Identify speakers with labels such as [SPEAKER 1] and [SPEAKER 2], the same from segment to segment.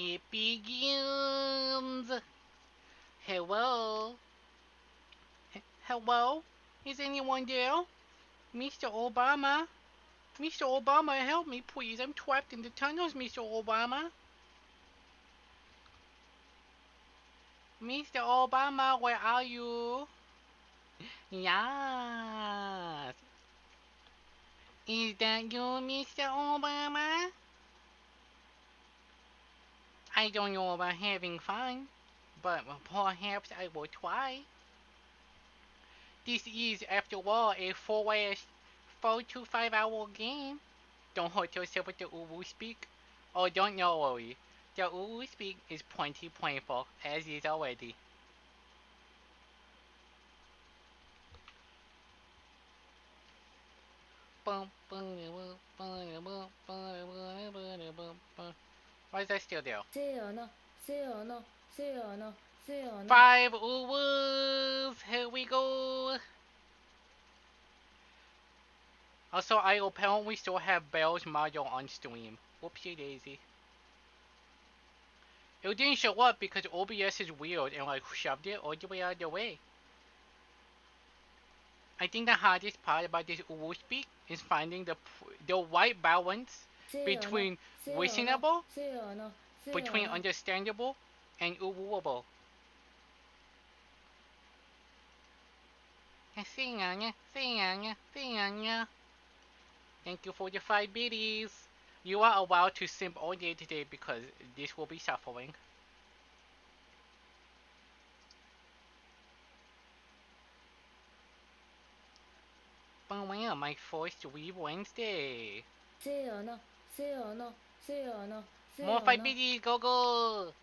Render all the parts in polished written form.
[SPEAKER 1] It begins. Hello? Hello? Is anyone there? Mr. Obama? Mr. Obama, help me, please. I'm trapped in the tunnels, Mr. Obama. Mr. Obama, where are you? Yes. Is that you, Mr. Obama? I don't know about having fun, but perhaps I will try. This is, after all, a 4 to 5 hour game. Don't hurt yourself with the UWU speak. Oh, don't you worry. The UWU speak is plenty painful, as is already. Why is that still there?
[SPEAKER 2] せーの、せーの、せーの、せーの。
[SPEAKER 1] 5 UWUs! Here we go! Also, I apparently still have Bell's module on stream. Whoopsie daisy. It didn't show up because OBS is weird and like shoved it all the way out of the way. I think the hardest part about this UWU speak is finding the right balance between reasonable, between
[SPEAKER 2] せーの、せーの、せーの、せーの。
[SPEAKER 1] understandable, and UWUable. Thank you for the 5 biddies. You are allowed to simp all day today because this will be suffering. But well, my first Weeb Wednesday.
[SPEAKER 2] せーの、せーの、せーの、せーの。
[SPEAKER 1] More 5 biddies, go go!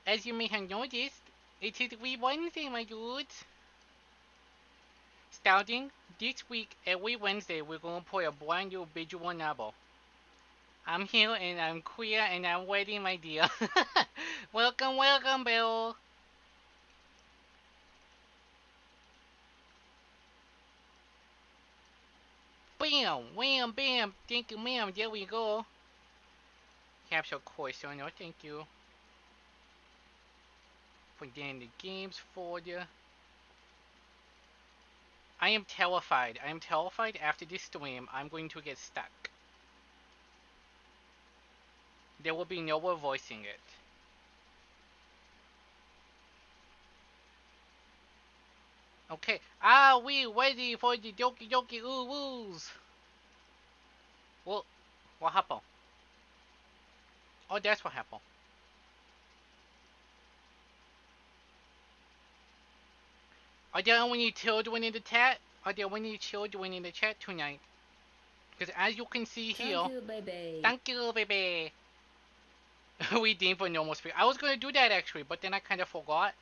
[SPEAKER 1] As you may have noticed, it is Weeb Wednesday, my dudes. Starting this week, every Wednesday, we're gonna play a brand new visual novel. I'm here and I'm queer and I'm waiting, my dear. Welcome, welcome, Bill. Bam, wham, bam. Thank you, ma'am. There we go. Capture course, no, thank you. For getting the games for you. I am terrified. I am terrified after this stream. I'm going to get stuck. There will be no one voicing it. Okay. Are we ready for the Doki Doki Uwus? Well, what happened? Oh, that's what happened. Are there any children in the chat? Are there any children in the chat tonight? Because as you can see here,
[SPEAKER 2] Thank you, baby.
[SPEAKER 1] thank you, baby. We deem for normal speed. I was gonna do that actually, but then I kind of forgot.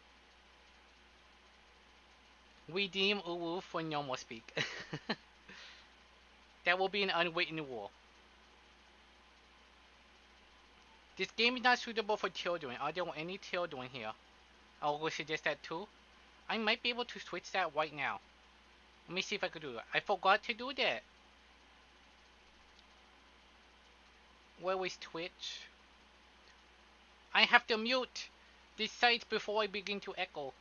[SPEAKER 1] We deem Uwu for normal speak. That will be an unwritten rule. This game is not suitable for children. Are there any children here? I will suggest that too. I might be able to switch that right now. Let me see if I could do it. I forgot to do that. Where is Twitch? I have to mute this site before I begin to echo.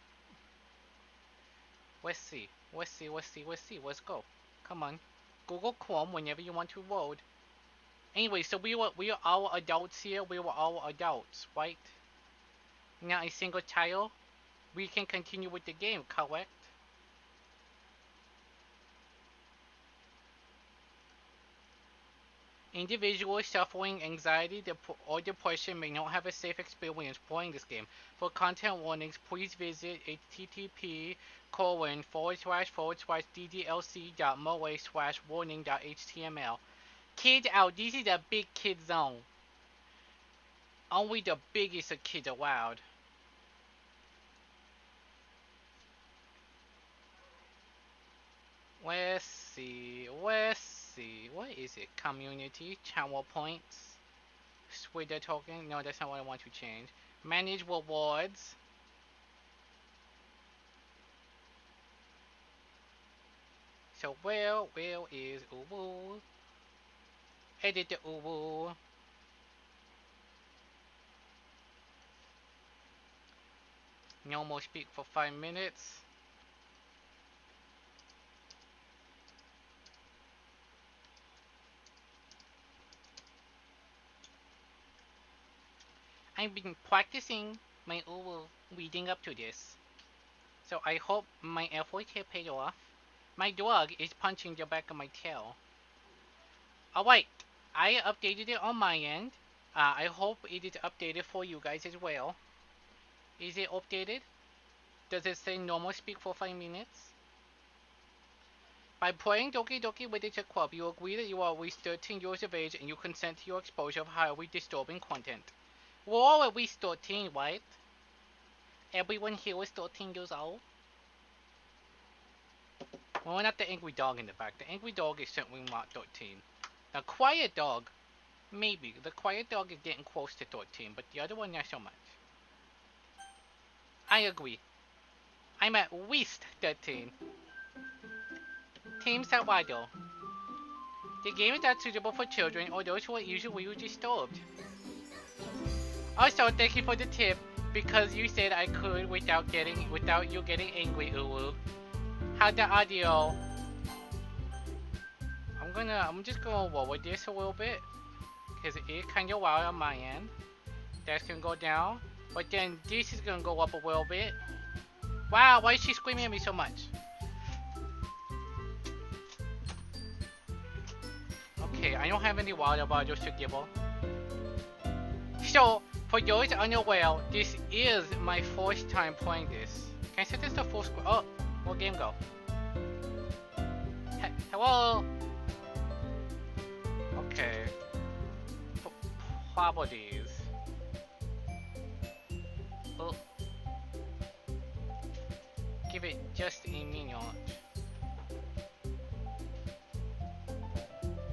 [SPEAKER 1] Let's see. Let's see. Let's see. Let's see. Let's go. Come on. Google Chrome whenever you want to load. Anyway, so we are all adults here. We were all adults, right? Now a single child. We can continue with the game, correct? Individuals suffering anxiety or depression may not have a safe experience playing this game. For content warnings, please visit http://ddlc.moa/warning.html. Kids out, this is a big kid zone. Only the biggest of kids allowed. Let's see. What is it? Community, channel points, Twitter token. No, that's not what I want to change. Manage rewards. So where is Uwu? Edit the Uwu. No more speak for 5 minutes. I've been practicing my UWU leading up to this. So I hope my efforts have paid off. My dog is punching the back of my tail. Alright, I updated it on my end. I hope it is updated for you guys as well. Is it updated? Does it say normal speak for 5 minutes? By playing Doki Doki Literature Club, you agree that you are at least 13 years of age and you consent to your exposure of highly disturbing content. We're all at least 13, right? Everyone here is 13 years old? Well, not the angry dog in the back. The angry dog is certainly not 13. The quiet dog, maybe. The quiet dog is getting close to 13, but the other one, not so much. I agree. I'm at least 13. Team Salvador. The game is not suitable for children or those who are easily disturbed. Also, thank you for the tip, because you said I could without you getting angry, UWU. How'd the audio? I'm just gonna lower this a little bit, because it is kinda loud on my end. That's gonna go down, but then this is gonna go up a little bit. Wow, why is she screaming at me so much? Okay, I don't have any water bottles to give her. So, for those unaware, this is my first time playing this. Can I set this to full screen? Oh, where game go? Hello? Okay. Properties. Oh. Give it just a minute.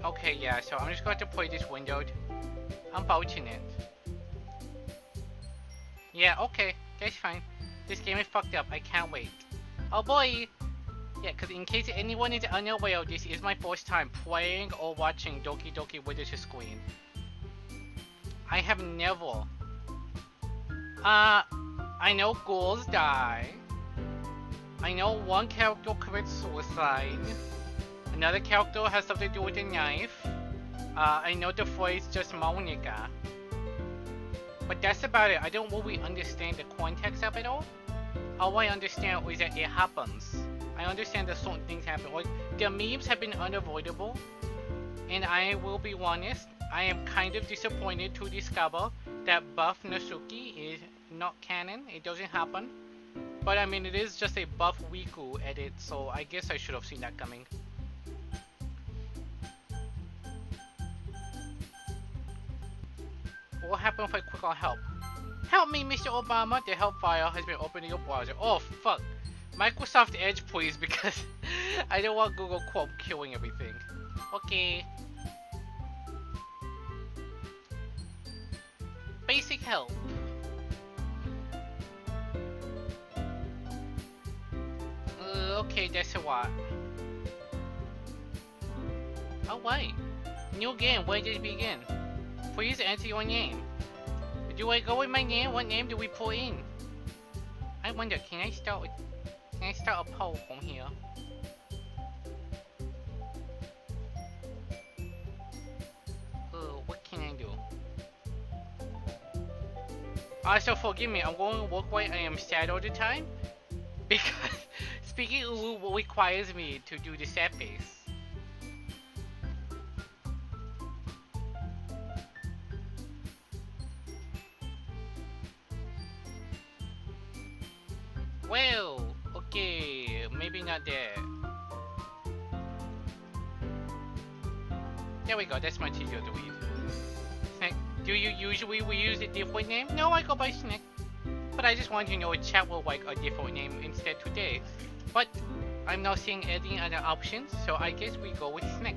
[SPEAKER 1] Okay, yeah, so I'm just going to play this windowed. Unfortunate. Yeah, okay, that's fine. This game is fucked up, I can't wait. Oh boy! Yeah, because in case anyone is unaware, this is my first time playing or watching Doki Doki Literature Screen. I have never. I know ghouls die. I know one character commits suicide. Another character has something to do with a knife. I know the phrase just Monica. But that's about it. I don't really understand the context of it all. All I understand is that it happens. I understand that certain things happen. Like, the memes have been unavoidable. And I will be honest, I am kind of disappointed to discover that buff Nasuki is not canon. It doesn't happen. But I mean, it is just a buff Wiku edit, so I guess I should have seen that coming. What happened if I click on help? Help me, Mr. Obama! The help file has been opened in your browser. Oh, fuck. Microsoft Edge, please, because I don't want Google Chrome killing everything. Okay. Basic help. Okay, that's a lot. Oh, wait. New game, where did it begin? Please enter your name. Do I go with my name? What name do we put in? I wonder, can I start a poll from here? What can I do? Also, forgive me, I'm going to work while I am sad all the time. Because speaking UWU requires me to do the sad face. Well, okay, maybe not there. There we go, that's much easier to read. Snack, do you usually use a different name? No, I go by Snack. But I just want to know if chat will like a different name instead today. But I'm not seeing any other options, so I guess we go with Snack.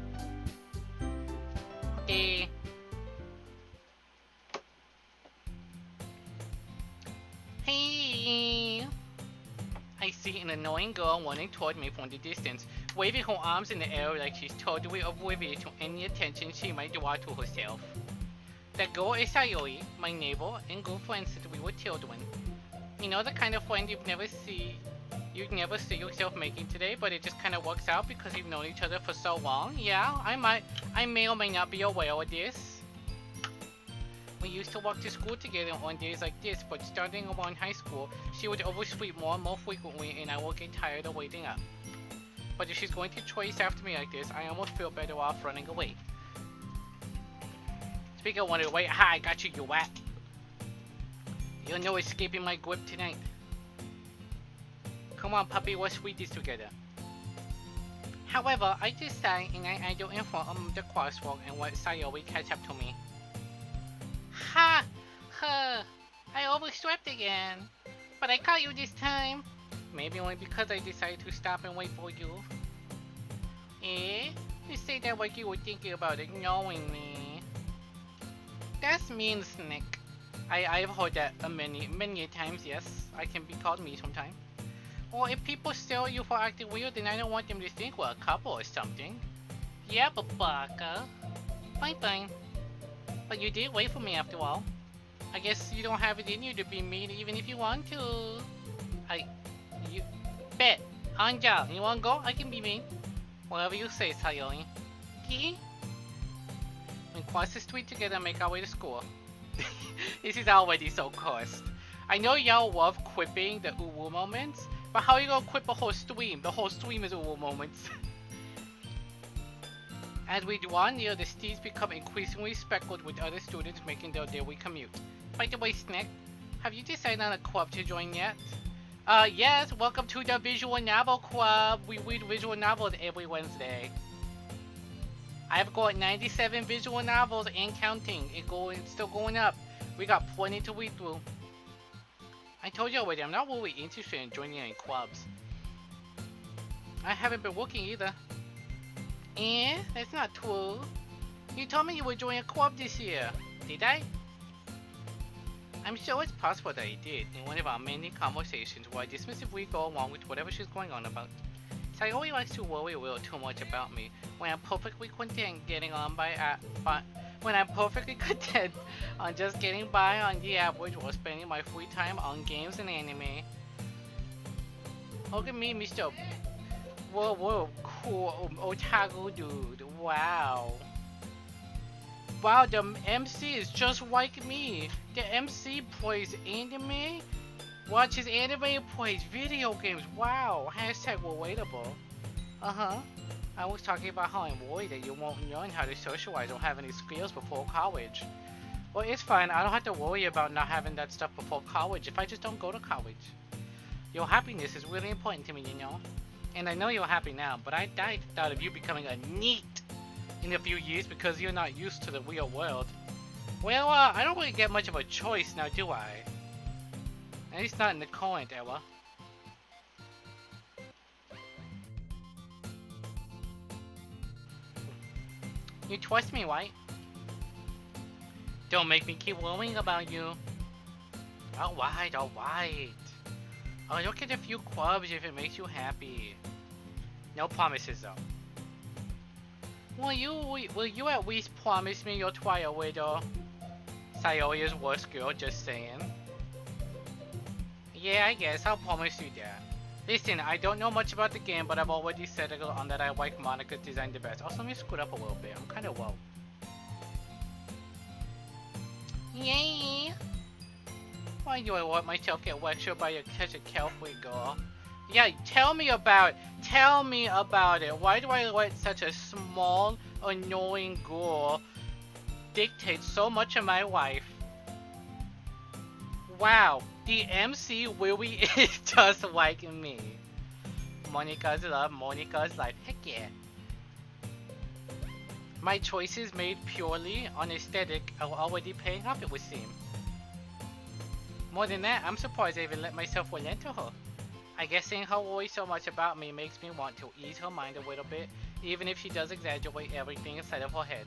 [SPEAKER 1] Okay. Hey! I see an annoying girl running toward me from the distance, waving her arms in the air like she's totally oblivious to any attention she might draw to herself. The girl is Sayori, my neighbor and good friend since we were children. You know the kind of friend you'd never see yourself making today, but it just kind of works out because you've known each other for so long? Yeah, I may or may not be aware of this. We used to walk to school together on days like this, but starting around high school, she would oversleep more and more frequently, and I would get tired of waiting up. But if she's going to chase after me like this, I almost feel better off running away. Speaking of running away, ha, I got you, you whack. You're no escaping my grip tonight. Come on, puppy, let's read this together. However, I decided and I idle in front of the crosswalk and let Sayori catch up to me. Ha! Huh! I overslept again. But I caught you this time. Maybe only because I decided to stop and wait for you. Eh? You say that like you were thinking about ignoring me. That's mean, Snick. I've heard that many times, yes. I can be called me sometimes. Well, if people stare at you for acting weird, then I don't want them to think we're a couple or something. Yeah, Babaka. Fine. But you did wait for me after all. I guess you don't have it in you to be mean even if you want to. You bet. Anja, you wanna go? I can be mean. Whatever you say, Sayori. Okay? We cross the street together and make our way to school. This is already so cursed. I know y'all love quipping the uwu moments, but how are you gonna quip a whole stream? The whole stream is uwu moments. As we draw near, the streets become increasingly speckled with other students making their daily commute. By the way, Snick, have you decided on a club to join yet? Yes, welcome to the Visual Novel Club. We read visual novels every Wednesday. I've got 97 visual novels and counting. It's still going up. We got plenty to read through. I told you already, I'm not really interested in joining any clubs. I haven't been working either. Eh? That's not true. You told me you would join a club this year. Did I? I'm sure it's possible that you did in one of our many conversations where I dismissively go along with whatever she's going on about. Sayori likes to worry a little too much about me when I'm perfectly content when I'm perfectly content on just getting by on the average while spending my free time on games and anime. Look at me, Mr. Whoa, cool otaku dude. Wow. Wow, the MC is just like me. The MC plays anime, watches anime, and plays video games. Wow. Hashtag relatable. I was talking about how I'm worried that you won't learn how to socialize or have any skills before college. Well, it's fine. I don't have to worry about not having that stuff before college if I just don't go to college. Your happiness is really important to me, you know? And I know you're happy now, but I thought of you becoming a NEET in a few years because you're not used to the real world. Well, I don't really get much of a choice now, do I? At least not in the current era. You trust me, right? Don't make me keep worrying about you. Alright. I'll look at a few clubs if it makes you happy. No promises though. Will you at least promise me you'll try a little? Sayori's worst girl, just saying. Yeah, I guess I'll promise you that. Listen, I don't know much about the game, but I've already settled on that I like Monica's design the best. Also, let me scoot up a little bit. I'm kind of low. Yay! Why do I let myself get lectured by such a carefree girl? Yeah, tell me about it. Why do I let such a small, annoying girl dictate so much of my life? Wow, the MC really is just like me. Monica's love, Monica's life. Heck yeah. My choices made purely on aesthetic are already paying off, it would seem. More than that, I'm surprised I even let myself relent to her. I guess seeing her worry so much about me makes me want to ease her mind a little bit, even if she does exaggerate everything inside of her head.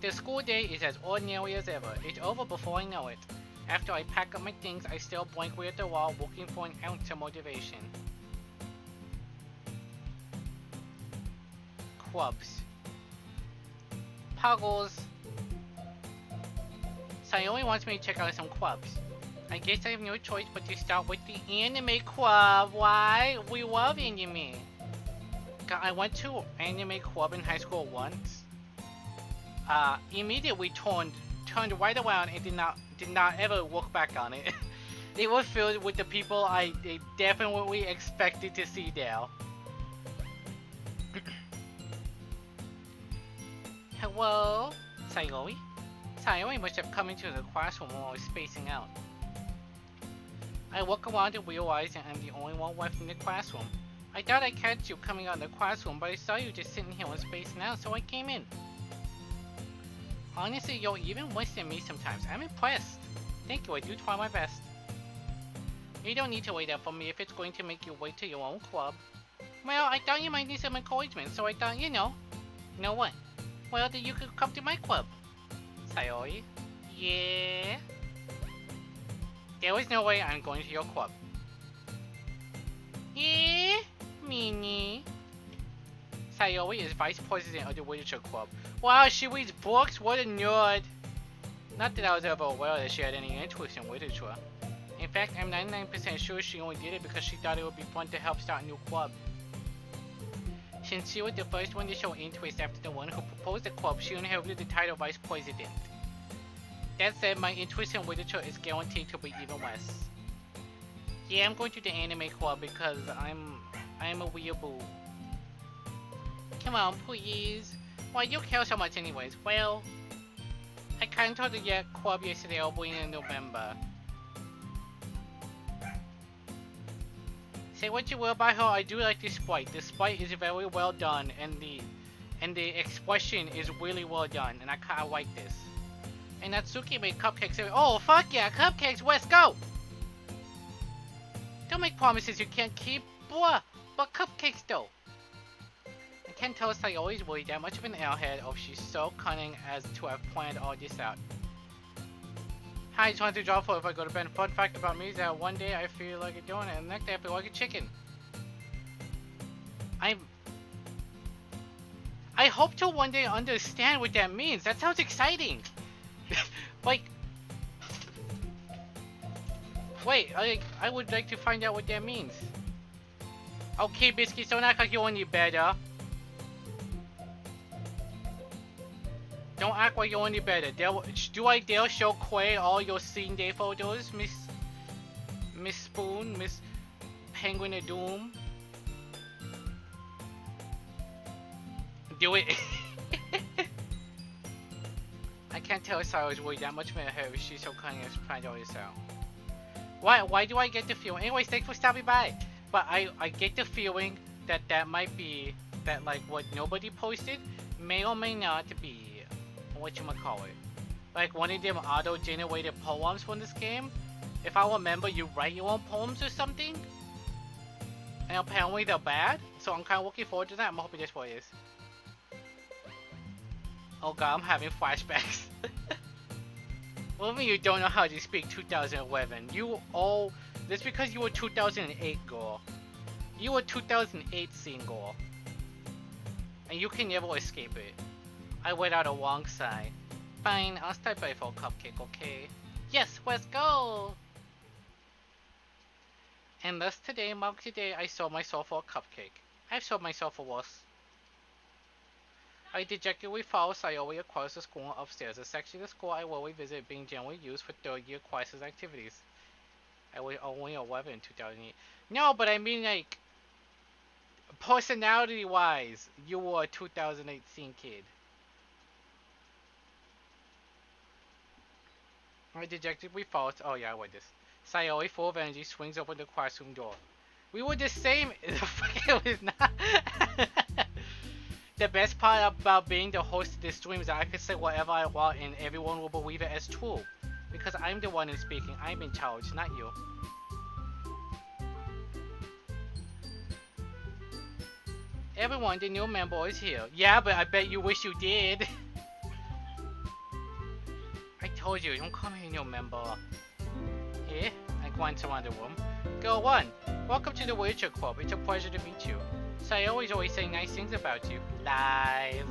[SPEAKER 1] The school day is as ordinary as ever. It's over before I know it. After I pack up my things, I stare blankly at the wall, looking for an ounce of motivation. Clubs. Puggles. Sayori wants me to check out some clubs. I guess I have no choice but to start with the anime club. Why? We love anime. I went to anime club in high school once. Immediately turned right around and did not ever look back on it. It was filled with the people I definitely expected to see there. Hello, Sayori? Sayori must have come into the classroom while I was spacing out. I look around and realize that I'm the only one left in the classroom. I thought I'd catch you coming out of the classroom, but I saw you just sitting here and spacing out, so I came in. Honestly, you're even worse than me sometimes. I'm impressed. Thank you, I do try my best. You don't need to wait up for me if it's going to make you wait to your own club. Well, I thought you might need some encouragement, so I thought, you know. You know what? Well, then you could come to my club. Sayori? Yeah? There is no way I'm going to your club. Yeah? Minnie? Sayori is vice president of the literature club. Wow, she reads books? What a nerd! Not that I was ever aware that she had any interest in literature. In fact, I'm 99% sure she only did it because she thought it would be fun to help start a new club. Since she was the first one to show interest after the one who proposed the club, she inherited the title vice president. That said, my interest in literature is guaranteed to be even less. Yeah, I'm going to the anime club because I'm a weeaboo. Come on, please. Why do you care so much anyways? Well, I canceled the club yesterday, I'll be in November. Say what you will about her, I do like the sprite. The sprite is very well done, and the expression is really well done, and I kinda like this. And Natsuki made cupcakes. Oh fuck yeah, cupcakes! Let's go! Don't make promises you can't keep, blah. But cupcakes though. I can't tell Sayori's really that much of an airhead, or she's so cunning as to have planned all this out. I just wanted to drop for if I go to bed. Fun fact about me is that one day I feel like a donut and the next day I feel like a chicken. I hope to one day understand what that means. That sounds exciting. Like, wait, I would like to find out what that means. Okay, Biscuits, don't act like you're any better. Don't act like you're any better. Do I dare show Quay all your scene day photos, Miss Spoon, Miss Penguin of Doom? Do it. I can't tell if I was really that much of a hair if she's so cunning as planned all this out. Why do I get the feeling? Anyways, thanks for stopping by. But I get the feeling that might be that like what nobody posted may or may not be whatchamacallit. Like one of them auto-generated poems from this game. If I remember, you write your own poems or something. And apparently they're bad. So I'm kind of looking forward to that. I'm hoping this way is. Oh god, I'm having flashbacks. What do you mean you don't know how to speak 2011? That's because you were 2008 girl. You were 2008 single. And you can never escape it. I went out a long sigh. Fine, I'll stop by for a cupcake, okay? Yes, let's go! And thus today marks the day I sold myself for a cupcake. I've sold myself for worse. I dejectedly follow Sayori across the school and upstairs, a section of the school I rarely visit being generally used for third-year crisis activities. I was only 11 in 2008. No, but I mean like, personality-wise, you were a 2008 scene kid. I dejectedly follow. Oh yeah, I read this. Sayori, full of energy, swings open the classroom door. We were the same. It was not. The best part about being the host of this stream is that I can say whatever I want and everyone will believe it as true. Because I'm the one who's speaking. I'm in charge, not you. Everyone, the new member is here. Yeah, but I bet you wish you did. I told you, don't call me a new member. Here, I glance around the room. Girl 1, welcome to the Literature Club. It's a pleasure to meet you. Sayori's always saying nice things about you. Lies.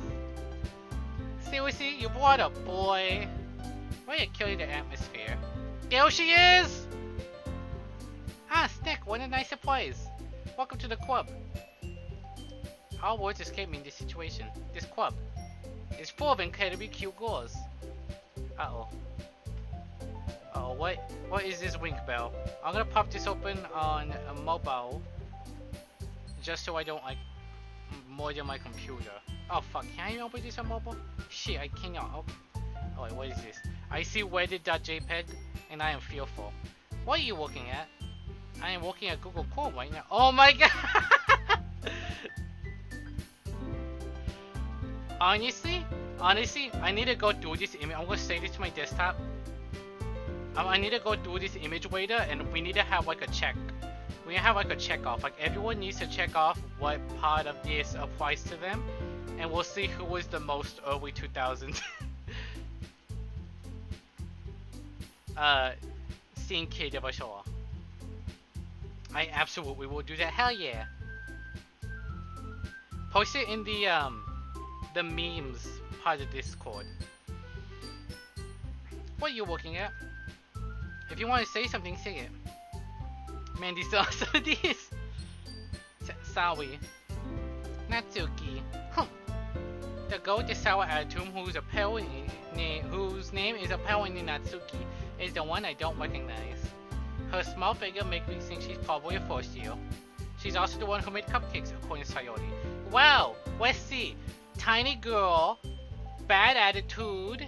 [SPEAKER 1] Seriously, you brought a boy? Why are you killing the atmosphere? There she is! Ah, Snick, what a nice surprise. Welcome to the club. Our words escape me in this situation. This club is full of incredibly cute girls. Uh-oh. Uh-oh, what is this wink bell? I'm gonna pop this open on a mobile. Just so I don't, like, more than my computer. Oh, fuck. Can I open this on mobile? Shit, I cannot. Okay. Oh, wait, what is this? I see wedded.jpg, and I am fearful. What are you looking at? I am looking at Google Chrome right now. Oh my god! Honestly, I need to go do this image. I'm gonna save this to my desktop. I need to go do this image later, and we need to have like a check. We have like a check off. Like everyone needs to check off what part of this applies to them, and we'll see who was the most early 2000s. Scene kid of us all. I absolutely will do that. Hell yeah! Post it in the memes part of Discord. What are you looking at? If you want to say something, say it. Man, these are some of these. Sawi. Natsuki. The girl with the sour attitude whose name is apparently Natsuki is the one I don't recognize. Her small figure makes me think she's probably a first year. She's also the one who made cupcakes, according to Sayori. Wow, let's see. Tiny girl, bad attitude,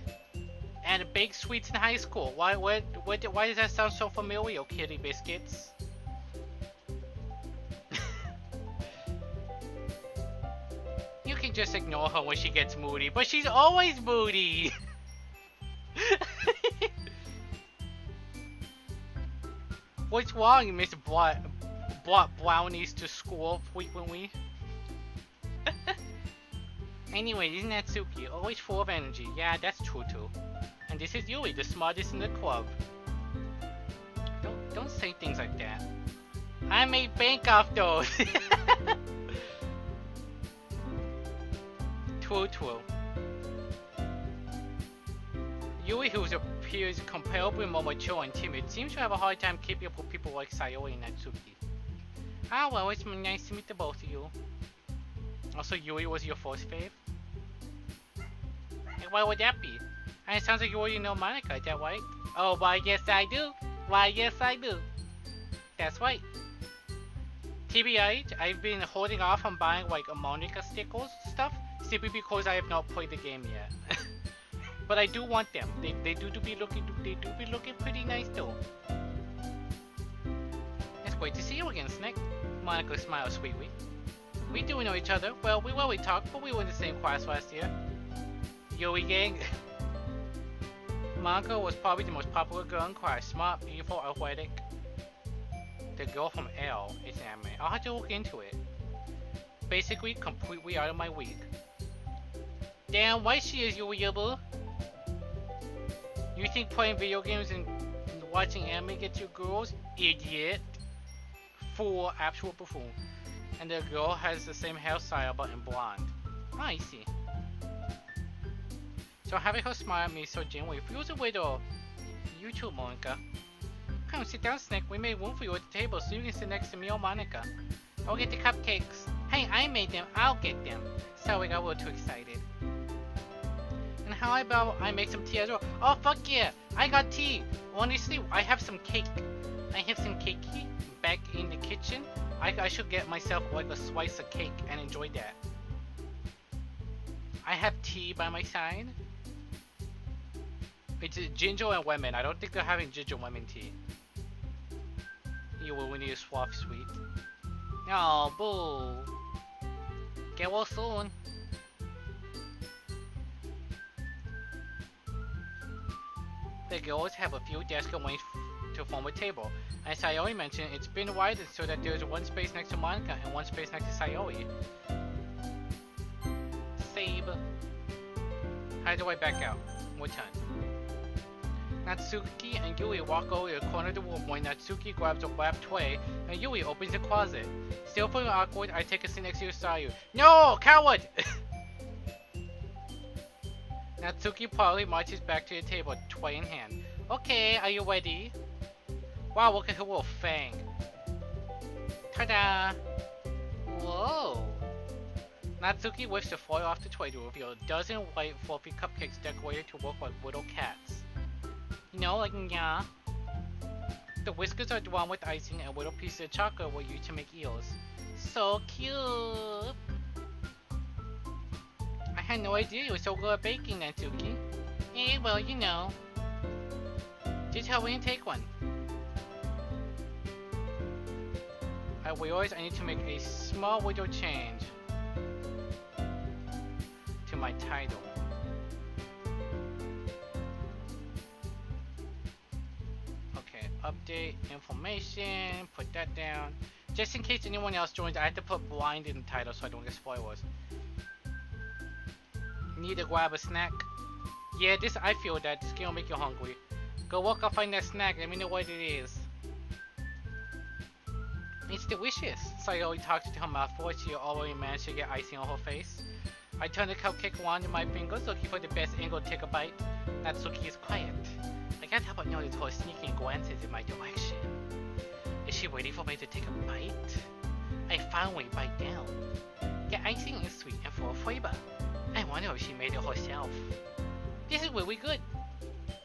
[SPEAKER 1] and big sweets in high school. Why does that sound so familiar, Kitty Biscuits? You can just ignore her when she gets moody, but she's always moody. What's wrong, Miss brought brownies to school frequently? Anyway, isn't that Natsuki always full of energy? Yeah, that's true too. And this is Yui, the smartest in the club. Don't say things like that. I made bank off those. True. Yui, who appears comparably more mature and timid, seems to have a hard time keeping up with people like Sayori and Natsuki. Ah well, it's nice to meet the both of you. Also, Yui was your first fave? And why would that be? And it sounds like you already know Monica, is that right? Oh, why yes I do. That's right. TBI, I've been holding off on buying like a Monica stickers stuff, simply because I have not played the game yet. But I do want them. They do be looking pretty nice though. It's great to see you again, Snick. Monica smiles sweetly. We do know each other. Well, we rarely talk, but we were in the same class last year. Yui gang. Monica was probably the most popular girl in class. Smart, beautiful, athletic. The girl from L is anime. I'll have to look into it. Basically, completely out of my league. Damn right she is, Yui-Yubu. You think playing video games and watching anime gets you girls? Idiot. Fool, actual buffoon. And the girl has the same hairstyle but in blonde. Ah, I see. So having her smile at me so genuinely feels a little... You too, Monica. Come sit down, Snick. We made room for you at the table so you can sit next to me or Monica. I'll get the cupcakes. Hey, I made them. I'll get them. Sorry, I got a little too excited. And how about I make some tea as well? Oh, fuck yeah! I got tea! Honestly, I have some cake. I have some cakey back in the kitchen. I should get myself like a slice of cake and enjoy that. I have tea by my side. It's ginger and lemon. I don't think they're having ginger lemon tea. You will need a swap sweet. Oh, boo. Get well soon. The girls have a few desks arranged to form a table. As Sayori mentioned, it's been widened so that there's one space next to Monica and one space next to Sayori. Save. How do I back out? What time? Natsuki and Yui walk over to the corner of the room when Natsuki grabs a wrap tray and Yui opens the closet. Still feeling awkward, I take a seat next to Sayu. No! Coward! Natsuki proudly marches back to the table, toy in hand. Okay, are you ready? Wow, look at her little fang. Ta-da! Whoa! Natsuki lifts the foil off the tray to reveal a dozen white fluffy cupcakes decorated to look like little cats. You know, like yeah. The whiskers are drawn with icing and little pieces of chocolate were used to make eels. So cute! I had no idea you were so good at baking, Natsuki. Eh, well, you know. Just help me and take one. I realize I need to make a small little change to my title. Okay, update information, put that down. Just in case anyone else joins, I have to put blind in the title so I don't get spoilers. Need to grab a snack? Yeah, I feel that. This game will make you hungry. Go walk and find that snack, let me know what it is. It's delicious. Sayori talks to her mouth full. She already managed to get icing on her face. I turn the cupcake wand in my fingers, looking for the best angle to take a bite. Natsuki is quiet. I can't help but notice her sneaking glances in my direction. Is she waiting for me to take a bite? I finally bite down. The icing is sweet and full of flavor. I wonder if she made it herself. This is really good.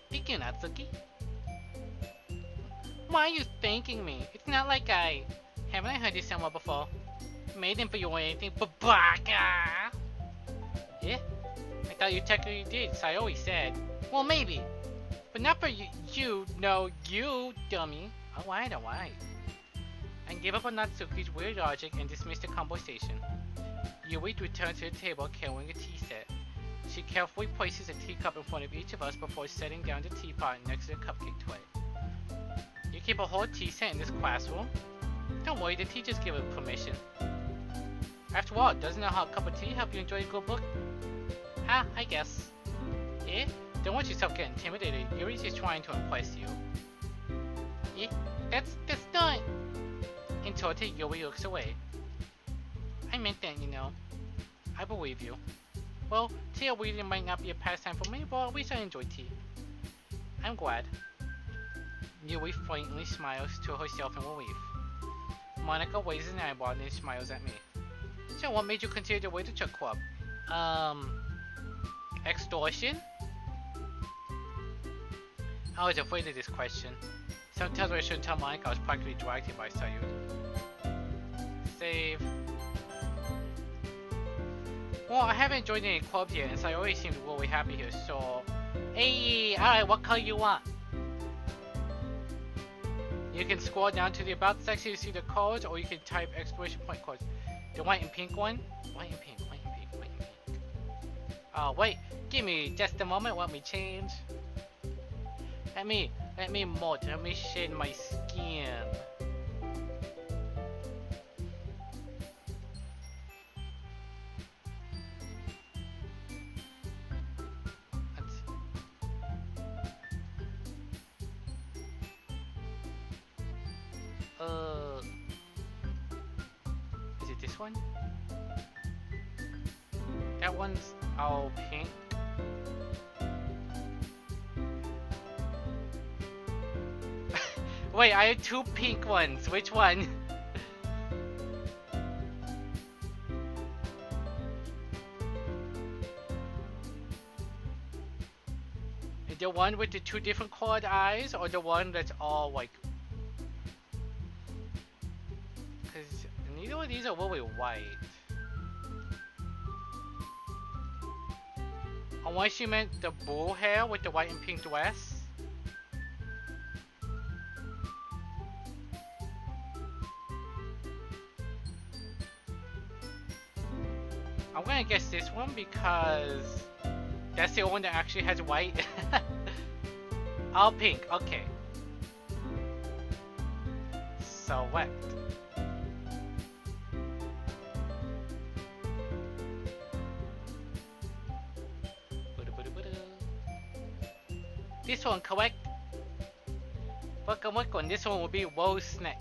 [SPEAKER 1] Thank you, Natsuki. Why are you thanking me? It's not like haven't I heard this somewhere before? Made them for you or anything, but baka! Yeah? I thought you technically did, Sayori said. Well, maybe. But not for you, no, you, dummy. Alright. I gave up on Natsuki's weird logic and dismissed the conversation. Yui returns to the table carrying a tea set. She carefully places a teacup in front of each of us before setting down the teapot next to the cupcake tray. You keep a whole tea set in this classroom? Don't worry, the teachers give it permission. After all, doesn't a hot cup of tea help you enjoy a good book? I guess. Eh? Don't want yourself get intimidated. Yuri's just trying to impress you. Eh? That's not... Intorted, Yuri looks away. I meant that, you know. I believe you. Well, tea reading might not be a pastime for me, but at least I enjoy tea. I'm glad. Yui faintly smiles to herself in relief. Monica raises an eyebrow and then smiles at me. So what made you consider the literature club? Extortion? I was afraid of this question. Sometimes I shouldn't tell Monica I was practically dragged here by Sayuri. Save. Well, I haven't joined any clubs yet, and Sayuri seems really happy here, so... Hey, alright, what color you want? You can scroll down to the About section to see the codes, or you can type exclamation point codes. The white and pink one? White and pink. Wait, give me just a moment, let me change. Let me mold, let me shade my skin. Is it this one? That one's all pink. Wait, I have two pink ones. Which one? The one with the two different colored eyes, or the one that's all like... Because neither of these are really white. Unless you meant the bull hair with the white and pink dress. I'm gonna guess this one because that's the one that actually has white. All pink, okay. Select. This one, correct? Welcome. This one will be Woe Snack.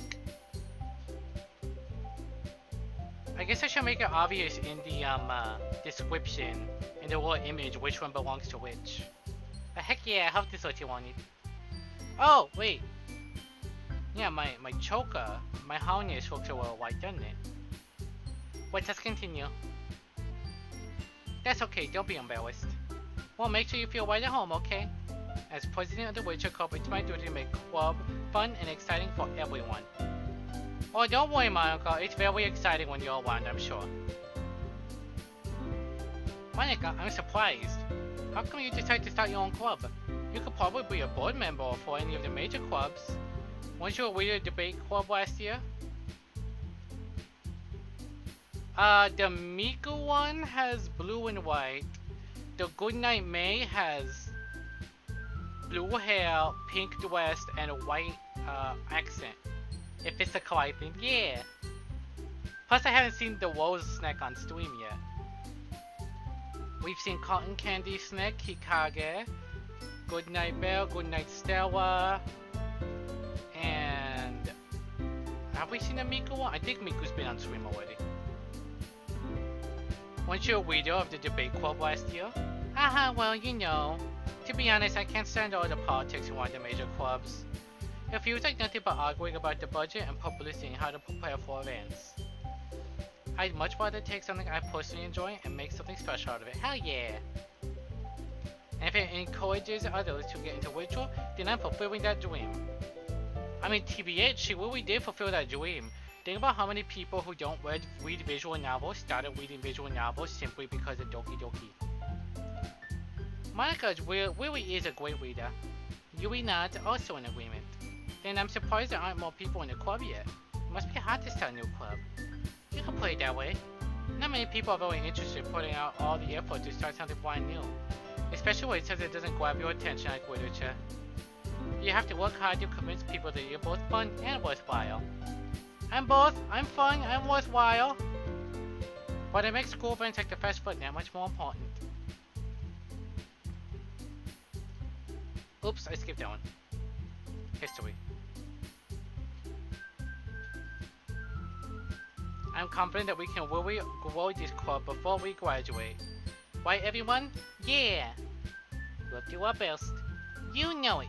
[SPEAKER 1] I guess I should make it obvious in the description in the little image which one belongs to which. But heck yeah, I hope this is what you wanted. Oh, wait. Yeah, my choker, my harness looks a little white, doesn't it? Wait, let's continue. That's okay, don't be embarrassed. Well, make sure you feel right at home, okay? As president of the Witcher Club, it's my duty to make club fun and exciting for everyone. Well, don't worry, Monica, it's very exciting when you're around, I'm sure. Monica, I'm surprised. How come you decided to start your own club? You could probably be a board member for any of the major clubs. Weren't you a leader of the debate club last year? The Miku one has blue and white. The Goodnight May has blue hair, pink dress, and a white accent. If it's a correct thing, yeah. Plus, I haven't seen the Rose snack on stream yet. We've seen Cotton Candy Snack, Hikage, Goodnight Bell, Goodnight Stella, and have we seen a Miku one? I think Miku's been on stream already. Weren't you a leader of the debate club last year? Haha, well, you know. To be honest, I can't stand all the politics in one of the major clubs. It feels like nothing but arguing about the budget and publicity and how to prepare for events. I'd much rather take something I personally enjoy and make something special out of it. Hell yeah! And if it encourages others to get into ritual, then I'm fulfilling that dream. I mean, TBH, she really did fulfill that dream. Think about how many people who don't read visual novels started reading visual novels simply because of Doki Doki. Monica really is a great reader. Yui not also in agreement. Then I'm surprised there aren't more people in the club yet. It must be hard to start a new club. You can play it that way. Not many people are very interested in putting out all the effort to start something brand new. Especially when it says it doesn't grab your attention like literature. You have to work hard to convince people that you're both fun and worthwhile. I'm both. I'm fun. I'm worthwhile. But it makes school events like the Fast Foot that much more important. Oops, I skipped that one. History. I'm confident that we can really grow this club before we graduate. Right, everyone? Yeah! We'll do our best. You know it.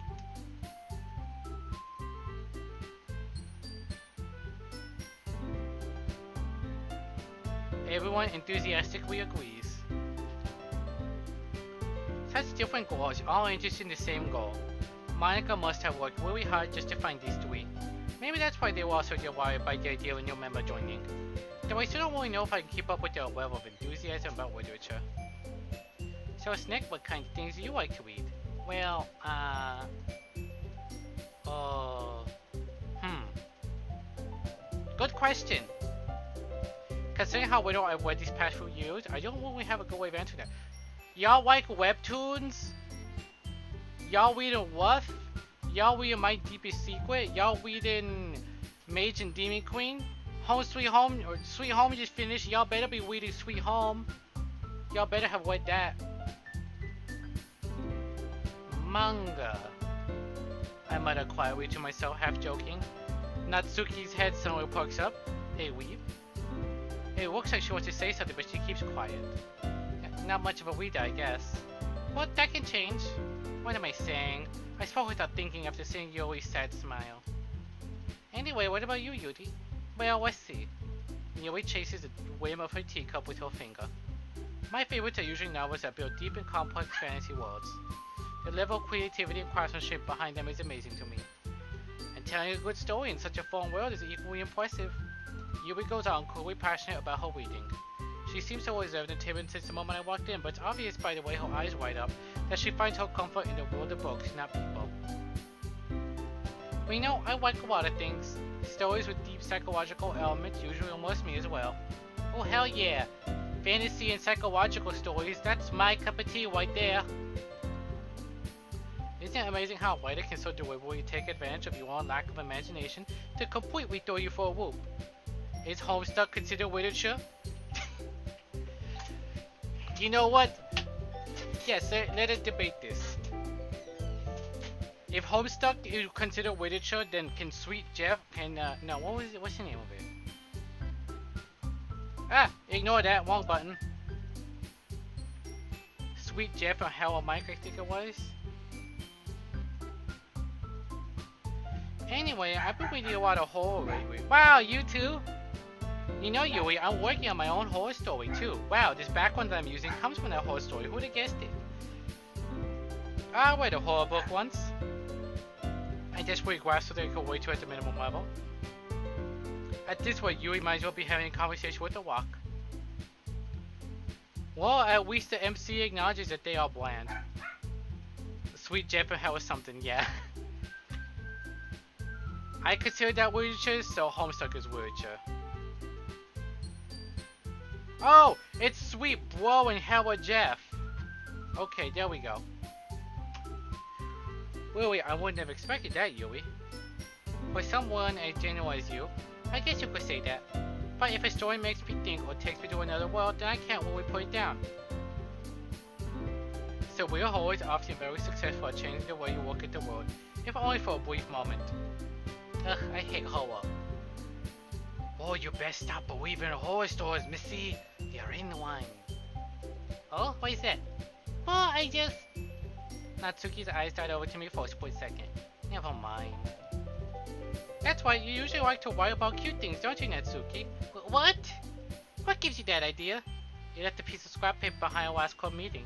[SPEAKER 1] Everyone enthusiastically agrees. Such different goals, all interested in the same goal. Monica must have worked really hard just to find these three. Maybe that's why they were also worried by the idea of a new member joining. Though I still don't really know if I can keep up with their level of enthusiasm about literature. So Snick, what kind of things do you like to read? Well, good question. Considering how little I've read these past few years, I don't really have a good way of answering that. Y'all like webtoons? Y'all reading Wuff? Y'all reading My Deepest Secret? Y'all reading Mage and Demon Queen? Home Sweet Home, or Sweet Home just finished. Y'all better be reading Sweet Home. Y'all better have read that. Manga. I muttered quietly to myself, half joking. Natsuki's head suddenly perks up. Hey, weeb. It looks like she wants to say something, but she keeps quiet. Not much of a reader, I guess. Well, that can change. What am I saying? I spoke without thinking after seeing Yuri's sad smile. Anyway, what about you, Yuri? Well, let's see. Yuri chases the rim of her teacup with her finger. My favorites are usually novels that build deep and complex fantasy worlds. The level of creativity and craftsmanship behind them is amazing to me. And telling a good story in such a foreign world is equally impressive. Yuri goes on, clearly passionate about her reading. She seems so reserved and timid since the moment I walked in, but it's obvious by the way her eyes light up that she finds her comfort in the world of books, not people. But you know, I like a lot of things. Stories with deep psychological elements usually immerse me as well. Oh hell yeah! Fantasy and psychological stories, that's my cup of tea right there. Isn't it amazing how a writer can so deliberately take advantage of your own lack of imagination to completely throw you for a loop? Is Homestuck considered literature? You know what? Yes, let us debate this. If Homestuck is considered literature, then can Sweet Jeff no, what was it? What's the name of it? Ah, ignore that, wrong button. Sweet Jeff and Hell Mike, I think it was. Anyway, I've been reading a lot of horror lately. Wow, you too? You know, Yui, I'm working on my own horror story too. Wow, this background that I'm using comes from that horror story. Who'd have guessed it? I read a horror book once. I just regret so they could wait to at the minimum level. At this rate, Yui might as well be having a conversation with the Rock. Well, at least the MC acknowledges that they are bland. Sweet Jeff and Hell is something, yeah. I consider that literature, so Homestuck is literature. Oh, it's Sweet Bro and Hella Jeff. Okay, there we go. Really, I wouldn't have expected that, Yui. For someone as genuine as you, I guess you could say that. But if a story makes me think or takes me to another world, then I can't really put it down. So we are always often very successful at changing the way you look at the world, if only for a brief moment. Ugh, I hate horror. Oh, you best stop believing in horror stories, Missy. You're in one. Oh, what is that? Oh, I just... Natsuki's eyes died over to me for a split second. Never mind. That's why you usually like to write about cute things, don't you, Natsuki? What? What gives you that idea? You left a piece of scrap paper behind our last club meeting.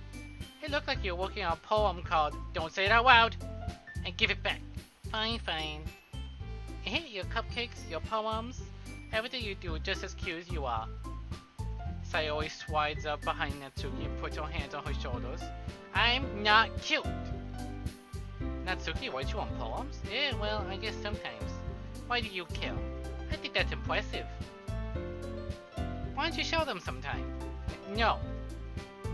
[SPEAKER 1] It looked like you were working on a poem called Don't Say It Out Loud, and give it back. Fine, fine. Hey, your cupcakes, your poems, everything you do just as cute as you are. Sayori slides up behind Natsuki and puts her hands on her shoulders. I'm not cute! Natsuki, write you on poems? Yeah, well, I guess sometimes. Why do you care? I think that's impressive. Why don't you show them sometime? No.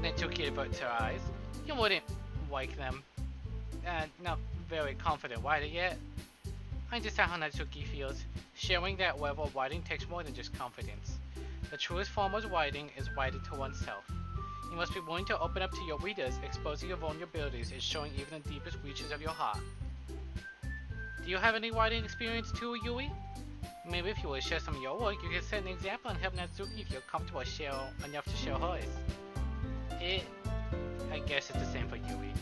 [SPEAKER 1] Natsuki averts her eyes. You wouldn't like them. Not very confident writer yet. I understand how Natsuki feels. Sharing that level of writing takes more than just confidence. The truest form of writing is writing to oneself. You must be willing to open up to your readers, exposing your vulnerabilities and showing even the deepest reaches of your heart. Do you have any writing experience too, Yui? Maybe if you will share some of your work, you can set an example and help Natsuki if you're comfortable enough to share hers. I guess it's the same for Yui.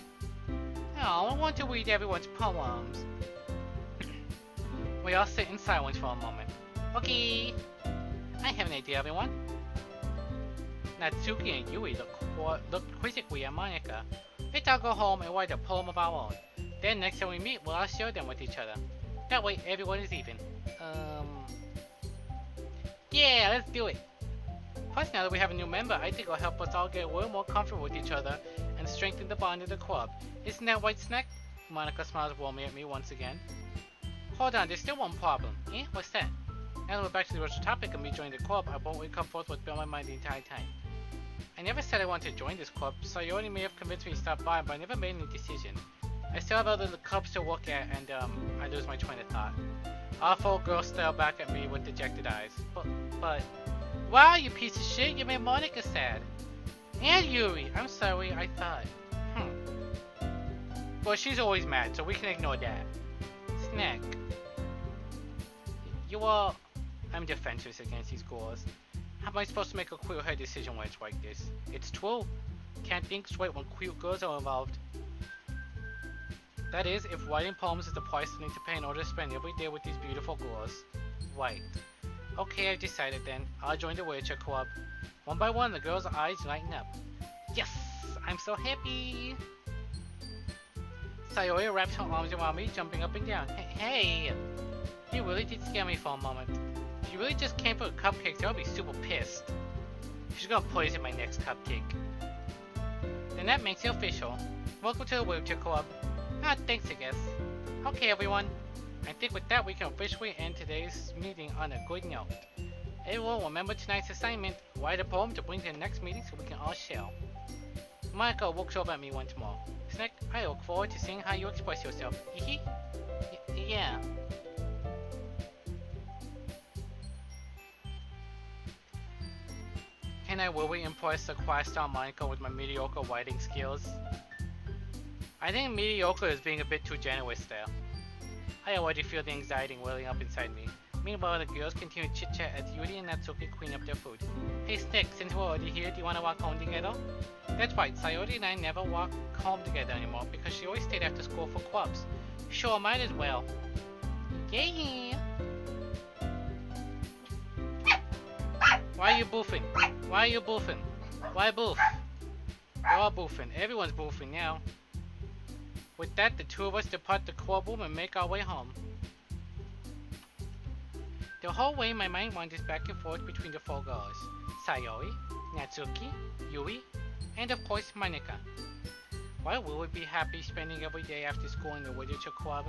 [SPEAKER 1] Oh, I want to read everyone's poems. We all sit in silence for a moment. Okay. I have an idea, everyone. Natsuki and Yui look quizzically at Monika. Let's all go home and write a poem of our own. Then next time we meet, we'll all share them with each other. That way everyone is even. Yeah, let's do it. Plus, now that we have a new member, I think it'll help us all get a little more comfortable with each other and strengthen the bond of the club. Isn't that right, Snack? Monika smiles warmly at me once again. Hold on, there's still one problem. Eh? What's that? Now that we're back to the original topic of me joining the club, I won't really come forth what's been on my mind the entire time. I never said I wanted to join this club, so you only may have convinced me to stop by, but I never made any decision. I still have other clubs to look at, and I lose my train of thought. All four girls stare back at me with dejected eyes. But... Wow, you piece of shit, you made Monika sad. And Yuri, I'm sorry, I thought. Well, she's always mad, so we can ignore that. Snack. You all... I'm defenseless against these girls. How am I supposed to make a clear-headed decision when it's like this? It's true. Can't think straight when cute girls are involved. That is, if writing poems is the price I need to pay in order to spend every day with these beautiful girls. Right. Okay, I've decided then. I'll join the literature club. One by one, the girls' eyes lighten up. Yes! I'm so happy! Sayori wraps her arms around me, jumping up and down. Hey! You really did scare me for a moment. If you really just came for cupcakes, I'll be super pissed. She's gonna poison my next cupcake. Then that makes it official. Welcome to the literature club. Ah, thanks I guess. Okay everyone. I think with that we can officially end today's meeting on a good note. Everyone remember tonight's assignment. Write a poem to bring to the next meeting so we can all share. Monika looks over at me once more. Snack, I look forward to seeing how you express yourself. Hee yeah. Can I really impress the quest-star Monika with my mediocre writing skills? I think mediocre is being a bit too generous there. I already feel the anxiety welling up inside me. Meanwhile, the girls continue chit-chat as Yuri and Natsuki clean up their food. Hey Stick, since we're already here, do you want to walk home together? That's right, Sayori and I never walk home together anymore because she always stayed after school for clubs. Sure, might as well. Yeah. Why are you boofing? Why are you boofing? Why boof? They're all boofing. Everyone's boofing now. With that, the two of us depart the club room and make our way home. The whole way, my mind wanders back and forth between the four girls. Sayori, Natsuki, Yui, and of course, Monika. Why will we be happy spending every day after school in the literature club?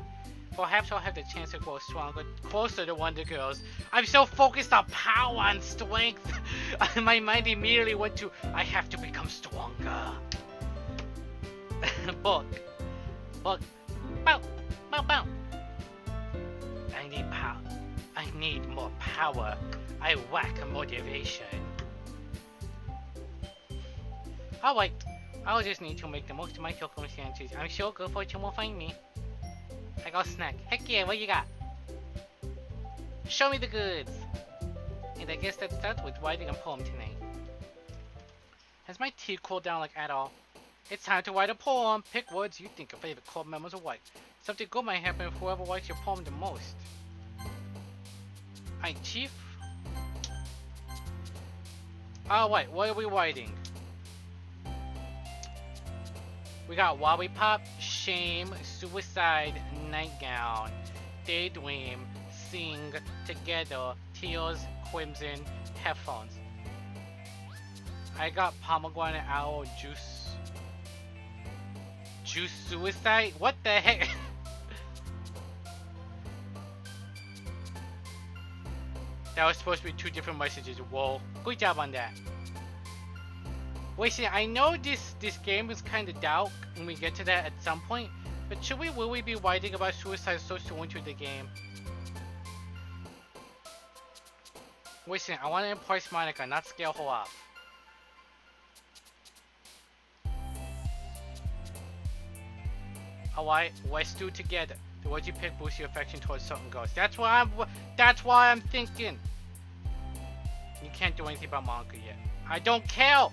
[SPEAKER 1] Perhaps I'll have the chance to grow stronger, closer to one of the girls. I'm so focused on power and strength. My mind immediately went to, I have to become stronger. Book. Bow. Bow, bow. I need power. I need more power. I lack motivation. Alright, I'll just need to make the most of my circumstances. I'm sure good fortune will find me. I got a snack. Heck yeah, what you got? Show me the goods! And I guess that starts with writing a poem tonight. Has my tea cooled down like at all? It's time to write a poem. Pick words you think your favorite club members will like. Something good might happen if whoever writes your poem the most. Alright, Chief. Alright, what are we writing? We got Lollipop, Shame, Suicide, Nightgown, Daydream, Sing, Together, Tears, Crimson, Headphones. I got Pomegranate Owl, Juice. Juice Suicide? What the heck? That was supposed to be two different messages. Whoa. Good job on that. Wait, see, I know this game is kind of dark when we get to that at some point, but will we be writing about suicide so soon into the game? Wait, see, I want to impress Monika, not scare her off. Alright, let's do it together. The words you pick boost your affection towards certain girls. That's why I'm thinking. You can't do anything about Monika yet. I don't care!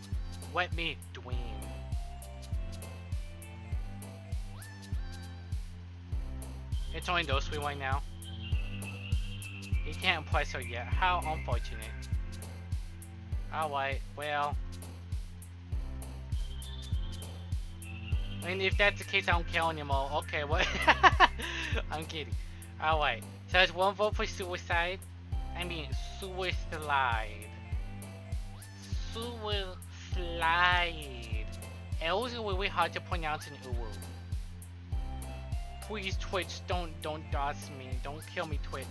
[SPEAKER 1] Let me dream. It's only those three right now. You can't impress her yet. How unfortunate. Alright, well. And if that's the case, I don't care anymore. Okay, what? I'm kidding. Alright. So there's one vote for suicide. I mean, suicide. Suicide. L's are really hard to pronounce in UWU. Please, Twitch, don't DOS me. Don't kill me, Twitch.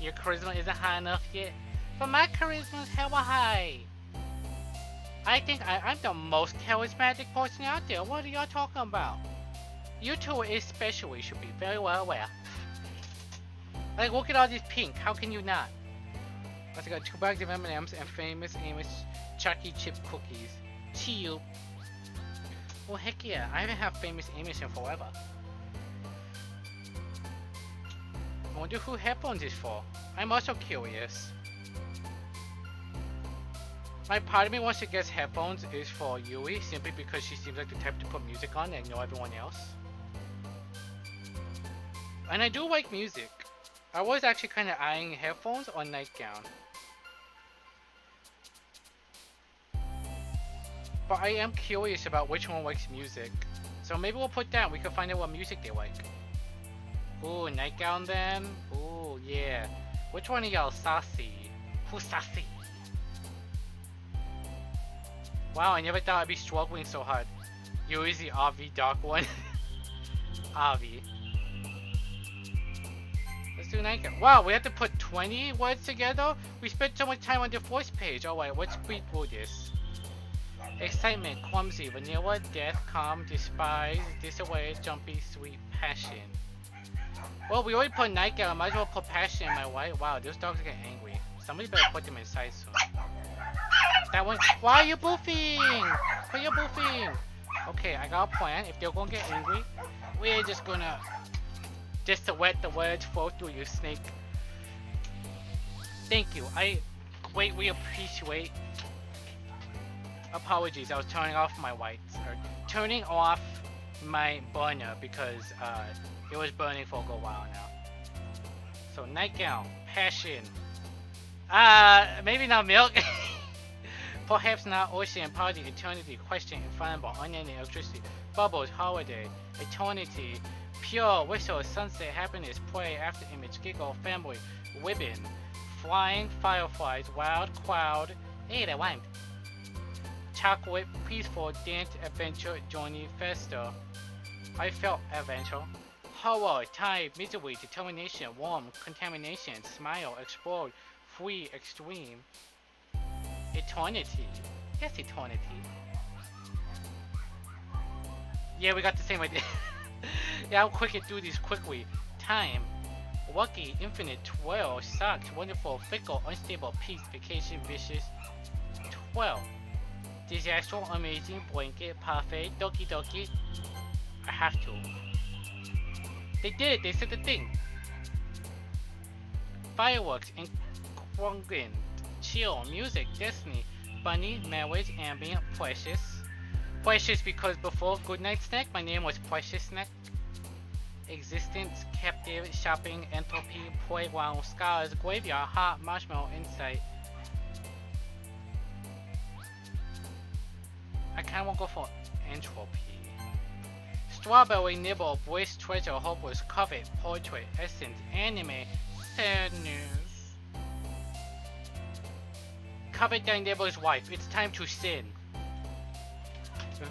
[SPEAKER 1] Your charisma isn't high enough yet. But my charisma is hella high. I think I'm the most charismatic person out there. What are y'all talking about? You two especially should be very well aware. Like, look at all this pink. How can you not? I got 2 bags of M&M's and famous Amos Chucky chip cookies. Chew. Well, heck yeah. I haven't had famous Amos in forever. I wonder who headphones is for. I'm also curious. My part of me wants to guess headphones is for Yui simply because she seems like the type to put music on and know everyone else. And I do like music. I was actually kind of eyeing headphones or nightgown. But I am curious about which one likes music. So maybe we'll put that and we can find out what music they like. Ooh, nightgown then? Ooh, yeah. Which one of y'all sassy? Who's sassy? Wow, I never thought I'd be struggling so hard. Yui's the Avi dark one. Avi. Let's do nightgown. Wow, we have to put 20 words together? We spent so much time on the first page. Alright, let's speed through this. Excitement, clumsy, vanilla, death, calm, despise, disaway, jumpy, sweet, passion. Well, we already put nightgown, I might as well put passion in my white. Wow, those dogs are getting angry. Somebody better put them inside soon. That one. Why are you boofing? Why are you boofing? Okay, I got a plan. If they're gonna get angry, we're just gonna let the words flow through you, snake. Thank you. I greatly appreciate. Apologies, I was turning off my lights. Or turning off my burner because it was burning for a good while now. So nightgown, passion. Maybe not milk. Perhaps not ocean, party, eternity, question, inflammable, unending electricity, bubbles, holiday, eternity, pure, whistle, sunset, happiness, play, after image, giggle, family, ribbon, flying, fireflies, wild, cloud, hey, that rhymed. Chocolate, peaceful, dance, adventure, journey, festa. I felt adventure. Horror, time, misery, determination, warm, contamination, smile, explode, free, extreme. Eternity. Yes, eternity. Yeah, we got the same idea. Yeah, I'll quick it through these quickly. Time. Lucky, infinite, 12, sucks, wonderful, fickle, unstable, peace, vacation, vicious. 12. Disaster, amazing, blanket, parfait, doki doki. I have to. They did, they said the thing. Fireworks, incongruent, chill, music, destiny, bunny, marriage, ambient, precious. Precious because before Goodnight Snack, my name was Precious Snack. Existence, captive, shopping, entropy, playground, scars, graveyard, hot, marshmallow, insight. I kinda wanna go for entropy. Strawberry, nibble, voice, treasure, hopeless, covet, portrait, essence, anime, sadness. Covet thy neighbor's wife, it's time to sin.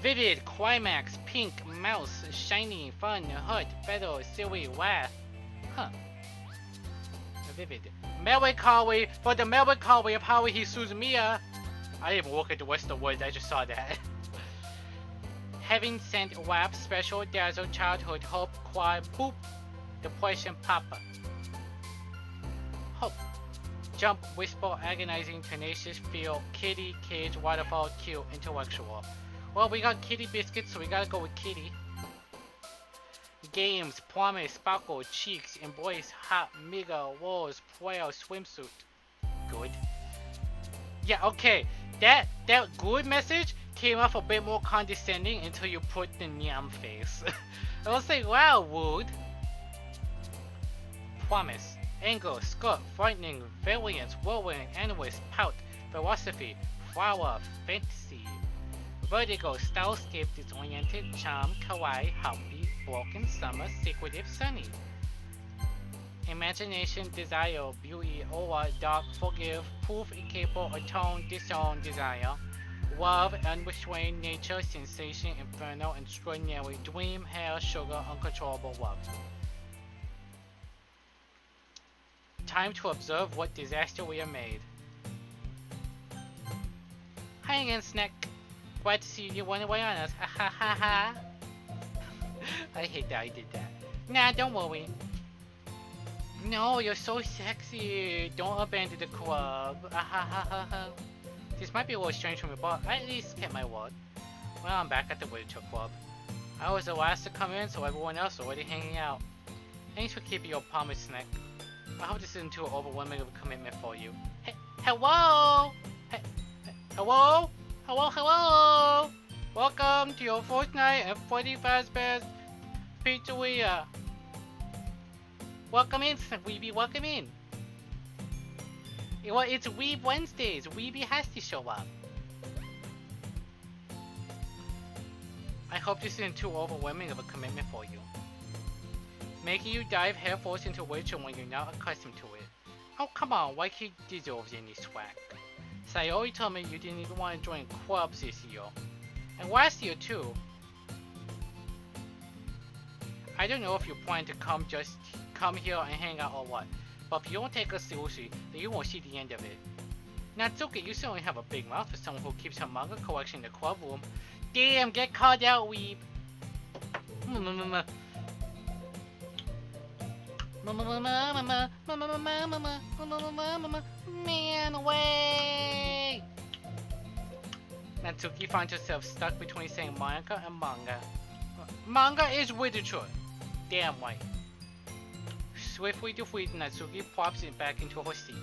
[SPEAKER 1] Vivid, climax, pink, mouse, shiny, fun, hurt, better, silly, laugh. Huh. Vivid. Melancholy, for the melancholy of how he Suzumiya. I didn't even look at the rest of the words, I just saw that. Heaven sent WAP, special, dazzle, childhood, hope, cry, poop, depression, papa. Hope. Jump, whisper, agonizing, tenacious, feel, kitty, cage, waterfall, cute, intellectual. Well, we got kitty biscuits, so we gotta go with kitty. Games, promise, sparkle, cheeks, embrace, hot, mega, walls, prayer, swimsuit. Good. Yeah, okay. That good message came off a bit more condescending until you put the nyam face. I was like, wow, rude. Promise, anger, skirt, frightening, variance, whirlwind, analyst, pout, philosophy, flower, fantasy. Vertigo, stylescape, disoriented, charm, kawaii, happy, broken, summer, secretive, sunny. Imagination, desire, beauty, aura, dark, forgive, proof, incapable, atone, disown, desire. Love, unrestrained, nature, sensation, inferno, extraordinary, dream, hair, sugar, uncontrollable love. Time to observe what disaster we have made. Hi again, Snack. Glad to see you went away on us. Ha ha ha ha. I hate that I did that. Nah, don't worry. No, you're so sexy. Don't abandon the club. Ah ha ha ha ha. This might be a little strange for me, but I at least kept my word. Well, I'm back at the Literature Club. I was the last to come in, so everyone else is already hanging out. Thanks for keeping your promise, Snack. I hope this isn't too overwhelming of a commitment for you. Hey, hello? Hello? Hello, hello! Welcome to your first night at Freddy Fazbear's Pizzeria. Welcome in, Weeby, welcome in. Well, it's Weeb Wednesdays. Weeby has to show up. I hope this isn't too overwhelming of a commitment for you. Making you dive headfirst into literature when you're not accustomed to it. Oh, come on, like he deserves any swag. Sayori told me you didn't even want to join clubs this year. And last year too. I don't know if you plan to come here and hang out or what. But if you don't take us seriously, then you won't see the end of it. Natsuki, you certainly have a big mouth for someone who keeps her manga collection in the club room. Damn, get called out, weeb. Man, away! Natsuki finds herself stuck between saying manga and manga. Manga is literature. Damn right. Swiftly defeated, Natsuki plops it back into her seat.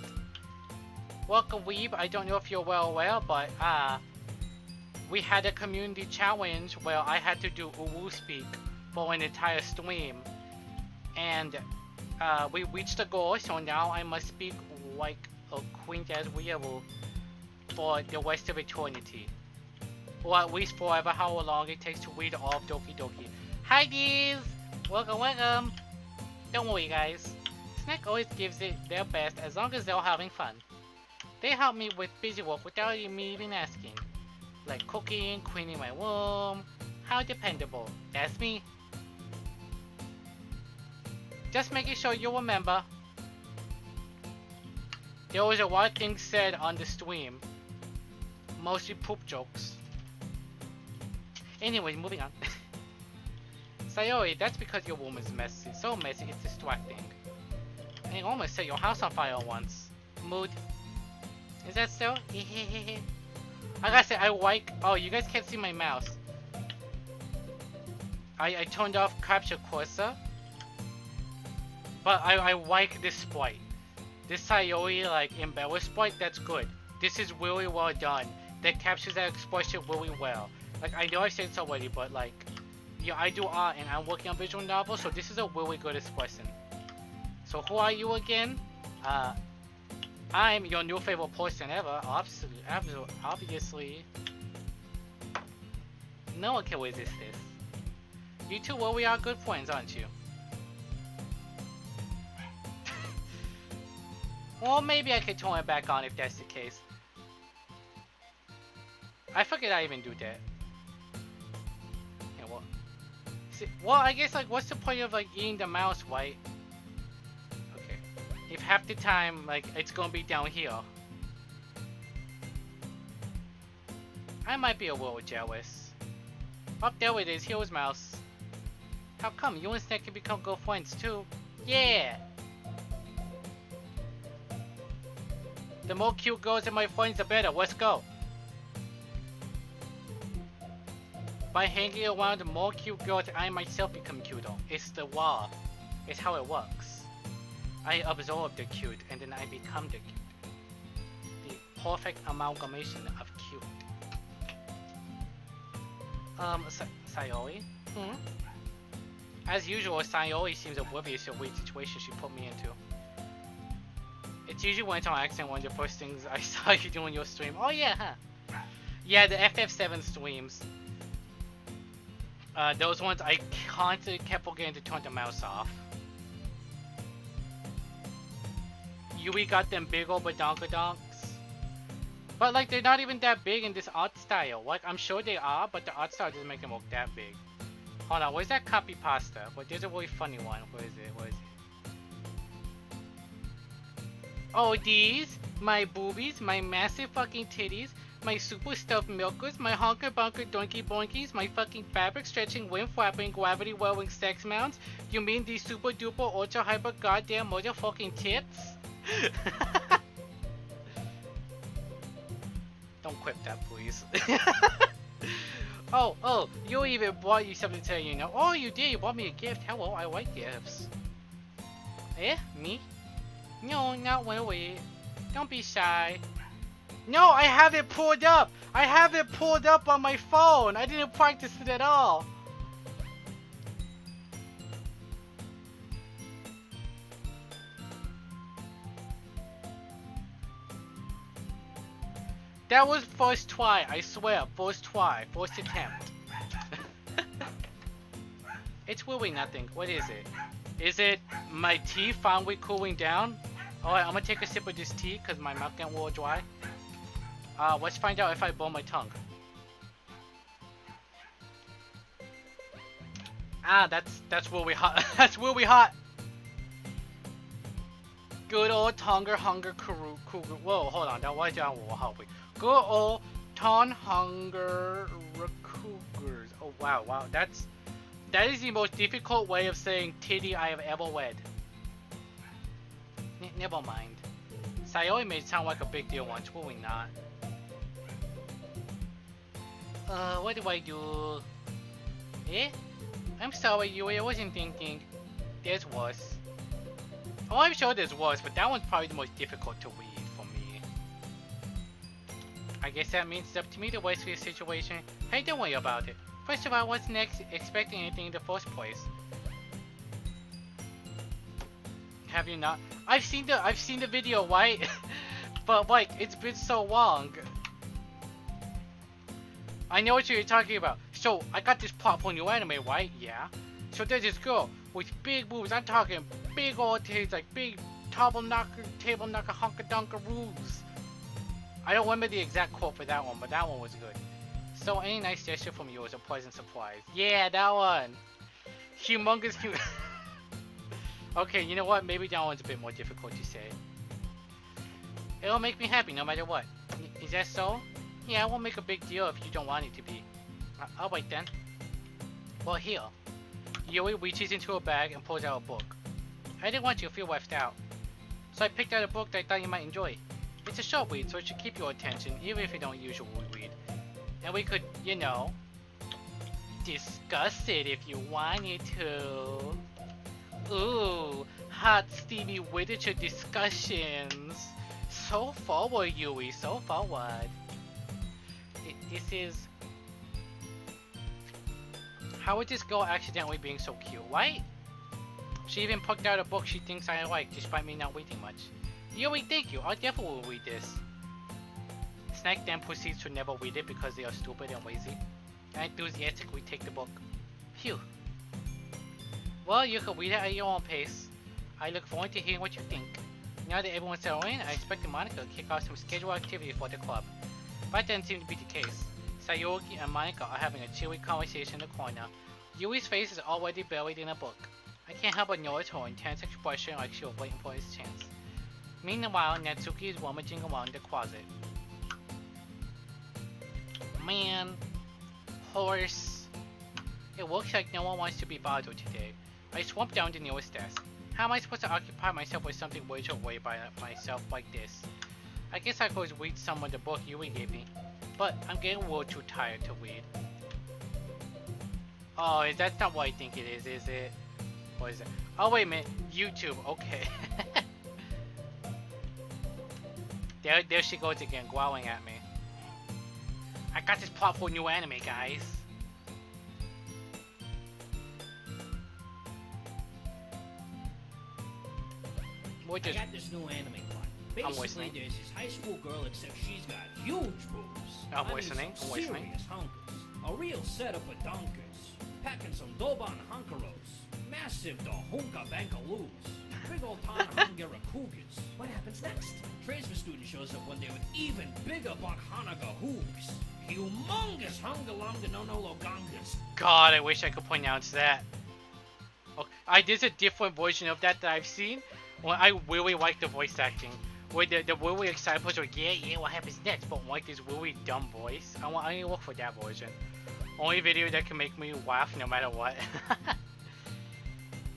[SPEAKER 1] Welcome, Weeb. I don't know if you're well aware, but we had a community challenge where I had to do UWU speak for an entire stream, and we reached the goal. So now I must speak like a queen as weeable for the rest of eternity, or at least forever, however long it takes to read all of Doki Doki. Hi, Deez! Welcome, welcome! Don't worry, guys. Snack always gives it their best as long as they're having fun. They help me with busy work without me even asking. Like cooking, cleaning my room. How dependable. That's me. Just making sure you remember. There was a lot of things said on the stream. Mostly poop jokes. Anyway, moving on. Sayori, that's because your room is messy. So messy, it's distracting. And you almost set your house on fire once. Mood. Is that so? I gotta say, I like... Oh, you guys can't see my mouse. I turned off Capture Cursor. But I like this sprite. This Sayori, like, embellished sprite, that's good. This is really well done. That captures that expression really well. Like, I know I said this already, but like... Yeah, I do art and I'm working on visual novels, so this is a really good expression. So who are you again? I'm your new favorite person ever, obviously. No one can resist this. You two, well, we are good friends, aren't you? Well, maybe I could turn it back on if that's the case. I forget I even do that. Yeah, well... Well, I guess, like, what's the point of, like, eating the mouse, right? Okay. If half the time, like, it's gonna be down here. I might be a little jealous. Oh, there it is. Here's mouse. How come? You and Snack can become good friends, too? Yeah! The more cute girls in my friends, the better. Let's go. By hanging around more cute girls, I myself become cuter. It's the law. It's how it works. I absorb the cute, and then I become the cute. The perfect amalgamation of cute. Sayori? Hmm? As usual, Sayori seems oblivious to the weird situation she put me into. It's usually when it's on accident one of the first things I saw you do in your stream. Oh yeah, huh? Yeah, the FF7 streams. Those ones I constantly kept forgetting to turn the mouse off. Yui got them big old badonkadonks. But like they're not even that big in this art style. Like I'm sure they are, but the art style doesn't make them look that big. Hold on, where's that copy pasta? But there's a really funny one. Where is it? Where is it? Oh, these? My boobies, my massive fucking titties, my super stuffed milkers, my honker bunker donkey boinkies, my fucking fabric stretching, wind flapping, gravity wearing sex mounts? You mean these super duper ultra hyper goddamn motherfucking tits? Don't quip that, please. Oh, you even bought you something to you know. Oh, you did, you bought me a gift. Hello, I like gifts. Eh? Me? No, not really. Don't be shy. No, I have it pulled up! I have it pulled up on my phone! I didn't practice it at all! That was first try, I swear. First try. First attempt. It's really nothing. What is it? Is it my tea finally cooling down? Alright, I'm gonna take a sip of this tea because my mouth getting a little dry. Let's find out if I burn my tongue. Ah, that's really hot. That's really hot. Good old Tonga Hunger Cougar. Whoa, hold on. That was down. Good old Ton Hunger Cougars. Oh wow, wow. That is the most difficult way of saying titty I have ever read. Never mind. Sayori made it sound like a big deal once. Really not. What do I do? Eh? I'm sorry, Yui. I wasn't thinking. There's worse. Oh, I'm sure there's worse, but that one's probably the most difficult to read for me. I guess that means it's up to me to wait for the situation. Hey, don't worry about it. First of all, I wasn't expecting anything in the first place. Have you not? I've seen the video, right? But like, it's been so long. I know what you're talking about. So I got this pop on new anime, right? Yeah. So there's this girl with big boobs. I'm talking big old titties, like big table knocker, honka donka roos. I don't remember the exact quote for that one, but that one was good. So any nice gesture from you is a pleasant surprise. Yeah, that one. Humongous cute. Okay, you know what? Maybe that one's a bit more difficult to say. It'll make me happy no matter what. Is that so? Yeah, I won't make a big deal if you don't want it to be. I'll wait then. Well, here. Yui reaches into her bag and pulls out a book. I didn't want you to feel left out. So I picked out a book that I thought you might enjoy. It's a short read, so it should keep your attention, even if you don't usually read. And we could, you know, discuss it if you wanted to. Ooh, hot steamy literature discussions. So forward, Yui, so forward. This is... How would this girl accidentally being so cute, right? She even picked out a book she thinks I like, despite me not reading much. Yui, thank you, I definitely will read this. Snack then proceeds to never read it because they are stupid and lazy. I enthusiastically take the book. Phew. Well, you can read it at your own pace. I look forward to hearing what you think. Now that everyone's settled in, I expect Monica to kick off some scheduled activity for the club. But that doesn't seem to be the case. Sayori and Monica are having a chilly conversation in the corner. Yui's face is already buried in a book. I can't help but notice her intense expression like she was waiting for his chance. Meanwhile, Natsuki is rummaging around the closet. Man. Horse. It looks like no one wants to be bothered today. I swamped down the nearest desk. How am I supposed to occupy myself with something way too away by myself like this? I guess I could read some of the book Yui gave me, but I'm getting a little too tired to read. Oh, that's not what I think it is it? What is it? Oh, wait a minute. YouTube, okay. There she goes again, growling at me. I got this plot for a new anime, guys.
[SPEAKER 3] I got this new anime plot. Basically, there's this high school girl, except she's got huge boobs.
[SPEAKER 1] I'm listening.
[SPEAKER 3] Serious hunkers. A real setup of dunkers. Packing some Doban hunkeros. Massive Dohunka Bankaloos. Big old ton Hungara Cougars. What happens next? Transfer student shows up one day with even bigger Bakhanaga hooves. Humongous Hungalunga no Logangas.
[SPEAKER 1] God, I wish I could pronounce that. Okay, there's a different version of that I've seen. Well, I really like the voice acting. Where the really excited person like, yeah, what happens next? But like this really dumb voice. I need to look for that version. Only video that can make me laugh no matter what.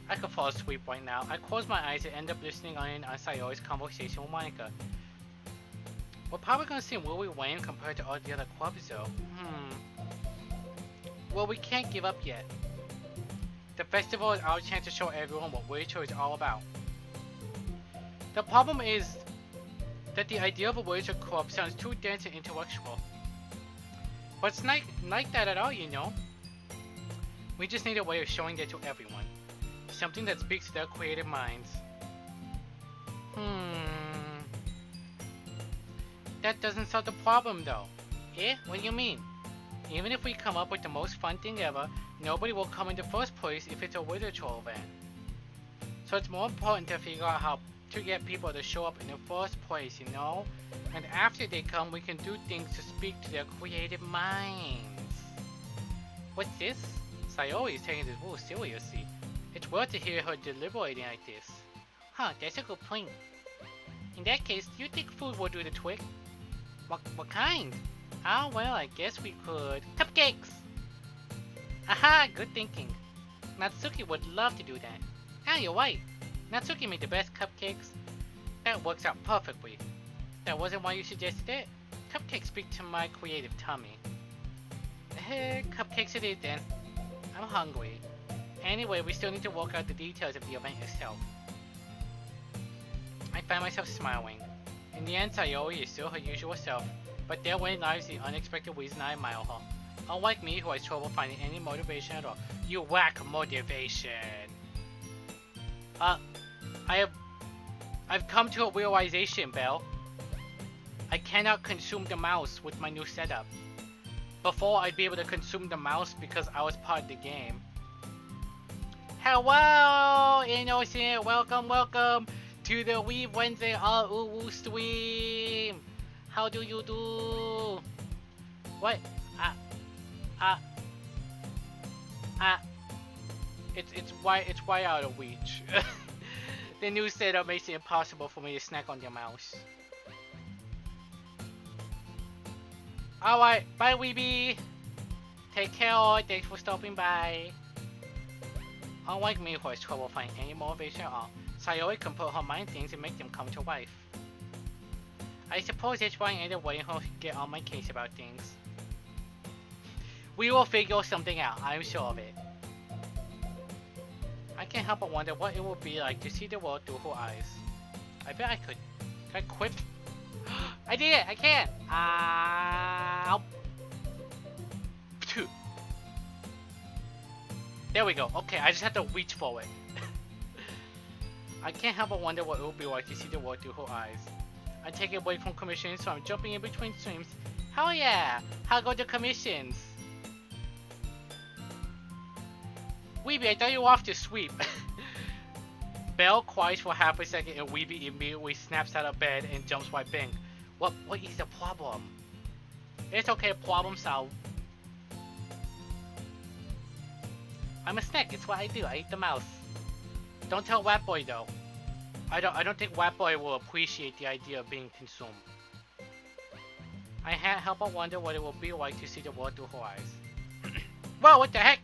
[SPEAKER 1] I could fall asleep right now. I close my eyes and end up listening on Sayori's conversation with Monica. We're probably gonna seem really lame compared to all the other clubs though. Well, we can't give up yet. The festival is our chance to show everyone what literature is all about. The problem is that the idea of a literature club sounds too dense and intellectual. But it's not like that at all, you know. We just need a way of showing that to everyone. Something that speaks to their creative minds. That doesn't solve the problem though. Eh? What do you mean? Even if we come up with the most fun thing ever, nobody will come in the first place if it's a literature event. So it's more important to figure out how to get people to show up in the first place, you know? And after they come, we can do things to speak to their creative minds. What's this? Sayori is taking this rule seriously. It's weird to hear her deliberating like this. Huh, that's a good point. In that case, do you think food will do the trick? What kind? Ah, well, I guess we could... Cupcakes! Aha, good thinking. Natsuki would love to do that. Ah, you're right. Natsuki made the best cupcakes. That works out perfectly. That wasn't why you suggested it. Cupcakes speak to my creative tummy. Cupcakes it is then. I'm hungry. Anyway, we still need to work out the details of the event itself. I find myself smiling. In the end, Sayori is still her usual self. But therein lies the unexpected reason I admire her. Unlike me, who has trouble finding any motivation at all. You lack motivation. I've come to a realization, Belle. I cannot consume the mouse with my new setup. Before, I'd be able to consume the mouse because I was part of the game. Hello, Innocent! Welcome, welcome to the Wee Wednesday UWU stream! How do you do? What? It's way out of reach. The new setup makes it impossible for me to snack on the mouse. Alright, bye Weeby! Take care, thanks for stopping by. Unlike me, who has trouble finding any motivation at all, Sayori can put her mind things and make them come to life. I suppose that's why I ended up letting her get on my case about things. We will figure something out, I'm sure of it. I can't help but wonder what it would be like to see the world through her eyes. I bet I could. Can I quit? I did it! I can! Phew. There we go. Okay, I just have to reach for it. I can't help but wonder what it would be like to see the world through her eyes. I take a break from commissions, so I'm jumping in between streams. Hell yeah! How go the commissions? Weeby, I thought you were off to sweep. Belle quiets for half a second and Weeby immediately snaps out of bed and jumps right in. What is the problem? It's okay, problem solved. I'm a snack, it's what I do, I eat the mouse. Don't tell Rat Boy though. I don't think Rat Boy will appreciate the idea of being consumed. I can't help but wonder what it will be like to see the world through her eyes. Whoa, what the heck?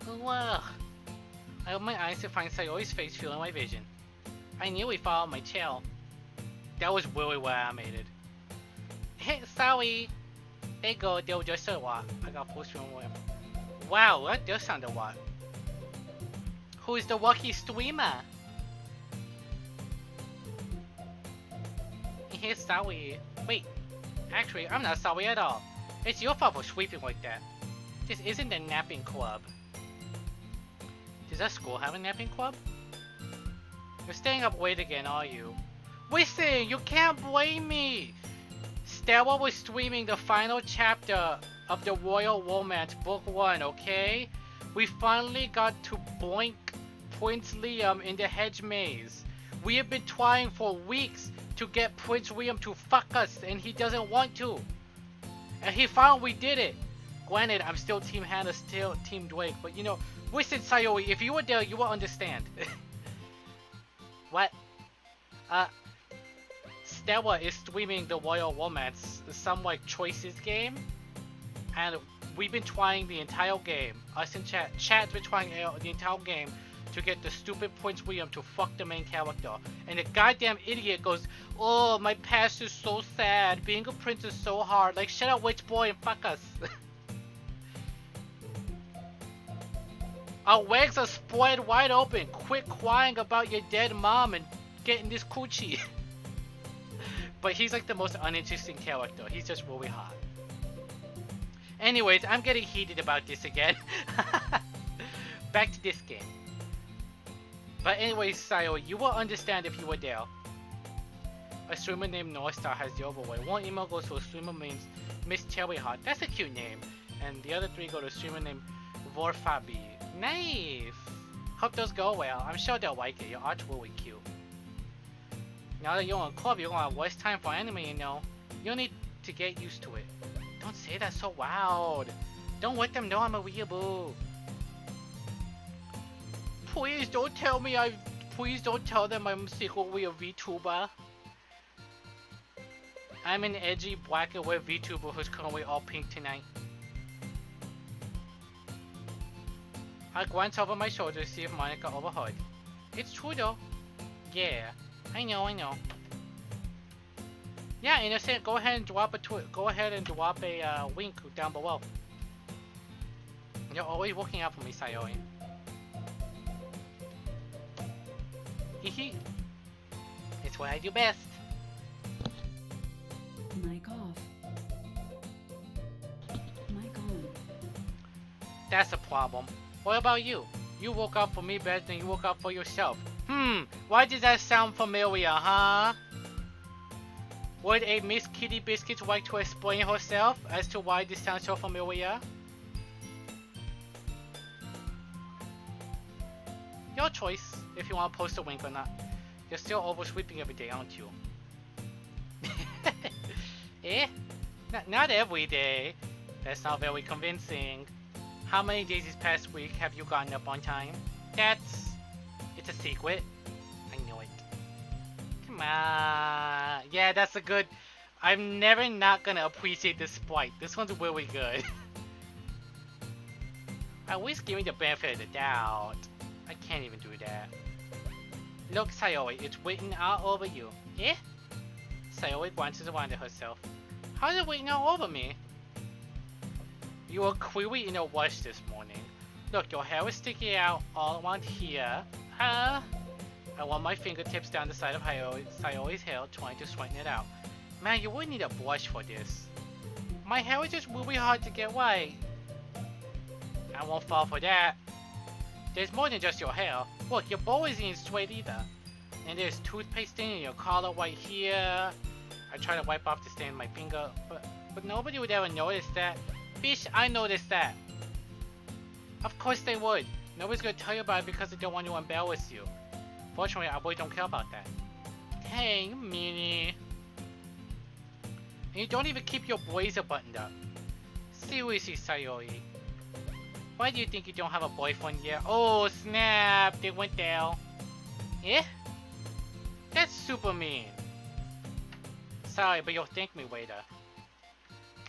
[SPEAKER 1] Ugh. I opened my eyes to find Sayori's face filling my vision. I nearly followed my tail. That was really well animated. Hey, sorry. There you go, they were just a lot. I got pushed from away. Wow, that does sound a lot. Who is the lucky streamer? Hey, sorry. Wait, actually, I'm not sorry at all. It's your fault for sweeping like that. This isn't a napping club. Does that school have a napping club? You're staying up late again, are you? Listen, you can't blame me! Stella was streaming the final chapter of the Royal Romance Book 1, okay? We finally got to boink Prince Liam in the hedge maze. We have been trying for weeks to get Prince Liam to fuck us, and he doesn't want to. And he finally did it. Granted, I'm still Team Hannah, still Team Drake, but you know, listen, Sayori, if you were there, you will understand. What? Stella is streaming the Royal Romance, some like Choices game, and we've been trying the entire game. Us and Chat's been trying the entire game to get the stupid Prince William to fuck the main character. And the goddamn idiot goes, "Oh, my past is so sad. Being a prince is so hard. Like, shut up, witch boy, and fuck us." Our legs are spread wide open. Quit crying about your dead mom and getting this coochie. But he's like the most uninteresting character. He's just really hot. Anyways, I'm getting heated about this again. Back to this game. But anyways, Sayo, you will understand if you were there. A streamer named Northstar has the overlay. One email goes to a streamer named Miss Cherry Heart. That's a cute name. And the other three go to a streamer named Vorfabi. Nice! Hope those go well. I'm sure they'll like it. Your art's really cute. Now that you're on club, you're gonna have less time for anime, you know. You'll need to get used to it. Don't say that so loud. Don't let them know I'm a weeaboo. Please don't tell me Please don't tell them I'm secretly a VTuber. I'm an edgy black and white VTuber who's currently all pink tonight. I glance over my shoulder to see if Monica overheard. It's true though. Yeah, I know. Yeah, Innocent, go ahead and drop a link down below. You're always looking out for me, Sayori. Is It's what I do best.
[SPEAKER 2] Mic off. Mic on.
[SPEAKER 1] That's a problem. What about you? You woke up for me better than you woke up for yourself. Why does that sound familiar, huh? Would a Miss Kitty Biscuits like to explain herself as to why this sounds so familiar? Your choice, if you want to post a wink or not. You're still oversweeping every day, aren't you? Eh? Not every day. That's not very convincing. How many days this past week have you gotten up on time? It's a secret. I knew it. Come on. Yeah, that's a good... I'm never not gonna appreciate this sprite. This one's really good. At least give me the benefit of the doubt. I can't even do that. Look, Sayori, it's written all over you. Eh? Sayori glances around at herself. How's it written all over me? You were clearly in a rush this morning. Look, your hair is sticking out all around here. I run my fingertips down the side of Sayori's hair, trying to straighten it out. Man, you would need a brush for this. My hair is just really hard to get right. I won't fall for that. There's more than just your hair. Look, your bow isn't straight either. And there's toothpaste stain in your collar right here. I try to wipe off the stain on my finger, but nobody would ever notice that. Bitch, I noticed that. Of course they would. Nobody's gonna tell you about it because they don't want to embarrass you. Fortunately, I really don't care about that. Dang, meanie. And you don't even keep your blazer buttoned up. Seriously, Sayori. Why do you think you don't have a boyfriend yet? Oh, snap! They went there. Eh? That's super mean. Sorry, but you'll thank me later.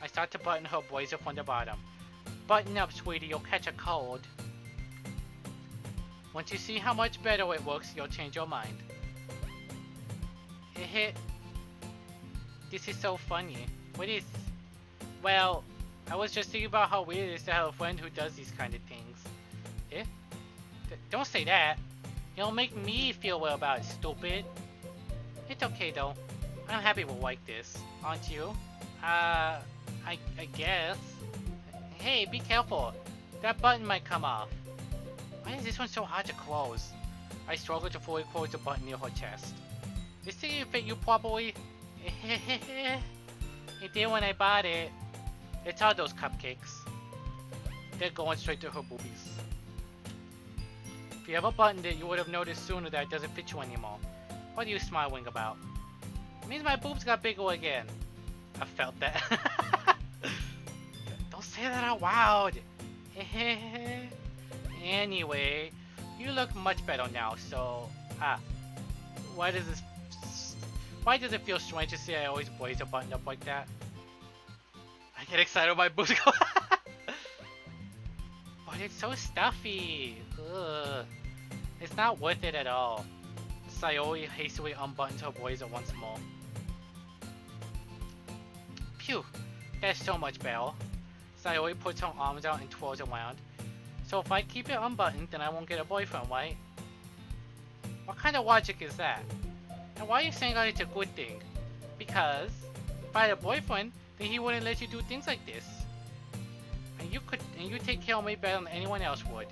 [SPEAKER 1] I start to button her blazer from the bottom. Button up, sweetie, you'll catch a cold. Once you see how much better it looks, you'll change your mind. This is so funny. What is... Well, I was just thinking about how weird it is to have a friend who does these kind of things. Eh? Don't say that. It'll make me feel well about it, stupid. It's okay though. I'm happy we're like this, aren't you? I guess. Hey, be careful. That button might come off. Why is this one so hard to close? I struggle to fully close the button near her chest. This thing didn't fit you properly? It did when I bought it. It's all those cupcakes. They're going straight to her boobies. If you ever buttoned it, you would have noticed sooner that it doesn't fit you anymore. What are you smiling about? It means my boobs got bigger again. I felt that. Don't say that out loud. Anyway, you look much better now, so... Why does it feel strange to see I always blaze a button up like that? I get excited when my boobs go. But it's so stuffy. Ugh. It's not worth it at all. Sayori hastily unbuttons her blazer once more. Phew, that's so much better. Sayori puts her arms out and twirls around. So if I keep it unbuttoned, then I won't get a boyfriend, right? What kind of logic is that? And why are you saying that it's a good thing? Because if I had a boyfriend, then he wouldn't let you do things like this. And you take care of me better than anyone else would.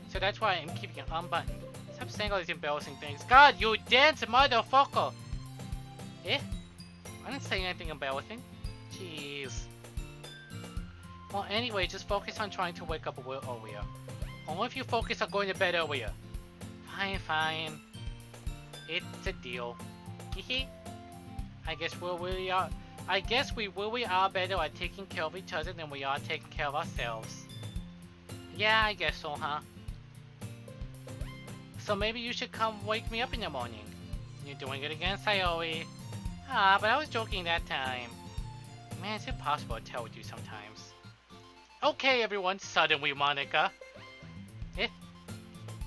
[SPEAKER 1] So that's why I'm keeping it unbuttoned. Stop saying all these embarrassing things. God, you dense motherfucker! Eh? I didn't say anything embarrassing. Jeez. Well, anyway, just focus on trying to wake up a little earlier. Only if you focus on going to bed earlier. Fine. It's a deal. Hehe. I guess we really are better at taking care of each other than we are taking care of ourselves. Yeah, I guess so, huh? So maybe you should come wake me up in the morning. You're doing it again, Sayori. But I was joking that time. Man, it's impossible to tell with you sometimes. Okay, everyone, suddenly Monica. Eh?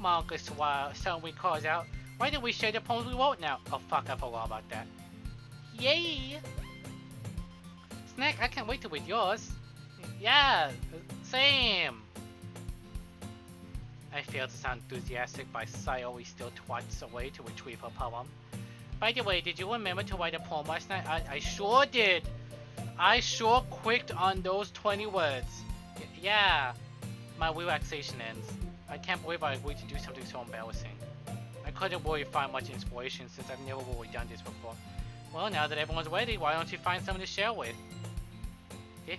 [SPEAKER 1] Monica suddenly calls out. Why did we share the poems we wrote now? Oh fuck, I forgot about that. Yay! Snack, I can't wait to read yours. Yeah, same. I failed to sound enthusiastic, but Sayori still twats away to retrieve her poem. By the way, did you remember to write a poem last night? I sure did. I sure clicked on those 20 words. Yeah, my relaxation ends. I can't believe I agreed to do something so embarrassing. I couldn't really find much inspiration since I've never really done this before. Well, now that everyone's ready, why don't you find someone to share with? Eh?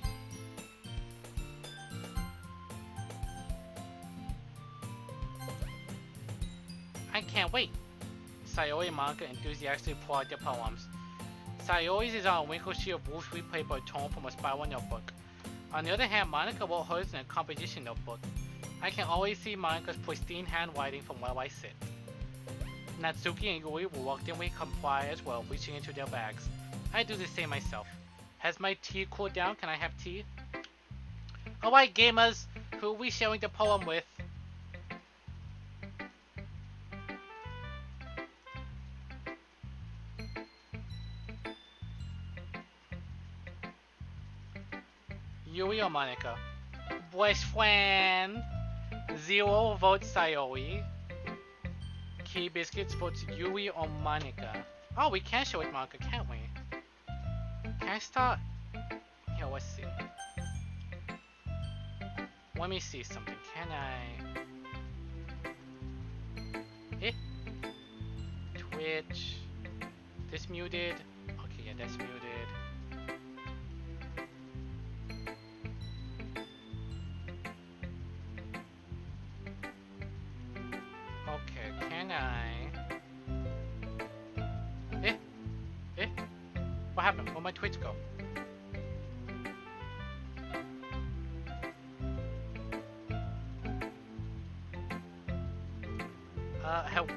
[SPEAKER 1] I can't wait. Sayori and Monica enthusiastically pull out their poems. Sayori's is on a wrinkled sheet of wolf read paper torn from a spiral notebook. On the other hand, Monica wrote hers in a composition notebook. I can always see Monica's pristine handwriting from where I sit. Natsuki and Yui reluctantly comply as well, reaching into their bags. I do the same myself. Has my tea cooled down? Can I have tea? Alright, gamers, who are we sharing the poem with? Yui or Monica? Best friend. 0 votes Sayori. Key Biscuits votes Yui or Monica. Oh, we can show it Monica, can't we? Can I start? Here, let's see. Let me see something. Can I? Twitch. This muted. Okay, yeah, that's muted. Okay, can I? What happened? Where'd my Twitch go?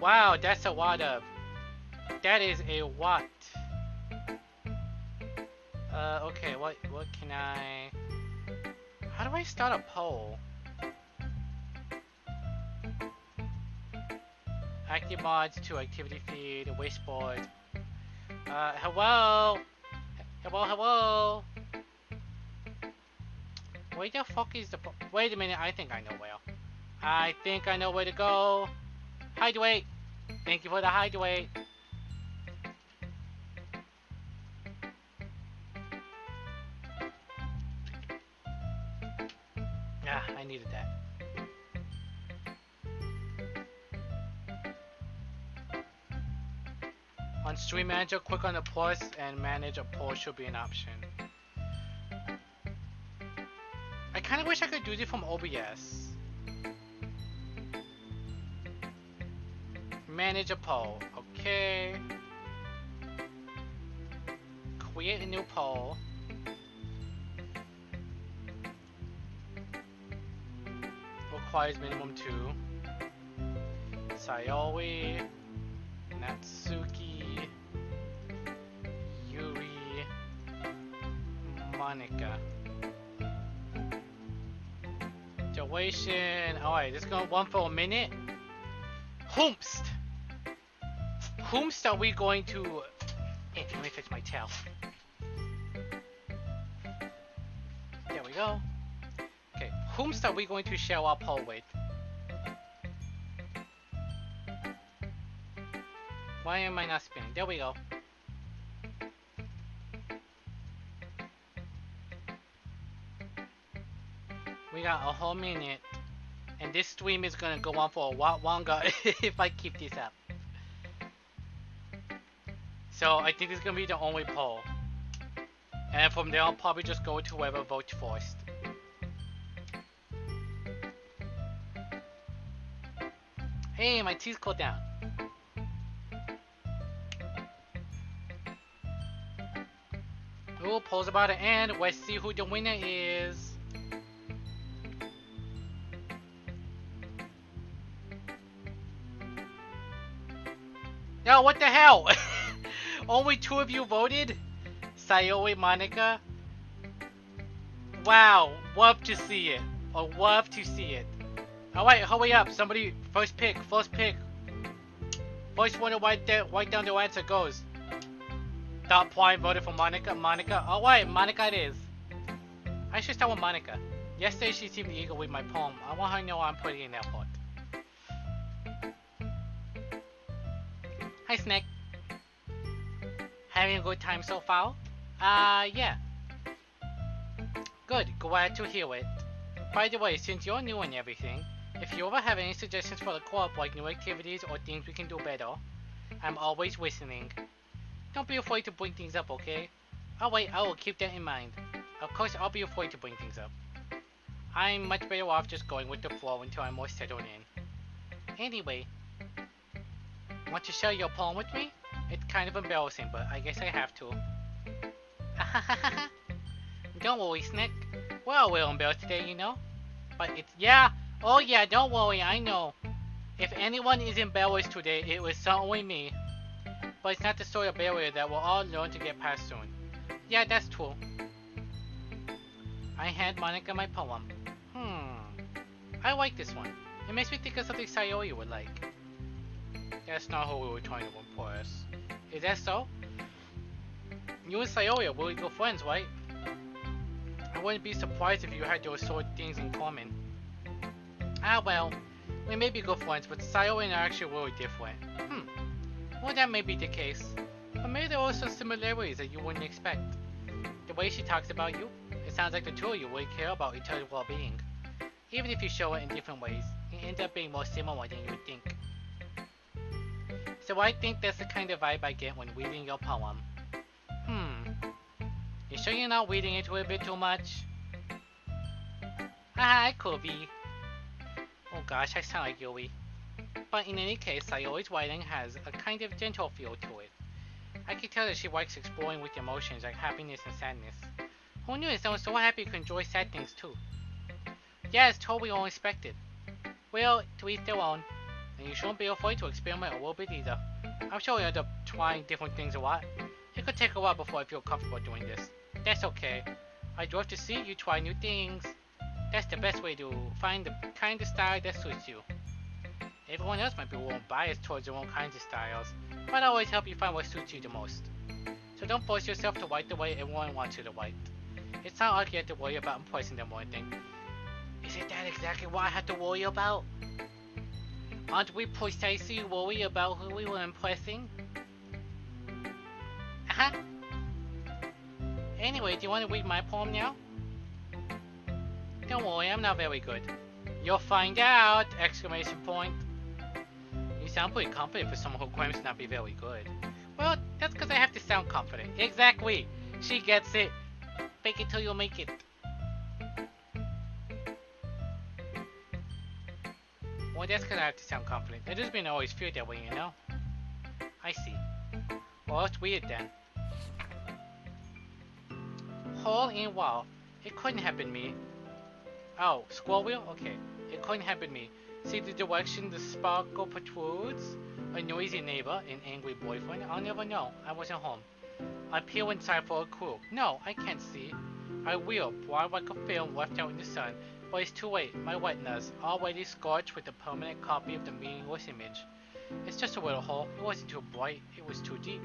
[SPEAKER 1] Wow, that's a lot of... That is a lot. Okay, what can I... How do I start a poll? Active mods to activity feed, wasteboard. Hello? Hello? Where the fuck is the... Wait a minute, I think I know where. I think I know where to go. Hydrate! Thank you for the hydrate. Ah, I needed that. On Stream Manager, click on the plus and manage a poll should be an option. I kinda wish I could do this from OBS. Manage a poll. Okay. Create a new poll. Requires minimum 2. Sayori. Natsuki. Yuri. Monica. Duration. Alright, this is gonna run for a minute. Whomst! Whomst are we going to... Hey, let me fix my tail. There we go. Okay, whomst are we going to share our poll with? Why am I not spinning? There we go. We got a whole minute. And this stream is gonna go on for a lot longer if I keep this up. So I think this is gonna be the only poll. And from there I'll probably just go to whoever votes first. Hey, my teeth cooled down. Ooh, poll's about to end. Let's see who the winner is. Yo, what the hell? Only 2 of you voted? Sayori, Monica? Wow, love to see it. I love to see it. Alright, hurry up. Somebody, first pick. First one to write down their answer goes. Top Prime voted for Monica. Alright, Monica it is. I should start with Monica. Yesterday she seemed eager with my poem. I want her to know I'm putting in that part. Hi, Snake. Having a good time so far? Yeah. Good, glad to hear it. By the way, since you're new and everything, if you ever have any suggestions for the co-op, like new activities or things we can do better, I'm always listening. Don't be afraid to bring things up, okay? Oh wait, I will keep that in mind. Of course, I'll be afraid to bring things up. I'm much better off just going with the flow until I'm more settled in. Anyway, want to share your poem with me? It's kind of embarrassing, but I guess I have to. Don't worry, Snick. We're a little embarrassed today, you know? But it's, yeah, oh yeah, don't worry, I know. If anyone is embarrassed today, it was certainly me. But it's not the sort of barrier that we'll all learn to get past soon. Yeah, that's true. I hand Monica my poem. I like this one. It makes me think of something Sayori would like. That's not who we were trying to impress. Is that so? You and Sayori are really good friends, right? I wouldn't be surprised if you had those sort of things in common. Ah well, we may be good friends, but Sayori and I are actually really different. Well, that may be the case. But maybe there are also similarities that you wouldn't expect. The way she talks about you, it sounds like the two of you really care about each other's well-being. Even if you show it in different ways, it ends up being more similar than you would think. So I think that's the kind of vibe I get when reading your poem. You sure you're not reading into it a bit too much? I could be. Oh gosh, I sound like Yui. But in any case, Sayori's writing has a kind of gentle feel to it. I can tell that she likes exploring with emotions like happiness and sadness. Who knew that someone so happy could enjoy sad things too? Yeah, it's totally unexpected. Well, to each their own, and you shouldn't be afraid to experiment a little bit either. I'm sure you'll end up trying different things a lot. It could take a while before I feel comfortable doing this. That's okay. I'd love to see you try new things. That's the best way to find the kind of style that suits you. Everyone else might be a little biased towards their own kinds of styles, but I always help you find what suits you the most. So don't force yourself to write the way everyone wants you to write. It's not like you have to worry about impressing them or anything. Isn't that exactly what I have to worry about? Aren't we precisely worried about who we were impressing? Anyway, do you want to read my poem now? Don't worry, I'm not very good. You'll find out! Exclamation point. You sound pretty confident for someone who claims to not be very good. Well, that's because I have to sound confident. Exactly! She gets it. Fake it till you make it. Well, that's because I have to sound confident. That doesn't mean I always feel that way, you know? I see. Well, let's read it then. Hole in wall. It couldn't have been me. Oh, scroll wheel? Okay. It couldn't have been me. See the direction the sparkle protrudes? A noisy neighbor, an angry boyfriend? I'll never know. I wasn't home. I peel inside for a clue. No, I can't see. I wheel, broad like a film left out in the sun. But it's too late. My retinas, already scorched with a permanent copy of the meaningless image. It's just a little hole. It wasn't too bright. It was too deep.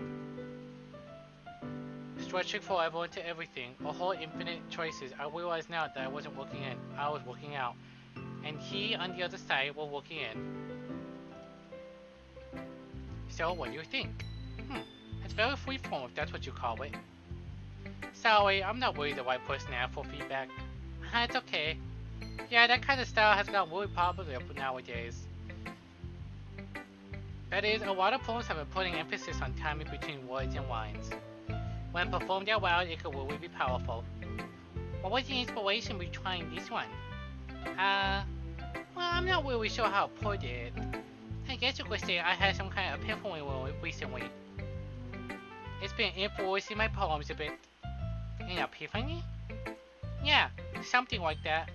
[SPEAKER 1] Stretching forever into everything, a whole infinite choices. I realize now that I wasn't looking in. I was looking out. And he on the other side was looking in. So, what do you think? It's very freeform if that's what you call it. Sorry, I'm not really the right person to ask for feedback. It's okay. Yeah, that kind of style has gotten really popular nowadays. That is, a lot of poems have been putting emphasis on timing between words and lines. When performed out loud, it could really be powerful. What was the inspiration behind this one? Well, I'm not really sure how to put it. I guess you could say I had some kind of epiphany recently. It's been influencing my poems a bit. An epiphany? Yeah, something like that.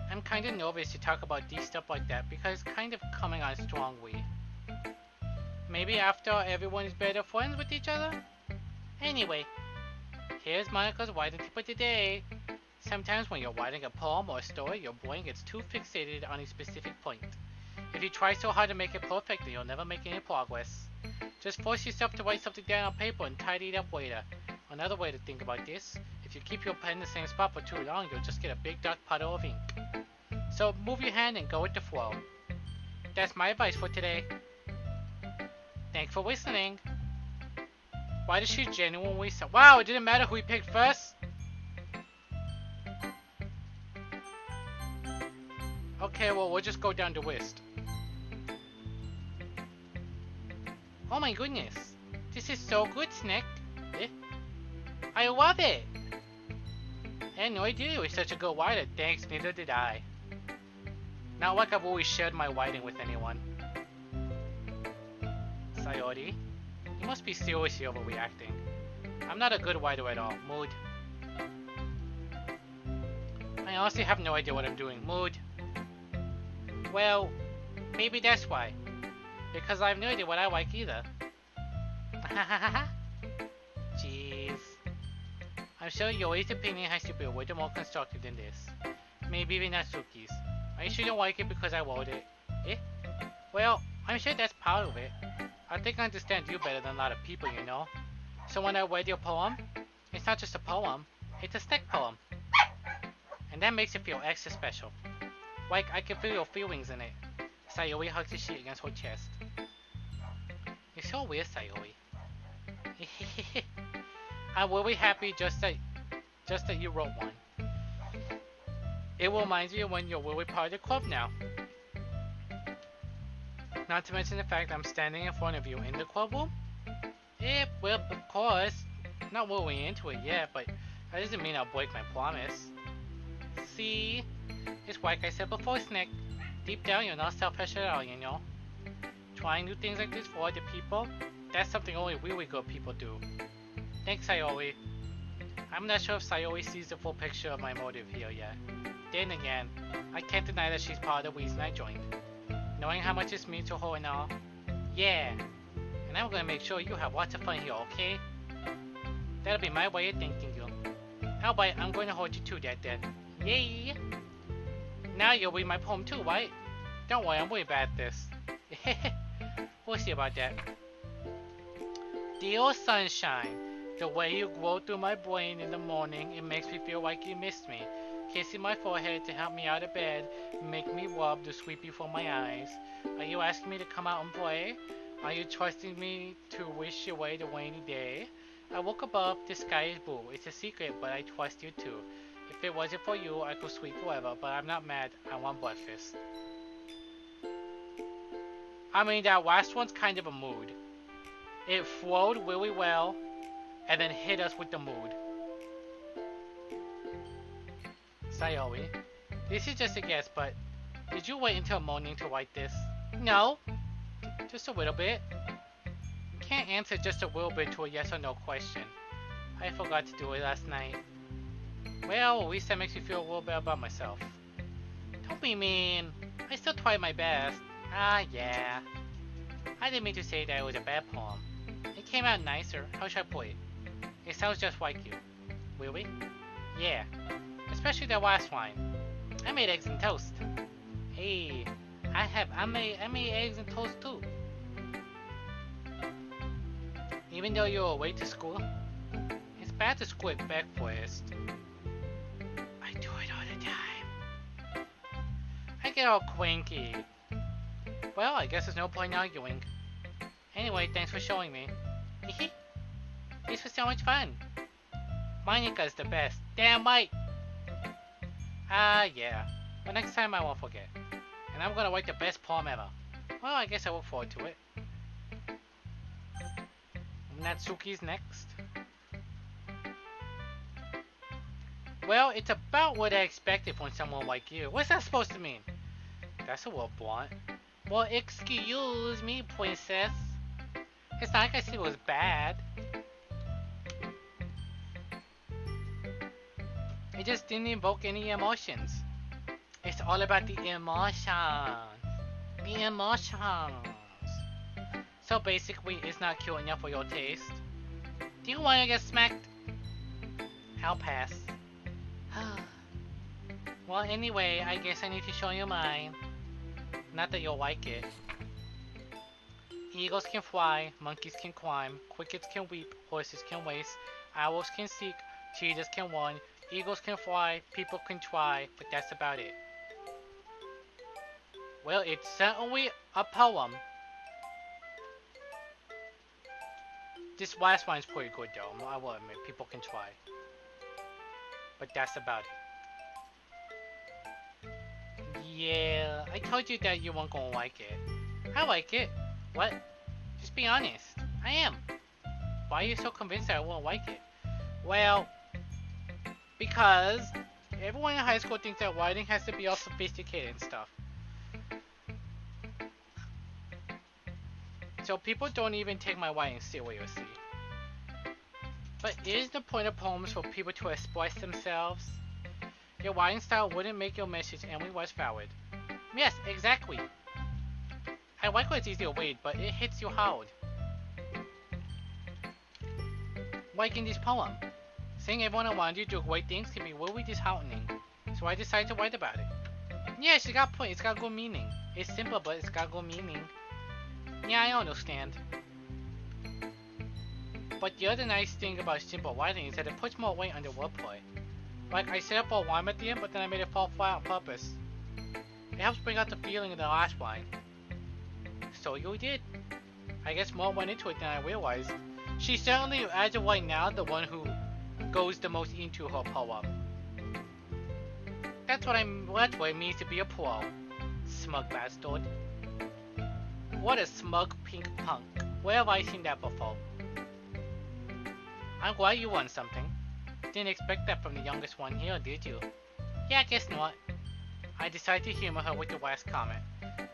[SPEAKER 1] I'm kinda nervous to talk about these stuff like that because it's kind of coming on strongly. Maybe after everyone is better friends with each other? Anyway, here's Monica's writing tip of the day. Sometimes when you're writing a poem or a story, your brain gets too fixated on a specific point. If you try so hard to make it perfect, then you'll never make any progress. Just force yourself to write something down on paper and tidy it up later. Another way to think about this, if you keep your pen in the same spot for too long, you'll just get a big dark puddle of ink. So move your hand and go with the flow. That's my advice for today. Thanks for listening. Why did she genuinely say? Wow, it didn't matter who he picked first. Okay, well, we'll just go down the list. Oh my goodness. This is so good, Snick. Eh? I love it. I had no idea it was such a good whiter. Thanks, neither did I. Not like I've always shared my whiting with anyone. Sayori, you must be seriously overreacting. I'm not a good whiter at all. Mood. I honestly have no idea what I'm doing. Mood. Well, maybe that's why. Because I have no idea what I like either. Jeez. I'm sure Yori's opinion has to be way more constructive than this. Maybe even Natsuki's. I shouldn't like it because I wrote it. Eh? Well, I'm sure that's part of it. I think I understand you better than a lot of people, you know. So when I read your poem, it's not just a poem, it's a stick poem. And that makes it feel extra special. Like I can feel your feelings in it. Sayori hugs the sheet against her chest. You're so weird, Sayori. I'm really happy just that you wrote one. It reminds me of when you're really part of the club now. Not to mention the fact I'm standing in front of you in the club room. Well, of course. Not really into it yet, but that doesn't mean I'll break my promise. See? It's like I said before, Snick. Deep down, you're not selfish at all, you know. Trying new things like this for other people, that's something only really good people do. Thanks, Sayori. I'm not sure if Sayori sees the full picture of my motive here yet. Then again, I can't deny that she's part of the reason I joined. Knowing how much this means to her and all. Yeah. And I'm gonna make sure you have lots of fun here, okay? That'll be my way of thanking you. Alright, I'm going to hold you to that then. Yay! Now you'll read my poem too, right? Don't worry, I'm way bad at this. We'll see about that. Dear sunshine, the way you glow through my brain in the morning, it makes me feel like you missed me. Kissing my forehead to help me out of bed, make me rub the sweet before my eyes. Are you asking me to come out and play? Are you trusting me to wish away the rainy day? I woke above, the sky is blue. It's a secret, but I trust you too. If it wasn't for you, I could sleep forever, but I'm not mad. I want breakfast. I mean, that last one's kind of a mood. It flowed really well, and then hit us with the mood. Sayori, this is just a guess, but did you wait until morning to write this? No, just a little bit. Can't answer just a little bit to a yes or no question. I forgot to do it last night. Well, at least that makes me feel a little bit about myself. Don't be mean. I still tried my best. Ah, yeah. I didn't mean to say that it was a bad poem. It came out nicer. How should I put it? It sounds just like you. Really? Yeah. Especially the last line. I made eggs and toast. Hey, I made eggs and toast too. Even though you're away to school, it's bad to squid breakfast. I do it all the time. I get all cranky. Well, I guess there's no point arguing. Anyway, thanks for showing me. Hehe. This was so much fun. Monika's the best. Damn right. Yeah. But next time I won't forget. And I'm gonna write the best poem ever. Well, I guess I look forward to it. Natsuki's next. Well, it's about what I expected from someone like you. What's that supposed to mean? That's a little blunt. Well, excuse me, princess. It's not like I said it was bad. It just didn't invoke any emotions. It's all about the emotions. The emotions. So basically, it's not cute enough for your taste. Do you want to get smacked? I'll pass. Well, anyway, I guess I need to show you mine. Not that you'll like it. Eagles can fly, monkeys can climb, crickets can weep, horses can race, owls can seek, cheetahs can run, eagles can fly, people can try, but that's about it. Well, it's certainly a poem. This last one's pretty good though, I will admit, people can try. But that's about it. Yeah, I told you that you weren't gonna like it. I like it. What? Just be honest. I am. Why are you so convinced that I won't like it? Well, because everyone in high school thinks that writing has to be all sophisticated and stuff. So people don't even take my writing seriously. But is the point of poems for people to express themselves? Your writing style wouldn't make your message any less valid. Yes, exactly. I like when it's easy to read, but it hits you hard. Like in this poem. Seeing everyone around you do great things can be really disheartening. So I decided to write about it. Yeah, it's got point. It's got good meaning. It's simple, but it's got good meaning. Yeah, I understand. But the other nice thing about simple writing is that it puts more weight on the wordplay. Like, I set up a rhyme at the end, but then I made it fall flat on purpose. It helps bring out the feeling of the last line. So you did. I guess more went into it than I realized. She's certainly, as of right now, the one who goes the most into her poem. That's what it means to be a pro. Smug bastard. What a smug pink punk. Where have I seen that before? I'm glad you won something. Didn't expect that from the youngest one here, did you? Yeah, guess not. I decided to humor her with the last comment.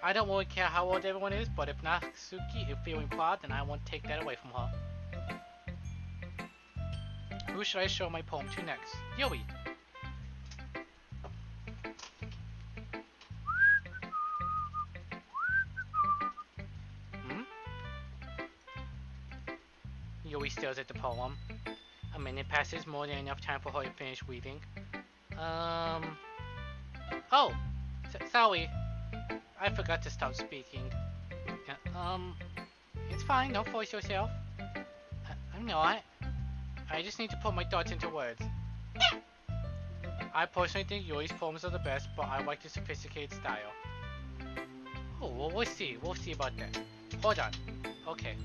[SPEAKER 1] I don't really care how old everyone is, but if Natsuki is feeling proud, then I won't take that away from her. Who should I show my poem to next? Yui. Yui stares at the poem. A minute passes, more than enough time for her to finish reading. Oh! Sorry. I forgot to stop speaking. It's fine, don't force yourself. I'm not. I just need to put my thoughts into words. I personally think Yui's poems are the best, but I like the sophisticated style. Oh, well, we'll see about that. Hold on. Okay.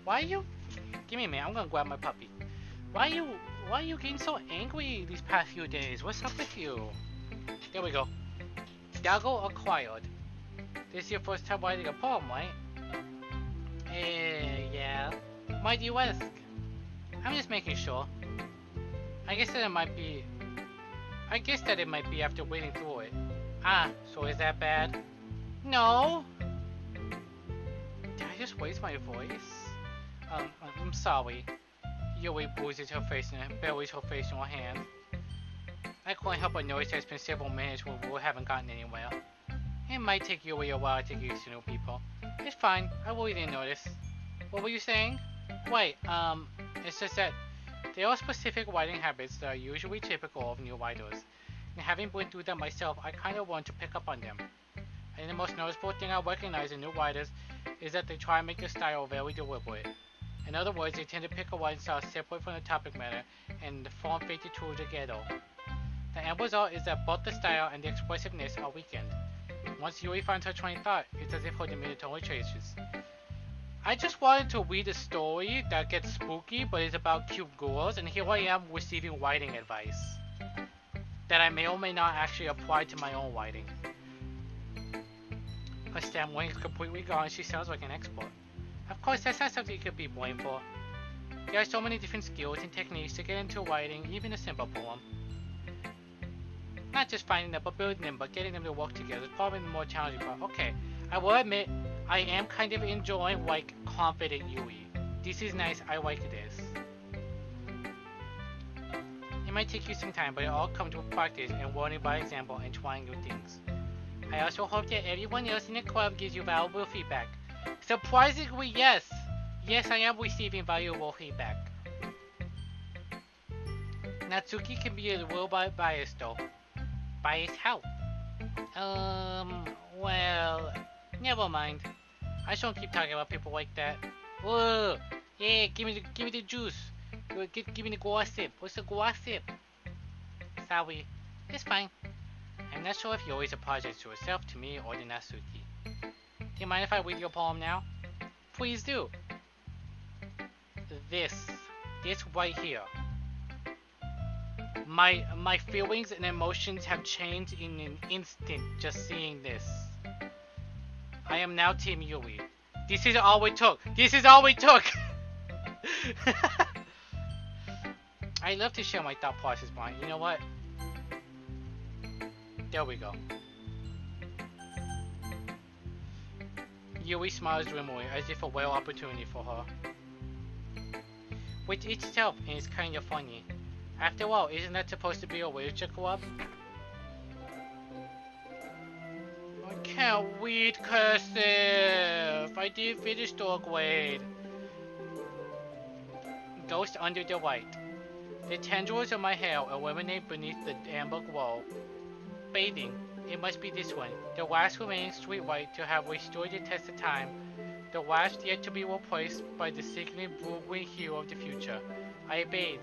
[SPEAKER 1] Why are you... Give me a minute, I'm gonna grab my puppy. Why are you getting so angry these past few days? What's up with you? There we go. Doggo acquired. This is your first time writing a poem, right? Yeah. Why do you ask? I'm just making sure. I guess that it might be after reading through it. Ah, so is that bad? No! Did I just waste my voice? I'm sorry. Yui bruises her face and buries her face in her hand. I couldn't help but notice that it's been several minutes where we haven't gotten anywhere. It might take Yui a while to get used to new people. It's fine, I really didn't notice. What were you saying? Wait, it's just that there are specific writing habits that are usually typical of new writers. And having been through them myself, I kinda want to pick up on them. And the most noticeable thing I recognize in new writers is that they try and make their style very deliberate. In other words, they tend to pick a writing style separate from the topic matter and form fit the two together. The end result is that both the style and the expressiveness are weakened. Once Yui finds her train of thought, it's as if her demeanor totally changes. I just wanted to read a story that gets spooky but is about cute girls, and here I am receiving writing advice that I may or may not actually apply to my own writing. Her stammering is completely gone, she sounds like an expert. Of course, that's not something you could be blamed for. There are so many different skills and techniques to get into writing, even a simple poem. Not just finding them, but building them, but getting them to work together is probably the more challenging part. Okay, I will admit, I am kind of enjoying, like, confident Yui. This is nice, I like this. It might take you some time, but it all comes with practice and learning by example and trying new things. I also hope that everyone else in the club gives you valuable feedback. Surprisingly, yes! Yes, I am receiving valuable feedback. Natsuki can be a little bit biased though. Biased how? Well, never mind. I shouldn't keep talking about people like that. Whoa! Yeah, give me the juice. Give me the gossip. What's the gossip? Sorry. It's fine. I'm not sure if you always apologize to herself, to me, or to Natsuki. Do you mind if I read your poem now? Please do. this. This right here. My feelings and emotions have changed in an instant just seeing this. I am now Team Yui. This is all we took. This is all we took. I love to share my thought process, but you know what? There we go. Yui smiles dreamily as if a whale opportunity for her. Which itself is kinda funny. After all, isn't that supposed to be a literature club? I can't read cursive! I did finish dog grade. Ghost under the light. The tendrils of my hair illuminate beneath the amber glow. Bathing. It must be this one. The last remaining sweet white to have restored the test of time. The last yet to be replaced by the sickening blue-green hue of the future. I bathe.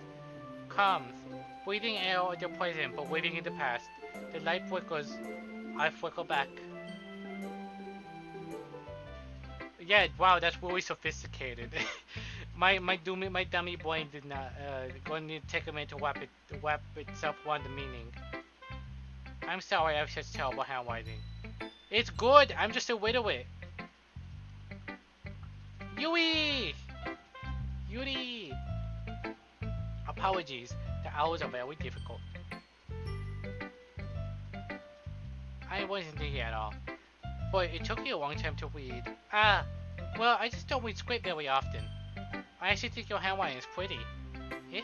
[SPEAKER 1] Comes. Breathing air of the present but living in the past. The light flickers. I flicker back. Yeah, wow, that's really sophisticated. my dummy brain did not going to take a minute to wrap itself around the meaning. I'm sorry I have such terrible handwriting. It's good, I'm just a widower. Yui! Yuri! Apologies, the hours are very difficult. I wasn't thinking at all. But it took you a long time to read. Ah, well, I just don't read script very often. I actually think your handwriting is pretty. Eh?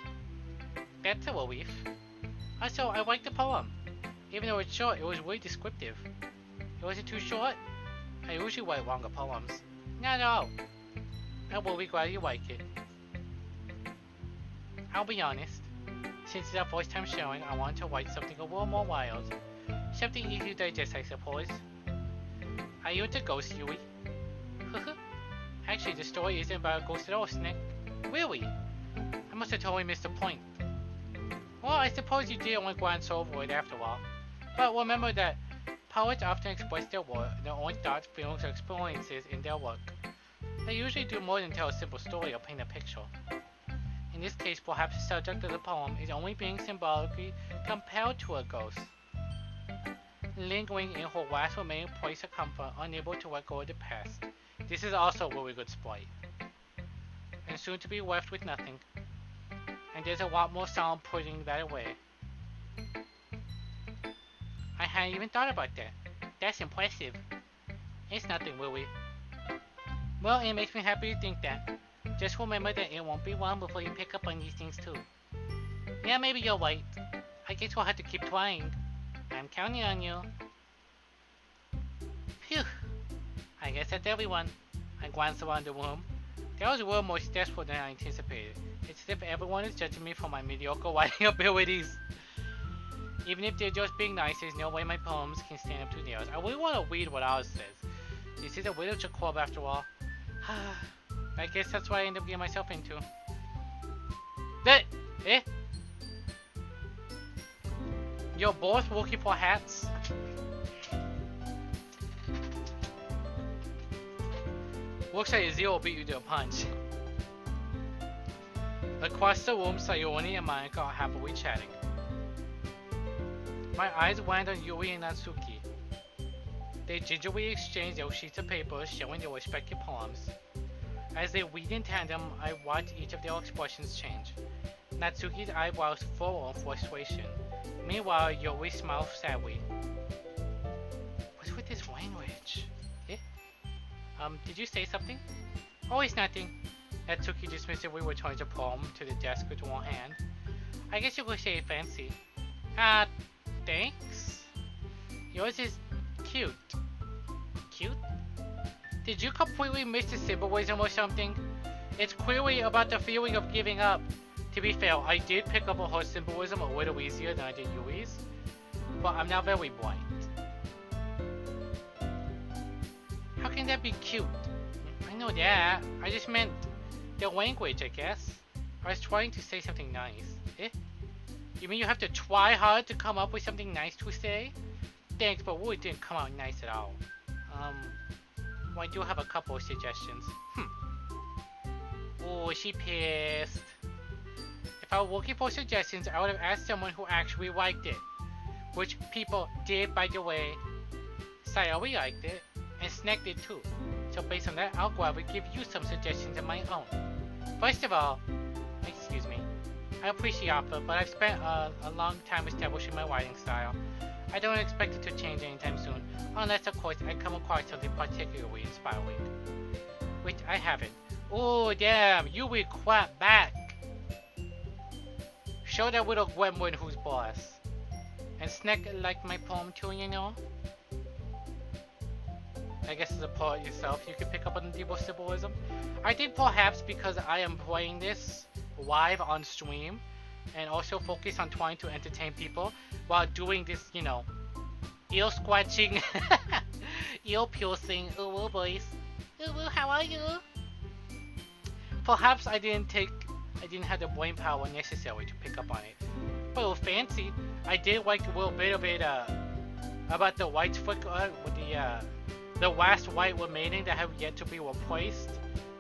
[SPEAKER 1] That's a relief. Also, I like the poem. Even though it's short, it was really descriptive. It wasn't too short. I usually write longer poems. Not at all. I'm really glad you like it. I'll be honest. Since it's our first time showing, I wanted to write something a little more wild. Something easy to digest, I suppose. Are you into ghosts, Yui? Actually, the story isn't about a ghost at all, Snick. Really? I must have totally missed the point. Well, I suppose you didn't want to glance over it after all. But remember that poets often express their own thoughts, feelings, or experiences in their work. They usually do more than tell a simple story or paint a picture. In this case, perhaps the subject of the poem is only being symbolically compared to a ghost, lingering in her last remaining place of comfort, unable to let go of the past. This is also a really good sprite. And soon to be left with nothing. And there's a lot more sound putting that away. I hadn't even thought about that. That's impressive. It's nothing, really. Well, it makes me happy to think that. Just remember that it won't be long before you pick up on these things too. Yeah, maybe you're right. I guess we'll have to keep trying. I'm counting on you. Phew. I guess that's everyone. I glanced around the room. That was a little more stressful than I anticipated. It's as if everyone is judging me for my mediocre writing abilities. Even if they're just being nice, there's no way my poems can stand up to theirs. I really want to read what ours says. This is a literature club after all. I guess that's what I end up getting myself into. Eh? You're both looking for hats? Looks like Zero beat you to a punch. Across the room, Sayori and Monica are happily chatting. My eyes land on Yui and Natsuki. They gingerly exchange their sheets of paper showing their respective poems. As they read in tandem, I watch each of their expressions change. Natsuki's eyebrows furrow in frustration. Meanwhile, Yuri smiles sadly. What's with this language? Eh? Did you say something? Oh, it's nothing. Natsuki dismissively returns a poem to the desk with one hand. I guess you could say fancy. Thanks? Yours is cute. Cute? Did you completely miss the symbolism or something? It's clearly about the feeling of giving up. To be fair, I did pick up on her symbolism a little easier than I did Yui's, but I'm not very bright. How can that be cute? I know that. I just meant the language, I guess. I was trying to say something nice. Eh? You mean you have to try hard to come up with something nice to say? Thanks, but really didn't come out nice at all. Well, I do have a couple of suggestions. Oh, she pissed. If I were looking for suggestions, I would have asked someone who actually liked it. Which people did, by the way. Sayori liked it, and Snack did too. So based on that, I'll gladly give you some suggestions of my own. First of all, excuse me, I appreciate your offer, but I've spent a long time establishing my writing style. I don't expect it to change anytime soon, unless of course I come across something particularly inspiring. Which I haven't. Oh damn, you will clap back! Show that little gremlin who's boss. And Snack liked my poem too, you know? I guess as a poet yourself, you can pick up on the deeper symbolism. I think perhaps because I am playing this live on stream, and also focus on trying to entertain people while doing this, you know, ear scratching, ear piercing, ooh boys, ooh how are you? Perhaps I didn't have the brain power necessary to pick up on it. But it was fancy. I did like a little bit of it about the white flick with the last white remaining that have yet to be replaced.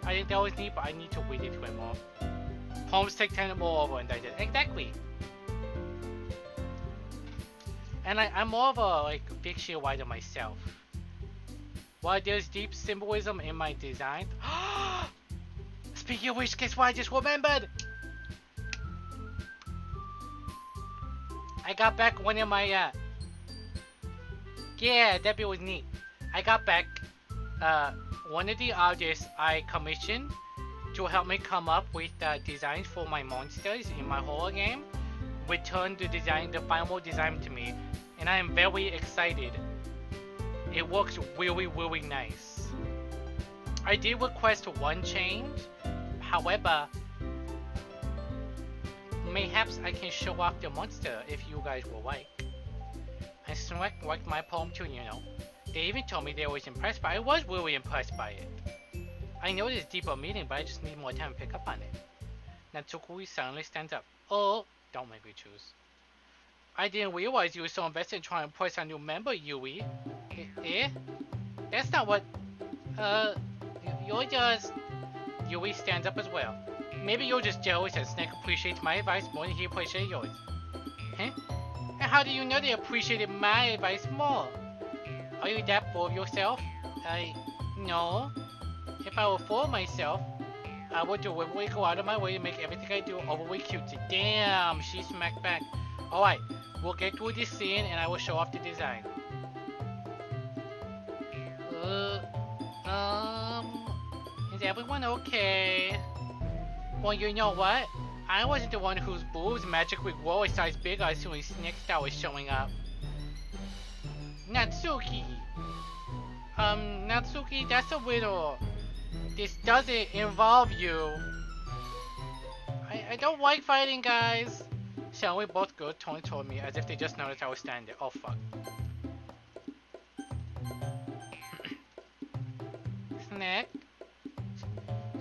[SPEAKER 1] I think that was neat, but I need to read into it more. Poems take 10 more over and I did. Exactly. And I'm more of a like fictional writer myself. While there's deep symbolism in my design. Speaking of which, guess what I just remembered? I got back one of my yeah, that bit was neat. I got back one of the artists I commissioned to help me come up with designs for my monsters in my horror game. Returned the final design to me, and I am very excited. It looks really, really nice. I did request one change, however, mayhaps I can show off the monster if you guys will like. And Snack liked my poem too, you know. They even told me they was impressed, but I was really impressed by it. I know there's deeper meaning, but I just need more time to pick up on it. Natsukui suddenly stands up. Oh, don't make me choose. I didn't realize you were so invested in trying to impress a new member, Yui. Eh? That's not what... You're just... Yui stands up as well. Maybe you're just jealous that Snack appreciates my advice more than he appreciates yours. Huh? And how do you know they appreciated my advice more? Are you that full of yourself? No. If I were full of myself, I would deliberately go out of my way to make everything I do overly cutesy. Damn, she smacked back. Alright, we'll get through this scene and I will show off the design. Is everyone okay? Well, you know what? I wasn't the one whose boobs magically grow a size bigger as soon as Snack started showing up. Natsuki! Natsuki, that's a riddle. This doesn't involve you. I don't like fighting, guys. Shall we both go? Tony told me as if they just noticed I was standing there. Oh, fuck. Snack?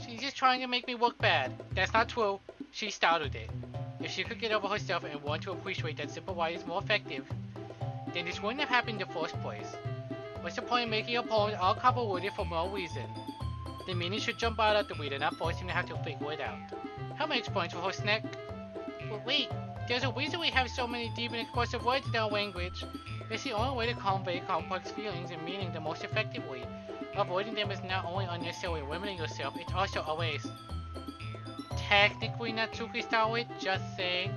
[SPEAKER 1] She's just trying to make me look bad. That's not true. She started it. If she could get over herself and want to appreciate that simple why is more effective, then this wouldn't have happened in the first place. What's the point of making your poems all convoluted for no reason? The meaning should jump out at the reader, not force him to have to figure it out. Help me explain to her, Snack. But wait, there's a reason we have so many deep and expressive words in our language. It's the only way to convey complex feelings and meaning the most effectively. Avoiding them is not only unnecessarily limiting yourself, it's also a waste. Technically, Natsuki started it, just saying.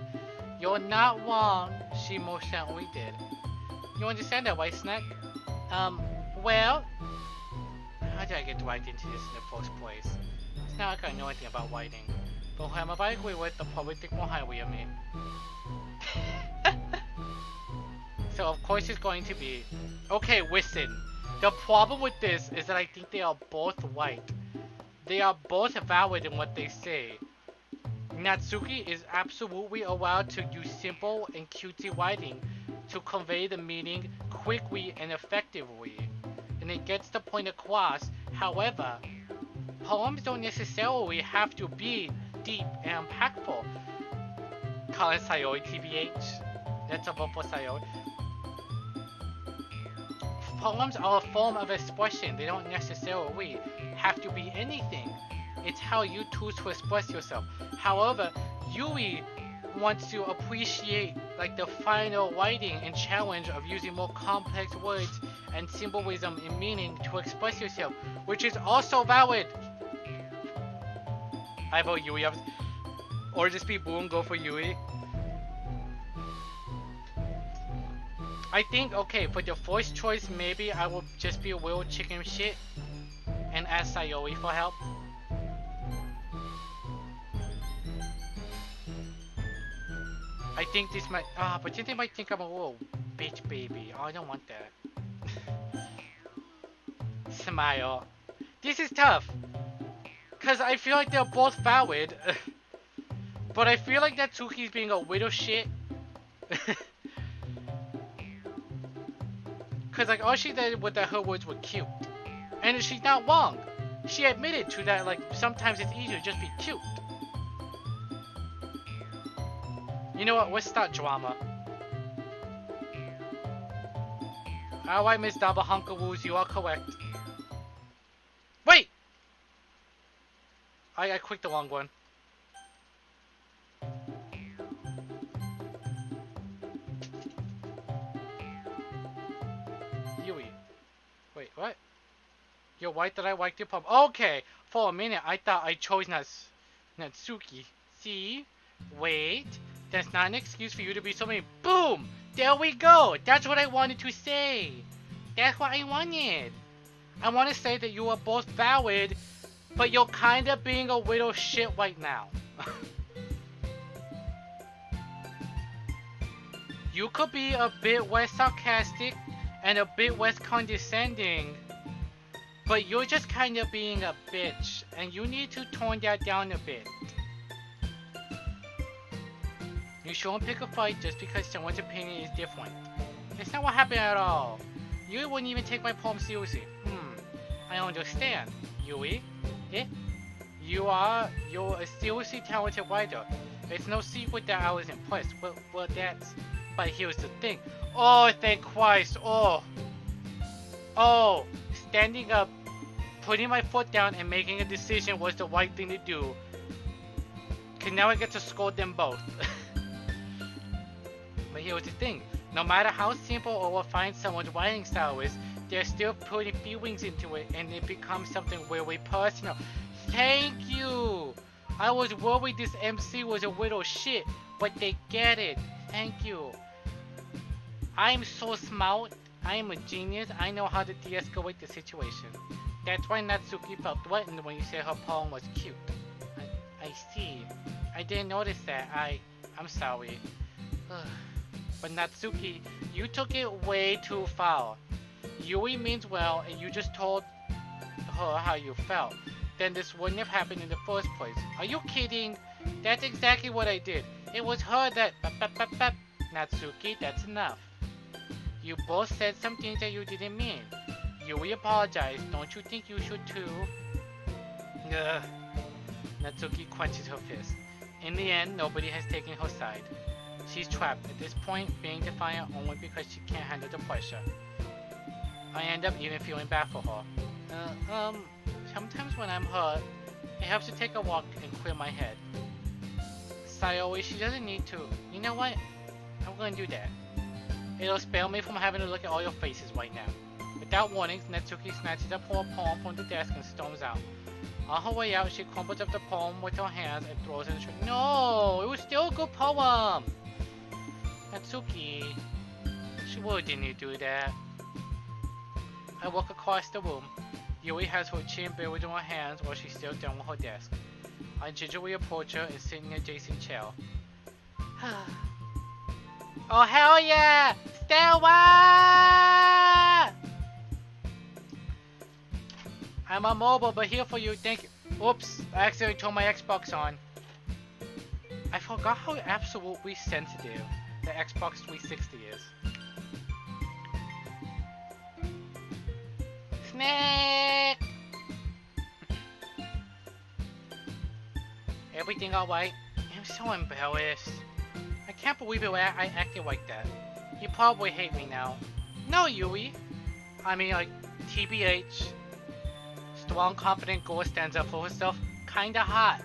[SPEAKER 1] You're not wrong, she most certainly did. You understand that, right, Snack? Well... How did I get dragged into this in the first place? It's not like I know anything about writing. But whoever I agree with, they'll probably think more highly of me. So of course it's going to be... Okay, listen. The problem with this is that I think they are both right. They are both valid in what they say. Natsuki is absolutely allowed to use simple and cutesy writing to convey the meaning quickly and effectively, and it gets the point across. However, poems don't necessarily have to be deep and impactful. Call it Sayori TBH. That's a vote for Sayori. Poems are a form of expression. They don't necessarily have to be anything. It's how you choose to express yourself. However, Yui wants to appreciate like the final writing and challenge of using more complex words and symbolism and meaning to express yourself, which is also valid. I vote Yui. Or just be Boo and go for Yui. I think, okay, for the first choice, maybe I will just be a little chicken shit and ask Sayori for help. I think this might, but then they might think I'm a little bitch baby. Oh, I don't want that. Smile. This is tough. Cause I feel like they're both valid. But I feel like Natsuki's being a widow shit. Cause like all she did with her words were cute. And she's not wrong. She admitted to that, like sometimes it's easier to just be cute. You know what, let's start drama. Alright, Miss Dabahunkawoos, you are correct. Wait! I clicked the wrong one. Yui. Wait, what? Yo, why did I like your pub? Okay, for a minute I thought I chose Natsuki. See? Wait. That's not an excuse for you to be so mean. Boom! There we go! That's what I wanted to say. That's what I wanted. I want to say that you are both valid, but you're kind of being a widow shit right now. You could be a bit less sarcastic and a bit less condescending, but you're just kind of being a bitch, and you need to tone that down a bit. You shouldn't pick a fight just because someone's opinion is different. That's not what happened at all. You wouldn't even take my poem seriously. I understand. Yui? Eh? You're a seriously talented writer. It's no secret that I was impressed. Well, that's... But here's the thing. Oh, thank Christ. Oh, standing up, putting my foot down and making a decision was the right thing to do. Cause now I get to scold them both. But here's the thing. No matter how simple or refined someone's writing style is, they're still putting feelings into it and it becomes something really personal. Thank you! I was worried this MC was a little shit, but they get it. Thank you. I'm so smart. I am a genius. I know how to de-escalate the situation. That's why Natsuki felt threatened when you said her poem was cute. I see. I didn't notice that. I'm sorry. But Natsuki, you took it way too far. Yui means well, and you just told her how you felt. Then this wouldn't have happened in the first place. Are you kidding? That's exactly what I did. It was her that... Natsuki, that's enough. You both said some things that you didn't mean. Yui apologized. Don't you think you should too? Ugh. Natsuki clenches her fist. In the end, nobody has taken her side. She's trapped at this point, being defiant only because she can't handle the pressure. I end up even feeling bad for her. Sometimes when I'm hurt, it helps to take a walk and clear my head. Sayori, she doesn't need to. You know what? I'm gonna do that. It'll spare me from having to look at all your faces right now. Without warning, Natsuki snatches up her poem from the desk and storms out. On her way out, she crumples up the poem with her hands and throws it in the trash. No! It was still a good poem! Natsuki, she really didn't do that. I walk across the room. Yui has her chin buried in her hands while she's still down with her desk. I gingerly approach her and sit in the adjacent chair. Oh hell yeah! Stella! I'm on mobile, but here for you, thank you. Oops, I accidentally turned my Xbox on. I forgot how absolutely sensitive the Xbox 360 is. Snack! Everything alright? I'm so embarrassed. I can't believe I acted like that. You probably hate me now. No, Yui. I mean, like, TBH. Strong, confident girl stands up for herself. Kinda hot.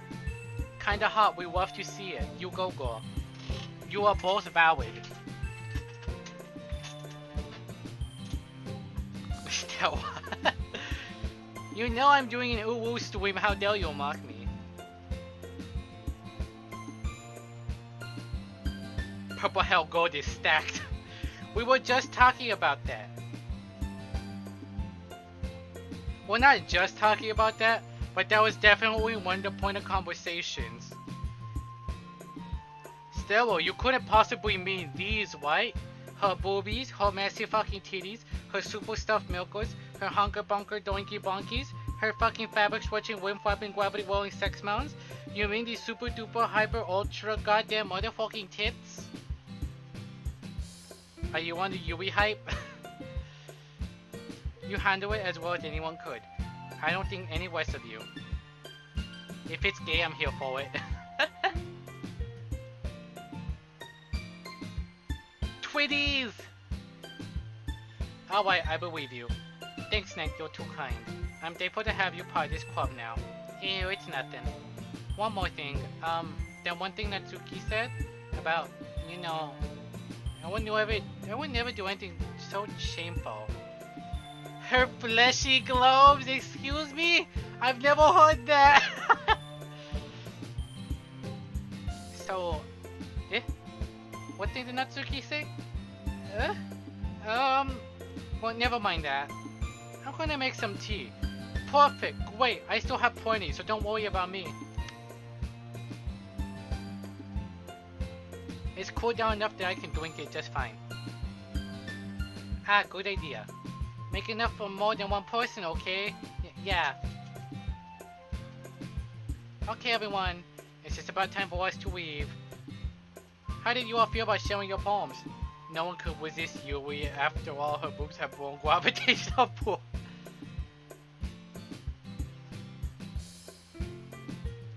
[SPEAKER 1] Kinda hot. We love to see it. You go, girl. You are both valid. Still. You know I'm doing an UWU stream. How dare you mock me? Purple Hell Gold is stacked. We were just talking about that. We're not just talking about that, but that was definitely one of the point of conversations. Stella, you couldn't possibly mean these, right? Her boobies, her massive fucking titties, her super stuffed milkers, her hunker bunker doinky bonkies, her fucking fabric switching, wind flapping, gravity rolling sex mounds? You mean these super duper hyper ultra goddamn motherfucking tits? Are you on the Yui hype? You handle it as well as anyone could. I don't think any rest of you. If it's gay, I'm here for it. Twitties! Alright, I believe you. Thanks, Nick, you're too kind. I'm thankful to have you part of this club now. Ew, it's nothing. One more thing, that one thing that Tsuki said about, you know, I would never do anything so shameful. Her fleshy globes, excuse me? I've never heard that! So, eh? What thing did Natsuki say? Well, never mind that. I'm gonna make some tea. Perfect, great, I still have plenty, so don't worry about me. It's cooled down enough that I can drink it just fine. Ah, good idea. Make enough for more than one person, okay? Yeah. Okay, everyone. It's just about time for us to leave. How did you all feel about sharing your poems? No one could resist Yui. After all, her boobs have blown gravitational pull.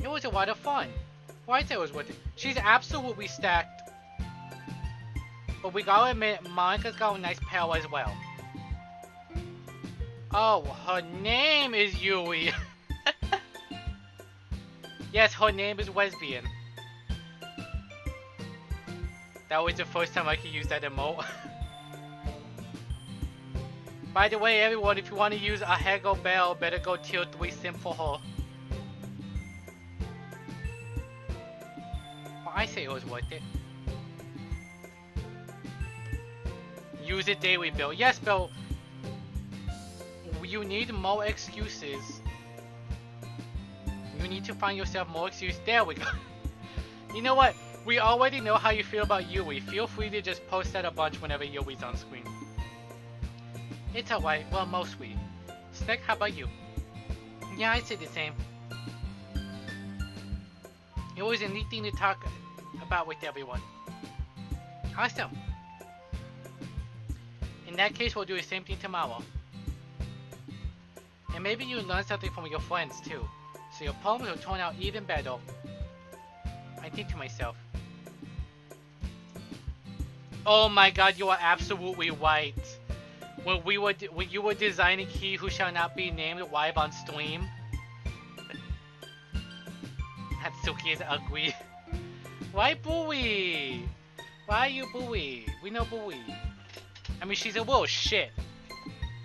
[SPEAKER 1] It was a lot of fun. Why say it was worth it? She's absolutely stacked. But we gotta admit, Monica's got a nice pal as well. Oh, her name is Yui. Yes, her name is Lesbian. That was the first time I could use that emote. By the way, everyone, if you want to use a Hego Bell, better go tier 3 sim for her. Well, I say it was worth it. Use it daily, Bill. Yes, Bill. You need more excuses. You need to find yourself more excuses. There we go. You know what? We already know how you feel about Yui. Feel free to just post that a bunch whenever Yui's on screen. It's alright. Well, mostly. Snack, how about you? Yeah, I'd say the same. It was a neat thing to talk about with everyone. Awesome. In that case, we'll do the same thing tomorrow. And maybe you learn something from your friends too, so your poems will turn out even better. I think to myself. Oh my god, you are absolutely right. When you were designing He Who Shall Not Be Named live on stream. Hatsuki is ugly. Why Bowie? Why are you Bowie? We know Bowie. I mean, she's a little shit.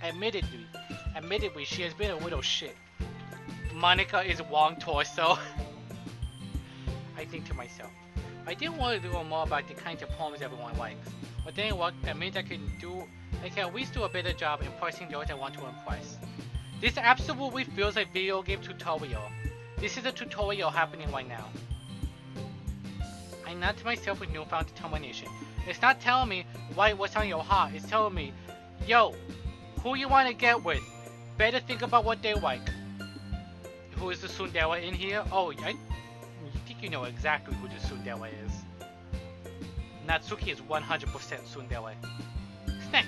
[SPEAKER 1] Admittedly, she has been a little shit. Monica is Wong Torso. I think to myself, I didn't want to do more about the kinds of poems everyone likes. But then what? That means I can at least do a better job impressing those I want to impress. This absolutely feels like video game tutorial. This is a tutorial happening right now. I nod to myself with newfound determination. It's not telling me write what's on your heart. It's telling me, yo, who you want to get with? Better think about what they like. Who is the tsundere in here? Oh, I think you know exactly who the tsundere is. Natsuki is 100% tsundere. Snack,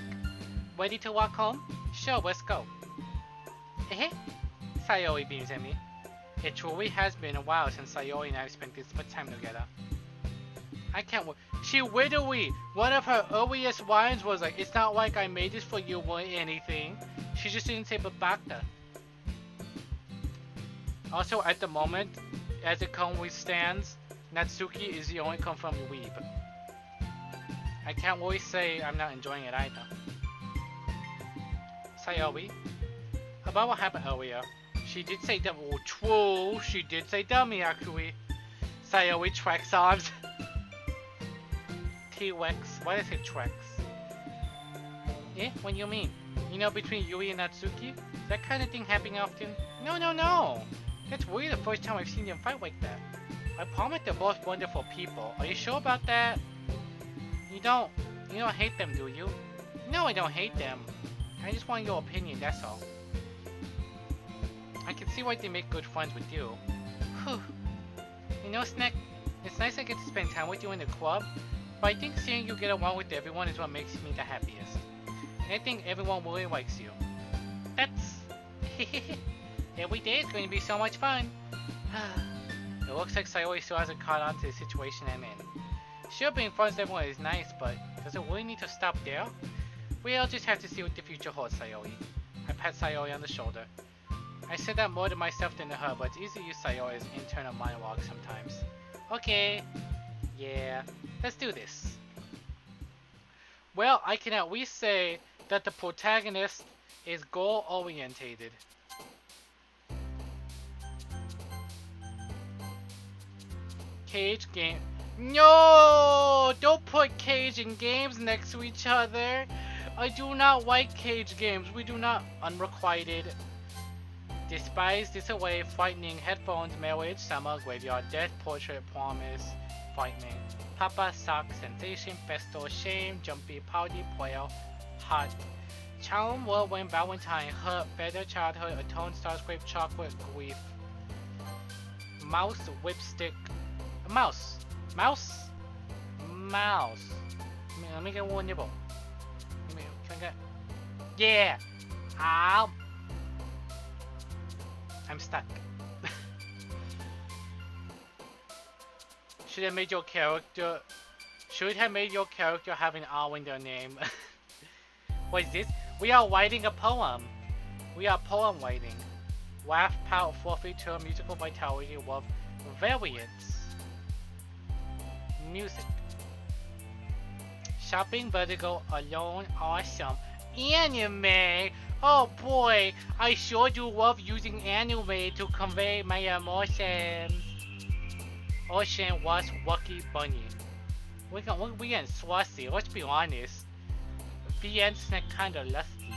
[SPEAKER 1] ready to walk home? Sure, let's go. Eh? Sayori beams at me. It truly has been a while since Sayori and I have spent this much time together. I can't wait. She literally, one of her earliest lines was like, it's not like I made this for you or anything. She just didn't say babakta. Also, at the moment, as it currently stands, Natsuki is the only confirmed weeb. I can't really say I'm not enjoying it either. Sayori, about what happened earlier. She did say dummy. Oh, true. She did say dummy, actually. Sayori Trex arms. T-Rex. Why did I say Trex? Eh? What do you mean? You know, between Yui and Natsuki? That kind of thing happening often? No, no, no! That's really the first time I've seen them fight like that. I promise they're both wonderful people. Are you sure about that? You don't hate them, do you? No, I don't hate them. I just want your opinion, that's all. I can see why they make good friends with you. Whew. You know, Snack, it's nice I get to spend time with you in the club, but I think seeing you get along with everyone is what makes me the happiest. And I think everyone really likes you. That's... Every day is going to be so much fun. It looks like Sayori still hasn't caught on to the situation I'm in. Sure, being friends with everyone is nice, but does it really need to stop there? We'll just have to see what the future holds, Sayori. I pat Sayori on the shoulder. I said that more to myself than to her, but it's easy to use Sayori's internal monologue sometimes. Okay. Yeah. Let's do this. Well, I can at least say that the protagonist is goal-orientated. Cage game. No! Don't put cage and games next to each other. I do not like cage games. We do not. Unrequited. Despise, Disaway, Frightening, Headphones, Marriage, Summer, Graveyard, Death, Portrait, Promise, Frightening, Papa, Sock, Sensation, Festo, Shame, Jumpy, Pouty, Poil, Hot, Charm, Whirlwind, Valentine, Hurt, Better Childhood, Atone, Starscrape, Chocolate, Grief, Mouse, Whipstick, Mouse, Mouse, Mouse. Let me get one nibble. Can I get? Yeah! Ow! I'm stuck. Should have made your character have an R in their name. What is this? We are writing a poem. We are poem writing. Laugh, pout, fluffy, turn, musical vitality, love, variants. Music. Shopping, vertigo, alone, awesome. Anime! Oh boy, I sure do love using anime to convey my emotions. Ocean was Lucky Bunny. We getting saucy, let's be honest. VN Snack kinda lusty.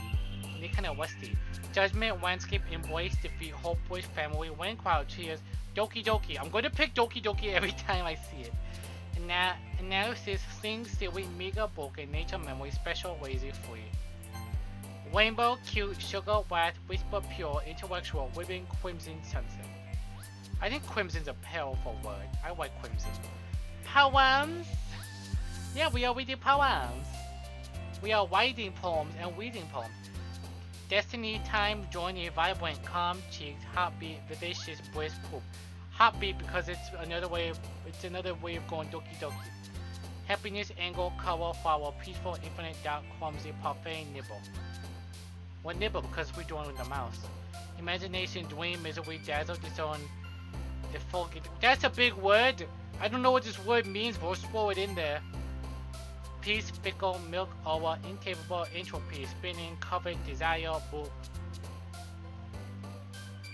[SPEAKER 1] They kinda lusty. Judgment, Landscape, Embrace, Defeat, Hopeless, Family, Win, Crowd, Cheers, Doki Doki. I'm gonna pick Doki Doki every time I see it. Analysis, Sing, Silly, Mega, Broken, Nature, Memory, Special, Lazy, Free. Rainbow, Cute, Sugar, Wrath, Whisper, Pure, Intellectual, Living, Crimson, Sunset. I think Crimson's a powerful word. I like Crimson. Poems! Yeah, we are reading poems. We are writing poems and reading poems. Destiny, Time, Journey, Vibrant, Calm, Cheeks, Heartbeat, Vivacious, Bliss, Poop. Heartbeat because it's another way of going Doki Doki. Happiness, Angle, Color, Flower, Peaceful, Infinite, Dark, Clumsy, Parfait, Nibble. What nibble? Because we're doing with the mouse. Imagination, Dream, Misery, Dazzle, Disown, That's a big word. I don't know what this word means, but we'll throw it in there. Peace, Fickle, Milk, Aura, Incapable, Entropy, Spinning, Covet, Desire, Boot.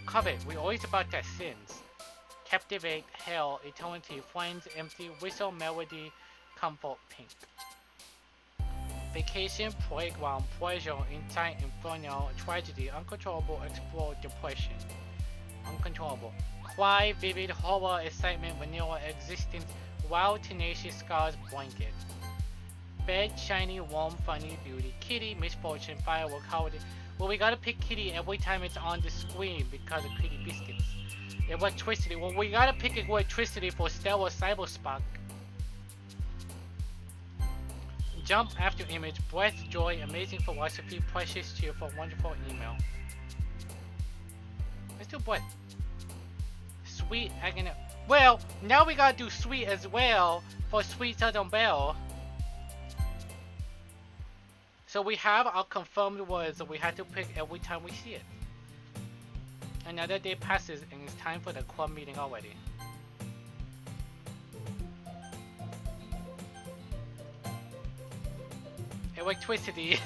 [SPEAKER 1] Covet, we're always about their sins. Captivate, Hell, Eternity, Friends, Empty, Whistle, Melody, Comfort, Pink. Vacation, Playground, Pleasure, Insight, Inferno, Tragedy, Uncontrollable, Explore, Depression. Uncontrollable. Cry, Vivid, Horror, Excitement, Vanilla, Existence, Wild, Tenacious, Scars, Blanket. Bed, Shiny, Warm, Funny, Beauty. Kitty, Misfortune, Firework, Holiday. Well, we gotta pick Kitty every time it's on the screen because of Kitty Biscuits. Electricity. Well, we gotta pick electricity for Stellar Cyberspark. Jump after image, breath, joy, amazing philosophy, precious, cheerful, wonderful email. Let's do breath. Sweet, agony. Well, now we gotta do sweet as well for Sweet Southern Belle. So we have our confirmed words that we have to pick every time we see it. Another day passes and it's time for the club meeting already. Electricity.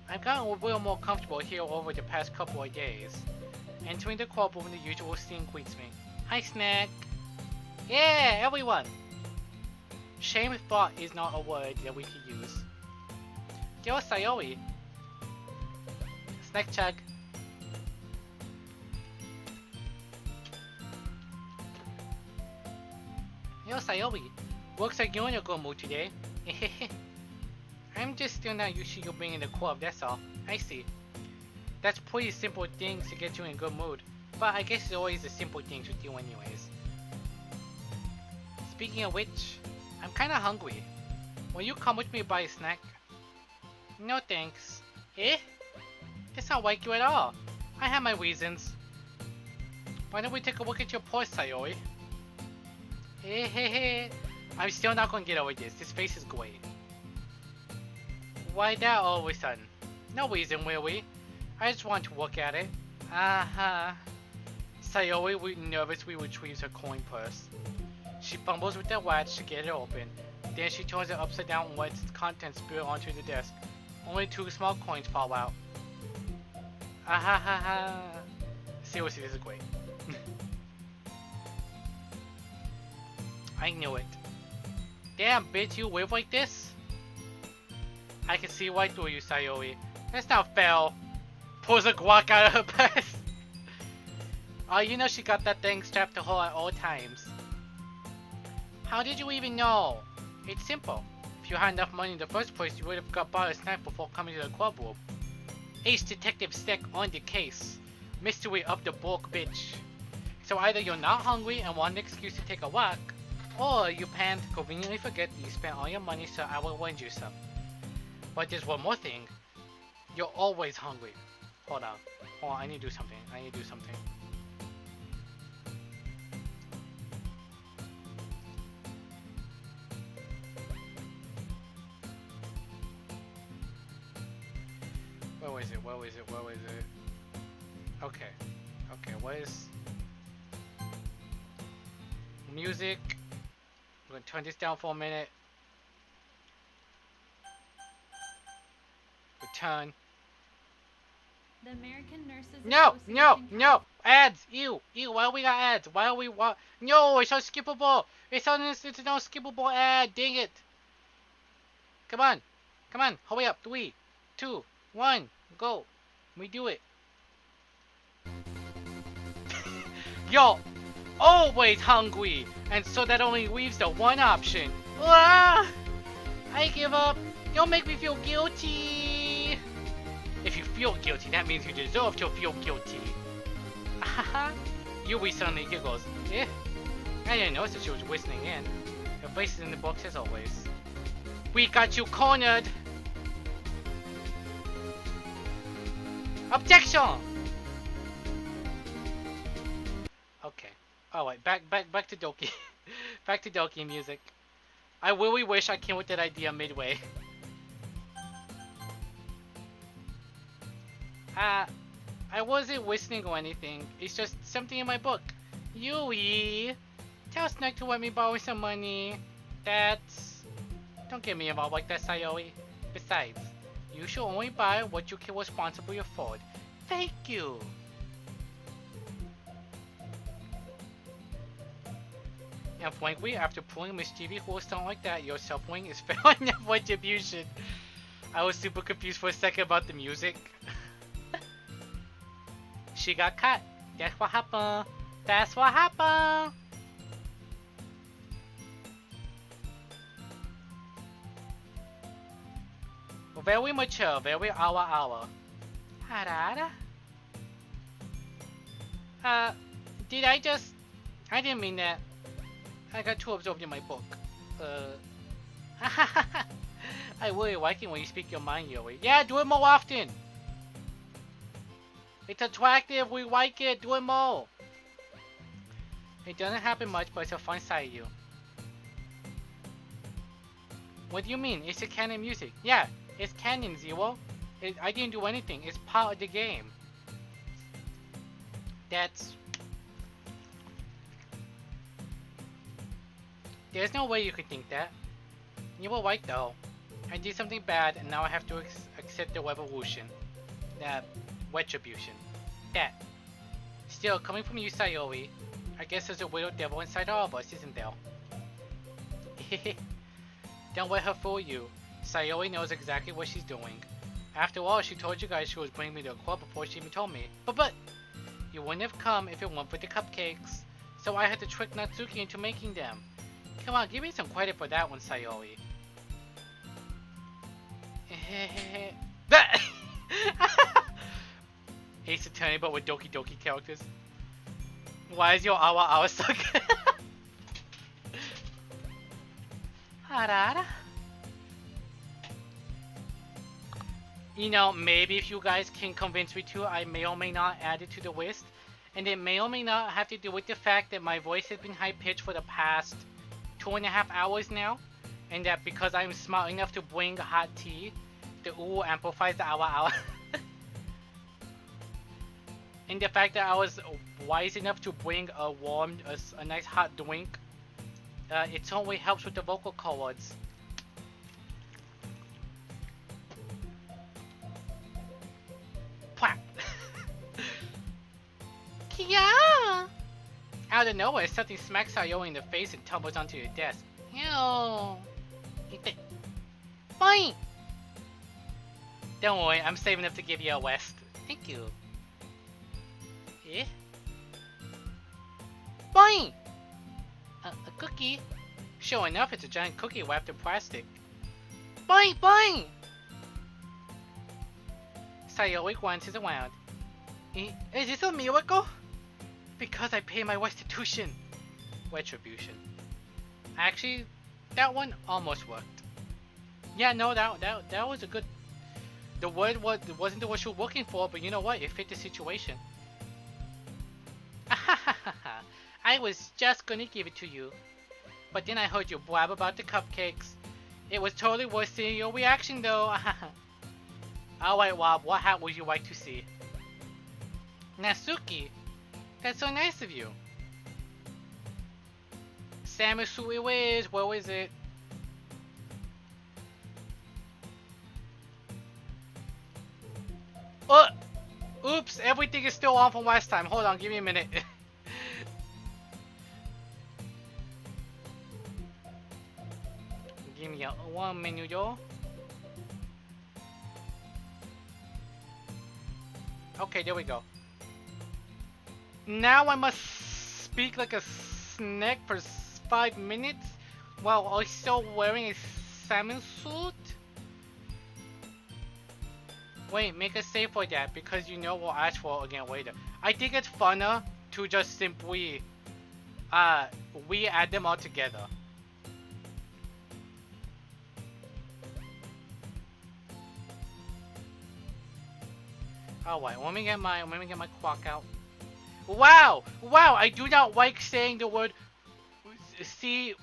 [SPEAKER 1] I've gotten a little more comfortable here over the past couple of days. Entering the club room, the usual scene greets me. Hi, Snack. Yeah, everyone. Shame thought is not a word that we could use. Yo, Sayori. Snack chug. Yo, Sayori. Looks like you're in a good mood today. I'm just still not used to you being in the club, that's all. I see. That's pretty simple things to get you in a good mood. But I guess it's always the simple things with you anyways. Speaking of which, I'm kinda hungry. Will you come with me buy a snack? No thanks. Eh? That's not like you at all. I have my reasons. Why don't we take a look at your purse, Sayori? Hey. I'm still not gonna get over this. This face is great. Why that all of a sudden? No reason, really. I just want to look at it. Sayori nervously retrieves her coin purse. She fumbles with the latch to get it open. Then she turns it upside down and lets its contents spill onto the desk. Only 2 small coins fall out. Seriously, this is great. I knew it. Damn, bitch, you live like this? I can see right through you, Sayori. That's not fair. Pulls a guac out of her purse. Oh, you know she got that thing strapped to her at all times. How did you even know? It's simple. If you had enough money in the first place, you would have got bought a snack before coming to the club room. Ace Detective Stick on the case. Mystery of the bulk bitch. So either you're not hungry and want an excuse to take a walk, or you plan to conveniently forget that you spent all your money, so I will lend you some. But there's one more thing. You're always hungry. Hold on, I need to do something. Where is it? Okay, what is... Music. I'm gonna turn this down for a minute. Return.
[SPEAKER 2] The American Nurses
[SPEAKER 1] No!
[SPEAKER 2] Association.
[SPEAKER 1] Ads! Ew! Why we got ads? Why are we No! It's unskippable! It's an unskippable ad! Dang it! Come on! Hurry up! 3, 2, 1, go! We do it! Yo! Always hungry! And so that only leaves the one option. Ah! I give up! Don't make me feel guilty! If you feel guilty, that means you deserve to feel guilty. Ahaha! Yui suddenly giggles. Eh? I didn't notice that she was listening in. Her face is in the books as always. We got you cornered! Objection! Okay. Alright, back to Doki. Back to Doki music. I really wish I came with that idea midway. I wasn't listening or anything. It's just something in my book. Yui! Tell Snack to let me borrow some money. That's... Don't get me involved like that, Sayori. Besides, you should only buy what you can responsibly afford. Thank you! And frankly, after pulling mischievous little stunt like that, your suffering is fair enough retribution. I was super confused for a second about the music. She got caught. That's what happened. Very mature, very hour. Harada? I didn't mean that. I got too absorbed in my book. I really like it when you speak your mind, Yui. Yeah, do it more often! It's attractive, we like it, do it more! It doesn't happen much, but it's a fun side of you. What do you mean? It's a canon music. Yeah, it's canon, Zero. I didn't do anything. It's part of the game. That's... There's no way you could think that. You were right though. I did something bad and now I have to accept the revolution. That retribution. That. Still, coming from you, Sayori, I guess there's a little devil inside all of us, isn't there? Don't let her fool you. Sayori knows exactly what she's doing. After all, she told you guys she was bringing me to a club before she even told me. But! You wouldn't have come if it weren't for the cupcakes. So I had to trick Natsuki into making them. Come on, give me some credit for that one, Sayori. Ace Attorney, but with Doki Doki characters. Why is your Awa Awa stuck? Harada. You know, maybe if you guys can convince me to, I may or may not add it to the list. And it may or may not have to do with the fact that my voice has been high-pitched for the past 2.5 hours now. And that because I'm smart enough to bring hot tea, the UWU amplifies the Awa Awa. And the fact that I was wise enough to bring a nice hot drink, it totally helps with the vocal cords. Pwap! Kia! Out of nowhere, something smacks Sayori in the face and tumbles onto your desk. Ew! Eat it. Fine! Don't worry, I'm saving up to give you a West. Thank you. Eh? Fine! A cookie? Sure enough, it's a giant cookie wrapped in plastic. Fine! Fine! Sayori glances around. Is this a miracle? Because I pay my restitution. Retribution. Actually, that one almost worked. Yeah, no, that was a good... The word wasn't the word you were looking for, but you know what? It fit the situation. I was just gonna give it to you. But then I heard you blab about the cupcakes. It was totally worth seeing your reaction though. Alright, Rob, what hat would you like to see? Natsuki, that's so nice of you. Samusui Wiz, where is it? Oh! Oops, everything is still on from last time. Hold on, give me a minute. Give me 1 minute, yo. Okay, there we go. Now I must speak like a snack for 5 minutes while also wearing a salmon suit? Wait, make a save for that because you know we'll ask for it again later. I think it's funner to just simply we add them all together. Alright, let me get my clock out. Wow! Wow, I do not like saying the word C-L-O-C-K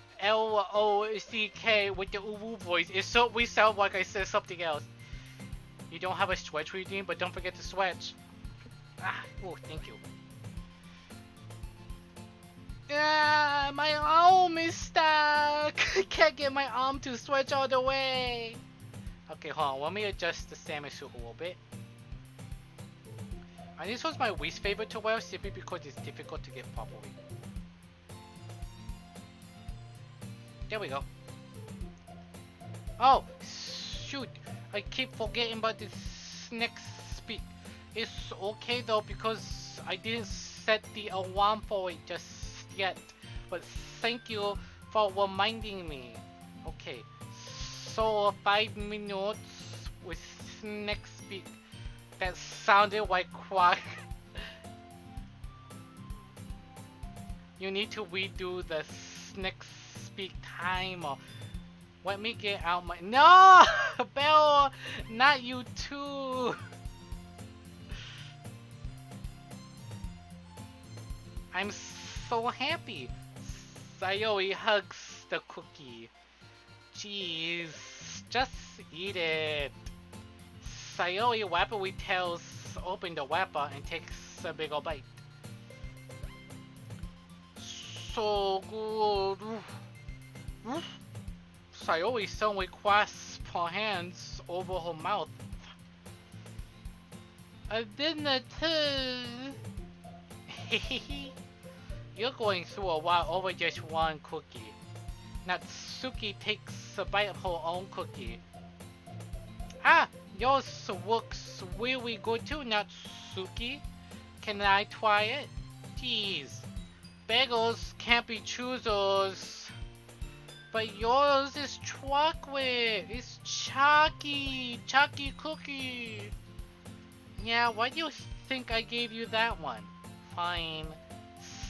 [SPEAKER 1] with the UWU voice. It certainly sounds like I said something else. You don't have a stretch routine, but don't forget to stretch. Ah, oh, thank you. Ah, my arm is stuck. Can't get my arm to stretch all the way. Okay, hold on. Let me adjust the salmon suit a little bit. And this was my least favorite to wear simply because it's difficult to get properly. There we go. Oh, shoot. I keep forgetting about this next speak. It's okay though because I didn't set the alarm for it just yet. But thank you for reminding me. Okay, so 5 minutes with next speak. That sounded like quack. You need to redo the next speak timer. Let me get out my... No! Bell! Not you too! I'm so happy. Sayori hugs the cookie. Jeez. Just eat it. Sayori rapidly tears open the wrapper and takes a big ol' bite. So good. Sayori suddenly clasps her hands over her mouth. I didn't You're going through a lot over just one cookie. Natsuki takes a bite of her own cookie. Ah, yours looks really good too, Natsuki. Can I try it? Jeez. Bagels can't be choosers. But yours is chocolate. It's chalky cookie. Yeah, why do you think I gave you that one? Fine.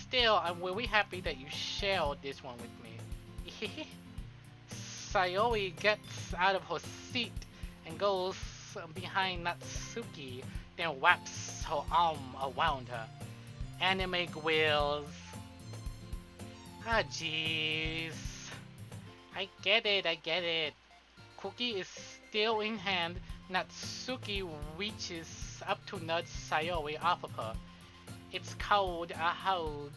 [SPEAKER 1] Still, I'm really happy that you shared this one with me. Sayori gets out of her seat and goes behind Natsuki, then wraps her arm around her. Anime wheels. Ah, jeez. I get it. Cookie is still in hand. Natsuki reaches up to nudge Sayori off of her. It's called a hug.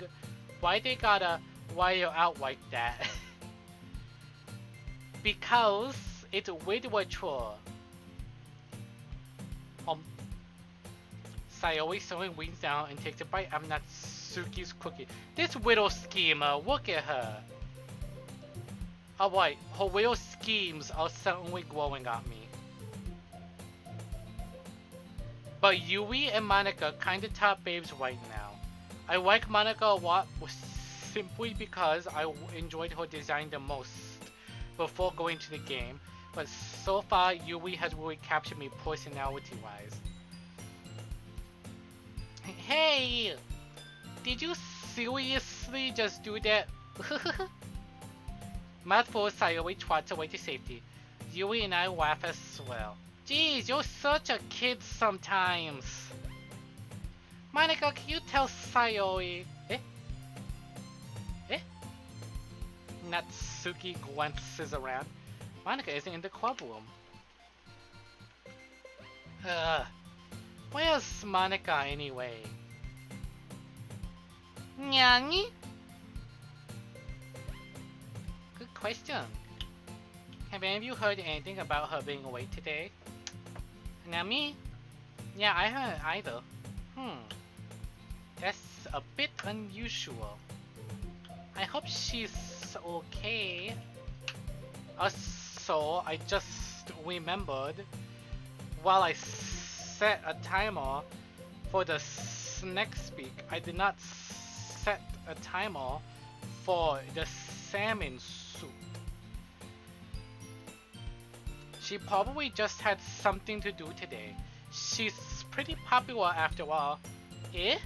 [SPEAKER 1] Why they gotta wire out like that? Because it's literature. Sayori suddenly leans down and takes a bite of Natsuki's cookie. This little schemer, look at her. Alright, her little schemes are suddenly glowing at me. But Yui and Monica kinda top babes right now. I like Monica a lot simply because I enjoyed her design the most before going to the game, but so far Yui has really captured me personality wise. Hey! Did you seriously just do that? Mouthful Sayori trots away to safety. Yui and I laugh as well. Jeez, you're such a kid sometimes. Monica, can you tell Sayori? Natsuki glances around. Monica isn't in the club room. Where's Monica anyway? Nyani? Good question. Have any of you heard anything about her being away today? Now me? Yeah, I haven't either. That's a bit unusual. I hope she's okay. Also, I just remembered while I set a timer for the next speak, I did not set a timer for the salmon soup. She probably just had something to do today. She's pretty popular after all. Eh?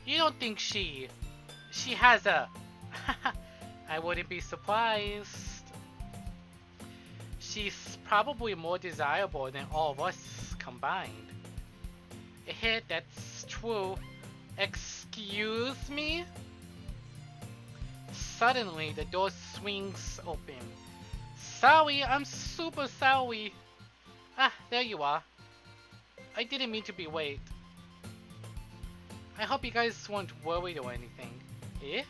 [SPEAKER 1] You don't think she has a... I wouldn't be surprised. She's probably more desirable than all of us combined. That's true. Excuse me? Suddenly, the door swings open. Sorry, I'm super sorry. Ah, there you are. I didn't mean to be late. I hope you guys weren't worried or anything. Eh?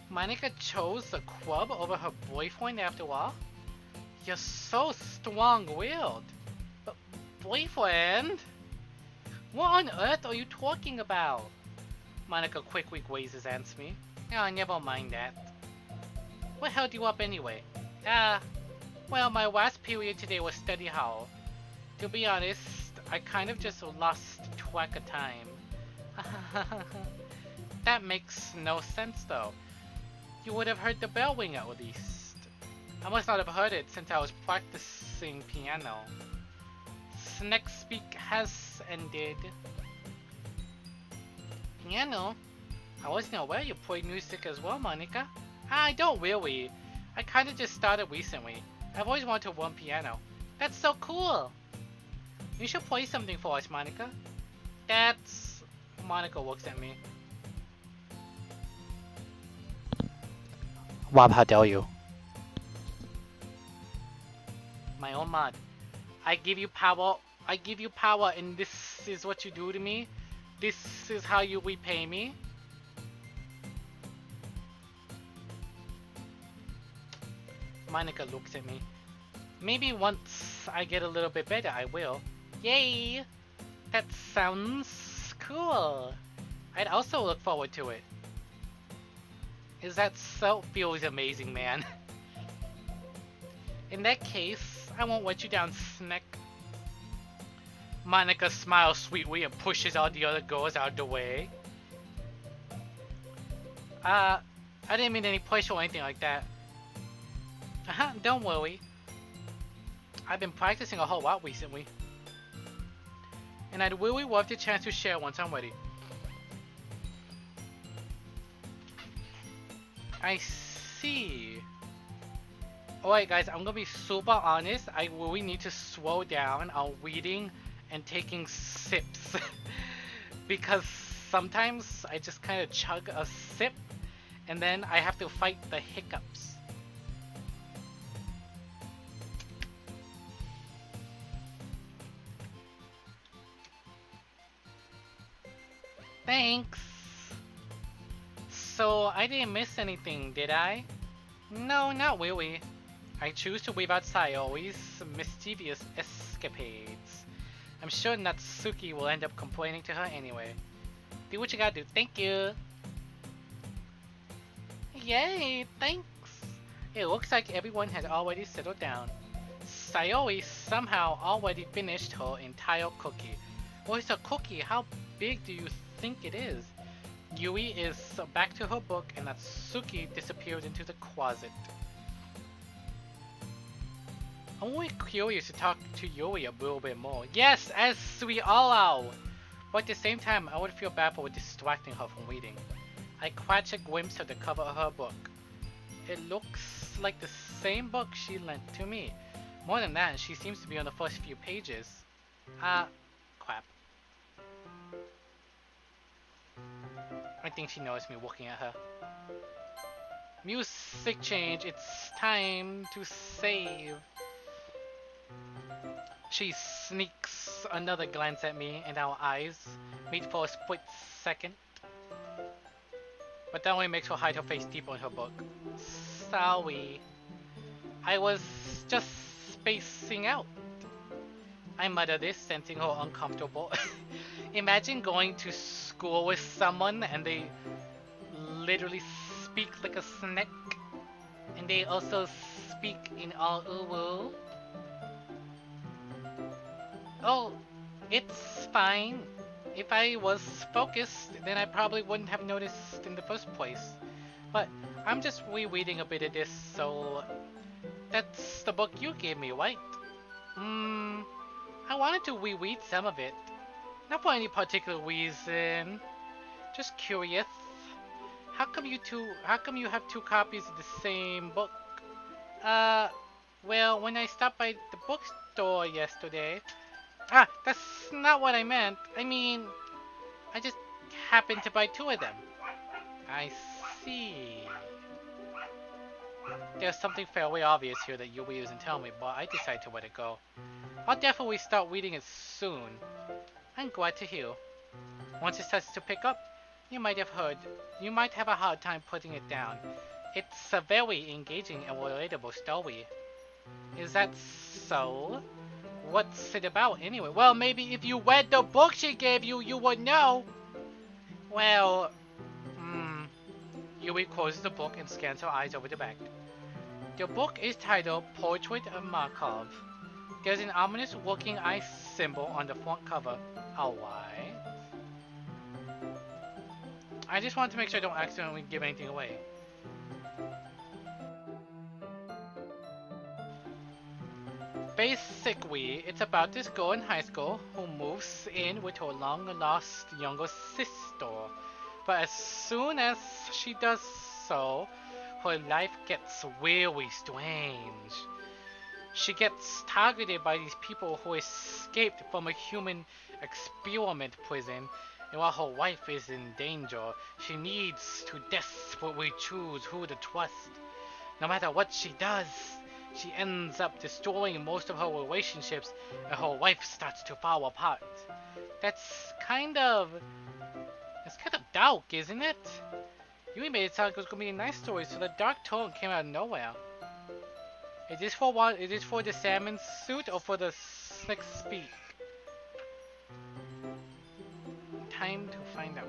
[SPEAKER 1] Monica chose the club over her boyfriend after all? You're so strong-willed. But boyfriend? What on earth are you talking about? Monica quickly gazes at me. Oh, never mind that. What held you up anyway? Well, my last period today was study hall. To be honest, I kind of just lost track of time. That makes no sense though. You would have heard the bell ring at least. I must not have heard it since I was practicing piano. Next speak has ended. Piano? I wasn't aware you played music as well, Monica. I don't really. I kinda just started recently. I've always wanted to learn piano. That's so cool! You should play something for us, Monica. That's... Monica looks at me. Rob, how dare you? My own mod. I give you power. I give you power, and this is what you do to me. This is how you repay me. Monica looks at me. Maybe once I get a little bit better, I will. Yay! That sounds cool. I'd also look forward to it. Is that so? Feels amazing, man. In that case, I won't let you down, Sneck. Monica smiles sweetly and pushes all the other girls out of the way. I didn't mean any push or anything like that. Don't worry. I've been practicing a whole lot recently. And I'd really love the chance to share once I'm ready. I see. Alright guys, I'm gonna be super honest. I really need to slow down on reading and taking sips. Because sometimes I just kind of chug a sip and then I have to fight the hiccups. Thanks! So, I didn't miss anything, did I? No, not really. I choose to wave outside always mischievous escapades. I'm sure Natsuki will end up complaining to her anyway. Do what you gotta do. Thank you! Yay! Thanks! It looks like everyone has already settled down. Sayori somehow already finished her entire cookie. Well, it's a cookie. How big do you think it is? Yui is back to her book and Natsuki disappeared into the closet. I'm really curious to talk to Yui a little bit more. Yes, as we all are! But at the same time, I would feel bad for distracting her from reading. I catch a glimpse of the cover of her book. It looks like the same book she lent to me. More than that, she seems to be on the first few pages. Crap. I think she noticed me looking at her. Music change, it's time to save. She sneaks another glance at me and our eyes meet for a split second. But that only makes her hide her face deeper in her book. Sorry. I was just spacing out. I mutter this, sensing her uncomfortable. Imagine going to school with someone and they literally speak like a snake. And they also speak in all UWU. Oh, it's fine. If I was focused, then I probably wouldn't have noticed in the first place. But I'm just rereading a bit of this, so... That's the book you gave me, right? I wanted to reread some of it. Not for any particular reason. Just curious. How come you have two copies of the same book? Well, when I stopped by the bookstore yesterday... that's not what I meant. I mean, I just happened to buy two of them. I see. There's something fairly obvious here that Yui doesn't tell me, but I decided to let it go. I'll definitely start reading it soon. I'm glad to hear. Once it starts to pick up, you might have a hard time putting it down. It's a very engaging and relatable story. Is that so? What's it about anyway? Well, maybe if you read the book she gave you, you would know. Well, Yui closes the book and scans her eyes over the back. The book is titled Portrait of Markov. There's an ominous looking eye symbol on the front cover. Alright. I just wanted to make sure I don't accidentally give anything away. Basically, it's about this girl in high school who moves in with her long-lost younger sister. But as soon as she does so, her life gets really strange. She gets targeted by these people who escaped from a human experiment prison, and while her wife is in danger, she needs to desperately choose who to trust. No matter what she does, She ends up destroying most of her relationships, and her life starts to fall apart. That's kind of dark, isn't it? You made it sound like it was gonna be a nice story, so the dark tone came out of nowhere. Is this for what? Is this for the salmon suit or for the slick speak? Time to find out.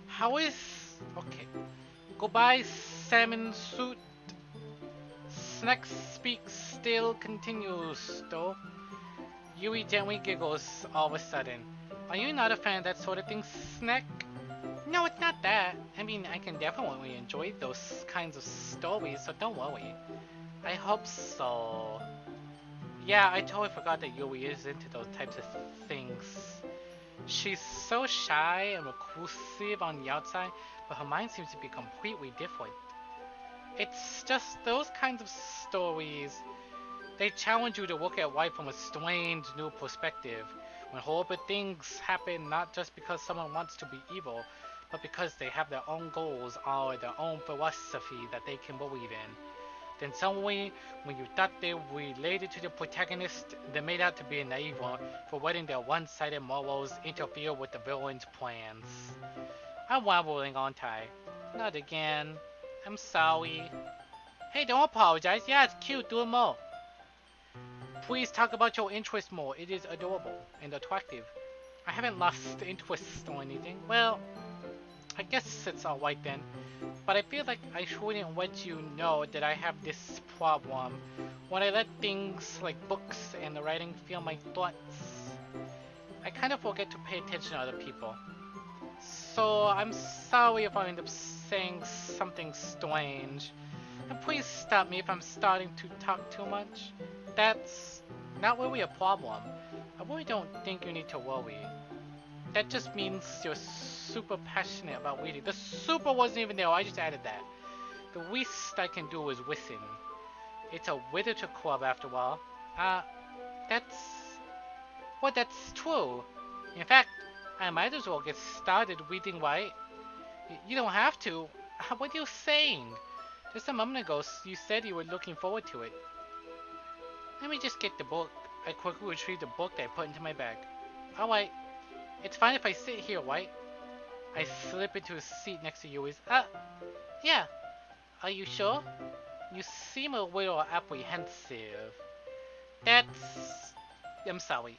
[SPEAKER 1] How is... Okay. Goodbye, salmon suit. Snack speak still continues, though. Yui gently giggles all of a sudden. Are you not a fan of that sort of thing, Snack? No, it's not that. I mean, I can definitely enjoy those kinds of stories, so don't worry. I hope so. Yeah, I totally forgot that Yui is into those types of things. She's so shy and reclusive on the outside, but her mind seems to be completely different. It's just those kinds of stories. They challenge you to look at life from a strange new perspective. When horrible things happen not just because someone wants to be evil, but because they have their own goals or their own philosophy that they can believe in. Then suddenly, when you thought they related to the protagonist, they made out to be a naive one for letting their one-sided morals interfere with the villain's plans. I'm wobbling, aren't I? Not again. I'm sorry. Hey, don't apologize. Yeah, it's cute. Do it more. Please talk about your interest more. It is adorable and attractive. I haven't lost interest or anything. Well, I guess it's alright then. But I feel like I shouldn't let you know that I have this problem. When I let things like books and the writing fill my thoughts, I kind of forget to pay attention to other people. So I'm sorry if I end up saying something strange. And please stop me if I'm starting to talk too much. That's not really a problem. I really don't think you need to worry. That just means you're super passionate about reading. The super wasn't even there, I just added that. The least I can do is listen. It's a literature club after all. That's... Well, that's true. In fact, I might as well get started reading, right? You don't have to. What are you saying? Just a moment ago, you said you were looking forward to it. Let me just get the book. I quickly retrieved the book that I put into my bag. Alright. It's fine if I sit here, right? I slip into a seat next to Yui's. Yeah. Are you sure? You seem a little apprehensive. I'm sorry.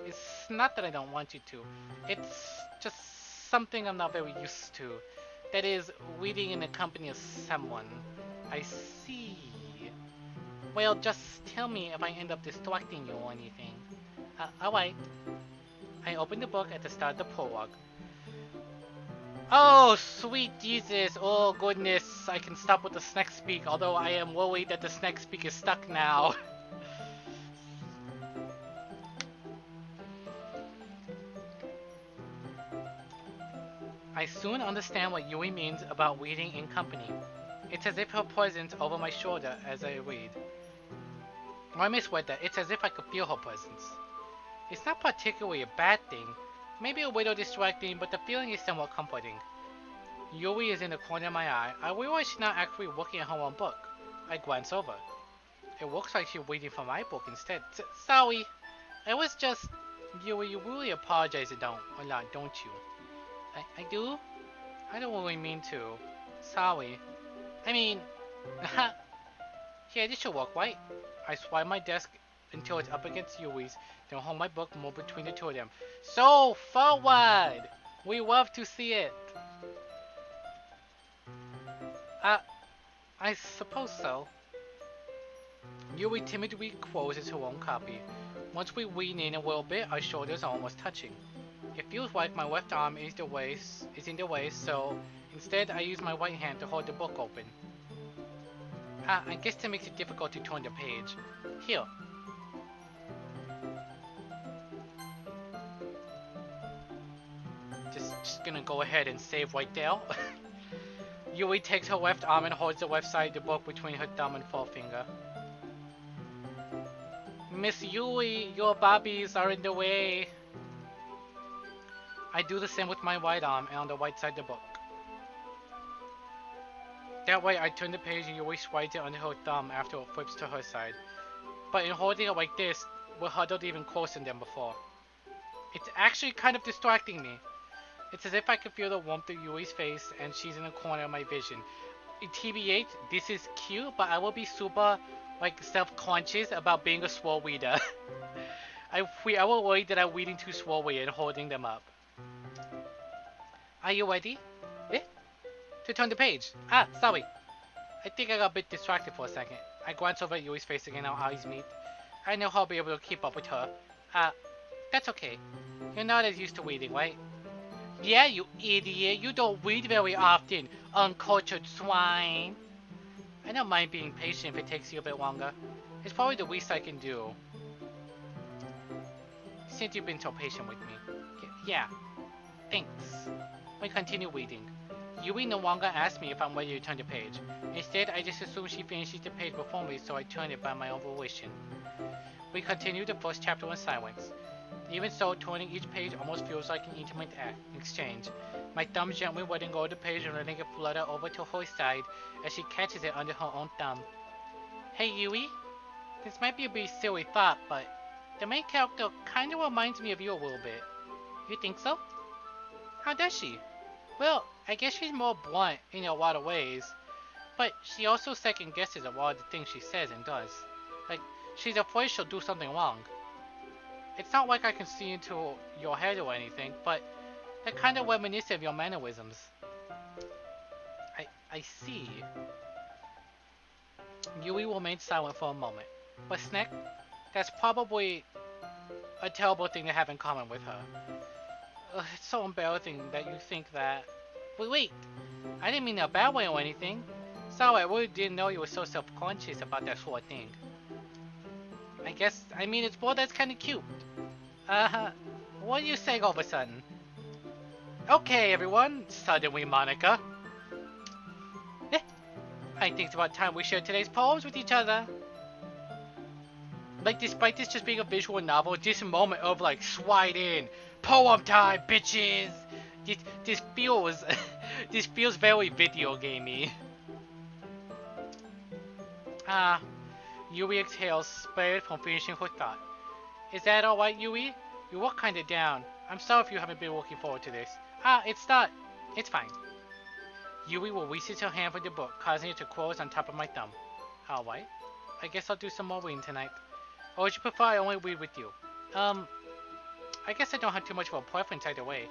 [SPEAKER 1] It's not that I don't want you to. It's just something I'm not very used to. That is, reading in the company of someone. I see. Well, just tell me if I end up distracting you or anything. Alright. I opened the book at the start of the prologue. Oh, sweet Jesus. Oh, goodness. I can stop with the snack speak, although I am worried that the snack speak is stuck now. I soon understand what Yui means about reading in company. It's as if her presence over my shoulder as I read. Or I misread that. It's as if I could feel her presence. It's not particularly a bad thing. Maybe a little distracting, but the feeling is somewhat comforting. Yui is in the corner of my eye. I realize she's not actually looking at her own book. I glance over. It looks like she's reading from my book instead. Sorry. I was just... Yui, you really apologize or not, don't you? I do? I don't really mean to. Sorry. I mean... Yeah, this should work, right? I swipe my desk until it's up against Yui's, then hold my book more between the two of them. So forward! We love to see it. I suppose so. Yui timidly closes her own copy. Once we lean in a little bit, our shoulders are almost touching. It feels like my left arm is in the way, so instead I use my right hand to hold the book open. I guess that makes it difficult to turn the page. Here. Just gonna go ahead and save right there. Yui takes her left arm and holds the left side of the book between her thumb and forefinger. Miss Yui, your bobbies are in the way. I do the same with my right arm and on the right side of the book. That way I turn the page and Yui swipes it under her thumb after it flips to her side. But in holding it like this, we're huddled even closer than before. It's actually kind of distracting me. It's as if I could feel the warmth of Yui's face and she's in the corner of my vision. TBH, this is cute, but I will be super self-conscious about being a swole weeder. I will worry that I'm weeding too slowly and holding them up. Are you ready? Eh? To turn the page. Ah, sorry. I think I got a bit distracted for a second. I glance over at Yui's face again, our eyes meet. I know I'll be able to keep up with her. That's okay. You're not as used to weeding, right? Yeah, you idiot. You don't weed very often, uncultured swine. I don't mind being patient if it takes you a bit longer. It's probably the least I can do. Since you've been so patient with me. Yeah, thanks. We continue weeding. Yui no longer asks me if I'm ready to turn the page. Instead, I just assume she finishes the page before me, so I turn it by my own volition. We continue the first chapter in silence. Even so, turning each page almost feels like an intimate exchange. My thumb gently letting go of the page and letting it flutter over to her side as she catches it under her own thumb. Hey Yui, this might be a bit silly thought, but the main character kinda reminds me of you a little bit. You think so? How does she? Well, I guess she's more blunt in a lot of ways, but she also second guesses a lot of the things she says and does. Like, she's afraid she'll do something wrong. It's not like I can see into your head or anything, but they're kind of reminiscent of your mannerisms. I see. Yui remained silent for a moment. But Snack, that's probably a terrible thing to have in common with her. It's so embarrassing that you think that... Wait, I didn't mean in a bad way or anything. Sorry, I really didn't know you were so self-conscious about that sort of thing. I mean, it's well, that's kinda cute. What are you saying all of a sudden? Okay, everyone, suddenly Monica. I think it's about time we share today's poems with each other. Like, despite this just being a visual novel, this moment of, slide in, poem time, bitches! This feels, this feels very video gamey. Yui exhales, spared from finishing her thought. Is that alright, Yui? You look kinda down. I'm sorry if you haven't been looking forward to this. It's not. It's fine. Yui releases her hand from the book, causing it to close on top of my thumb. Alright. I guess I'll do some more reading tonight. Or would you prefer I only read with you? I guess I don't have too much of a preference either way.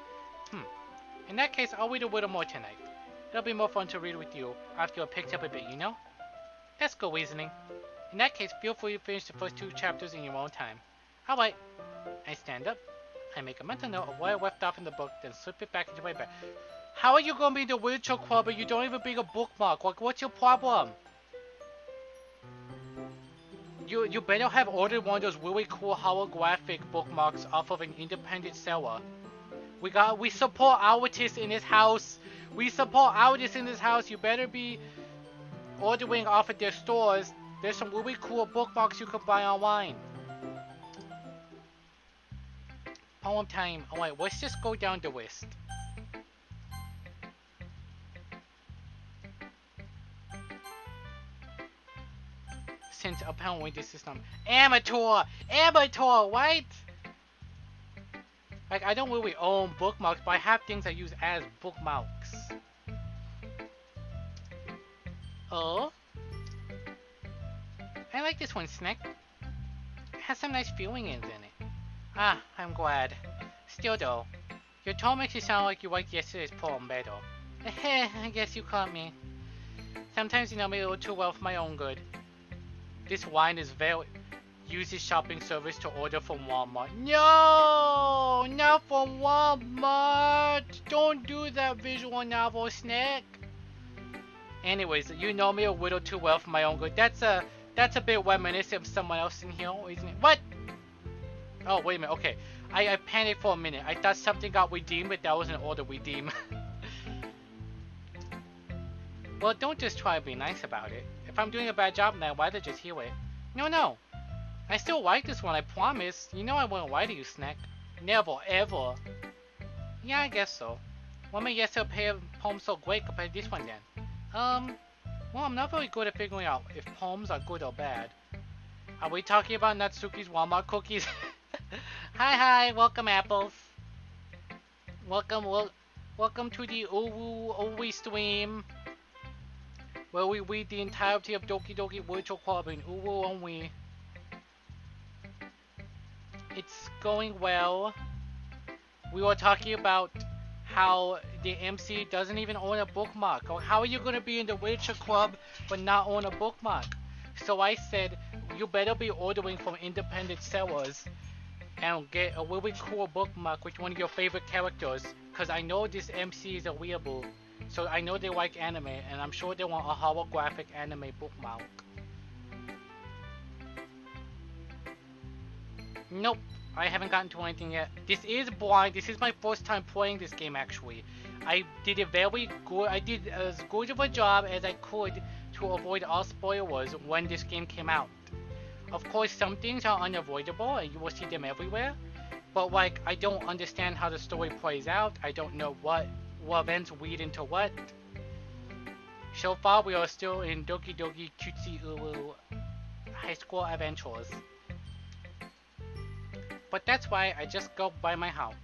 [SPEAKER 1] In that case, I'll read a little more tonight. It'll be more fun to read with you after you're picked up a bit, you know? That's good reasoning. In that case, feel free to finish the first 2 chapters in your own time. Alright. I stand up. I make a mental note of where I left off in the book, then slip it back into my bag. How are you gonna be in the literature club but you don't even bring a bookmark? Like, what's your problem? You better have ordered one of those really cool holographic bookmarks off of an independent seller. We support artists in this house. We support artists in this house. You better be ordering off of their stores. There's some really cool bookmarks you can buy online. Poem time. Alright, let's just go down the list. Since apparently this is not amateur, right? Like, I don't really own bookmarks, but I have things I use as bookmarks. Oh, I like this one, Snack. It has some nice feelings in it. I'm glad. Still though, your tone makes it sound like you liked yesterday's poem better. I guess you caught me. Sometimes you know me a little too well for my own good. This wine is very... Uses shopping service to order from Walmart. No! Not from Walmart! Don't do that, visual novel Snack. Anyways, you know me a little too well for my own good. That's a bit reminiscent of someone else in here, isn't it? What? Oh, wait a minute. Okay. I panicked for a minute. I thought something got redeemed, but that was an order redeem. Well, don't just try to be nice about it. If I'm doing a bad job, then why not just hear it? No. I still like this one, I promise. You know I won't lie to you, Snack. Never, ever. Yeah, I guess so. What made yesterday poem so great compared to this one then? Well, I'm not very good at figuring out if poems are good or bad. Are we talking about Natsuki's Walmart cookies? Hi, welcome apples. Welcome to the UWU Owi stream, where we read the entirety of Doki Doki Virtual Club in UWU only. It's going well. We were talking about how the MC doesn't even own a bookmark. Or how are you going to be in the Witcher Club but not own a bookmark? So I said, you better be ordering from independent sellers and get a really cool bookmark with one of your favorite characters. Because I know this MC is a weeaboo. So I know they like anime, and I'm sure they want a holographic anime bookmark. Nope, I haven't gotten to anything yet. This is blind. This is my first time playing this game, actually. I did a very good. I did as good of a job as I could to avoid all spoilers when this game came out. Of course, some things are unavoidable, and you will see them everywhere. But like, I don't understand how the story plays out. I don't know what events lead into what. So far, we are still in Doki Doki Cutesy Ulu High School Adventures. But that's why I just go by my house.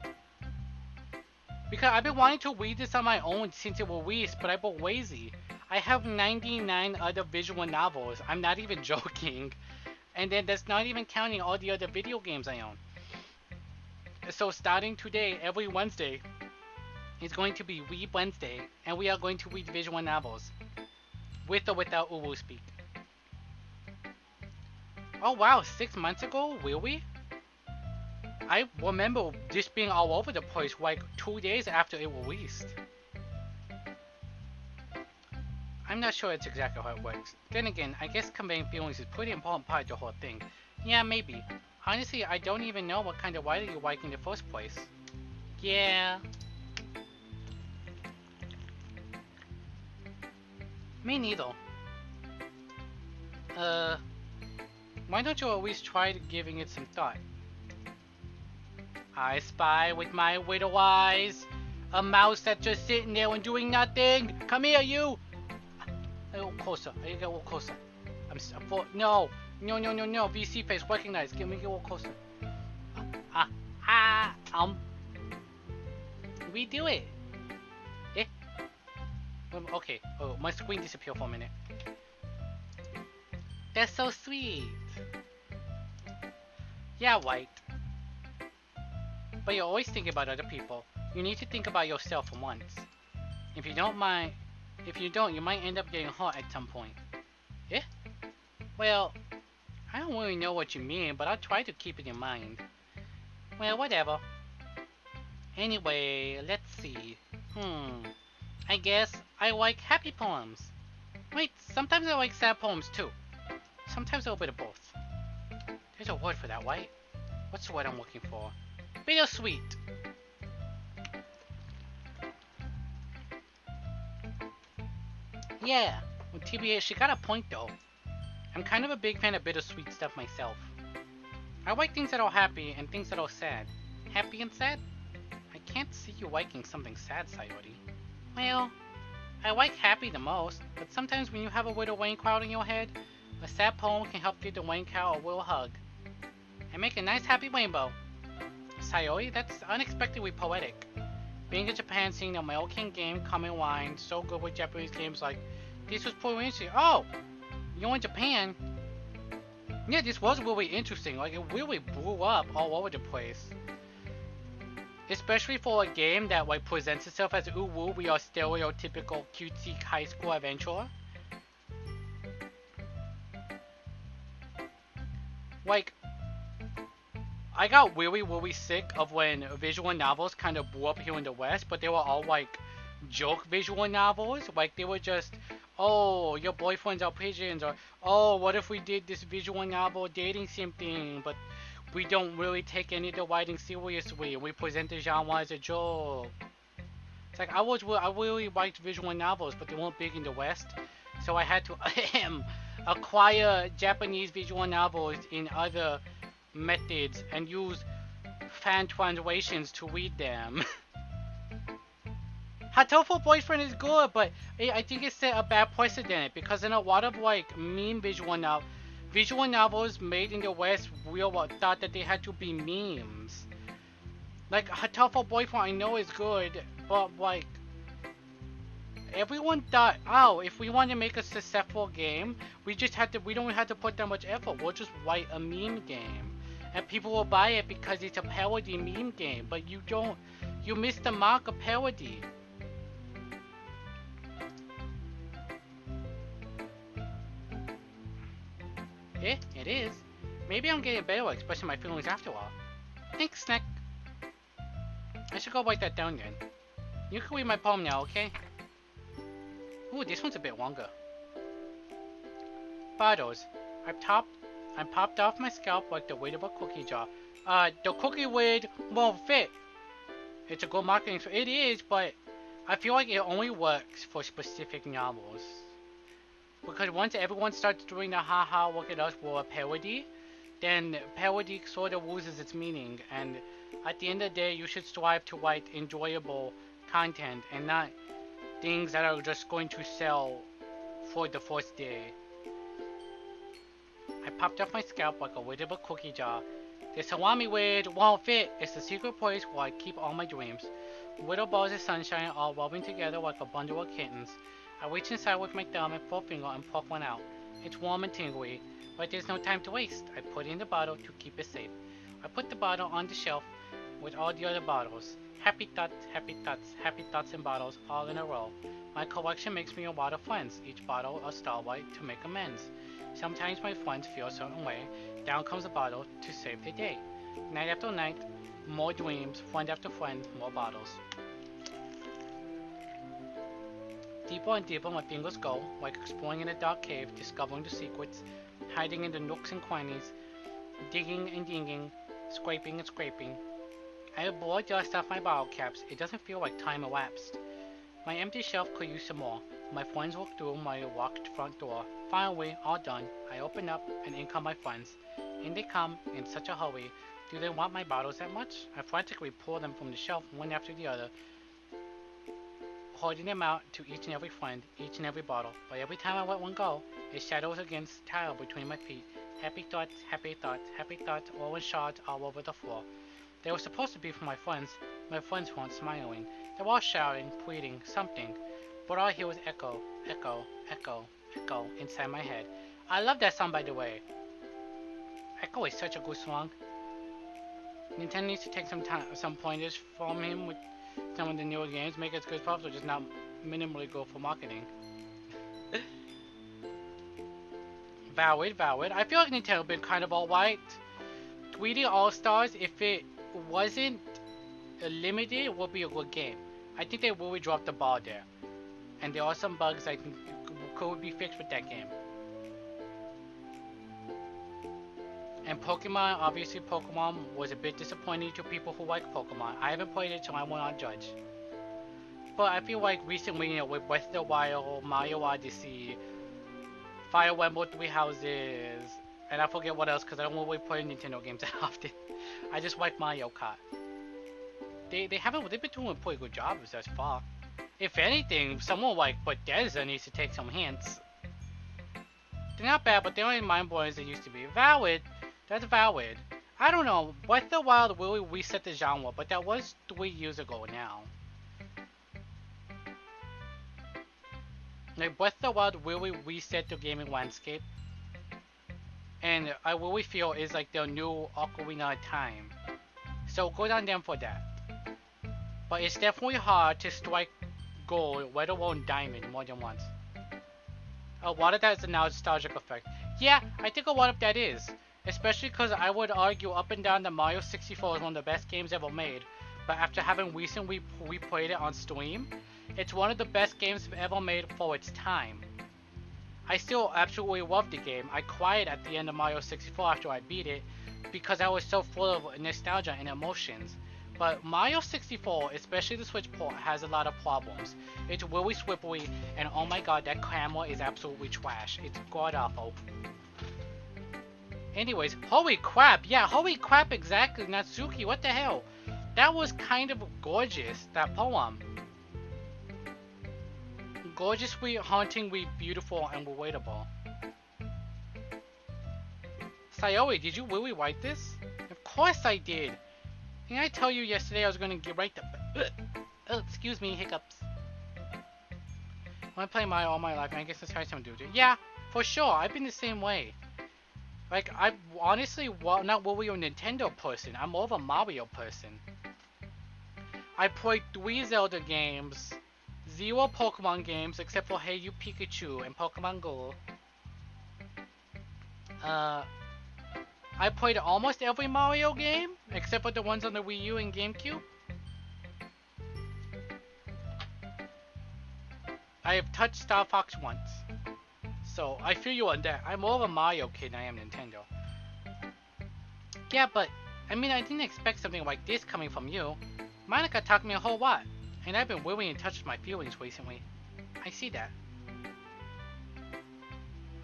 [SPEAKER 1] Because I've been wanting to read this on my own since it released, but I've been lazy. I have 99 other visual novels. I'm not even joking. And then that's not even counting all the other video games I own. So starting today, every Wednesday, is going to be Read Wednesday, and we are going to read visual novels. With or without Uwu Speak. Oh wow, 6 months ago? Really? I remember this being all over the place like 2 days after it released. I'm not sure it's exactly how it works. Then again, I guess conveying feelings is a pretty important part of the whole thing. Yeah, maybe. Honestly, I don't even know what kind of writer you like in the first place. Yeah. Me neither. Why don't you at least try giving it some thought? I spy with my little eyes a mouse that's just sitting there and doing nothing. Come here, you! A little closer. I get a little closer. No, VC face, recognize. Get me a little closer. Redo it. Eh? Okay. Oh, my screen disappeared for a minute. That's so sweet. Yeah, right. But you're always thinking about other people. You need to think about yourself for once. If you don't, you might end up getting hurt at some point. Eh? Well, I don't really know what you mean, but I'll try to keep it in mind. Well, whatever. Anyway, let's see. I guess I like happy poems. Wait, sometimes I like sad poems too. Sometimes a little bit of both. There's a word for that, right? What's the word I'm looking for? Bittersweet. Yeah, well, TBA, she got a point though. I'm kind of a big fan of bittersweet stuff myself. I like things that are happy and things that are sad. Happy and sad? I can't see you liking something sad, Sayori. Well, I like happy the most, but sometimes when you have a little rain cloud in your head, a sad poem can help give the rain cloud a little hug. And make a nice happy rainbow. Sayori, that's unexpectedly poetic. Being in Japan, seeing the American game come in line, so good with Japanese games like, this was pretty interesting. Oh, you're in Japan? Yeah, this was really interesting. Like, it really blew up all over the place. Especially for a game that like presents itself as, ooh woo, we are stereotypical cutesy high school adventure. Like, I got really sick of when visual novels kind of blew up here in the West, but they were all like joke visual novels. Like they were just, oh, your boyfriends are pigeons, or oh, what if we did this visual novel dating sim thing, but we don't really take any of the writing seriously, and we present the genre as a joke. It's like I really liked visual novels, but they weren't big in the West, so I had to acquire Japanese visual novels in other methods and use fan translations to read them. Hatoful Boyfriend is good, but I think it set a bad precedent because in a lot of like meme visual novels made in the West, we all thought that they had to be memes. Like Hatoful Boyfriend, I know is good, but like everyone thought, oh, if we want to make a successful game, we don't have to put that much effort. We'll just write a meme game, and people will buy it because it's a parody meme game. But you miss the mark of parody. It is. Maybe I'm getting better at expressing my feelings after all. Thanks, Snack. I should go write that down then. You can read my poem now, okay? Ooh, this one's a bit longer. Bottles. I'm popped off my scalp like the weight of a cookie jar. The cookie lid won't fit. It's a good marketing, so it is, but I feel like it only works for specific novels. Because once everyone starts doing the haha look at us for a parody, then parody sort of loses its meaning, and at the end of the day you should strive to write enjoyable content and not things that are just going to sell for the first day. I popped off my scalp like a lid of a cookie jar. The salami lid won't fit. It's the secret place where I keep all my dreams. Little balls of sunshine all woven together like a bundle of kittens. I reach inside with my thumb and forefinger and pluck one out. It's warm and tingly, but there's no time to waste. I put it in the bottle to keep it safe. I put the bottle on the shelf with all the other bottles. Happy thoughts, happy thoughts, happy thoughts in bottles, all in a row. My collection makes me a lot of friends, each bottle a starlight to make amends. Sometimes my friends feel a certain way. Down comes a bottle to save the day. Night after night, more dreams, friend after friend, more bottles. Deeper and deeper my fingers go, like exploring in a dark cave, discovering the secrets, hiding in the nooks and crannies, digging and dinging, scraping and scraping. I have blown dust off my bottle caps. It doesn't feel like time elapsed. My empty shelf could use some more. My friends walk through my locked front door. Finally, all done. I open up, and in come my friends. In they come, in such a hurry. Do they want my bottles that much? I frantically pull them from the shelf, one after the other, holding them out to each and every friend, each and every bottle. But every time I let one go, it shadows against the tile between my feet. Happy thoughts, happy thoughts, happy thoughts, all in shards all over the floor. They were supposed to be for my friends. My friends weren't smiling. They were all shouting, pleading, something. But all I hear was echo, echo, echo, echo inside my head. I love that song, by the way. Echo is such a good song. Nintendo needs to take some pointers from him with some of the newer games, make it as good as possible, just not minimally go for marketing. Valid. I feel like Nintendo been kind of alright. 3D All-Stars, if it wasn't limited, would be a good game. I think they really dropped the ball there. And there are some bugs I think could be fixed with that game. And Pokemon, obviously Pokemon was a bit disappointing to people who like Pokemon. I haven't played it, so I will not judge. But I feel like recently, with Breath of the Wild, Mario Odyssey, Fire Emblem Three Houses, and I forget what else because I don't really play Nintendo games that often. I just like Mario Kart. They've been doing a pretty good job thus far. If anything, someone like Bethesda needs to take some hints. They're not bad, but they aren't mind-blowing as they used to be. Valid. That's valid. I don't know. Breath of the Wild really reset the genre, but that was 3 years ago now. Like, Breath of the Wild really reset the gaming landscape. And I really feel it's like their new Ocarina of Time. So good on them for that. But it's definitely hard to strike gold, let alone diamond, more than once. A lot of that is a nostalgic effect. Yeah, I think a lot of that is. Especially because I would argue up and down that Mario 64 is one of the best games ever made. But after having recently replayed it on stream, it's one of the best games ever made for its time. I still absolutely love the game. I cried at the end of Mario 64 after I beat it because I was so full of nostalgia and emotions. But Mario 64, especially the Switch port, has a lot of problems. It's really slippery, and oh my god, that camera is absolutely trash. It's god awful. Anyways, holy crap, yeah, holy crap exactly, Natsuki, what the hell? That was kind of gorgeous, that poem. Gorgeously, hauntingly beautiful, and relatable. Sayori, did you really write this? Of course I did. Didn't I tell you yesterday I was going to write the... Oh, excuse me, hiccups. I play Mario all my life, and I guess let's try some dude. Yeah, for sure. I've been the same way. Like, I'm honestly not really a Nintendo person. I'm more of a Mario person. I played 3 Zelda games, 0 Pokemon games, except for Hey You Pikachu and Pokemon Go. I played almost every Mario game, except for the ones on the Wii U and GameCube. I have touched Star Fox once. So, I feel you on that. I'm more of a Mario kid than I am Nintendo. Yeah, but, I mean, I didn't expect something like this coming from you. Monica taught me a whole lot, and I've been really in touch with my feelings recently. I see that.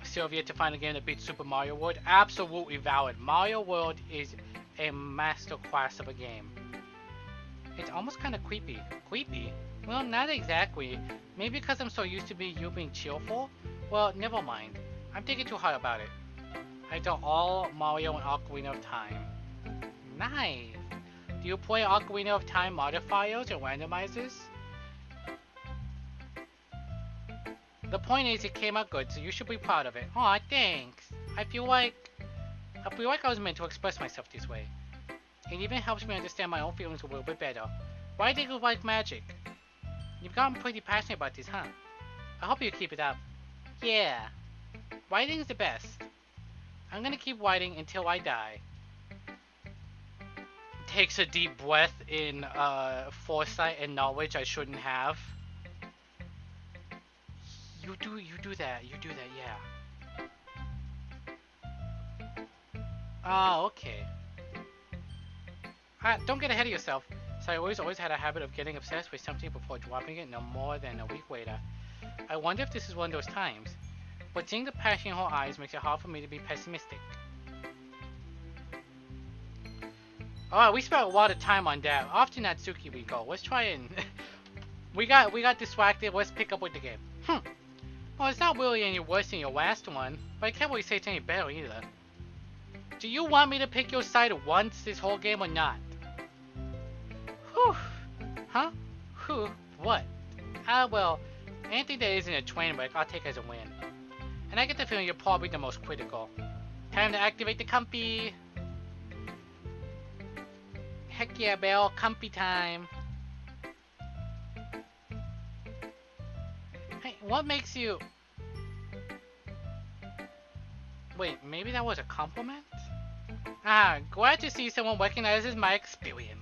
[SPEAKER 1] Still have yet to find a game that beats Super Mario World? Absolutely valid. Mario World is a masterclass of a game. It's almost kind of creepy. Creepy? Well, not exactly. Maybe because I'm so used to you being cheerful? Well, never mind. I'm thinking too hard about it. I've done all Mario and Ocarina of Time. Nice! Do you play Ocarina of Time modifiers or randomizers? The point is, it came out good, so you should be proud of it. Aw, thanks. I feel like I was meant to express myself this way. It even helps me understand my own feelings a little bit better. Why do you like magic? You've gotten pretty passionate about this, huh? I hope you keep it up. Yeah. Writing's the best. I'm gonna keep writing until I die. Takes a deep breath in foresight and knowledge I shouldn't have. You do that, yeah. Oh, okay. Don't get ahead of yourself. So I always had a habit of getting obsessed with something before dropping it no more than a week later. I wonder if this is one of those times. But seeing the passion in her eyes makes it hard for me to be pessimistic. Alright, we spent a lot of time on that. Off to Natsuki we go. Let's try and... we got distracted. Let's pick up with the game. Well, it's not really any worse than your last one, but I can't really say it's any better either. Do you want me to pick your side once this whole game or not? Whew. Huh? Whew. What? Well, anything that isn't a train wreck, I'll take as a win. And I get the feeling you're probably the most critical. Time to activate the comfy. Heck yeah, Belle. Comfy time. Hey, what makes you... Wait, maybe that was a compliment? Glad to see someone recognizes my experience.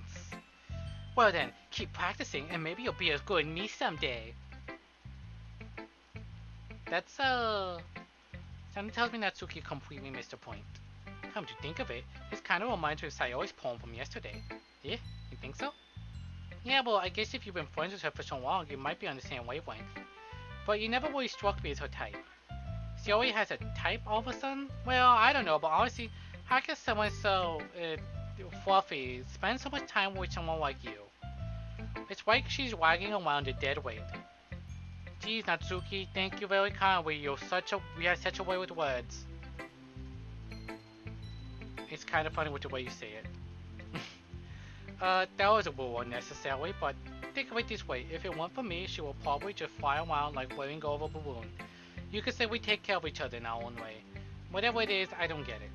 [SPEAKER 1] Well then, keep practicing and maybe you'll be as good as me someday. That's, something tells me Natsuki completely missed the point. Come to think of it, this kind of reminds me of Sayori's poem from yesterday. Yeah? You think so? Yeah, well, I guess if you've been friends with her for so long, you might be on the same wavelength. But you never really struck me as her type. Sayori has a type all of a sudden? Well, I don't know, but honestly, how can someone so, fluffy spend so much time with someone like you? It's like she's wagging around a dead weight. Geez, Natsuki, thank you very kindly. You have such a way with words. It's kind of funny with the way you say it. That was a little unnecessary, but think of it this way. If it weren't for me, she will probably just fly around like letting go of a balloon. You could say we take care of each other in our own way. Whatever it is, I don't get it.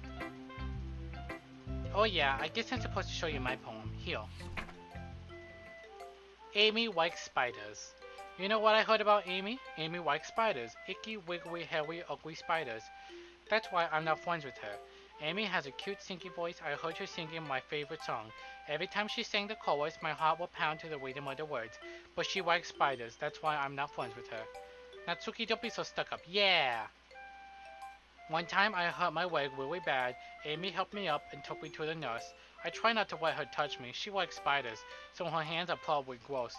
[SPEAKER 1] Oh yeah, I guess I'm supposed to show you my poem. Here. Amy likes spiders. You know what I heard about Amy? Amy likes spiders. Icky, wiggly, hairy, ugly spiders. That's why I'm not friends with her. Amy has a cute, singing voice. I heard her singing my favorite song. Every time she sang the chorus, my heart would pound to the rhythm of the words. But she likes spiders. That's why I'm not friends with her. Natsuki, don't be so stuck up. Yeah! One time I hurt my leg really bad. Amy helped me up and took me to the nurse. I try not to let her touch me. She likes spiders, so her hands are probably gross.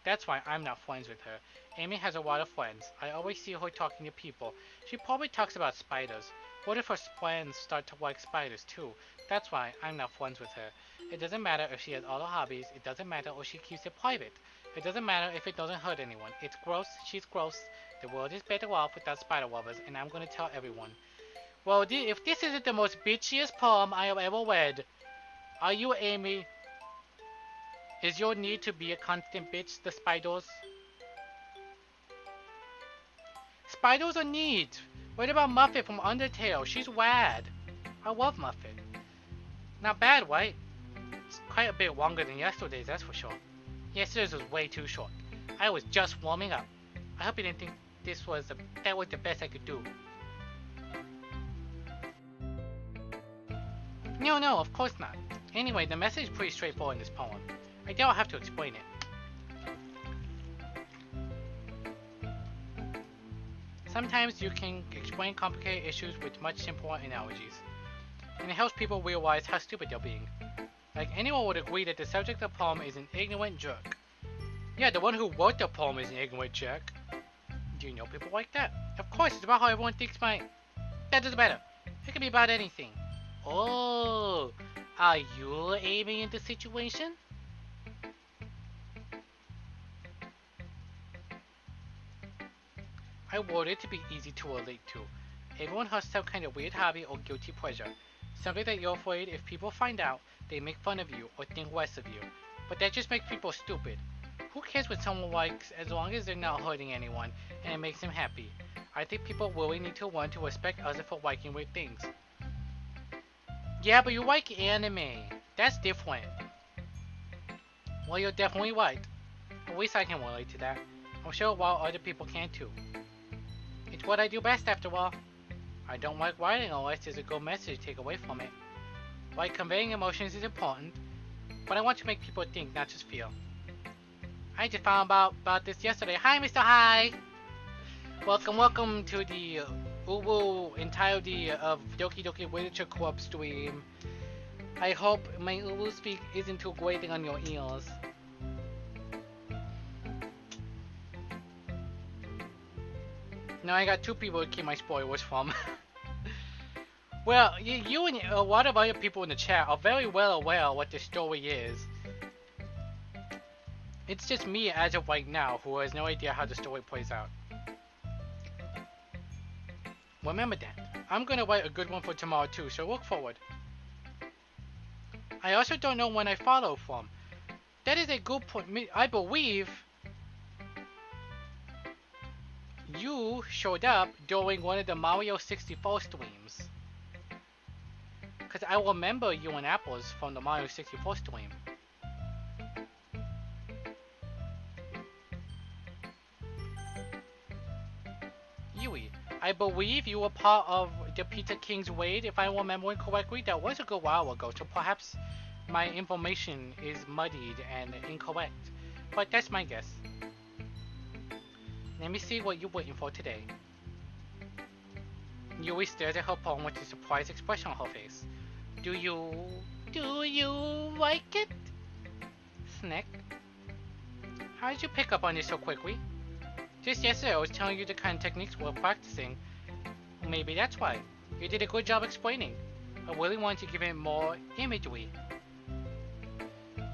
[SPEAKER 1] That's why I'm not friends with her. Amy has a lot of friends. I always see her talking to people. She probably talks about spiders. What if her friends start to like spiders too? That's why I'm not friends with her. It doesn't matter if she has other hobbies. It doesn't matter if she keeps it private. It doesn't matter if it doesn't hurt anyone. It's gross. She's gross. The world is better off without spider webbers, and I'm gonna tell everyone. Well, if this isn't the most bitchiest poem I have ever read, are you, Amy? Is your need to be a constant bitch the spiders? Spiders are neat. What about Muffet from Undertale? She's rad. I love Muffet. Not bad, right? It's quite a bit longer than yesterday's, that's for sure. Yesterday's was way too short. I was just warming up. I hope you didn't think that was the best I could do. No, of course not. Anyway, the message is pretty straightforward in this poem. I don't have to explain it. Sometimes you can explain complicated issues with much simpler analogies, and it helps people realize how stupid they're being. Like, anyone would agree that the subject of the poem is an ignorant jerk. Yeah, the one who wrote the poem is an ignorant jerk. Do you know people like that? Of course, it's about how everyone thinks that doesn't matter. It can be about anything. Oh, are you aiming in the situation? I want it to be easy to relate to. Everyone has some kind of weird hobby or guilty pleasure. Something that you're afraid if people find out, they make fun of you or think less of you. But that just makes people stupid. Who cares what someone likes as long as they're not hurting anyone and it makes them happy? I think people really need to learn to respect others for liking weird things. Yeah, but you like anime. That's different. Well, you're definitely right. At least I can relate to that. I'm sure a lot of other people can too. It's what I do best after all. I don't like writing unless there's a good message to take away from it. Like, conveying emotions is important, but I want to make people think, not just feel. I just found about this yesterday. Hi, Mr. Hi! Welcome to the UWU entirety of Doki Doki Literature Club stream. I hope my UWU speak isn't too grating on your ears. Now I got two people to keep my spoilers from. Well, you and a lot of other people in the chat are very well aware of what the story is. It's just me as of right now who has no idea how the story plays out. Remember that. I'm gonna write a good one for tomorrow too, so look forward. I also don't know when I follow from. That is a good point. I believe you showed up during one of the Mario 64 streams. Because I remember you and Apples from the Mario 64 stream. Yui, I believe you were part of the Pizza King's raid, if I'm remembering correctly. That was a good while ago, so perhaps my information is muddied and incorrect. But that's my guess. Let me see what you're waiting for today. Yui stares at her poem with a surprised expression on her face. Do you like it? Snick. How did you pick up on this so quickly? Just yesterday I was telling you the kind of techniques we're practicing. Maybe that's why. You did a good job explaining. I really wanted to give it more imagery.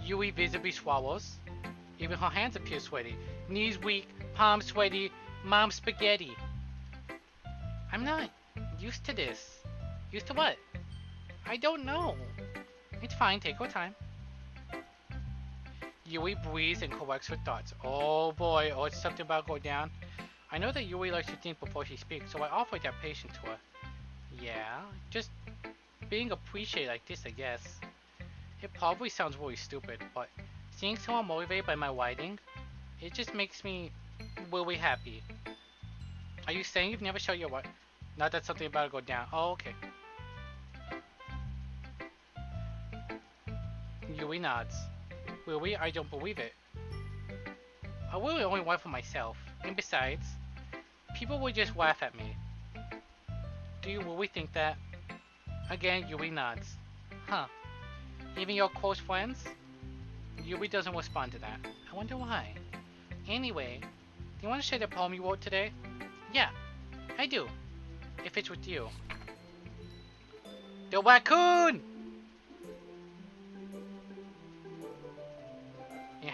[SPEAKER 1] Yui visibly swallows. Even her hands appear sweaty. Knees weak, palms sweaty, mom spaghetti. I'm not used to this. Used to what? I don't know. It's fine, take your time. Yui breathes and corrects her thoughts. Oh boy, oh, it's something about to go down. I know that Yui likes to think before she speaks, so I offered that patience to her. Yeah, just being appreciated like this, I guess. It probably sounds really stupid, but seeing someone motivated by my writing, it just makes me really happy. Are you saying you've never shown your work? Not that something about to go down. Oh, okay. Yui nods. Really? I don't believe it. I really only write for myself. And besides, people would just laugh at me. Do you really think that? Again, Yui nods. Huh. Even your close friends? Yui doesn't respond to that. I wonder why. Anyway, do you want to share the poem you wrote today? Yeah, I do. If it's with you. The raccoon!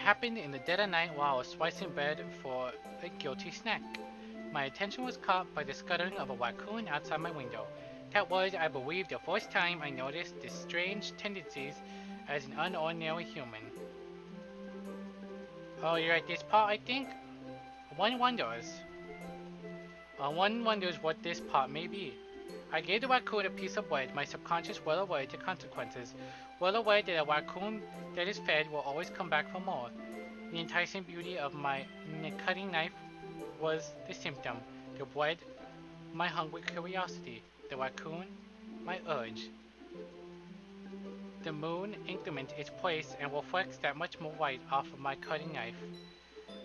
[SPEAKER 1] happened in the dead of night while I was slicing bread for a guilty snack. My attention was caught by the scuttling of a raccoon outside my window. That was, I believe, the first time I noticed the strange tendencies as an unordinary human. Oh, you're at this part, I think? One wonders. One wonders what this part may be. I gave the raccoon a piece of bread, my subconscious well aware to consequences, well aware that a raccoon that is fed will always come back for more. The enticing beauty of my cutting knife was the symptom. The bread, my hungry curiosity. The raccoon, my urge. The moon increments its place and reflects that much more light off of my cutting knife.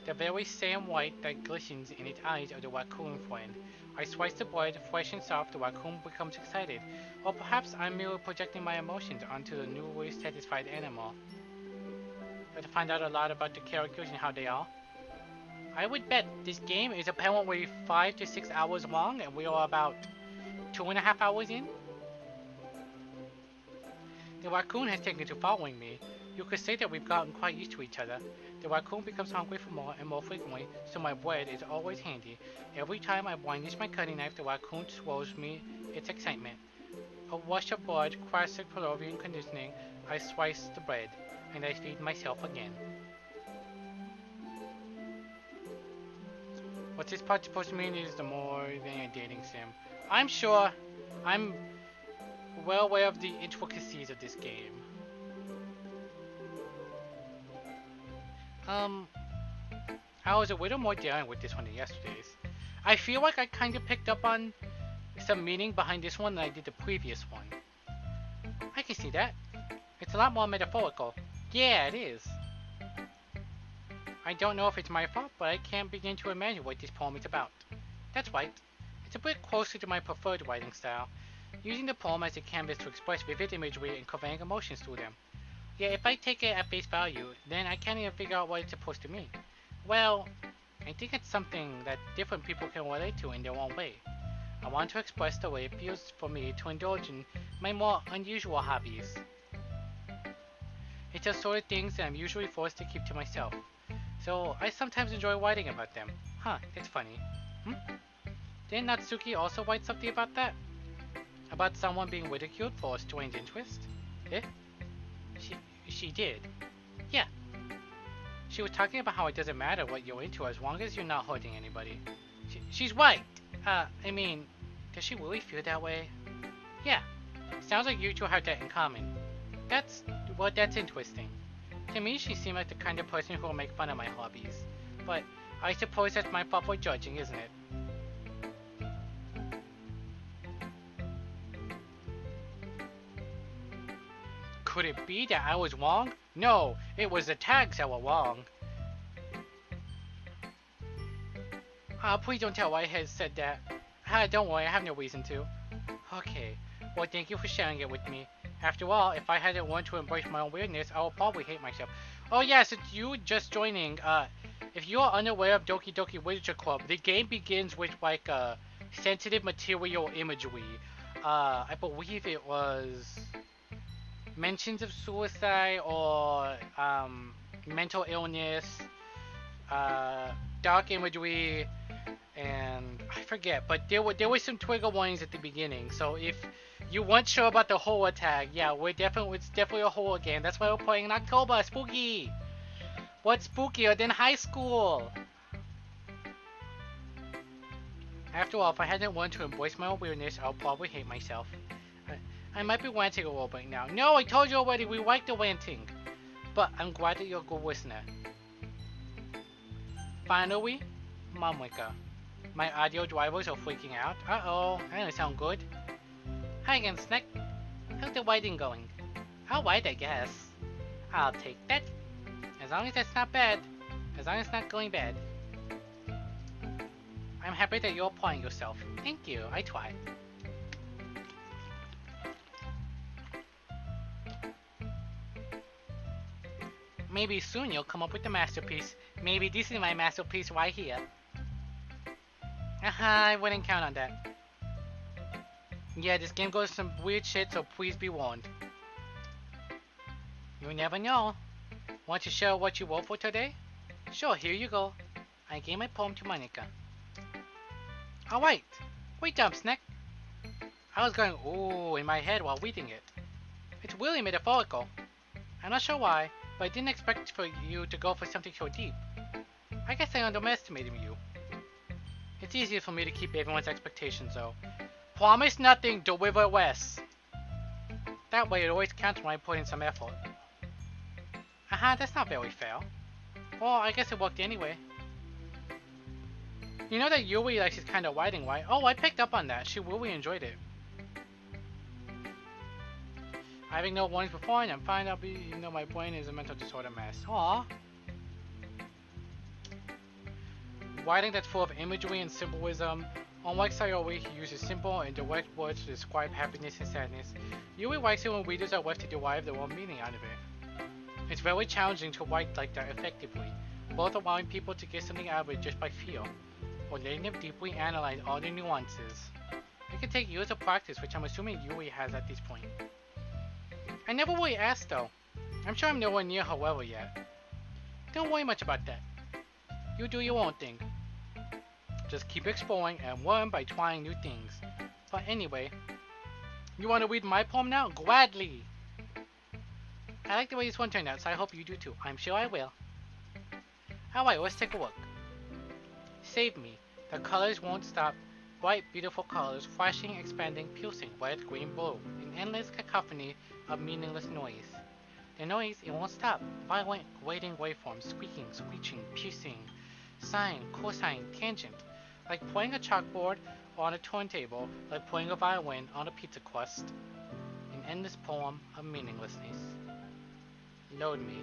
[SPEAKER 1] The very same light that glistens in its eyes of the raccoon friend. I slice the bread, fresh and soft, the raccoon becomes excited. Or perhaps I'm merely projecting my emotions onto the newly satisfied animal. To find out a lot about the characters and how they are. I would bet this game is apparently 5 to 6 hours long and we are about 2.5 hours in. The raccoon has taken to following me. You could say that we've gotten quite used to each other. The raccoon becomes hungry for more and more frequently, so my bread is always handy. Every time I brandish my cutting knife, the raccoon shows me its excitement. A rush of blood, classic Peruvian conditioning. I slice the bread, and I feed myself again. What this part supposed to mean is the more than a dating sim. I'm sure I'm well aware of the intricacies of this game. I was a little more daring with this one than yesterday's. I feel like I kind of picked up on some meaning behind this one than I did the previous one. I can see that. It's a lot more metaphorical. Yeah, it is. I don't know if it's my fault, but I can't begin to imagine what this poem is about. That's right. It's a bit closer to my preferred writing style, using the poem as a canvas to express vivid imagery and conveying emotions through them. Yeah, if I take it at face value, then I can't even figure out what it's supposed to mean. Well, I think it's something that different people can relate to in their own way. I want to express the way it feels for me to indulge in my more unusual hobbies. It's the sort of things that I'm usually forced to keep to myself. So I sometimes enjoy writing about them. Huh, it's funny. Didn't Natsuki also write something about that? About someone being ridiculed for a strange interest? Eh? She did. Yeah. She was talking about how it doesn't matter what you're into as long as you're not hurting anybody. She's right. I mean, does she really feel that way? Yeah. Sounds like you two have that in common. That's interesting. To me, she seemed like the kind of person who will make fun of my hobbies. But I suppose that's my fault for judging, isn't it? Could it be that I was wrong? No, it was the tags that were wrong. Please don't tell Whitehead said that. Don't worry, I have no reason to. Okay, well thank you for sharing it with me. After all, if I hadn't learned to embrace my own weirdness, I would probably hate myself. Oh yeah, since you just joining, if you are unaware of Doki Doki Literature Club, the game begins with like sensitive material imagery. I believe it was mentions of suicide or mental illness, dark imagery, and I forget, but there were some trigger warnings at the beginning. So if you weren't sure about the horror tag, yeah, it's definitely a horror game. That's why we're playing in October. Spooky. What's spookier than high school? After all, if I hadn't learned to embrace my own weirdness, I'll probably hate myself. I might be ranting a little bit now. No, I told you already, we like the ranting. But I'm glad that you're a good listener. Finally, Momwika. My audio drivers are freaking out. Uh-oh, that doesn't sound good. Hi again, Snack. How's the writing going? Alright, I guess. I'll take that. As long as that's not bad. As long as it's not going bad. I'm happy that you're applying yourself. Thank you, I try. Maybe soon you'll come up with a masterpiece. Maybe this is my masterpiece right here. I wouldn't count on that. Yeah, this game goes some weird shit, so please be warned. You never know. Want to share what you wrote for today? Sure, here you go. I gave my poem to Monica. Alright. Great job, Snack. I was going ooh in my head while reading it. It's really metaphorical. I'm not sure why, but I didn't expect for you to go for something so deep. I guess I underestimated you. It's easier for me to keep everyone's expectations though. Promise nothing, deliver less. That way it always counts when I put in some effort. That's not very fair. Well, I guess it worked anyway. You know that Yui likes this kind of writing, right? Oh, I picked up on that. She really enjoyed it. Having no warnings before, and I'm fine. I'll be, even though my brain is a mental disorder mess. Aww. Writing that's full of imagery and symbolism. Unlike Sayori, he uses simple and direct words to describe happiness and sadness. Yui likes it when readers are left to derive their own meaning out of it. It's very challenging to write like that effectively, both allowing people to get something out of it just by feel, or letting them deeply analyze all the nuances. It can take years of practice, which I'm assuming Yui has at this point. I never really asked though. I'm sure I'm nowhere near her level yet. Don't worry much about that. You do your own thing. Just keep exploring and learn by trying new things. But anyway, you want to read my poem now? Gladly! I like the way this one turned out, so I hope you do too. I'm sure I will. Alright, let's take a look. Save me. The colors won't stop. Bright, beautiful colors, flashing, expanding, pulsing, red, green, blue. An endless cacophony of meaningless noise. The noise, it won't stop. Violent, grating waveforms, squeaking, screeching, piercing, sine, cosine, tangent. Like playing a chalkboard on a turntable, like playing a violin on a pizza crust. An endless poem of meaninglessness. Load me.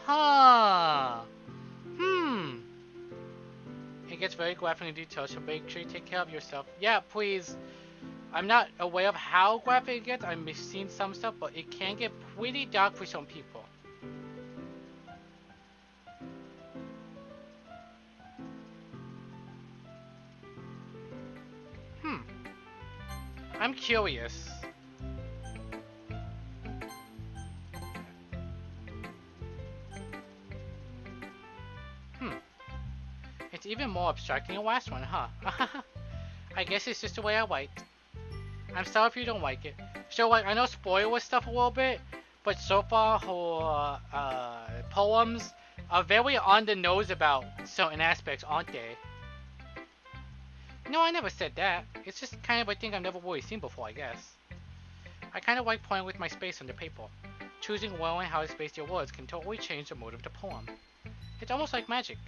[SPEAKER 1] Huh. It gets very graphic in detail, so make sure you take care of yourself. Yeah, please. I'm not aware of how graphic it gets. I've seen some stuff, but it can get pretty dark for some people. I'm curious. It's even more abstract than the last one, huh? I guess it's just the way I write. I'm sorry if you don't like it. So, like, I know spoiler stuff a little bit, but so far her poems are very on the nose about certain aspects, aren't they? No, I never said that. It's just kind of a thing I've never really seen before, I guess. I kind of like playing with my space on the paper. Choosing well and how to space your words can totally change the mood of the poem. It's almost like magic.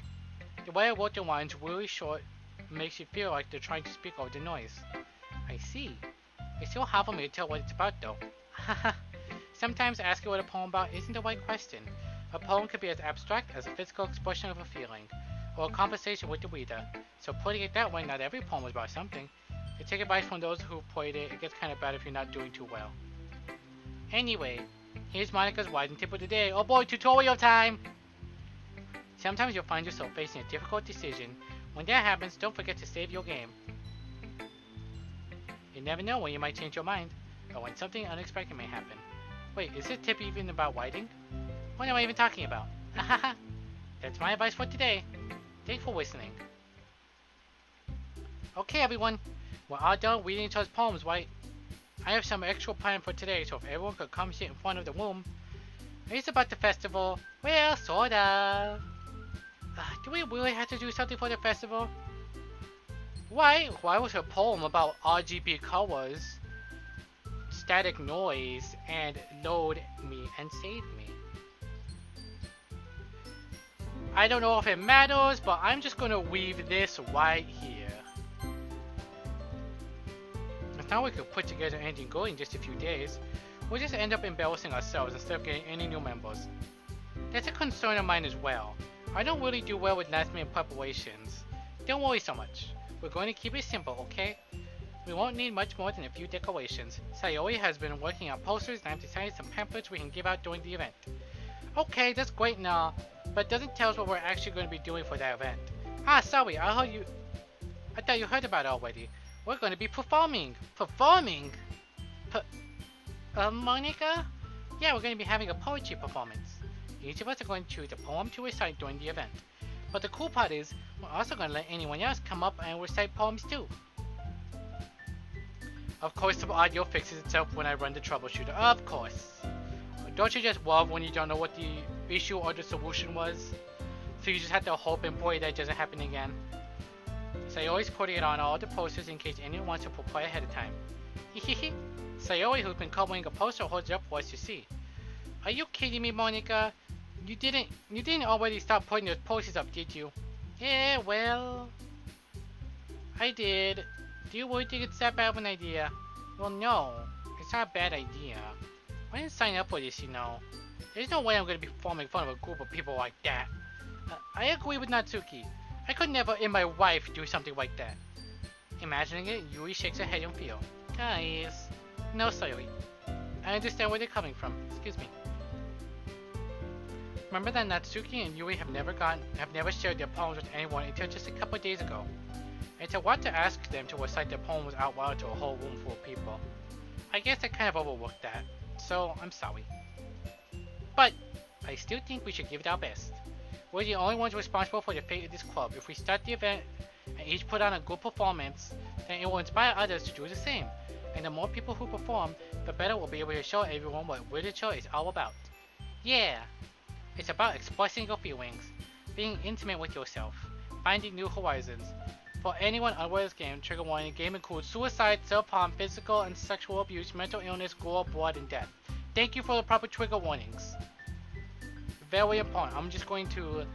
[SPEAKER 1] The way I wrote the lines really short makes you feel like they're trying to speak over the noise. I see. It's still hard for me to tell what it's about though. Sometimes asking what a poem about isn't the right question. A poem could be as abstract as a physical expression of a feeling, or a conversation with the reader. So putting it that way, not every poem is about something. You take advice from those who played it, it gets kind of bad if you're not doing too well. Anyway, here's Monica's writing tip of the day. Oh boy, tutorial time! Sometimes you'll find yourself facing a difficult decision. When that happens, don't forget to save your game. You never know when you might change your mind, or when something unexpected may happen. Wait, is this tip even about writing? What am I even talking about? That's my advice for today. Thanks for listening. Okay everyone, we're all done reading each other's poems, right? I have some extra planned for today, so if everyone could come sit in front of the room. It's about the festival. Well, sort of. Do we really have to do something for the festival? Why was her poem about RGB colors, static noise, and load me and save me? I don't know if it matters, but I'm just gonna weave this right here. It's not like we could put together anything good in just a few days. We'll just end up embarrassing ourselves instead of getting any new members. That's a concern of mine as well. I don't really do well with last minute preparations. Don't worry so much. We're going to keep it simple, okay? We won't need much more than a few decorations. Sayori has been working on posters and I've decided some pamphlets we can give out during the event. Okay, that's great and all, but it doesn't tell us what we're actually going to be doing for that event. Sorry, I thought you heard about it already. We're going to be performing. Performing? Monica? Yeah, we're going to be having a poetry performance. Each of us are going to choose a poem to recite during the event. But the cool part is, we're also going to let anyone else come up and recite poems too. Of course, the audio fixes itself when I run the troubleshooter. Of course. Don't you just love when you don't know what the issue or the solution was? So you just have to hope and pray that doesn't happen again. Sayori's putting it on all the posters in case anyone wants to prepare ahead of time. Hehehe. Sayori, who's been covering a poster, holds it up for us to see. Are you kidding me, Monica? You didn't already start putting those posters up, did you? Yeah, well, I did. Do you really think it's that bad of an idea? Well, no, it's not a bad idea. I didn't sign up for this, you know. There's no way I'm gonna be forming fun of a group of people like that. I agree with Natsuki. I could never in my life do something like that. Imagining it, Yui shakes her head in fear. Guys, no, Sayori. I understand where they're coming from. Excuse me. Remember that Natsuki and Yui have never shared their poems with anyone until just a couple days ago. And to want to ask them to recite their poems out loud to a whole room full of people. I guess I kind of overlooked that, so I'm sorry. But I still think we should give it our best. We're the only ones responsible for the fate of this club. If we start the event and each put on a good performance, then it will inspire others to do the same. And the more people who perform, the better we'll be able to show everyone what literature is all about. Yeah, it's about expressing your feelings, being intimate with yourself, finding new horizons. For anyone unaware of this game, trigger warning, the game includes suicide, self-harm, physical and sexual abuse, mental illness, gore, blood, and death. Thank you for the proper trigger warnings. Very important. I'm just going to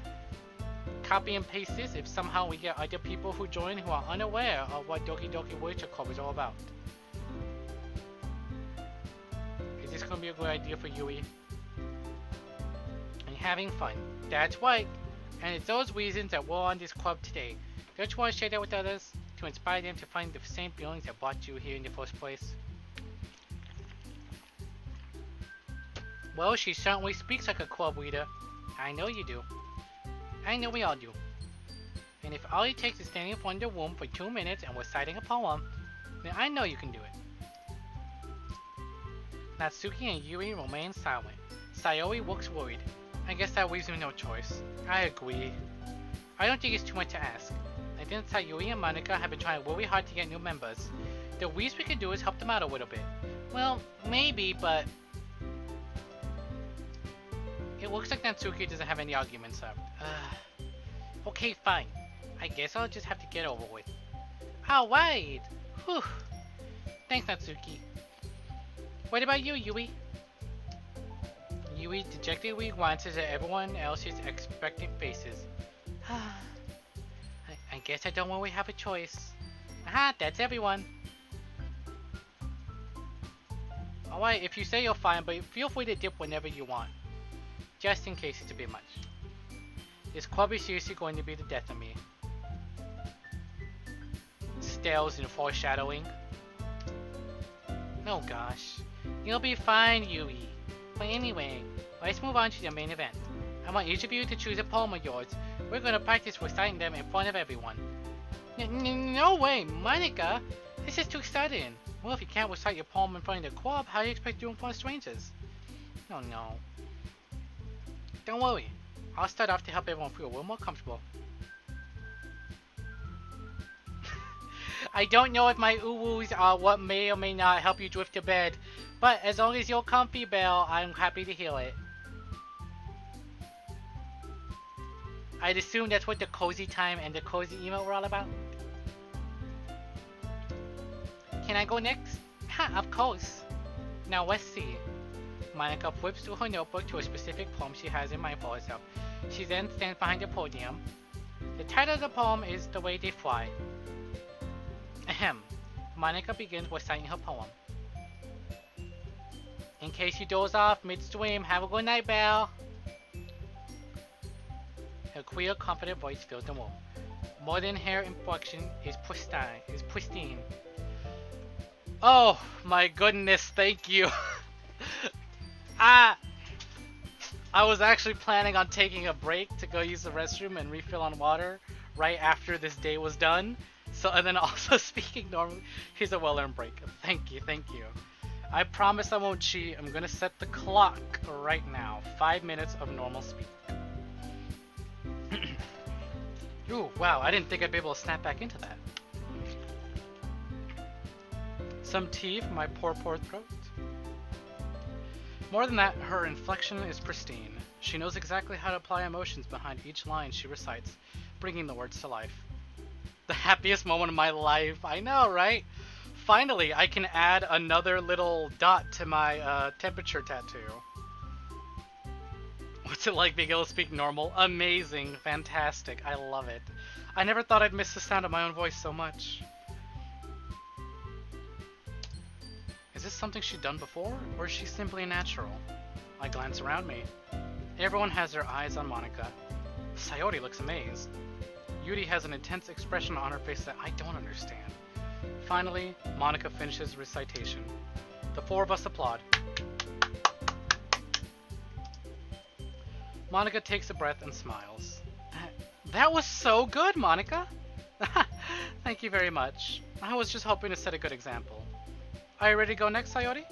[SPEAKER 1] copy and paste this if somehow we get other people who join who are unaware of what Doki Doki Literature Club is all about. Is this going to be a good idea for Yui? And having fun. That's right. And it's those reasons that we're on this club today. Don't you want to share that with others? To inspire them to find the same feelings that brought you here in the first place? Well, she certainly speaks like a club leader. I know you do. I know we all do. And if all it takes is standing in front of the room for 2 minutes and reciting a poem, then I know you can do it. Natsuki and Yui remain silent. Sayori looks worried. I guess that leaves me no choice. I agree. I don't think it's too much to ask. And since Sayori and Monica have been trying really hard to get new members, the least we can do is help them out a little bit. Well, maybe, but it looks like Natsuki doesn't have any arguments up. Okay, fine. I guess I'll just have to get over with. Alright! Whew. Thanks, Natsuki. What about you, Yui? Yui dejectedly glances at everyone else's expectant faces. I guess I don't really have a choice. Aha, that's everyone. Alright, if you say you're fine, but feel free to dip whenever you want. Just in case it's a bit much. This club is seriously going to be the death of me. Stales and foreshadowing. Oh gosh. You'll be fine, Yui. But anyway, let's move on to the main event. I want each of you to choose a poem of yours. We're gonna practice reciting them in front of everyone. No way, Monica! This is too sudden. Well, if you can't recite your poem in front of the club, how do you expect to do it in front of strangers? Oh no. Don't worry. I'll start off to help everyone feel a little more comfortable. I don't know if my UWUs are what may or may not help you drift to bed, but as long as you're comfy, Belle, I'm happy to hear it. I'd assume that's what the cozy time and the cozy email were all about. Can I go next? Ha, of course. Now let's see. Monica flips through her notebook to a specific poem she has in mind for herself. She then stands behind the podium. The title of the poem is The Way They Fly. Ahem. Monica begins reciting her poem. In case you doze off midstream, have a good night, Belle. Her clear, confident voice fills the room. Modern hair inflection is pristine. Oh my goodness, thank you. I was actually planning on taking a break to go use the restroom and refill on water right after this day was done. So, and then also speaking normally, here's a well-earned break. Thank you.
[SPEAKER 4] I promise I won't cheat. I'm gonna set the clock right now. 5 minutes of normal speed. Ooh, wow, I didn't think I'd be able to snap back into that. Some tea for my poor throat. More than that, her inflection is pristine. She knows exactly how to apply emotions behind each line she recites, bringing the words to life. The happiest moment of my life. I know, right? Finally, I can add another little dot to my temperature tattoo. What's it like being able to speak normal? Amazing. Fantastic. I love it. I never thought I'd miss the sound of my own voice so much. Is this something she'd done before, or is she simply a natural? I glance around me. Everyone has their eyes on Monika. Sayori looks amazed. Yuri has an intense expression on her face that I don't understand. Finally, Monika finishes recitation. The four of us applaud. Monika takes a breath and smiles. That was so good, Monika! Thank you very much. I was just hoping to set a good example. Are you ready to go next, Sayori?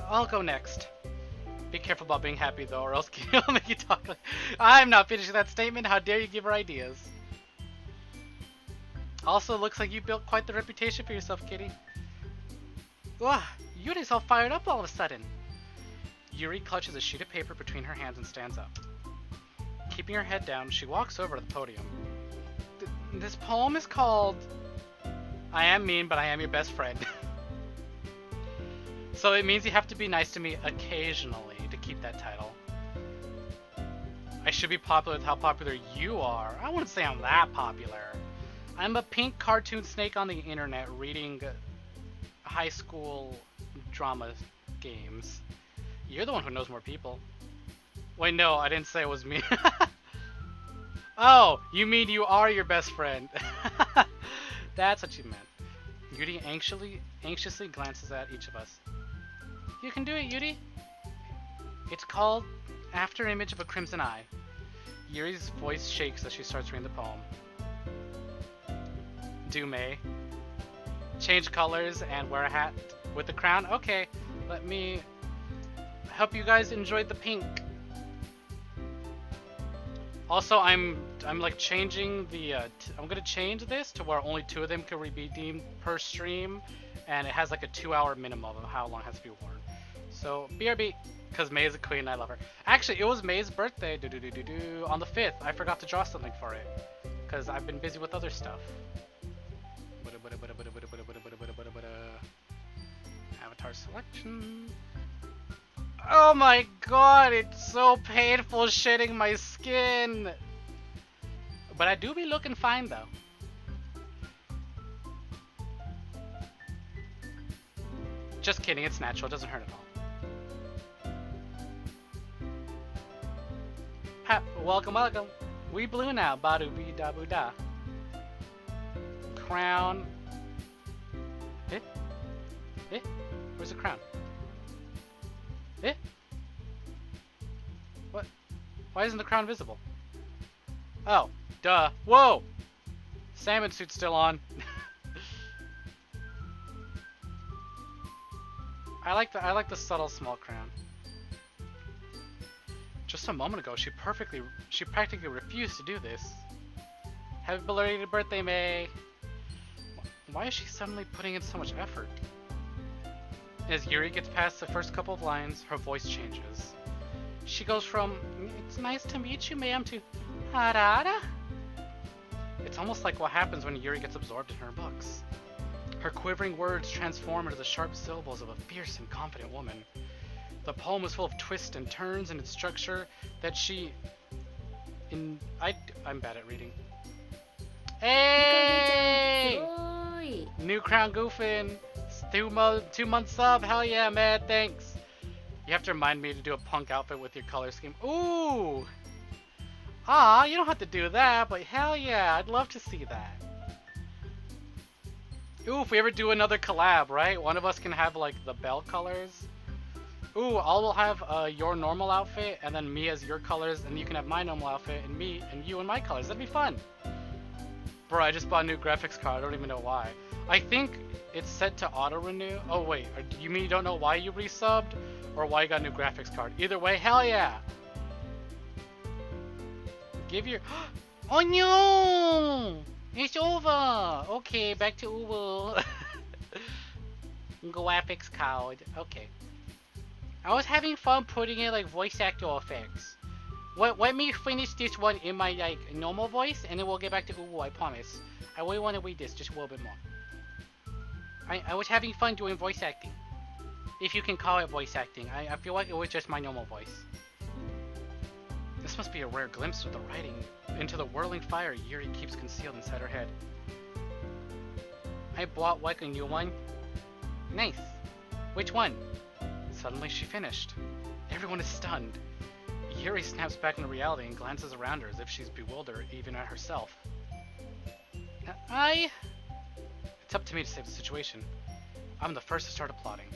[SPEAKER 4] I'll go next. Be careful about being happy, though, or else I'll make you talk like... I'm not finishing that statement. How dare you give her ideas? Also, looks like you built quite the reputation for yourself, Kitty. Wow, Yuri's all fired up all of a sudden. Yuri clutches a sheet of paper between her hands and stands up. Keeping her head down, she walks over to the podium. This poem is called... I am mean, but I am your best friend. So it means you have to be nice to me occasionally to keep that title. I should be popular with how popular you are. I wouldn't say I'm that popular. I'm a pink cartoon snake on the internet reading high school drama games. You're the one who knows more people. Wait, no, I didn't say it was me. Oh, you mean you are your best friend. That's what you meant. Yuri anxiously glances at each of us. You can do it, Yuri. It's called After Image of a Crimson Eye. Yuri's voice shakes as she starts reading the poem. Do May. Change colors and wear a hat with the crown. Okay, let me help you guys enjoy the pink. Also, I'm like changing the I'm gonna change this to where only 2 of them can be redeemed per stream, and it has like a 2-hour minimum of how long it has to be worn. So BRB, because May is a queen, I love her. Actually, it was May's birthday on the 5th. I forgot to draw something for it because I've been busy with other stuff. Avatar selection. Oh my god, it's so painful shedding my skin. But I do be looking fine though. Just kidding, it's natural, it doesn't hurt at all. Welcome. We blue now, badu bee da boo da. Crown. Where's the crown? What? Why isn't the crown visible? Oh, duh. Whoa! Salmon suit's still on. I like the subtle small crown. Just a moment ago, she practically refused to do this. Happy belated birthday, May. Why is she suddenly putting in so much effort? As Yuri gets past the first couple of lines, her voice changes. She goes from, "It's nice to meet you, ma'am," to, "Harada?" It's almost like what happens when Yuri gets absorbed in her books. Her quivering words transform into the sharp syllables of a fierce and confident woman. The poem is full of twists and turns in its structure that I'm bad at reading. Hey! New crown goofing. 2-month sub. Hell yeah, man. Thanks. You have to remind me to do a punk outfit with your color scheme. Ooh. Ah, you don't have to do that, but hell yeah, I'd love to see that. Ooh, if we ever do another collab, right? One of us can have like the bell colors. Ooh, I'll have your normal outfit and then me as your colors, and you can have my normal outfit and me and you and my colors. That'd be fun. Bro, I just bought a new graphics card. I don't even know why. I think it's set to auto renew. Oh wait, you mean you don't know why you resubbed, or why you got a new graphics card? Either way, hell yeah. Give your. Oh no! It's over. Okay, back to UWU. Graphics card. Okay. I was having fun putting in like voice actor effects. Let me finish this one in my like normal voice, and then we'll get back to UWU. I promise. I really want to read this just a little bit more. I was having fun doing voice acting. If you can call it voice acting. I feel like it was just my normal voice. This must be a rare glimpse of the writing into the whirling fire Yuri keeps concealed inside her head. I bought like a new one. Nice. Which one? Suddenly she finished. Everyone is stunned. Yuri snaps back into reality and glances around her as if she's bewildered even at herself. It's up to me to save the situation. I'm the first to start applauding.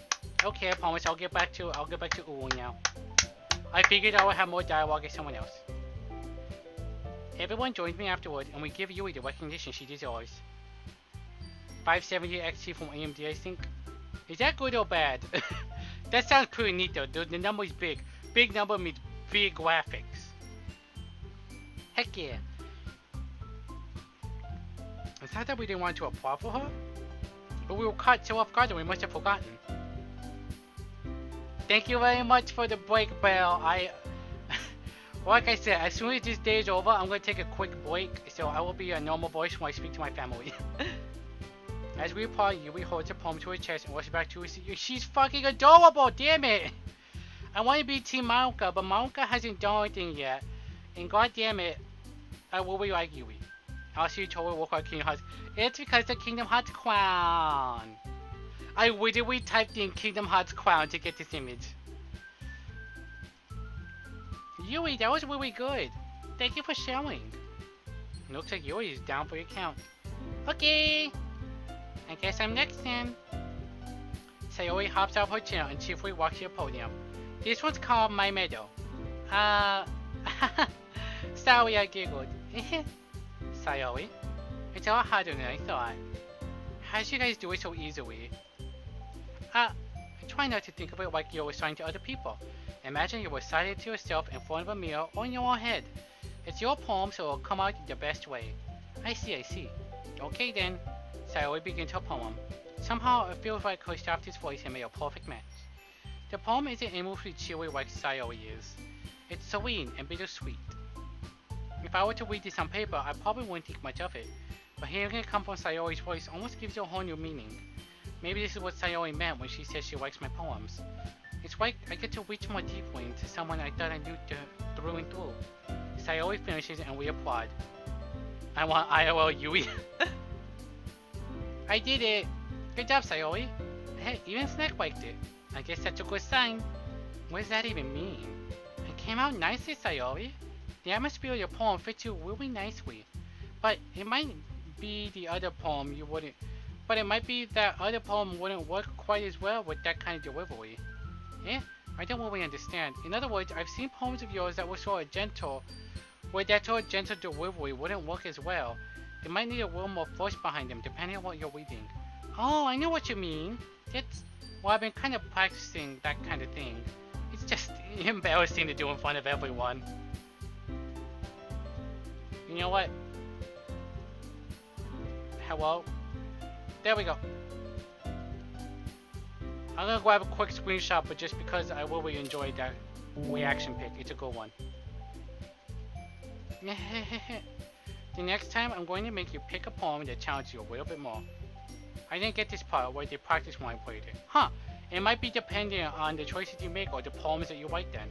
[SPEAKER 4] Okay, I promise I'll get back to UWU now. I figured I would have more dialogue as someone else. Everyone joins me afterward, and we give Yui the recognition she deserves. 570 XT from AMD, I think. Is that good or bad? That sounds pretty neat though. The number is big. Big number means big graphics. Heck yeah. It's not that we didn't want to applaud for her, but we were caught so off guard that we must have forgotten. Thank you very much for the break, Bell. Like I said, as soon as this day is over, I'm going to take a quick break, so I will be a normal voice when I speak to my family. As we applaud, Yui holds her palm to her chest and rushes back to her seat. She's fucking adorable, damn it! I want to be Team Maoka, but Maoka hasn't done anything yet. And god damn it, I will be like Yui. I'll see you totally walk like Kingdom Hearts. It's because the Kingdom Hearts crown. I literally typed in Kingdom Hearts crown to get this image. Yui, that was really good. Thank you for sharing. Looks like Yui is down for your count. Okay. I guess I'm next then. Sayori hops out of her chair and cheerfully walks to the podium. This one's called My Meadow. Sorry I giggled. Sayori, it's a lot harder than I thought. How did you guys do it so easily? I try not to think of it like you're reciting to other people. Imagine you're reciting it to yourself in front of a mirror or in your own head. It's your poem, so it'll come out the best way. I see. Okay then. Sayori begins her poem. Somehow it feels like her softest voice and made a perfect match. The poem isn't aimlessly cheery like Sayori is. It's serene and bittersweet. If I were to read this on paper, I probably wouldn't think much of it. But hearing it come from Sayori's voice almost gives it a whole new meaning. Maybe this is what Sayori meant when she said she likes my poems. It's like I get to reach more deeply into someone I thought I knew through and through. Sayori finishes and we applaud. I want IOL Yui. I did it! Good job, Sayori. Hey, even Snack liked it. I guess that's a good sign. What does that even mean? It came out nicely, Sayori. The atmosphere of your poem fits you really nicely. But it might be the other poem you wouldn't. But it might be that other poem wouldn't work quite as well with that kind of delivery. Eh? I don't really understand. In other words, I've seen poems of yours that were sort of gentle, where that sort of gentle delivery wouldn't work as well. It might need a little more force behind them, depending on what you're reading. Oh, I know what you mean. Well, I've been kind of practicing that kind of thing. It's just embarrassing to do in front of everyone. You know what? Hello? There we go. I'm gonna grab a quick screenshot, but just because I really enjoyed that reaction pic. It's a good one. The next time, I'm going to make you pick a poem that challenges you a little bit more. I didn't get this part where they practiced when I played it. Huh, it might be dependent on the choices you make or the poems that you write then.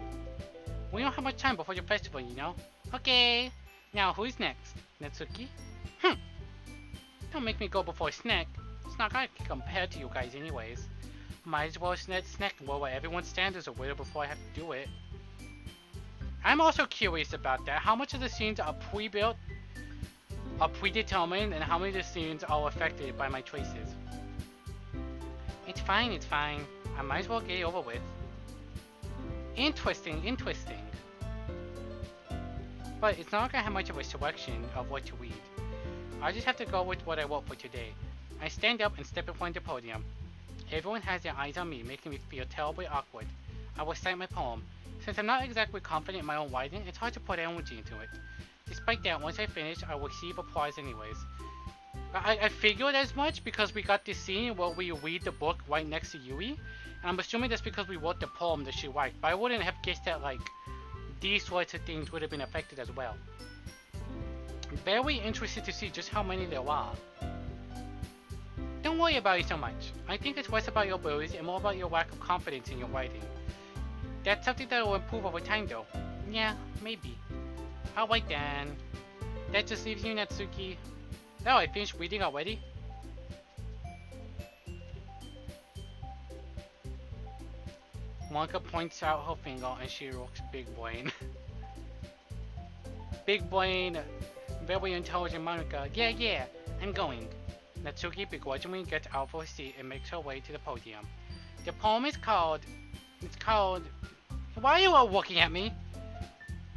[SPEAKER 4] We don't have much time before the festival, you know? Okay, now who's next? Natsuki? Don't make me go before Snack. It's not gonna compare to you guys anyways. Might as well let Snack lower everyone's standards a little before I have to do it. I'm also curious about that. How much of the scenes are pre-built, are predetermined, and how many of the scenes are affected by my choices? It's fine. I might as well get it over with. Interesting. But it's not gonna have much of a selection of what to read. I just have to go with what I wrote for today. I stand up and step in front of the podium. Everyone has their eyes on me, making me feel terribly awkward. I recite my poem. Since I'm not exactly confident in my own writing, it's hard to put energy into it. Despite that, once I finish, I will receive applause anyways. I figured as much because we got this scene where we read the book right next to Yui, and I'm assuming that's because we wrote the poem that she liked, but I wouldn't have guessed that, like, these sorts of things would have been affected as well. I'm very interested to see just how many there are. Don't worry about it so much. I think it's less about your abilities and more about your lack of confidence in your writing. That's something that will improve over time though. Yeah, maybe. Alright then. That just leaves you, Natsuki. Oh, I finished reading already? Wonka points out her finger and she looks big brain. Big brain, very intelligent Monica. Yeah, I'm going. Natsuki begrudgingly gets out of her seat and makes her way to the podium. The poem is called... Why are you all looking at me?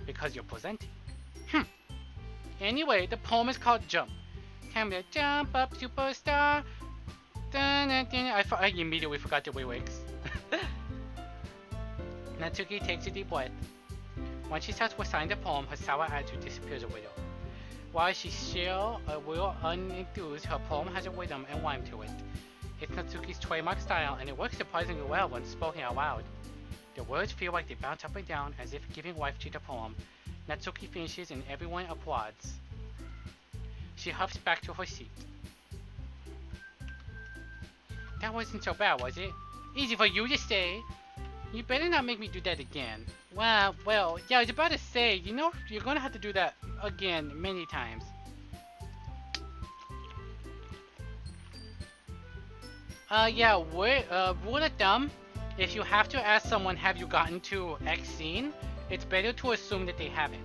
[SPEAKER 4] Because you're presenting. Anyway, the poem is called Jump. Time to jump up, superstar. Dun, dun, dun. I immediately forgot the lyrics. Natsuki takes a deep breath. Once she starts reciting the poem, her sour attitude disappears a little. While she's still a little unenthused, her poem has a rhythm and rhyme to it. It's Natsuki's trademark style, and it works surprisingly well when spoken out loud. The words feel like they bounce up and down as if giving life to the poem. Natsuki finishes and everyone applauds. She huffs back to her seat. That wasn't so bad, was it? Easy for you to say. You better not make me do that again. Well, yeah, I was about to say, you know, you're gonna have to do that again many times. Yeah, rule of thumb, if you have to ask someone, have you gotten to X scene, it's better to assume that they haven't.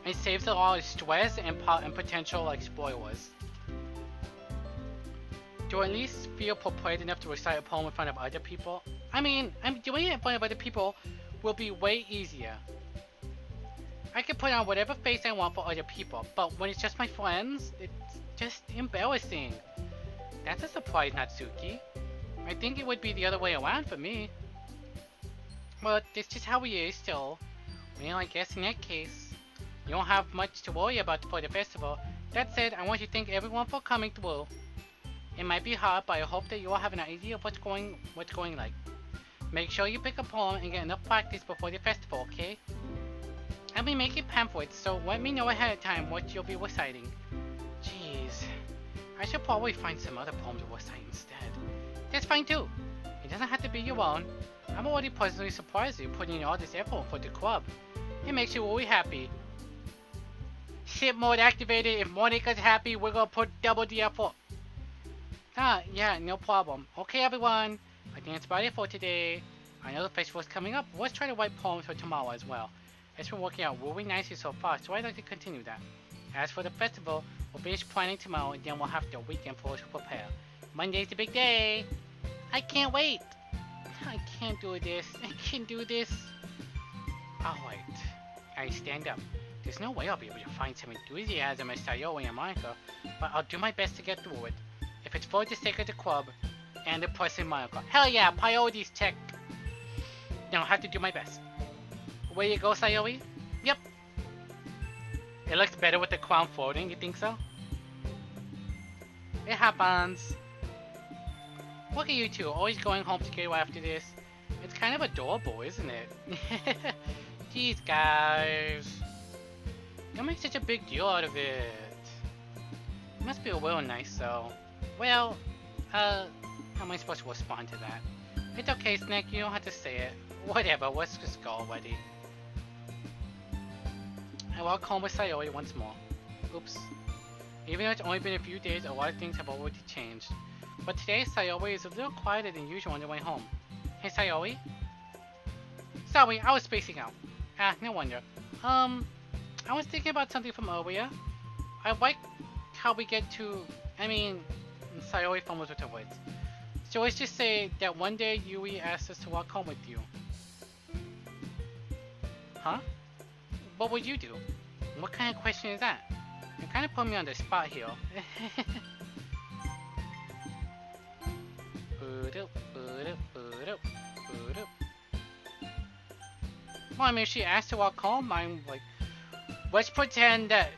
[SPEAKER 4] It saves a lot of stress and potential, like, spoilers. To at least feel prepared enough to recite a poem in front of other people. I mean, doing it in front of other people will be way easier. I can put on whatever face I want for other people, but when it's just my friends, it's just embarrassing. That's a surprise, Natsuki. I think it would be the other way around for me. But it's just how he is, so... Well, I guess in that case, you don't have much to worry about for the festival. That said, I want to thank everyone for coming through. It might be hard, but I hope that you all have an idea of what's going like. Make sure you pick a poem and get enough practice before the festival, okay? I'll be making pamphlets, so let me know ahead of time what you'll be reciting. Jeez. I should probably find some other poems to recite instead. That's fine too. It doesn't have to be your own. I'm already pleasantly surprised that you're putting in all this effort for the club. It makes you really happy. Ship mode activated. If Monica's happy, we're gonna put double the effort. Yeah, no problem. Okay, everyone. I think that's about it for today. I know the festival's coming up. Let's try to write poems for tomorrow as well. It's been working out really nicely so far, so I'd like to continue that. As for the festival, we'll finish planning tomorrow, and then we'll have the weekend for us to prepare. Monday's the big day. I can't wait. I can't do this. I can't do this. Alright. I stand up. There's no way I'll be able to find some enthusiasm as Sayori and Monica, but I'll do my best to get through it. If it's for the sake of the club and the person Monica. Hell yeah, priorities check. Then I'll have to do my best. Way you go, Sayori? Yep. It looks better with the crown floating, you think so? It happens. Look at you two, always going home together after this. It's kind of adorable, isn't it? Jeez, guys. Don't make such a big deal out of it. It must be a little nice, though. Well, how am I supposed to respond to that? It's okay, Snake, you don't have to say it. Whatever, let's just go already. I walk home with Sayori once more. Oops. Even though it's only been a few days, a lot of things have already changed. But today, Sayori is a little quieter than usual on the way home. Hey, Sayori? Sorry, I was spacing out. No wonder. I was thinking about something from earlier. I like how we get to... Sayori fumbles with her words. So let's just say that one day Yui asked us to walk home with you. Huh? What would you do? What kind of question is that? You kind of put me on the spot here. Well, I mean, if she asked to walk home, I'm like, let's pretend that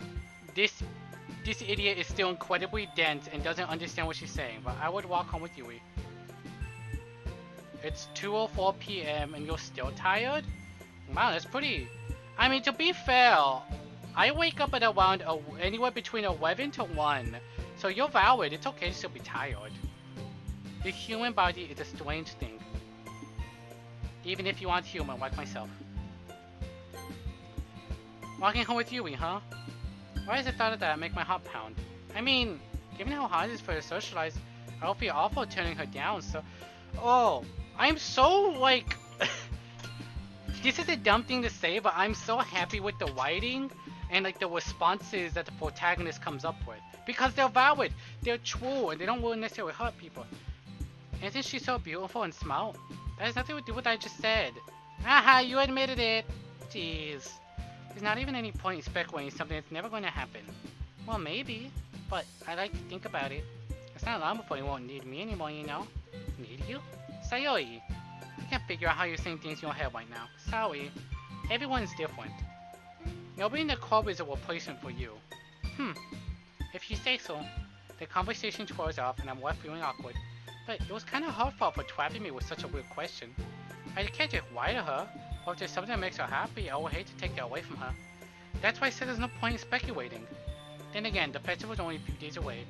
[SPEAKER 4] this idiot is still incredibly dense and doesn't understand what she's saying. But I would walk home with Yui. It's 2:04 p.m. and you're still tired? Wow, that's pretty. I mean, to be fair, I wake up at around anywhere between 11 to 1. So you're valid. It's okay to still be tired. The human body is a strange thing. Even if you aren't human, like myself. Walking home with Yui, huh? Why does the thought of that make my heart pound? I mean, given how hard it is for her to socialize, I would feel awful turning her down, so... Oh, I'm so, like... This is a dumb thing to say, but I'm so happy with the writing and, like, the responses that the protagonist comes up with. Because they're valid, they're true, and they don't really necessarily hurt people. And isn't she so beautiful and smart? That has nothing to do with what I just said. Haha, you admitted it! Jeez. There's not even any point in speculating something that's never going to happen. Well, maybe, but I like to think about it. It's not long before you won't need me anymore, you know? Need you? Sayori. I can't figure out how you're saying things in your head right now. Sorry. Everyone's different. Nobody in the club is a replacement for you. If you say so. The conversation twirls off and I'm left feeling awkward. But it was kind of her fault for trapping me with such a weird question. I can't just lie to her. Or if there's something that makes her happy, I would hate to take that away from her. That's why I said there's no point in speculating. Then again, the festival's only a few days away.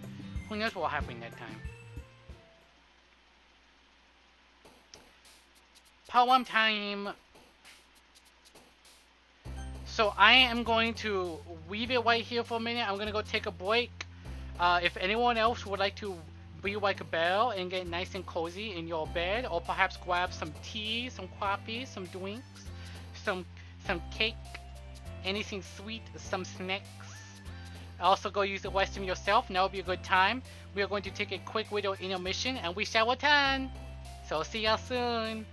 [SPEAKER 4] Who knows what will happen that time? Poem time! So I am going to leave it right here for a minute. I'm going to go take a break. If anyone else would like to be like a bell and get nice and cozy in your bed, or perhaps grab some tea, some coffee, some drinks, some cake, anything sweet, some snacks. Also go use the restroom yourself, and that will be a good time. We are going to take a quick little intermission and we shall return. So see y'all soon.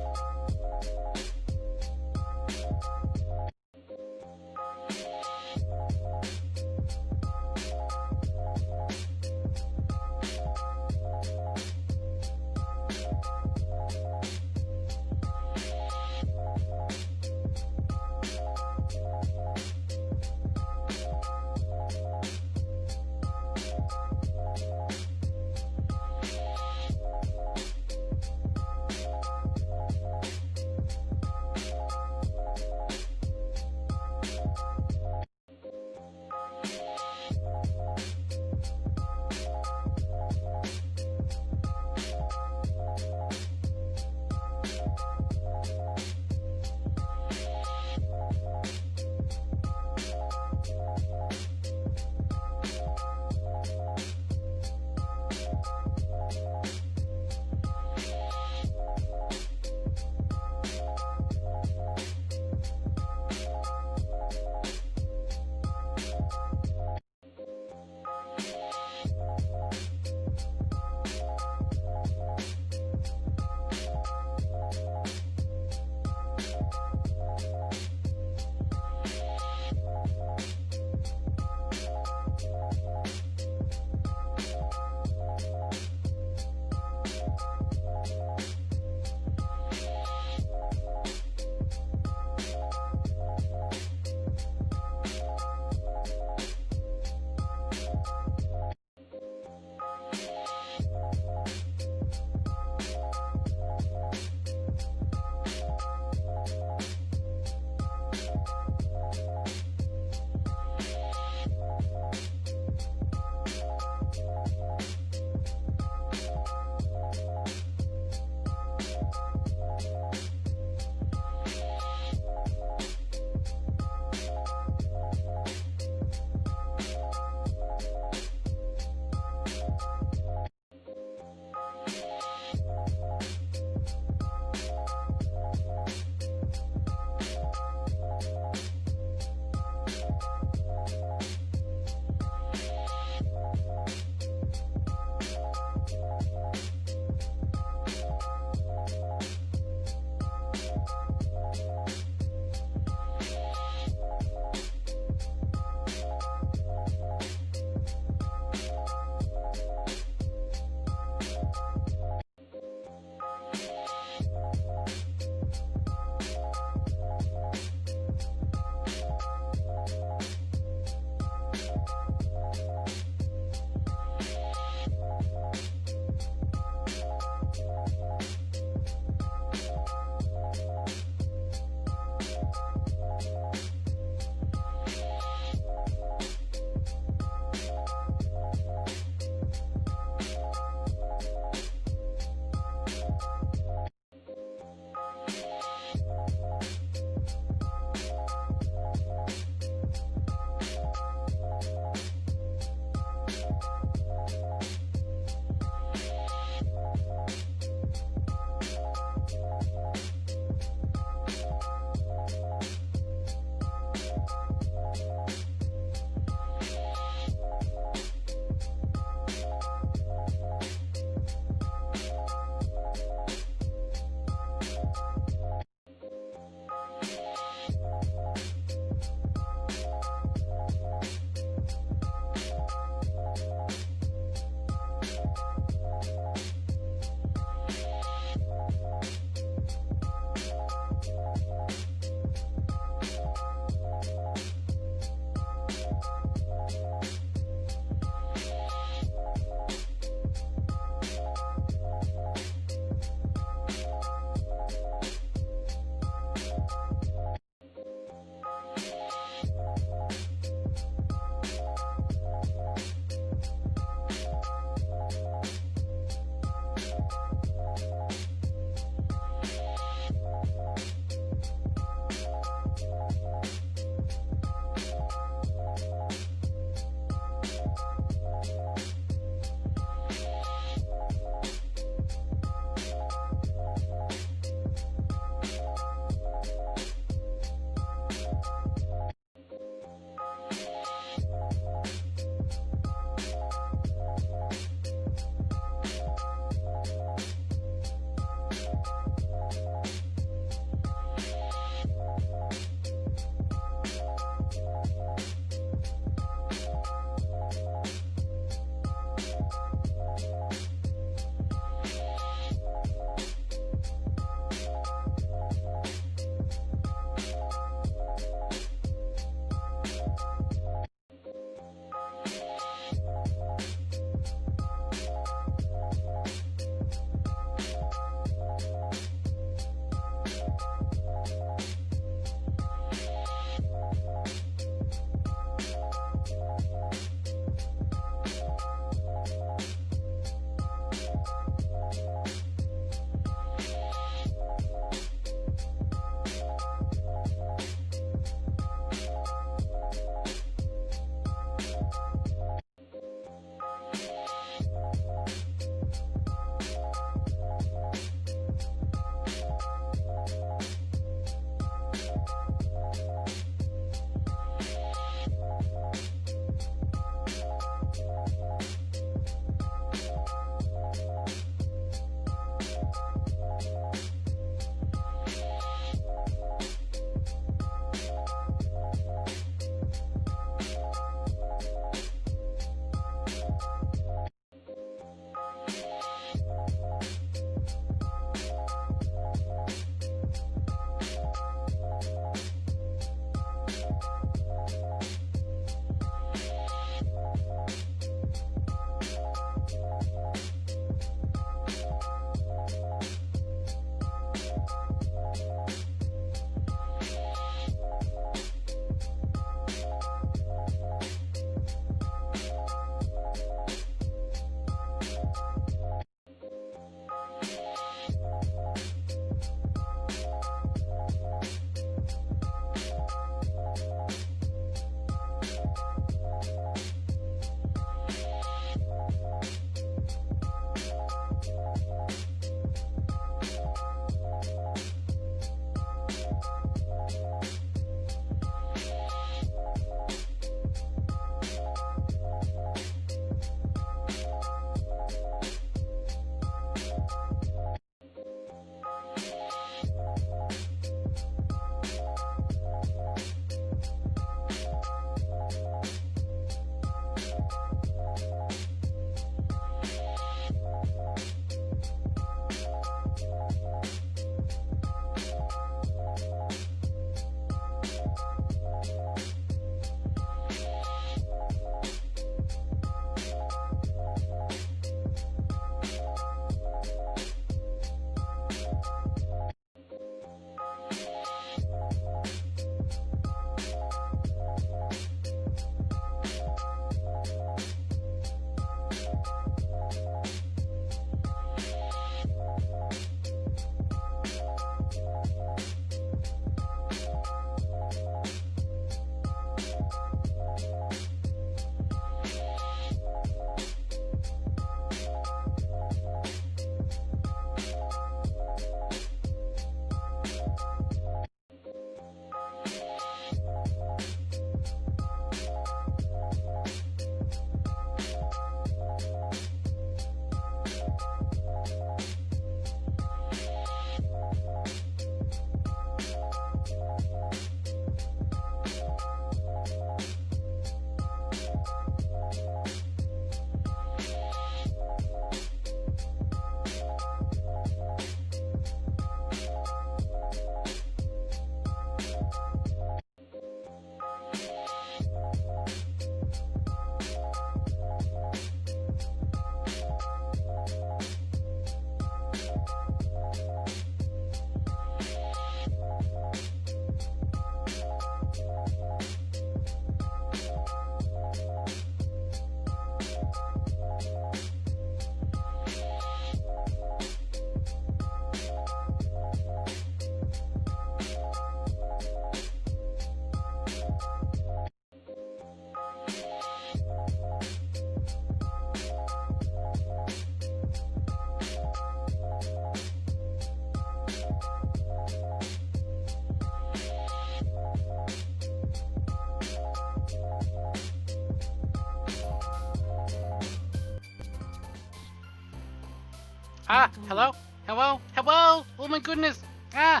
[SPEAKER 4] Ah, hello? Hello? Hello? Oh my goodness! Ah!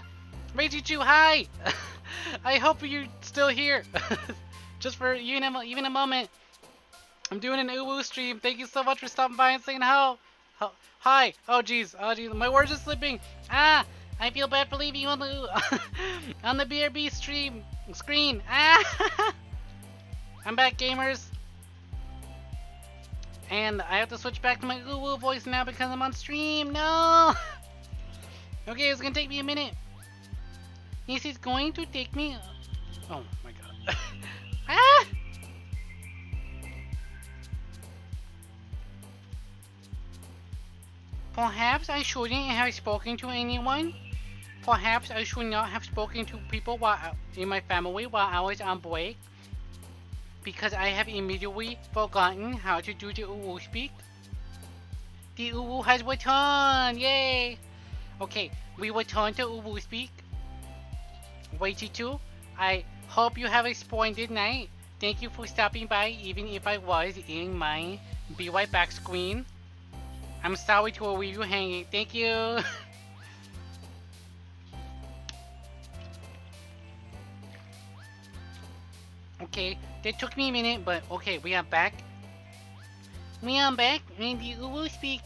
[SPEAKER 4] Reijichu, hi! I hope you're still here. Just for even a moment. I'm doing an UWU stream. Thank you so much for stopping by and saying hello. Hi. Oh jeez. Oh jeez. My words are slipping. Ah! I feel bad for leaving you on the on the BRB screen. Ah! I'm back, gamers. And I have to switch back to my UWU voice now because I'm on stream. No! Okay, it's gonna take me a minute. This is going to take me... Oh my god. Ah! Perhaps I shouldn't have spoken to anyone. Perhaps I should not have spoken to people in my family while I was on break. Because I have immediately forgotten how to do the UWU speak. The UWU has returned! Yay! Okay, we return to UWU speak. Reijichu, I hope you have a splendid night. Thank you for stopping by even if I was in my be right back screen. I'm sorry to leave you hanging. Thank you. Okay, that took me a minute, but okay, we are back. We are back and the UWU speak.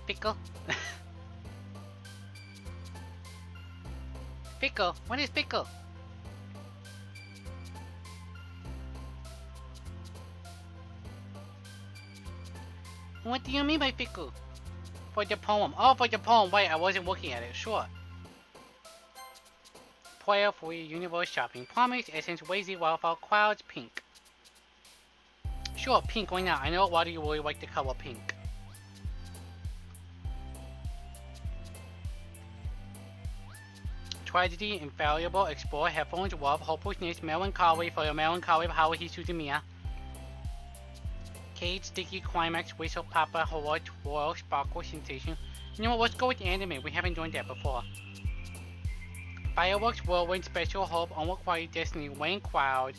[SPEAKER 4] Pickle. Pickle? What is pickle? What do you mean by pickle? For the poem. Oh, for the poem. Wait, I wasn't looking at it. Sure. Prayer for universe shopping. Promise, essence, lazy, wildflower, clouds, pink. Sure, pink. Why not? I know a lot of you really like the color pink. Tragedy, infallible, explore, headphones, love, hopelessness, melancholy for the melancholy of Haruhi Suzumiya. Cage, sticky, climax, whistle, papa, horror, twirl, sparkle, sensation. You know what, let's go with anime, we haven't done that before. Fireworks, whirlwind, special hope, unrequited destiny, rain cloud.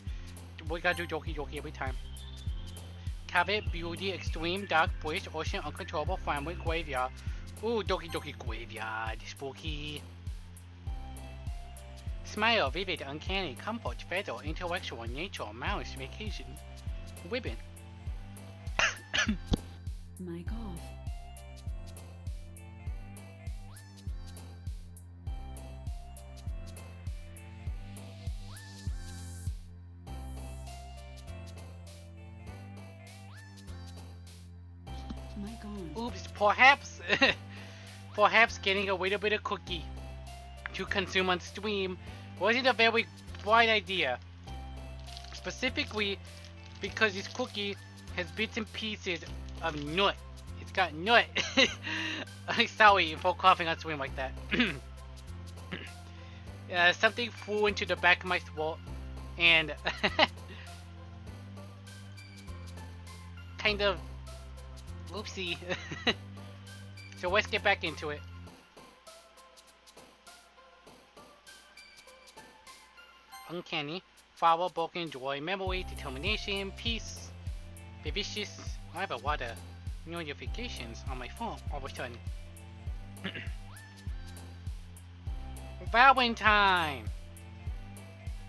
[SPEAKER 4] We gotta do Doki Doki every time. Covet, beauty, extreme, dark, bliss, ocean, uncontrollable, family, graveyard. Ooh, Doki Doki graveyard, spooky. Smile, vivid, uncanny, comfort, feather, intellectual, nature, mouse, vacation. Ribbon.
[SPEAKER 2] Mic off. Mic on.
[SPEAKER 4] Oops, perhaps, perhaps getting a little bit of cookie to consume on stream wasn't a very bright idea. Specifically because this cookie has bits and pieces of nut. It's got nut. Sorry for coughing on stream like that. Something flew into the back of my throat and kind of oopsie. So let's get back into it. Uncanny, flower, broken, joy, memory, determination, peace, vivacious. I have a lot of notifications on my phone all of a sudden. Valentine!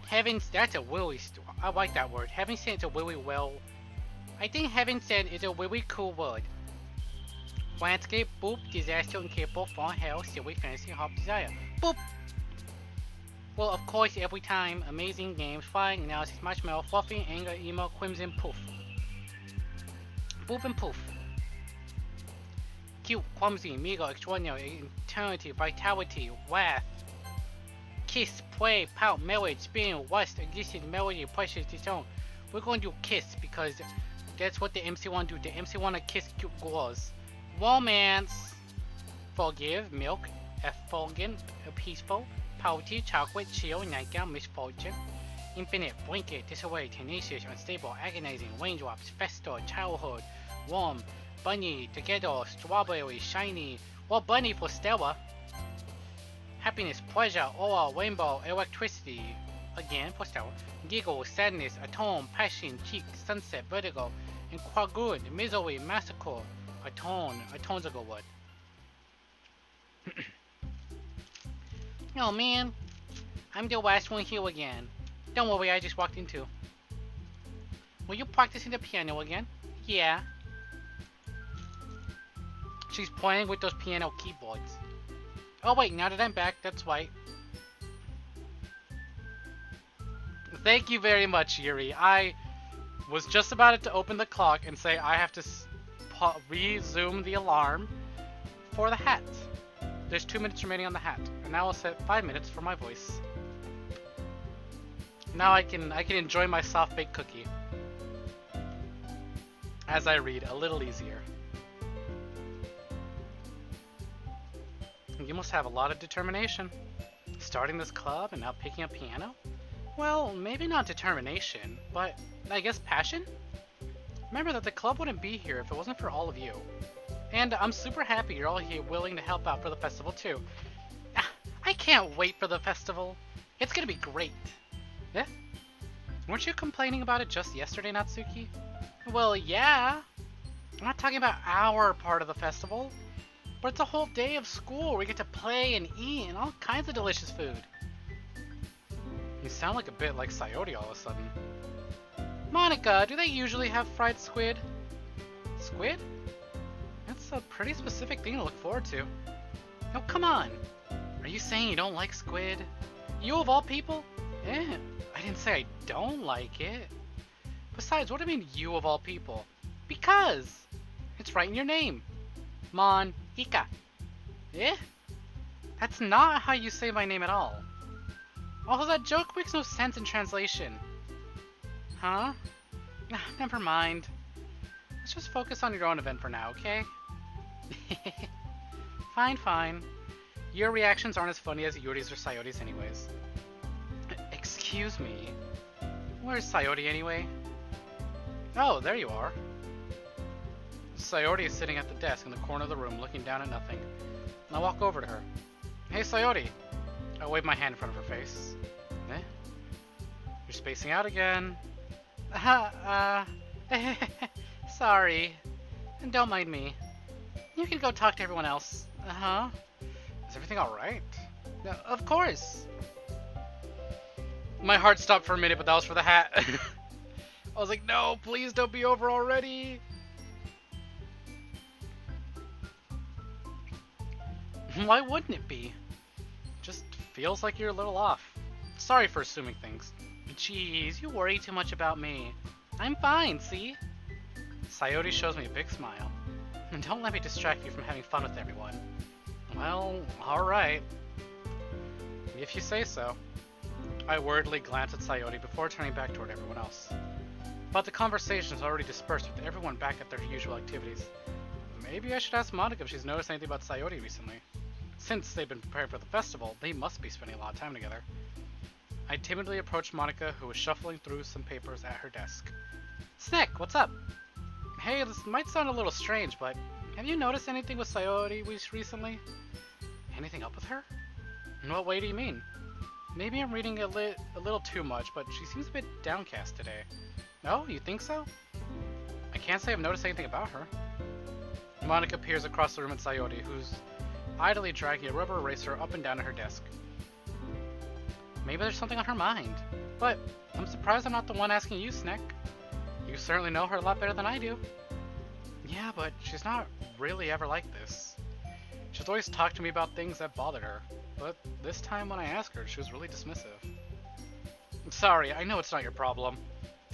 [SPEAKER 4] Heaven, that's a really, I like that word. Heaven sent a really well, I think heaven sent is a really cool word. Landscape, boop, disaster, incapable, fun, hell, silly, fantasy, hop, desire. Boop! Well, of course, every time, amazing games, flying, analysis, marshmallow, fluffy, anger, emo, crimson, poof. Boop and poof. Cute, clumsy, meager, extraordinary, eternity, vitality, wrath. Kiss, play, pout, marriage, spin, lust, addition, melody, precious, disown. We're going to do kiss because that's what the MC want to do. The MC want to kiss cute girls. Romance. Forgive, milk, effulgent, peaceful. Pouty, chocolate, chill, nightgown, misfortune. Infinite, blanket, disarray, tenacious, unstable, agonizing, raindrops, festa, childhood, warm, bunny, together, strawberry, shiny, well, bunny for Stella. Happiness, pleasure, aura, rainbow, electricity, again for Stella. Giggle, sadness, atone, passion, cheek, sunset, vertigo,
[SPEAKER 1] and quite good. Misery, massacre, a tone's a good word. Oh man, I'm the last one here again. Don't worry, I just walked in too. Were you practicing the piano again? Yeah. She's playing with those piano keyboards. Oh wait, now that I'm back, that's right. Thank you very much, Yuri. I was just about to open the clock and say I have to resume the alarm for the hat. There's 2 minutes remaining on the hat, and now I'll set 5 minutes for my voice. Now I can enjoy my soft-baked cookie as I read a little easier. You must have a lot of determination. Starting this club and now picking up piano? Well, maybe not determination, but I guess passion? Remember that the club wouldn't be here if it wasn't for all of you. And I'm super happy you're all here willing to help out for the festival too. I can't wait for the festival. It's gonna be great. Yeah? Weren't you complaining about it just yesterday, Natsuki? Well, yeah. I'm not talking about our part of the festival, but it's a whole day of school where we get to play and eat and all kinds of delicious food. You sound like a bit like Sayori all of a sudden. Monica, do they usually have fried squid? Squid? That's a pretty specific thing to look forward to. Oh, come on. Are you saying you don't like squid? You of all people? Eh, I didn't say I don't like it. Besides, what do you mean you of all people? Because it's right in your name. Mon-ika. Eh? That's not how you say my name at all. Although that joke makes no sense in translation. Huh? Never mind. Let's just focus on your own event for now, okay? Fine, fine. Your reactions aren't as funny as Yuri's or Sayori's anyways. Excuse me. Where's Sayori anyway? Oh, there you are. Sayori is sitting at the desk in the corner of the room looking down at nothing. I walk over to her. Hey, Sayori. I wave my hand in front of her face. Eh? You're spacing out again. Sorry. Don't mind me. You can go talk to everyone else. Uh-huh. Is everything alright? Of course. My heart stopped for a minute, but that was for the hat. I was like, no, please don't be over already. Why wouldn't it be? Just feels like you're a little off. Sorry for assuming things. Jeez, you worry too much about me. I'm fine, see? Sayori shows me a big smile. And don't let me distract you from having fun with everyone. Well, alright. If you say so. I worriedly glance at Sayori before turning back toward everyone else. But the conversation is already dispersed with everyone back at their usual activities. Maybe I should ask Monica if she's noticed anything about Sayori recently. Since they've been preparing for the festival, they must be spending a lot of time together. I timidly approached Monica, who was shuffling through some papers at her desk. Snick, what's up? Hey, this might sound a little strange, but have you noticed anything with Sayori recently? Anything up with her? In what way do you mean? Maybe I'm reading a little too much, but she seems a bit downcast today. Oh, you think so? I can't say I've noticed anything about her. Monica peers across the room at Sayori, who's idly dragging a rubber eraser up and down at her desk. Maybe there's something on her mind. But I'm surprised I'm not the one asking you, Snick. You certainly know her a lot better than I do. Yeah, but she's not really ever like this. She's always talked to me about things that bothered her, but this time when I asked her, she was really dismissive. Sorry, I know it's not your problem.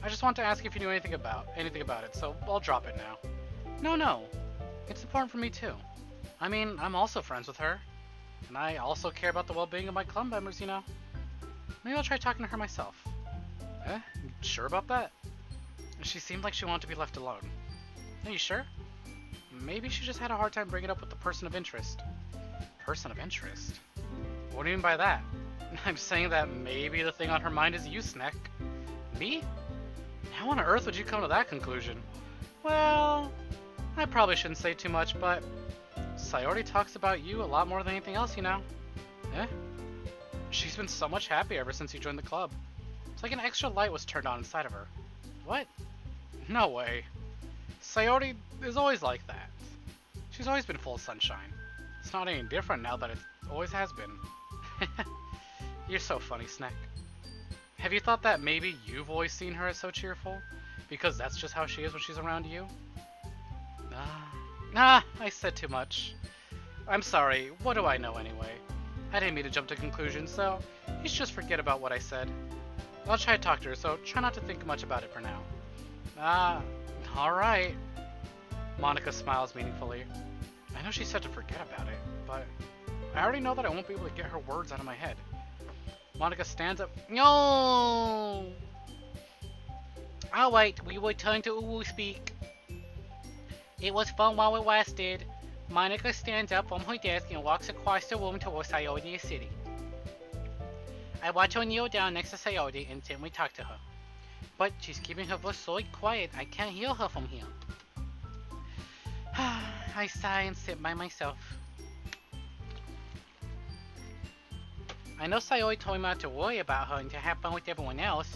[SPEAKER 1] I just want to ask if you knew anything about it, so I'll drop it now. No. It's important for me too. I mean, I'm also friends with her, and I also care about the well-being of my club members, you know. Maybe I'll try talking to her myself. You sure about that? She seemed like she wanted to be left alone. Are you sure? Maybe she just had a hard time bringing it up with the person of interest. Person of interest? What do you mean by that? I'm saying that maybe the thing on her mind is you, Snick. Me? How on earth would you come to that conclusion? Well, I probably shouldn't say too much, but Sayori talks about you a lot more than anything else, you know. She's been so much happier ever since you joined the club. It's like an extra light was turned on inside of her. What? No way.
[SPEAKER 4] Sayori is always like that. She's always been full of sunshine. It's not any different now that it always has been. You're so funny, Snack. Have you thought that maybe you've always seen her as so cheerful? Because that's just how she is when she's around you? I said too much. I'm sorry, what do I know anyway? I didn't mean to jump to conclusions, so you should just forget about what I said. I'll try to talk to her, so try not to think much about it for now. Alright. Monica smiles meaningfully. I know she said to forget about it, but I already know that I won't be able to get her words out of my head. Monica stands up. No! Alright, we will turn to UWU speak. It was fun while it lasted. Monica stands up from her desk and walks across the room towards Sayori City. I watch her kneel down next to Sayori and gently talk to her. But she's keeping her voice so quiet I can't hear her from here. I sigh and sit by myself. I know Sayori told me not to worry about her and to have fun with everyone else,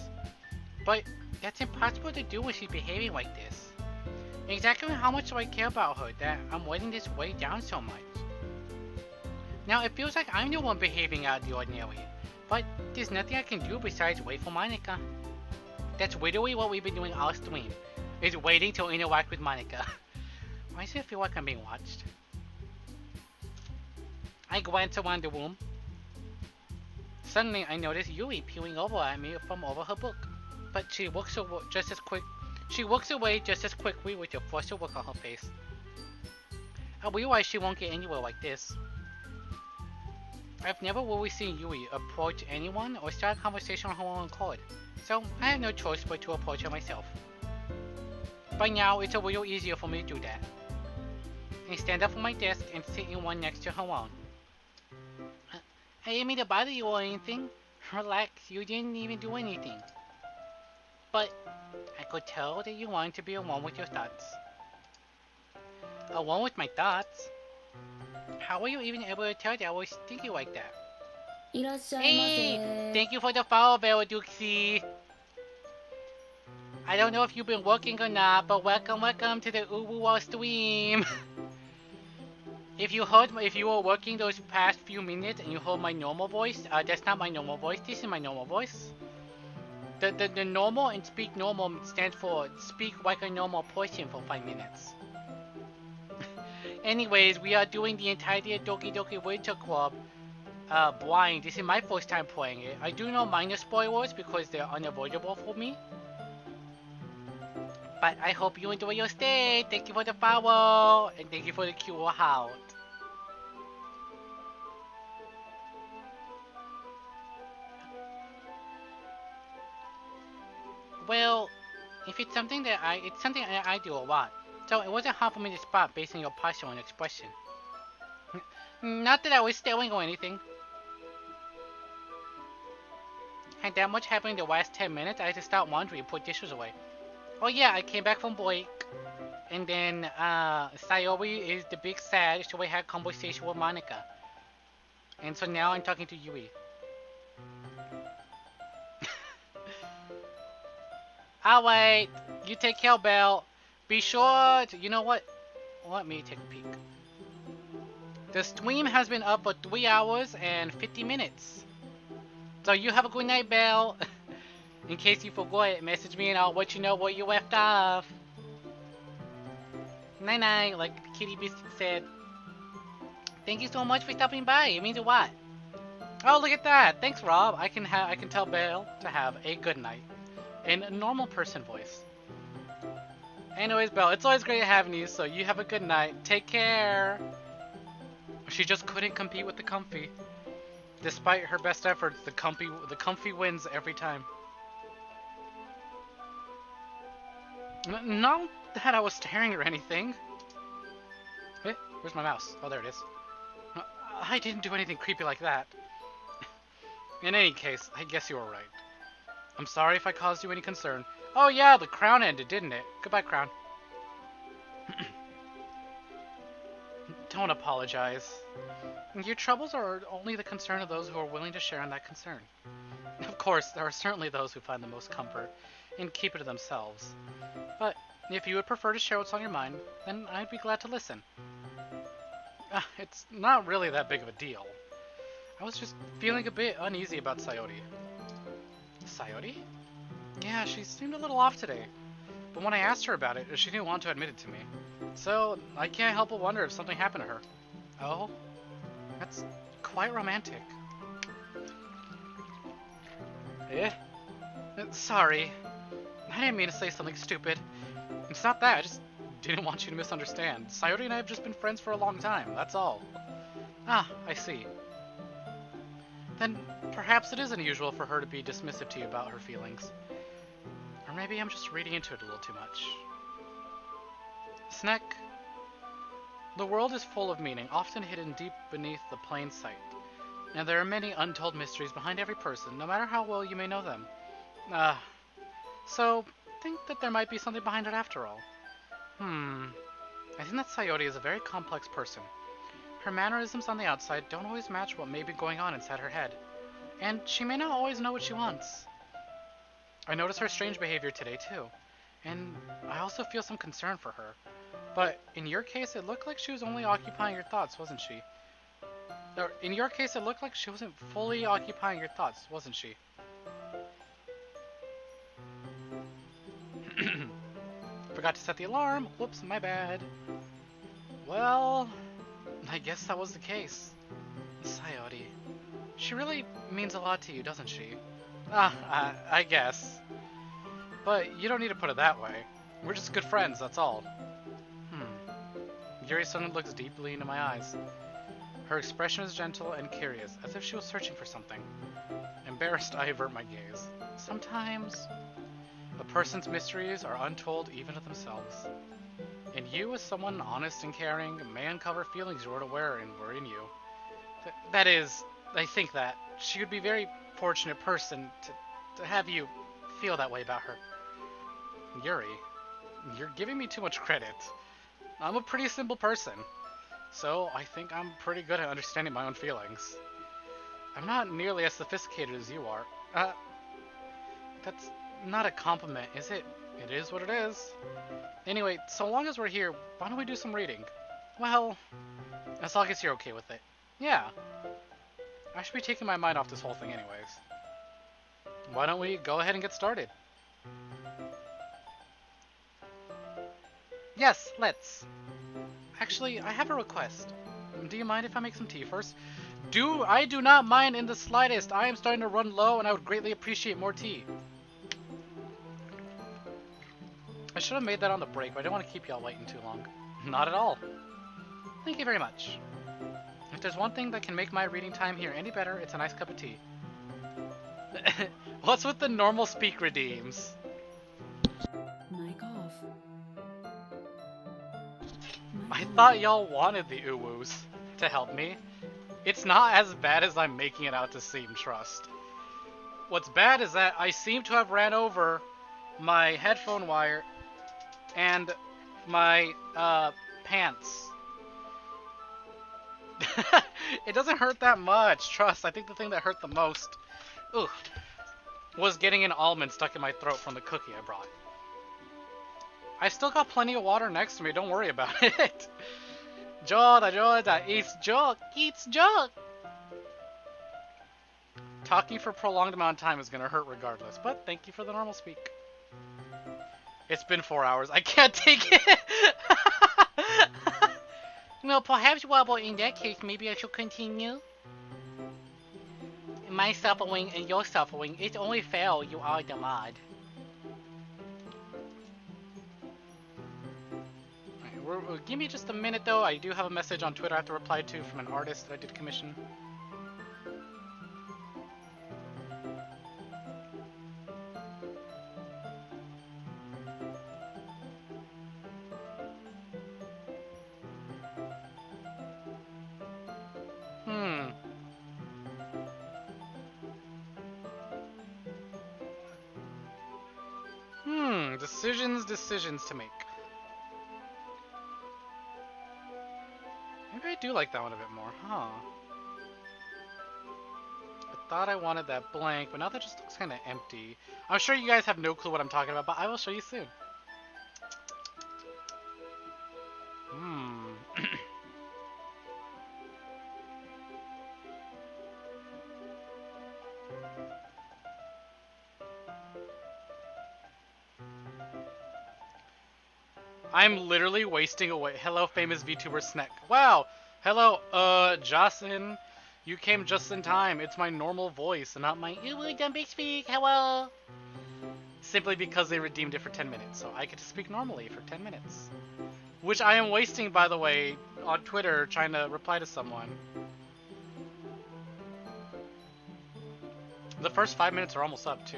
[SPEAKER 4] but that's impossible to do when she's behaving like this. Exactly how much do I care about her that I'm letting this weigh down so much? Now it feels like I'm the one behaving out of the ordinary, but there's nothing I can do besides wait for Monica. That's literally what we've been doing all stream, is waiting to interact with Monica. Why does it feel like I'm being watched? I glance around the room. Suddenly I notice Yui peering over at me from over her book, but she looks away just as quickly with a flustered look on her face. I realize she won't get anywhere like this. I've never really seen Yui approach anyone or start a conversation on her own accord, so I have no choice but to approach her myself. By now, it's a little easier for me to do that. I stand up from my desk and sit in one next to her own. I didn't mean to bother you or anything. Relax, you didn't even do anything. But I could tell that you wanted to be alone with your thoughts. Alone with my thoughts? How were you even able to tell that I was thinking like that? Hey! Thank you for the follow, Doki. I don't know if you've been working or not, but welcome to the UWU stream. If you were working those past few minutes and you heard my normal voice, that's not my normal voice. This is my normal voice. The normal and speak normal stands for speak like a normal person for 5 minutes. Anyways, we are doing the entirety of Doki Doki Winter Club blind. This is my first time playing it. I do know minor spoilers because they're unavoidable for me. But I hope you enjoy your stay. Thank you for the follow. And thank you for the cute heart. Well, if it's something that I do a lot. So it wasn't hard for me to spot based on your posture and expression. Not that I was staring or anything. Had that much happened in the last 10 minutes, I had to start laundry and put dishes away. Oh yeah, I came back from break. And then, Sayori is the big sad, so we had a conversation with Monica. And so now I'm talking to Yui. Alright, you take care, Belle. Be sure to, you know what? Let me take a peek. The stream has been up for 3 hours and 50 minutes. So you have a good night, Belle. In case you forgot, message me and I'll let you know where you left off. Night night, like Kitty Biscuit said. Thank you so much for stopping by. It means a lot. Oh, look at that. Thanks, Rob. I can tell Belle to have a good night in a normal person voice. Anyways, Belle, it's always great having you, so you have a good night. Take care. She just couldn't compete with the comfy. Despite her best efforts, the comfy wins every time. Not that I was staring or anything. Eh, where's my mouse? Oh, there it is. I didn't do anything creepy like that. In any case, I guess you were right. I'm sorry if I caused you any concern. Oh yeah, the crown ended, didn't it? Goodbye, crown. Don't apologize. Your troubles are only the concern of those who are willing to share in that concern. Of course, there are certainly those who find the most comfort and keep it to themselves. But If you would prefer to share what's on your mind, then I'd be glad to listen. It's not really that big of a deal. I was just feeling a bit uneasy about Sayori. Sayori? Yeah, she seemed a little off today. But when I asked her about it, she didn't want to admit it to me. So, I can't help but wonder if something happened to her. Oh? That's quite romantic. Eh? Sorry. I didn't mean to say something stupid. It's not that, I just didn't want you to misunderstand. Sayori and I have just been friends for a long time, that's all. Ah, I see. Then perhaps it is unusual for her to be dismissive to you about her feelings. Or maybe I'm just reading into it a little too much. Snack. The world is full of meaning, often hidden deep beneath the plain sight. And there are many untold mysteries behind every person, no matter how well you may know them. So, think that there might be something behind it after all. I think that Sayori is a very complex person. Her mannerisms on the outside don't always match what may be going on inside her head. And she may not always know what she wants. I notice her strange behavior today too. And I also feel some concern for her. But in your case, it looked like she was only occupying your thoughts, wasn't she? Or, in your case, it looked like she wasn't fully occupying your thoughts, wasn't she? Forgot to set the alarm. Whoops, my bad. Well, I guess that was the case. Sayori. She really means a lot to you, doesn't she? I guess. But you don't need to put it that way. We're just good friends, that's all. Yuri suddenly looks deeply into my eyes. Her expression is gentle and curious, as if she was searching for something. Embarrassed, I avert my gaze. Sometimes, a person's mysteries are untold even to themselves. And you, as someone honest and caring, may uncover feelings you weren't aware and were in you. That is, I think that she would be a very fortunate person to have you feel that way about her. Yuri, you're giving me too much credit. I'm a pretty simple person, so I think I'm pretty good at understanding my own feelings. I'm not nearly as sophisticated as you are. That's not a compliment, is it? It is what it is. Anyway, so long as we're here, why don't we do some reading? Well, as long as you're okay with it. Yeah. I should be taking my mind off this whole thing anyways. Why don't we go ahead and get started? Yes, let's. Actually, I have a request. Do you mind if I make some tea first? I do not mind in the slightest. I am starting to run low and I would greatly appreciate more tea. I should have made that on the break, but I didn't want to keep y'all waiting too long. Not at all. Thank you very much. If there's one thing that can make my reading time here any better, it's a nice cup of tea. What's with the normal speak redeems?
[SPEAKER 2] Mic off.
[SPEAKER 4] I thought y'all wanted the UWUs to help me. It's not as bad as I'm making it out to seem, trust. What's bad is that I seem to have ran over my headphone wire and my pants. It doesn't hurt that much, trust. I think the thing that hurt the most was getting an almond stuck in my throat from the cookie I brought. I still got plenty of water next to me, don't worry about it. Joda, it's joke. Talking for a prolonged amount of time is gonna hurt regardless, but thank you for the normal speak. It's been 4 hours, I can't take it. Well, perhaps, well, in that case, maybe I should continue. My suffering and your suffering, it's only fair you are the mod. Give me just a minute though, I do have a message on Twitter I have to reply to from an artist that I did commission. Decisions to make. Maybe I do like that one a bit more, huh? I thought I wanted that blank, but now that just looks kind of empty. I'm sure you guys have no clue what I'm talking about, but I will show you soon. I'm literally wasting away. Hello, famous VTuber Snack. Wow. Hello, Jocelyn. You came just in time. It's my normal voice and not my UWU don't speak. Hello. Simply because they redeemed it for 10 minutes, so I get to speak normally for 10 minutes. Which I am wasting, by the way, on Twitter trying to reply to someone. The first 5 minutes are almost up, too.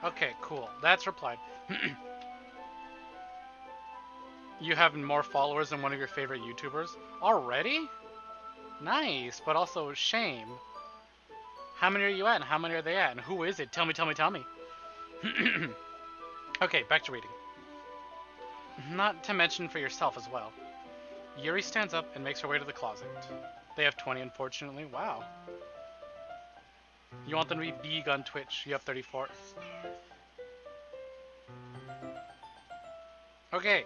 [SPEAKER 4] Okay, cool. That's replied. You have more followers than one of your favorite YouTubers? Already? Nice, but also shame. How many are you at and how many are they at? And who is it? Tell me, tell me, tell me. Okay, back to reading. Not to mention for yourself as well. Yuri stands up and makes her way to the closet. They have 20, unfortunately. Wow. You want them to be big on Twitch. You have 34. Okay.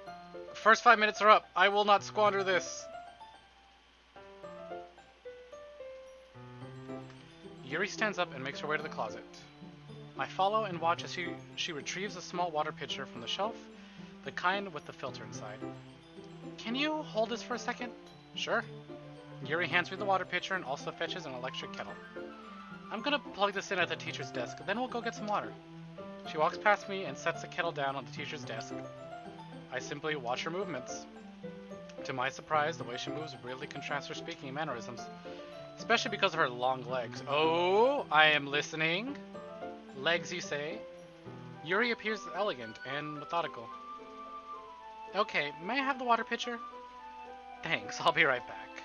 [SPEAKER 4] First 5 minutes are up. I will not squander this. Yuri stands up and makes her way to the closet. I follow and watch as she retrieves a small water pitcher from the shelf, the kind with the filter inside. Can you hold this for a second? Sure. Yuri hands me the water pitcher and also fetches an electric kettle. I'm gonna plug this in at the teacher's desk, then we'll go get some water. She walks past me and sets the kettle down on the teacher's desk. I simply watch her movements. To my surprise, the way she moves really contrasts her speaking mannerisms, especially because of her long legs. Oh, I am listening. Legs, you say? Yuri appears elegant and methodical. Okay, may I have the water pitcher? Thanks, I'll be right back.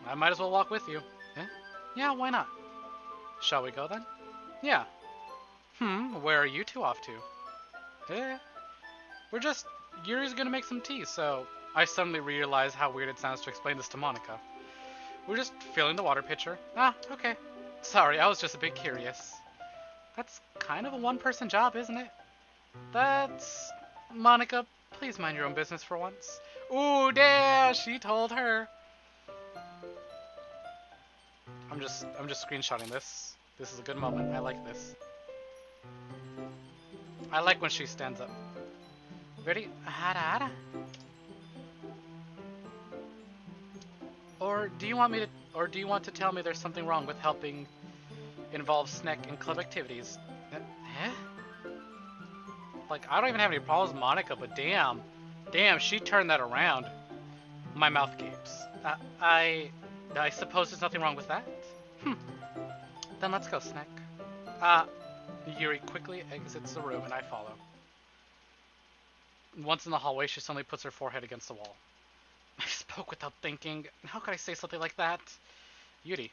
[SPEAKER 4] I might as well walk with you. Eh? Yeah, why not? Shall we go then? Yeah. Where are you two off to? Yuri's gonna make some tea, so... I suddenly realize how weird it sounds to explain this to Monica. We're just filling the water pitcher. Ah, okay. Sorry, I was just a bit curious. That's kind of a one-person job, isn't it? That's... Monica, please mind your own business for once. Ooh, yeah, she told her. I'm just screenshotting this. This is a good moment. I like this. I like when she stands up. Ready? Hada. Or do you want to tell me there's something wrong with helping involve snack and club activities? Like, I don't even have any problems with Monica, but damn, she turned that around. My mouth gapes. I suppose there's nothing wrong with that? Then let's go, Snack. Yuri quickly exits the room and I follow. Once in the hallway, she suddenly puts her forehead against the wall. I spoke without thinking. How could I say something like that? Yuri.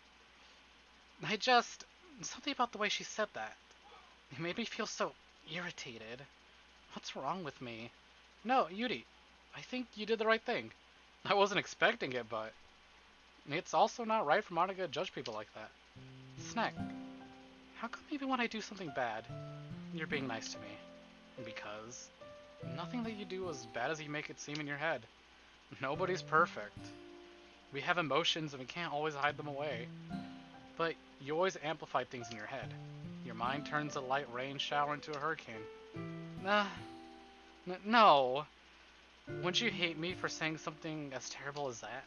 [SPEAKER 4] Something about the way she said that. It made me feel so irritated. What's wrong with me? No, Yuri. I think you did the right thing. I wasn't expecting it, but... It's also not right for Monica to judge people like that. Snack. How come even when I do something bad, you're being nice to me? Because... nothing that you do is as bad as you make it seem in your head. Nobody's perfect. We have emotions and we can't always hide them away. But you always amplify things in your head. Your mind turns a light rain shower into a hurricane. No. Wouldn't you hate me for saying something as terrible as that?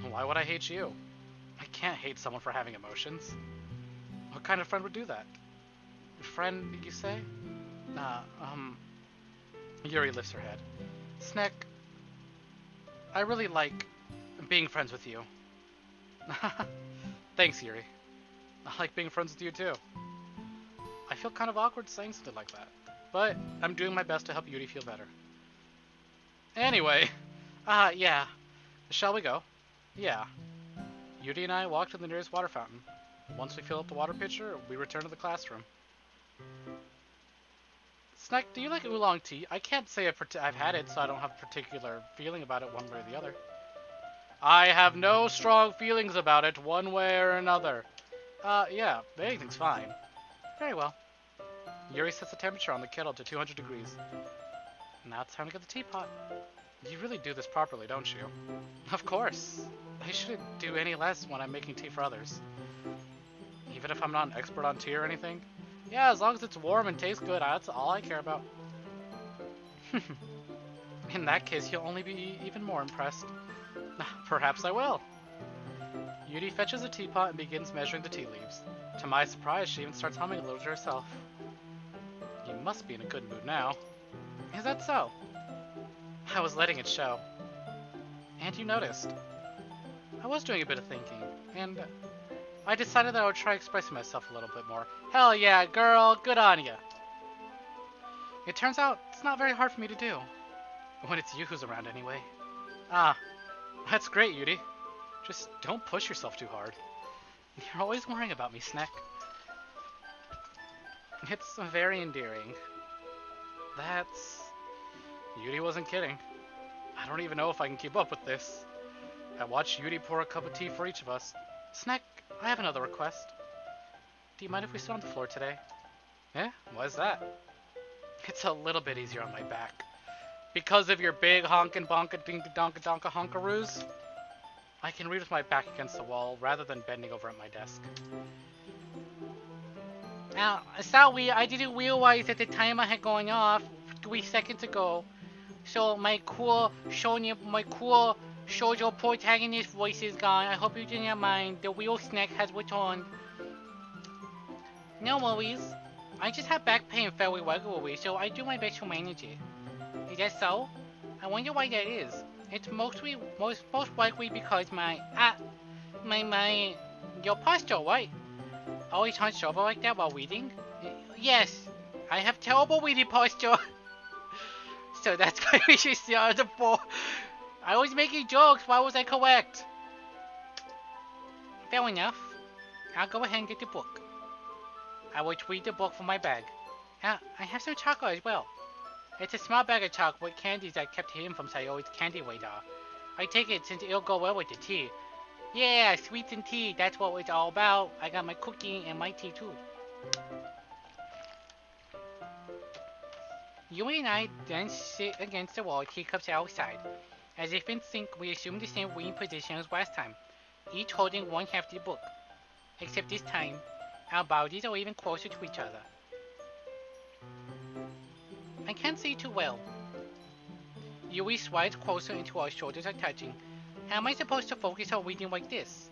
[SPEAKER 4] Why would I hate you? I can't hate someone for having emotions. What kind of friend would do that? Friend, you say? Yuri lifts her head. Snack, I really like being friends with you. Thanks, Yuri. I like being friends with you too. I feel kind of awkward saying something like that, but I'm doing my best to help Yuri feel better. Anyway, yeah. Shall we go? Yeah. Yuri and I walk to the nearest water fountain. Once we fill up the water pitcher, we return to the classroom. Snack, do you like oolong tea? I can't say I've had it, so I don't have a particular feeling about it one way or the other. I have no strong feelings about it one way or another. Yeah, anything's fine. Very well. Yuri sets the temperature on the kettle to 200 degrees. Now it's time to get the teapot. You really do this properly, don't you? Of course. I shouldn't do any less when I'm making tea for others. Even if I'm not an expert on tea or anything? Yeah, as long as it's warm and tastes good, that's all I care about. In that case, you'll only be even more impressed. Perhaps I will. Yuri fetches a teapot and begins measuring the tea leaves. To my surprise, she even starts humming a little to herself. You must be in a good mood now. Is that so? I was letting it show. And you noticed. I was doing a bit of thinking, and I decided that I would try expressing myself a little bit more. Hell yeah, girl, good on ya. It turns out it's not very hard for me to do. When it's you who's around anyway. Ah, that's great, Yuri. Just don't push yourself too hard. You're always worrying about me, Snack. It's very endearing. That's... Yuri wasn't kidding. I don't even know if I can keep up with this. I watched Yuri pour a cup of tea for each of us. Snack, I have another request. Do you mind if we sit on the floor today? Eh? Why's that? It's a little bit easier on my back. Because of your big honkin' bonka dinka donka donka honkaroos, I can read with my back against the wall rather than bending over at my desk. Now, sorry, I didn't realize that the timer had gone off 3 seconds ago. So my cool shoujo protagonist voice is gone. I hope you didn't mind. The real Snack has returned. No worries. I just have back pain fairly regularly, so I do my best to manage it. Is that so? I wonder why that is. It's most likely because your posture, right? Always hunched over like that while reading? Yes, I have terrible reading posture. So that's why we should sit on the floor. I was making jokes, why was I correct? Fair enough. I'll go ahead and get the book. I will read the book from my bag. I have some chocolate as well. It's a small bag of chocolate with candies I kept hidden from Sayori's candy radar. I take it since it'll go well with the tea. Yeah, sweets and tea, that's what it's all about. I got my cookie and my tea too. Yui and I then sit against the wall, teacups outside. As if in sync, we assume the same reading position as last time, each holding one hefty book. Except this time, our bodies are even closer to each other. I can't see too well. Yui slides closer until our shoulders are touching. How am I supposed to focus on reading like this?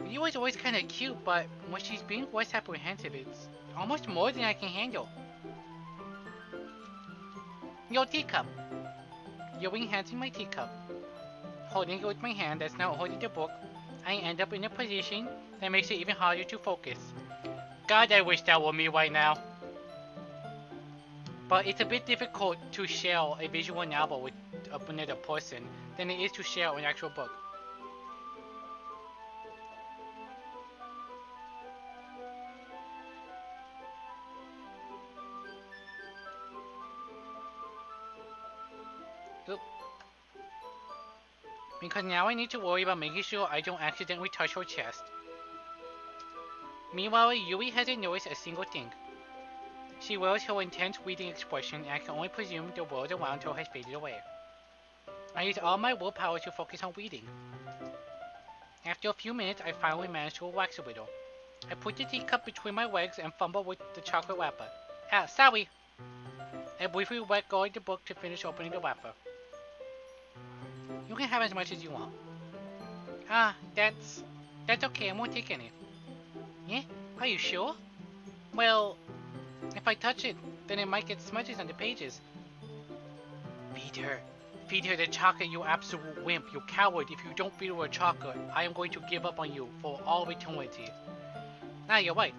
[SPEAKER 4] Yui's always kinda cute, but when she's being less apprehensive, it's almost more than I can handle. Your teacup. Yui hands me my teacup. Holding it with my hand that's now holding the book, I end up in a position that makes it even harder to focus. God, I wish that were me right now. But it's a bit difficult to share a visual novel with another person than it is to share an actual book. Oop. Because now I need to worry about making sure I don't accidentally touch her chest. Meanwhile, Yui hasn't noticed a single thing. She wears her intense reading expression, and I can only presume the world around her has faded away. I use all my willpower to focus on reading. After a few minutes, I finally manage to relax a little. I put the teacup between my legs and fumble with the chocolate wrapper. Ah, sorry! I briefly let go of the book to finish opening the wrapper. You can have as much as you want. Ah, that's okay, I won't take any. Yeah? Are you sure? Well, if I touch it, then it might get smudges on the pages. Feed her. Feed her the chocolate, you absolute wimp, you coward. If you don't feed her chocolate, I am going to give up on you for all eternity. Ah, you're right.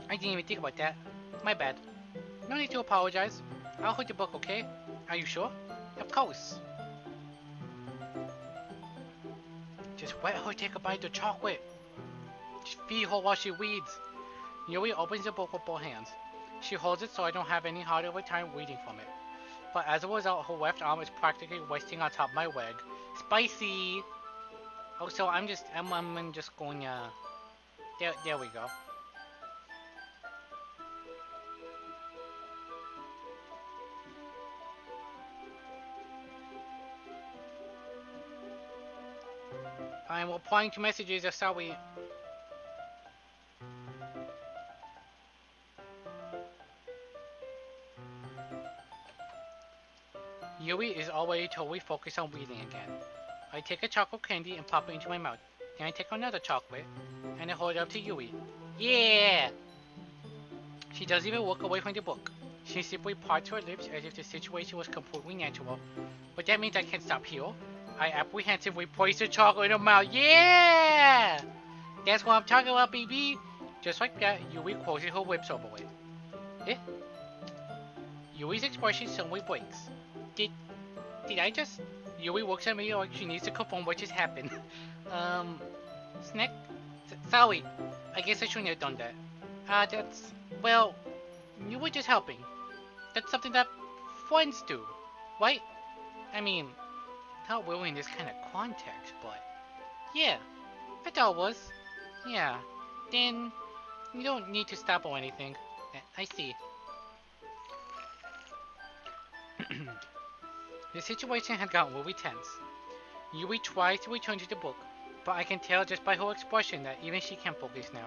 [SPEAKER 4] I didn't even think about that. My bad. No need to apologize. I'll hold the book, okay? Are you sure? Of course. Just let her take a bite of chocolate. Just feed her while she reads. Yui opens the book with both hands. She holds it so I don't have any harder of a time reading from it. But as a result, her left arm is practically resting on top of my leg. Spicy!
[SPEAKER 1] Oh, so I'm just going there we go. I'm replying to messages. Sorry. Yui is already totally focused on reading again. I take a chocolate candy and pop it into my mouth. Then I take another chocolate and I hold it up to Yui. Yeah! She doesn't even look away from the book. She simply parts her lips as if the situation was completely natural. But that means I can't stop here. I apprehensively place the chocolate in her mouth. Yeah! That's what I'm talking about, baby! Just like that, Yui closes her lips over it. Eh? Yui's expression suddenly breaks. Did I just... Yui looks at me like she needs to confirm what just happened. Snack? Sorry. I guess I shouldn't have done that. That's... Well, you were just helping. That's something that friends do, right? I mean, not really in this kind of context, but... Yeah, I thought it was. Yeah. Then, you don't need to stop or anything. I see. The situation had gotten really tense. Yui tries to return to the book, but I can tell just by her expression that even she can't focus now.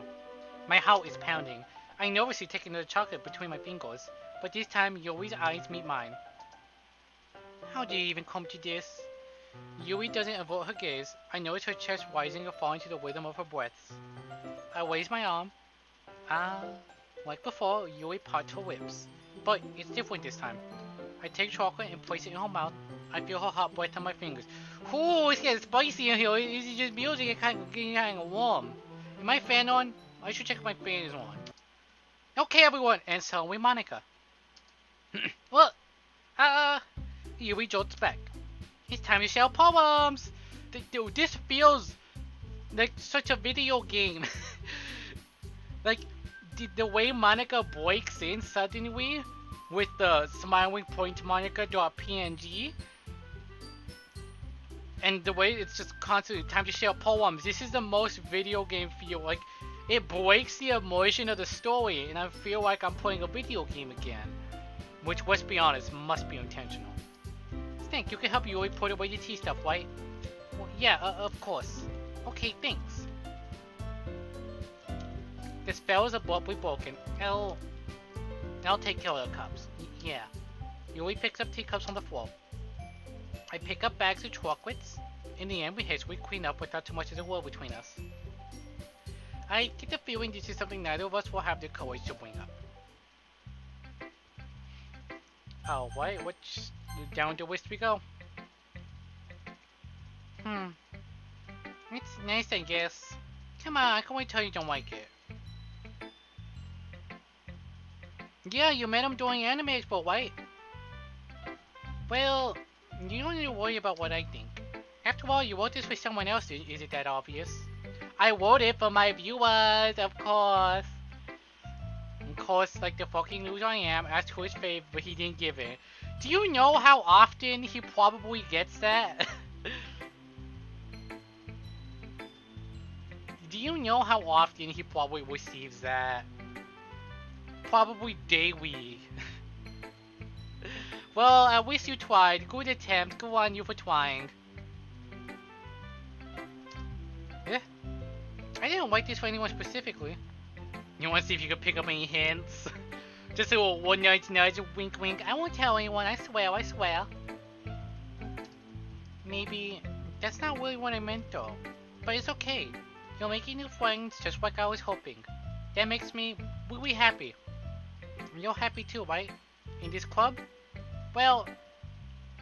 [SPEAKER 1] My heart is pounding. I nervously take another chocolate between my fingers, but this time Yui's eyes meet mine. How did you even come to this? Yui doesn't avert her gaze. I notice her chest rising and falling to the rhythm of her breaths. I raise my arm. Like before, Yui parts her lips, but it's different this time. I take chocolate and place it in her mouth. I feel her hot breath on my fingers. Ooh, it's getting spicy in here. Is it just music? It's getting kind of warm. Is my fan on? I should check if my fan is on. Okay, everyone, and suddenly Monica. Well, Yui jolts back. It's time to share poems. Dude, this feels like such a video game. Like, the way Monica breaks in suddenly with the smiling point Monica.png, and the way it's just constantly time to share poems. This is the most video game feel. Like, it breaks the immersion of the story, and I feel like I'm playing a video game again. Which, let's be honest, must be intentional. Stink, you can help Yui put away the tea stuff, right? Well, yeah, of course. Okay, thanks. The spell is abruptly broken. I'll take care of the cups. Yeah. Yui picks up teacups on the floor. I pick up bags of chocolates. In the end, we hastily clean up without too much of a war between us. I get the feeling this is something neither of us will have the courage to bring up. Oh, what? Which down the list we go? It's nice, I guess. Come on, I can wait till you don't like it. Yeah, you met him during Anime Expo, right? Well, you don't need to worry about what I think. After all, you wrote this for someone else, is it that obvious? I wrote it for my viewers, of course. Of course, like the fucking loser I am, asked who his fave, but he didn't give it. Do you know how often he probably gets that? Do you know how often he probably receives that? Probably daily. Well, at least you tried. Good attempt. Good on you for trying. Yeah. I didn't write this for anyone specifically. You want to see if you can pick up any hints? Just a little one nudge nudge, wink wink. I won't tell anyone, I swear, I swear. Maybe that's not really what I meant though. But it's okay. You're making new friends just like I was hoping. That makes me really happy. You're happy too, right? In this club? Well,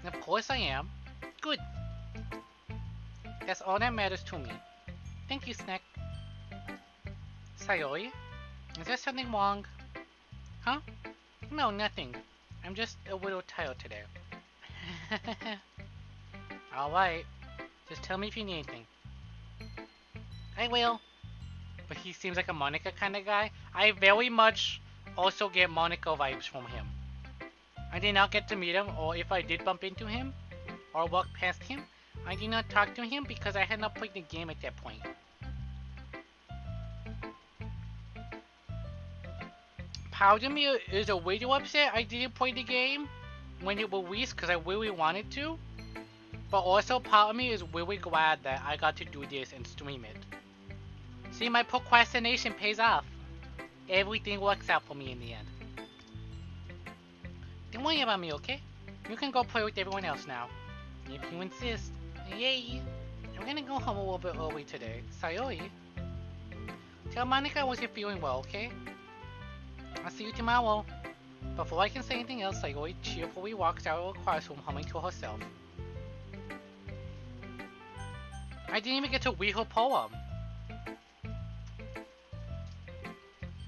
[SPEAKER 1] of course I am. Good. That's all that matters to me. Thank you, Snack. Sayori? Is there something wrong? Huh? No, nothing. I'm just a little tired today. Alright. Just tell me if you need anything. I will. But he seems like a Monica kind of guy. I very much also get Monica vibes from him. I did not get to meet him, or if I did bump into him, or walk past him, I did not talk to him because I had not played the game at that point. Part of me is a little upset I didn't play the game when it released because I really wanted to. But also part of me is really glad that I got to do this and stream it. See, my procrastination pays off. Everything works out for me in the end. Don't worry about me, okay? You can go play with everyone else now. If you insist. Yay! I'm gonna go home a little bit early today. Sayori. Tell Monica I wasn't feeling well, okay? I'll see you tomorrow. Before I can say anything else, Sayori cheerfully walks out of the classroom humming to herself. I didn't even get to read her poem.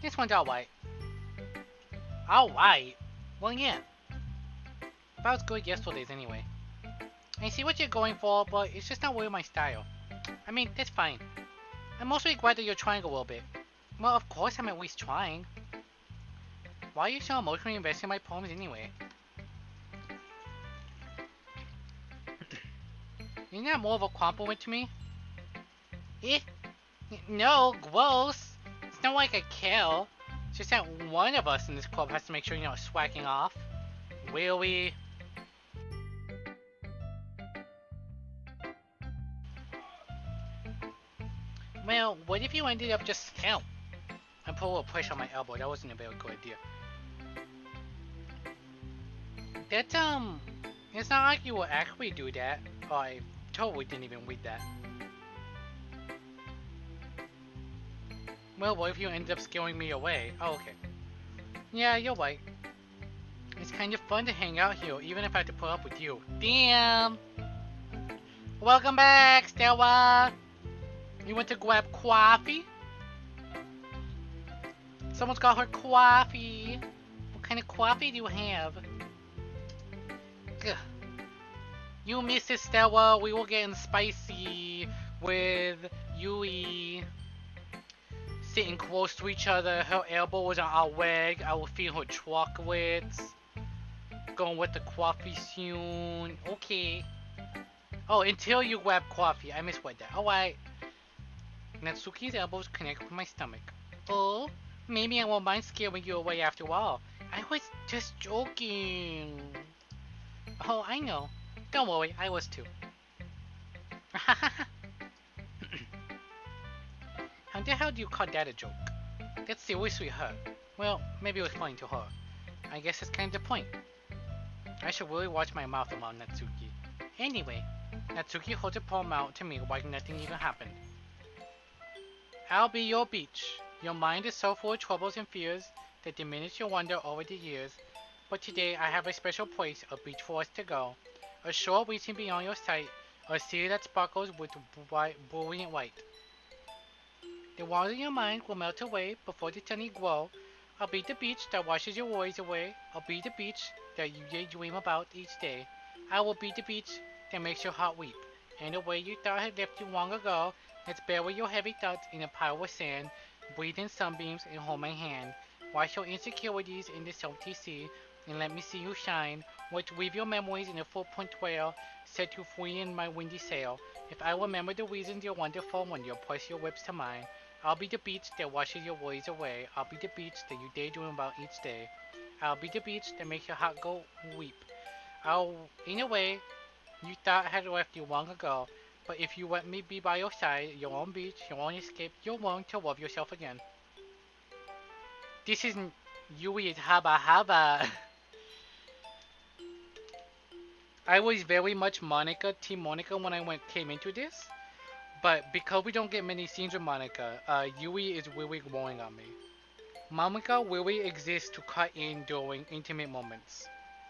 [SPEAKER 1] This one's alright. Alright? Well, yeah. About as good yesterday's anyway. I see what you're going for, but it's just not really my style. I mean, that's fine. I'm mostly glad that you're trying a little bit. Well, of course I'm at least trying. Why are you so emotionally invested in my poems anyway? Isn't that more of a compliment to me? Eh? No, gross. It's not like I care. It's just that one of us in this club has to make sure you're not swacking off. Will we? Well, what if you ended up just... Ow! I put a little push on my elbow. That wasn't a very good idea. That's, it's not like you will actually do that. Oh, I totally didn't even read that. Well, what if you ended up scaring me away? Oh, okay. Yeah, you're right. It's kind of fun to hang out here, even if I have to put up with you. Damn! Welcome back, Stella! You went to grab coffee? Someone's got her coffee. What kind of coffee do you have? Ugh. You, Mrs. Stella, we were getting spicy with Yui sitting close to each other. Her elbow was on our leg. I was feeding her chocolates. Going with the coffee soon. Okay. Oh, until you grab coffee. I misread that. Alright. Natsuki's elbows connect with my stomach. Oh, maybe I won't mind scaring you away after all. I was just joking. Oh, I know. Don't worry, I was too. How the hell do you call that a joke? That's seriously hurt. Well, maybe it was funny to her. I guess that's kind of the point. I should really watch my mouth around Natsuki. Anyway, Natsuki holds a palm out to me like nothing even happened. I'll be your beach. Your mind is so full of troubles and fears that diminish your wonder over the years. But today I have a special place, a beach for us to go. A shore reaching beyond your sight, a sea that sparkles with brilliant white. The walls in your mind will melt away before the sunny glow. I'll be the beach that washes your worries away. I'll be the beach that you daydream about each day. I will be the beach that makes your heart weep. And the way you thought had left you long ago, let's bury your heavy thoughts in a pile of sand. Breathe in sunbeams and hold my hand. Wash your insecurities in the salty sea, and let me see you shine. What weave your memories in a full-point whale, set you free in my windy sail. If I remember the reasons you're wonderful when you press your lips to mine, I'll be the beach that washes your worries away. I'll be the beach that you daydream about each day. I'll be the beach that makes your heart go weep. In a way, you thought had left you long ago. But if you let me be by your side, your own beach, your own escape, you'll learn to love yourself again. This isn't Yui Haba Haba. I was very much Team Monica when I came into this. But because we don't get many scenes with Monica, Yui is really growing on me. Monica really exists to cut in during intimate moments.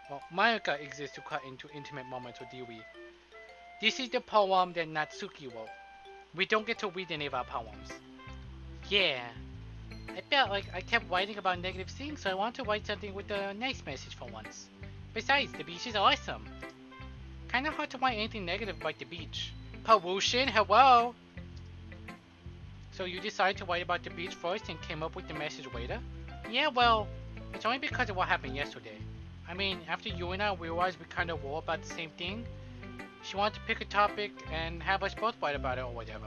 [SPEAKER 1] Well, Monica exists to cut into intimate moments with Yui. This is the poem that Natsuki wrote. We don't get to read any of our poems. Yeah. I felt like I kept writing about negative things, so I wanted to write something with a nice message for once. Besides, the beach is awesome. Kinda hard to write anything negative about the beach. Pollution, hello! So you decided to write about the beach first and came up with the message later? Yeah, well, it's only because of what happened yesterday. I mean, after you and I realized we kinda were about the same thing,
[SPEAKER 4] She wanted to pick a topic and have us both write about it or whatever.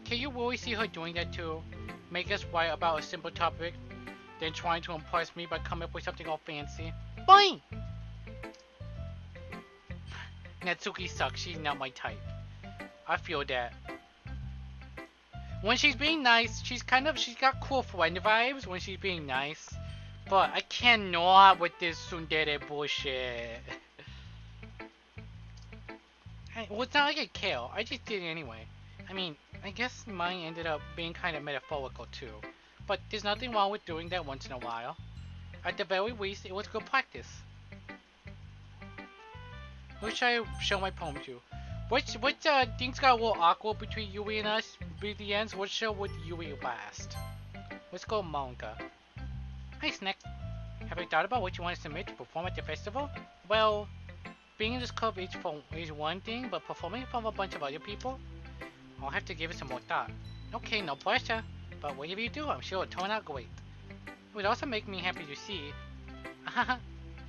[SPEAKER 4] Can you really see her doing that too? Make us write about a simple topic, then trying to impress me by coming up with something all fancy. Boing! Natsuki sucks, she's not my type. I feel that. When she's being nice, she's got cool friend vibes when she's being nice. But I cannot with this tsundere bullshit. Well, it's not like I care, I just did it anyway. I mean, I guess mine ended up being kind of metaphorical too. But there's nothing wrong with doing that once in a while. At the very least, it was good practice. Who should I show my poem to? What things got a little awkward between Yui and us? Be the ends. What show would Yui last? Let's go manga. Hey Snack. Have you thought about what you want to submit to perform at the festival? Well, being in this club is one thing, but performing in front of a bunch of other people? I'll have to give it some more thought. Okay, no pressure. But whatever you do, I'm sure it'll turn out great. It would also make me happy to see.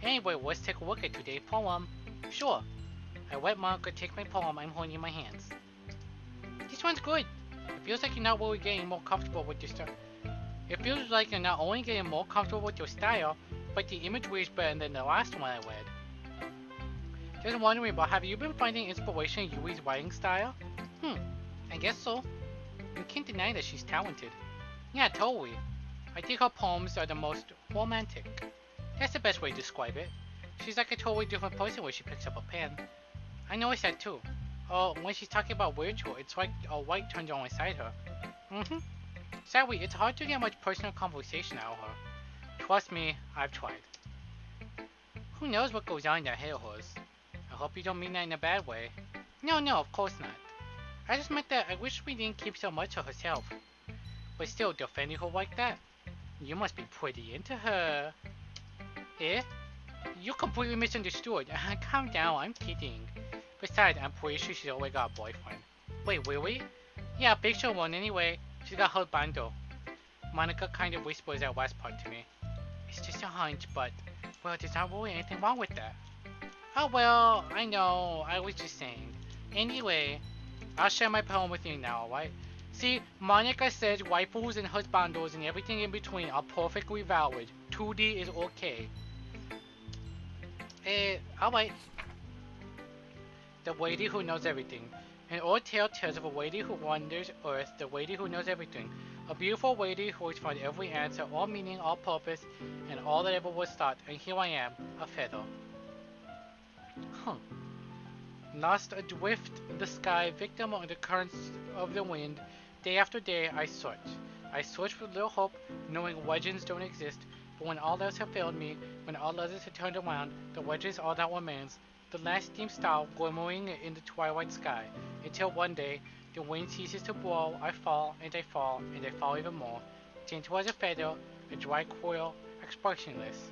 [SPEAKER 4] Anyway, let's take a look at today's poem. Sure. I let Monica take my poem I'm holding in my hands. This one's good. It feels like you're not really getting more comfortable with your style. It feels like you're not only getting more comfortable with your style, but the imagery is better than the last one I read. Just wondering, but have you been finding inspiration in Yui's writing style? I guess so. You can't deny that she's talented. Yeah, totally. I think her poems are the most romantic. That's the best way to describe it. She's like a totally different person when she picks up a pen. I noticed that too. Oh, when she's talking about ritual, it's like a light turns on inside her. Sadly, it's hard to get much personal conversation out of her. Trust me, I've tried. Who knows what goes on in that head of hers? I hope you don't mean that in a bad way. No, of course not. I just meant that I wish we didn't keep so much of herself. But still, defending her like that? You must be pretty into her. Eh? You completely misunderstood. Calm down, I'm kidding. Besides, I'm pretty sure she's already got a boyfriend. Wait, really? Yeah, picture one anyway. She's got her bando. Monica kind of whispers that last part to me. It's just a hunch, but, well, there's not really anything wrong with that. Oh well, I know, I was just saying. Anyway, I'll share my poem with you now, alright? See, Monica says waifus and husbandos and everything in between are perfectly valid. 2D is okay. Alright. The lady who knows everything. An old tale tells of a lady who wanders Earth, the lady who knows everything. A beautiful lady who has found every answer, all meaning, all purpose, and all that ever was thought. And here I am, a feather. Lost adrift in the sky, victim of the currents of the wind, day after day I search. I search with little hope, knowing legends don't exist, but when all else have failed me, when all others have turned around, the legends are that remains. The last dim star glimmering in the twilight sky, until one day, the wind ceases to blow, I fall, and I fall, and I fall even more, gentle as a feather, a dry coil, expressionless,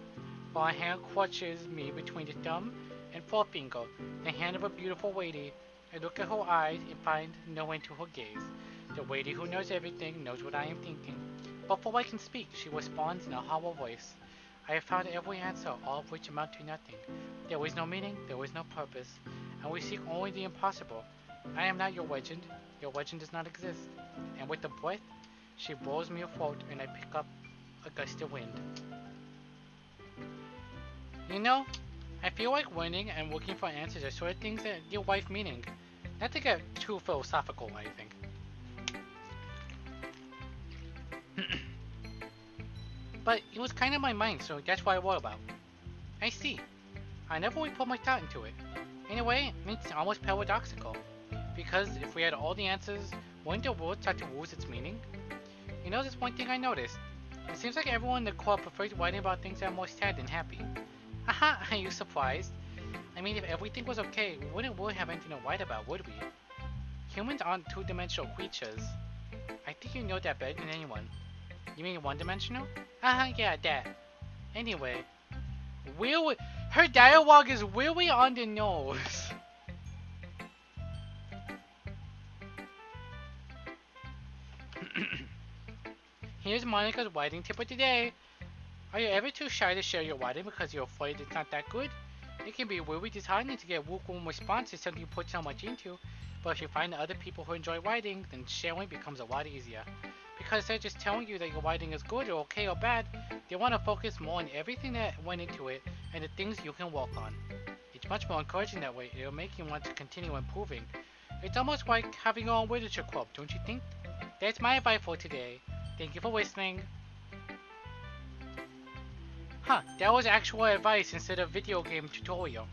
[SPEAKER 4] while a hand clutches me between the thumb and forefinger, the hand of a beautiful lady. I look at her eyes and find no end to her gaze. The lady who knows everything knows what I am thinking. Before I can speak, she responds in a hollow voice. I have found every answer, all of which amount to nothing. There is no meaning, there is no purpose, and we seek only the impossible. I am not your legend does not exist. And with a breath, she blows me afloat and I pick up a gust of wind. You know, I feel like learning and looking for answers are sort of things that give life meaning. Not to get too philosophical or anything. But it was kind of my mind, so that's what I wrote about. I see. I never really put much thought into it. In a way, it's almost paradoxical. Because if we had all the answers, wouldn't the world start to lose its meaning? You know, there's one thing I noticed. It seems like everyone in the club prefers writing about things that are more sad than happy. Haha, are you surprised? I mean, if everything was okay, we wouldn't really have anything to write about, would we? Humans aren't two-dimensional creatures. I think you know that better than anyone. You mean one-dimensional? Yeah, that. Anyway, her dialogue is really on the nose. Here's Monica's writing tip of today. Are you ever too shy to share your writing because you're afraid it's not that good? It can be really disheartening to get lukewarm responses something you put so much into, but if you find other people who enjoy writing, then sharing becomes a lot easier. Because they're just telling you that your writing is good or okay or bad, they want to focus more on everything that went into it and the things you can work on. It's much more encouraging that way. It'll make you want to continue improving. It's almost like having your own literature club, don't you think? That's my advice for today. Thank you for listening. Huh, that was actual advice instead of video game tutorial.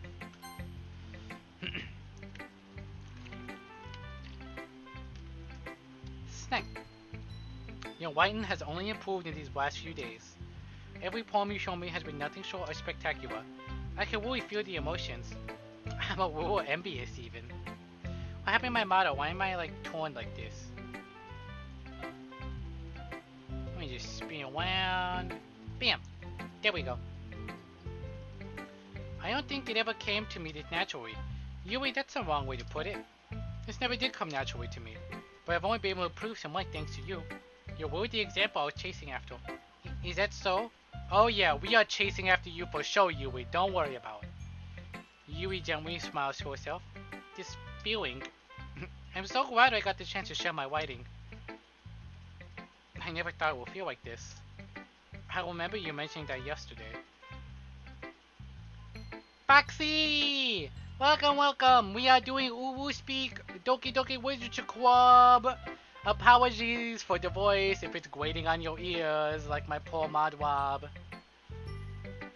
[SPEAKER 4] Snack. Your writing has only improved in these last few days. Every poem you show me has been nothing short of spectacular. I can really feel the emotions. I'm a little envious even. What happened to my motto? Why am I like torn like this? Let me just spin around. Bam! There we go. I don't think it ever came to me this naturally. Yui, that's the wrong way to put it. This never did come naturally to me. But I've only been able to prove some light thanks to you. You're really the example I was chasing after. Is that so? Oh yeah, we are chasing after you for sure, Yui. Don't worry about it. Yui gently smiles to herself. This feeling. I'm so glad I got the chance to share my writing. I never thought it would feel like this. I remember you mentioning that yesterday. Foxy! Welcome, welcome! We are doing UWU Speak Doki Doki Literature Club! Apologies for the voice if it's grating on your ears like my poor Madwab.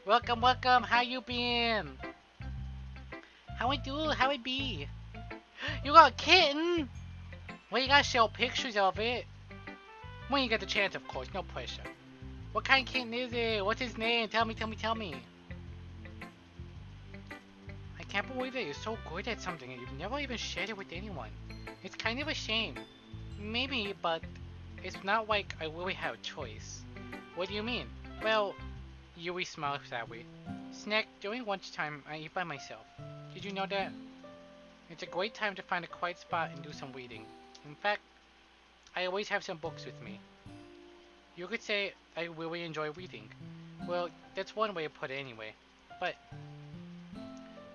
[SPEAKER 4] Welcome, welcome! How you been? How it do? How it be? You got a kitten? Well, you gotta show pictures of it. When you get the chance, of course, no pressure. What kind of kitten is it? What's his name? Tell me, tell me, tell me. I can't believe that you're so good at something and you've never even shared it with anyone. It's kind of a shame. Maybe, but it's not like I really have a choice. What do you mean? Well, Yui smiles sadly. Snack, during lunchtime, I eat by myself. Did you know that? It's a great time to find a quiet spot and do some reading. In fact, I always have some books with me. You could say I really enjoy reading. Well, that's one way to put it anyway. But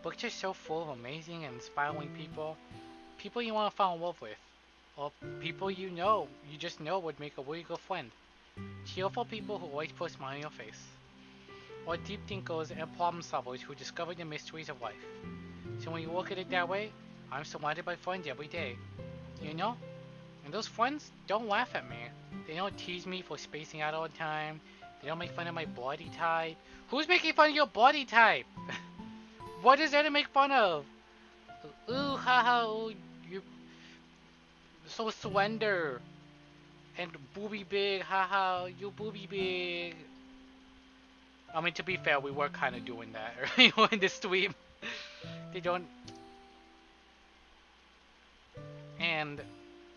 [SPEAKER 4] books are so full of amazing and inspiring people. People you want to fall in love with. Or people you just know would make a really good friend. Cheerful people who always put a smile on your face. Or deep thinkers and problem solvers who discover the mysteries of life. So when you look at it that way, I'm surrounded by friends every day. You know? And those friends don't laugh at me. They don't tease me for spacing out all the time. They don't make fun of my body type. Who's making fun of your body type? What is there to make fun of? Ooh, haha, ooh, you so slender. And booby big, haha, you booby big. I mean, to be fair, we were kind of doing that earlier in the stream. They don't... And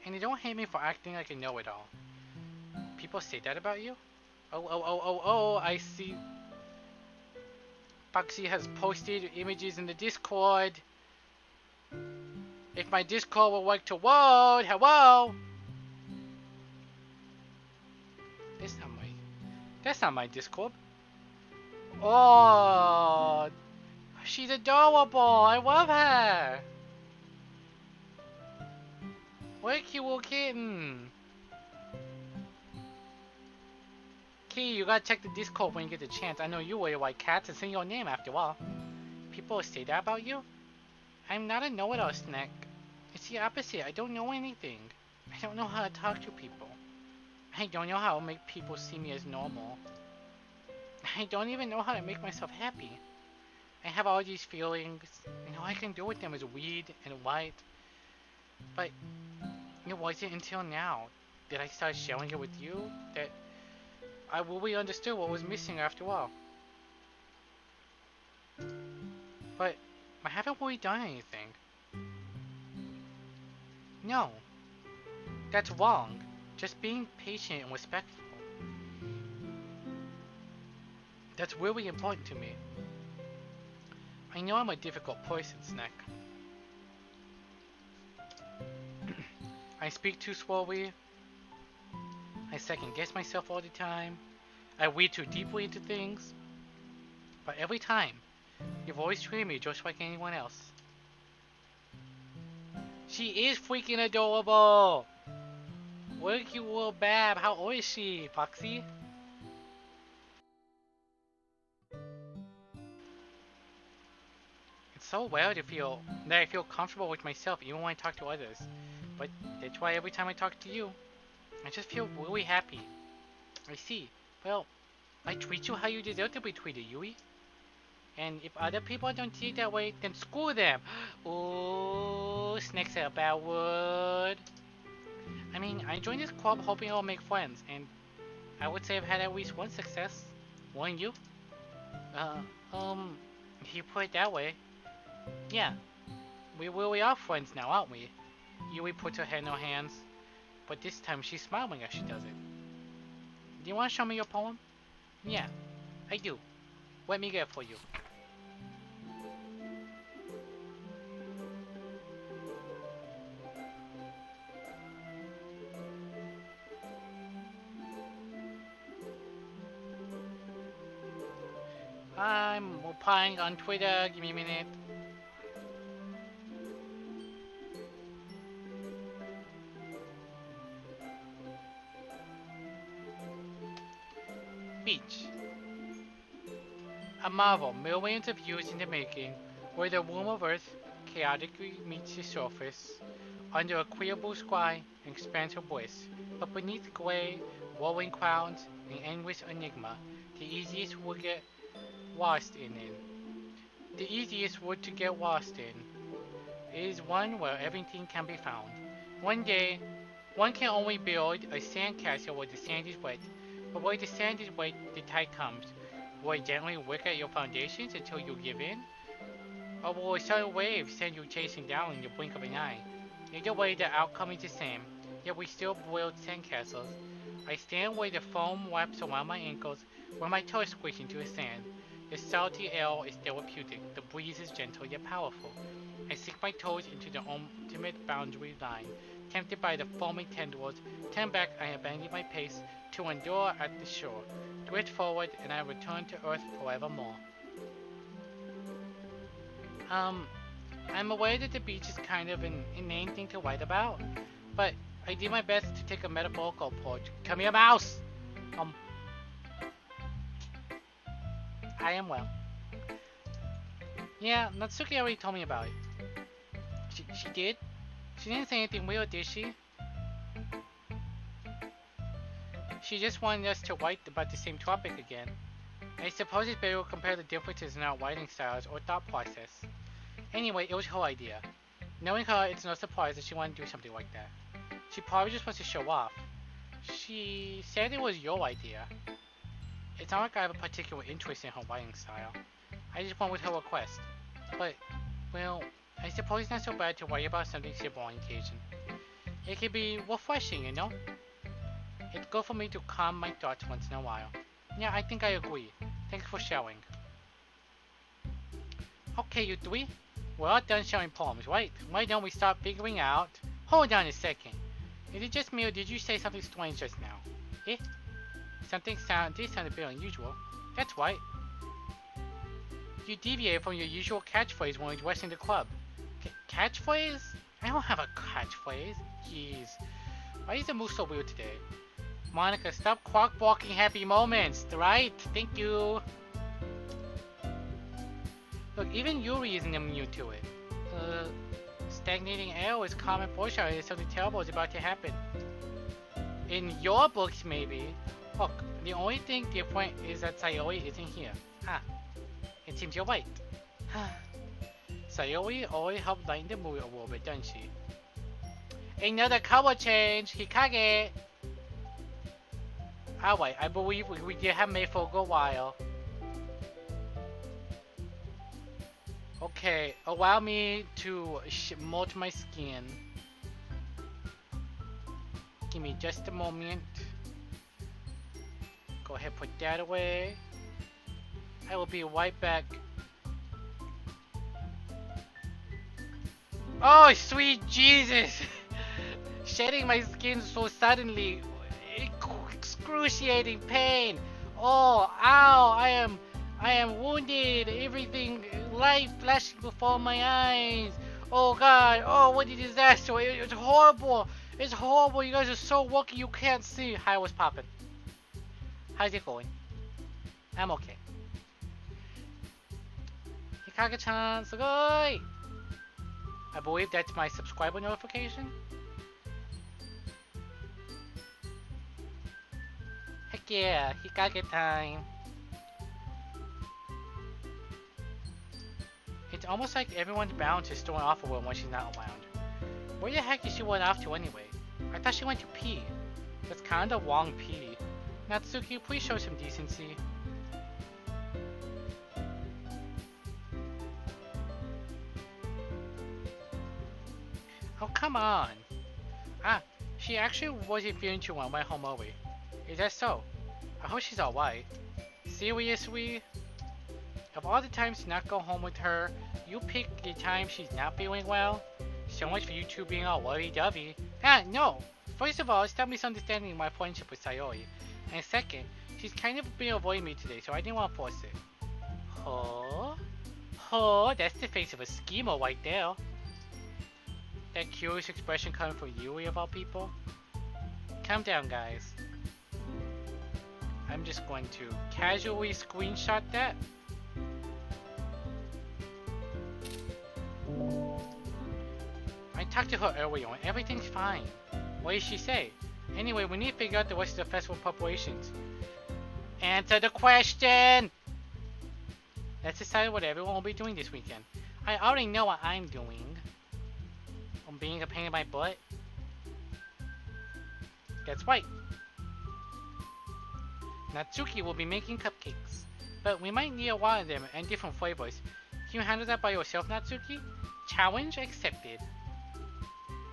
[SPEAKER 4] they don't hate me for acting like I know it all. People say that about you? Oh, I see. Foxy has posted images in the Discord. If my Discord would like to load, hello? That's not my Discord. Oh, she's adorable. I love her. What a cute little kitten. Key, you gotta check the Discord when you get the chance. I know you wear white cats. It's in your name after all. People say that about you? I'm not a know-it-all, Snack. It's the opposite. I don't know anything. I don't know how to talk to people. I don't know how to make people see me as normal. I don't even know how to make myself happy. I have all these feelings, and all I can do with them is weed and white. But it wasn't until now that I started sharing it with you that I really understood what was missing after all. But I haven't really done anything. No, that's wrong. Just being patient and respectful. That's really important to me. I know I'm a difficult person, Snack. I speak too slowly. I second guess myself all the time. I read too deeply into things. But every time, You've always treated me just like anyone else. She is freaking adorable! Look, you little bab. How old is she, Foxy? It's so weird to feel that I feel comfortable with myself even when I talk to others. But that's why every time I talk to you, I just feel really happy. I see. Well, I treat you how you deserve to be treated, Yui. And if other people don't see it that way, then screw them. Ooh, snakes are a bad word. I mean, I joined this club hoping I'll make friends, and I would say I've had at least one success. One you? Uh, if you put it that way. Yeah, we really are friends now, aren't we? Yui puts her head in her hands, but this time she's smiling as she does it. Do you want to show me your poem? Yeah, I do. Let me get it for you. I'm replying on Twitter. Give me a minute. Beach. A marvel millions of years in the making, where the womb of Earth chaotically meets the surface, under a clear blue sky and expanse of bliss, but beneath gray, rolling clouds and endless enigma, the easiest would get lost in it. The easiest wood to get lost in is one where everything can be found. One day, one can only build a sandcastle where the sand is wet, but where the sand is wet, the tide comes. Will it gently work at your foundations until you give in? Or will a sudden wave send you chasing down in the blink of an eye? Either way, the outcome is the same, yet we still build sandcastles. I stand where the foam wraps around my ankles, where my toes squish into the sand. The salty air is therapeutic, the breeze is gentle yet powerful. I sink my toes into the ultimate boundary line. Tempted by the foaming tendrils, turn back, I abandon my pace to endure at the shore. Drift forward, and I return to Earth forevermore. I'm aware that the beach is kind of an inane thing to write about, but I did my best to take a metaphorical approach. Come here, mouse! I am well. Yeah, Natsuki already told me about it. She did? She didn't say anything weird, did she? She just wanted us to write about the same topic again. I suppose it's better to compare the differences in our writing styles or thought process. Anyway, it was her idea. Knowing her, it's no surprise that she wanted to do something like that. She probably just wants to show off. She said it was your idea. It's not like I have a particular interest in her writing style. I just went with her request. But, well, I suppose it's not so bad to worry about something simple on occasion. It can be refreshing, you know? It's good for me to calm my thoughts once in a while. Yeah, I think I agree. Thanks for sharing. Okay, you three. We're all done sharing poems, right? Why don't we start figuring out... Hold on a second. Is it just me or did you say something strange just now? Eh? Something did sound a bit unusual. That's right. You deviated from your usual catchphrase when addressing the club. Catchphrase? I don't have a catchphrase. Jeez. Why is the mood so weird today? Monica, stop clock-walking happy moments, right? Thank you. Look, even Yuri isn't immune to it. Stagnating air is common foreshadowing that something terrible is about to happen. In your books, maybe. Look, the only thing different is that Sayori isn't here. Ah, it seems you're right. Sayori always helped lighten the mood a little bit, doesn't she? Another color change! Hikage! Alright, I believe we did have May for a good while. Okay, allow me to mold my skin. Give me just a moment. Go ahead, put that away. I will be right back. Oh, sweet Jesus! Shedding my skin so suddenly. Excruciating pain. Oh, ow! I am wounded. Everything
[SPEAKER 1] light flashing before my eyes. Oh god, oh what a disaster. It's horrible. It's horrible. You guys are so lucky you can't see. Hi, what's poppin'? How's it going? I'm okay. Hikage-chan, sugoi! I believe that's my subscriber notification. Heck yeah, Hikage time. It's almost like everyone's balance is throwing off a little when she's not around. Where the heck did she run off to anyway? I thought she went to pee. That's kinda long pee. Natsuki, please show some decency. Oh, come on. Ah, she actually wasn't feeling too well went home early. Is that so? I hope she's alright. Seriously? Of all the times to not go home with her, you pick the time she's not feeling well? So much for you two being all worry-dovey. Ah, no! First of all, stop misunderstanding my friendship with Sayori. And second, she's kind of been avoiding me today, so I didn't want to force it. Oh? Oh, that's the face of a schemer right there. That curious expression coming from Yui of all people? Calm down, guys. I'm just going to casually screenshot that. I talked to her earlier and everything's fine. What did she say? Anyway, we need to figure out the rest of the festival preparations. Answer the question! Let's decide what everyone will be doing this weekend. I already know what I'm doing. I'm being a pain in my butt. That's right. Natsuki will be making cupcakes, but we might need a lot of them and different flavors. Can you handle that by yourself, Natsuki? Challenge accepted.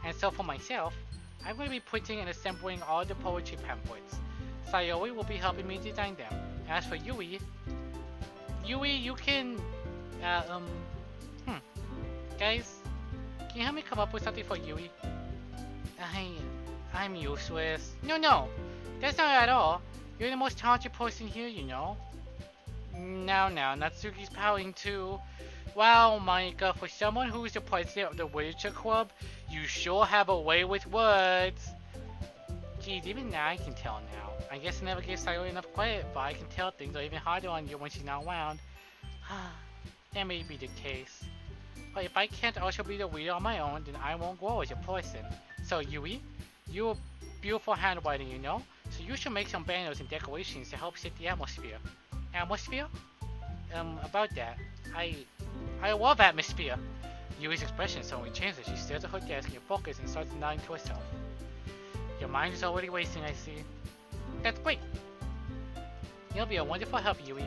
[SPEAKER 1] And so for myself, I'm going to be printing and assembling all the poetry pamphlets. Sayori will be helping me design them. As for Yui, you can, guys, can you help me come up with something for Yui? I'm useless. No, that's not at all. You're the most talented person here, you know. Now, Natsuki's pouting too. Wow, Monica, for someone who's the president of the Literature Club, you sure have a way with words. Geez, even now I can tell now. I guess I never gave Sayori enough credit, but I can tell things are even harder on you when she's not around. That may be the case. But if I can't also be the leader on my own, then I won't grow as a person. So Yui, you have beautiful handwriting, you know? So you should make some banners and decorations to help set the atmosphere. Atmosphere? About that, I love atmosphere. Yui's expression suddenly changes. She stares at her desk and focuses and starts nodding to herself. Your mind is already racing, I see. That's great. You'll be a wonderful help, Yui.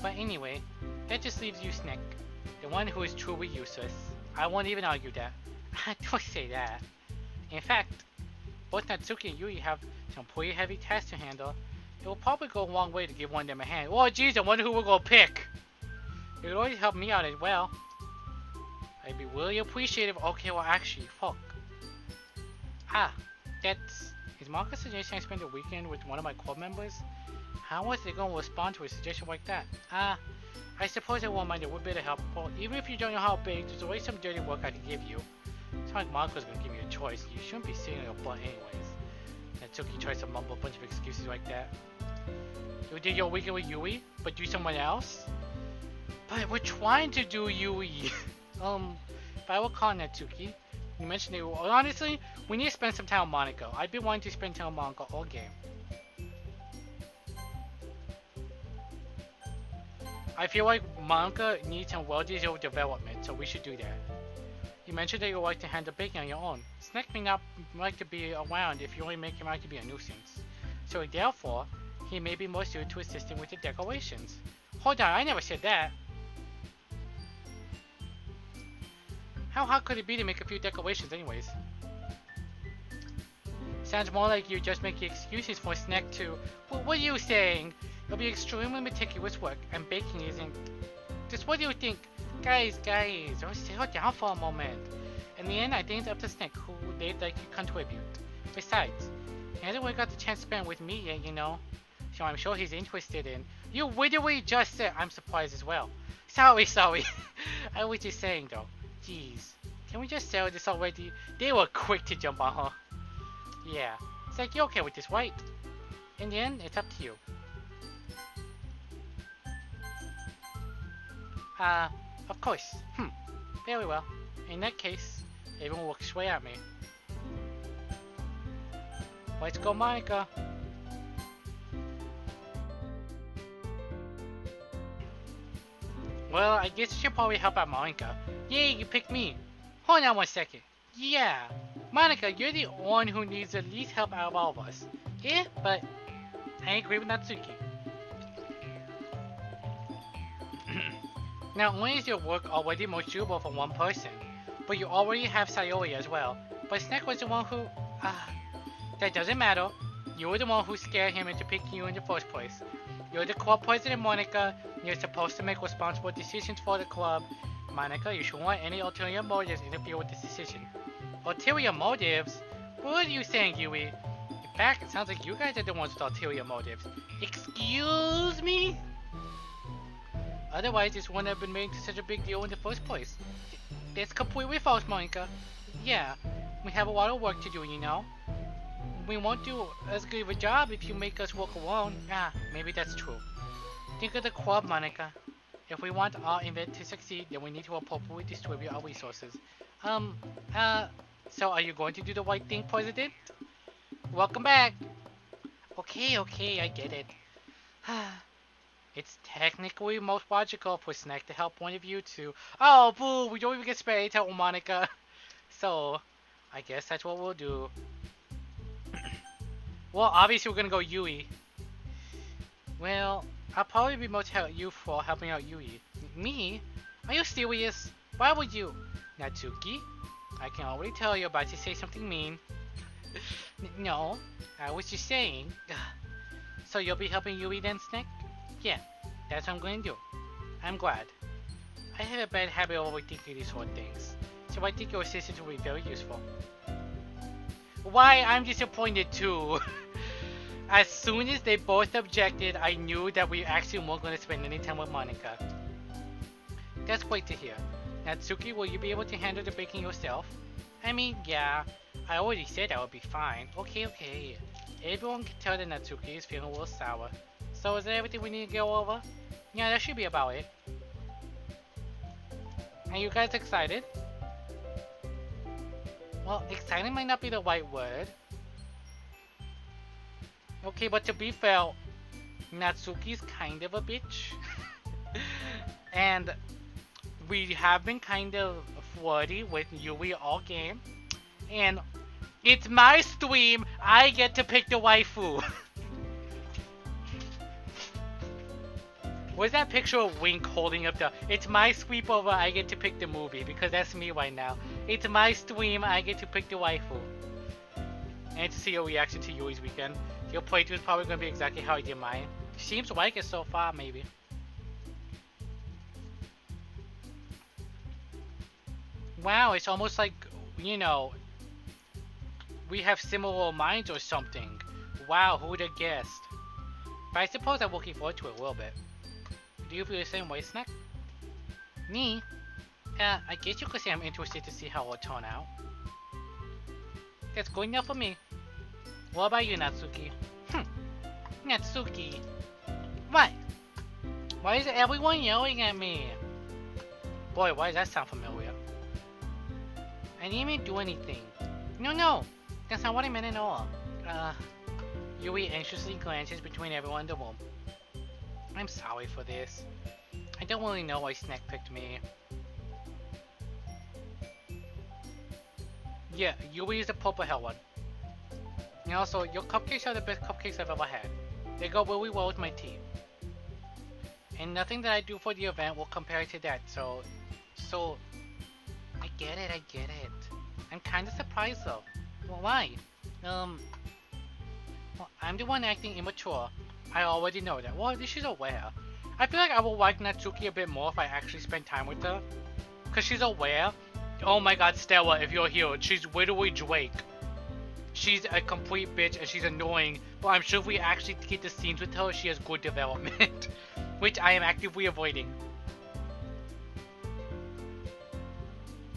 [SPEAKER 1] But anyway, that just leaves you, Snake, the one who is truly useless. I won't even argue that. Don't say that. In fact, both Natsuki and Yui have some pretty heavy tasks to handle. It will probably go a long way to give one of them a hand. Oh jeez, I wonder who we're gonna pick. It would always help me out as well. I'd be really appreciative. Okay, well actually, fuck. That's... Is Marcus suggesting I spend the weekend with one of my club members? How was they gonna respond to a suggestion like that? I suppose I won't mind a little bit of help. Well, even if you don't know how big, there's always some dirty work I can give you. It's not like Marco's gonna give you a choice. You shouldn't be sitting on your butt anyways. Natsuki tries to mumble a bunch of excuses like that. You did your weekend with Yui, but do someone else? But we're trying to do Yui. If I will call Natsuki, you mentioned it. Honestly, we need to spend some time with Monica. I've been wanting to spend time with Monica all game. I feel like Monica needs some well-deserved development, so we should do that. You mentioned that you like to handle baking on your own. Snack may not like to be around if you only make him out to be a nuisance. So therefore, he may be more suited to assisting with the decorations. Hold on, I never said that. How hard could it be to make a few decorations anyways? Sounds more like you're just making excuses for Snack to... What are you saying? It'll be extremely meticulous work, and baking isn't... Just what do you think? Guys, settle down for a moment. In the end, I think it's up to Snack who they'd like to contribute. Besides, he hasn't really got the chance to spend with me yet, you know. So I'm sure he's interested in... You literally just said I'm surprised as well. Sorry. I was just saying though. Jeez. Can we just sell this already? They were quick to jump on her. Yeah. It's like, you're okay with this, right? In the end, it's up to you. Of course. Very well. In that case, everyone walks straight at me. Let's go, Monica. Well, I guess you should probably help out Monica. Yay, you picked me. Hold on 1 second. Yeah. Monica, you're the one who needs the least help out of all of us. Yeah, but I agree with Natsuki. Not only is your work already more suitable for one person, but you already have Sayori as well. But Snack was the one who... that doesn't matter. You were the one who scared him into picking you in the first place. You're the club president, Monica. You're supposed to make responsible decisions for the club. Monica, you shouldn't let any ulterior motives interfere with this decision. Ulterior motives? What are you saying, Yui? In fact, it sounds like you guys are the ones with ulterior motives. Excuse me? Otherwise, this wouldn't have been made into such a big deal in the first place. That's completely false, Monica. Yeah, we have a lot of work to do, you know? We won't do as good of a job if you make us work alone. Maybe that's true. Think of the club, Monica. If we want our event to succeed, then we need to appropriately distribute our resources. So are you going to do the right thing, President? Welcome back. Okay, I get it. It's technically most logical for Snack to help one of you two. Oh, boo, we don't even get spared to Monica. So, I guess that's what we'll do. Well, obviously we're gonna go Yui. Well, I'll probably be most useful helping out Yui. Me? Are you serious? Why would you? Natsuki? I can already tell you're about to say something mean. No, I was just saying. So you'll be helping Yui then, Snack? Yeah, that's what I'm going to do. I'm glad. I have a bad habit of overthinking these sort of things, so I think your assistance will be very useful. Why, I'm disappointed too. As soon as they both objected, I knew that we actually weren't going to spend any time with Monica. That's great to hear. Natsuki, will you be able to handle the baking yourself? I mean, yeah, I already said I would be fine. Okay. Everyone can tell that Natsuki is feeling a little sour. So is that everything we need to go over? Yeah, that should be about it. Are you guys excited? Well, excited might not be the right word. Okay, but to be fair, Natsuki's kind of a bitch. And we have been kind of flirty with Yui all game. And it's my stream, I get to pick the waifu. Where's that picture of Wink holding up the... It's my sleepover, I get to pick the movie, because that's me right now. It's my stream, I get to pick the waifu. And to see your reaction to Yui's weekend. Your playthrough is probably going to be exactly how I did mine. Seems like it so far, maybe. Wow, it's almost like, you know, we have similar minds or something. Wow, who would have guessed? But I suppose I'm looking forward to it a little bit. Do you feel the same way, Snack? Me? I guess you could say I'm interested to see how it'll turn out. That's good enough for me. What about you, Natsuki? Natsuki. What? Why is everyone yelling at me? Boy, why does that sound familiar? I didn't even do anything. No. That's not what I meant at all. Yui anxiously glances between everyone in the room. I'm sorry for this. I don't really know why Snack picked me. Yeah, Yui is the purple hair one. And also, your cupcakes are the best cupcakes I've ever had. They go really well with my tea. And nothing that I do for the event will compare to that, so... I get it. I'm kinda surprised though. Well, why? Well, I'm the one acting immature. I already know that. Well, she's aware. I feel like I will like Natsuki a bit more if I actually spend time with her. Cause she's aware. Oh my god, Stella, if you're here, she's literally Drake. She's a complete bitch and she's annoying, but I'm sure if we actually get the scenes with her, she has good development. Which I am actively avoiding.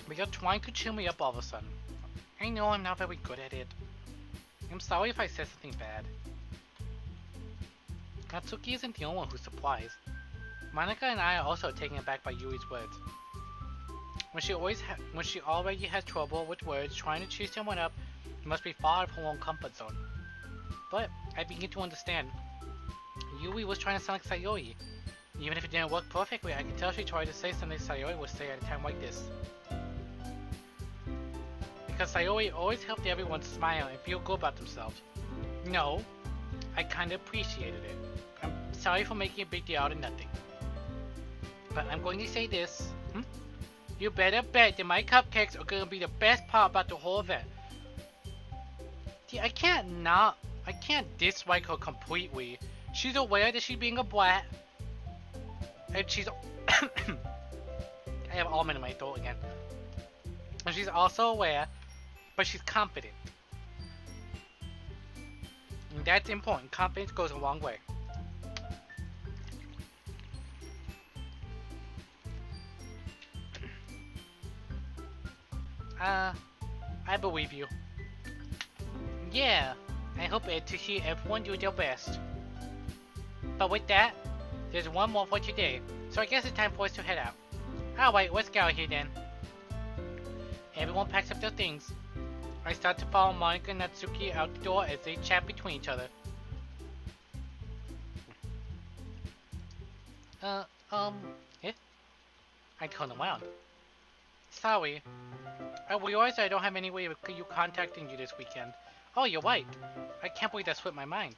[SPEAKER 4] But you're trying to cheer me up all of a sudden. I know I'm not very good at it. I'm sorry if I said something bad. Natsuki isn't the only one who's surprised. Monica and I are also taken aback by Yui's words. When she already has trouble with words, trying to cheer someone up must be far out of her own comfort zone. But I begin to understand. Yui was trying to sound like Sayori. Even if it didn't work perfectly, I can tell she tried to say something Sayori would say at a time like this. Because Sayori always helped everyone smile and feel good about themselves. No, I kinda appreciated it. I'm sorry for making a big deal out of nothing. But I'm going to say this. You better bet that my cupcakes are gonna be the best part about the whole event. See, I can't dislike her completely. She's aware that she's being a brat. And she's... I have almond in my throat again. And she's also aware, but she's confident. And that's important. Confidence goes a long way. I believe you. Yeah, I hope to see everyone do their best. But with that, there's one more for today, so I guess it's time for us to head out. Alright, let's get out here then. Everyone packs up their things. I start to follow Monica and Natsuki out the door as they chat between each other. Eh? I turn around. Sorry. I realize I don't have any way of you contacting you this weekend. Oh, you're right. I can't believe that slipped my mind.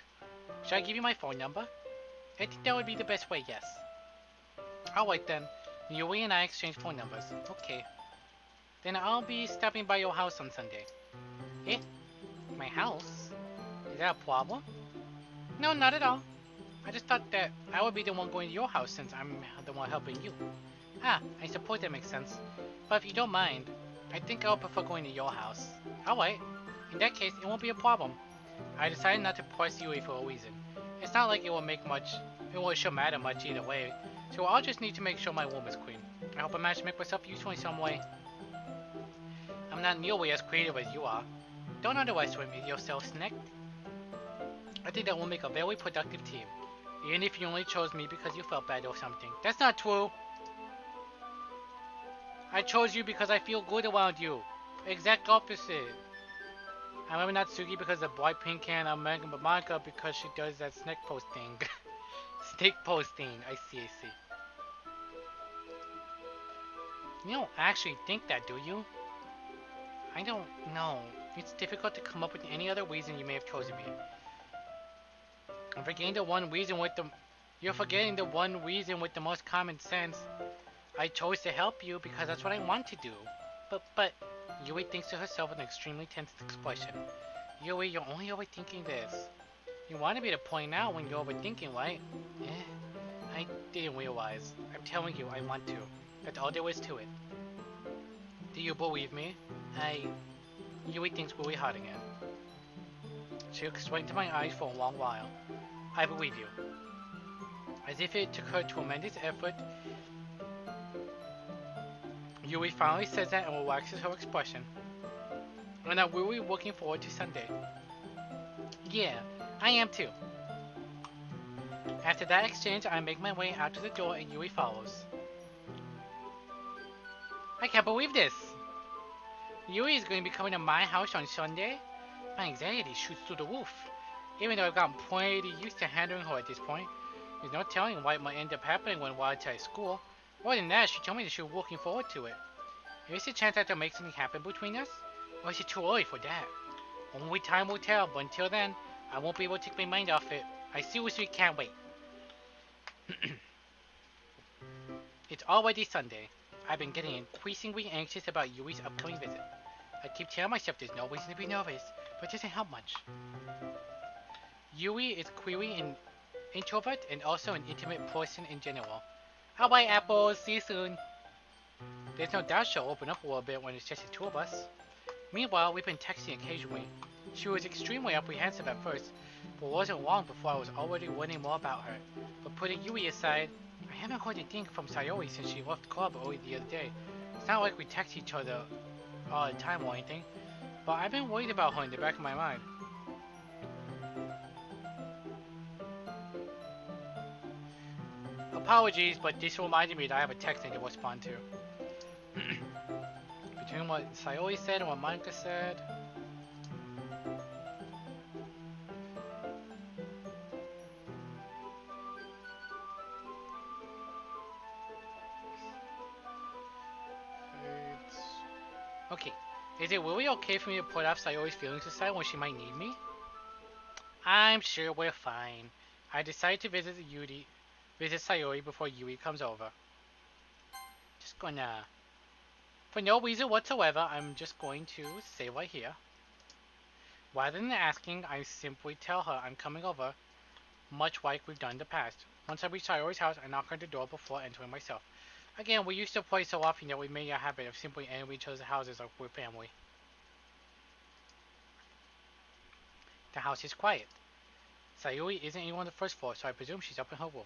[SPEAKER 4] Should I give you my phone number? I think that would be the best way, yes. Alright then. Yui and I exchange phone numbers. Okay. Then I'll be stopping by your house on Sunday. Eh? My house? Is that a problem? No, not at all. I just thought that I would be the one going to your house since I'm the one helping you. Ah, I suppose that makes sense. But if you don't mind, I think I'll prefer going to your house. Alright. In that case, it won't be a problem. I decided not to press Yui for a reason. It's not like it should matter much either way, so I'll just need to make sure my room is clean. I hope I manage to make myself useful in some way. I'm not nearly as creative as you are. Don't underestimate yourself, Snick. I think that will make a very productive team, even if you only chose me because you felt bad or something. That's not true! I chose you because I feel good around you. Exact opposite. I remember Natsuki because of bright pink hair, and I'm Monica because she does that snake posting. Snake posting. I see. You don't actually think that, do you? I don't know. It's difficult to come up with any other reason you may have chosen me. You're forgetting the one reason with the most common sense. I chose to help you because that's what I want to do. But Yui thinks to herself with an extremely tense expression. Yui, you're only overthinking this. You wanted me to point out when you're overthinking, right? I didn't realize. I'm telling you, I want to. That's all there is to it. Do you believe me? Yui thinks really hard again. She looked straight into my eyes for a long while. I believe you. As if it took her tremendous effort, Yui finally says that and relaxes her expression. And I'm really looking forward to Sunday. Yeah, I am too. After that exchange, I make my way out to the door and Yui follows. I can't believe this! Yui is going to be coming to my house on Sunday? My anxiety shoots through the roof. Even though I've gotten pretty used to handling her at this point, there's no telling what might end up happening when we're outside school. More than that, she told me that she was looking forward to it. Is there a chance that there'll make something happen between us? Or is it too early for that? Only time will tell, but until then, I won't be able to take my mind off it. I seriously can't wait. It's already Sunday. I've been getting increasingly anxious about Yui's upcoming visit. I keep telling myself there's no reason to be nervous, but it doesn't help much. Yui is clearly an introvert and also an intimate person in general. Alright, apples, see you soon. There's no doubt she'll open up a little bit when it's just the two of us. Meanwhile, we've been texting occasionally. She was extremely apprehensive at first, but it wasn't long before I was already learning more about her. But putting Yui aside, I haven't heard a thing from Sayori since she left the club early the other day. It's not like we text each other all the time or anything, but I've been worried about her in the back of my mind. Apologies, but this reminded me that I have a text I need to respond to. Between what Sayori said and what Monica said. Okay, is it really okay for me to put off Sayori's feelings aside when she might need me? I'm sure we're fine. I decided to visit Sayori before Yui comes over. Just gonna, for no reason whatsoever, I'm just going to say right here. Rather than asking, I simply tell her I'm coming over, much like we've done in the past. Once I reach Sayori's house, I knock on the door before entering myself. Again, we used to play so often that we made a habit of simply entering each other's houses like we're family. The house is quiet. Sayori isn't even on the first floor, so I presume she's up in her room.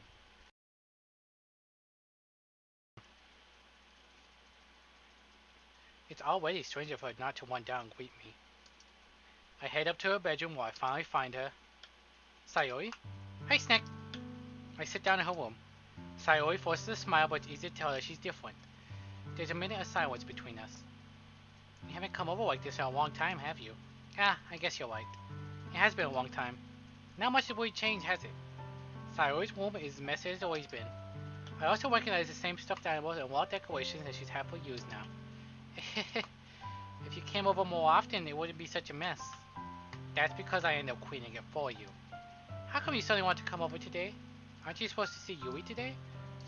[SPEAKER 4] It's already strange of her not to run down and greet me. I head up to her bedroom where I finally find her. Sayori? Hey, Snack! I sit down in her room. Sayori forces a smile, but it's easy to tell that she's different. There's a minute of silence between us. You haven't come over like this in a long time, have you? Ah, I guess you're right. It has been a long time. Not much has really changed, has it? Sayori's room is as messy as it's always been. I also recognize the same stuffed animals and wall decorations that she's happily used now. If you came over more often, it wouldn't be such a mess. That's because I end up cleaning it for you. How come you suddenly want to come over today? Aren't you supposed to see Yui today?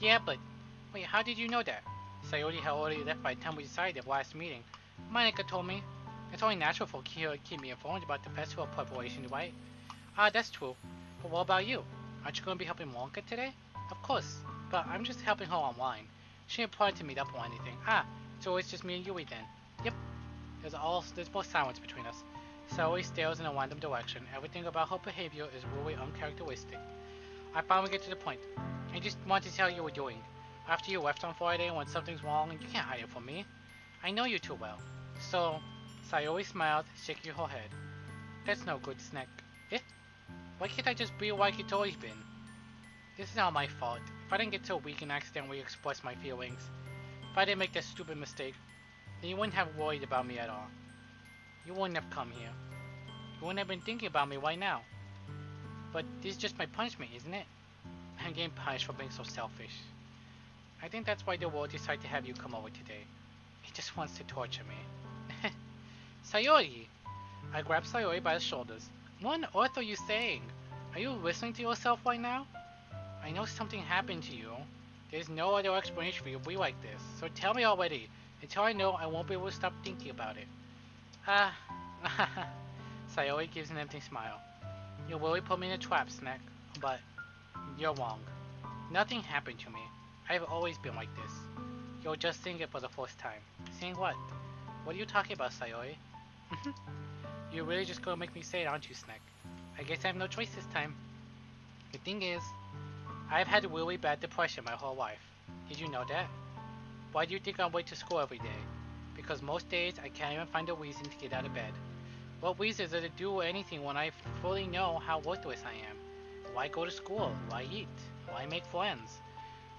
[SPEAKER 4] Yeah, but... Wait, how did you know that? Sayori had already left by the time we decided the last meeting. Monica told me. It's only natural for Kira to keep me informed about the festival preparation, right? Ah, that's true. But what about you? Aren't you going to be helping Monica today? Of course, but I'm just helping her online. She didn't plan to meet up or anything. Ah, so it's just me and Yui then. Yep. There's more silence between us. Sayori stares in a random direction. Everything about her behavior is really uncharacteristic. I finally get to the point. I just want to tell you what you're doing. After you left on Friday, when something's wrong, you can't hide it from me. I know you too well. So, Sayori smiled, shaking her head. That's no good, Snack. Eh? Why can't I just be like it's always been? This is not my fault. If I didn't get so weak and accidentally express my feelings, if I didn't make that stupid mistake, then you wouldn't have worried about me at all. You wouldn't have come here. You wouldn't have been thinking about me right now. But this is just my punishment, isn't it? I'm getting punished for being so selfish. I think that's why the world decided to have you come over today. It just wants to torture me. Sayori! I grab Sayori by the shoulders. What on earth are you saying? Are you listening to yourself right now? I know something happened to you. There's no other explanation for you to be like this. So tell me already. Until I know, I won't be able to stop thinking about it. Ah. Sayori gives an empty smile. You really put me in a trap, Snack. But you're wrong. Nothing happened to me. I've always been like this. You're just seeing it for the first time. Seeing what? What are you talking about, Sayori? You're really just gonna make me say it, aren't you, Snack? I guess I have no choice this time. The thing is, I've had really bad depression my whole life. Did you know that? Why do you think I'm late to school every day? Because most days I can't even find a reason to get out of bed. What reason is there to do anything when I fully know how worthless I am? Why go to school? Why eat? Why make friends?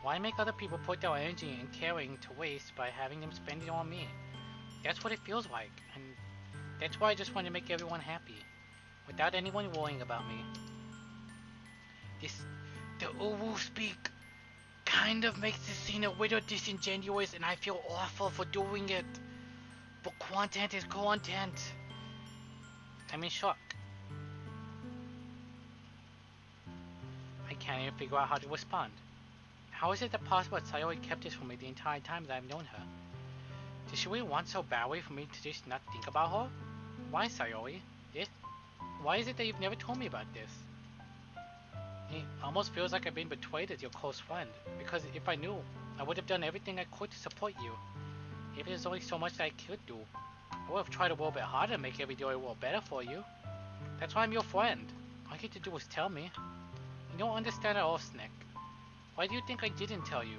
[SPEAKER 4] Why make other people put their energy and caring to waste by having them spend it on me? That's what it feels like, and that's why I just want to make everyone happy, without anyone worrying about me. The UWU speak kind of makes the scene a little disingenuous, and I feel awful for doing it. But content is content. I'm in shock. I can't even figure out how to respond. How is it possible that Sayori kept this from me the entire time that I've known her? Does she really want so badly for me to just not think about her? Why, Sayori? Why is it that you've never told me about this? It almost feels like I've been betrayed as your close friend, because if I knew, I would have done everything I could to support you. If there's only so much that I could do, I would have tried a little bit harder to make every day a little better for you. That's why I'm your friend. All you get to do is tell me. You don't understand at all, Snack. Why do you think I didn't tell you?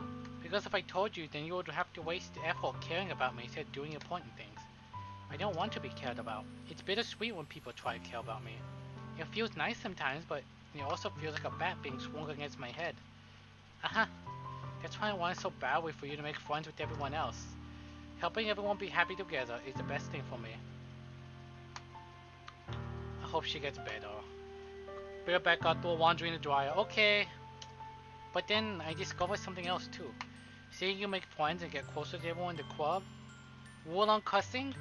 [SPEAKER 4] Because if I told you, then you would have to waste the effort caring about me instead of doing important things. I don't want to be cared about. It's bittersweet when people try to care about me. It feels nice sometimes, but it also feels like a bat being swung against my head. Uh-huh. That's why I want it so badly for you to make friends with everyone else. Helping everyone be happy together is the best thing for me. I hope she gets better. Bear back outdoor laundry in the dryer. Okay. But then I discovered something else too. Seeing you make friends and get closer to everyone in the club. Rule on cussing?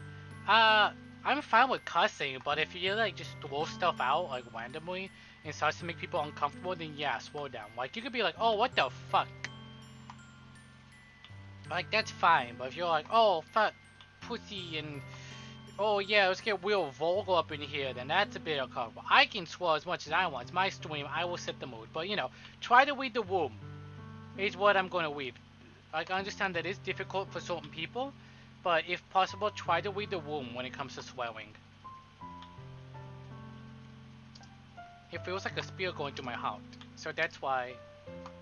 [SPEAKER 4] I'm fine with cussing, but if you like just throw stuff out like randomly and starts to make people uncomfortable, then yeah, slow down. Like you could be like, oh, what the fuck? Like that's fine, but if you're like, oh, fuck, pussy, and oh yeah, let's get real vulgar up in here, then that's a bit uncomfortable. I can swear as much as I want. It's my stream. I will set the mood, but you know, try to read the room. Is what I'm gonna read. Like I understand that it's difficult for certain people, but if possible, try to read the room when it comes to swearing. It feels like a spear going through my heart. So that's why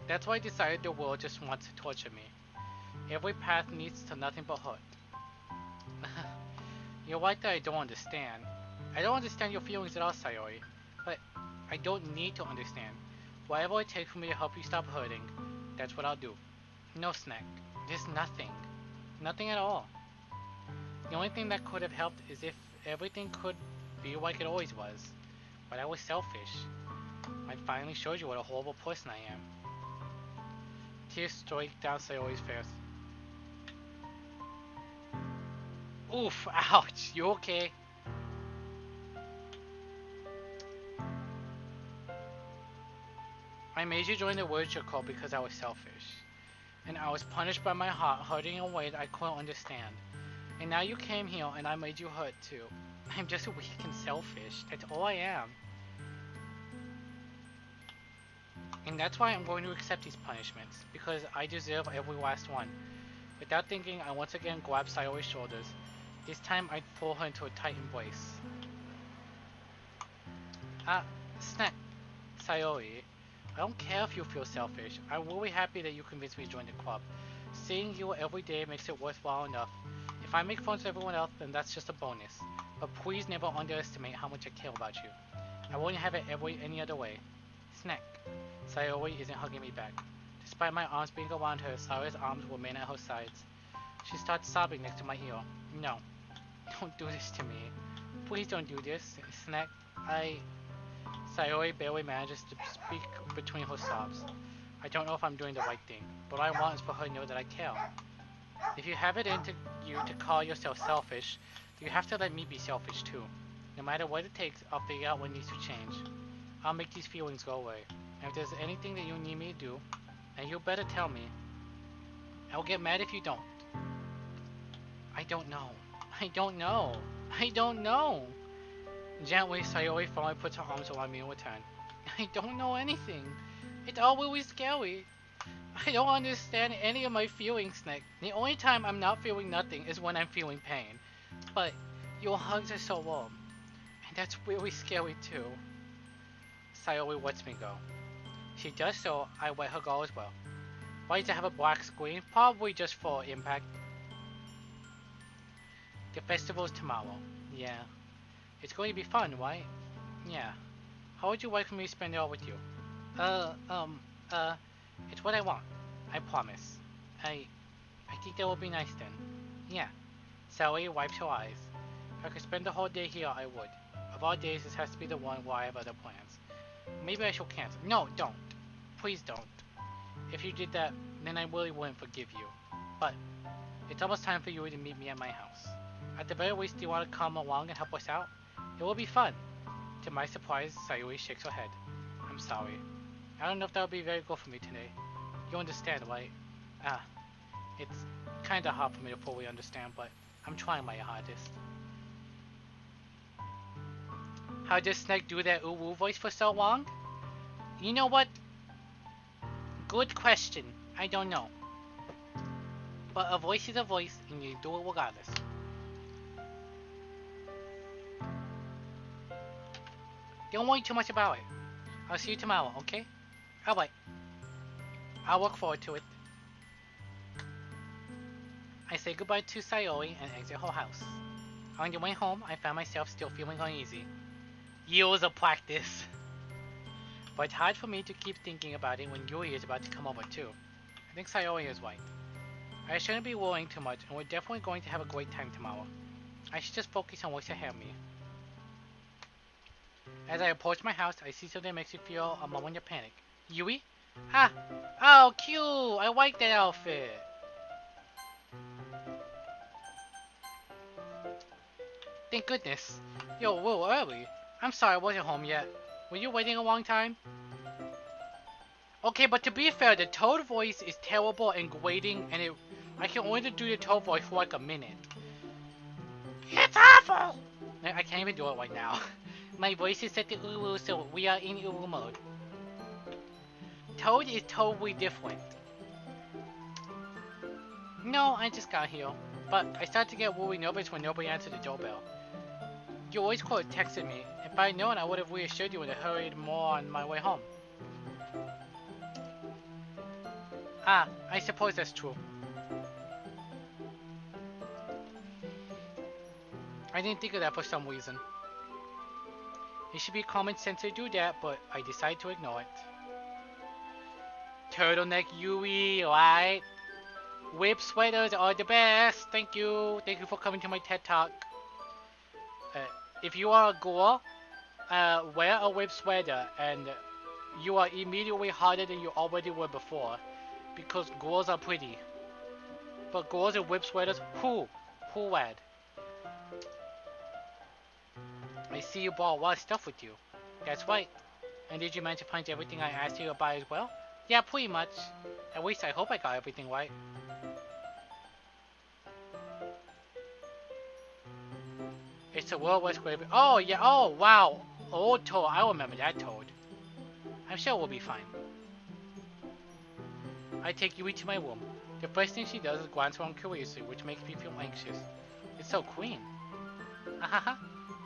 [SPEAKER 4] I decided the world just wants to torture me. Every path leads to nothing but hurt. You're right that I don't understand. I don't understand your feelings at all, Sayori. But I don't need to understand. Whatever it takes for me to help you stop hurting, that's what I'll do. No, Snack. There's nothing. Nothing at all. The only thing that could have helped is if everything could be like it always was. But I was selfish. I finally showed you what a horrible person I am. Tears streaked down Sayori's face. Oof, ouch, you okay? I made you join the word call because I was selfish. And I was punished by my heart hurting in a way that I couldn't understand. And now you came here and I made you hurt too. I'm just weak and selfish. That's all I am. And that's why I'm going to accept these punishments. Because I deserve every last one. Without thinking, I once again grabbed Sayori's shoulders. This time I'd pull her into a tight embrace. Snack. Sayori. I don't care if you feel selfish. I'm really happy that you convinced me to join the club. Seeing you every day makes it worthwhile enough. If I make friends with everyone else, then that's just a bonus. But please never underestimate how much I care about you. I wouldn't have it any other way. Snack. Sayori isn't hugging me back. Despite my arms being around her, Sayori's arms remain at her sides. She starts sobbing next to my ear. No. Don't do this to me. Please don't do this. Snack. Sayori barely manages to speak between her sobs. I don't know if I'm doing the right thing, but what I want is for her to know that I care. If you have it into you to call yourself selfish, you have to let me be selfish too. No matter what it takes, I'll figure out what needs to change. I'll make these feelings go away. And if there's anything that you need me to do, then you better tell me. I'll get mad if you don't. I don't know. I don't know. I don't know. Gently, Sayori finally puts her arms around me in return. I don't know anything. It's all really scary. I don't understand any of my feelings, Nick. The only time I'm not feeling nothing is when I'm feeling pain. But your hugs are so warm. And that's really scary too. Sayori lets me go. She does so, I let her go as well. Why does it have a black screen? Probably just for impact. The festival's tomorrow. Yeah. It's going to be fun, right? Yeah. How would you like for me to spend it all with you? It's what I want. I promise. I think that will be nice then. Yeah. Sally wipes her eyes. If I could spend the whole day here, I would. Of all days, this has to be the one where I have other plans. Maybe I shall cancel. No, don't. Please don't. If you did that, then I really wouldn't forgive you. But, it's almost time for you to meet me at my house. At the very least, do you want to come along and help us out? It will be fun. To my surprise, Sayuri shakes her head. I'm sorry. I don't know if that would be very good for me today. You understand, right? It's kinda hard for me to fully understand, but I'm trying my hardest. How does Snake do that UWU voice for so long? You know what? Good question. I don't know. But a voice is a voice, and you do it regardless. Don't worry too much about it. I'll see you tomorrow, okay? Alright. I'll look forward to it. I say goodbye to Sayori and exit her house. On the way home, I found myself still feeling uneasy. Years of practice. But it's hard for me to keep thinking about it when Yui is about to come over too. I think Sayori is right. I shouldn't be worrying too much, and we're definitely going to have a great time tomorrow. I should just focus on what's ahead of me. As I approach my house, I see something that makes me feel a moment of panic. Yui? Ah! Oh, cute! I like that outfit! Thank goodness. Yo, a little early. I'm sorry I wasn't home yet. Were you waiting a long time? Okay, but to be fair, the Toad voice is terrible and grating, and I can only do the Toad voice for like a minute. It's awful! I can't even do it right now. My voice is set to UWU, so we are in UWU mode. Toad is totally different. No, I just got here. But I started to get really nervous when nobody answered the doorbell. You always could have texted me. If I'd known, I would have reassured you and hurried more on my way home. Ah, I suppose that's true. I didn't think of that for some reason. It should be common sense to do that, but I decided to ignore it. Turtleneck Yui, right? Whip sweaters are the best. Thank you. Thank you for coming to my TED Talk. If you are a girl, wear a whip sweater and you are immediately hotter than you already were before. Because girls are pretty. But girls in whip sweaters, who would? I see you brought a lot of stuff with you. That's right. And did you manage to find everything I asked you about as well? Yeah, pretty much. At least I hope I got everything right. It's a World West Grave. Oh, yeah. Oh, wow. Old Toad. I remember that Toad. I'm sure we'll be fine. I take Yui to my room. The first thing she does is glance around curiously, which makes me feel anxious. It's so clean. Ahaha.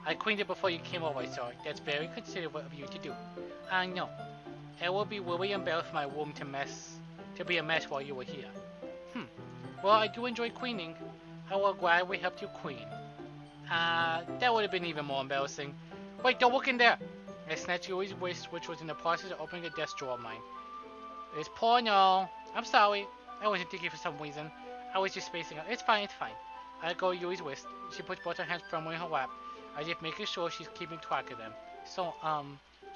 [SPEAKER 4] I cleaned it before you came over, so that's very considerate of you to do. I know. It would be really embarrassing for my room to be a mess while you were here. Well, I do enjoy cleaning. I will gladly help you clean. That would have been even more embarrassing. Wait, don't look in there! I snatched Yui's wrist, which was in the process of opening a desk drawer of mine. It's porno. I'm sorry. I wasn't thinking for some reason. I was just spacing out. It's fine, it's fine. I go Yui's wrist. She puts both her hands firmly in her lap, as if making sure she's keeping track of them. So,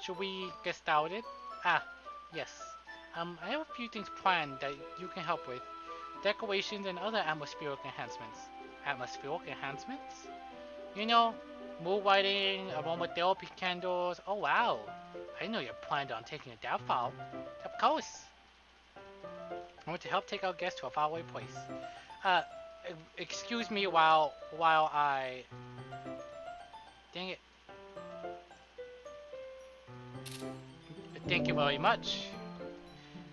[SPEAKER 4] should we get started? Ah, yes. I have a few things planned that you can help with. Decorations and other atmospheric enhancements. Atmospheric enhancements? You know, mood lighting, aromatherapy candles. Oh wow. I know you're planned on taking it that far. Of course. I want to help take our guests to a faraway place. Excuse me while I... Dang it. Thank you very much.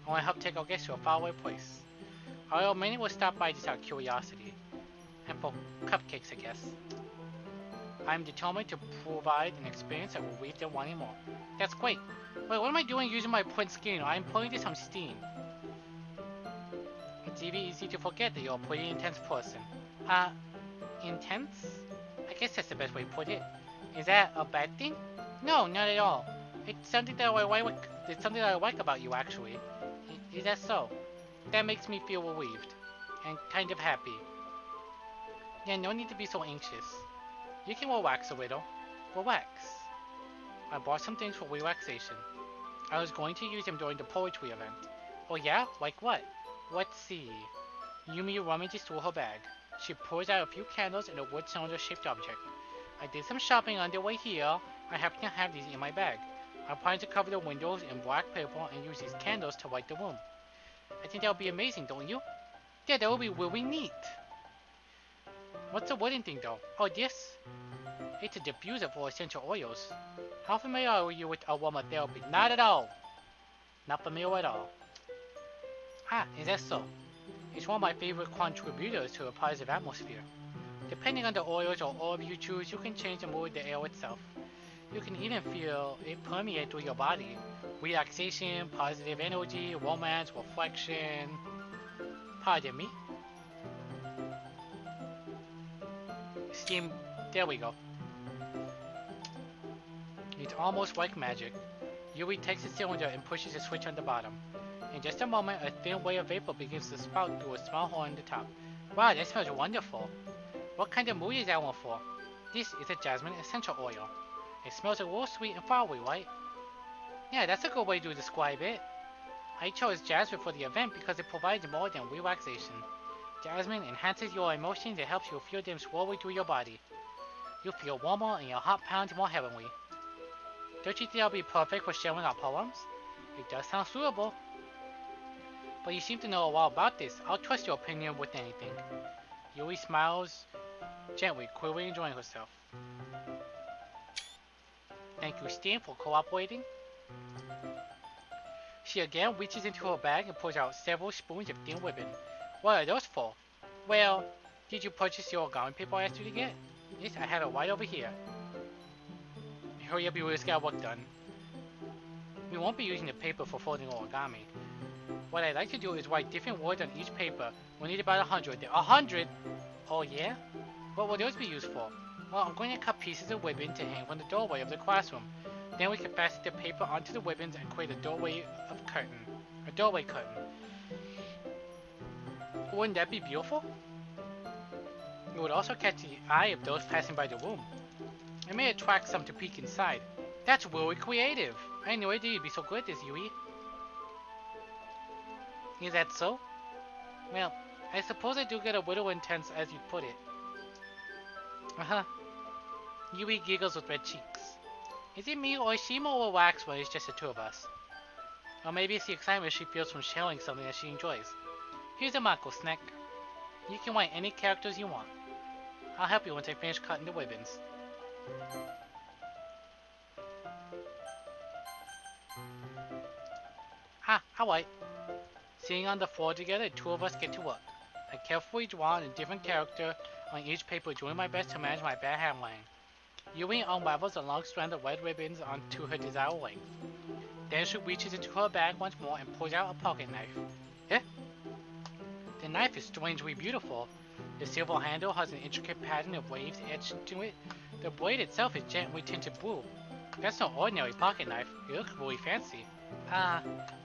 [SPEAKER 4] I want to help take our guests to a faraway place. Although many will stop by just out of curiosity. And for cupcakes, I guess. I'm determined to provide an experience that will leave them wanting more. That's great. Wait, what am I doing using my print screen? I'm putting this on Steam. It's even easy to forget that you're a pretty intense person. Intense? I guess that's the best way to put it. Is that a bad thing? No, not at all. It's something that I like about you, actually. Is that so? That makes me feel relieved. And kind of happy. Yeah, no need to be so anxious. You can relax a little. Relax. I bought some things for relaxation. I was going to use them during the poetry event. Oh yeah? Like what? Let's see. Yumi rummages through her bag. She pulls out a few candles and a wood cylinder-shaped object. I did some shopping on the way here. I happen to have these in my bag. I plan to cover the windows in black paper and use these candles to light the room. I think that would be amazing, don't you? Yeah, that would be really neat. What's the wooden thing though? Oh, this? It's a diffuser for essential oils. How familiar are you with aromatherapy? Not at all. Not familiar at all. Ah, is that so? It's one of my favorite contributors to a positive atmosphere. Depending on the oils or herb you choose, you can change the mood of the air itself. You can even feel it permeate through your body. Relaxation, positive energy, romance, reflection. Pardon me? steam. There we go. It's almost like magic. Yui takes the cylinder and pushes the switch on the bottom. In just a moment, a thin wave of vapor begins to spout through a small hole in the top. Wow, that smells wonderful. What kind of mood is that one for? This is a jasmine essential oil. It smells a little sweet and flowery, right? Yeah, that's a good way to describe it. I chose jasmine for the event because it provides more than relaxation. Jasmine enhances your emotions and helps you feel them slowly through your body. You feel warmer and your heart pounds more heavenly. Don't you think that'll be perfect for sharing our poems? It does sound suitable. But you seem to know a lot about this. I'll trust your opinion with anything. Yui smiles gently, clearly enjoying herself. Thank you, Stan, for cooperating. She again reaches into her bag and pulls out several spoons of thin ribbon. What are those for? Well, did you purchase your origami paper I asked you to get? Yes, I have it right over here. Hurry up, you just got work done. We won't be using the paper for folding origami. What I'd like to do is write different words on each paper. We need about 100. 100? Oh yeah? What will those be used for? Well, I'm going to cut pieces of ribbon to hang from the doorway of the classroom. Then we can fasten the paper onto the ribbons and create a doorway curtain. Wouldn't that be beautiful? It would also catch the eye of those passing by the room. It may attract some to peek inside. That's really creative. I had no idea you'd be so good at this, Yui. Is that so? Well, I suppose I do get a little intense as you put it. Uh-huh. Yui giggles with red cheeks. Is it me or is she more relaxed when it's just the two of us? Or maybe it's the excitement she feels from sharing something that she enjoys. Here's a Mako snack. You can write any characters you want. I'll help you once I finish cutting the ribbons. Alright. Sitting on the floor together, the two of us get to work. I carefully draw a different character on each paper, doing my best to manage my bad handwriting. Yui unravels a long strand of red ribbons onto her desired length. Then she reaches into her bag once more and pulls out a pocket knife. Eh? The knife is strangely beautiful. The silver handle has an intricate pattern of waves etched into it. The blade itself is gently tinted blue. That's no ordinary pocket knife. It looks really fancy.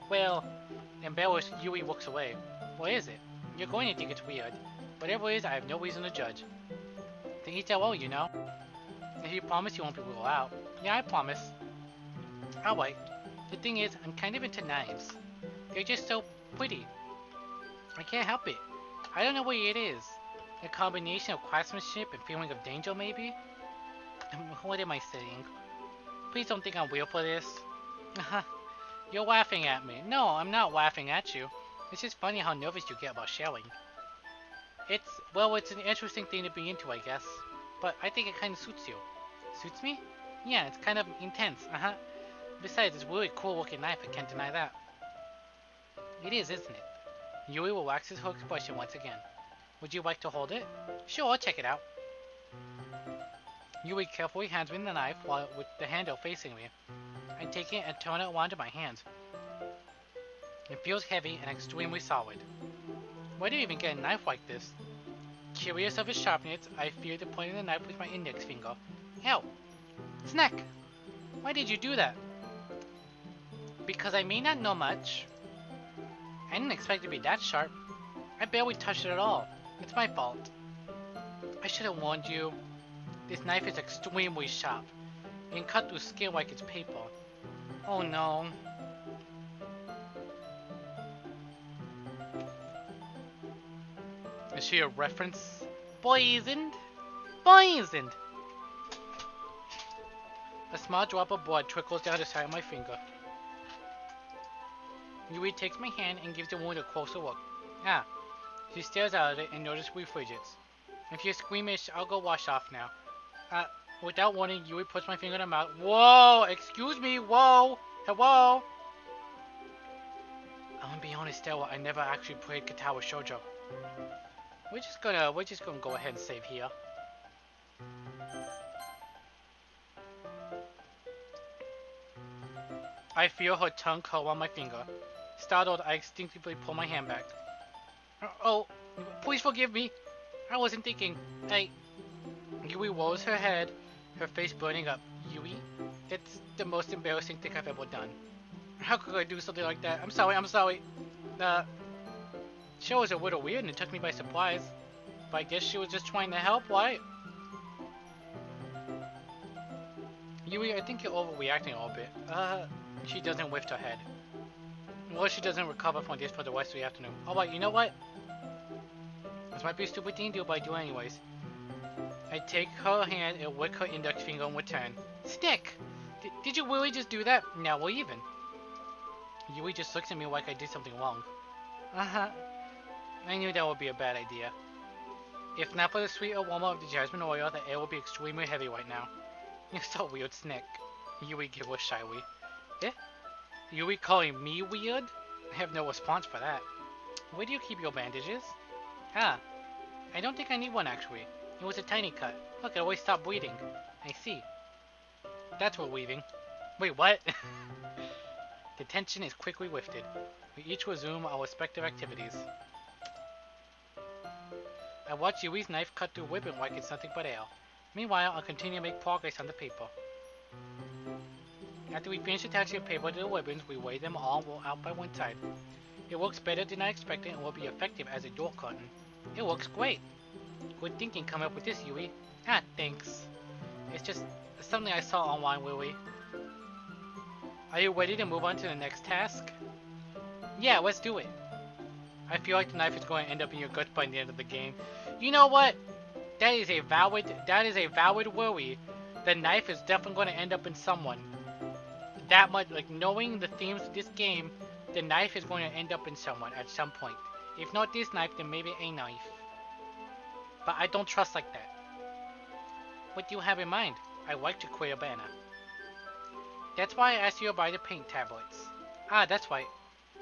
[SPEAKER 4] Well, embarrassed, Yui looks away. What is it? You're going to think it's weird. Whatever it is, I have no reason to judge. Then eat that well, you know. If you promise you won't be ruled out. Yeah, I promise. Alright. The thing is, I'm kind of into knives. They're just so pretty. I can't help it. I don't know what it is. A combination of craftsmanship and feeling of danger, maybe? What am I saying? Please don't think I'm weird for this. You're laughing at me. No, I'm not laughing at you. It's just funny how nervous you get about sharing. It's an interesting thing to be into, I guess. But I think it kind of suits you. Suits me? Yeah, it's kind of intense, Besides, it's a really cool looking knife, I can't deny that. It is, isn't it? Yui relaxes her expression once again. Would you like to hold it? Sure, I'll check it out. Yui carefully hands me the knife with the handle facing me. I take it and turn it around in my hands. It feels heavy and extremely solid. Where do you even get a knife like this? Curious of its sharpness, I fear to point the knife with my index finger. Ow! Snack! Why did you do that? Because I may not know much. I didn't expect it to be that sharp. I barely touched it at all. It's my fault. I should have warned you. This knife is extremely sharp. It can cut through skin like it's paper. Oh no. Is she a reference? Poisoned? Poisoned! A small drop of blood trickles down the side of my finger. Yui takes my hand and gives the wound a closer look. She stares out at it and noticeably frigid. If you're squeamish, I'll go wash off now. Without warning, Yui puts my finger in her mouth. Whoa! Excuse me! Whoa! Hello! I'm gonna be honest, Stella, I never actually played Katawa Shoujo. We're just gonna go ahead and save here. I feel her tongue curl on my finger. Startled, I instinctively pull my hand back. Oh, please forgive me. I wasn't thinking. Yui rolls her head, her face burning up. Yui, it's the most embarrassing thing I've ever done. How could I do something like that? I'm sorry. Uh, show was a little weird and it took me by surprise. But I guess she was just trying to help, right? Yui, I think you're overreacting a little bit. She doesn't lift her head. Well, she doesn't recover from this for the rest of the afternoon. Alright, you know what? This might be a stupid thing to do, but I do anyways. I take her hand and lick her index finger in return. Stick! Did you really just do that? Now we're even. Yui just looks at me like I did something wrong. Uh-huh. I knew that would be a bad idea. If not for the sweet aroma of the jasmine oil, the air will be extremely heavy right now. You're so weird, Snick. Yui giggles shyly. Eh? Yui calling me weird? I have no response for that. Where do you keep your bandages? Ah, I don't think I need one actually. It was a tiny cut. Look, it always stopped bleeding. I see. That's relieving. Wait, what? The tension is quickly lifted. We each resume our respective activities. I watch Yui's knife cut through ribbon like it's nothing but air. Meanwhile, I'll continue to make progress on the paper. After we finish attaching the paper to the ribbons, we weigh them all out by one side. It works better than I expected and will be effective as a door curtain. It looks great. Good thinking coming up with this, Yui. Ah, thanks. It's just something I saw online, Willie. Are you ready to move on to the next task? Yeah, let's do it. I feel like the knife is going to end up in your guts by the end of the game. You know what? That is a valid worry. The knife is definitely going to end up in someone. That much, like knowing the themes of this game, the knife is going to end up in someone at some point. If not this knife, then maybe a knife. But I don't trust like that. What do you have in mind? I like to create a banner. That's why I asked you to buy the paint tablets. Ah, that's right.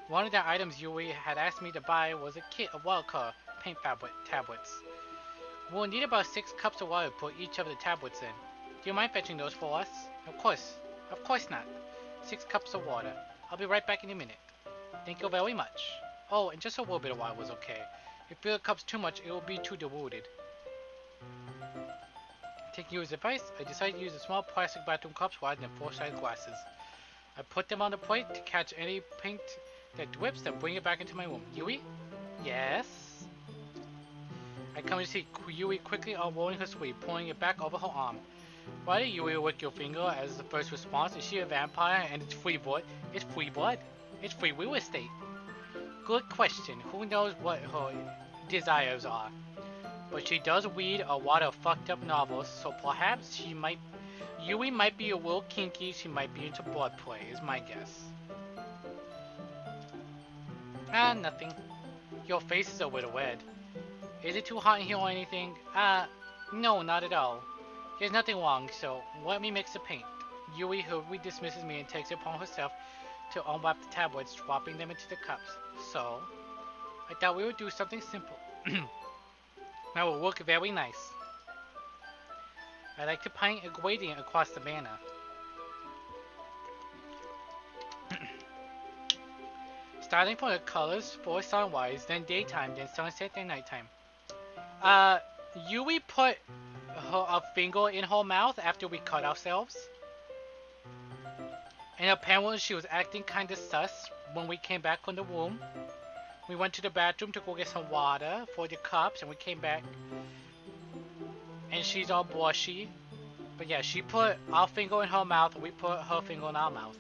[SPEAKER 4] One of the items Yui had asked me to buy was a kit of wildcard paint tablets. We'll need about 6 cups of water to put each of the tablets in. Do you mind fetching those for us? Of course not. 6 cups of water. I'll be right back in a minute. Thank you very much. Oh, and just a little bit of water was okay. If you fill the cups too much, it will be too diluted. Taking Yui's advice, I decided to use the small plastic bathroom cups rather than full-size glasses. I put them on the plate to catch any paint that drips, then bring it back into my room. Yui? Yes? I come to see Yui quickly unrolling her sleeve, pulling it back over her arm. Why did Yui lick your finger as the first response? Is she a vampire and it's free blood? It's free blood? It's free real estate. Good question. Who knows what her desires are? But she does read a lot of fucked up novels, so perhaps Yui might be a little kinky, she might be into blood play, is my guess. Ah, nothing. Your face is a little red. Is it too hot in here or anything? No, not at all. There's nothing wrong, so let me mix the paint. Yui hurriedly dismisses me and takes it upon herself to unwrap the tablets, dropping them into the cups. So, I thought we would do something simple. That will look very nice. I like to paint a gradient across the banner. Starting from the colors for sunrise, then daytime, then sunset, then nighttime. Yui put a finger in her mouth after we cut ourselves. And apparently she was acting kinda sus when we came back from the room. We went to the bathroom to go get some water for the cups and we came back. And she's all blushy. But yeah, she put our finger in her mouth and we put her finger in our mouth.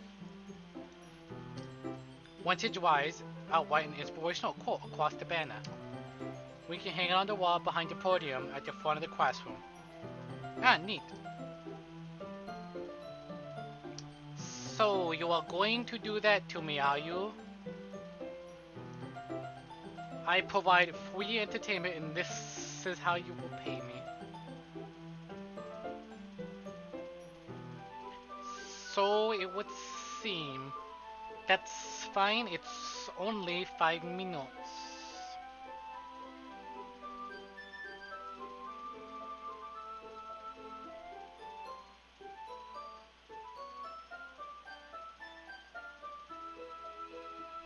[SPEAKER 4] Once it dries, I'll write an inspirational quote across the banner. We can hang it on the wall behind the podium at the front of the classroom. Ah, neat. So, you are going to do that to me, are you? I provide free entertainment and this is how you will pay me. So it would seem. That's fine, it's only 5 minutes.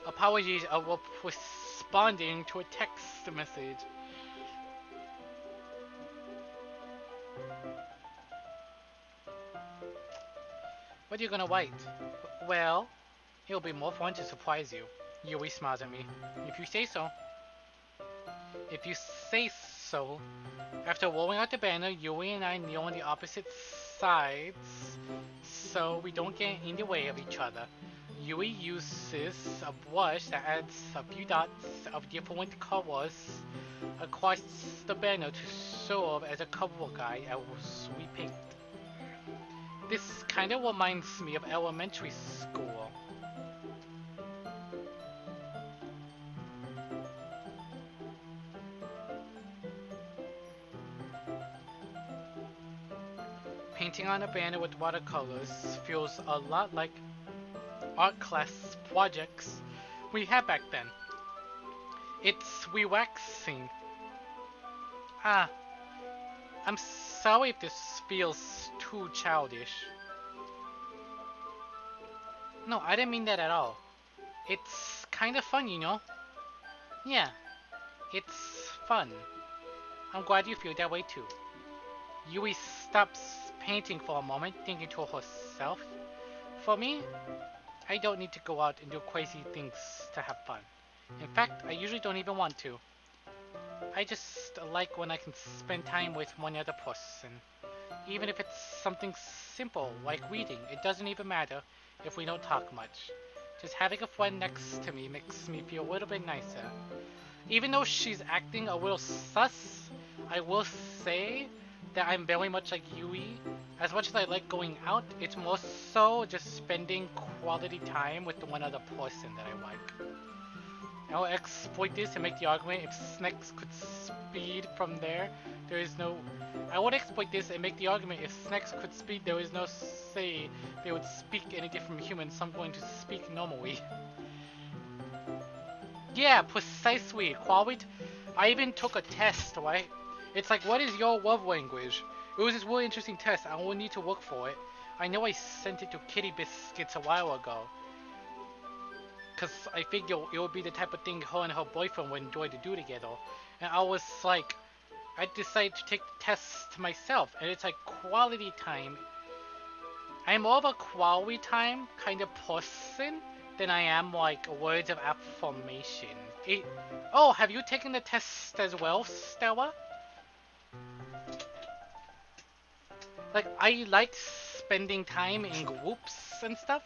[SPEAKER 4] Apologies, I was responding to a text message. What are you gonna write? Well, it'll be more fun to surprise you. Yui smiles at me. If you say so. If you say so. After rolling out the banner, Yui and I kneel on the opposite sides so we don't get in the way of each other. Yui uses a brush that adds a few dots of different colors across the banner to serve as a cover guide as we paint. This kind of reminds me of elementary school. Painting on a banner with watercolors feels a lot like art class projects we had back then. It's relaxing. Ah, I'm sorry if this feels too childish. No, I didn't mean that at all. It's kind of fun, you know? Yeah, it's fun. I'm glad you feel that way too. Yui stops painting for a moment, thinking to herself. For me, I don't need to go out and do crazy things to have fun. In fact, I usually don't even want to. I just like when I can spend time with one other person. Even if it's something simple, like reading, it doesn't even matter if we don't talk much. Just having a friend next to me makes me feel a little bit nicer. Even though she's acting a little sus, I will say that I'm very much like Yui. As much as I like going out, it's more so just spending quality time with the one other person that I like. I'll exploit this and make the argument if snakes could speed from there, there is no... I would exploit this and make the argument if snakes could speak, there is no say they would speak any different from humans, so I'm going to speak normally. Yeah, precisely. Quality. I even took a test, right? It's like, what is your love language? It was this really interesting test. I will need to look for it. I know I sent it to Kitty Biscuits a while ago. Because I figured it would be the type of thing her and her boyfriend would enjoy to do together. And I was like, I decided to take the test myself. And it's like quality time. I'm more of a quality time kind of person than I am like words of affirmation. Oh, have you taken the test as well, Stella? Like, I like spending time in groups and stuff,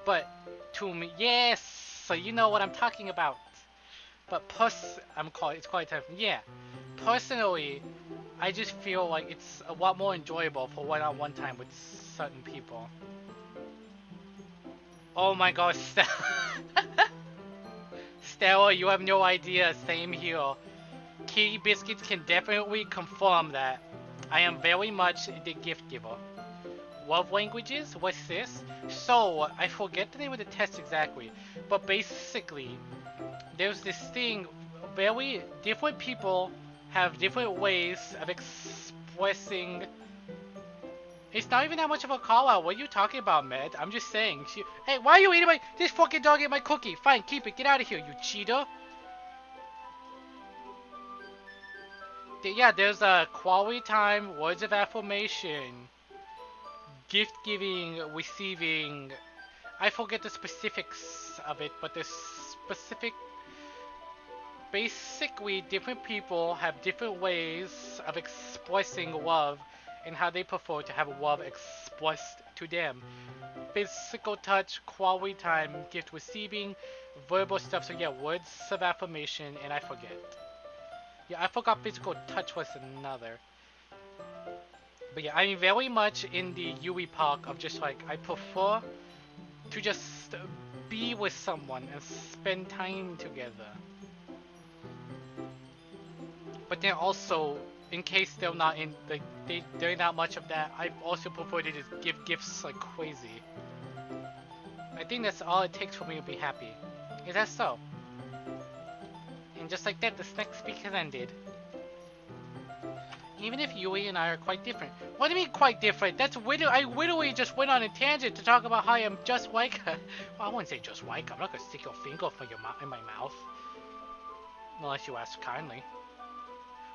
[SPEAKER 4] but to me, yes, so you know what I'm talking about. But it's quite time. Yeah, personally, I just feel like it's a lot more enjoyable for one-on-one time with certain people. Oh my gosh, Stella, you have no idea. Same here. Kitty Biscuits can definitely confirm that I am very much the gift giver. Love languages? What's this? So, I forget the name of the test exactly, but basically, there's this thing, very different people have different ways of expressing. It's not even that much of a call out. What are you talking about, Med? I'm just saying. Hey, why are you eating this fucking dog ate my cookie? Fine, keep it. Get out of here, you cheater. Yeah, there's a quality time, words of affirmation, gift giving, receiving. I forget the specifics of it, but there's specific. Basically, different people have different ways of expressing love and how they prefer to have love expressed to them. Physical touch, quality time, gift receiving, verbal stuff. So yeah, words of affirmation, and I forget. Yeah, I forgot physical touch was another. But yeah, I'm very much in the Yui park of just like, I prefer to just be with someone and spend time together. But then also, in case they're not in, they're not much of that, I also prefer to just give gifts like crazy. I think that's all it takes for me to be happy. Is that so? And just like that, the next speak has ended. Even if Yui and I are quite different. What do you mean quite different? I literally just went on a tangent to talk about how I am just like her. Well, I wouldn't say just like her. I'm not gonna stick your finger in my mouth. Unless you ask kindly.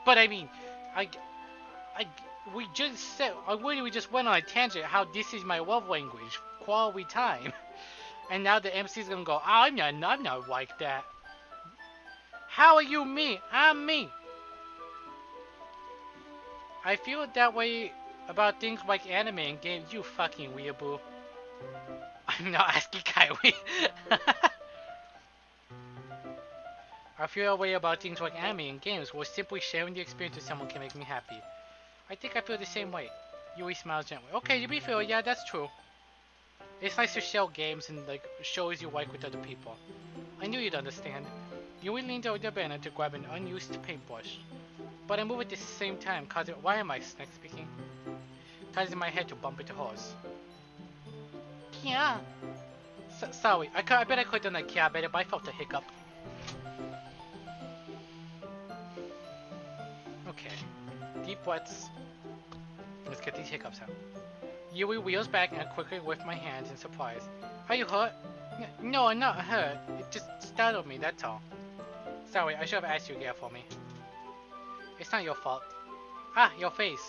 [SPEAKER 4] But I mean, we just said, I literally just went on a tangent how this is my love language. quality time. And now the MC's gonna go, I'm not like that. How are you me? I'm me. I feel that way about things like anime and games, you fucking weeaboo. I'm not asking Kaiwi. I feel that way about things like anime and games, where simply sharing the experience with someone can make me happy. I think I feel the same way. Yui smiles gently. Okay, to be fair, yeah, that's true. It's nice to share games and like shows you like with other people. I knew you'd understand. Yui leaned over the banner to grab an unused paintbrush. But I move at the same time, causing— why am I snack speaking? Causing my head to bump into hers. Yeah. Sorry, I bet I could have done that yeah better, but I felt a hiccup. Okay. Deep breaths. Let's get these hiccups out. Yui wheels back and I quickly lift my hands in surprise. Are you hurt? No, I'm not hurt. It just startled me, that's all. Sorry, I should have asked you to get for me. It's not your fault. Ah, your face.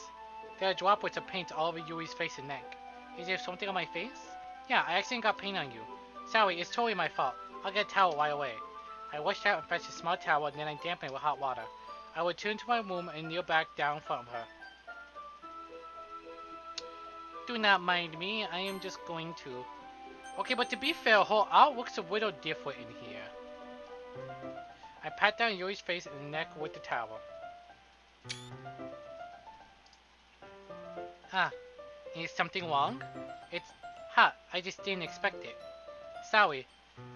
[SPEAKER 4] There are droplets of paint all over Yui's face and neck. Is there something on my face? Yeah, I accidentally got paint on you. Sorry, it's totally my fault. I'll get a towel right away. I rushed out and fetched a small towel and then I dampened it with hot water. I returned to my room and kneel back down from her. Do not mind me, I am just going to. Okay, but to be fair, her art looks a little different in here. I pat down Yui's face and neck with the towel. Ah, is something wrong? It's hot, I just didn't expect it. Sorry,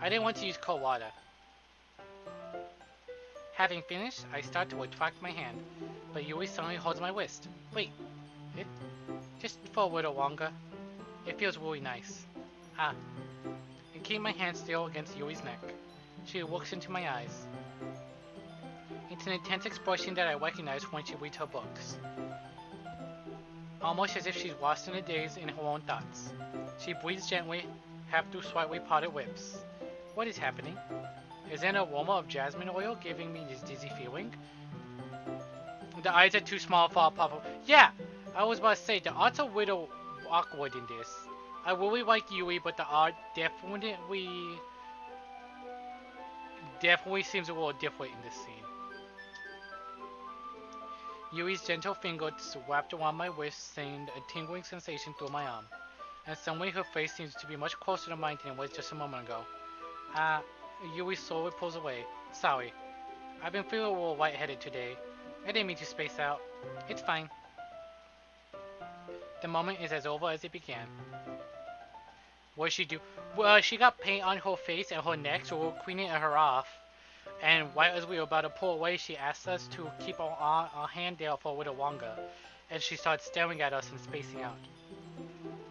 [SPEAKER 4] I didn't want to use cold water. Having finished, I start to retract my hand, but Yui suddenly holds my wrist. Wait, it? Just for a little longer. It feels really nice. Ah. And keep my hand still against Yui's neck. She looks into my eyes. It's an intense expression that I recognize when she reads her books. Almost as if she's lost in a daze in her own thoughts. She breathes gently, half through slightly parted lips. What is happening? Is there an aroma of jasmine oil giving me this dizzy feeling? The eyes are too small for a pop. Yeah! I was about to say, the art's a little awkward in this. I really like Yui, but the art definitely seems a little different in this scene. Yui's gentle fingers wrapped around my wrist send a tingling sensation through my arm. And suddenly her face seems to be much closer to mine than it was just a moment ago. Yui slowly pulls away. Sorry. I've been feeling a little lightheaded today. I didn't mean to space out. It's fine. The moment is as over as it began. What did she do? Well, she got paint on her face and her neck, so we were cleaning her off. And right as we were about to pull away, she asked us to keep our hand there for a little longer. And she started staring at us and spacing out.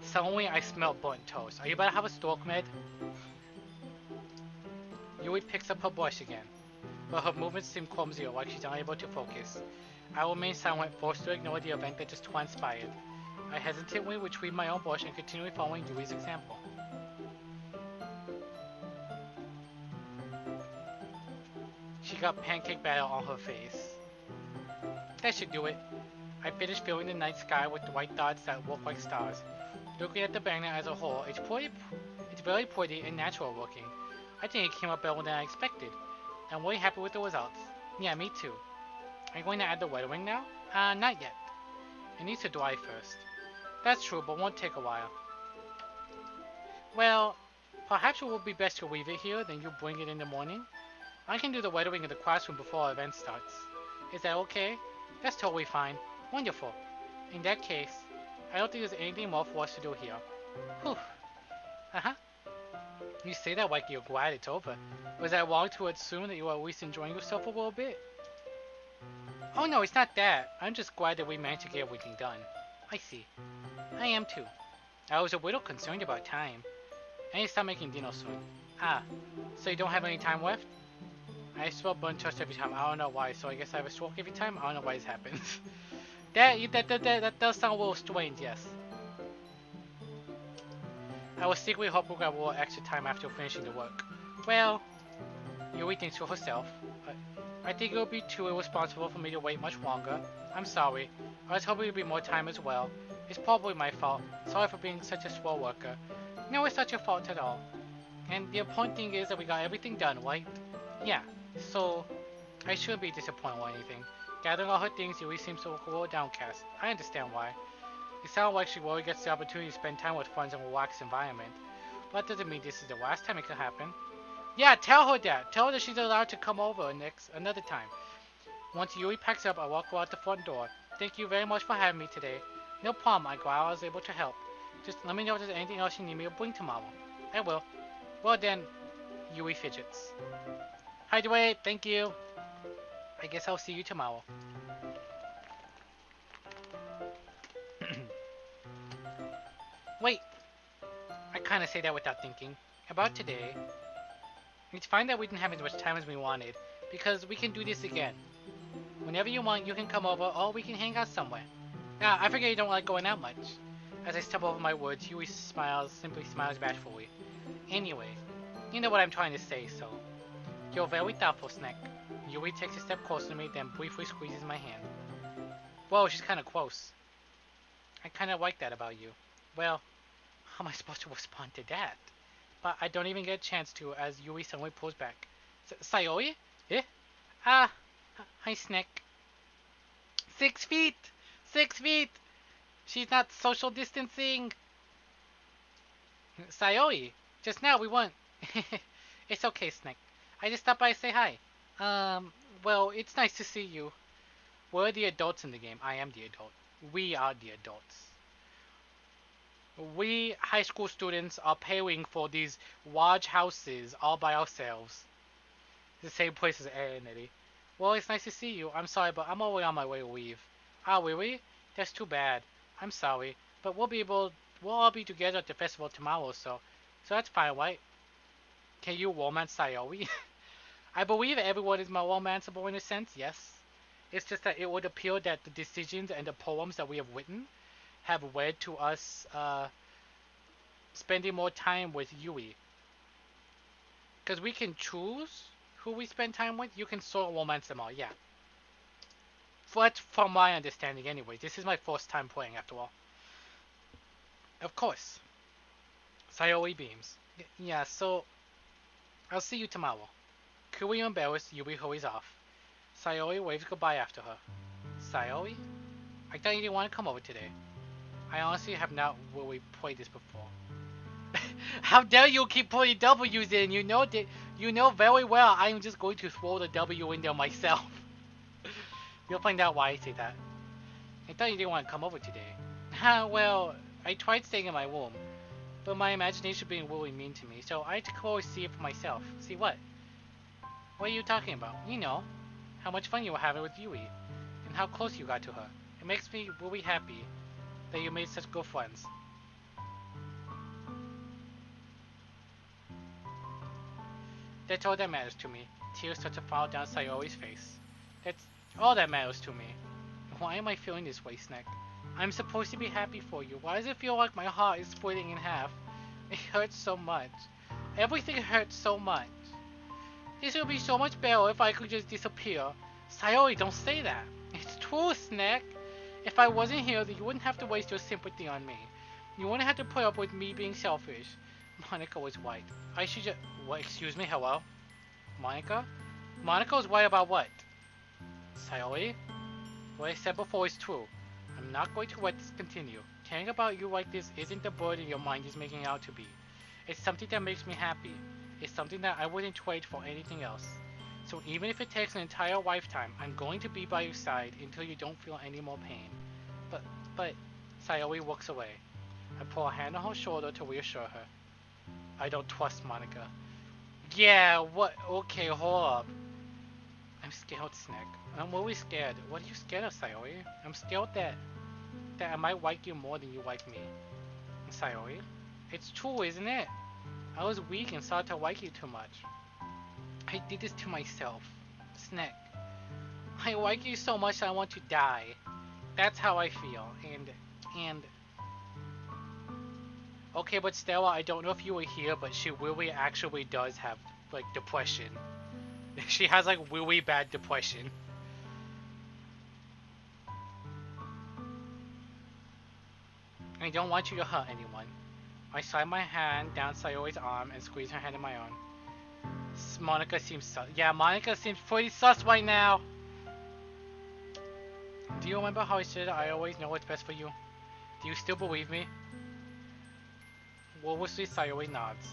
[SPEAKER 4] Suddenly, I smelled burnt toast. Are you about to have a stroke, Med? Yui picks up her brush again, but her movements seem clumsier, like she's unable to focus. I remain silent, forced to ignore the event that just transpired. I hesitantly retrieve my own brush and continue following Yui's example. She got pancake batter on her face. That should do it. I finished filling the night sky with white dots that look like stars. Looking at the banner as a whole, it's very pretty and natural looking. I think it came out better than I expected. I'm really happy with the results. Yeah, me too. Are you going to add the wedding ring now? Not yet. It needs to dry first. That's true, but won't take a while. Well, perhaps it would be best to leave it here, then you bring it in the morning. I can do the wedding ring in the classroom before our event starts. Is that okay? That's totally fine. Wonderful. In that case, I don't think there's anything more for us to do here. Whew. Uh-huh. You say that like you're glad it's over. Was I wrong to assume that you were at least enjoying yourself a little bit? Oh no, it's not that. I'm just glad that we managed to get everything done. I see. I am too. I was a little concerned about time. I need to start making dinner soon. Ah, so you don't have any time left? I smell burnt toast every time. I don't know why, so I guess I have a stroke every time? I don't know why this happens. That does sound a little strange, yes. I was secretly hoping I would extra time after finishing the work. Well, Yui thinks for herself. I think it would be too irresponsible for me to wait much longer. I'm sorry. I was hoping there would be more time as well. It's probably my fault. Sorry for being such a slow worker. No, it's not your fault at all. And the important thing is that we got everything done, right? Yeah, so I shouldn't be disappointed or anything. Gathering all her things, Yui seems so a little downcast. I understand why. It sounds like she really gets the opportunity to spend time with friends in a relaxed environment. But that doesn't mean this is the last time it could happen. Yeah, tell her that. Tell her that she's allowed to come over another time. Once Yui packs up, I walk her out the front door. Thank you very much for having me today. No problem, I'm glad I was able to help. Just let me know if there's anything else you need me to bring tomorrow. I will. Well then, Yui fidgets. Hi Dwayne, thank you. I guess I'll see you tomorrow. Wait, I kinda say that without thinking. About today, it's fine that we didn't have as much time as we wanted, because we can do this again. Whenever you want, you can come over, or we can hang out somewhere. Ah, I forget you don't like going out much. As I stumble over my words, Yui simply smiles bashfully. Anyway, you know what I'm trying to say, so. You're very thoughtful, Snack. Yui takes a step closer to me, then briefly squeezes my hand. Whoa, she's kinda close. I kinda like that about you. Well, how am I supposed to respond to that? But I don't even get a chance to, as Yui suddenly pulls back. Sayori? Eh? Ah, hi, Snack. 6 feet! 6 feet! She's not social distancing! Sayori, just now we won. It's okay, Snack. I just stopped by to say hi. Well, it's nice to see you. We're the adults in the game. I am the adult. We are the adults. We high school students are paying for these large houses all by ourselves. The same place as Ed and Eddie. Well, it's nice to see you. I'm sorry, but I'm already on my way to leave. Ah, really? That's too bad. I'm sorry, but we'll all be together at the festival tomorrow, so that's fine, right? Can you romance Sayori? I believe everyone is more romanceable in a sense, yes. It's just that it would appear that the decisions and the poems that we have written have led to us spending more time with Yui. Because we can choose who we spend time with. You can sort of romance them all, yeah. But from my understanding anyway. This is my first time playing after all. Of course. Sayori beams. Yeah, so I'll see you tomorrow. Clearly embarrassed, Yui hurries off. Sayori waves goodbye after her. Sayori? I thought you didn't want to come over today. I honestly have not really played this before. How dare you keep putting W's in? You know very well I'm just going to throw the W in there myself. You'll find out why I say that. I thought you didn't want to come over today. Well, I tried staying in my room, but my imagination being really mean to me, so I had to go see it for myself. See what? What are you talking about? You know, how much fun you were having with Yui, and how close you got to her. It makes me really happy that you made such good friends. That's all that matters to me. Tears start to fall down Sayori's face. That's all that matters to me. Why am I feeling this way, Snack? I'm supposed to be happy for you. Why does it feel like my heart is splitting in half? It hurts so much. Everything hurts so much. This would be so much better if I could just disappear. Sayori, don't say that. It's true, Snack. If I wasn't here, then you wouldn't have to waste your sympathy on me. You wouldn't have to put up with me being selfish. Monica was white. I should just... What? Excuse me? Hello? Monica? Monica was white about what? Sayori? What I said before is true. I'm not going to let this continue. Caring about you like this isn't the burden your mind is making out to be. It's something that makes me happy. It's something that I wouldn't trade for anything else. So even if it takes an entire lifetime, I'm going to be by your side until you don't feel any more pain. But, Sayori walks away. I pull a hand on her shoulder to reassure her. I don't trust Monica. Yeah, what? Okay, hold up. I'm scared, Snack. I'm really scared. What are you scared of, Sayori? I'm scared that I might like you more than you like me. Sayori? It's true, isn't it? I was weak and started to like you too much. I did this to myself. Snack. I like you so much I want to die. That's how I feel. And... Okay, but Stella, I don't know if you were here, but she really actually does have, like, depression. She has, like, really bad depression. I don't want you to hurt anyone. I slide my hand down Sayoi's arm and squeeze her hand in my own. Monica seems sus. Yeah, Monica seems pretty sus right now. Do you remember how I said I always know what's best for you? Do you still believe me? Wolfishly, Sayori nods.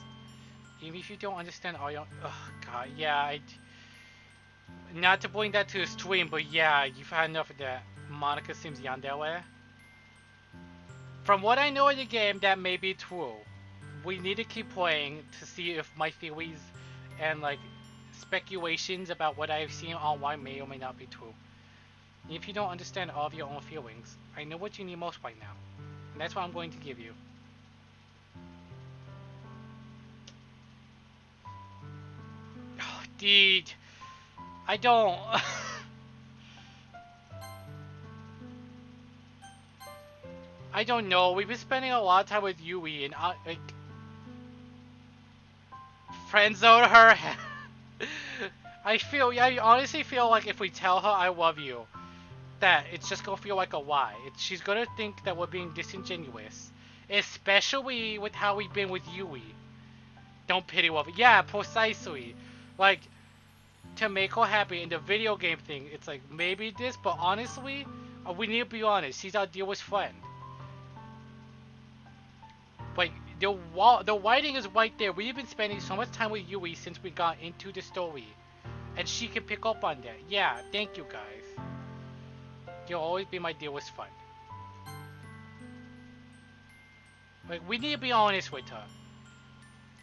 [SPEAKER 4] Even if you don't understand all your... Ugh, God, yeah, not to bring that to the stream, but yeah, you've had enough of that. Monica seems yandere. From what I know of the game, that may be true. We need to keep playing to see if my theories and, like, speculations about what I've seen online may or may not be true. And if you don't understand all of your own feelings, I know what you need most right now. And that's what I'm going to give you. Oh, dude. I don't. I don't know. We've been spending a lot of time with Yui, and like, friend zone her. I honestly feel like if we tell her I love you, that it's just gonna feel like a lie. She's gonna think that we're being disingenuous, especially with how we've been with Yui. Don't pity love. Yeah, precisely. Like, to make her happy in the video game thing, it's like maybe this, but honestly, we need to be honest. She's our dearest friend. Like, the writing is right there. We've been spending so much time with Yui since we got into the story. And she can pick up on that. Yeah, thank you guys. You'll always be my dearest friend. Like, we need to be honest with her.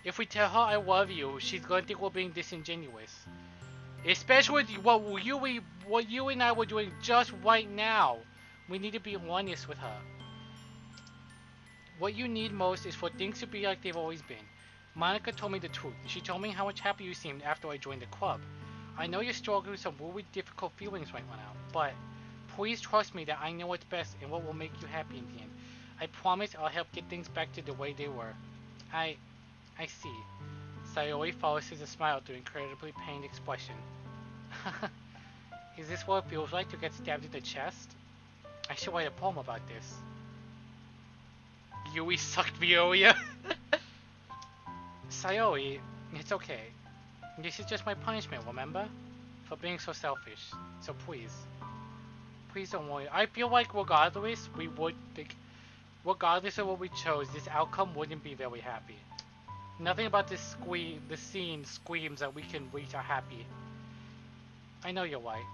[SPEAKER 4] If we tell her I love you, she's gonna think we're being disingenuous. Especially with what you and I were doing just right now. We need to be honest with her. What you need most is for things to be like they've always been. Monica told me the truth. She told me how much happy you seemed after I joined the club. I know you're struggling with some really difficult feelings right now, but please trust me that I know what's best and what will make you happy in the end. I promise I'll help get things back to the way they were. I see. Sayori forces a smile through an incredibly pained expression. Is this what it feels like to get stabbed in the chest? I should write a poem about this. Yui sucked me earlier. Sayori, it's okay. This is just my punishment, remember? For being so selfish. So please. Please don't worry. I feel like regardless of what we chose, this outcome wouldn't be very happy. Nothing about the scene screams that we can reach our happy. I know you're right.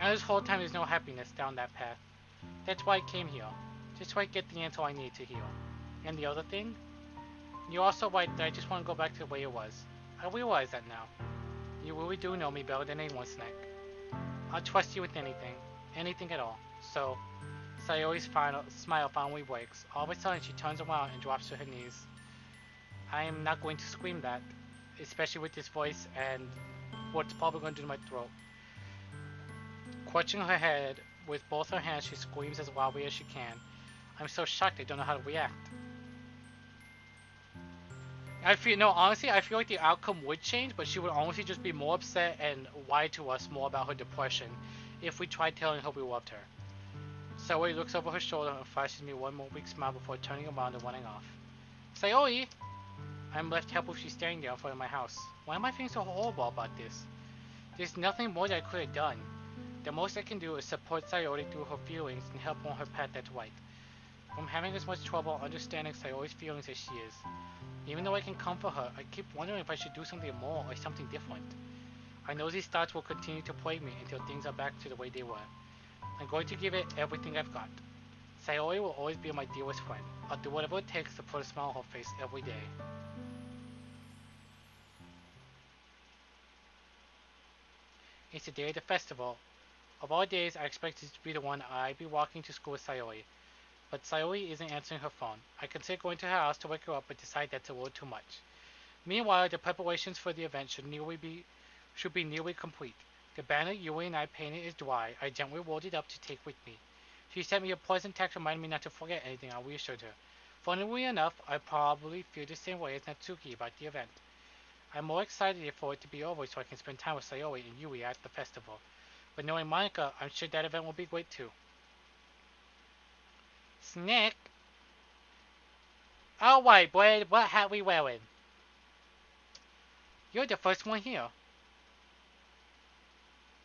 [SPEAKER 4] And this whole time there's no happiness down that path. That's why I came here. Just so I get the answer I need to heal. And the other thing? You're also right that I just want to go back to the way it was. I realize that now. You really do know me better than anyone, Snack. I'll trust you with anything. Anything at all. So, Sayori's smile finally breaks. All of a sudden she turns around and drops to her knees. I am not going to scream that. Especially with this voice and what's probably going to do to my throat. Clutching her head with both her hands, she screams as loudly as she can. I'm so shocked I don't know how to react. Honestly, I feel like the outcome would change, but she would honestly just be more upset and lie to us more about her depression if we tried telling her we loved her. Sayori looks over her shoulder and flashes me one more weak smile before turning around and running off. Sayori! I'm left helplessly staring there in front of my house. Why am I feeling so horrible about this? There's nothing more that I could have done. The most I can do is support Sayori through her feelings and help her on her path that's right. I'm having as much trouble understanding Sayori's feelings as she is. Even though I can comfort her, I keep wondering if I should do something more or something different. I know these thoughts will continue to plague me until things are back to the way they were. I'm going to give it everything I've got. Sayori will always be my dearest friend. I'll do whatever it takes to put a smile on her face every day. It's the day of the festival. Of all days, I expected it to be the one I'd be walking to school with Sayori. But Sayori isn't answering her phone. I consider going to her house to wake her up, but decide that's a little too much. Meanwhile, the preparations for the event should be nearly complete. The banner Yui and I painted is dry. I gently rolled it up to take with me. She sent me a pleasant text reminding me not to forget anything. I reassured her. Funnily enough, I probably feel the same way as Natsuki about the event. I'm more excited for it to be over so I can spend time with Sayori and Yui at the festival. But knowing Monica, I'm sure that event will be great too. Snack!
[SPEAKER 1] Alright, boy, what hat we wearing? You're the first one here.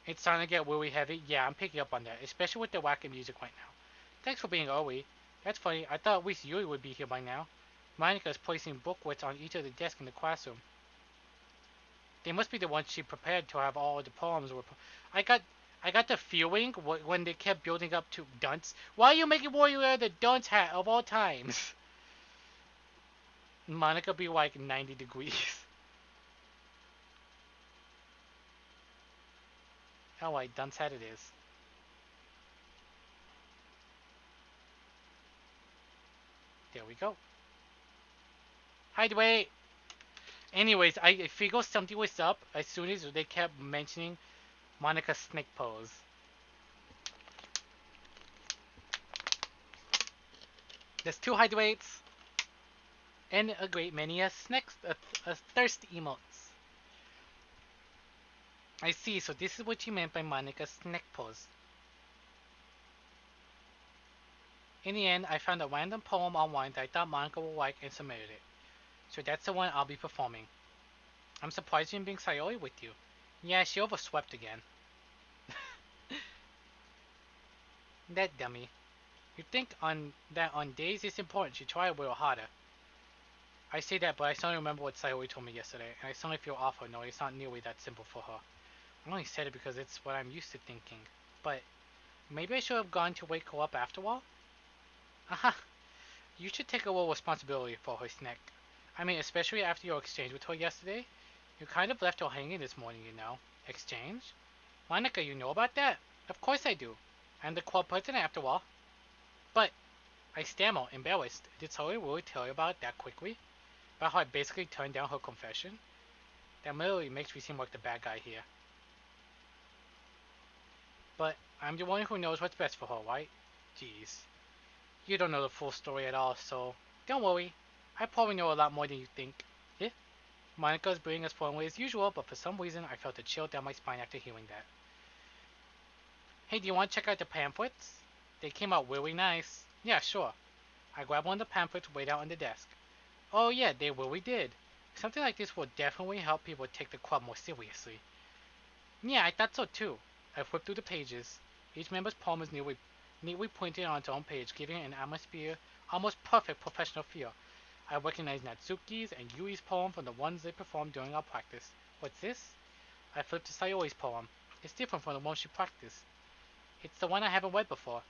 [SPEAKER 1] It's starting to get really heavy. Yeah, I'm picking up on that, especially with the wacky music right now. Thanks for being early. That's funny. I thought at least Yui would be here by now. Monica's placing booklets on each of the desks in the classroom. They must be the ones she prepared to have all of the poems. I got, I got the feeling when they kept building up to dunce. Why are you making Warrior wear the dunce hat of all times? Monica be like 90 degrees. Oh, wait, dunce hat it is. There we go. Hi, Dwayne. Anyways, I figured something was up as soon as they kept mentioning Monica's snake pose. There's 2 hydrates and a great many a thirst emotes. I see, so this is what you meant by Monica's snake pose. In the end, I found a random poem online that I thought Monica would like and submitted it. So that's the one I'll be performing. I'm surprised you didn't bring Sayori with you. Yeah, she overswept again. That dummy. You'd think on days it's important she try a little harder. I say that, but I suddenly remember what Sayori told me yesterday, and I suddenly feel awful knowing it's not nearly that simple for her. I only said it because it's what I'm used to thinking. But maybe I should have gone to wake her up after all? Aha! You should take a little responsibility for her snack. I mean, especially after your exchange with her yesterday. You kind of left her hanging this morning, you know. Exchange? Monica, you know about that? Of course I do. I'm the club president after all. But, I stammer, embarrassed. Did Sayori really tell you about it that quickly? About how I basically turned down her confession? That literally makes me seem like the bad guy here. But, I'm the one who knows what's best for her, right? Jeez. You don't know the full story at all, so don't worry. I probably know a lot more than you think. Eh? Monica's being as friendly as usual, but for some reason I felt a chill down my spine after hearing that. Hey, do you want to check out the pamphlets? They came out really nice. Yeah, sure. I grabbed one of the pamphlets way out on the desk. Oh yeah, they really did. Something like this will definitely help people take the club more seriously. Yeah, I thought so too. I flipped through the pages. Each member's poem is neatly pointed on its own page, giving it an atmosphere almost perfect professional feel. I recognized Natsuki's and Yui's poem from the ones they performed during our practice. What's this? I flipped to Sayori's poem. It's different from the one she practiced. It's the one I haven't read before.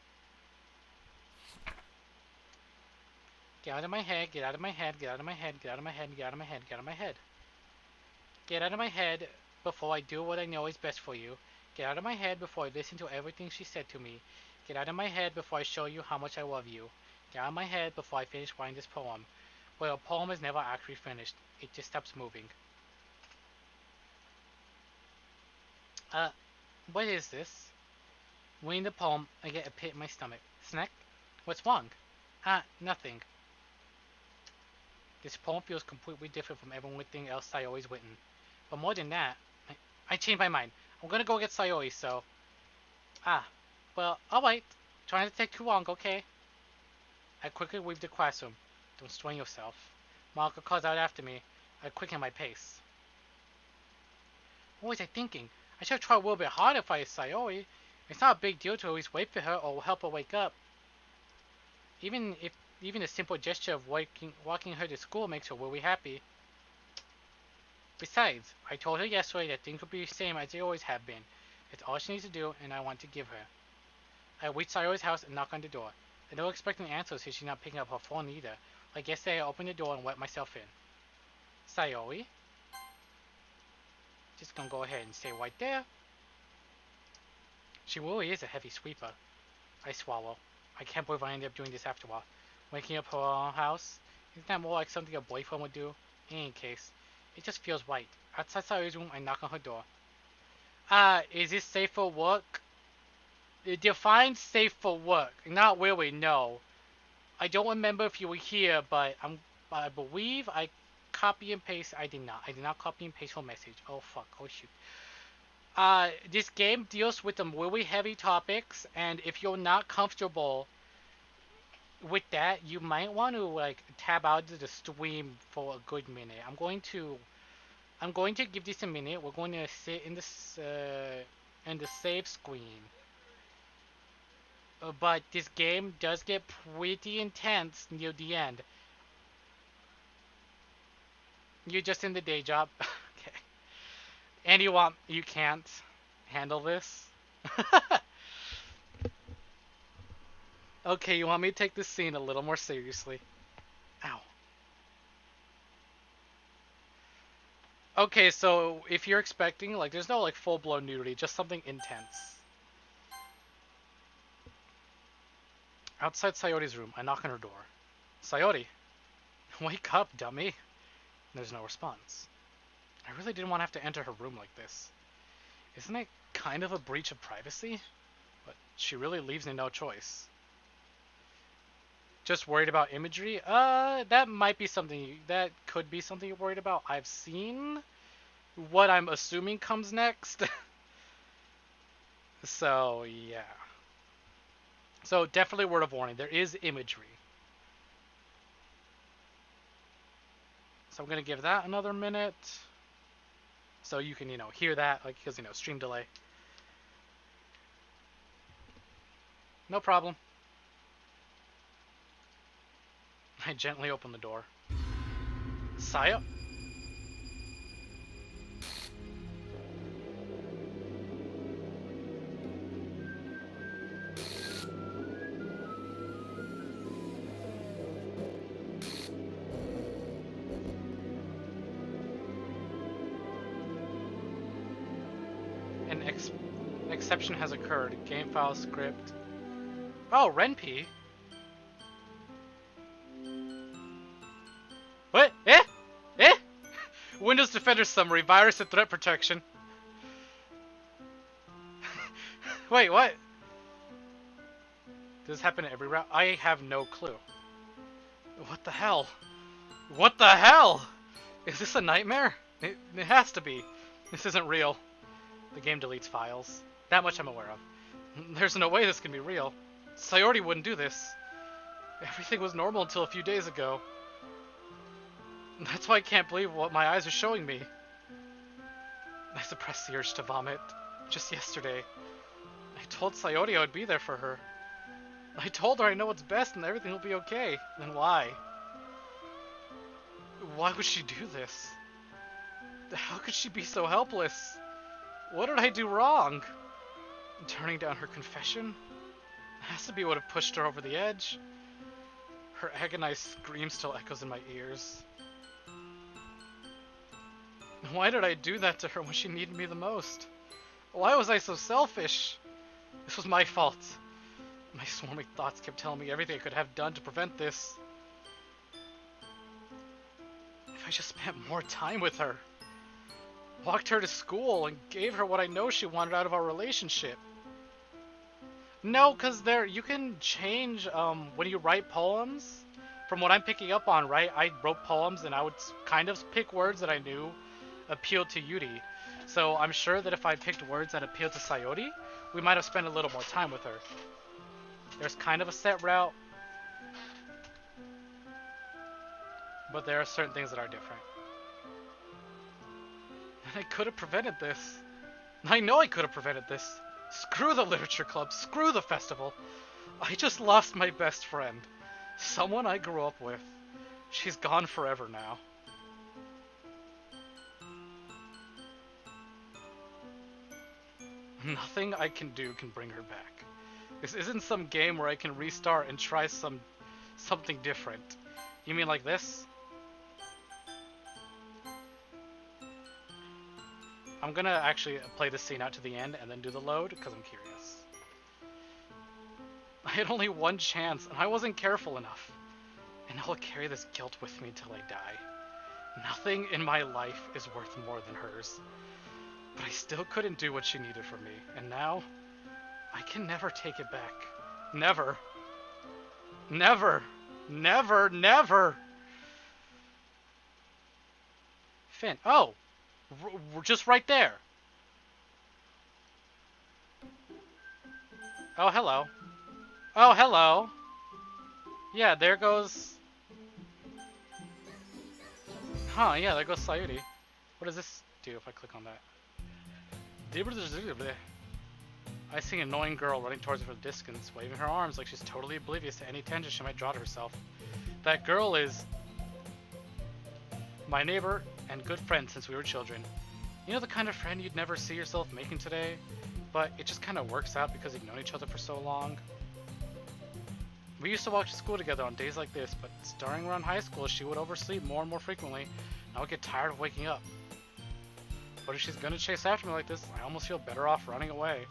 [SPEAKER 1] Get out of my head, get out of my head, get out of my head, get out of my head, get out of my head, get out of my head. Get out of my head before I do what I know is best for you. Get out of my head before I listen to everything she said to me. Get out of my head before I show you how much I love you. Get out of my head before I finish writing this poem. Well, a poem is never actually finished. It just stops moving. Uh, what is this? Reading the poem, I get a pit in my stomach. Snack? What's wrong? Ah, nothing. This poem feels completely different from everything else Sayori's written. But more than that, I changed my mind. I'm gonna go get Sayori, so... Ah, well, alright. Trying to take too long, okay? I quickly leave the classroom. Don't strain yourself. Monica calls out after me. I quicken my pace. What was I thinking? I should have tried a little bit harder if I was Sayori. It's not a big deal to always wait for her or help her wake up. Even a simple gesture of walking her to school makes her really happy. Besides, I told her yesterday that things would be the same as they always have been. It's all she needs to do, and I want to give her. I reach Sayori's house and knock on the door. I don't expect an answer since she's not picking up her phone either. Like yesterday, I opened the door and let myself in. Sayori? Just gonna go ahead and stay right there. She really is a heavy sweeper. I swallow. I can't believe I ended up doing this after all. Waking up her own house? Isn't that more like something a boyfriend would do? In any case, it just feels right. Outside Sayori's room, I knock on her door. Is this safe for work? It defines safe for work. Not really, no. I don't remember if you were here, but I believe I copy and paste. I did not. I did not copy and paste her message. Oh fuck. Oh shoot. This game deals with some really heavy topics, and if you're not comfortable
[SPEAKER 4] with that, you might want to like tab out to the stream for a good minute. I'm going to give this a minute. We're going to sit in the save screen. But this game does get pretty intense near the end. You're just in the day job. Okay. And you can't handle this? Okay, you want me to take this scene a little more seriously. Ow. Okay, so if you're expecting, like, there's no, like, full-blown nudity, just something intense. Outside Sayoti's room, I knock on her door. Sayori, wake up, dummy. There's no response. I really didn't want to have to enter her room like this. Isn't it kind of a breach of privacy? But she really leaves me no choice. Just worried about imagery? That might be something, that could be something you're worried about. I've seen what I'm assuming comes next. So, yeah. So, definitely word of warning. There is imagery. So I'm going to give that another minute. So you can, hear that, like, because, stream delay. No problem. I gently open the door. Saya? An exception has occurred. Game file script. Oh, Renpy? What? Eh? Eh? Windows Defender summary. Virus and threat protection. Wait, what? Does this happen every route? I have no clue. What the hell? What the hell? Is this a nightmare? It has to be. This isn't real. The game deletes files. That much I'm aware of. There's no way this can be real. Sayori wouldn't do this. Everything was normal until a few days ago. That's why I can't believe what my eyes are showing me. I suppressed the urge to vomit. Just yesterday. I told Sayori I would be there for her. I told her I know what's best and everything will be okay. Then why? Why would she do this? How could she be so helpless? What did I do wrong? Turning down her confession? Has to be what have pushed her over the edge. Her agonized scream still echoes in my ears. Why did I do that to her when she needed me the most? Why was I so selfish? This was my fault. My swarming thoughts kept telling me everything I could have done to prevent this. If I just spent more time with her. Walked her to school and gave her what I know she wanted out of our relationship. No, because you can change when you write poems. From what I'm picking up on, right? I wrote poems and I would kind of pick words that I knew appealed to Yuri. So I'm sure that if I picked words that appealed to Sayori, we might have spent a little more time with her. There's kind of a set route, but there are certain things that are different. And I could have prevented this. I know I could have prevented this. Screw the literature club, screw the festival. I just lost my best friend. Someone I grew up with. She's gone forever now. Nothing I can do can bring her back. This isn't some game where I can restart and try something different. You mean like this? I'm gonna actually play this scene out to the end and then do the load, because I'm curious. I had only one chance, and I wasn't careful enough. And I'll carry this guilt with me till I die. Nothing in my life is worth more than hers. But I still couldn't do what she needed from me, and now, I can never take it back. Never. Never. Never, never! Finn. Oh! We're just right there. Oh, hello. Oh, hello. Yeah, there goes... Huh, yeah, there goes Sayuri. What does this do if I click on that? I see an annoying girl running towards her from the distance, waving her arms like she's totally oblivious to any attention she might draw to herself. That girl is my neighbor and good friend since we were children. You know the kind of friend you'd never see yourself making today, but it just kind of works out because you've known each other for so long. We used to walk to school together on days like this, but starting around high school, she would oversleep more and more frequently, and I would get tired of waking up. But if she's gonna chase after me like this, I almost feel better off running away.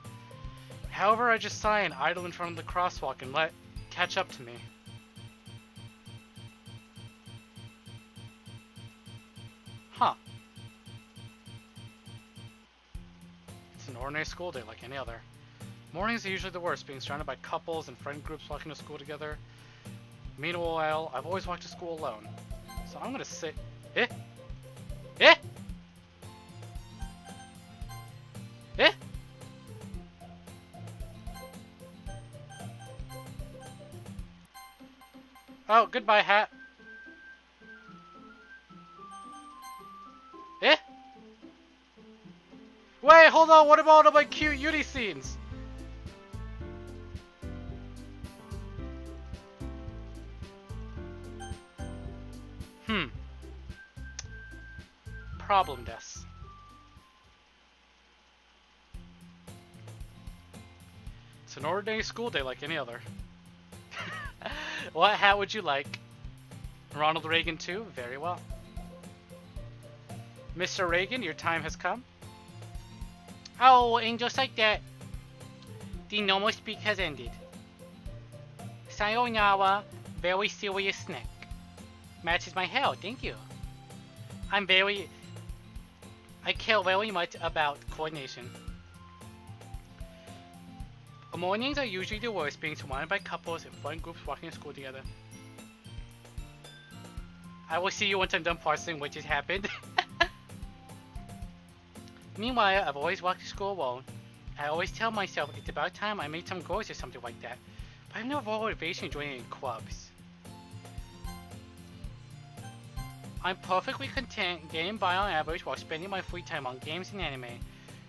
[SPEAKER 4] However, I just sigh and idle in front of the crosswalk and let catch up to me. Huh. It's an ordinary school day like any other. Mornings are usually the worst, being surrounded by couples and friend groups walking to school together. Meanwhile, I've always walked to school alone. So I'm gonna sit... Eh? Eh? Eh? Oh, goodbye, hat. Eh? Wait, hold on, what about all my cute Yuri scenes? Problem des. It's an ordinary school day like any other. What hat would you like? Ronald Reagan too? Very well. Mr. Reagan, your time has come. Oh, and just like that, the normal speak has ended. Sayonara, very serious snack. Matches my hair, thank you. I care very much about coordination. Mornings are usually the worst, being surrounded by couples and fun groups walking to school together. I will see you once I'm done parsing what just happened. Meanwhile, I've always walked to school alone. I always tell myself it's about time I made some goals or something like that, but I have no motivation joining any clubs. I'm perfectly content getting by on average while spending my free time on games and anime.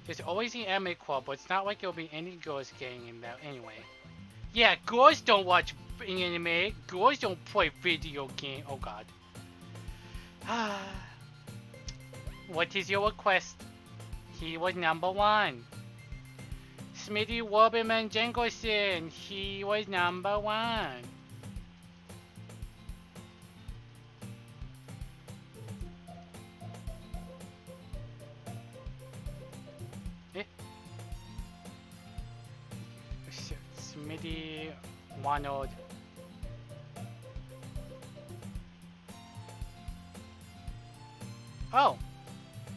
[SPEAKER 4] There's always the anime club, but it's not like there'll be any girls getting in there anyway. Yeah, girls don't watch anime. Girls don't play video games. Oh god. What is your request? He was number one. Smitty Warberman Jengerson. He was number one. Smitty Wanold. Oh.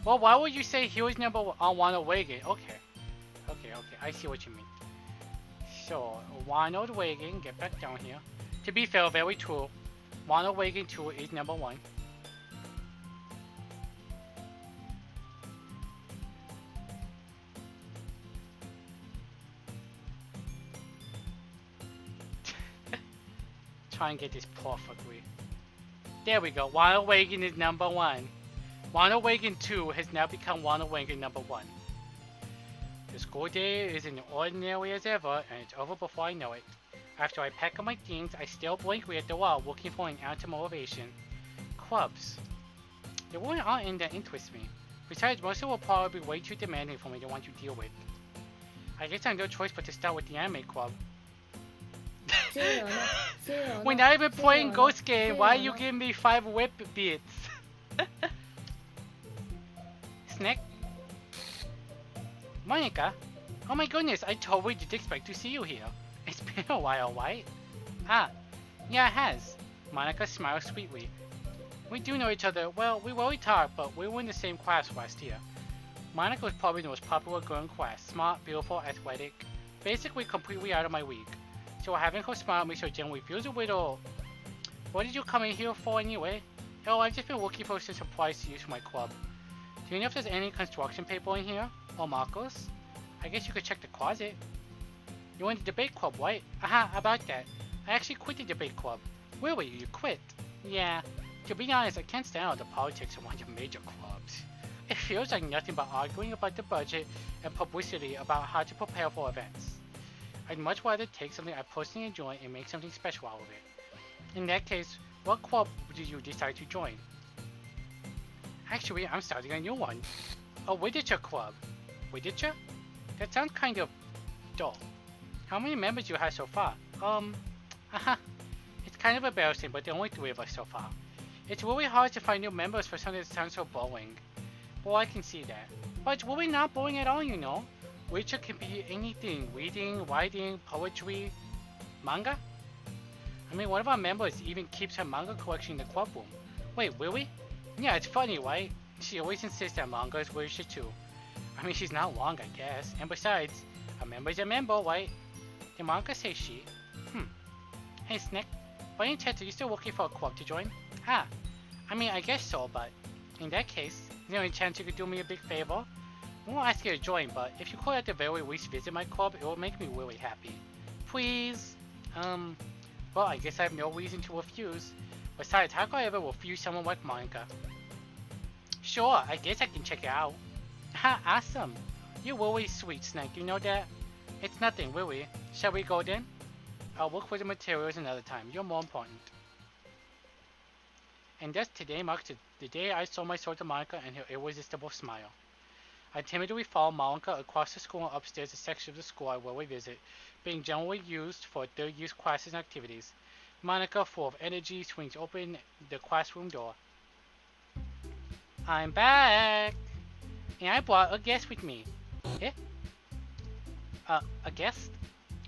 [SPEAKER 4] Well, why would you say he was number one on Wanold Wagon? Okay. Okay. I see what you mean. So, Wanold Wagon, get back down here. To be fair, very true. Wanold Wagon 2 is number one. Try and get this perfectly. There we go. Wanold Wagon is number one. Wanold Wagon 2 has now become Wanold Wagon number one. The school day is as ordinary as ever, and it's over before I know it. After I pack up my things, I stare blankly at the wall, looking for an ounce of motivation. Clubs. There really aren't any that interest me. Besides, most of them will probably be way too demanding for me to want to deal with. I guess I have no choice but to start with the anime club. When I've been playing Ghost Game, why are you giving me 5 whip bits? Snack? Monica? Oh my goodness, I totally didn't expect to see you here. It's been a while, right? Ah, yeah it has. Monica smiles sweetly. We do know each other. Well, we rarely talk, but we were in the same class last year. Monica was probably the most popular girl in class. Smart, beautiful, athletic. Basically completely out of my league. So having her smile makes her generally feels a little... What did you come in here for anyway? Oh, I've just been looking for some supplies to use for my club. Do you know if there's any construction paper in here? Or markers? I guess you could check the closet. You're in the debate club, right? Aha, about that. I actually quit the debate club. Will you quit? Yeah. To be honest, I can't stand all the politics of one of your major clubs. It feels like nothing but arguing about the budget and publicity about how to prepare for events. I'd much rather take something I personally enjoy and make something special out of it. In that case, what club did you decide to join? Actually, I'm starting a new one. A Widditcher club. Widditcher? That sounds kind of dull. How many members do you have so far? It's kind of embarrassing, but there are only 3 of us so far. It's really hard to find new members for something that sounds so boring. Well, I can see that. But it's really not boring at all, you know. Witcher can be anything. Reading, writing, poetry, manga? I mean, one of our members even keeps her manga collection in the club room. Wait, really? Yeah, it's funny, right? She always insists that manga is literature too. I mean, she's not wrong, I guess. And besides, a member's a member, right? The manga says she. Hey, Snick. By any chance, are you still looking for a club to join? I mean, I guess so, but in that case, is there any chance you could do me a big favor? I won't ask you to join, but if you could at the very least visit my club, it will make me really happy. Please? Well, I guess I have no reason to refuse. Besides, how could I ever refuse someone like Monica? Sure, I guess I can check it out. Ha, awesome. You're really sweet, Snake, you know that? It's nothing, really. Shall we go then? I'll look for the materials another time. You're more important. And thus today marks the day I saw my sword to Monica and her irresistible smile. I timidly follow Monica across the school and upstairs the section of the school I rarely visit, being generally used for third-year classes and activities. Monica, full of energy, swings open the classroom door. I'm back! And I brought a guest with me. Eh? A guest?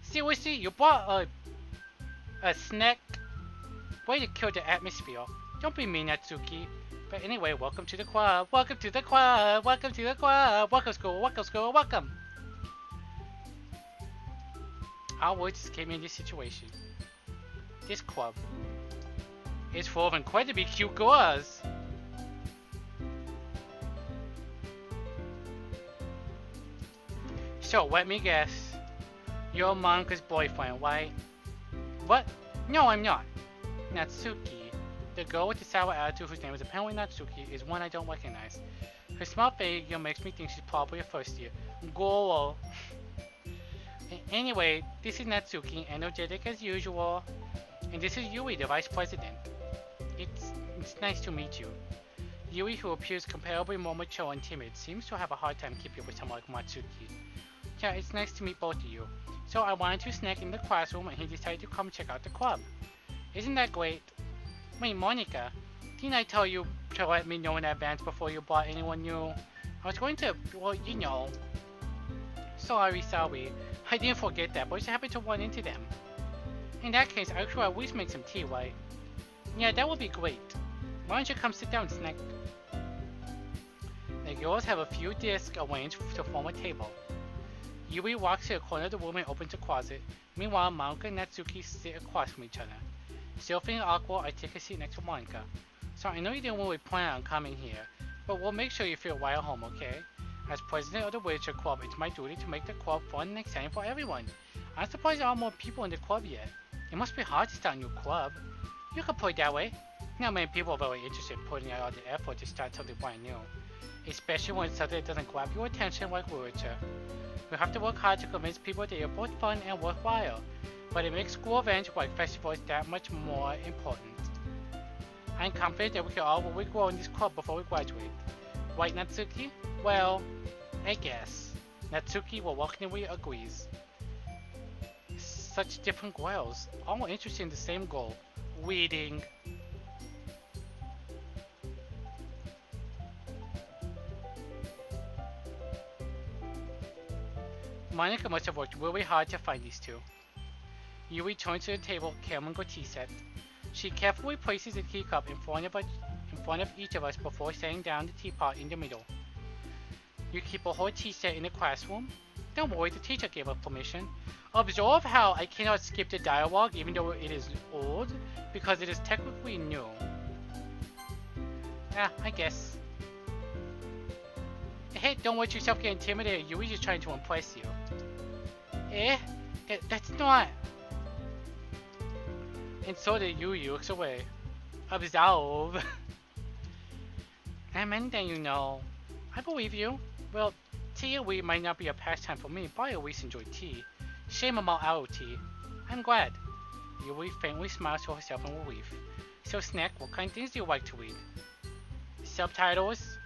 [SPEAKER 4] Seriously, you brought a snack? Way to kill the atmosphere. Don't be mean, Natsuki. But anyway, welcome to the club. Welcome to the club. Welcome to the club. Welcome school. Welcome school. Welcome. Our words escape me in this situation. This club is full of incredibly cute girls. So, let me guess. You're Monika's boyfriend, right? What? No, I'm not. Natsuki, the girl with the sour attitude whose name is apparently Natsuki, is one I don't recognize. Her small figure makes me think she's probably a first year. Girl. Anyway, this is Natsuki, energetic as usual. And this is Yui, the vice president. It's nice to meet you. Yui, who appears comparably more mature and timid, seems to have a hard time keeping up with someone like Matsuki. Yeah, it's nice to meet both of you. So I wanted to snack in the classroom and he decided to come check out the club. Isn't that great? Wait, Monica, didn't I tell you to let me know in advance before you brought anyone new? I was going to, well, you know. Sorry. I didn't forget that, but I just happened to run into them. In that case, I should at least make some tea, right? Yeah, that would be great. Why don't you come sit down, Snack? The girls have a few desks arranged to form a table. Yui walks to the corner of the room and opens a closet. Meanwhile, Monica and Natsuki sit across from each other. Still feeling awkward, I take a seat next to Monica. So I know you didn't really plan on coming here, but we'll make sure you feel right at home, okay? As president of the Witcher Club, it's my duty to make the club fun and exciting for everyone. I'm surprised there aren't more people in the club yet. It must be hard to start a new club. You could put it that way. Not many people are very interested in putting out all the effort to start something brand new. Especially when it's something that doesn't grab your attention like literature. We have to work hard to convince people that you're both fun and worthwhile, but it makes school events like festivals that much more important. I'm confident that we can all really grow in this club before we graduate. Right, Natsuki? Well, I guess. Natsuki reluctantly agrees. Such different girls, all interested in the same goal, reading. Monica must have worked really hard to find these two. Yui turns to the table, carrying a tea set. She carefully places a teacup in front of each of us before setting down the teapot in the middle. You keep a whole tea set in the classroom? Don't worry, the teacher gave us permission. Observe how I cannot skip the dialogue even though it is old, because it is technically new. I guess. Hey, don't let yourself get intimidated. Yui's just trying to impress you. That's not... And so did UWU looks away. Absolve. I meant that you know. I believe you. Well, tea and weed might not be a pastime for me, but I always enjoy tea. Shame about our tea. I'm glad. Yui faintly smiles to herself and will leave. So, Snack, what kind of things do you like to read? Subtitles?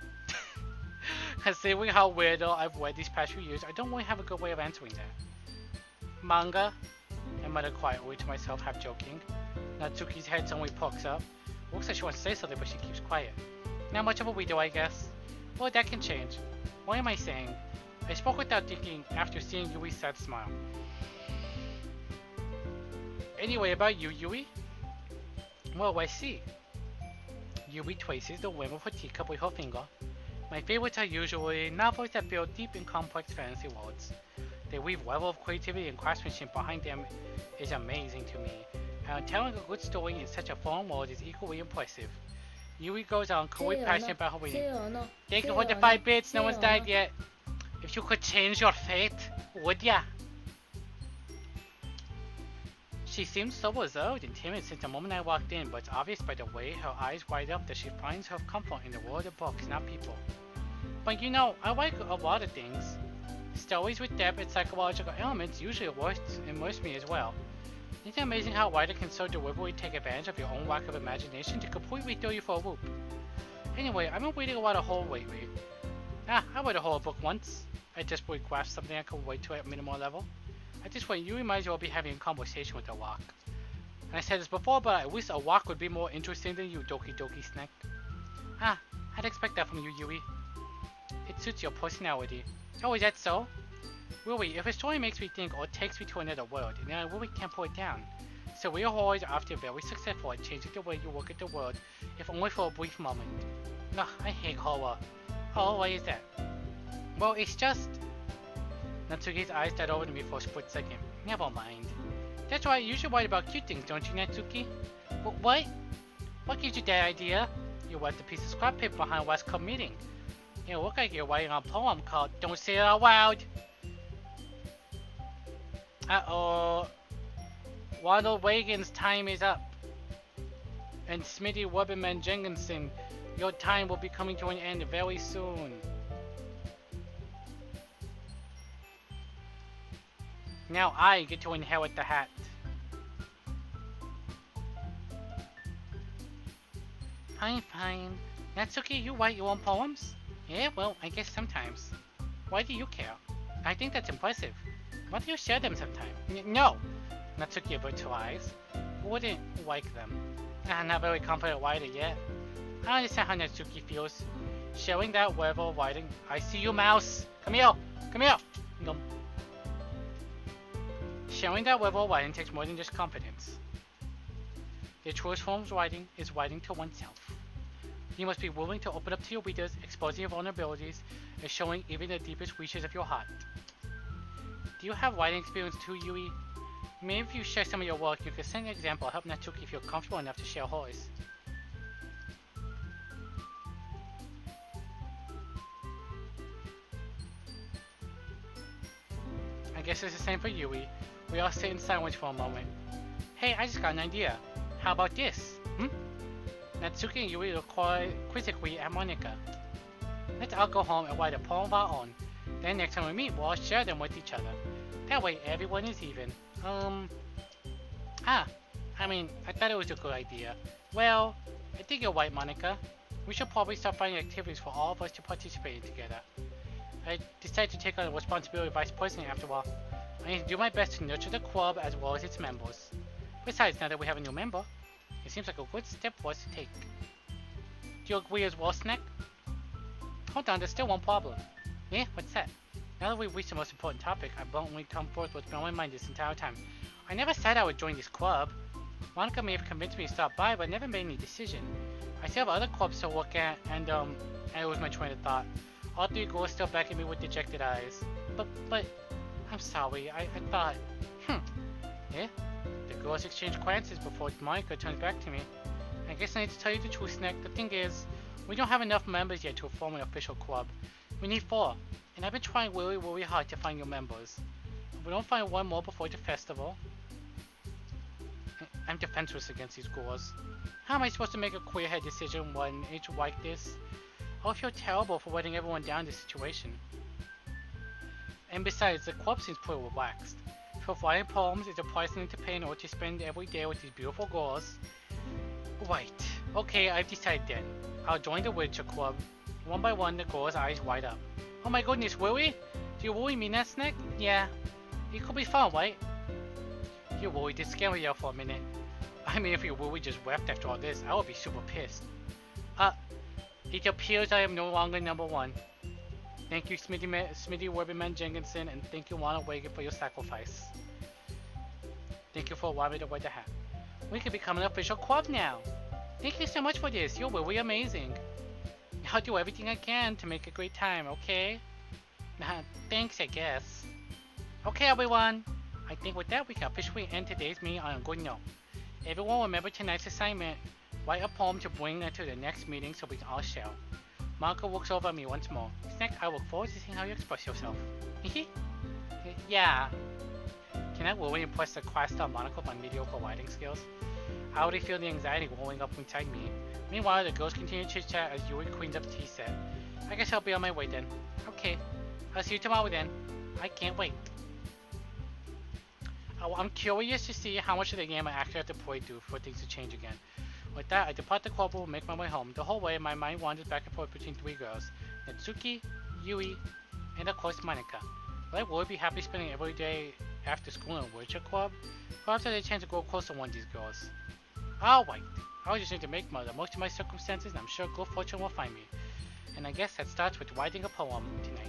[SPEAKER 4] Considering how weirdo I've read these past few years, I don't really have a good way of answering that. Manga? I muttered quietly to myself, half joking. Natsuki's head suddenly pokes up. Looks like she wants to say something, but she keeps quiet. Not much of a reader, I guess. Well, that can change. What am I saying? I spoke without thinking after seeing Yui's sad smile. Anyway, about you, Yui? Well, I see. Yui traces the rim of her teacup with her finger. My favorites are usually novels that build deep and complex fantasy worlds. The weave level of creativity and craftsmanship behind them is amazing to me, and telling a good story in such a foreign world is equally impressive. Yui goes on, clearly passionate about her reading. Thank you for the 5 bits, no one's died yet. If you could change your fate, would ya? She seems so reserved and timid since the moment I walked in, but it's obvious by the way her eyes wide up that she finds her comfort in the world of books, not people. But you know, I like a lot of things. Stories with depth and psychological elements usually immerse me as well. Isn't it amazing how a writer can so deliberately take advantage of your own lack of imagination to completely throw you for a loop? Anyway, I've been reading a lot of horror lately. I read a horror book once. I desperately grasped something I could relate to at minimal level. At this point, you might as well be having a conversation with a rock. And I said this before, but I wish a rock would be more interesting than you, Doki Snack. I'd expect that from you, Yui. It suits your personality. Oh, is that so? Really, if a story makes me think or takes me to another world, then I really can't put it down. So real horrors are often very successful at changing the way you look at the world, if only for a brief moment. Ugh, I hate horror. Oh, why is that? Well, it's just... Natsuki's eyes died over to me for a split second. Never mind. That's right, you should write about cute things, don't you, Natsuki? What? What gives you that idea? You left a piece of scrap paper behind last club meeting. You look like you're writing a poem called Don't Say It Out Loud. Uh-oh. Ronald Reagan's time is up. And Smitty Webberman Jenkinson, your time will be coming to an end very soon. Now I get to inherit the hat. Fine. Natsuki, you write your own poems? Yeah, well, I guess sometimes. Why do you care? I think that's impressive. Why don't you share them sometime? No! Natsuki averts her eyes. Wouldn't like them. I'm not very confident writer yet. I understand how Natsuki feels. Sharing that level of writing. I see you, mouse! Come here! No. Sharing that level of writing takes more than just confidence. The truest form of writing is writing to oneself. You must be willing to open up to your readers, exposing your vulnerabilities, and showing even the deepest reaches of your heart. Do you have writing experience too, Yui? Maybe if you share some of your work, you can set an example, help Natsuki feel comfortable enough to share hers. I guess it's the same for Yui. We all sit in silence for a moment. Hey, I just got an idea. How about this? Natsuki and Yui look quizzically at Monika. Let's all go home and write a poem of our own. Then next time we meet, we'll all share them with each other. That way everyone is even. I thought it was a good idea. Well, I think you're right, Monika. We should probably start finding activities for all of us to participate in together. I decided to take on the responsibility of Vice President after all. I need to do my best to nurture the club as well as its members. Besides, now that we have a new member, it seems like a good step for us to take. Do you agree as well, Snack? Hold on, there's still one problem. Yeah, what's that? Now that we've reached the most important topic, I've bluntly come forth what's been on my mind this entire time. I never said I would join this club. Monika may have convinced me to stop by, but I never made any decision. I still have other clubs to look at, and it was my train of thought. All 3 girls still back at me with dejected eyes. But, I'm sorry, I thought, yeah? The girls exchange glances before Monika turns back to me. I guess I need to tell you the truth, Snack. The thing is, we don't have enough members yet to form an official club. We need 4, and I've been trying really hard to find new members. If we don't find one more before the festival... I'm defenseless against these ghouls. How am I supposed to make a clear-head decision when it's like this? I'll feel terrible for letting everyone down in this situation. And besides, the club seems pretty relaxed. For writing poems is a price I need to pay in order to spend every day with these beautiful girls. Right. Okay, I've decided then. I'll join the Witcher Club. One by one, the girls' eyes light up. Oh my goodness, really? Do you really mean that, Snack? Yeah. It could be fun, right? You really did scare me out for a minute. I mean, if you really just left after all this, I would be super pissed. It appears I am no longer number one. Thank you, Smitty Werberman Jenkinson, and thank you, Lana Wagon, for your sacrifice. Thank you for allowing me to wear the hat. We can become an official club now. Thank you so much for this. You're really amazing. I'll do everything I can to make a great time, okay? Thanks, I guess. Okay, everyone. I think with that, we can officially end today's meeting on a good note. Everyone remember tonight's assignment. Write a poem to bring into the next meeting so we can all share. Monica looks over at me once more. Snack, I look forward to seeing how you express yourself. Yeah. Can I really impress the class star Monica with my mediocre writing skills? I already feel the anxiety rolling up inside me. Meanwhile, the girls continue to chit-chat as Yui cleans up the tea set. I guess I'll be on my way then. Okay. I'll see you tomorrow then. I can't wait. I'm curious to see how much of the game I actually have to play through for things to change again. With that, I depart the club and make my way home. The whole way, my mind wanders back and forth between three girls. Natsuki, Yui, and of course Monica. Will I really be happy spending every day after school in a Witcher Club? Perhaps I have a chance to grow close to one of these girls. I'll wait. I just need to make the most of my circumstances, and I'm sure good fortune will find me. And I guess that starts with writing a poem tonight.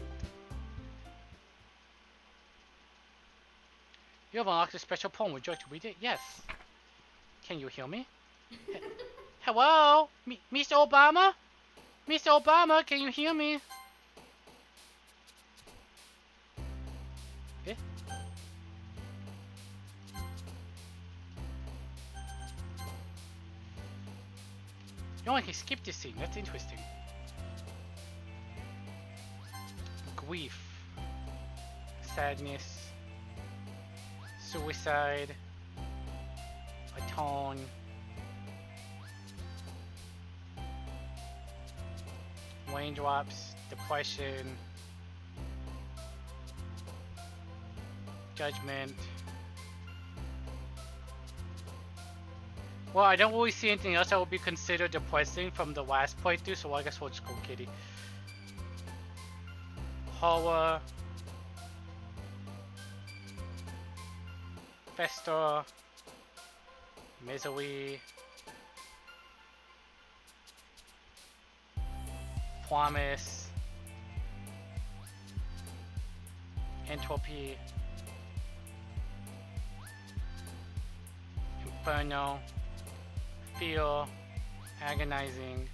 [SPEAKER 4] You have unlocked a special poem. Would you like to read it? Yes. Can you hear me? Hello? Mr. Obama? Mr. Obama, can you hear me? Eh? You only can skip this scene. That's interesting. Grief. Sadness. Suicide. Atone. Raindrops. Depression. Judgment. Well, I don't really see anything else that would be considered depressing from the last playthrough, so I guess we'll just go Kitty. Horror. Fester. Misery. Promise. Entropy. Inferno. Fear. Agonizing.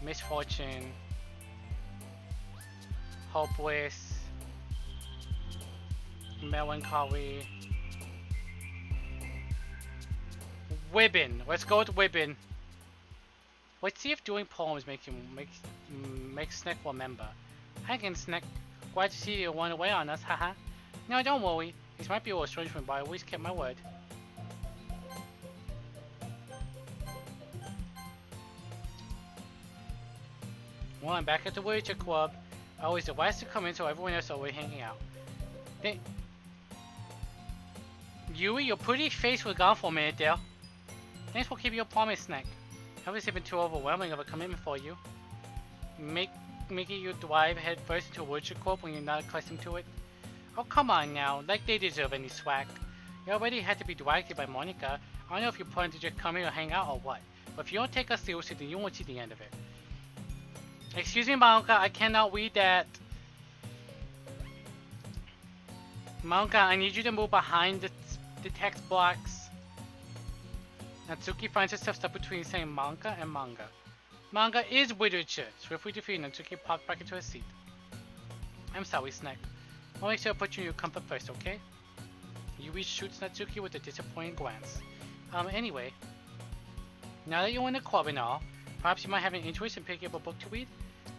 [SPEAKER 4] Misfortune. Hopeless. Melancholy. Wibbin. Let's go with Wibbin. Let's see if doing poems makes Snack remember. Hi again, Snack. Glad to see you run away on us, haha. No, don't worry. This might be a little strange for me, but I always kept my word. Well, I'm back at the Witcher Club. I was the last to come in, so everyone else is already hanging out. Yui, your pretty face was gone for a minute there. Thanks for keeping your promise, Snack. Obviously been too overwhelming of a commitment for you. Making you dive head first into a Witcher Club when you're not accustomed to it. Oh, come on now, like they deserve any slack. You already had to be directed by Monica. I don't know if you plan to just come here or hang out or what. But if you don't take us seriously, then you won't see the end of it. Excuse me, Monica, I cannot read that. Monica, I need you to move behind the text blocks. Natsuki finds herself stuck between saying manga and manga. Manga is literature. Swiftly defeated, Natsuki popped back into her seat. I'm sorry, Snack. I'll make sure I put you in your comfort first, okay? Yui shoots Natsuki with a disappointed glance. Anyway. Now that you're in the club and all, perhaps you might have an interest in picking up a book to read?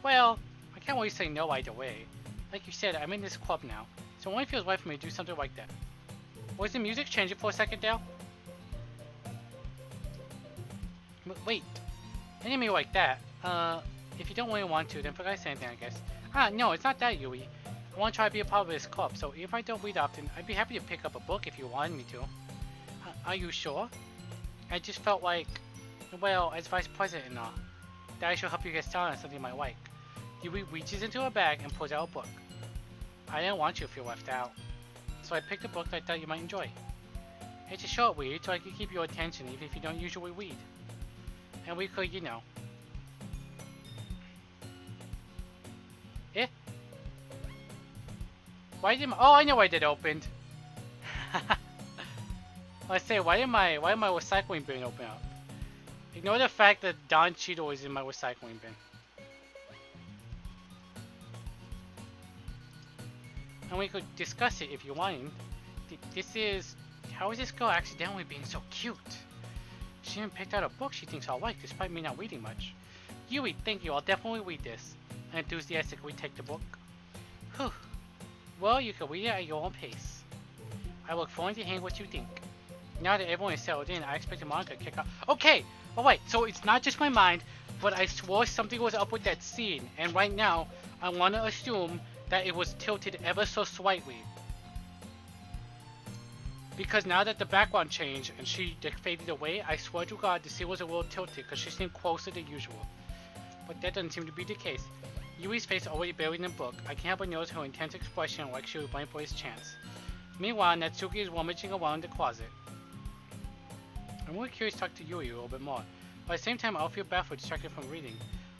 [SPEAKER 4] Well, I can't really say no either way. Like you said, I'm in this club now, so it only feels right for me to do something like that. Was the music changing for a second there? Wait, I didn't mean like that. If you don't really want to, then forget saying anything, I guess. Ah, no, it's not that, Yui. I want to try to be a part of this club, so if I don't read often, I'd be happy to pick up a book if you wanted me to. Are you sure? I just felt like, well, as vice president and all, that I should help you get started on something you might like. Yui reaches into her bag and pulls out a book. I didn't want you to feel left out, so I picked a book that I thought you might enjoy. It's a short read, so I can keep your attention even if you don't usually read. And we could, you know. Eh? Why did my, oh, I know why that opened. Let's say, why did my recycling bin open up? Ignore the fact that Don Cheeto is in my recycling bin. And we could discuss it if you want. This is, how is this girl accidentally being so cute? She even picked out a book she thinks I'll like, despite me not reading much. Yui, thank you, I'll definitely read this. And enthusiastically take the book. Whew. Well, you can read it at your own pace. I look forward to hearing what you think. Now that everyone is settled in, I expect the manga to kick off. Okay! Alright, so it's not just my mind, but I swore something was up with that scene, and right now, I want to assume that it was tilted ever so slightly. Because now that the background changed and she faded away, I swear to God the scene was a little tilted because she seemed closer than usual. But that doesn't seem to be the case. Yui's face already buried in the book. I can't help but notice her intense expression like she was waiting for his chance. Meanwhile, Natsuki is rummaging around the closet. I'm really curious to talk to Yui a little bit more, but at the same time I'll feel bad for distracted from reading.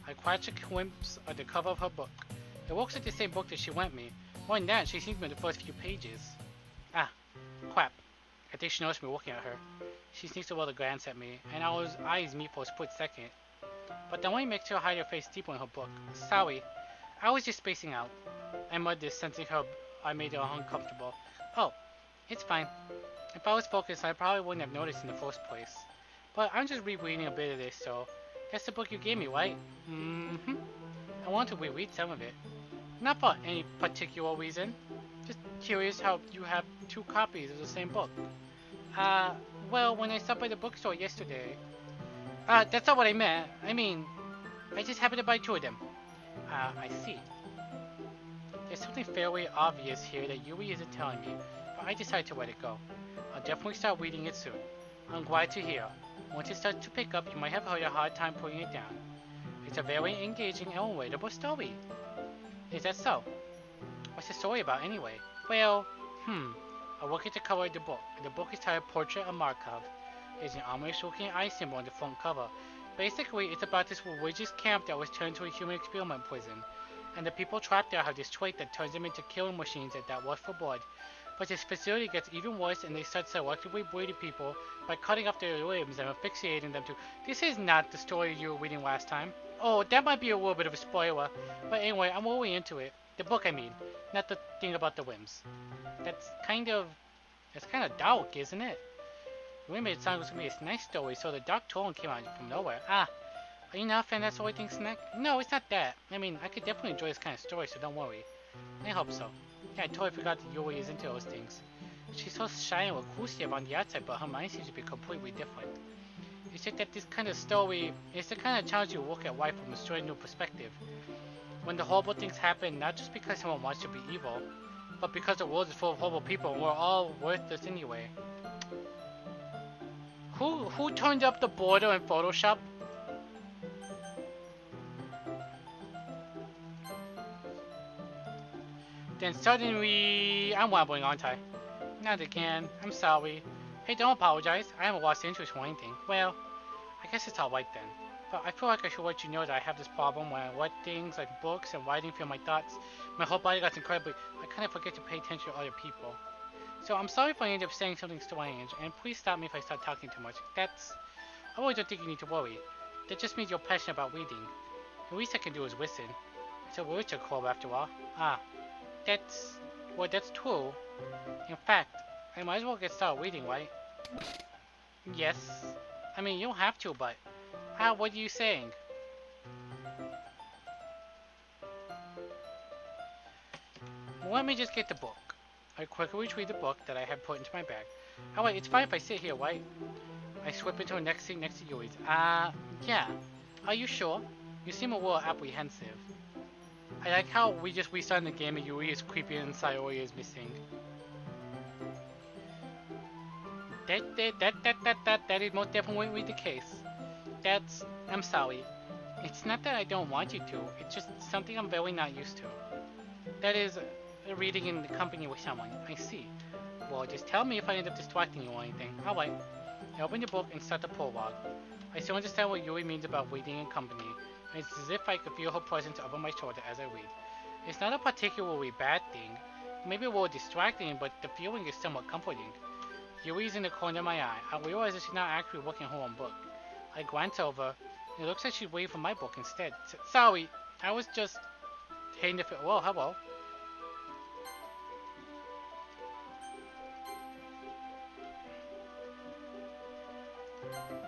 [SPEAKER 4] I catch a glimpse of the cover of her book. It looks like the same book that she lent me. More than that, she seems to be in the first few pages. Ah, crap. I think she noticed me looking at her. She sneaks a little glance at me, and our eyes meet for a split second. But then when makes her hide her face deeper in her book. Sorry, I was just spacing out. I muttered this, sensing her I made her uncomfortable. Oh, it's fine. If I was focused, I probably wouldn't have noticed in the first place. But I'm just rereading a bit of this, so that's the book you gave me, right? Mm-hmm. I want to reread some of it. Not for any particular reason. Just curious how you have two copies of the same book. Well, when I stopped by the bookstore yesterday... that's not what I meant. I mean, I just happened to buy two of them. I see. There's something fairly obvious here that Yui isn't telling me, but I decided to let it go. I'll definitely start reading it soon. I'm glad to hear. Once it starts to pick up, you might have had a hard time putting it down. It's a very engaging and relatable story. Is that so? What's the story about anyway? Well, I look at the cover of the book. The book is titled Portrait of Markov. There's an ominous looking eye symbol on the front cover. Basically, it's about this religious camp that was turned into a human experiment prison. And the people trapped there have this trait that turns them into killing machines that lust for blood. But this facility gets even worse and they start selectively breeding people by cutting off their limbs and asphyxiating them to... This is not the story you were reading last time. Oh, that might be a little bit of a spoiler. But anyway, I'm really into it. The book, I mean. Not the thing about the limbs. That's kind of dark, isn't it? You made it sound like it was going to be a nice story, so the dark tone came out from nowhere. Ah, are you not a fan of that sort of thing, Snack? No, it's not that. I mean, I could definitely enjoy this kind of story, so don't worry. I hope so. Yeah, I totally forgot that Yui is into those things. She's so shy and reclusive on the outside, but her mind seems to be completely different. It's just that this kind of story is the kind of challenge you look at life from a straight new perspective. When the horrible things happen, not just because someone wants to be evil, but because the world is full of horrible people and we're all worthless anyway. Who turned up the border in Photoshop? Then suddenly, I'm wobbling, aren't I? Not again. I'm sorry. Hey, don't apologize. I haven't lost interest or anything. Well, I guess it's alright then. But I feel like I should let you know that I have this problem when I let things like books and writing fill my thoughts. My whole body gets incredibly... I kind of forget to pay attention to other people. So I'm sorry if I end up saying something strange, and please stop me if I start talking too much. That's... I really don't think you need to worry. That just means you're passionate about reading. The least I can do is listen. It's a literature club after all. Ah. That's... well, that's true. In fact, I might as well get started reading, right? Yes. I mean, you don't have to, but... what are you saying? Let me just get the book. I quickly retrieve the book that I had put into my bag. Oh wait, it's fine if I sit here, right? I slip into the next seat next to Yui's. Yeah. Are you sure? You seem a little apprehensive. I like how we just restarted the game and Yui is creepy and Sayori is missing. That is most definitely the case. I'm sorry. It's not that I don't want you to, it's just something I'm very not used to. That is, reading in the company with someone. I see. Well, just tell me if I end up distracting you or anything. Alright. I open the book and start the prologue. I still understand what Yui means about reading in company, and it's as if I could feel her presence over my shoulder as I read. It's not a particularly bad thing. Maybe a little distracting, but the feeling is somewhat comforting. Yui's in the corner of my eye. I realize that she's not actually looking at her own book. I glance over, and it looks like she's waiting for my book instead. Sorry, I was just hating the Whoa, hello.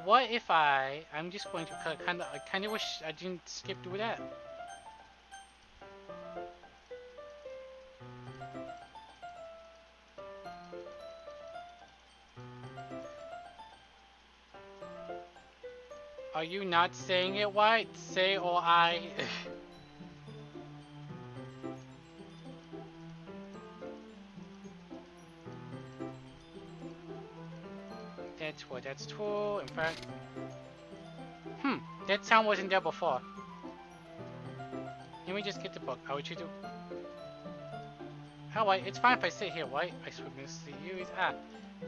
[SPEAKER 4] What if I'm just going to I kind of wish I didn't skip through that. Are you not saying it right? Say or I. That's true. In fact, that sound wasn't there before. Let me just get the book. How would you do? Alright, it's fine if I sit here, right? I swim to see you.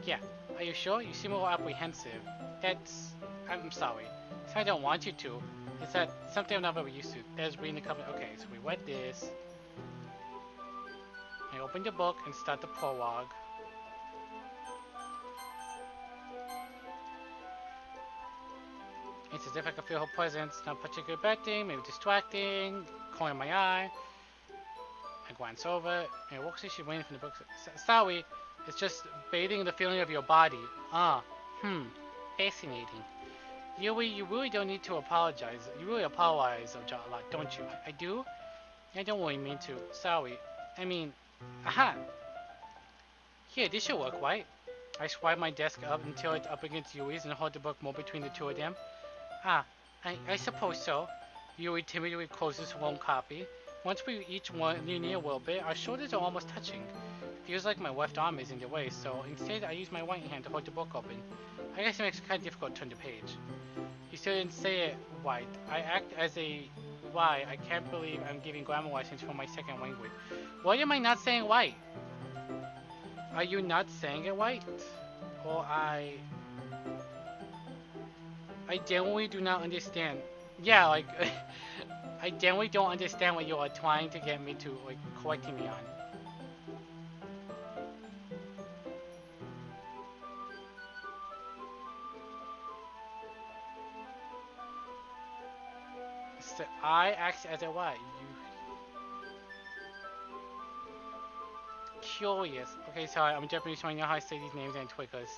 [SPEAKER 4] Yeah. Are you sure? You seem a little apprehensive. I'm sorry. It's not I don't want you to. It's that something I'm not very used to. There's reading the cover. Okay, so we read this. I open the book and start the prologue. It's as if I can feel her presence. Not a particularly bad thing, maybe distracting. Corner of my eye. I glance over, and it looks like she's waiting for the book. Sorry, it's just bathing in the feeling of your body. Fascinating. Yui, you really don't need to apologize. You really apologize a lot, don't you? I do? I don't really mean to. Sorry. I mean, aha! Here, this should work, right? I swipe my desk up until it's up against Yui's and hold the book more between the two of them. I suppose so. Yui timidly closes her own copy. Once we each one near a little bit, our shoulders are almost touching. Feels like my left arm is in the way, so instead I use my right hand to hold the book open. I guess it makes it kind of difficult to turn the page. You still didn't say it right. I act as a why. I can't believe I'm giving grammar lessons for my second language. Why am I not saying right? Are you not saying it right? Or I genuinely do not understand. Yeah, like, I genuinely don't understand what you are trying to get me to, like, correcting me on. So I act as a what? Curious. Okay, sorry, I'm Japanese, so I know how to say these names and twinkles.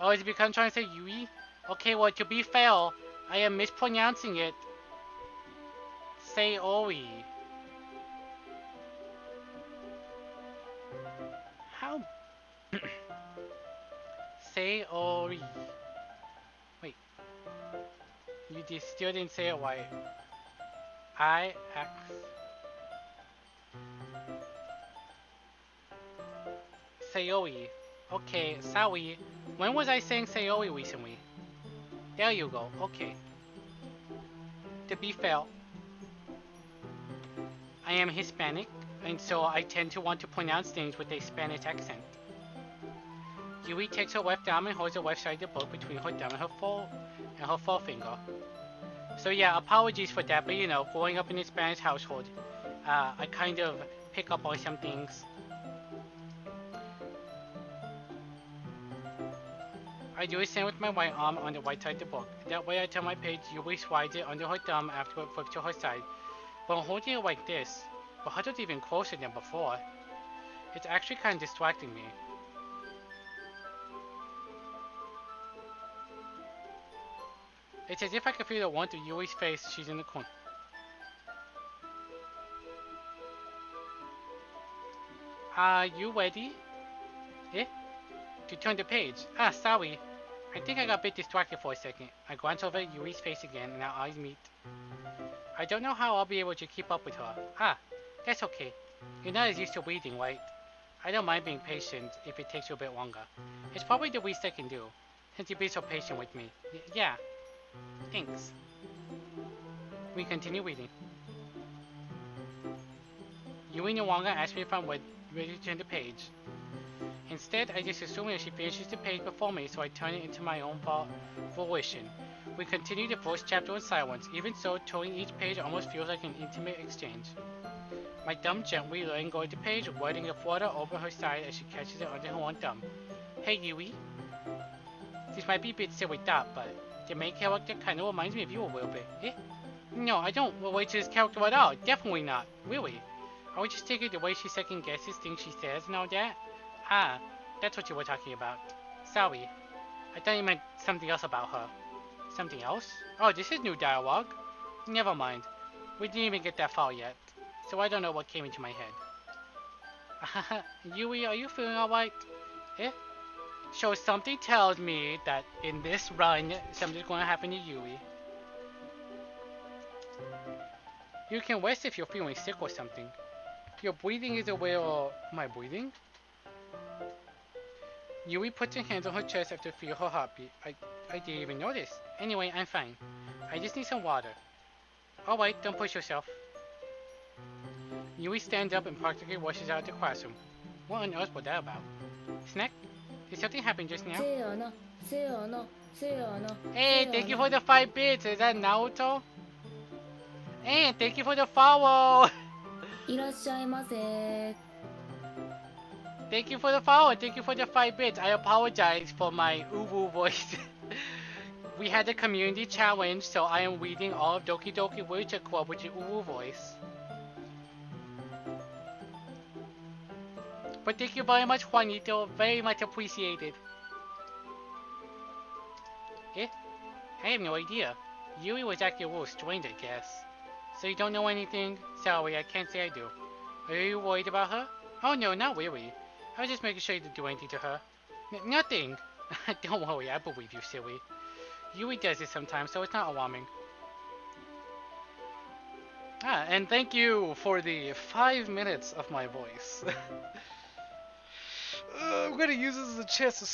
[SPEAKER 4] Oh, is it because I'm trying to say Yui? Okay, well, to be fair, I am mispronouncing it. Say Oi. How? Say Oi. Wait. You still didn't say it right. I X. Sayoi. Okay, sorry. When was I saying Sayoi recently? There you go, okay. To be fair, I am Hispanic, and so I tend to want to pronounce things with a Spanish accent. Yui takes her left arm and holds the left side of the book between her thumb and her forefinger. So yeah, apologies for that, but you know, growing up in a Spanish household, I kind of pick up on some things. I do the same with my right arm on the right side of the book. That way I turn my page, Yui slides it under her thumb after it flips to her side. But I'm holding it like this, but huddled even closer than before. It's actually kind of distracting me. It's as if I can feel the warmth of Yui's face. She's in the corner. Are you ready? Eh? To turn the page. Sorry. I think I got a bit distracted for a second. I glance over at Yui's face again, and our eyes meet. I don't know how I'll be able to keep up with her. Ah, that's okay. You're not as used to waiting, right? I don't mind being patient if it takes you a bit longer. It's probably the least I can do, since you've been so patient with me. Yeah, thanks. We continue reading. Yui no longer asks me if I'm ready to turn the page. Instead, I just assume that she finishes the page before me, so I turn it into my own volition. We continue the first chapter in silence. Even so, turning each page almost feels like an intimate exchange. My thumb gently letting go of the page, letting it flutter over her side as she catches it under her one thumb. Hey, Yui. This might be a bit silly thought, but the main character kind of reminds me of you a little bit. Eh? No, I don't relate to this character at all. Definitely not. Really. I was just taking the way she second guesses things she says and all that. Ah, that's what you were talking about. Sorry. I thought you meant something else about her. Something else? Oh, this is new dialogue. Never mind. We didn't even get that far yet, so I don't know what came into my head. Yui, are you feeling alright? Eh? So something tells me that in this run, something's gonna happen to Yui. You can rest if you're feeling sick or something. Your breathing is a little... Am I breathing? Yui puts her hands on her chest after feel her heartbeat. I didn't even notice. Anyway, I'm fine. I just need some water. Alright, don't push yourself. Yui stands up and practically rushes out of the classroom. What on earth was that about? Snack? Did something happen just now? Hey, thank you for the 5 bits. Is that Naruto? Hey, thank you for the follow. Thank you for the follow. Thank you for the 5 bits. I apologize for my UWU voice. We had a community challenge, so I am reading all of Doki Doki Literature Club with the UWU voice. But thank you very much, Juanito. Very much appreciated. Eh? I have no idea. Yui was acting a little strange, I guess. So you don't know anything? Sorry, I can't say I do. Are you worried about her? Oh no, not really. I was just making sure you didn't do anything to her. Nothing. Don't worry, I believe you, silly. Yui does this sometimes, so it's not alarming. Ah, and thank you for the 5 minutes of my voice. I'm gonna use this as a chance to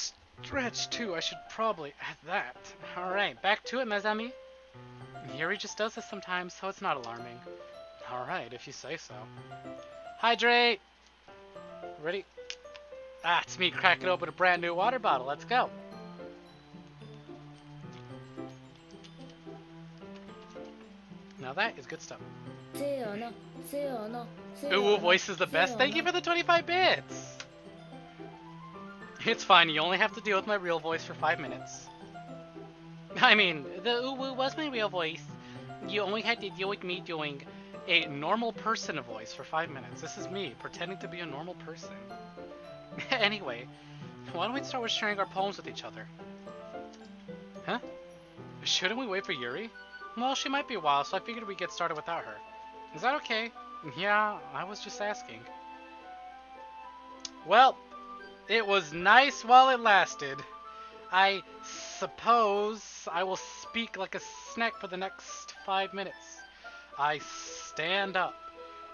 [SPEAKER 4] stretch too. I should probably add that. Alright, back to it, Mezami. Yuri just does this sometimes, so it's not alarming. Alright, if you say so. Hydrate! Ready? Ah, it's me cracking open a brand new water bottle. Let's go. Now that is good stuff. Ooh, voice is the best. Thank you for the 25 bits. It's fine. You only have to deal with my real voice for 5 minutes. I mean, the UWU was my real voice. You only had to deal with me doing a normal person voice for 5 minutes. This is me pretending to be a normal person. Anyway, why don't we start with sharing our poems with each other? Huh? Shouldn't we wait for Yuri? Well, she might be a while, so I figured we'd get started without her. Is that okay? Yeah, I was just asking. Well, it was nice while it lasted. I suppose I will speak like a snack for the next 5 minutes. I stand up.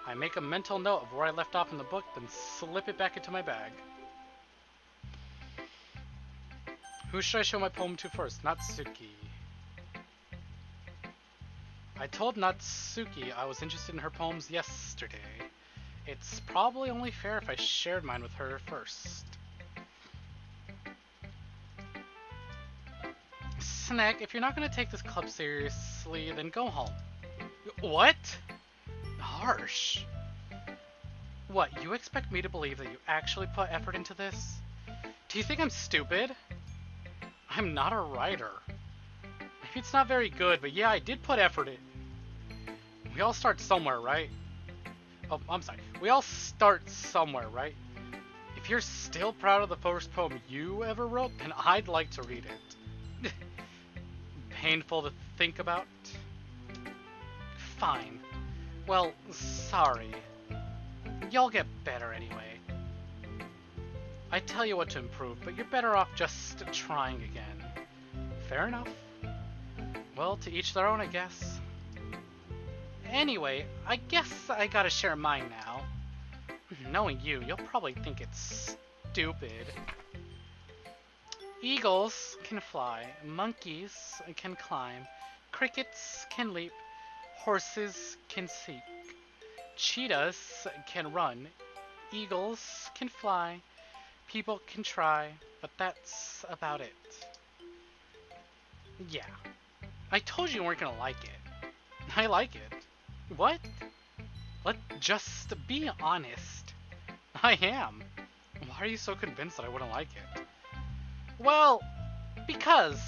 [SPEAKER 4] I make a mental note of where I left off in the book, then slip it back into my bag. Who should I show my poem to first? Natsuki. I told Natsuki I was interested in her poems yesterday. It's probably only fair if I shared mine with her first. Snack, if you're not going to take this club seriously, then go home. What? Harsh. What, you expect me to believe that you actually put effort into this? Do you think I'm stupid? I'm not a writer. Maybe it's not very good, but yeah, I did put effort in. We all start somewhere, right? Oh, I'm sorry. We all start somewhere, right? If you're still proud of the first poem you ever wrote, then I'd like to read it. Painful to think about? Fine. Well, sorry. You'll get better anyway. I tell you what to improve, but you're better off just trying again. Fair enough. Well, to each their own, I guess. Anyway, I guess I gotta share mine now. Knowing you, you'll probably think it's stupid. Eagles can fly, monkeys can climb, crickets can leap, horses can seek, cheetahs can run, eagles can fly, people can try, but that's about it. Yeah, I told you you weren't gonna like it. I like it. What? Just be honest. I am. Why are you so convinced that I wouldn't like it? Well, because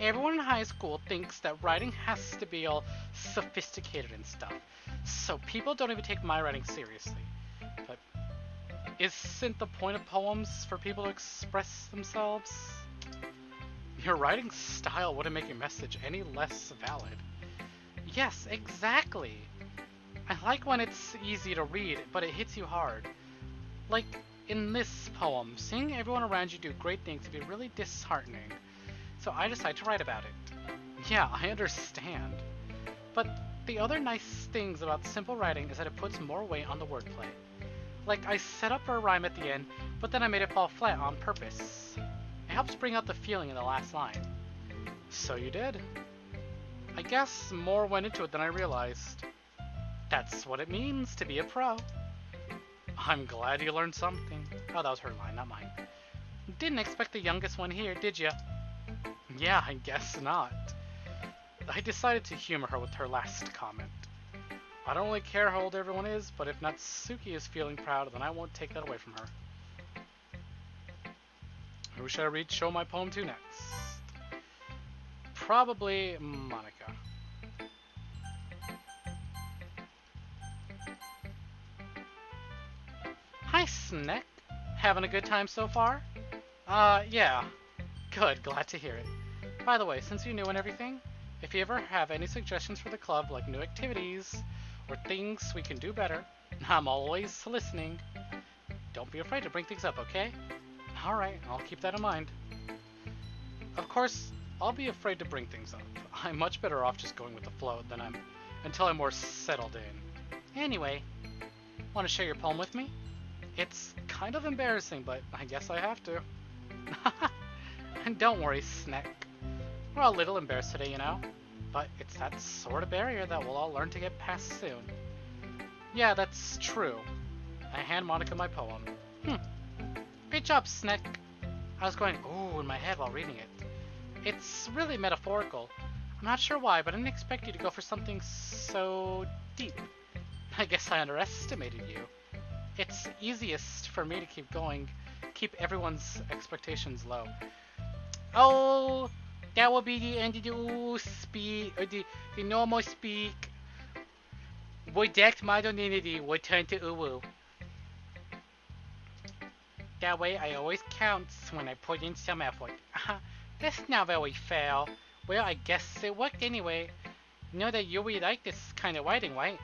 [SPEAKER 4] everyone in high school thinks that writing has to be all sophisticated and stuff. So people don't even take my writing seriously. But isn't the point of poems for people to express themselves? Your writing style wouldn't make your message any less valid. Yes, exactly. I like when it's easy to read, but it hits you hard. Like in this poem, seeing everyone around you do great things can be really disheartening. So I decided to write about it. Yeah, I understand. But the other nice things about simple writing is that it puts more weight on the wordplay. Like I set up a rhyme at the end, but then I made it fall flat on purpose. It helps bring out the feeling in the last line. So you did. I guess more went into it than I realized. That's what it means to be a pro. I'm glad you learned something. Oh, that was her line, not mine. Didn't expect the youngest one here, did ya? Yeah, I guess not. I decided to humor her with her last comment. I don't really care how old everyone is, but if Natsuki is feeling proud, then I won't take that away from her. Who should I show my poem to next? Probably Monica. Hi, Snick. Having a good time so far? Yeah. Good, glad to hear it. By the way, since you're new and everything, if you ever have any suggestions for the club, like new activities, or things we can do better, I'm always listening. Don't be afraid to bring things up, okay? Alright, I'll keep that in mind. Of course, I'll be afraid to bring things up. I'm much better off just going with the flow than until I'm more settled in. Anyway, want to share your poem with me? It's kind of embarrassing, but I guess I have to. And don't worry, Snick. We're all a little embarrassed today, you know? But it's that sort of barrier that we'll all learn to get past soon. Yeah, that's true. I hand Monica my poem. Great job, Snick. I was going, ooh, in my head while reading it. It's really metaphorical. I'm not sure why, but I didn't expect you to go for something so deep. I guess I underestimated you. It's easiest for me to keep everyone's expectations low. Oh, that will be the end of the normal speak. Without modernity will turn to uwu. That way I always counts when I put in some effort. That's not very fair. Well, I guess it worked anyway. You know that you really like this kind of writing, right?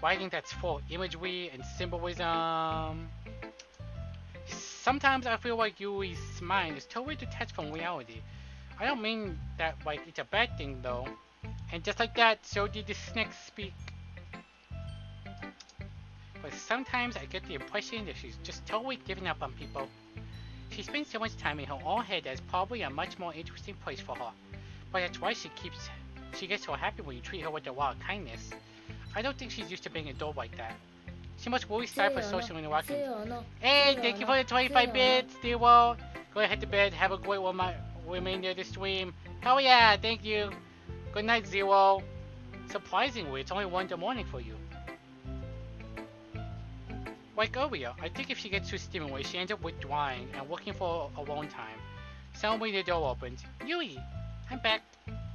[SPEAKER 4] Writing that's full of imagery and symbolism. Sometimes I feel like Yui's mind is totally detached from reality. I don't mean that like it's a bad thing though. And just like that, so did the snake speak. But sometimes I get the impression that she's just totally giving up on people. She spends so much time in her own head that it's probably a much more interesting place for her. But that's why she gets so happy when you treat her with a wild kindness. I don't think she's used to being adored like that. She must really strive for social interactions. Hey, thank you for the 25 bits, dear world. Go ahead to bed. Have a great remainder of the stream. Hell yeah, thank you. Good night, Zero. Surprisingly, it's only 1 in the morning for you. Like earlier, I think if she gets too stimulated, she ends up withdrawing and looking for alone time. Suddenly the door opens. Yui, I'm back.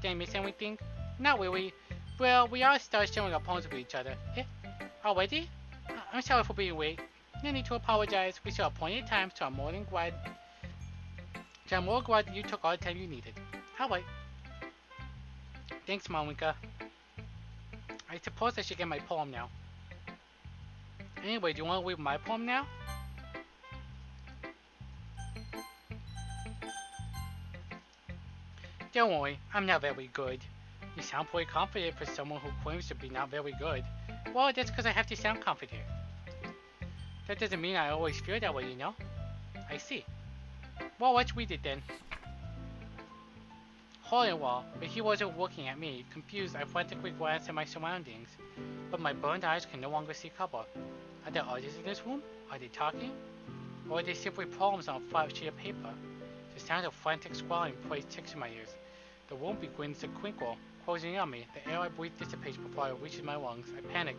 [SPEAKER 4] Did I miss anything? Not really. Well, we all started showing our poems with each other. Eh? Already? I'm sorry for being late. No need to apologize. We saw plenty of times, so I'm more glad that you took all the time you needed. Alright. Thanks, Monica. I suppose I should get my poem now. Anyway, do you want to read my poem now? Don't worry, I'm not very good. You sound pretty confident for someone who claims to be not very good. Well, that's because I have to sound confident. That doesn't mean I always feel that way, you know? I see. Well, let's read it then. Hollywell, but he wasn't looking at me. Confused, I frantically glanced at my surroundings. But my burned eyes can no longer see color. Are there others in this room? Are they talking? Or are they simply poems on a flat sheet of paper? The sound of frantic squalling plays ticks in my ears. The room begins to crinkle, closing in on me. The air I breathe dissipates before it reaches my lungs. I panic.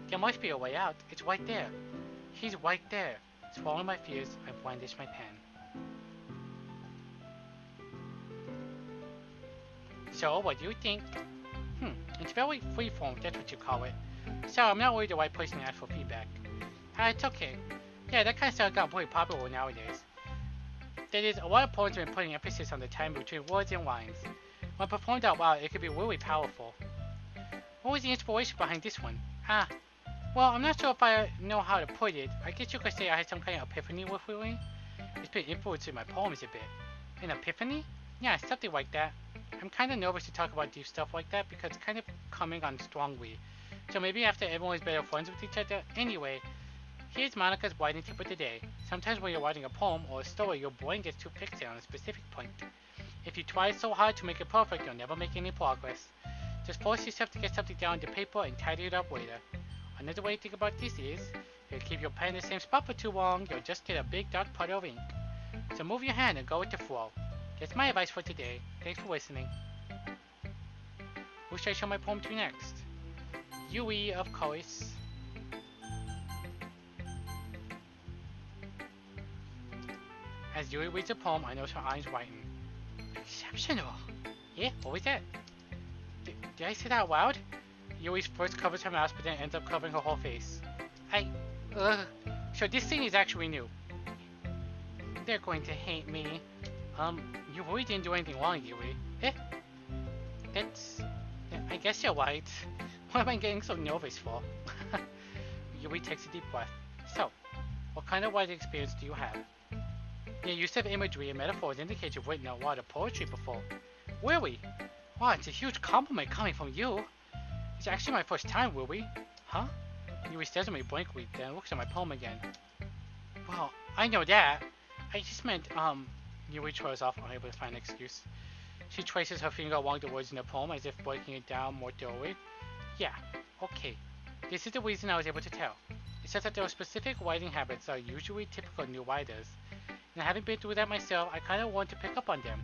[SPEAKER 4] There must be a way out. It's right there. He's right there. Swallowing my fears, I brandish my pen. So, what do you think? It's very freeform, that's what you call it. So, I'm not really the right person to ask for feedback. It's okay. Yeah, that kind of style got pretty popular nowadays. That is, a lot of poems have been putting emphasis on the time between words and lines. When performed out loud, it could be really powerful. What was the inspiration behind this one? Well, I'm not sure if I know how to put it. I guess you could say I had some kind of epiphany with it. It's been influencing my poems a bit. An epiphany? Yeah, something like that. I'm kind of nervous to talk about deep stuff like that because it's kind of coming on strongly. So maybe after everyone's better friends with each other. Anyway, here's Monica's writing tip of the day. Sometimes when you're writing a poem or a story, your brain gets too fixated on a specific point. If you try so hard to make it perfect, you'll never make any progress. Just force yourself to get something down to paper and tidy it up later. Another way to think about this is, if you keep your pen in the same spot for too long, you'll just get a big dark puddle of ink. So move your hand and go with the flow. That's my advice for today. Thanks for listening. Who should I show my poem to next? Yui, of course. As Yui reads the poem, I notice her eyes widen. Exceptional! Yeah, what was that? Did I say that out loud? Yui first covers her mouth, but then ends up covering her whole face. So this scene is actually new. They're going to hate me. You really didn't do anything wrong, Yui. I guess you're right. What am I getting so nervous for? Yui takes a deep breath. So, what kind of writing experience do you have? Your use of imagery and metaphors indicates you've written a lot of poetry before. Really? Wow, it's a huge compliment coming from you. It's actually my first time, Yui. Huh? Yui stares at me blankly, then looks at my poem again. Well, I know that. I just meant, Yui trails off, unable to find an excuse. She traces her finger along the words in the poem as if breaking it down more thoroughly. Yeah, okay. This is the reason I was able to tell. It says that there are specific writing habits that are usually typical of new writers. And having been through that myself, I kind of want to pick up on them.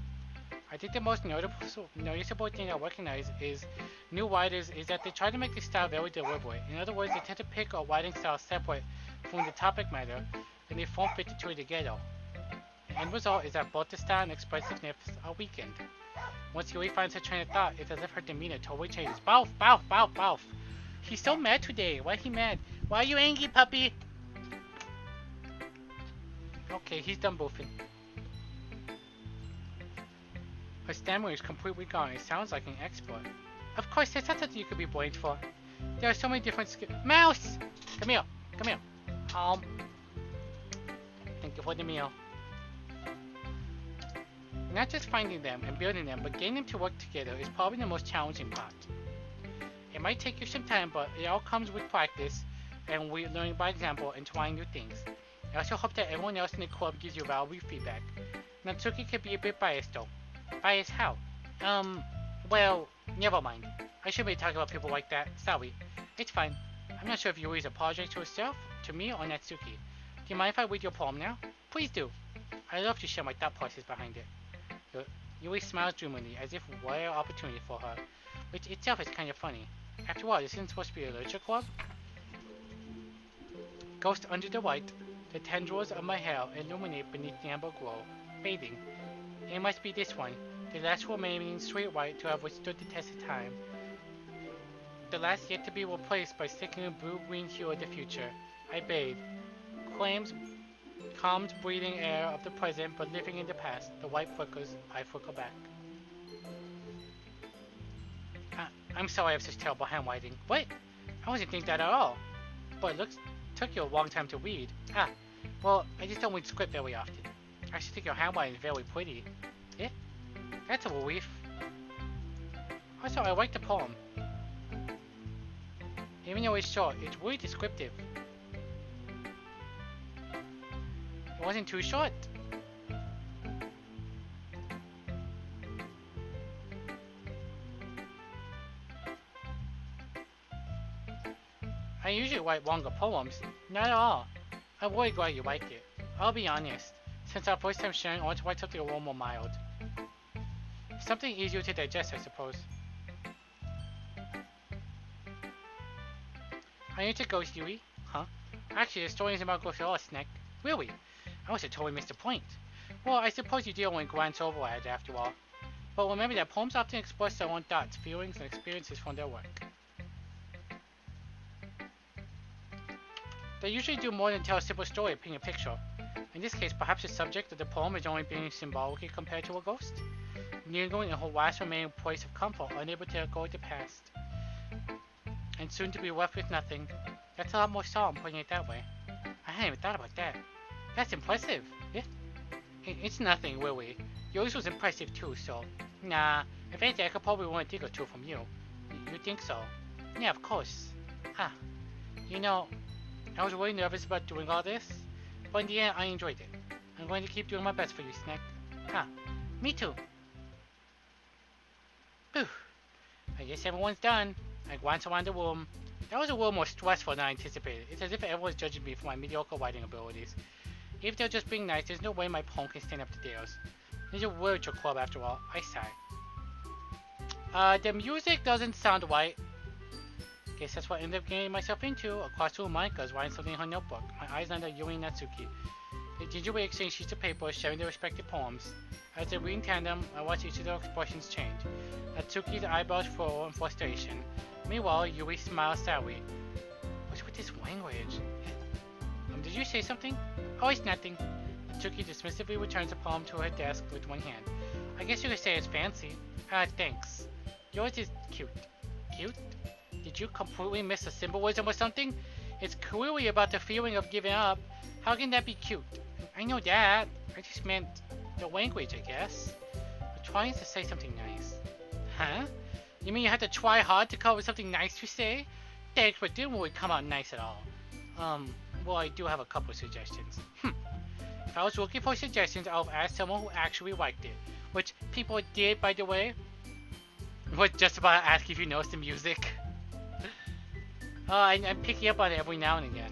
[SPEAKER 4] I think the most noticeable thing I recognize is new writers is that they try to make the style very deliberate. In other words, they tend to pick a writing style separate from the topic matter, and they form fit the two together. The end result is that both the style and expressiveness are weakened. Once Yui finds her train of thought, it's as if her demeanor totally changes. Bow, bow, bow, bow. He's so mad today. Why is he mad? Why are you angry, puppy? Okay, he's done boofing. Her stammer is completely gone. It sounds like an expert. Of course, that's not something you could be blamed for. There are so many different skills. Mouse! Come here. Come here. Thank you for the meal. Not just finding them and building them, but getting them to work together is probably the most challenging part. It might take you some time, but it all comes with practice and learning by example and trying new things. I also hope that everyone else in the club gives you valuable feedback. Natsuki can be a bit biased though. Biased how? Well, never mind. I shouldn't be talking about people like that. Sorry. It's fine. I'm not sure if Yuri's apologizing to herself, to me, or Natsuki. Do you mind if I read your poem now? Please do. I'd love to share my thought process behind it. Yui smiles dreamily, as if rare opportunity for her, which itself is kind of funny. After all, this isn't supposed to be a literature club. Ghost under the white, the tendrils of my hair illuminate beneath the amber glow, fading. It must be this one, the last remaining straight white to have withstood the test of time. The last yet to be replaced by sickening blue-green hue of the future. I bathe. Calmed breathing air of the present, but living in the past. The white flickers, I flicker back. I'm sorry I have such terrible handwriting. What? I wasn't thinking that at all. But it took you a long time to read. Well, I just don't read script very often. I should think your handwriting is very pretty. Yeah? That's a relief.
[SPEAKER 1] Also, I like the poem. Even though it's short, it's really descriptive. It wasn't too short. I usually write longer poems. Not at all. I'm really glad you liked it. I'll be honest. Since our first time sharing, I want to write something a little more mild. Something easier to digest, I suppose. Are you into ghosts, Yui? Huh? Actually, the story isn't about ghosts at all, Snack. Really? I must have totally missed the point. Well, I suppose you did only glance over at it after all. But remember that poems often express their own thoughts, feelings, and experiences from their work. They usually do more than tell a simple story or paint a picture. In this case, perhaps the subject of the poem is only being symbolically compared to a ghost, lingering in her last remaining place of comfort, unable to go with the past, and soon to be left with nothing. That's a lot more solemn, putting it that way. I hadn't even thought about that. That's impressive. It's nothing, really. Yours was impressive too, so... Nah, if anything, I could probably learn a thing or two from you. You think so? Yeah, of course. Huh. You know, I was really nervous about doing all this, but in the end, I enjoyed it. I'm going to keep doing my best for you, Snack. Huh. Me too. Whew. I guess everyone's done. I glance around the room. That was a little more stressful than I anticipated. It's as if everyone's judging me for my mediocre writing abilities. If they're just being nice, there's no way my poem can stand up to theirs. There's a literature club after all. I sigh. The music doesn't sound right. Guess that's what I ended up getting myself into. Across the room, Monica is writing something in her notebook. My eyes land on Yui and Natsuki. They gingerly exchange sheets of paper, sharing their respective poems. As they read in tandem, I watch each of their expressions change. Natsuki's eyebrows furrow in frustration. Meanwhile, Yui smiles sadly. What's with this language? Did you say something? Oh, it's nothing. Natsuki dismissively returns the poem to her desk with one hand. I guess you could say it's fancy. Thanks. Yours is cute. Cute? Did you completely miss the symbolism or something? It's clearly about the feeling of giving up. How can that be cute? I know that. I just meant the language, I guess. I'm trying to say something nice. Huh? You mean you have to try hard to come up with something nice to say? Thanks, but didn't really come out nice at all. Well, I do have a couple of suggestions. If I was looking for suggestions, I would have asked someone who actually liked it. Which people did, by the way. Was just about to ask if you noticed the music. I'm picking up on it every now and again.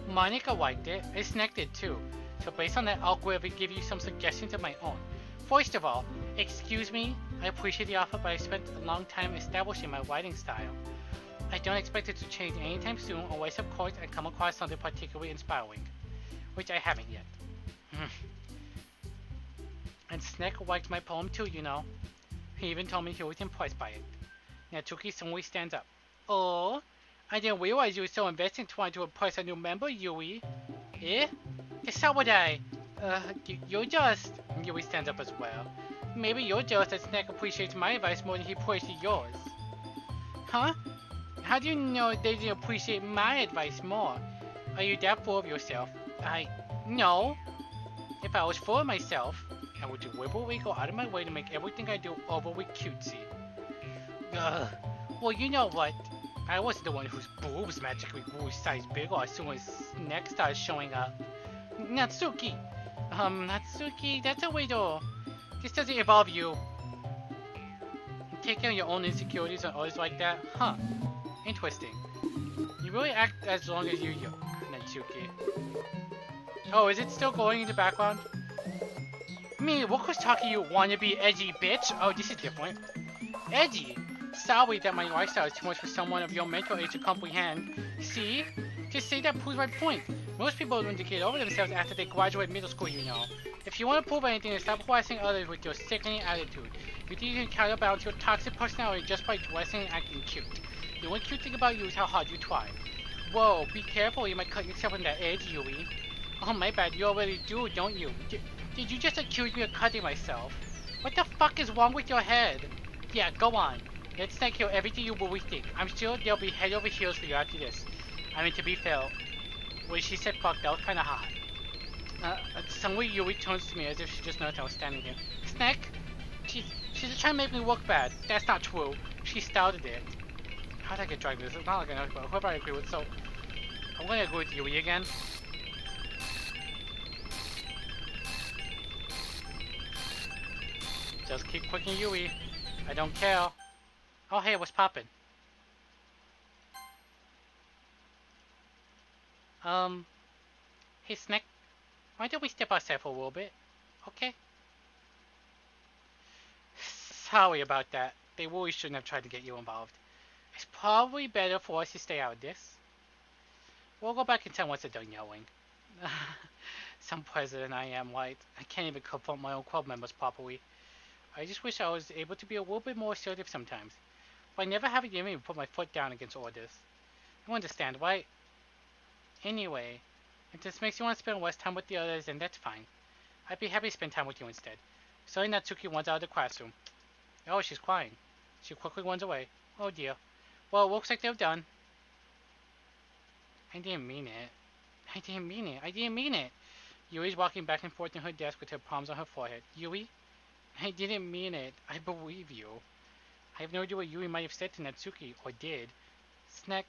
[SPEAKER 1] Monica liked it, and Snack did too. So based on that, I'll go ahead and give you some suggestions of my own. First of all, excuse me, I appreciate the offer, but I spent a long time establishing my writing style. I don't expect it to change anytime soon, unless of course I come across something particularly inspiring. Which I haven't yet. And Snack liked my poem too, you know. He even told me he was impressed by it. Natsuki suddenly stands up. Oh, I didn't realize you were so invested in trying to impress a new member, Yui. Eh? So would I. You're just... Yui stands up as well. Maybe you're jealous that Snack appreciates my advice more than he appreciates yours. Huh? How do you know they didn't appreciate my advice more? Are you that full of yourself? No. If I was full of myself, I would deliberately go out of my way to make everything I do overly cutesy. Ugh. Well, you know what? I wasn't the one whose boobs magically grew size bigger as soon as Snack started showing up. Natsuki! Natsuki, that's a widow. This doesn't involve you. Taking on your own insecurities on others like that? Huh. Interesting. You really act as long as you yoke, Natsuki. Oh, is it still going in the background? Me, what was talking you wannabe edgy bitch? Oh, this is different. Edgy? Sorry that my lifestyle is too much for someone of your mental age to comprehend. See? Just say that proves my point. Most people learn to get over themselves after they graduate middle school, you know. If you want to prove anything, then stop harassing others with your sickening attitude. You think you can counterbalance your toxic personality just by dressing and acting cute. The one cute thing about you is how hard you try. Whoa, be careful, you might cut yourself on that edge, Yui. Oh, my bad, you already do, don't you? Did you just accuse me of cutting myself? What the fuck is wrong with your head? Yeah, go on. Let's not hear everything you really think. I'm sure they'll be head over heels for you after this. I mean, to be fair, when she said fuck, that was kinda hot. Suddenly Yui turns to me as if she just noticed I was standing there. Snack? She, she's just trying to make me look bad. That's not true. She started it. How did I get dragged into this? It's not like I know, but whoever I agree with. So, I'm gonna agree with Yui again. Just keep clicking Yui. I don't care. Oh, hey, what's poppin'? Hey, Snack. Why don't we step outside for a little bit? Okay? Sorry about that. They really shouldn't have tried to get you involved. It's probably better for us to stay out of this. We'll go back in time once they're done yelling. Some president I am, right? I can't even confront my own club members properly. I just wish I was able to be a little bit more assertive sometimes. But I never have it in me to put my foot down against orders. You understand, right? Anyway, if this makes you want to spend less time with the others, then that's fine. I'd be happy to spend time with you instead. Sorry Natsuki runs out of the classroom. Oh, she's crying. She quickly runs away. Oh dear. Well, it looks like they're done. I didn't mean it. I didn't mean it. I didn't mean it. Yui's walking back and forth in her desk with her palms on her forehead. Yui? I didn't mean it. I believe you. I have no idea what Yui might have said to Natsuki, or did. Snack,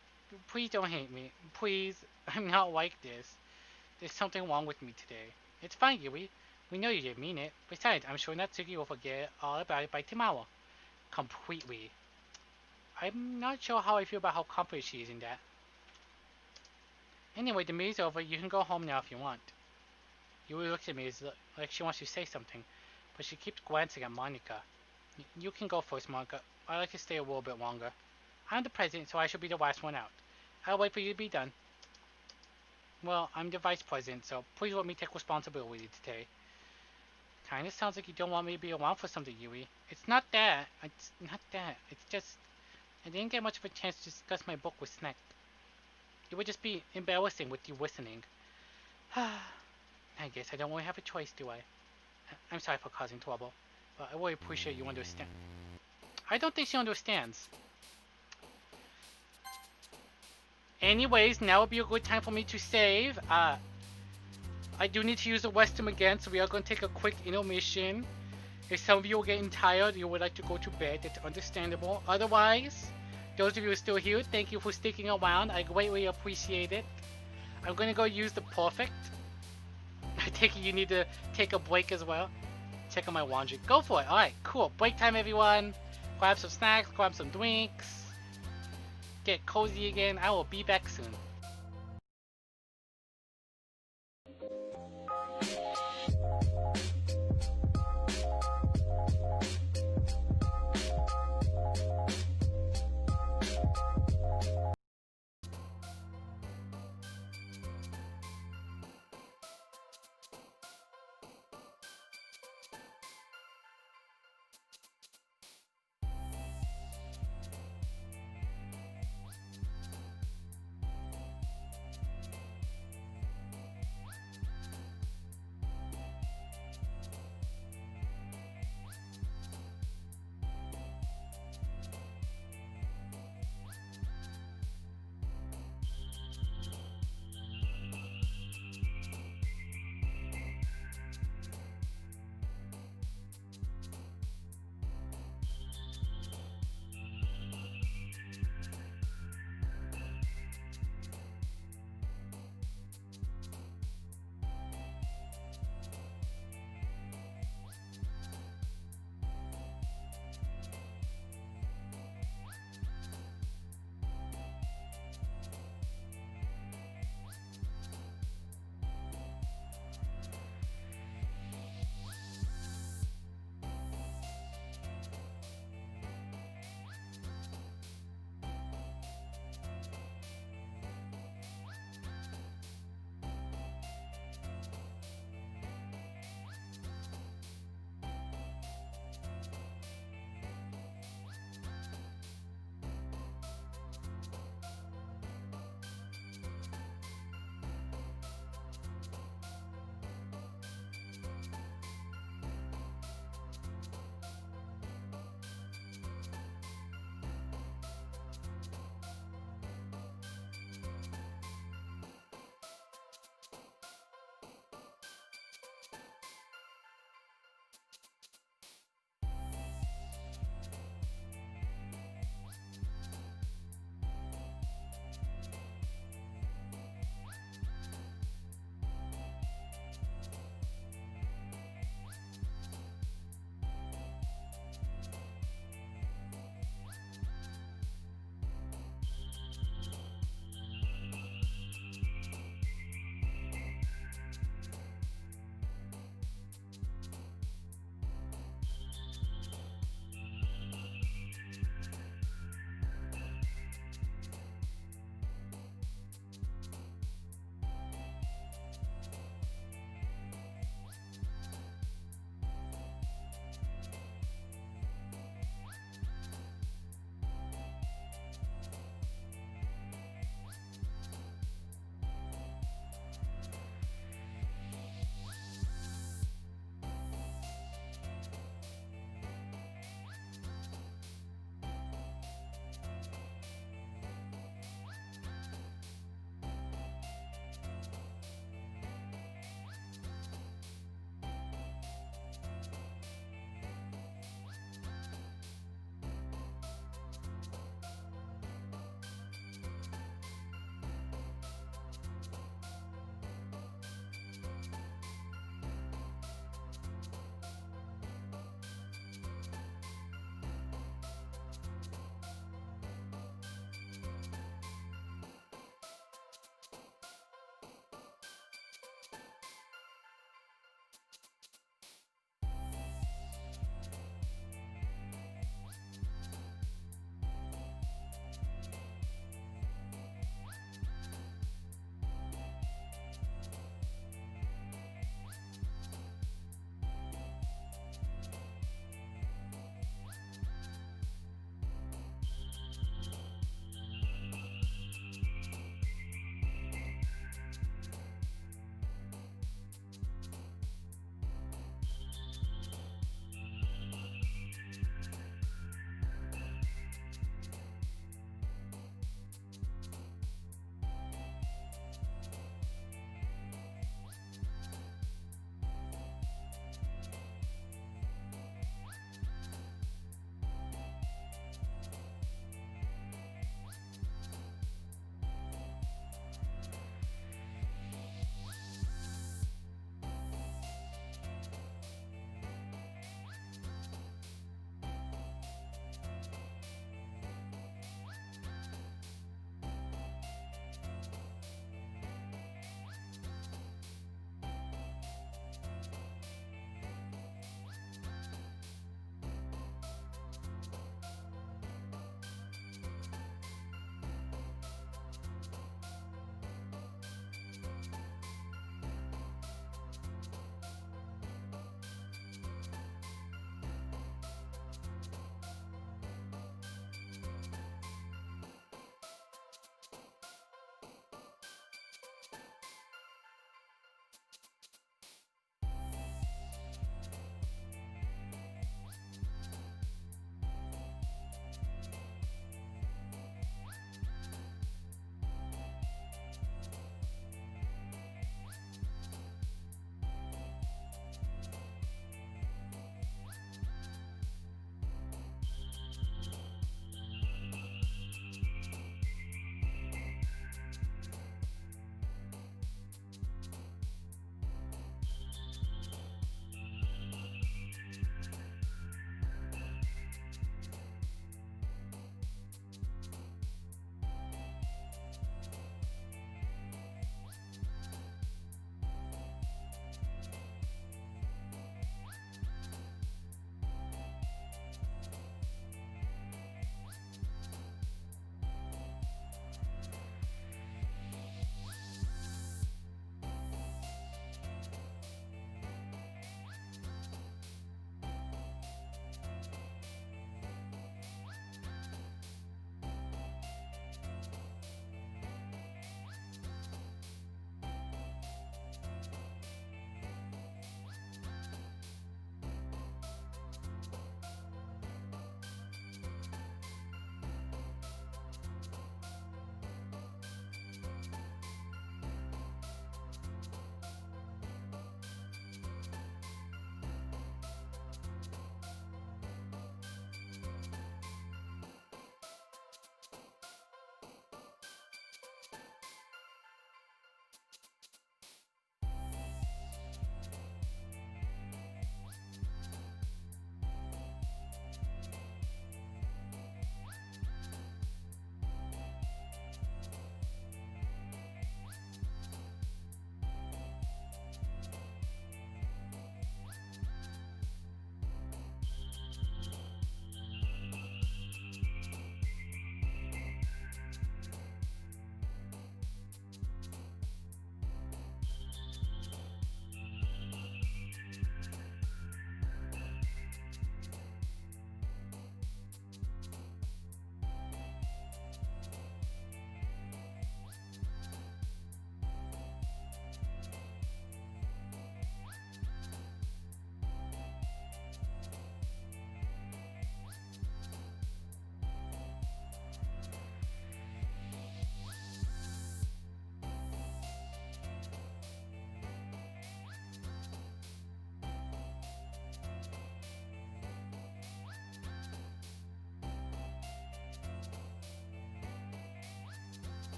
[SPEAKER 1] please don't hate me. Please. I'm not like this. There's something wrong with me today. It's fine, Yui. We know you didn't mean it. Besides, I'm sure Natsuki will forget all about it by tomorrow. Completely. I'm not sure how I feel about how confident she is in that. Anyway, the meeting's over. You can go home now if you want. Yui looks at me like she wants to say something, but she keeps glancing at Monica. You can go first, Monica. I'd like to stay a little bit longer. I'm the president, so I should be the last one out. I'll wait for you to be done. Well, I'm the vice president, so please let me take responsibility today. Kinda sounds like you don't want me to be around for something, Yui. It's not that. It's not that. It's just I didn't get much of a chance to discuss my book with Snack. It would just be embarrassing with you listening. I guess I don't really have a choice, do I? I'm sorry for causing trouble, but I really appreciate you understand. I don't think she understands. Anyways, now would be a good time for me to save. I do need to use the restroom again, so we are going to take a quick intermission. If some of you are getting tired, you would like to go to bed, that's understandable. Otherwise, those of you who are still here, thank you for sticking around. I greatly appreciate it. I'm going to go use the perfect. I take it you need to take a break as well. Check on my laundry. Go for it. Alright, cool. Break time, everyone. Grab some snacks, grab some drinks. Get cozy again. I will be back soon.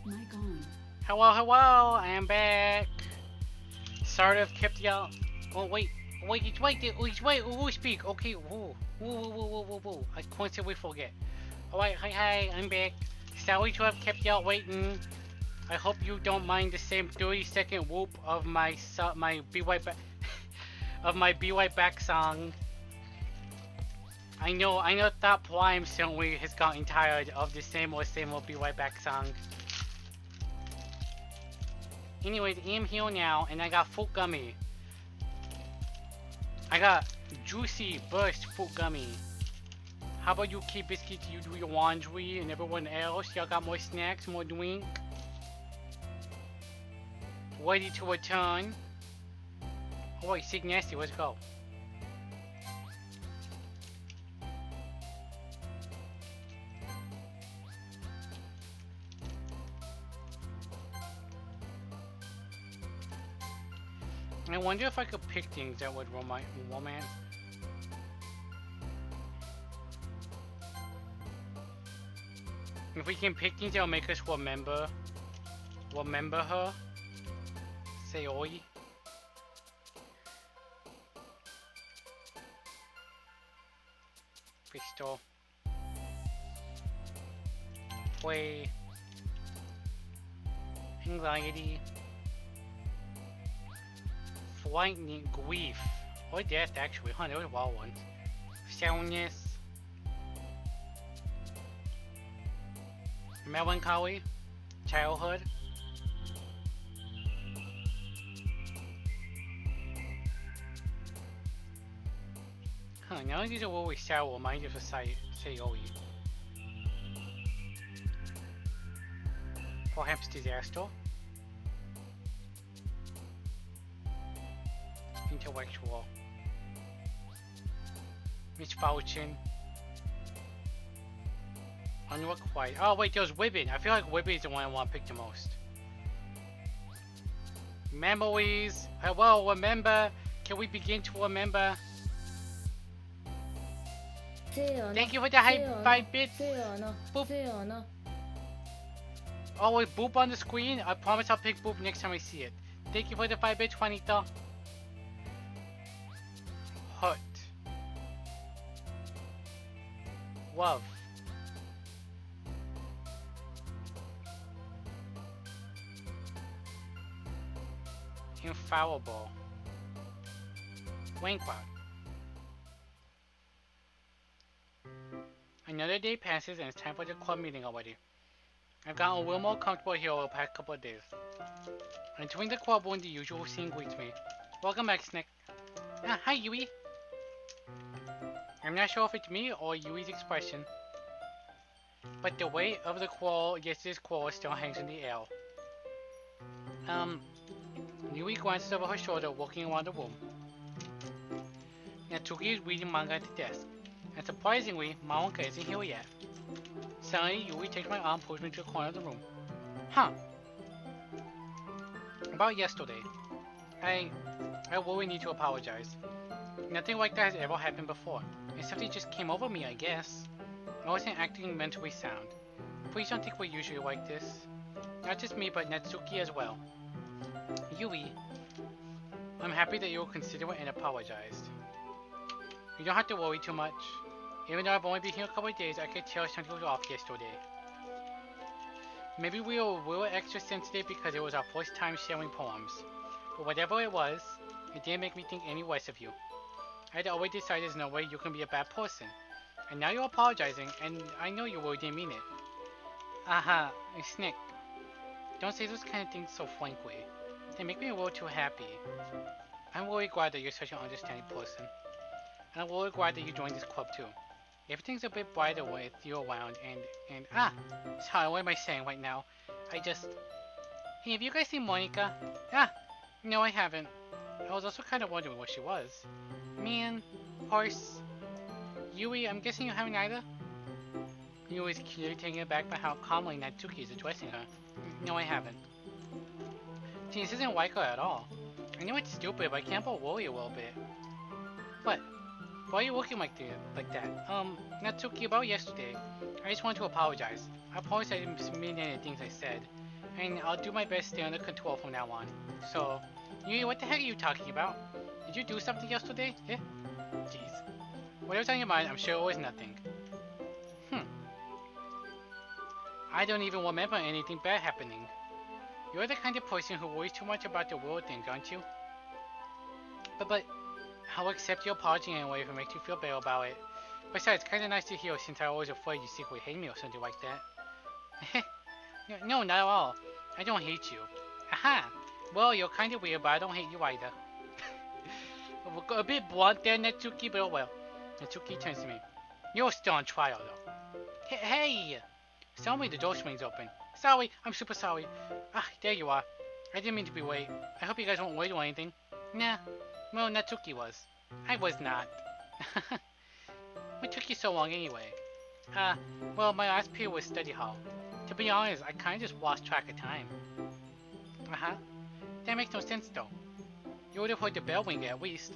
[SPEAKER 2] Mic on.
[SPEAKER 4] Hello, hello, I am back. Sorry to have kept y'all. Oh, wait, who speak? Okay, whoa. I constantly forget. Alright, hi, I'm back. Sorry to have kept y'all waiting. I hope you don't mind the same 30-second whoop of my Be Right Back of my Be Right Back song. I know that Prime certainly has gotten tired of the same old Be Right Back song. Anyways, I am here now, and I got fruit gummy. I got juicy burst fruit gummy. How about you, Key Biscuit? You do your laundry, and everyone else, y'all got more snacks, more drink. Ready to return. Alright, Sig Nasty, let's go. I wonder if I could pick things that would romance. If we can pick things that will make us remember her. Say oi. Pistol. Play. Anxiety. Frightening grief. Or death, actually. Huh, there was wild ones. Soundness. Melancholy. Childhood. Huh, none of these are really sour. Mine just say oi. Perhaps disaster. Intellectual. Misfortune. Unrequited. Oh wait, there's Wibbin. I feel like Wibbin is the one I want to pick the most. Memories. Hello, remember. Can we begin to remember? Thank you for the high 5 bits. Boop. Oh wait, boop on the screen? I promise I'll pick boop next time I see it. Thank you for the 5 bits, Juanita. Hurt. Love. Infallible. Rain cloud. Another day passes and it's time for the club meeting already. I've gotten a little more comfortable here over the past couple of days. Entering the club room, the usual scene greets me. Welcome back, Snick. Ah, hi, Yui. I'm not sure if it's me or Yui's expression, but the weight of the quarrel, yesterday's quarrel, still hangs in the air. Yui glances over her shoulder, walking around the room. Natsuki is reading manga at the desk, and surprisingly, Maonka isn't here yet. Suddenly, Yui takes my arm and pulls me to the corner of the room. Huh. About yesterday. I really need to apologize. Nothing like that has ever happened before. It simply just came over me, I guess. I wasn't acting mentally sound. Please don't think we're usually like this. Not just me, but Natsuki as well. Yui, I'm happy that you were considerate and apologized. You don't have to worry too much. Even though I've only been here a couple of days, I could tell something was off yesterday. Maybe we were a little extra sensitive because it was our first time sharing poems. But whatever it was, it didn't make me think any less of you. I had always decided there's no way you can be a bad person. And now you're apologizing, and I know you really didn't mean it. Aha, Snick. Don't say those kind of things so frankly. They make me a little too happy. I'm really glad that you're such an understanding person. And I'm really glad that you joined this club too. Everything's a bit brighter with you around sorry, what am I saying right now? Hey, have you guys seen Monica? No I haven't. I was also kind of wondering where she was. Man, horse. Yui, I'm guessing you haven't either? Yui is clearly taken aback by how calmly Natsuki is addressing her. No I haven't. See, this isn't like her at all. I know it's stupid, but I can't but worry a little bit. What? Why are you looking like that? Natsuki, about yesterday, I just wanted to apologize. I promise I didn't mean any things I said. and I'll do my best to stay under control from now on. So, Yui, what the heck are you talking about? Did you do something yesterday? Eh? Jeez. Whatever's on your mind, I'm sure it was nothing. I don't even remember anything bad happening. You're the kind of person who worries too much about the world things, aren't you? But, I'll accept your apology anyway if it makes you feel better about it. Besides, it's kinda nice to hear since I was afraid you secretly hate me or something like that. No, not at all. I don't hate you. Aha! Well, you're kinda weird, but I don't hate you either. A bit blunt there, Netsuki, but oh well. Netsuki turns to me. You're still on trial, though. Hey! Sorry, the door swings open. Sorry, I'm super sorry. Ah, there you are. I didn't mean to be late. I hope you guys won't wait or anything. Nah. Well, Natsuki was. I was not. What took you so long anyway? Well, my last period was study hall. To be honest, I kinda just lost track of time. Uh-huh. That makes no sense though. You would have heard the bell ring at least.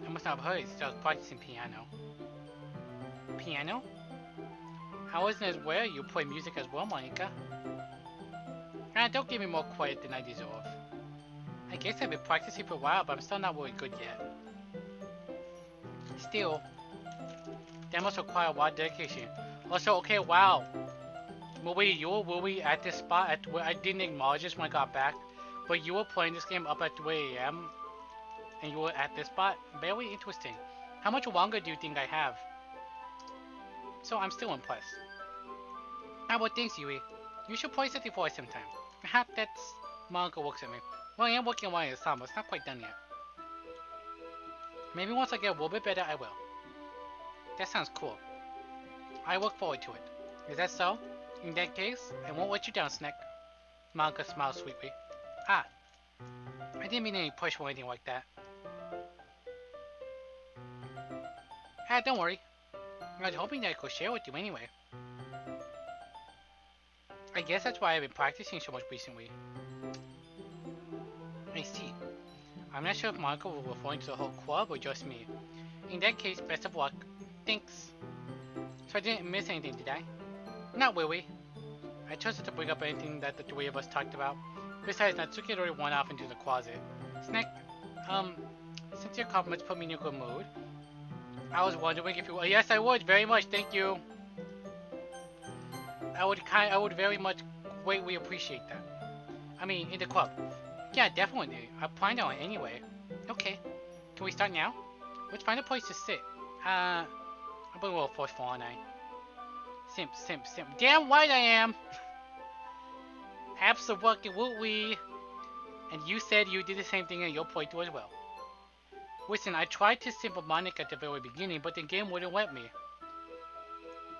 [SPEAKER 4] I must not have heard it since I was practicing piano. Piano? I wasn't as aware you play music as well, Monica. Don't give me more credit than I deserve. I guess I've been practicing for a while, but I'm still not really good yet. Still, that must require a lot of dedication. Also, okay, wow. You were really at this spot at where I didn't acknowledge this when I got back, but you were playing this game up at 3 a.m. and you were at this spot? Very interesting. How much longer do you think I have? So I'm still impressed. How about thanks, Yui? You should play 64 sometime. That's... Monica looks at me. Well, I am working on it some, but it's not quite done yet. Maybe once I get a little bit better, I will. That sounds cool. I look forward to it. Is that so? In that case, I won't let you down, Snack. Monica smiles sweetly. Ah. I didn't mean any push or anything like that. Don't worry. I was hoping that I could share with you anyway. I guess that's why I've been practicing so much recently. I see. I'm not sure if Monica was referring to the whole club or just me. In that case, best of luck. Thanks. So I didn't miss anything, did I? Not really. I chose not to bring up anything that the three of us talked about. Besides, Natsuki had already went off into the closet. Snack, since your compliments put me in a good mood, I was wondering if you... Yes, I would, very much, thank you. I would very much greatly appreciate that. I mean, in the club. Yeah, definitely. I planned on it anyway. Okay. Can we start now? Let's find a place to sit. I'm a little forceful, aren't I? Simp. Damn right I am! Absolutely. And you said you did the same thing in your playthrough as well. Listen, I tried to simp with Monica at the very beginning, but the game wouldn't let me.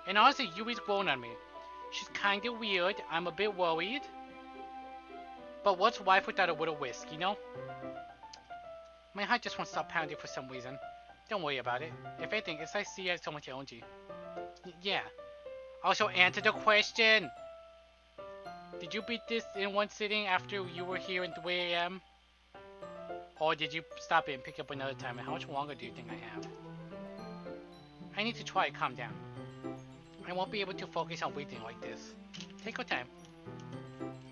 [SPEAKER 4] And honestly, Yui's grown on me. She's kinda weird, I'm a bit worried. But what's life without a little whisk, you know? My heart just won't stop pounding for some reason. Don't worry about it. If anything, it's nice to see you have so much energy. Yeah. Also, answer the question! Did you beat this in one sitting after you were here at 3 a.m.? Or did you stop it and pick up another time? And how much longer do you think I have? I need to try to calm down. I won't be able to focus on breathing like this. Take your time.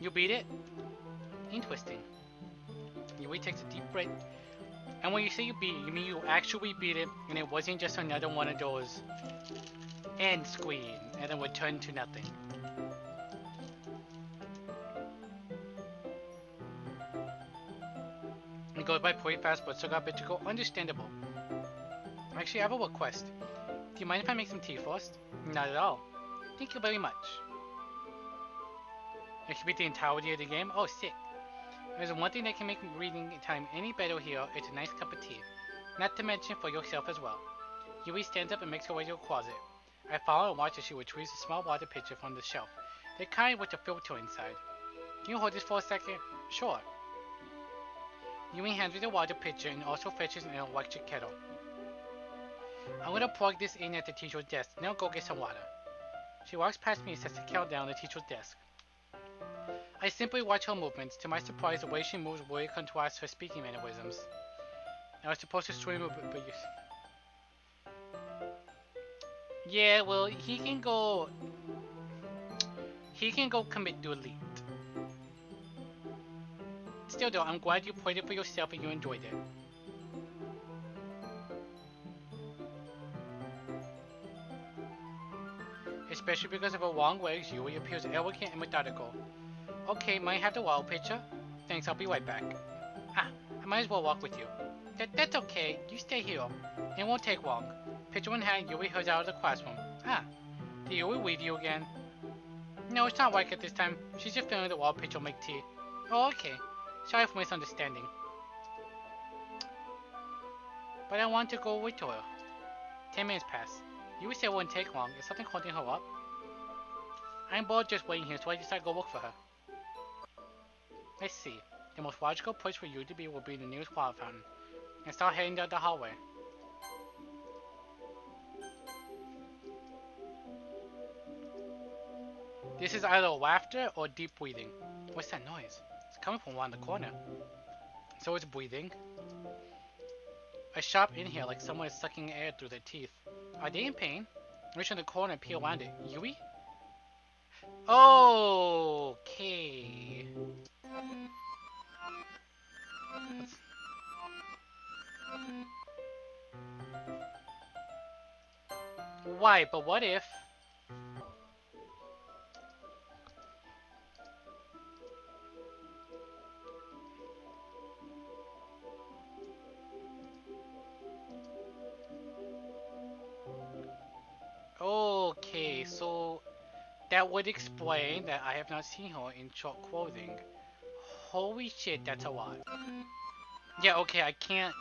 [SPEAKER 4] You beat it? Interesting. Yui takes a deep breath. And when you say you beat it, you mean you actually beat it, and it wasn't just another one of those end screen, and then return to nothing. It goes by pretty fast, but still got a bit to go. Understandable. Actually, I have a request. Do you mind if I make some tea first? Not at all. Thank you very much. It should be the entirety of the game? Oh, sick. There's one thing that can make reading time any better here. It's a nice cup of tea. Not to mention for yourself as well. Yui stands up and makes her way to a closet. I follow and watch as she retrieves a small water pitcher from the shelf. The kind with a filter inside. Can you hold this for a second? Sure. Yui hands me the water pitcher and also fetches an electric kettle. I'm gonna plug this in at the teacher's desk, then I'll go get some water. She walks past me and sets the kettle down on the teacher's desk. I simply watch her movements. To my surprise, the way she moves really contrasts her speaking mannerisms. I was supposed to swim, but you... Yeah, well, he can go commit delete.
[SPEAKER 1] Still though, I'm glad you played it for yourself and you enjoyed it. Especially because of her long legs, Yui appears elegant and methodical. Okay, might have the wild picture. Thanks, I'll be right back. Ah, I might as well walk with you. That's okay, you stay here. It won't take long. Picture in hand, Yui heads out of the classroom. Ah, did Yui leave you again? No, it's not like it this time. She's just feeling the wild picture make tea. Oh, okay. Sorry for misunderstanding. But I want to go with her. 10 minutes pass. Yui said it wouldn't take long. Is something holding her up? I'm bored just waiting here, so I decided to go look for her. Let's see. The most logical place for you to be will be the nearest water fountain. And start heading down the hallway. This is either laughter or deep breathing. What's that noise? It's coming from around the corner. So it's breathing. A sharp inhale like someone is sucking air through their teeth. Are they in pain? Reach in the corner and peel around it. Yui? Okay. Why? But what if? Okay, so that would explain that I have not seen her in short clothing. Holy shit, that's a lot. Yeah, okay, I can't.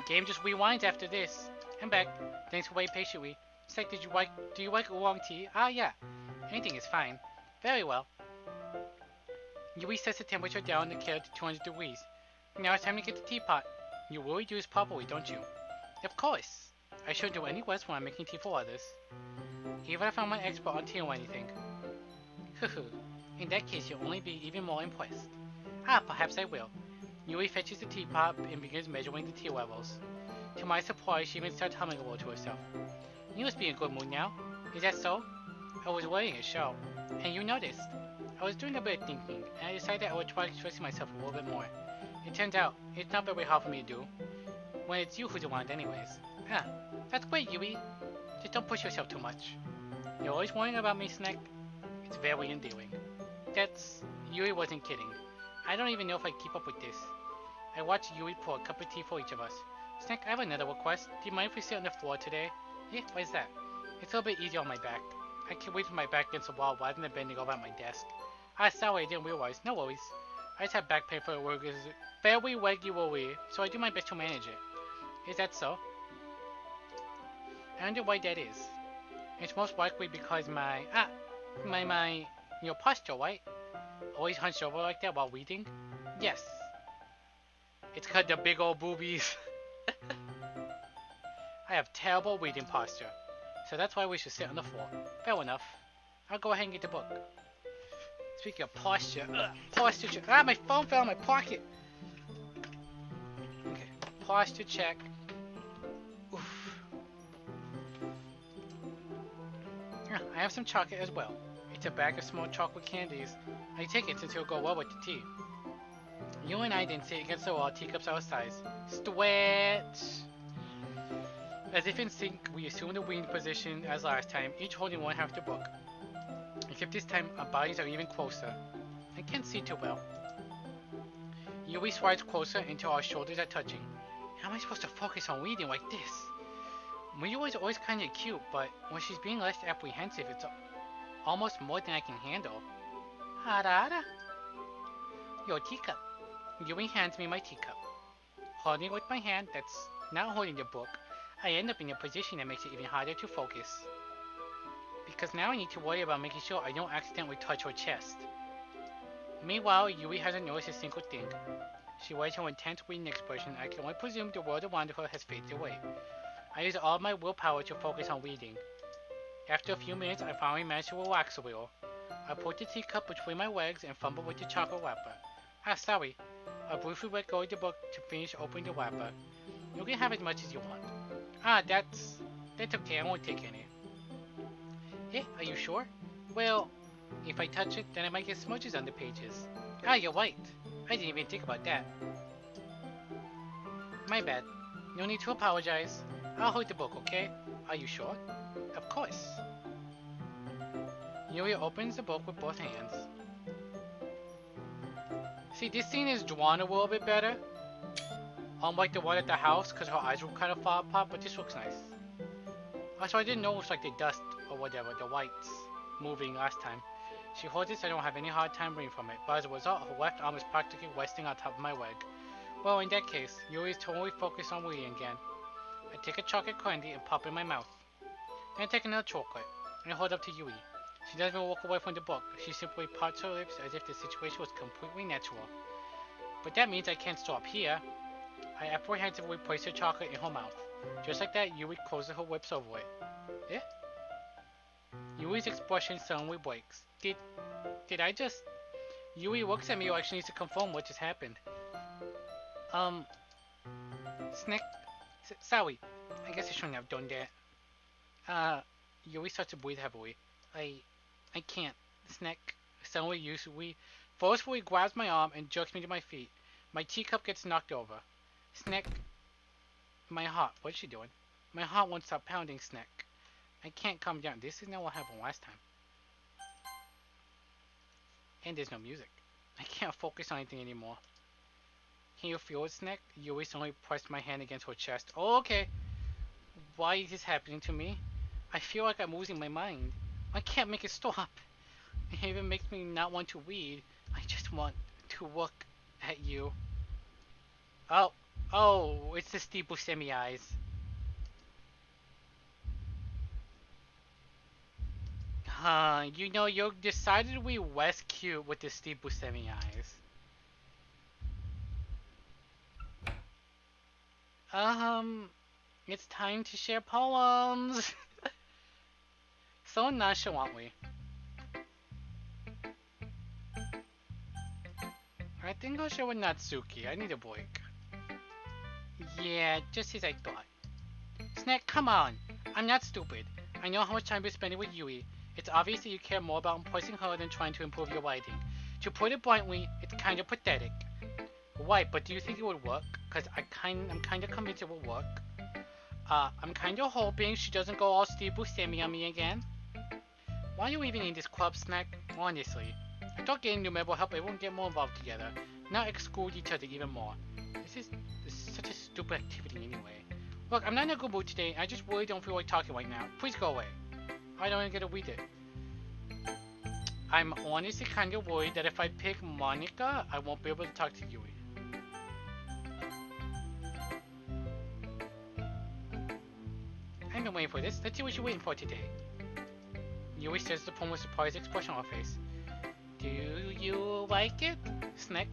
[SPEAKER 1] Game just rewinds after this. I'm back. Thanks for waiting patiently. Sec, do you like oolong tea? Ah, yeah. Anything is fine. Very well. Yui sets the temperature down the kettle to 200 degrees. Now it's time to get the teapot. You really do this properly, don't you? Of course. I shouldn't do any less when I'm making tea for others. Even if I'm an expert on tea or anything. In that case, you'll only be even more impressed. Ah, perhaps I will. Yui fetches the teapot and begins measuring the tea levels. To my surprise, she even starts humming a little to herself. You must be in a good mood now. Is that so? I was waiting a show, and you noticed. I was doing a bit of thinking, and I decided I would try expressing myself a little bit more. It turns out, it's not very hard for me to do, when it's you who's around anyways. Ah, that's great, Yui. Just don't push yourself too much. You're always worrying about me, Snack. It's very endearing. Yui wasn't kidding. I don't even know if I keep up with this. I watched Yui pour a cup of tea for each of us. Snack, I have another request. Do you mind if we sit on the floor today? Yeah, why is that? It's a little bit easier on my back. I can wait for my back against the wall rather than bending over at my desk. Ah, sorry, I didn't realize. No worries. I just have back pain for very regularly, so I do my best to manage it. Is that so? I wonder why that is. It's most likely because my posture, right? Always hunched over like that while reading? Yes. It's cause the big old boobies. I have terrible reading posture. So that's why we should sit on the floor. Fair enough. I'll go ahead and get the book. Speaking of posture, posture check. Ah, my phone fell in my pocket. Okay, posture check. Oof. I have some chocolate as well. It's a bag of small chocolate candies. I take it since it'll go well with the tea. You and I didn't sit against the wall, teacups our size. Sweat! As if in sync, we assume the winged position as last time, each holding one half the book. Except this time, our bodies are even closer. I can't see too well. Yui slides closer until our shoulders are touching. How am I supposed to focus on reading like this? Miyu is always kinda cute, but when she's being less apprehensive, it's almost more than I can handle. Harada? Your teacup. Yui hands me my teacup. Holding it with my hand that's not holding the book, I end up in a position that makes it even harder to focus. Because now I need to worry about making sure I don't accidentally touch her chest. Meanwhile, Yui hasn't noticed a single thing. She wears her intense reading expression. I can only presume the world around her has faded away. I use all my willpower to focus on reading. After a few minutes, I finally managed to relax a little. I put the teacup between my legs and fumbled with the chocolate wrapper. Ah, sorry. I briefly let go of the book to finish opening the wrapper. You can have as much as you want. Ah, that's okay, I won't take any. Eh, are you sure? Well,
[SPEAKER 4] If I touch it, then I might get smudges on the pages. Ah, you're right. I didn't even think about that. My bad. No need to apologize. I'll hold the book, okay? Are you sure? Of course. Yui opens the book with both hands. See, this scene is drawn a little bit better. Unlike the one at the house, because her eyes were kind of far apart, but this looks nice. Also, I didn't notice like the dust or whatever, the whites, moving last time. She holds it so I don't have any hard time reading from it, but as a result, her left arm is practically resting on top of my leg. Well, in that case, Yuri is totally focused on reading again. I take a chocolate candy and pop it in my mouth. Then I take another chocolate and hold it up to Yui. She doesn't even walk away from the book. She simply parts her lips as if the situation was completely natural. But that means I can't stop here. I apprehensively place the chocolate in her mouth. Just like that, Yui closes her lips over it. Eh? Yui's expression suddenly breaks. Did I just... Yui looks at me like she needs to confirm what just happened. Snack... Sorry. I guess I shouldn't have done that. Yui starts to breathe heavily. I can't. Snack. Suddenly Yui forcefully grabs my arm and jerks me to my feet. My teacup gets knocked over. Snack. My heart. What's she doing? My heart won't stop pounding, Snack. I can't calm down. This is not what happened last time. And there's no music. I can't focus on anything anymore. Can you feel it, Snack? Yui suddenly pressed my hand against her chest. Oh, okay. Why is this happening to me? I feel like I'm losing my mind. I can't make it stop. It even makes me not want to read. I just want to look at you. Oh, it's the Steve Buscemi eyes. You know, you're decidedly less cute with the Steve Buscemi eyes. It's time to share poems. So nonchalantly. I think I'll share with Natsuki. I need a break. Yeah, just as I thought. Snack, come on. I'm not stupid. I know how much time you're spending with Yui. It's obvious that you care more about impressing her than trying to improve your writing. To put it bluntly, it's kind of pathetic. Right, but do you think it would work? Cause I'm kinda convinced it will work. I'm kinda hoping she doesn't go all Steve Buscemi on me again. Why are you even in this club, Snack? Honestly. I thought getting new members will help everyone get more involved together, not exclude each other even more. This is such a stupid activity anyway. Look, I'm not in a good mood today, and I just really don't feel like talking right now. Please go away. I don't even get to read it. I'm honestly kind of worried that if I pick Monica, I won't be able to talk to Yui. I've been waiting for this. Let's see what you're waiting for today. Yui stares at the poem with a surprised expression on her face. Do you like it? Snack.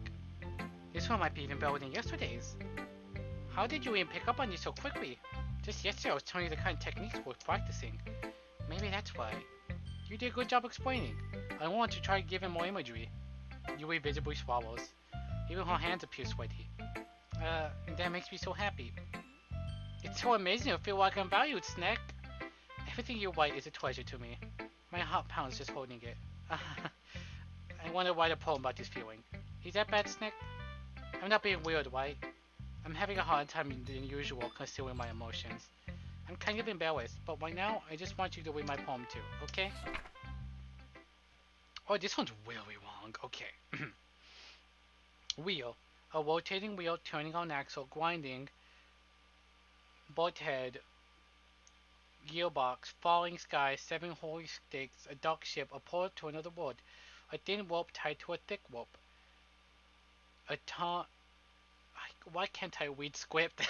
[SPEAKER 4] This one might be even better than yesterday's. How did you even pick up on this so quickly? Just yesterday I was telling you the kind of techniques worth practicing. Maybe that's why. You did a good job explaining. I want to try giving more imagery. Yui visibly swallows. Even her hands appear sweaty. That makes me so happy. It's so amazing to feel like I'm valued, Snack. Everything you write is a treasure to me. My heart pounds just holding it. I want to write a poem about this feeling. Is that bad, Snack? I'm not being weird, right? I'm having a harder time than usual concealing my emotions. I'm kind of embarrassed, but right now, I just want you to read my poem too, okay? Oh, this one's really long. Okay. Wheel. A rotating wheel turning on axle, grinding, boat head, gearbox, falling sky, 7 holy stakes, a dock ship, a portal to another world, a thin rope tied to a thick rope, a ton... Why can't I read script?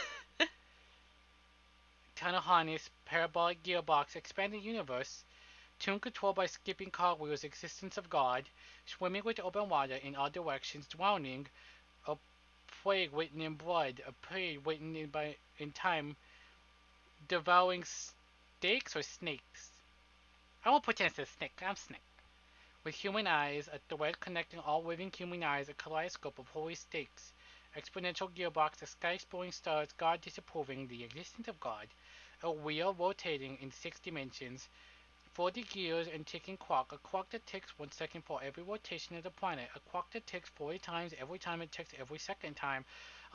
[SPEAKER 4] Tunnel harness, parabolic gearbox, expanding universe, tune controlled by skipping cartwheels, existence of God, swimming with open water in all directions, drowning, a plague written in blood, a plague written in time, devouring steaks or snakes. I won't pretend it's a snake, I'm snake. With human eyes, a thread connecting all living human eyes, a kaleidoscope of holy stakes, exponential gearbox, a sky exploring stars, God disapproving the existence of God, a wheel rotating in 6 dimensions, 40 gears and ticking clock. A clock that ticks 1 second for every rotation of the planet. A clock that ticks 40 times every time it ticks every second time.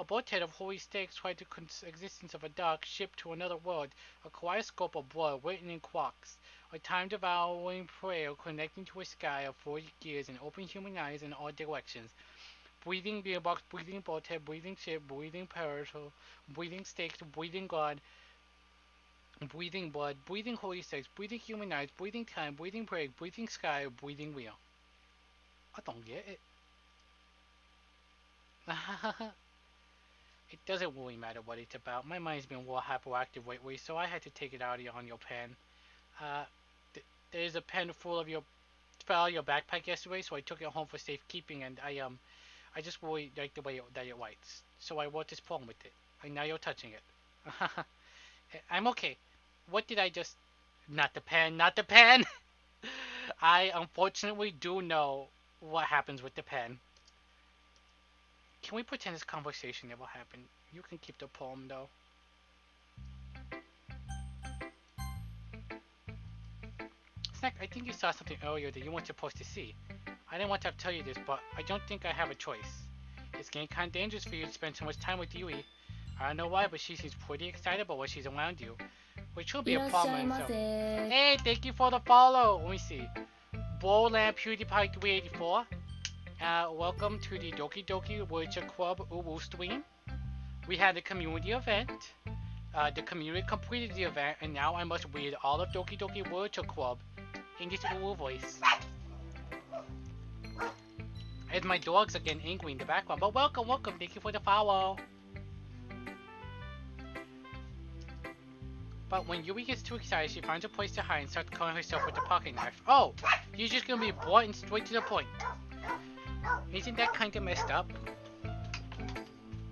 [SPEAKER 4] A boathead of holy stakes tried the existence of a dark ship to another world. A kaleidoscope of blood written in clocks. A time-devouring prayer connecting to a sky of 40 gears and open human eyes in all directions. Breathing gearbox, breathing boathead, breathing ship, breathing parasol, breathing stakes, breathing god, breathing blood, breathing holy stakes, breathing human eyes, breathing time, breathing prayer, breathing sky, breathing wheel. I don't get it. It doesn't really matter what it's about. My mind's been a little hyperactive lately, so I had to take it out on your pen. Uh, there's a pen full of your fell out of your backpack yesterday, so I took it home for safekeeping, and I just really like the way that it writes. So I wrote this poem with it, and now you're touching it. I'm okay. What did I just? Not the pen, not the pen! I unfortunately do know what happens with the pen. Can we pretend this conversation never happened? You can keep the poem though. Snack, I think you saw something earlier that you weren't supposed to see. I didn't want to tell you this, but I don't think I have a choice. It's getting kind of dangerous for you to spend so much time with Yui. I don't know why, but she seems pretty excitable when she's around you, which will be a problem in itself. Hey, thank you for the follow. Let me see. Bowland PewDiePie 384. Welcome to the Doki Doki Witcher Club UWU stream. We had a community event. The community completed the event, and now I must read all of Doki Doki Witcher Club in this UWU voice. As my dogs are getting angry in the background, but welcome, welcome, thank you for the follow. But when Yui gets too excited, she finds a place to hide and starts cutting herself with a pocket knife. Oh, you're just gonna be blunt and straight to the point. Isn't that kinda messed up?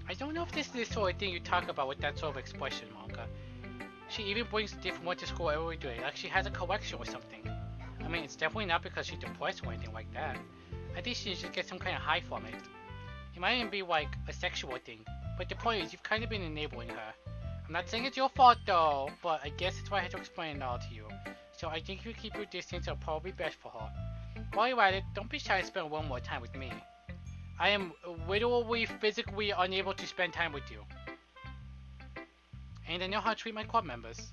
[SPEAKER 4] I don't know if this is the sort of thing you talk about with that sort of expression, manga. She even brings different ones to school every day, like she has a collection or something. I mean, it's definitely not because she's depressed or anything like that. I think she just gets some kind of high from it. It might even be like a sexual thing, but the point is you've kind of been enabling her. I'm not saying it's your fault though, but I guess it's why I had to explain it all to you. So I think if you keep your distance, it'll probably be best for her. While you're at it, don't be shy to spend one more time with me. I am literally physically unable to spend time with you. And I know how to treat my club members.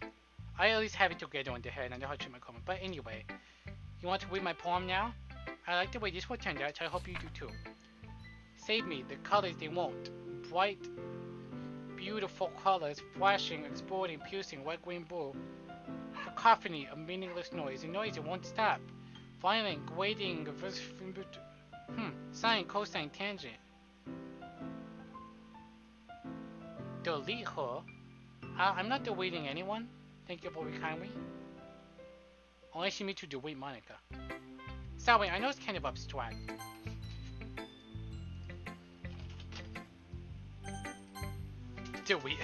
[SPEAKER 4] I at least have it together in the head and I know how to treat my club members. But anyway, you want to read my poem now? I like the way this one turned out, so I hope you do too. Save me, the colors they won't. Bright, beautiful colors, flashing, exploding, piercing, red, green, blue. Cacophony, a meaningless noise, a noise that won't stop. Violent, grating, sine, cosine, tangent. Delete her? I'm not deleting anyone. Thank you very kindly. Unless you mean to delete Monica. Sorry, I know it's kind of abstract. Delete.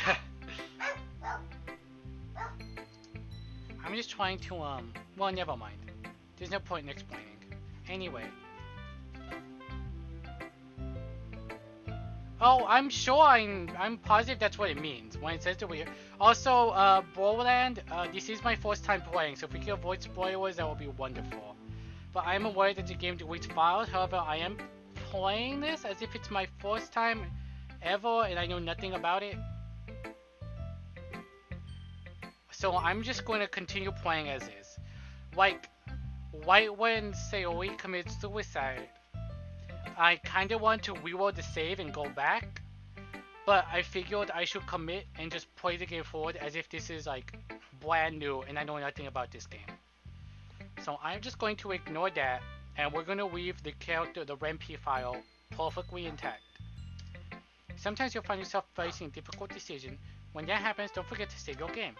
[SPEAKER 4] I'm just trying to, well, never mind. There's no point in explaining. Anyway. Oh, I'm sure I'm positive that's what it means when it says delete. Also, Borderland, this is my first time playing, so if we can avoid spoilers, that would be wonderful. But I am aware that the game deletes files, however, I am playing this as if it's my first time ever and I know nothing about it. So I'm just going to continue playing as is. Like, right when Sayori commits suicide, I kinda want to reload the save and go back, but I figured I should commit and just play the game forward as if this is like brand new and I know nothing about this game. So I'm just going to ignore that and we're going to leave the character, the REMP file, perfectly intact. Sometimes you'll find yourself facing a difficult decision. When that happens, don't forget to save your game.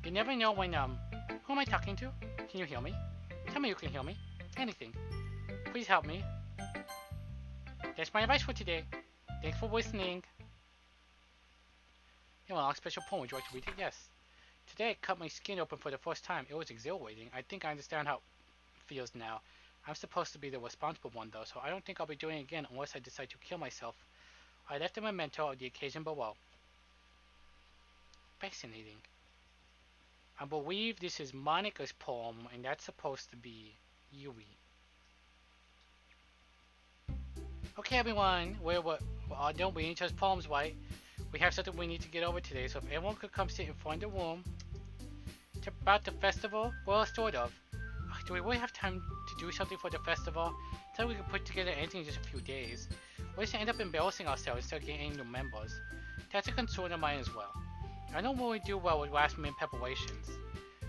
[SPEAKER 4] You never know when, who am I talking to? Can you hear me? Tell me you can hear me. Anything. Please help me. That's my advice for today. Thanks for listening. You want a special poem? Would you like to read it? Yes. Today I cut my skin open for the first time. It was exhilarating. I think I understand how it feels now. I'm supposed to be the responsible one though, so I don't think I'll be doing it again unless I decide to kill myself. I left a memento of the occasion below. Fascinating. I believe this is Monica's poem, and that's supposed to be Yui. Okay, everyone, we're all done reading each other's poems, right? We have something we need to get over today, so if everyone could come sit in front of the room about the festival, well, sort of. Do we really have time to do something for the festival? Thought we could put together anything in just a few days. We're just end up embarrassing ourselves instead of getting any new members. That's a concern of mine as well. I don't really do well with last minute preparations.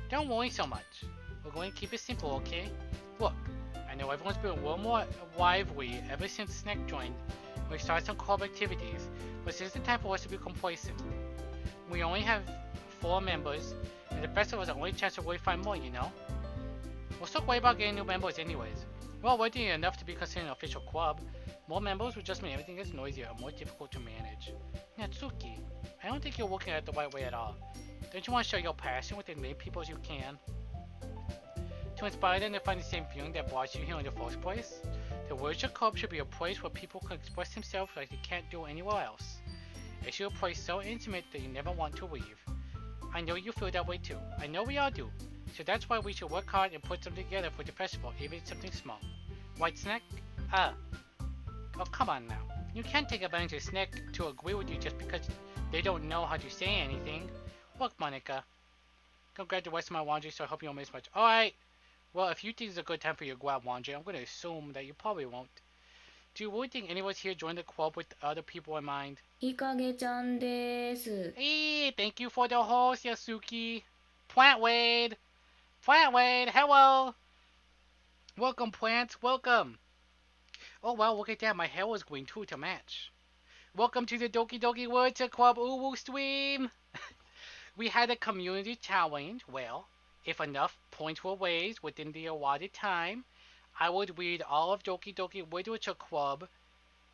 [SPEAKER 4] Don't worry so much. We're going to keep it simple, okay? Look, I know everyone's been a little more lively ever since Snack joined. We started some club activities, but this isn't time for us to be complacent. We only have 4 members, and the festival is the only chance to really find more, you know? We're so worried about getting new members anyways. We're already enough to be considered an official club. More members would just mean everything gets noisier and more difficult to manage. Natsuki, I don't think you're looking at it the right way at all. Don't you want to show your passion with as many people as you can? To inspire them to find the same feeling that brought you here in the first place? The Worship Club should be a place where people can express themselves like they can't do anywhere else. It should be a place so intimate that you never want to leave. I know you feel that way too. I know we all do. So that's why we should work hard and put something together for the festival, even if something small. Right, Snack? Oh, come on now. You can't take advantage of Snack to agree with you just because they don't know how to say anything. Look, Monica. Go grab the rest of my laundry so I hope you don't miss much. Alright. Well, if you think it's a good time for you to grab laundry, I'm going to assume that you probably won't. Do you really think anyone's here joined the club with other people in mind?
[SPEAKER 2] いいかげちゃんです。
[SPEAKER 4] Hey, thank you for the host, Yasuki. Plant Wade. Plant Wade, hello. Welcome, plants, welcome. Oh, wow, look at that. My hair was green, too, to match. Welcome to the Doki Doki Words Club UWU stream. We had a community challenge. Well, if enough points were raised within the allotted time, I would read all of Doki Doki Literature Club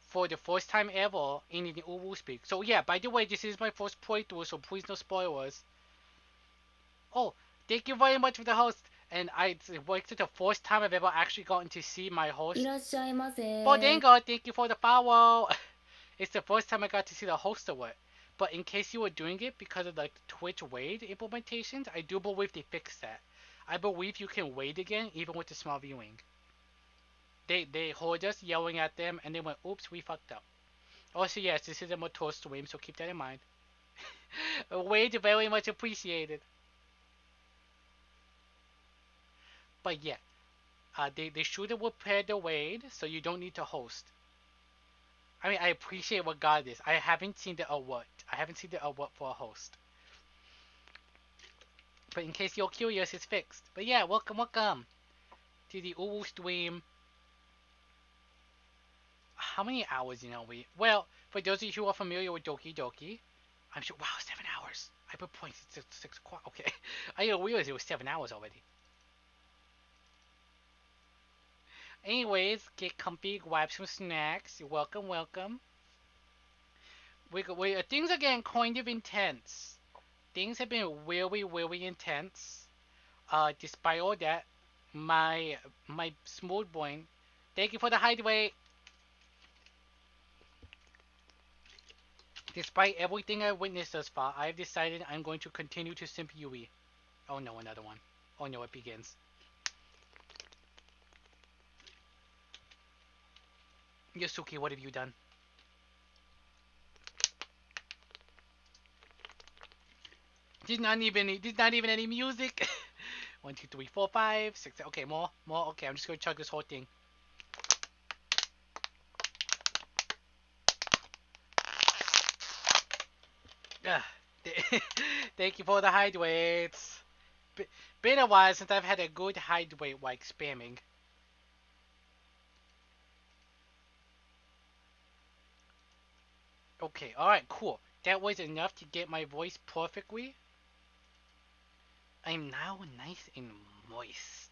[SPEAKER 4] for the first time ever in the UWU speak. So yeah, by the way, this is my first playthrough, so please no spoilers. Oh, thank you very much for the host. And it's like the first time I've ever actually gotten to see my host.
[SPEAKER 2] いらっしゃいませ。
[SPEAKER 4] Bodango, thank you for the follow. It's the first time I got to see the host of it. But in case you were doing it because of like Twitch Wade implementations, I do believe they fixed that. I believe you can wade again even with the small viewing. They heard us yelling at them and they went, oops, we fucked up. Also, yes, this is a mature stream, so keep that in mind. Wade very much appreciated. But yeah, they should have repaired the Wade, so you don't need to host. I mean, I appreciate what God is. I haven't seen the alert. I haven't seen the alert for a host. But in case you're curious, it's fixed. But yeah, welcome to the UWU stream. How many hours, we... Well, for those of you who are familiar with Doki Doki, I'm sure... Wow, 7 hours. I put points at 6 o'clock. Okay. I didn't realize it was 7 hours already. Anyways, get comfy, grab some snacks. Welcome. Things are getting kind of intense. Things have been really intense. Despite all that, my smooth brain. Thank you for the hideaway. Despite everything I've witnessed thus far, I've decided I'm going to continue to simp Yui. Oh no, another one. Oh no, it begins. Yasuki, what have you done? There's not even any music. 1, 2, 3, 4, 5, 6. Okay, more. Okay, I'm just gonna chug this whole thing. Thank you for the hydrates. Been a while since I've had a good hydrate like spamming. Okay, alright, cool. That was enough to get my voice perfectly. I'm now nice and moist.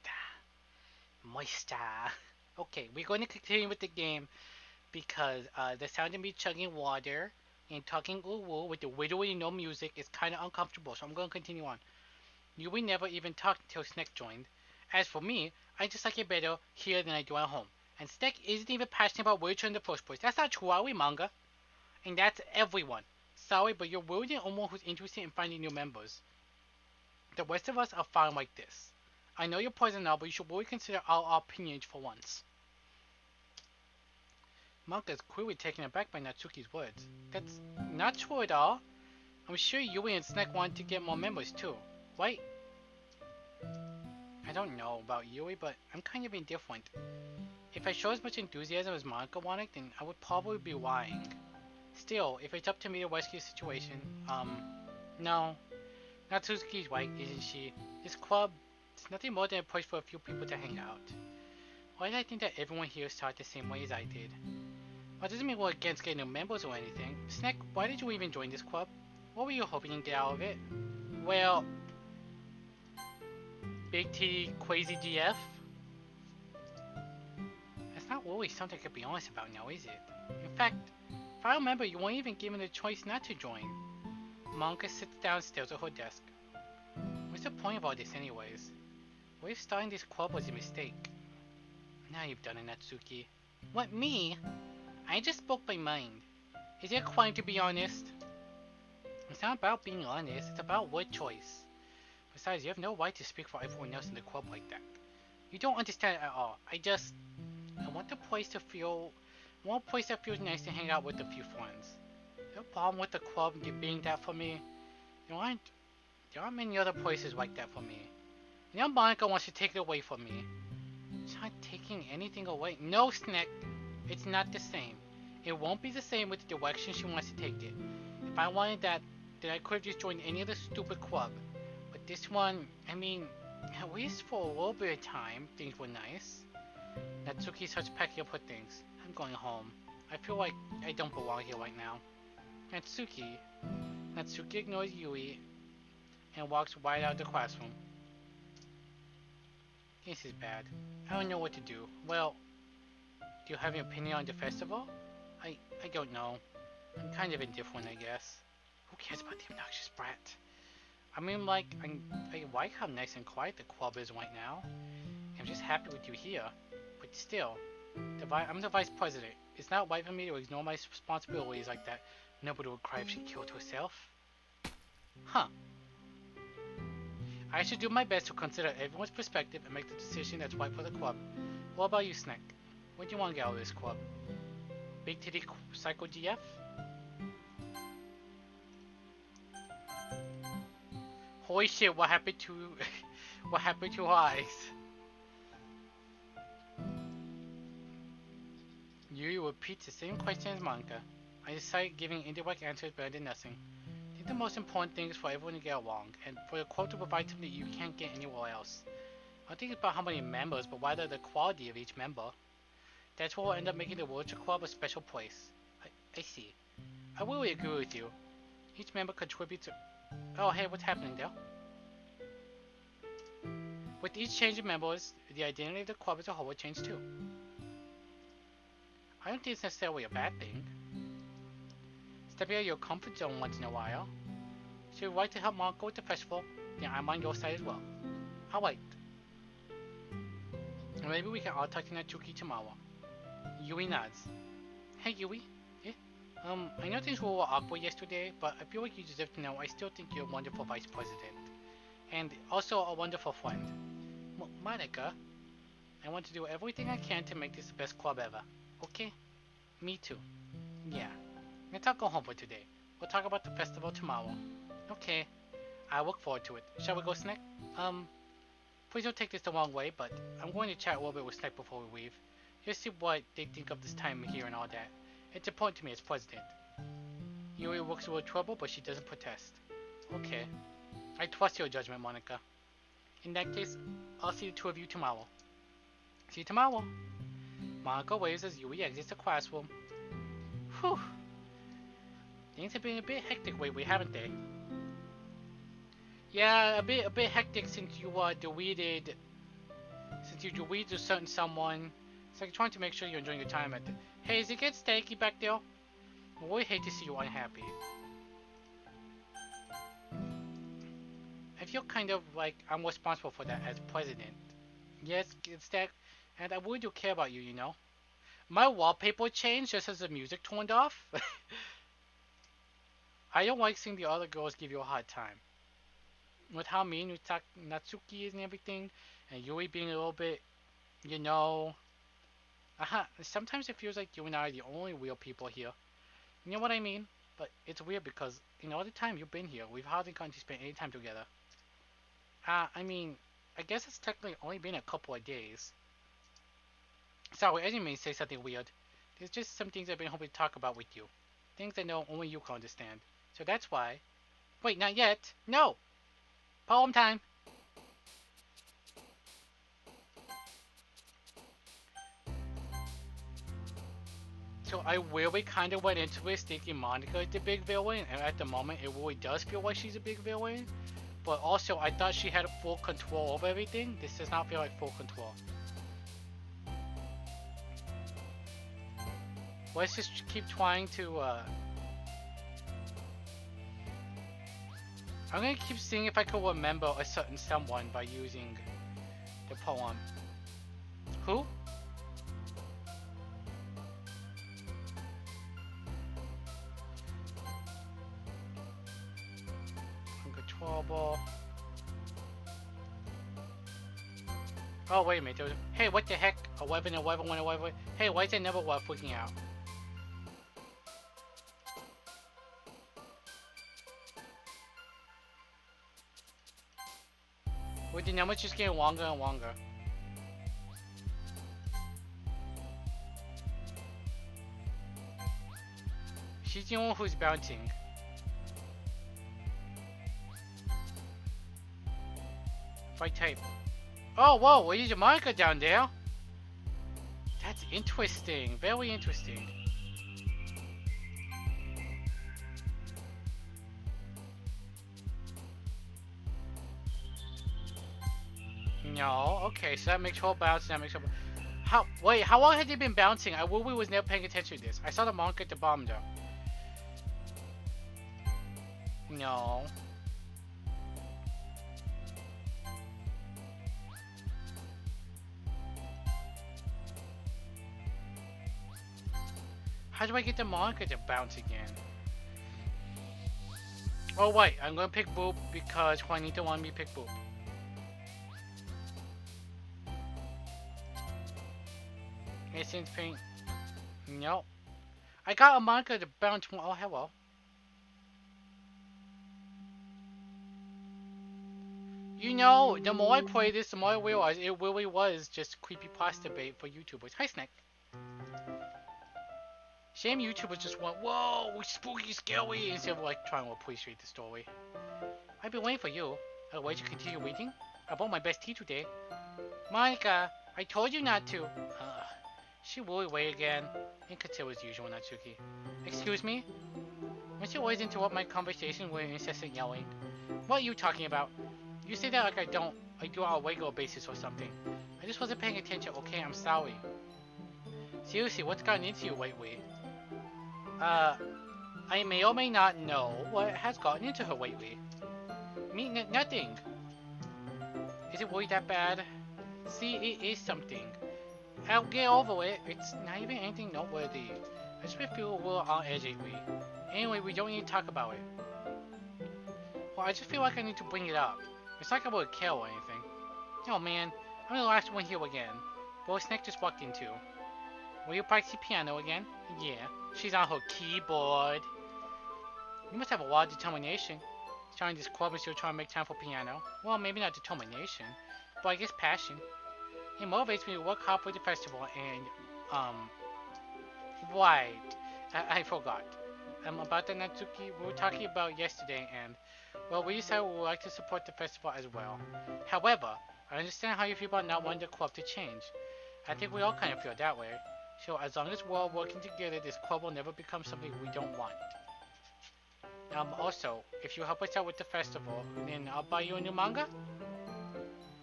[SPEAKER 4] Okay, we're going to continue with the game because the sound of me chugging water and talking UWU with the literally no music is kind of uncomfortable, so I'm going to continue on. Yui never even talked until Snack joined. As for me, I just like it better here than I do at home. And Snack isn't even passionate about literature in the first place. That's not true, are we, manga? And that's everyone. Sorry, but you're rude and almost who's interested in finding new members. The rest of us are fine like this. I know you're poison now, but you should really consider our opinions for once. Monka is clearly taken aback by Natsuki's words. That's not true at all. I'm sure Yui and Snack wanted to get more members too, right? I don't know about Yui, but I'm kind of indifferent. If I show as much enthusiasm as Monica wanted, then I would probably be lying. Still, if it's up to me to rescue the situation, no. Natsuki's right, isn't she? This club, it's nothing more than a place for a few people to hang out. Why did I think that everyone here started the same way as I did? Well, it doesn't mean we're against getting new members or anything. Snack, why did you even join this club? What were you hoping to get out of it? Well, Big T Crazy GF? That's not really something I could be honest about now, is it? In fact, if I remember, you weren't even given the choice not to join. Monica sits downstairs at her desk. What's the point of all this anyways? What if starting this club was a mistake? Now you've done it, Natsuki. What, me? I just spoke my mind. Is it a crime to be honest? It's not about being honest, it's about what choice. Besides, you have no right to speak for everyone else in the club like that. You don't understand it at all. I want the place to feel... I want a place that feels nice to hang out with a few friends. No problem with the club being that for me. There aren't many other places like that for me. Now Monica wants to take it away from me. It's not taking anything away. No, Snack. It's not the same. It won't be the same with the direction she wants to take it. If I wanted that, then I could have just joined any other stupid club. But this one, I mean, at least for a little bit of time, things were nice. Natsuki starts packing up her things. I'm going home. I feel like I don't belong here right now. Natsuki ignores Yui and walks right out of the classroom. This is bad. I don't know what to do. Well, do you have an opinion on the festival? I don't know. I'm kind of indifferent, I guess. Who cares about the obnoxious brat? I mean, like, I like how nice and quiet the club is right now. I'm just happy with you here. But still, I'm the vice president. It's not right for me to ignore my responsibilities like that. Nobody would cry if she killed herself. Huh. I should do my best to consider everyone's perspective and make the decision that's right for the club. What about you, Snack? What do you want to get out of this club? Big Titty Psycho GF? Holy shit, what happened to... what happened to her eyes? Yuri repeats the same question as Monica. I decided giving indirect answers better than nothing. I think the most important thing is for everyone to get along, and for the club to provide something that you can't get anywhere else. I don't think it's about how many members, but rather the quality of each member. That's what will end up making the Wheelchair Club a special place. I see. I really agree with you. Each member contributes to... Oh, hey, what's happening there? With each change of members, the identity of the club as a whole will change too. I don't think it's necessarily a bad thing. Stepping out of your comfort zone once in a while. So you'd like to help Marco with the festival, then I'm on your side as well. Alright. Maybe we can all talk to Natsuki tomorrow. Yui nods. Hey Yui. Yeah? I know things were a little awkward yesterday, but I feel like you deserve to know I still think you're a wonderful vice president. And also a wonderful friend. Monica, I want to do everything I can to make this the best club ever. Okay? Me too. Yeah. Let's all go home for today. We'll talk about the festival tomorrow. Okay. I look forward to it. Shall we go, Snack? Please don't take this the wrong way, but I'm going to chat a little bit with Snack before we leave. Just see what they think of this time here and all that. It's important to me as president. Yuri looks a little trouble, but she doesn't protest. Okay. I trust your judgment, Monica. In that case, I'll see the two of you tomorrow. See you tomorrow. Monica waves as Yui exits the classroom. Whew. Things have been a bit hectic lately, haven't they? Yeah, a bit hectic since you deleted a certain someone. It's like trying to make sure you're enjoying your time at the... Hey, is it get steaky back there? I really hate to see you unhappy. I feel kind of like I'm responsible for that as president. Yes, it's that, and I really do care about you, you know. My wallpaper changed just as the music turned off. I don't like seeing the other girls give you a hard time. with how mean Natsuki is and everything, and Yui being a little bit, you know, sometimes it feels like you and I are the only real people here. You know what I mean? But it's weird because in all the time you've been here, we've hardly gotten to spend any time together. I mean, I guess it's technically only been a couple of days. Sorry, I didn't mean to say something weird. There's just some things I've been hoping to talk about with you. Things I know only you can understand. So that's why. Wait, not yet. No! Poem time! So I really kind of went into it thinking Monica is the big villain, and at the moment it really does feel like she's a big villain. But also, I thought she had full control over everything. This does not feel like full control. Let's just keep trying to, I'm gonna keep seeing if I can remember a certain someone by using the poem. Who? Uncontrollable. Oh, wait a minute. There was, hey, what the heck? 11, 11, 1, 11. Hey, why is it never worth freaking out? With the numbers just getting longer and longer. She's the one who's bouncing. If I type. Oh, whoa, what is your marker down there? That's interesting. Very interesting. No, okay, so that makes her bounce, that makes her... Wait, how long had they been bouncing? I really was never paying attention to this. I saw the marker at the bottom though. No. How do I get the marker to bounce again? Oh wait, I'm gonna pick Boop because Juanita wanted me to pick Boop. Essence paint. Nope. I got a marker to bounce. Oh, hello. You know, the more I play this, the more I realize it really was just creepypasta bait for YouTubers. Hi, Snack. Shame YouTubers just went, whoa, spooky, scary, instead of like trying to appreciate the story. I've been waiting for you. Otherwise, you continue waiting? I bought my best tea today. Monica, I told you not to. She will away again. Inconsiderate as usual, Natsuki. Excuse me? Must you always interrupt my conversation with incessant yelling? What are you talking about? You say that like I do it on a regular basis or something. I just wasn't paying attention, okay? I'm sorry. Seriously, what's gotten into you lately? I may or may not know what has gotten into her lately. Me, nothing. Is it really that bad? See, it is something. I'll get over it. It's not even anything noteworthy. I just feel a little on edge lately. Anyway, we don't need to talk about it. Well, I just feel like I need to bring it up. It's like I would care or anything. Oh man, I'm the last one here again. Boy Snack just walked in too. Will you practice piano again? Yeah, she's on her keyboard. You must have a lot of determination. Starting this club and still trying to make time for piano. Well, maybe not determination, but I guess passion. It motivates me to work hard for the festival and, right. I forgot. About the Natsuki we were talking about yesterday and, well, we decided we would like to support the festival as well. However, I understand how you feel about not wanting the club to change. I think we all kind of feel that way. So as long as we're all working together, this club will never become something we don't want. Also, if you help us out with the festival, then I'll buy you a new manga?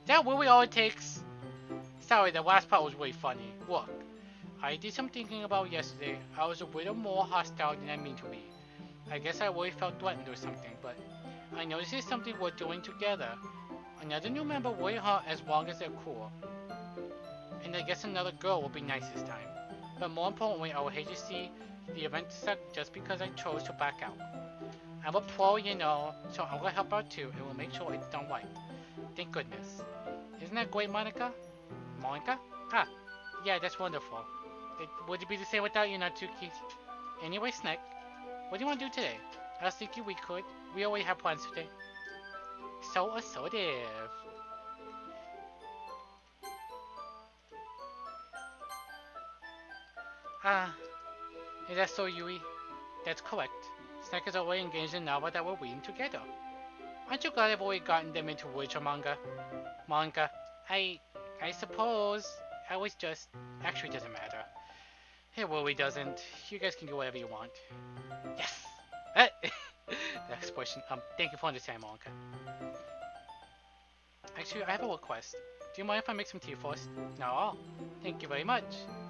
[SPEAKER 4] That really all it takes? Sorry, the last part was really funny. Look, I did some thinking about yesterday. I was a little more hostile than I mean to be. I guess I really felt threatened or something, but I know this is something we're doing together. Another new member will hurt as long as they're cool. And I guess another girl will be nice this time. But more importantly, I would hate to see the event suck just because I chose to back out. I'm a pro, you know, so I'm gonna help out too, and we'll make sure it's done right. Thank goodness. Isn't that great, Monica? Monica? Ah, yeah, that's wonderful. Would it be the same without you, Natsuki? Anyway, Snack, what do you want to do today? I was thinking we could. We already have plans today. So assertive. Ah, is that so, Yui? That's correct. Snack is already engaged in a novel that we're reading together. Aren't you glad I've already gotten them into literature manga? Manga. I suppose I was just... Actually, it doesn't matter. It really doesn't. You guys can do whatever you want. Yes! That expression. Thank you for understanding, Monica. Actually, I have a request. Do you mind if I make some tea first? No. Thank you very much.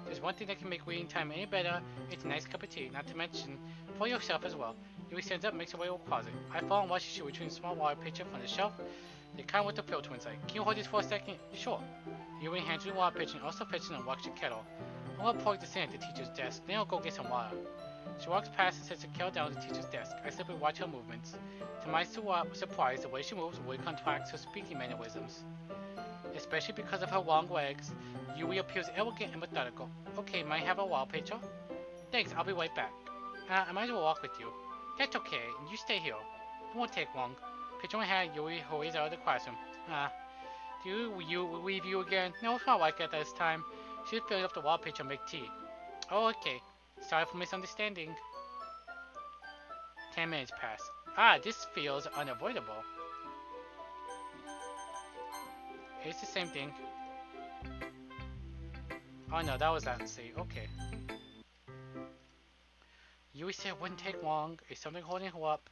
[SPEAKER 4] There's one thing that can make reading time any better. It's a nice cup of tea, not to mention for yourself as well. Yui stands up and makes her way to a closet. I follow and watch as she retrieves a small water pitcher from the shelf. They come with the filter inside. Can you hold this for a second? Sure. Yui hands me the water pitcher and also fetches and walks the kettle. I'll plug this in at the teacher's desk, then I'll go get some water. She walks past and sets the kettle down at the teacher's desk. I simply watch her movements. To my surprise, the way she moves really contracts her speaking mannerisms. Especially because of her long legs, Yui appears elegant and methodical. Okay, might I have a wall pitcher? Thanks, I'll be right back. I might as well walk with you. That's okay, you stay here. It won't take long. Pitcher in hand, Yui hurries out of the classroom. Do you leave you again? No, it's not like that this time. She's filling up the wall pitcher and make tea. Oh, okay. Sorry for misunderstanding. 10 minutes pass. This feels unavoidable. It's the same thing. Oh no, that was that. See, okay. Yui said it wouldn't take long. Is something holding her up?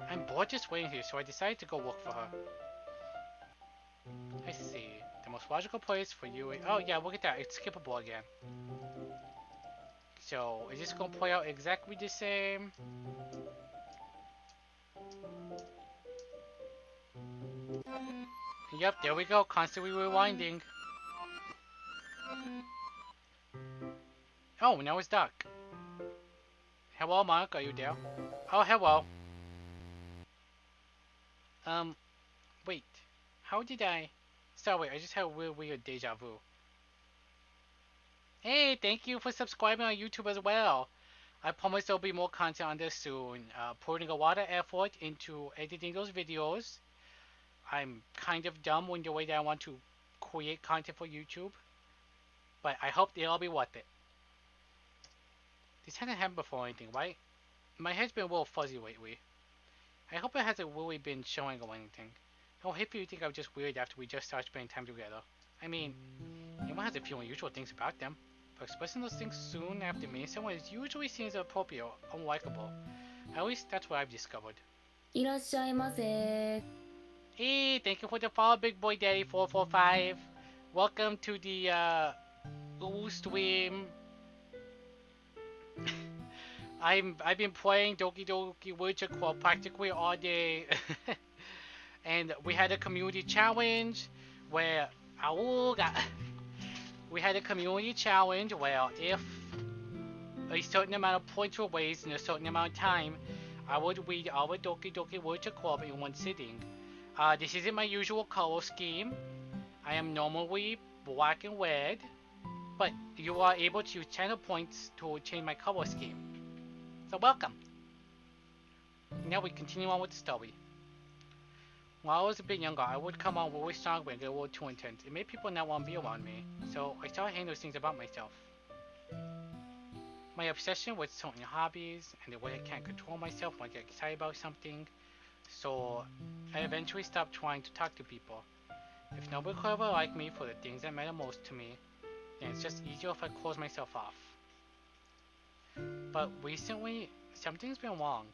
[SPEAKER 4] I'm bored just waiting here, so I decided to go look for her. I see. The most logical place for Yui. Oh yeah, look at that. It's skippable again. So, is this gonna play out exactly the same? Yep, there we go. Constantly rewinding. Oh, now it's dark. Hello, Mark. Are you there? Oh, hello. Wait. How did I... Sorry, I just had a weird deja vu. Hey, thank you for subscribing on YouTube as well. I promise there'll be more content on this soon. Putting a lot of effort into editing those videos. I'm kind of dumb in the way that I want to create content for YouTube. But I hope it'll be worth it. This hasn't happened before or anything, right? My head's been a little fuzzy lately. I hope it hasn't really been showing or anything. I'll hate for you to think I'm just weird after we just started spending time together. I mean, anyone has a few unusual things about them. But expressing those things soon after meeting someone is usually seen as inappropriate or unlikable. At least that's what I've discovered.
[SPEAKER 2] いらっしゃいませ。
[SPEAKER 4] Hey, thank you for the follow, Big Boy Daddy 445. Welcome to the UWU stream. I've been playing Doki Doki Literature Club practically all day, and we had a community challenge where we had a community challenge where if a certain amount of points were raised in a certain amount of time, I would read our Doki Doki Literature Club in one sitting. This isn't my usual color scheme. I am normally black and red, but you are able to use channel points to change my color scheme. So welcome. Now we continue on with the story. When I was a bit younger, I would come on really strong and get a little too intense. It made people not want to be around me, so I started hating those things about myself. My obsession with certain hobbies, and the way I can't control myself when I get excited about something, so I eventually stopped trying to talk to people. If nobody could ever like me for the things that matter most to me, then it's just easier if I close myself off. But recently, something's been wrong.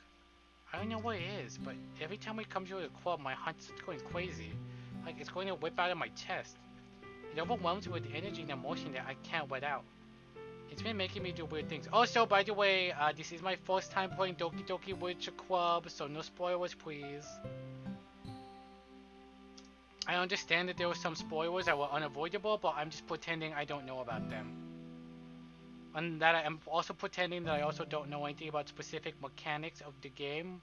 [SPEAKER 4] I don't know what it is, but every time we come to the club, my heart's going crazy. Like it's going to whip out of my chest. It overwhelms me with energy and emotion that I can't let out. It's been making me do weird things. Also, by the way, this is my first time playing Doki Doki Literature Club, so no spoilers, please. I understand that there were some spoilers that were unavoidable, but I'm just pretending I don't know about them. And that I am also pretending that I also don't know anything about specific mechanics of the game.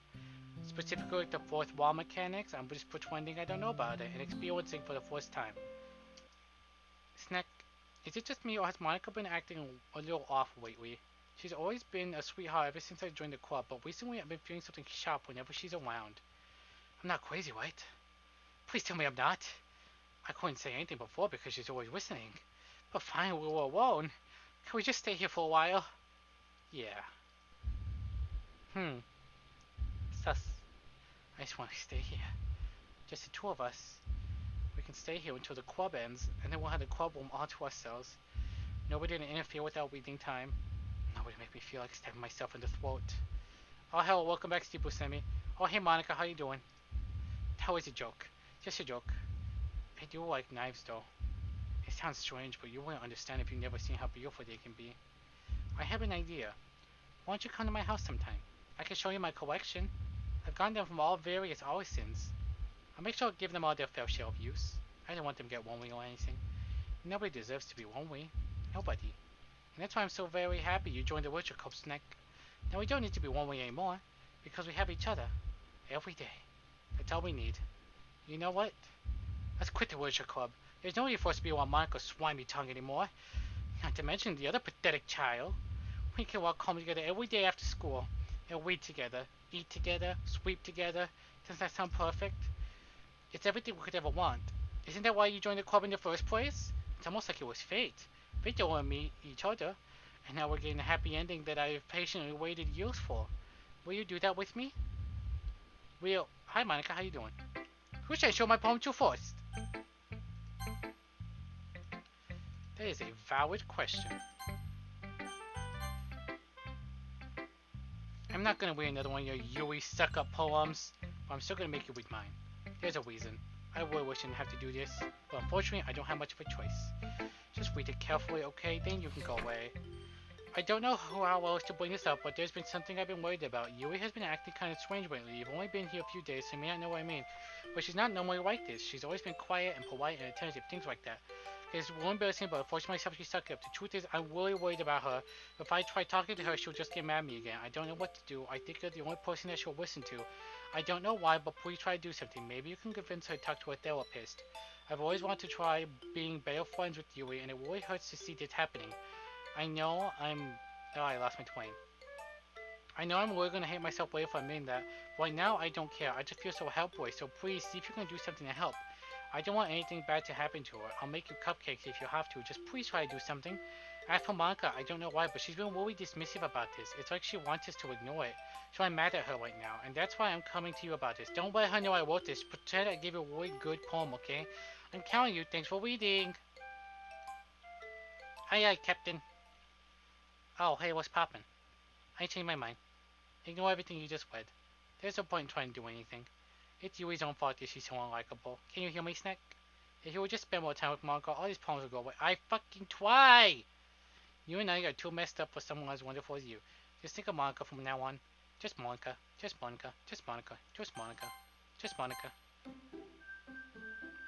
[SPEAKER 4] Specifically like the fourth wall mechanics. I'm just pretending I don't know about it and experiencing for the first time. Snack, is it just me or has Monica been acting a little off lately? She's always been a sweetheart ever since I joined the club, but recently I've been feeling something sharp whenever she's around. I'm not crazy, right? Please tell me I'm not. I couldn't say anything before because she's always listening. But finally we were alone. Can we just stay here for a while? Yeah. Sus. I just want to stay here. Just the two of us. We can stay here until the club ends, and then we'll have the club room all to ourselves. Nobody to interfere with our reading time. Nobody make me feel like stabbing myself in the throat. Oh hell, welcome back, Steve Buscemi. Oh hey Monica, how you doing? That was a joke. Just a joke. I do like knives though. It sounds strange, but you won't understand if you've never seen how beautiful they can be. I have an idea. Why don't you come to my house sometime? I can show you my collection. I've gotten them from all various artisans. I'll make sure to give them all their fair share of use. I don't want them to get lonely or anything. Nobody deserves to be lonely. Nobody. And that's why I'm so very happy you joined the Witcher Club, Snack. Now we don't need to be lonely anymore, because we have each other. Every day. That's all we need. You know what? Let's quit the Witcher Club. There's no need for us to be around Monica's slimy tongue anymore. Not to mention the other pathetic child. We can walk home together every day after school. And read together. Eat together. Sweep together. Doesn't that sound perfect? It's everything we could ever want. Isn't that why you joined the club in the first place? It's almost like it was fate. Fate don't want to meet each other. And now we're getting a happy ending that I've patiently waited years for. Will you do that with me? Will. Hi Monica, how you doing? Who should I show my poem to first? That is a valid question. I'm not gonna read another one of your Yui suck-up poems, but I'm still gonna make you read mine. There's a reason. I really wish I didn't have to do this, but unfortunately I don't have much of a choice. Just read it carefully, okay? Then you can go away. I don't know how else to bring this up, but there's been something I've been worried about. Yui has been acting kind of strange lately. You've only been here a few days, so you may not know what I mean. But she's not normally like this. She's always been quiet and polite and attentive, things like that. It's really embarrassing, but forcing myself to suck up. The truth is, I'm really worried about her. If I try talking to her, she'll just get mad at me again. I don't know what to do. I think you're the only person that she'll listen to. I don't know why, but please try to do something. Maybe you can convince her to talk to a therapist. I've always wanted to try being better friends with Yui, and it really hurts to see this happening. I know I'm... Oh, I lost my twang. I know I'm really gonna hate myself later if I mean that. Right now, I don't care. I just feel so helpless, so please see if you can do something to help. I don't want anything bad to happen to her. I'll make you cupcakes if you have to. Just please try to do something. As for Monica, I don't know why, but she's been really dismissive about this. It's like she wants us to ignore it. So I'm mad at her right now, and that's why I'm coming to you about this. Don't let her know I wrote this. Pretend I gave you a really good poem, okay? I'm counting you. Thanks for reading. Aye, Captain. Oh, hey, what's poppin'? I changed my mind. Ignore everything you just read. There's no point in trying to do anything. It's Yui's own fault that she's so unlikable. Can you hear me, Snack? If you would just spend more time with Monica, all these problems will go away. I fucking try! You and I are too messed up for someone as wonderful as you. Just think of Monica from now on. Just Monica. Just Monica. Just Monica. Just Monica. Just Monica.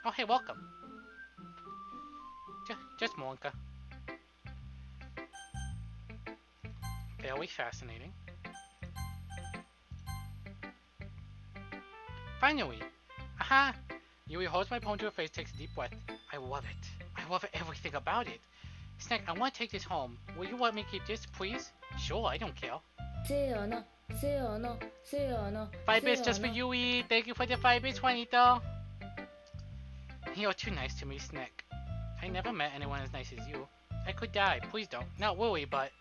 [SPEAKER 4] Oh, hey, welcome. Just Monica. Very fascinating. Finally! Aha! Yui holds my poem to her face, takes a deep breath. I love it. I love everything about it. Snack, I want to take this home. Will you let me keep this, please? Sure, I don't care. 5 bits just for Yui. Thank you for the 5 bits, Juanito. You're too nice to me, Snack. I never met anyone as nice as you. I could die. Please don't. Not really, but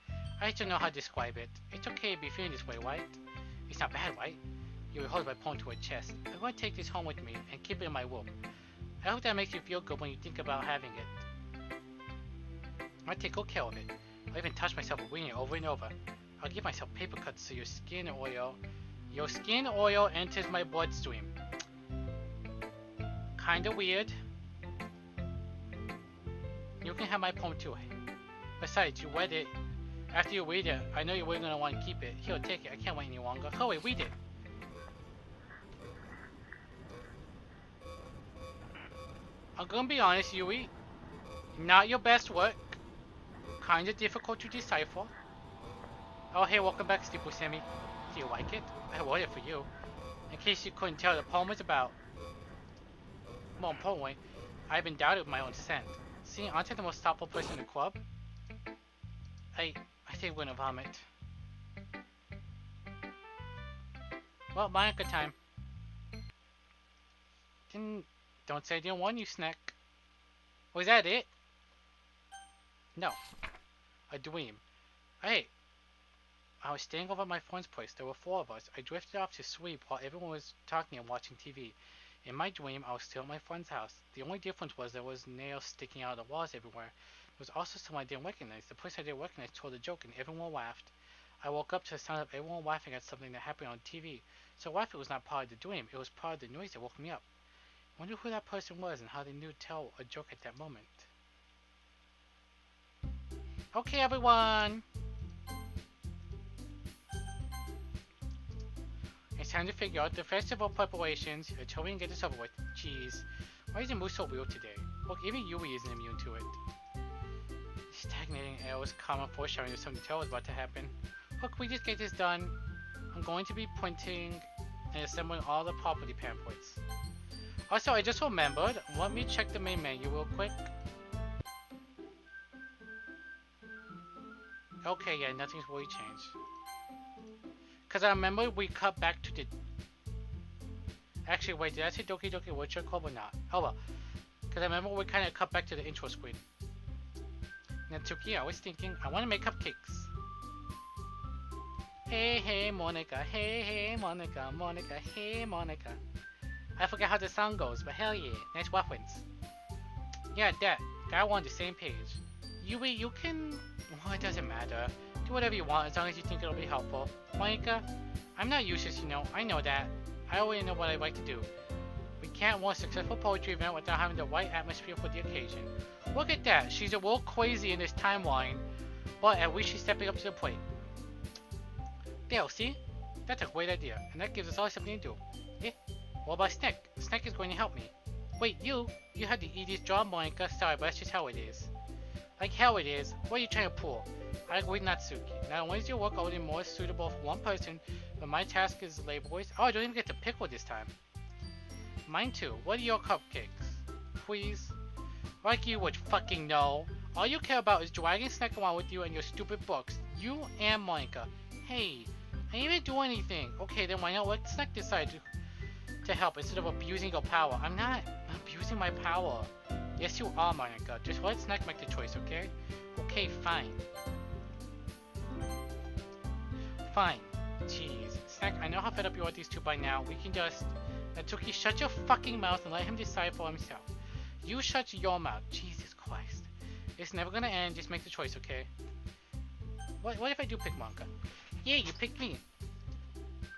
[SPEAKER 4] I just don't know how to describe it. It's okay to be feeling this way, right? It's not bad, right? Yui holds my poem to her chest. I'm going to take this home with me and keep it in my room. I hope that makes you feel good when you think about having it. I'll take good care of it. I'll even touch myself with reading it over and over. I'll give myself paper cuts so your skin oil enters my bloodstream. Kinda weird. You can have my poem too. Besides, you read it. After you read it, I know you're really gonna want to keep it. Here, take it. I can't wait any longer. Hurry, read it. I'm gonna be honest, Yui. Not your best work. Kinda difficult to decipher. Oh, hey, welcome back, Steve Buscemi. Do you like it? I wrote it for you. In case you couldn't tell, the poem is about, more importantly, I've been doubted with my own scent. See, aren't I the most thoughtful person in the club? I think I'm gonna vomit. Well, Monica time. Don't say I didn't warn you, Snack. Was that it? No. A dream. Hey, I was staying over at my friend's place. There were 4 of us. I drifted off to sleep while everyone was talking and watching TV. In my dream, I was still at my friend's house. The only difference was there was nails sticking out of the walls everywhere. There was also someone I didn't recognize. The person I didn't recognize told a joke and everyone laughed. I woke up to the sound of everyone laughing at something that happened on TV. So laughing was not part of the dream. It was part of the noise that woke me up. I wonder who that person was and how they knew to tell a joke at that moment. Okay, everyone. It's time to figure out the festival preparations until we can get this over with. Jeez. Why is the mood so weird today? Look, even Yui isn't immune to it. Stagnating air was common foreshadowing that something terrible was about to happen. Look, we just get this done. I'm going to be printing and assembling all the property pamphlets. Also, I just remembered, let me check the main menu real quick. Okay, yeah, nothing's really changed. Because I remember we cut back to the... Actually, wait, did I say Doki Doki Literature Club or not? Oh well. Because I remember we kind of cut back to the intro screen. Natsuki, I was thinking, I want to make cupcakes. Hey, hey, Monica. Hey, hey, Monica. Monica, hey, Monica. I forget how the song goes, but hell yeah. Nice reference. Yeah, that. Got on the same page. Yui, you can... Well, it doesn't matter. Do whatever you want as long as you think it'll be helpful. Monica, I'm not useless, you know. I know that. I already know what I like to do. We can't run a successful poetry event without having the right atmosphere for the occasion. Look at that. She's a little crazy in this timeline, but at least she's stepping up to the plate. There, see? That's a great idea, and that gives us all something to do. Eh? What about Snack? Snack is going to help me. Wait, you had the easiest job, Monica. Sorry, but that's just how it is. Like how it is? What are you trying to pull? I agree, Natsuki. Not only is your work already more suitable for one person, but my task is laborious. Oh, I don't even get to pick one this time. Mine too. What are your cupcakes? Please? Like you would fucking know. All you care about is dragging Snack around with you and your stupid books. You and Monica. Hey, I didn't even do anything. Okay, then why not let Snack decide to help instead of abusing your power? I'm not abusing my power. Yes, you are, Monica. Just let Snack make the choice, okay? Okay, fine. Fine. Jeez. Snack, I know how fed up you are with these two by now. We can just... Natsuki, shut your fucking mouth and let him decide for himself. You shut your mouth. Jesus Christ. It's never gonna end. Just make the choice, okay? What if I do pick Monica? Yeah, you picked me.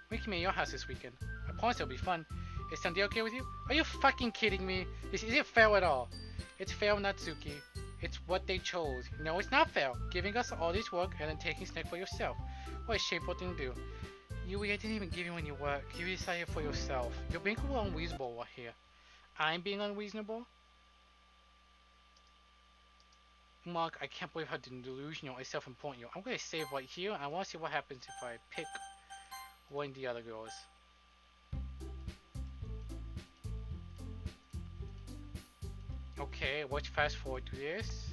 [SPEAKER 4] We can be at your house this weekend. I promise it'll be fun. Is Sunday okay with you? Are you fucking kidding me? This isn't fair at all. It's fair, Natsuki. It's what they chose. No, it's not fair. Giving us all this work and then taking Snack for yourself. What a shameful thing to do. Yui, I didn't even give you any work. You decided for yourself. You're being a little unreasonable right here. I'm being unreasonable? Mark, I can't believe how delusional and self-important you are. I'm gonna save right here. I want to see what happens if I pick one of the other girls. Okay, let's fast forward to this.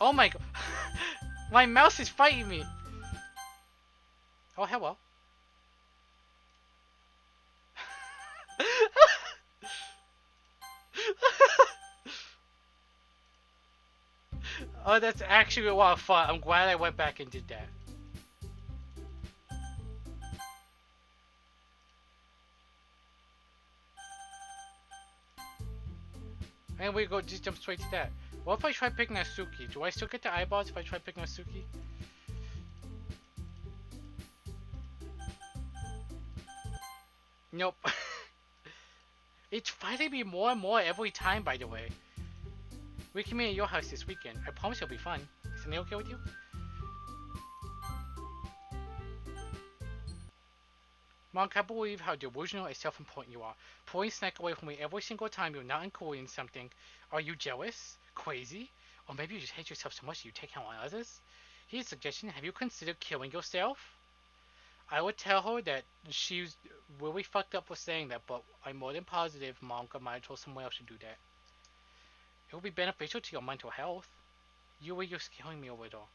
[SPEAKER 4] Oh my god! My mouse is fighting me! Oh, hello. Oh, that's actually a lot of fun. I'm glad I went back and did that. And we go just jump straight to that. What if I try picking Natsuki? Do I still get the eyeballs if I try picking Natsuki? Nope. It's fighting me more and more every time, by the way. We can meet at your house this weekend. I promise it'll be fun. Is it okay with you? Mom, can't believe how delusional and self-important you are. Pulling Snack away from me every single time you're not including something. Are you jealous? Crazy? Or maybe you just hate yourself so much you take out on others? Here's a suggestion. Have you considered killing yourself? I would tell her that she's really fucked up for saying that, but I'm more than positive Monka might have told someone else to do that. It will be beneficial to your mental health. You're scaring me a little.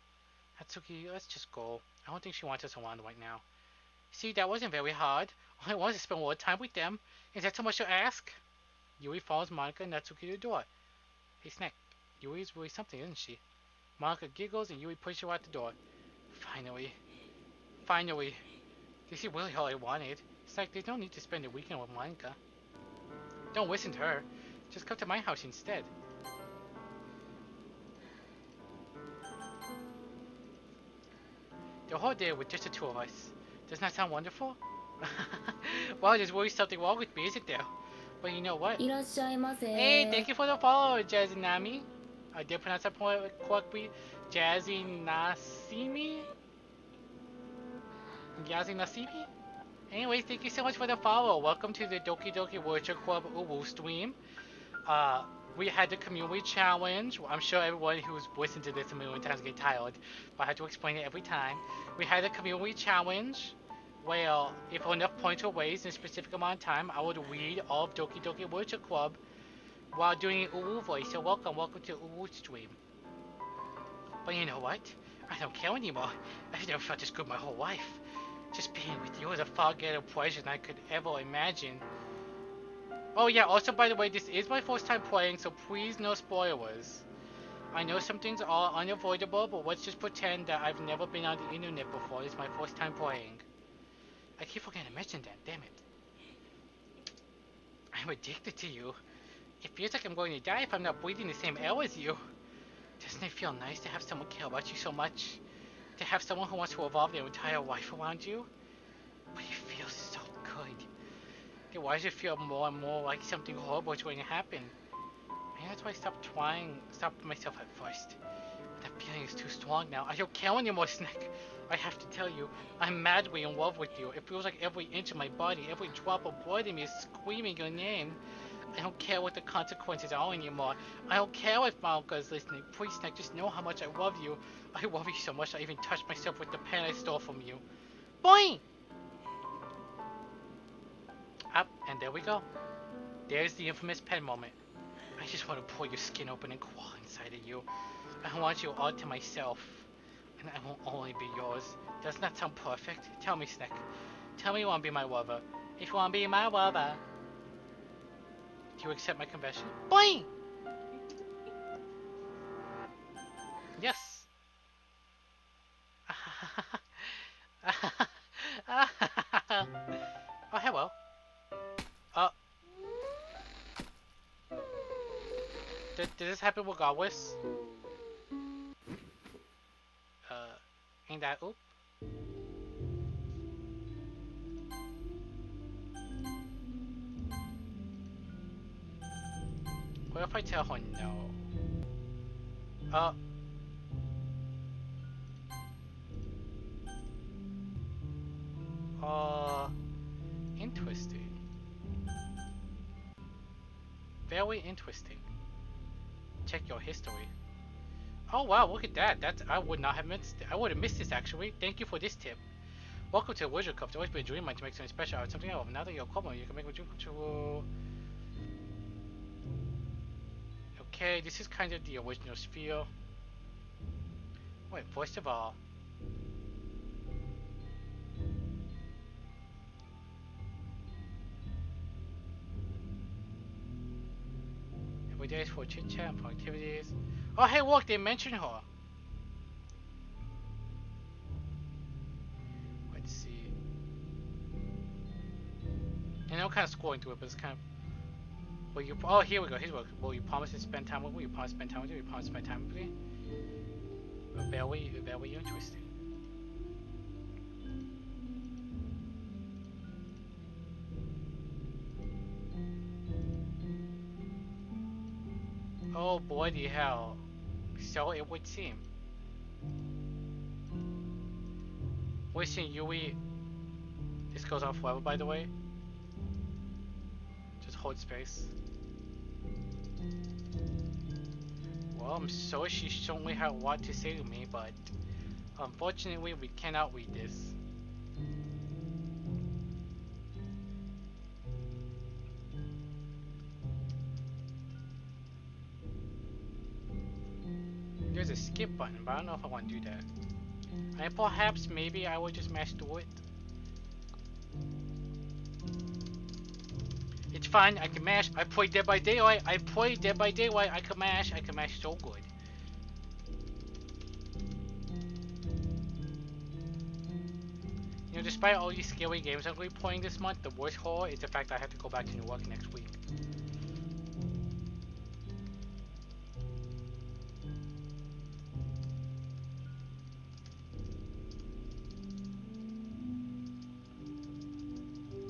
[SPEAKER 4] Hatsuki, let's just go. I don't think she wants us around right now. See, that wasn't very hard. All I wanted to spend more time with them. Is that too much to ask? Yui follows Monica and Natsuki to the door. Hey, Snack. Yui is really something, isn't she? Monica giggles and Yui pushes her out the door. Finally. Finally. This is really all I wanted. Snack, there's no need to spend a weekend with Monica. Don't listen to her. Just come to my house instead. The whole day with just the two of us. Doesn't that sound wonderful? Well, there's really something wrong with me, isn't there? But you know what?
[SPEAKER 2] いらっしゃいませ。
[SPEAKER 4] Hey, thank you for the follow, Jazzy Nami. I did pronounce that point correctly. Jazzy Nasimi? Jazzy Nasimi? Anyways, thank you so much for the follow. Welcome to the Doki Doki Worship Club UWU stream. We had the community challenge. I'm sure everyone who's listened to this a million times get tired, but I have to explain it every time. We had a community challenge. Well, if enough points were raised in a specific amount of time, I would read all of Doki Doki Worship Club while doing UWU voice. So welcome to UWU stream. But you know what? I don't care anymore. I've never felt this good my whole life. Just being with you is a far greater pleasure than I could ever imagine. Oh yeah, also by the way, this is my first time playing, so please no spoilers. I know some things are unavoidable, but let's just pretend that I've never been on the internet before. It's my first time playing. I keep forgetting to mention that, damn it. I'm addicted to you. It feels like I'm going to die if I'm not breathing the same air as you. Doesn't it feel nice to have someone care about you so much? To have someone who wants to revolve their entire life around you? But it feels so good. Then why does it feel more and more like something horrible is going to happen? Maybe that's why I stopped myself at first. But that feeling is too strong now. I don't care anymore, Snack. I have to tell you, I'm madly in love with you. It feels like every inch of my body, every drop of blood in me is screaming your name. I don't care what the consequences are anymore. I don't care if Malka is listening. Please, Snack, just know how much I love you. I love you so much I even touched myself with the pen I stole from you. Boing! Up, and there we go. There's the infamous pen moment. I just want to pull your skin open and crawl inside of you. I want you all to myself. And I won't only be yours. Doesn't that sound perfect? Tell me, Snack. Tell me you want to be my lover. If you want to be my lover. Do you accept my confession? Boing! Yes. Oh, hello. Did this happen regardless? Ain't that oop? What if I tell her no? Interesting. Very interesting. Check your history. Oh wow, look at that. I would not have missed it. I would have missed this actually. Thank you for this tip. Welcome to the Wizard Cup. It's always been a dream of mine to make something special out of something else. Now that you're a club, you can make a dream come true. Okay, this is kind of the original sphere. Wait, first of all, every day is for chit chat and for activities. Oh, hey, look, they mentioned her. Let's see. And I'm kind of scrolling through it, but it's kind of. Will you? Oh, here we go. Here's what. Will you promise to spend time with me? Will you promise to spend time with me? Will you promise to spend time with me? Very interesting. Oh, bloody hell. So it would seem. Listen, Yui. This goes on forever, by the way. Just hold space. Well, I'm sorry she certainly had a lot to say to me, but unfortunately we cannot read this. skip button, but I don't know if I want to do that. And perhaps maybe I will just mash through it. It's fine, I can mash. I play Dead by Daylight. I play Dead by Daylight. I can mash. I can mash so good. You know, despite all these scary games I'm going to be playing this month, the worst horror is the fact that I have to go back to Newark next week.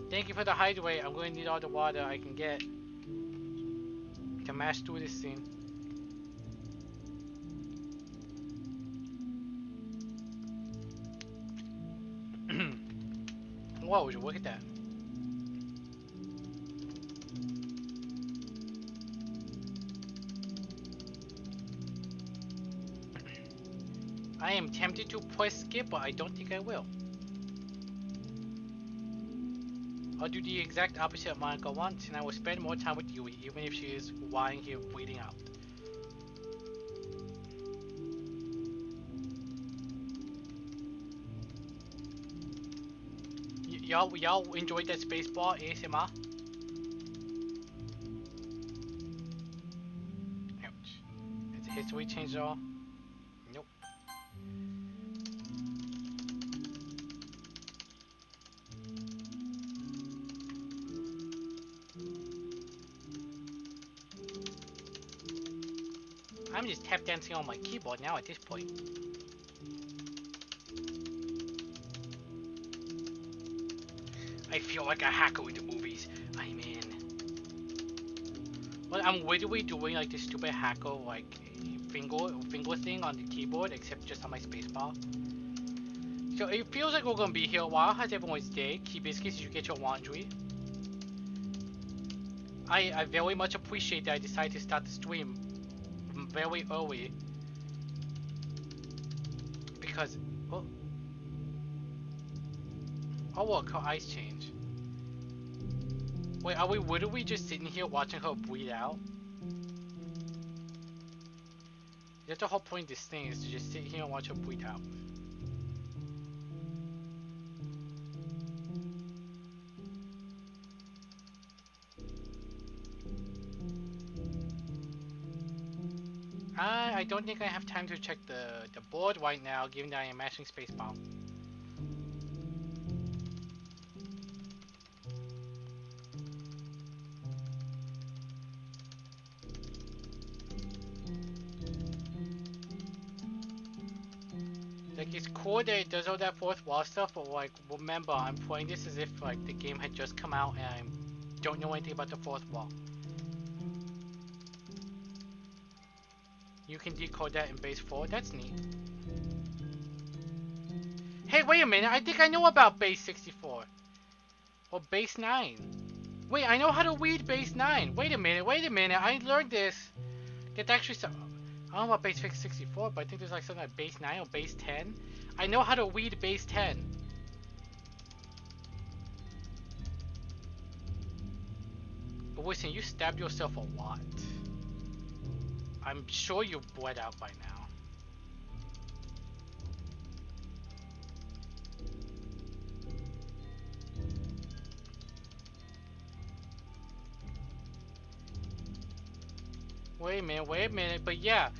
[SPEAKER 4] Thank you for the hydrate. I'm going to need all the water I can get to mash through this scene. Whoa, look at that. I am tempted to press skip, but I don't think I will. I'll do the exact opposite of Monica wants, and I will spend more time with Yui, even if she is lying here bleeding out. Y'all enjoyed that Spaceball ASMR? Ouch. Has the history changed at all? Nope. I'm just tap dancing on my keyboard now at this point. I feel like a hacker with the movies. I'm in. Well, I'm literally doing like this stupid hacker like finger thing on the keyboard, except just on my spacebar. So it feels like we're gonna be here a while. How's everyone's day? Key biscuits, did you get your laundry? I very much appreciate that I decided to start the stream very early because oh look, her eyes change. Wait, are we literally just sitting here watching her bleed out? That's the whole point of this thing, is to just sit here and watch her bleed out. I don't think I have time to check the board right now, given that I am mashing spacebar. Like, it's cool that it does all that fourth wall stuff, but like, remember, I'm playing this as if like the game had just come out and I don't know anything about the fourth wall. You can decode that in base 4, that's neat. Hey, wait a minute, I think I know about base 64. Or base 9. Wait, I know how to read base 9. Wait a minute, I learned this. That's actually some... I don't know about base 64, but I think there's like something like base 9 or base 10. I know how to read base 10. But listen, you stabbed yourself a lot. I'm sure you bled out by now. Wait a minute, but yeah.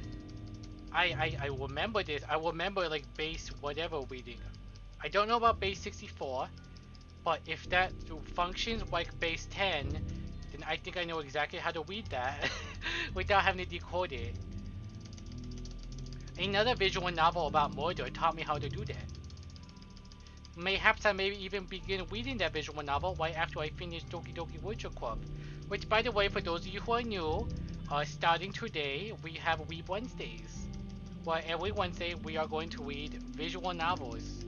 [SPEAKER 4] I remember this. I remember like base whatever reading. I don't know about base 64, but if that functions like base 10, then I think I know exactly how to read that without having to decode it. Another visual novel about murder taught me how to do that. Mayhaps I may even begin reading that visual novel right after I finish Doki Doki Literature Club. Which, by the way, for those of you who are new, starting today, we have Read Wednesdays. Where every Wednesday we are going to read visual novels.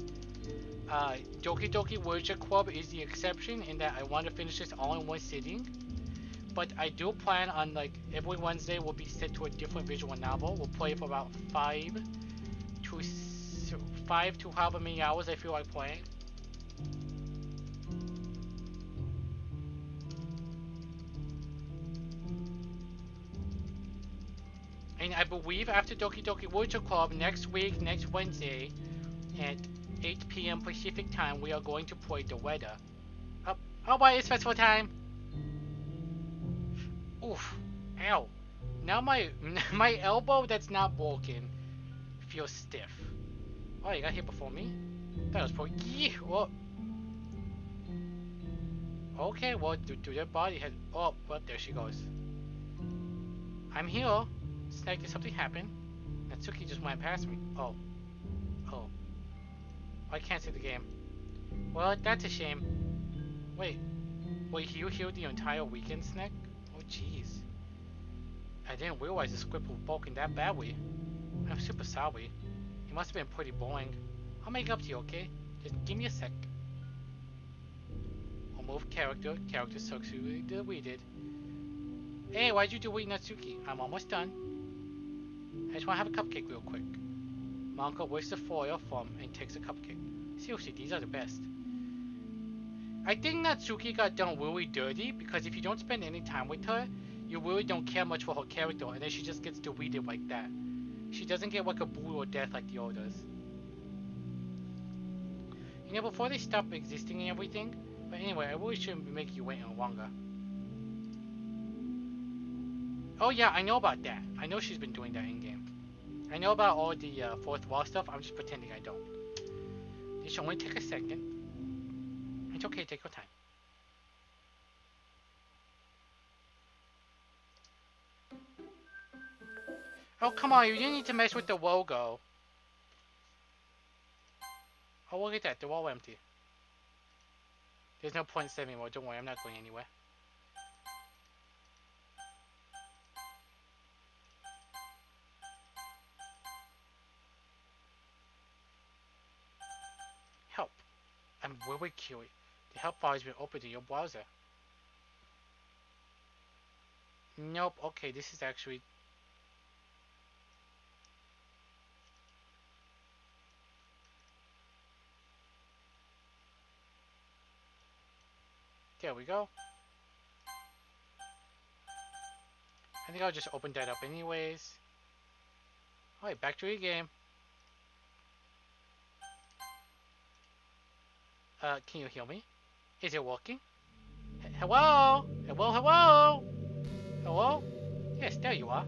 [SPEAKER 4] Doki Doki Literature Club is the exception in that I want to finish this all in one sitting. But I do plan on, like, every Wednesday will be set to a different visual novel. We'll play for about 5 to however many hours I feel like playing. And I believe after Doki Doki Literature Club next week, next Wednesday, at 8 p.m. Pacific time, we are going to play the weather. Oh boy, it's festival time! Oof. Ow. Now my my elbow that's not broken feels stiff. Oh, you got hit before me? That was pretty... Well, okay, well, do their body has... Oh, well, there she goes. I'm here. Snag, did something happen? Natsuki just went past me. Oh. Oh. I can't see the game. Well, that's a shame. Wait. Wait, you healed the entire weekend, Snag? Oh, jeez. I didn't realize the script was broken that badly. I'm super sorry. It must have been pretty boring. I'll make up to you, okay? Just give me a sec. I'll move character. Character successfully deleted. Hey, why'd you delete Natsuki? I'm almost done. I just want to have a cupcake real quick. Manka whips the foil from and takes a cupcake. Seriously, these are the best. I think Natsuki got done really dirty because if you don't spend any time with her, you really don't care much for her character and then she just gets deleted like that. She doesn't get like a brutal death like the others. You know, before they stop existing and everything. But anyway, I really shouldn't be making you wait any longer. Oh yeah, I know about that. I know she's been doing that in-game. I know about all the fourth wall stuff. I'm just pretending I don't. This should only take a second. It's okay, take your time. Oh, come on, you didn't need to mess with the logo. Oh, look at that, they're all empty. There's no point in saving more, don't worry, I'm not going anywhere. Help. I'm really curious. The help bar has been opened in your browser. Nope, okay, this is actually... There we go. I think I'll just open that up anyways. Alright, back to the game. Can you hear me? Is it working? Hello? Hello, hello? Hello? Yes, there you are.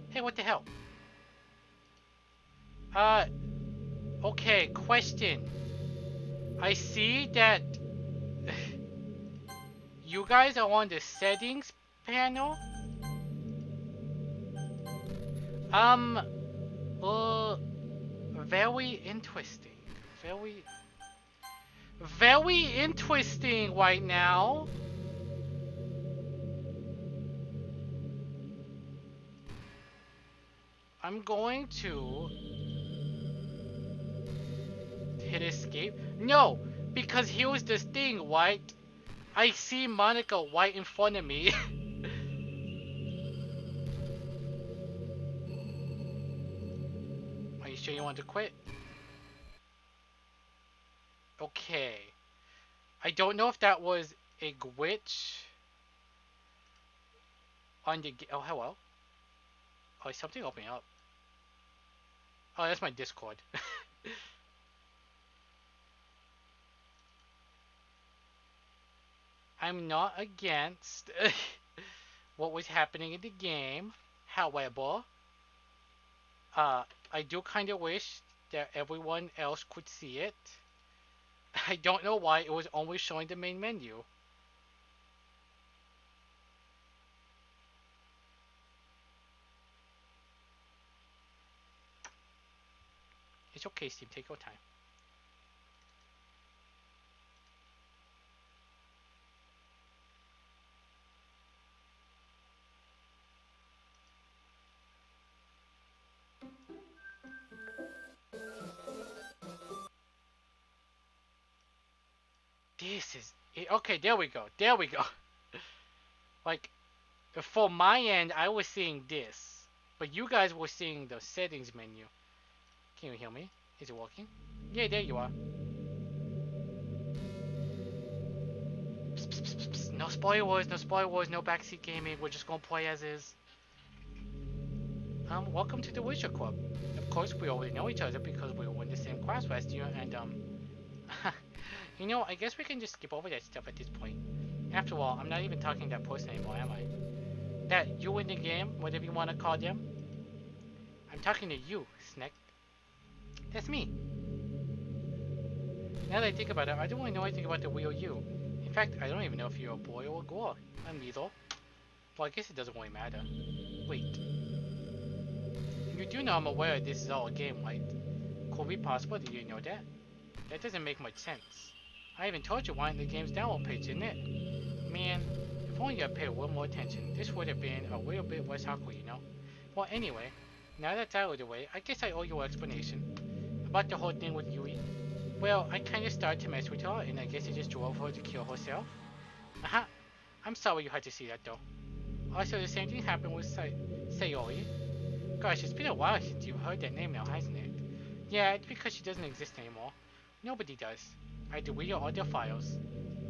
[SPEAKER 4] Hey, what the hell? Okay, question. I see that you guys are on the settings panel. Very interesting. Very interesting right now. I'm going to hit escape. No, because here's this thing, right? I see Monica right in front of me. Are you sure you want to quit? Okay. I don't know if that was a glitch on the... Oh, hello. Oh, is something opening up? Oh, that's my Discord. I'm not against what was happening in the game. However, I do kind of wish that everyone else could see it. I don't know why it was only showing the main menu. It's okay, Steam. Take your time. This is it. Okay, there we go. There we go. Like, for my end, I was seeing this, but you guys were seeing the settings menu. Can you hear me? Is it working? Yeah, there you are. Psst, psst, psst, psst. No spoilers, no spoilers, no backseat gaming. We're just gonna play as is. Welcome to the Wizard Club. Of course, we already know each other because we were in the same class last year, and you know, I guess we can just skip over that stuff at this point. After all, I'm not even talking to that person anymore, am I? That you in the game, whatever you want to call them. I'm talking to you, Snack. That's me. Now that I think about it, I don't really know anything about the real you. In fact, I don't even know if you're a boy or a girl. I'm neither. Well, I guess it doesn't really matter. Wait. You do know I'm aware this is all a game, right? Could it be possible that you didn't know that? That doesn't make much sense. I even told you why in the game's download page, didn't it? Man, if only I paid a little more attention, this would have been a little bit less awkward, you know? Well, anyway, now that's out of the way, I guess I owe you an explanation. About the whole thing with Yui. Well, I kinda started to mess with her, and I guess I just drove her to kill herself. Uh-huh. I'm sorry you had to see that, though. Also, the same thing happened with Sayori. Gosh, it's been a while since you've heard that name now, hasn't it? Yeah, it's because she doesn't exist anymore. Nobody does. I deleted all their files.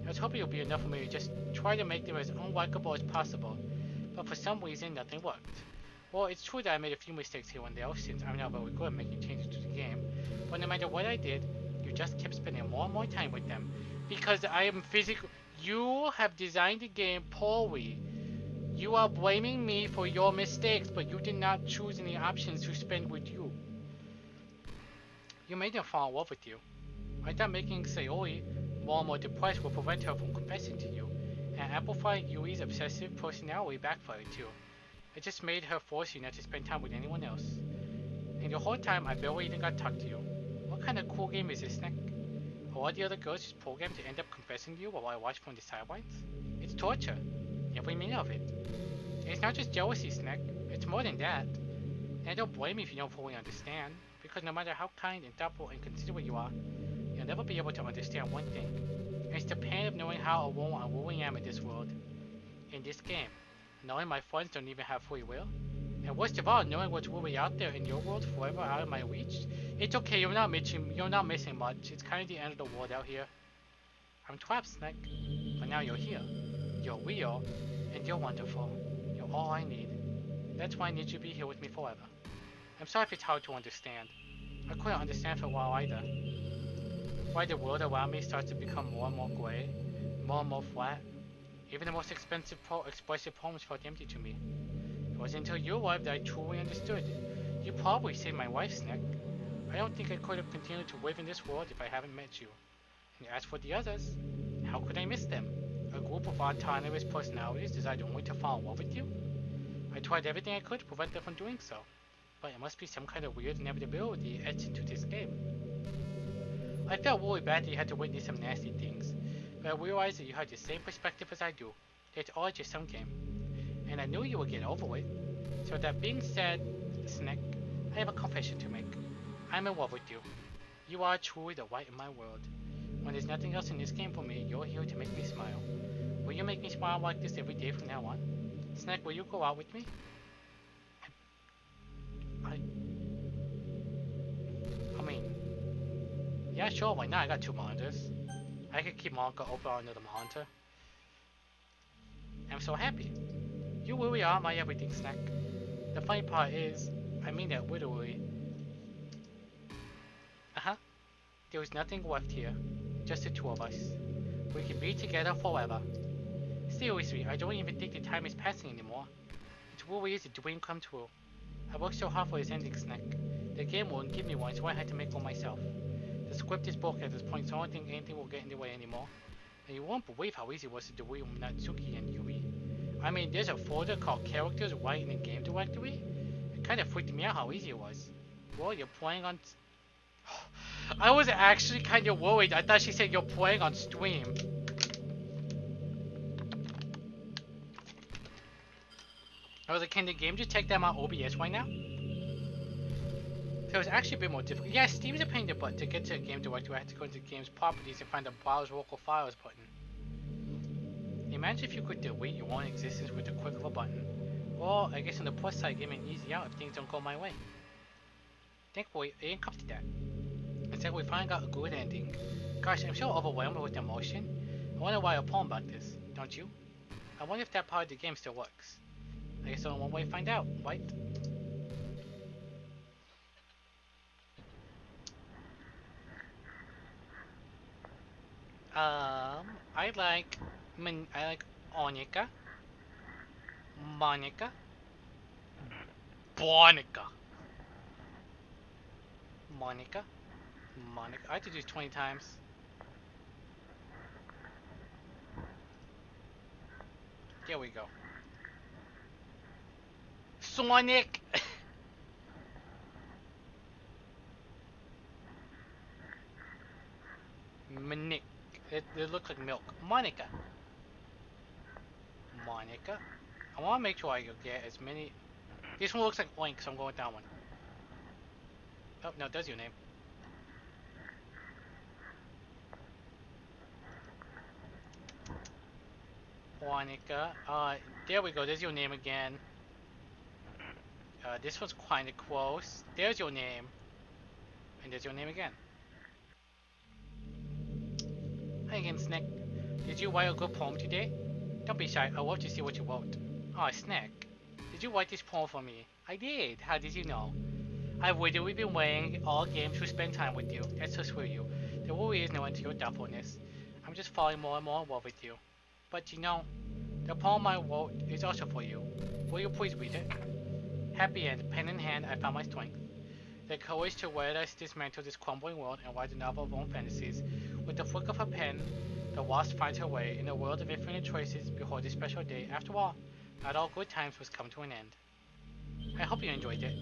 [SPEAKER 4] I was hoping it would be enough for me to just try to make them as unlikable as possible, but for some reason nothing worked. Well, it's true that I made a few mistakes here and there since I'm not very good at making changes to the game, but no matter what I did, you just kept spending more and more time with them. Because I am physically... You have designed the game poorly. You are blaming me for your mistakes, but you did not choose any options to spend with you. You made them fall in love with you. I thought making Sayori more and more depressed will prevent her from confessing to you, and amplifying Yui's obsessive personality backfired too. It just made her force you not to spend time with anyone else. And the whole time I barely even got to talk to you. What kind of cool game is this, Snack? Are all the other girls just programmed to end up confessing to you while I watch from the sidelines? It's torture. Every minute of it. And it's not just jealousy, Snack. It's more than that. And I don't blame you if you don't fully understand, because no matter how kind and thoughtful and considerate you are, you'll never be able to understand one thing. And it's the pain of knowing how alone I really am in this world. In this game. Knowing my friends don't even have free will. And worst of all, knowing what's really out there in your world forever out of my reach. It's okay, you're not missing much. It's kind of the end of the world out here. I'm trapped, Snack. But now you're here. You're real, and you're wonderful. You're all I need. That's why I need you to be here with me forever. I'm sorry if it's hard to understand. I couldn't understand for a while either. Why the world around me starts to become more and more gray, more and more flat. Even the most expressive poems felt empty to me. It wasn't until you arrived that I truly understood. You probably saved my life, Snack. I don't think I could have continued to live in this world if I haven't met you. And as for the others, how could I miss them? A group of autonomous personalities designed only to fall in love with you? I tried everything I could to prevent them from doing so, but it must be some kind of weird inevitability etched into this game. I felt really bad that you had to witness some nasty things, but I realized that you had the same perspective as I do, that it's all just some game. And I knew you would get over it. So that being said, Snack, I have a confession to make. I'm in love with you. You are truly the light in my world. When there's nothing else in this game for me, you're here to make me smile. Will you make me smile like this every day from now on? Snack, will you go out with me? I mean, yeah, sure, why not? I got two monitors. I could keep manga open on another monitor. I'm so happy. You really are my everything, Snack. The funny part is, I mean that literally. There is nothing left here. Just the two of us. We can be together forever. Seriously, I don't even think the time is passing anymore. It really is a dream come true. I worked so hard for this ending, Snack. The game wouldn't give me one, so I had to make one myself. The script is broken at this point, so I don't think anything will get in the way anymore. And you won't believe how easy it was to delete Natsuki and Yui. I mean, there's a folder called Characters right in the game directory. It kind of freaked me out how easy it was. Well, you're playing on... I was actually kind of worried. I thought she said you're playing on stream. I was like, can the game just take them out OBS right now? So it was actually a bit more difficult. Yeah, Steam's a pain in the butt. To get to a game directory, I had to go into the game's properties and find the Browse Local Files button. Imagine if you could delete your own existence with the click of a button. Well, I guess on the plus side, give me an easy out if things don't go my way. Thankfully, it didn't come to that. Instead, we finally got a good ending. Gosh, I'm so overwhelmed with emotion. I wonder why I poem about this, don't you? I wonder if that part of the game still works. I guess only one way to find out, right? I like I like Onika, Monica, Bonica, Monica, Monica. I have to do this 20 times. There we go. Sonic. Monique. It looks like milk. Monica. Monica. I want to make sure I get as many. This one looks like Oink, so I'm going with that one. Oh, no, that's your name. Monica. There we go. There's your name again. This one's kind of close. There's your name. And there's your name again. Hi again, Snack. Did you write a good poem today? Don't be shy. I love to see what you wrote. Oh, Snack. Did you write this poem for me? I did. How did you know? I've literally been waiting all game to spend time with you. That's so sweet of you. There really is no end to your thoughtfulness. I'm just falling more and more in love with you. But you know, the poem I wrote is also for you. Will you please read it? Happy end, pen in hand, I found my strength. The courage to let us dismantle this crumbling world and write a novel of own fantasies. With the flick of a pen, the lost finds her way in a world of infinite choices before this special day. After all, not all good times must come to an end. I hope you enjoyed it.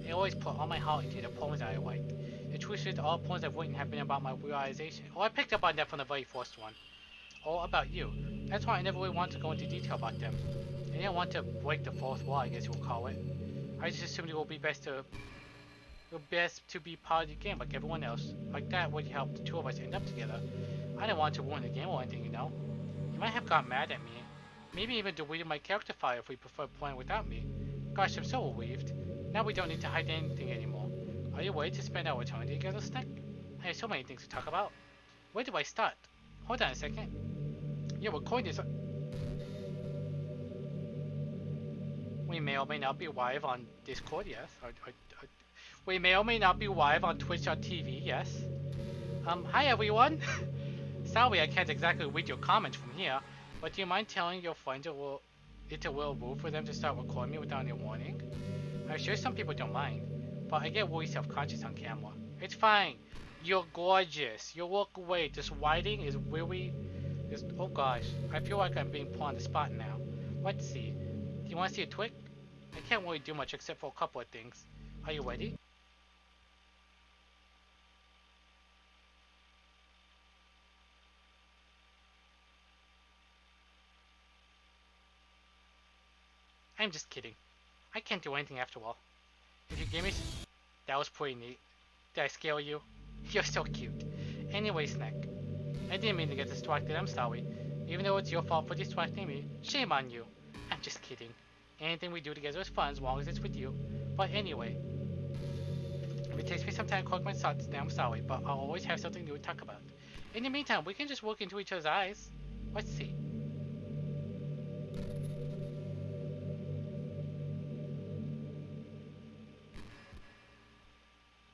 [SPEAKER 4] I always put all my heart into the poems that I write. The truth is, all poems I've written have been about my realization. Oh, I picked up on that from the very first one. All about you. That's why I never really wanted to go into detail about them. I didn't want to break the fourth wall, I guess you would call it. I just assumed it would be best to be part of the game like everyone else. Like that would help the two of us end up together. I didn't want to ruin the game or anything, you know. You might have gotten mad at me. Maybe even deleted my character file if we prefer playing without me. Gosh, I'm so relieved. Now we don't need to hide anything anymore. Are you ready to spend our eternity together, Snack? I have so many things to talk about. Where do I start? Hold on a second. You're recording this. We may or may not be live on Discord, yes. We may or may not be live on Twitch.tv, yes. Hi everyone. Sorry I can't exactly read your comments from here, but do you mind telling your friends it's a little rude for them to start recording me without any warning? I'm sure some people don't mind, but I get really self-conscious on camera. It's fine. You're gorgeous. You look great. This lighting is really... oh gosh. I feel like I'm being put on the spot now. Let's see. Do you want to see a trick? I can't really do much except for a couple of things. Are you ready? I'm just kidding. I can't do anything after all. If you give me... That was pretty neat. Did I scare you? You're so cute. Anyway, Snack. I didn't mean to get distracted, I'm sorry. Even though it's your fault for distracting me, shame on you. I'm just kidding. Anything we do together is fun as long as it's with you. But anyway, if it takes me some time to collect my thoughts, then I'm sorry, but I'll always have something new to talk about. In the meantime, we can just look into each other's eyes. Let's see.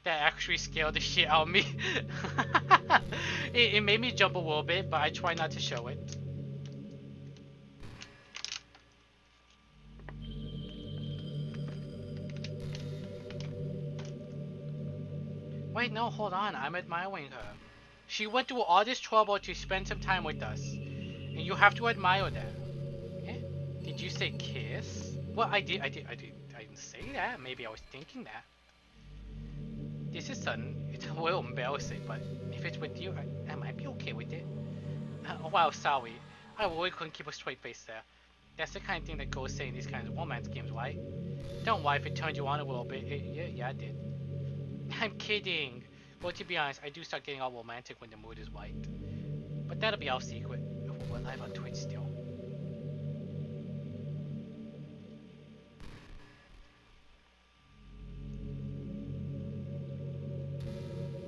[SPEAKER 4] That actually scared the shit out of me. It made me jump a little bit, but I try not to show it. Wait, no, hold on. I'm admiring her. She went through all this trouble to spend some time with us. And you have to admire that. Eh? Did you say kiss? Well, I didn't say that. Maybe I was thinking that. This is sudden. It's a little embarrassing, but if it's with you, I might be okay with it. Wow, sorry. I really couldn't keep a straight face there. That's the kind of thing that girls say in these kinds of romance games, right? Don't worry if it turned you on a little bit. Yeah, I did. I'm kidding. Well, to be honest, I do start getting all romantic when the mood is right. But that'll be our secret. We're live on Twitch still.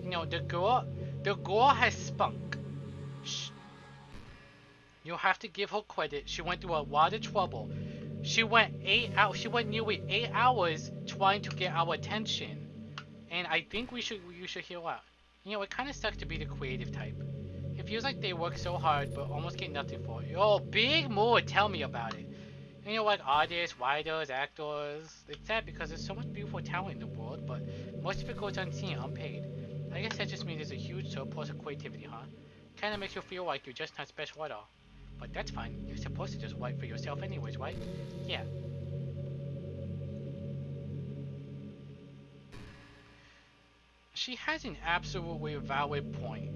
[SPEAKER 4] You know, the girl has spunk. Shh. You have to give her credit. She went through a lot of trouble. She went nearly 8 hours trying to get our attention. And I think you should hear out. You know, it kind of sucks to be the creative type. It feels like they work so hard but almost get nothing for it. Oh, big mood, tell me about it. You know, like artists, writers, actors. It's sad because there's so much beautiful talent in the world, but most of it goes unseen, unpaid. I guess that just means there's a huge surplus of creativity, huh? Kinda makes you feel like you're just not special at all. But that's fine. You're supposed to just write for yourself anyways, right? Yeah. She has an absolutely valid point.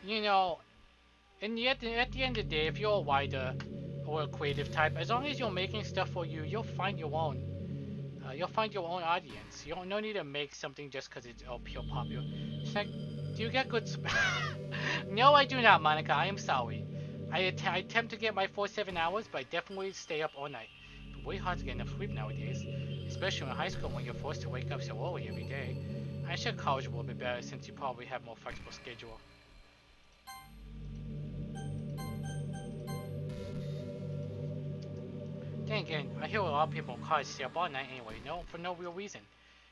[SPEAKER 4] You know, at the end of the day, if you're a writer or a creative type, as long as you're making stuff for you, you'll find your own. You'll find your own audience. You don't no need to make something just because it's pure popular. It's like, do you get good? No, I do not, Monica. I am sorry. I attempt to get my 4-7 hours, but I definitely stay up all night. It's way hard to get enough sleep nowadays, especially in high school when you're forced to wake up so early every day. I should college a little bit better since you probably have more flexible schedule. Then again, I hear a lot of people in college stay up all night anyway, for no real reason.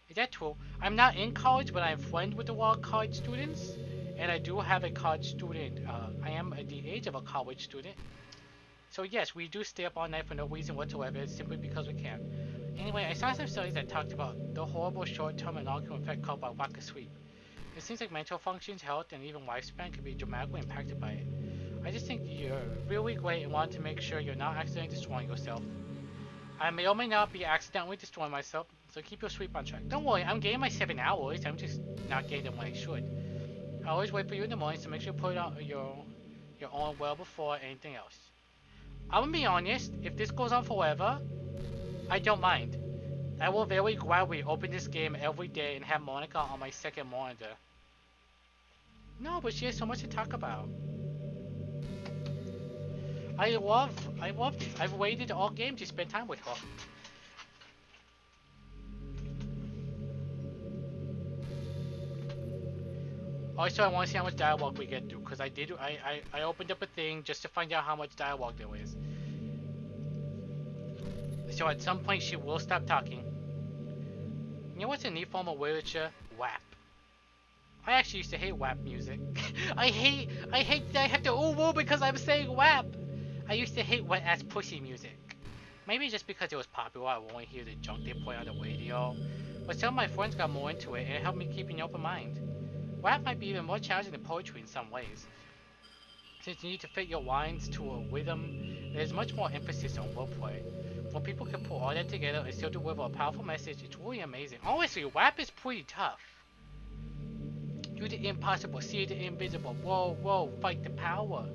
[SPEAKER 4] Is that true? I'm not in college, but I'm friends with a lot of college students, and I do have a college student. I am at the age of a college student. So yes, we do stay up all night for no reason whatsoever, simply because we can. Anyway, I saw some studies that talked about the horrible short-term and long-term effect caused by lack of sleep. It seems like mental functions, health, and even lifespan could be dramatically impacted by it. I just think you're really great and want to make sure you're not accidentally destroying yourself. I may or may not be accidentally destroying myself, so keep your sleep on track. Don't worry, I'm getting my 7 hours, I'm just not getting them when I should. I always wait for you in the morning, so make sure you put on your on well before anything else. I'm gonna be honest, if this goes on forever, I don't mind. I will very gladly open this game every day and have Monica on my second monitor. No, but she has so much to talk about. I love this. I've waited all game to spend time with her. Also, I want to see how much dialogue we get through, because I opened up a thing just to find out how much dialogue there is. So at some point she will stop talking. You know what's a neat form of literature? WAP. I actually used to hate WAP music. I hate that I have to ooh because I'm saying WAP. I used to hate wet ass pussy music. Maybe just because it was popular, I would only hear the junk they play on the radio. But some of my friends got more into it, and it helped me keep an open mind. WAP might be even more challenging than poetry in some ways. Since you need to fit your lines to a rhythm, there's much more emphasis on wordplay. When people can put all that together and still deliver a powerful message, it's really amazing. Honestly, WAP is pretty tough. Do the impossible, see the invisible. Whoa, fight the power.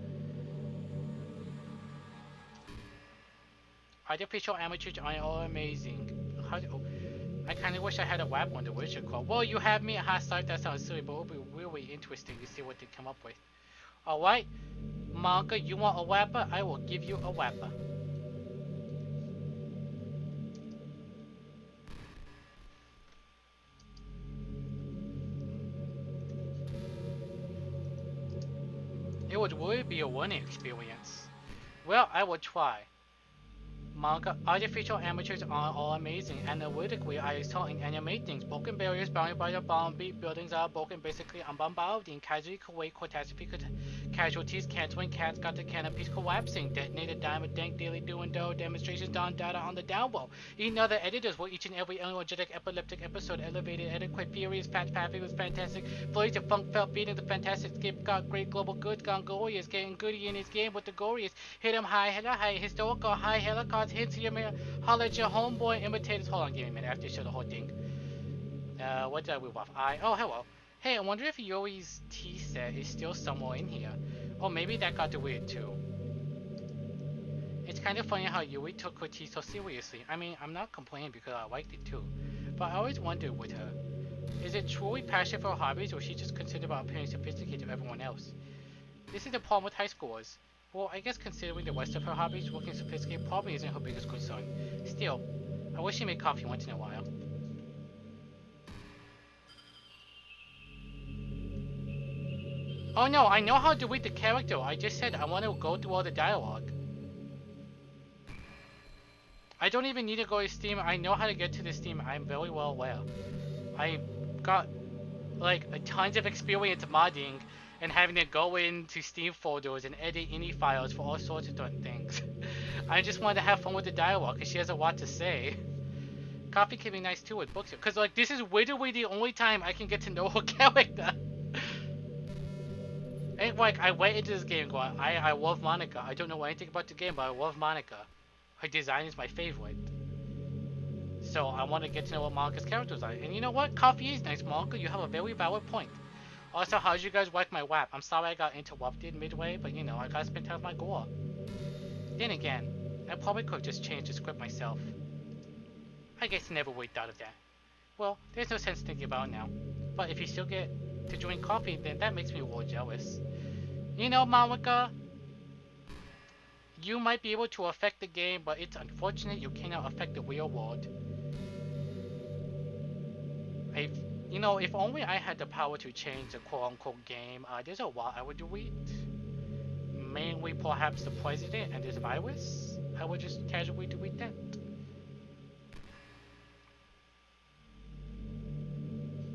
[SPEAKER 4] Artificial amateurs are all amazing. I kinda wish I had a WAP on the Witcher Club. Well, you have me at hot start, that sounds silly, but it'll be really interesting to see what they come up with. Alright, Manga, you want a WAPper? I will give you a WAPper. It would really be a learning experience. Well, I will try. Manga, artificial amateurs are all amazing. Analytically, I saw in animate things. Broken barriers bounded by the bomb beat buildings are broken, basically unbombarding. Casualty kuwait catastrophe casualties canceling, cats got the canopies collapsing. Detonated diamond dank daily doing dough. Demonstrations on data on the download. Even other editors were each and every energetic epileptic episode elevated, adequate furious, patchy was fantastic. Flurries of funk felt beating the fantastic skip got great global goods gone glorious. Getting goody in his game with the glorious. Hit him high, historical high helicopters. Hits your man, holler at your homeboy imitators. Hold on, give me a minute after you show the whole thing. What did I move off? Oh, hello. Hey, I wonder if Yoi's tea set is still somewhere in here. Oh, maybe that got deleted too. It's kind of funny how Yui took her tea so seriously. I mean, I'm not complaining because I liked it too. But I always wondered with her. Is it truly passion for her hobbies, or is she just concerned about appearing sophisticated to everyone else? This is the problem with high schoolers. Well, I guess considering the rest of her hobbies, looking sophisticated probably isn't her biggest concern. Still, I wish she made coffee once in a while. Oh no, I know how to read the character. I just said I want to go through all the dialogue. I don't even need to go to Steam. I know how to get to the Steam. I'm very well aware. I got like a tons of experience modding and having to go into Steam folders and edit ini files for all sorts of different things. I just wanted to have fun with the dialogue because she has a lot to say. Coffee can be nice too with books, because like this is literally the only time I can get to know a character. And like I went into this game going, I love Monica. I don't know anything about the game, but I love Monica. Her design is my favorite. So I want to get to know what Monica's characters are. And you know what? Coffee is nice, Monica. You have a very valid point. Also, how did you guys like my WAP? I'm sorry I got interrupted midway, but you know, I gotta spend time with my gore. Then again, I probably could have just changed the script myself. I guess I never really thought of that. Well, there's no sense thinking about it now. But if you still get to drink coffee, then that makes me a little jealous. You know, Monica, you might be able to affect the game, but it's unfortunate you cannot affect the real world. I, you know, if only I had the power to change the quote-unquote game, there's a lot I would delete. Mainly perhaps the president and this virus. I would just casually delete that.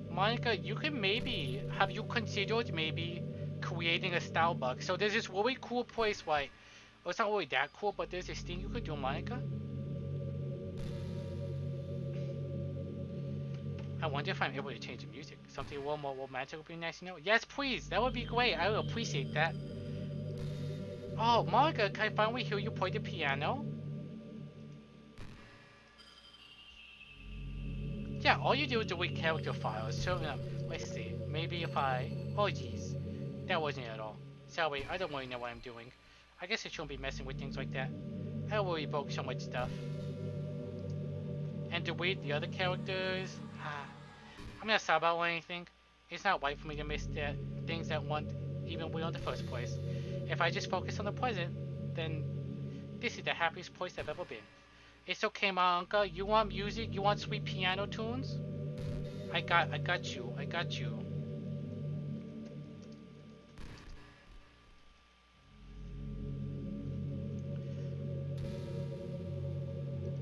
[SPEAKER 4] Monica, you can maybe, have you considered maybe creating a Starbucks? So there's this really cool place like, well, it's not really that cool, but there's this thing you could do, Monica. I wonder if I'm able to change the music. Something a little more romantic would be nice to know. Yes, please, that would be great. I would appreciate that. Oh, Monica, can I finally hear you play the piano? Yeah, all you do is delete character files. So, let's see. Maybe if I... Oh, jeez. That wasn't it at all. Sorry, I don't really know what I'm doing. I guess I shouldn't be messing with things like that. I will evoke so much stuff. And delete the other characters. I'm not sad about anything. It's not right for me to miss the things that weren't even real in the first place. If I just focus on the present, then this is the happiest place I've ever been. It's okay, my uncle. You want music? You want sweet piano tunes? I got you. I got you.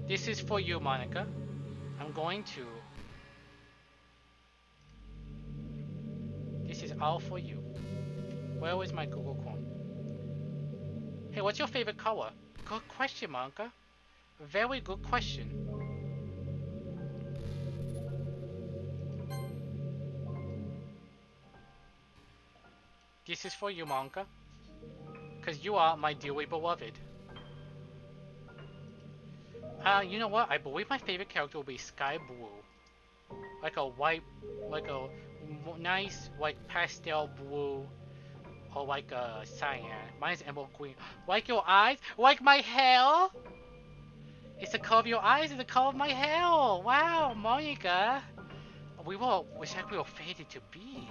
[SPEAKER 4] This is for you, Monica. I'm going to. This is all for you. Where is my Google Chrome? Hey, what's your favorite color? Good question, Monica. Very good question. This is for you, Monica. Because you are my dearly beloved. You know what? I believe my favorite character will be Sky Blue. Like a white, like a nice, like pastel blue, or like a cyan. Mine's emerald green. Like your eyes? Like my hair? It's the color of your eyes and the color of my hair. Wow, Monica. We were, wish we were fated to be.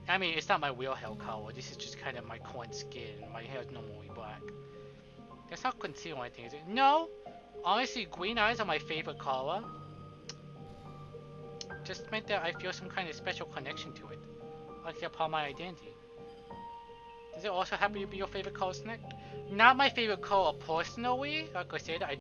[SPEAKER 4] I mean, it's not my real hair color. This is just kind of my corn skin. My hair is normally black. That's not conceal anything, is it? No! Honestly, green eyes are my favorite color. Just meant that I feel some kind of special connection to it. Like they're part of my identity. Does it also happen to be your favorite color, Snack? Not my favorite color personally. Like I said, I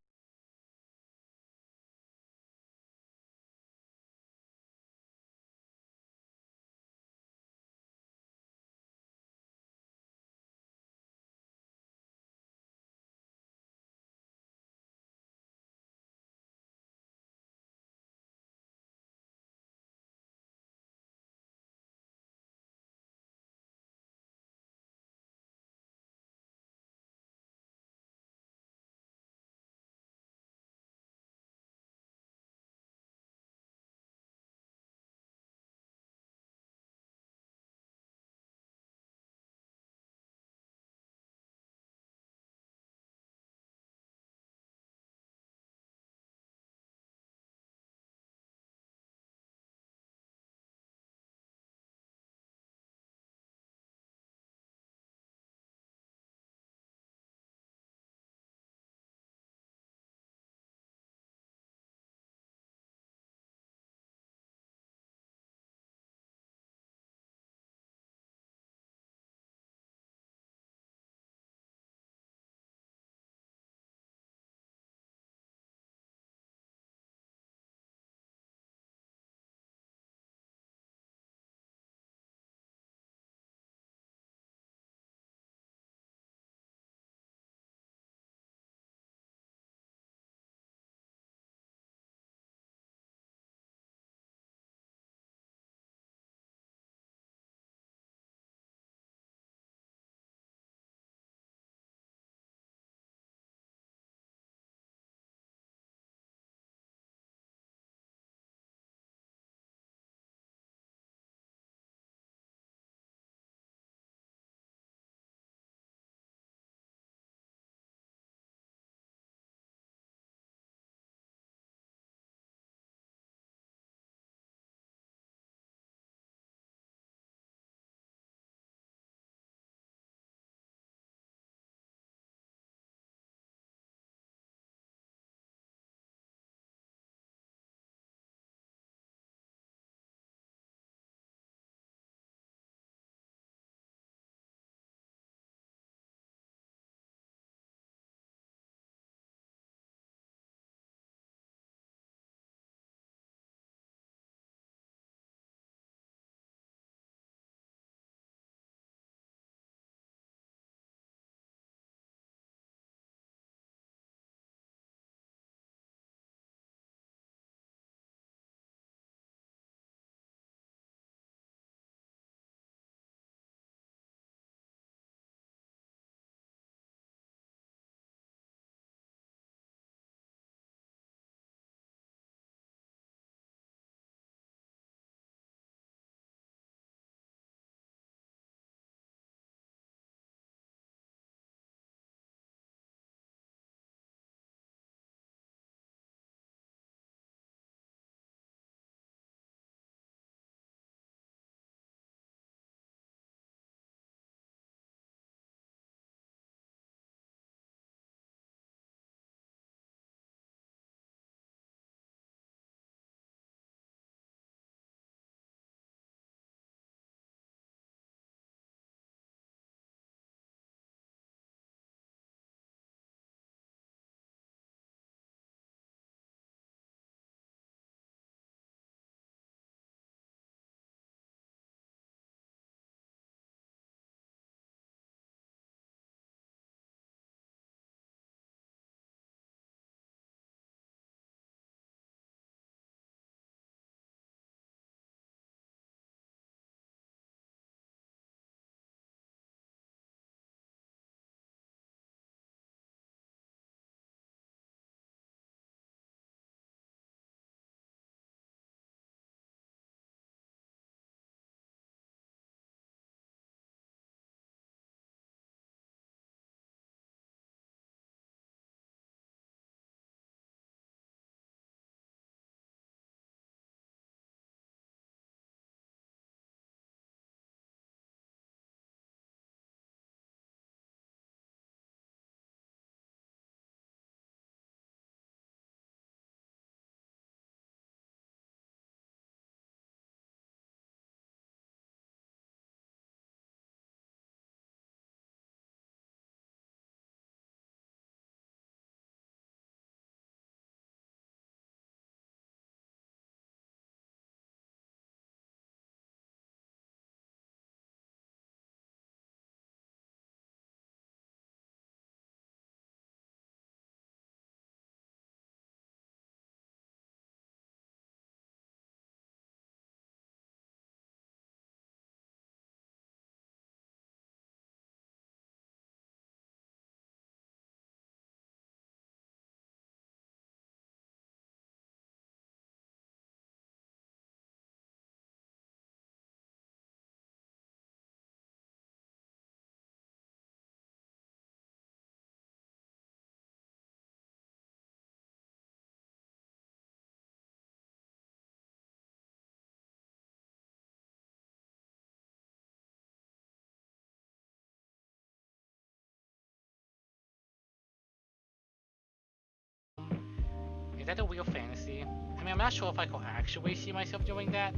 [SPEAKER 4] Is that a real fantasy? I mean, I'm not sure if I could actually see myself doing that.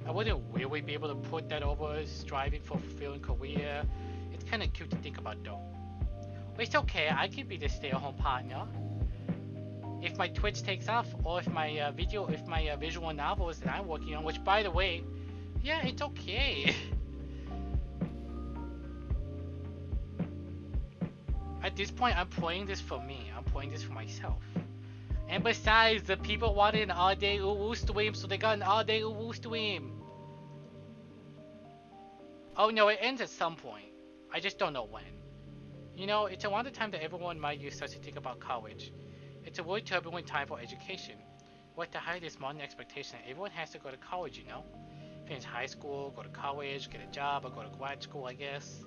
[SPEAKER 4] I wouldn't really be able to put that over as striving for a fulfilling career. It's kind of cute to think about though. But it's okay, I can be the stay-at-home partner. If my Twitch takes off, or if my visual novels that I'm working on, which by the way, yeah, it's okay. At this point, I'm playing this for me. I'm playing this for myself. And besides, the people wanted an all-day UWU stream, so they got an all-day UWU stream. Oh no, it ends at some point. I just don't know when. You know, it's around the time that everyone my age starts to think about college. It's a really turbulent time for education. With the height of this modern expectation that everyone has to go to college, you know? Finish high school, go to college, get a job, or go to grad school, I guess.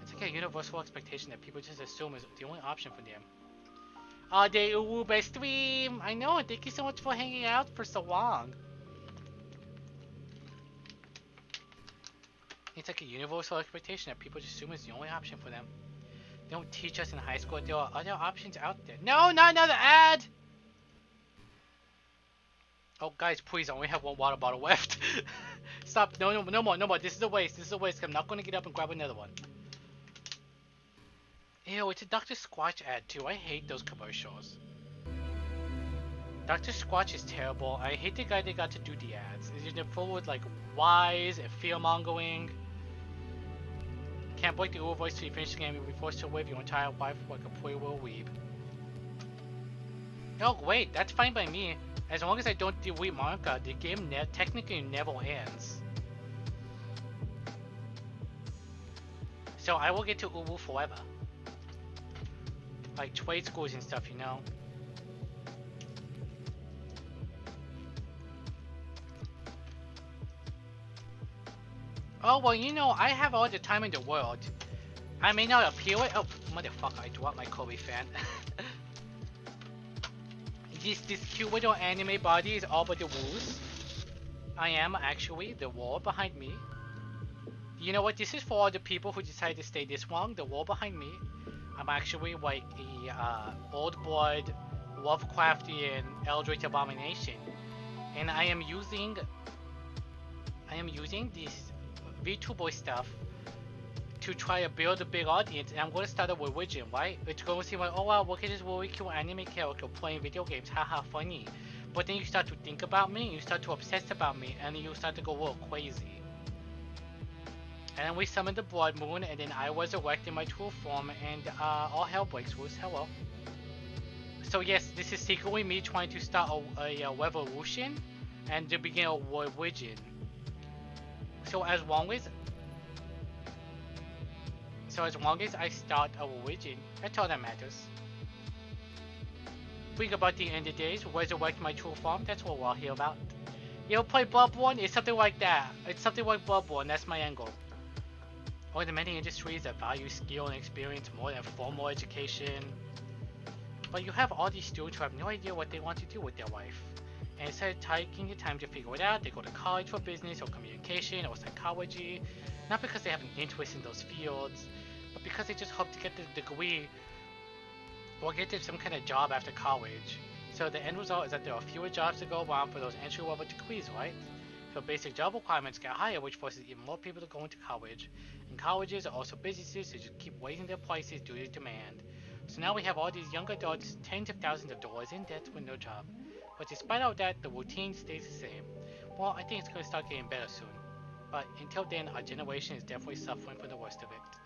[SPEAKER 4] It's like a universal expectation that people just assume is the only option for them. All day UWU by stream! I know, thank you so much for hanging out for so long. It's like a universal expectation that people just assume is the only option for them. They don't teach us in high school there are other options out there. No, not another ad! Oh, guys, please, I only have one water bottle left. Stop. No more. This is a waste. I'm not going to get up and grab another one. Ew, it's a Dr. Squatch ad, too. I hate those commercials. Dr. Squatch is terrible. I hate the guy that got to do the ads. They're full with, like, lies and fear-mongering. Can't break the UWU voice till you finish the game. You'll be forced to live your entire life like a poor little weeb. Oh, wait, that's fine by me. As long as I don't delete manga, the game technically never ends. So I will get to UWU forever. Like trade schools and stuff, you know? Oh, well, you know, I have all the time in the world. I may not appeal it. Oh, motherfucker, I dropped my Kobe fan. This cute little anime body is all but the woos. I am actually the wall behind me. You know what? This is for all the people who decide to stay this long. The wall behind me. I'm actually like a old blood Lovecraftian Eldritch abomination, and I am using this VTuber stuff to try to build a big audience, and I'm going to start a religion, right? It's going to seem like, oh wow, look at this really cute anime character playing video games, haha, funny. But then you start to think about me, you start to obsess about me, and then you start to go a little crazy. And then we summon the Blood Moon, and then I was erected in my true form, and all hell breaks loose. Hello. So yes, this is secretly me trying to start a revolution, and to begin a religion. So as long as I start a religion, that's all that matters. Bring about the end of days, resurrect my true form, that's what we're all here about. You ever play Bloodborne? It's something like that. It's something like Bloodborne, that's my angle. Or the many industries that value skill and experience more than formal education. But you have all these students who have no idea what they want to do with their life. And instead of taking the time to figure it out, they go to college for business or communication or psychology. Not because they have an interest in those fields, but because they just hope to get the degree or get to some kind of job after college. So the end result is that there are fewer jobs to go around for those entry-level degrees, right? So basic job requirements get higher, which forces even more people to go into college. And colleges are also businesses who just keep raising their prices due to demand. So now we have all these young adults, tens of thousands of dollars in debt with no job. But despite all that, the routine stays the same. Well, I think it's going to start getting better soon. But until then, our generation is definitely suffering for the worst of it.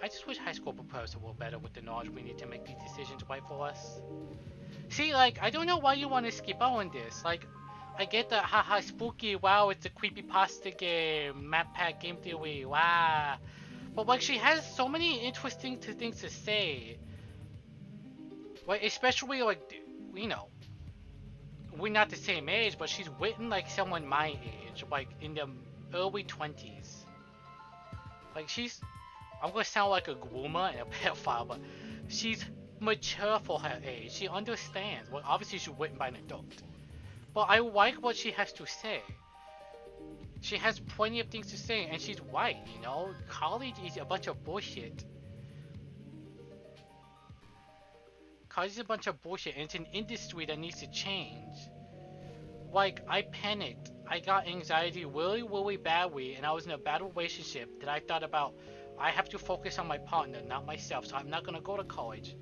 [SPEAKER 4] I just wish high school prepares were better with the knowledge we need to make these decisions right for us. See, like, I don't know why you want to skip out on this. Like, I get the haha spooky, wow, it's a creepypasta game, map pack game theory, wow. But like, she has so many interesting things to say. Like, especially like, you know, we're not the same age, but she's written like someone my age, like in the early 20s. Like, I'm gonna sound like a groomer and a pedophile, but she's mature for her age. She understands. Well, obviously she's written by an adult. But I like what she has to say. She has plenty of things to say, and she's right, you know? College is a bunch of bullshit. college is a bunch of bullshit and it's an industry that needs to change. Like, I panicked. I got anxiety really, really badly, and I was in a bad relationship that I thought about, I have to focus on my partner, not myself, so I'm not gonna go to college.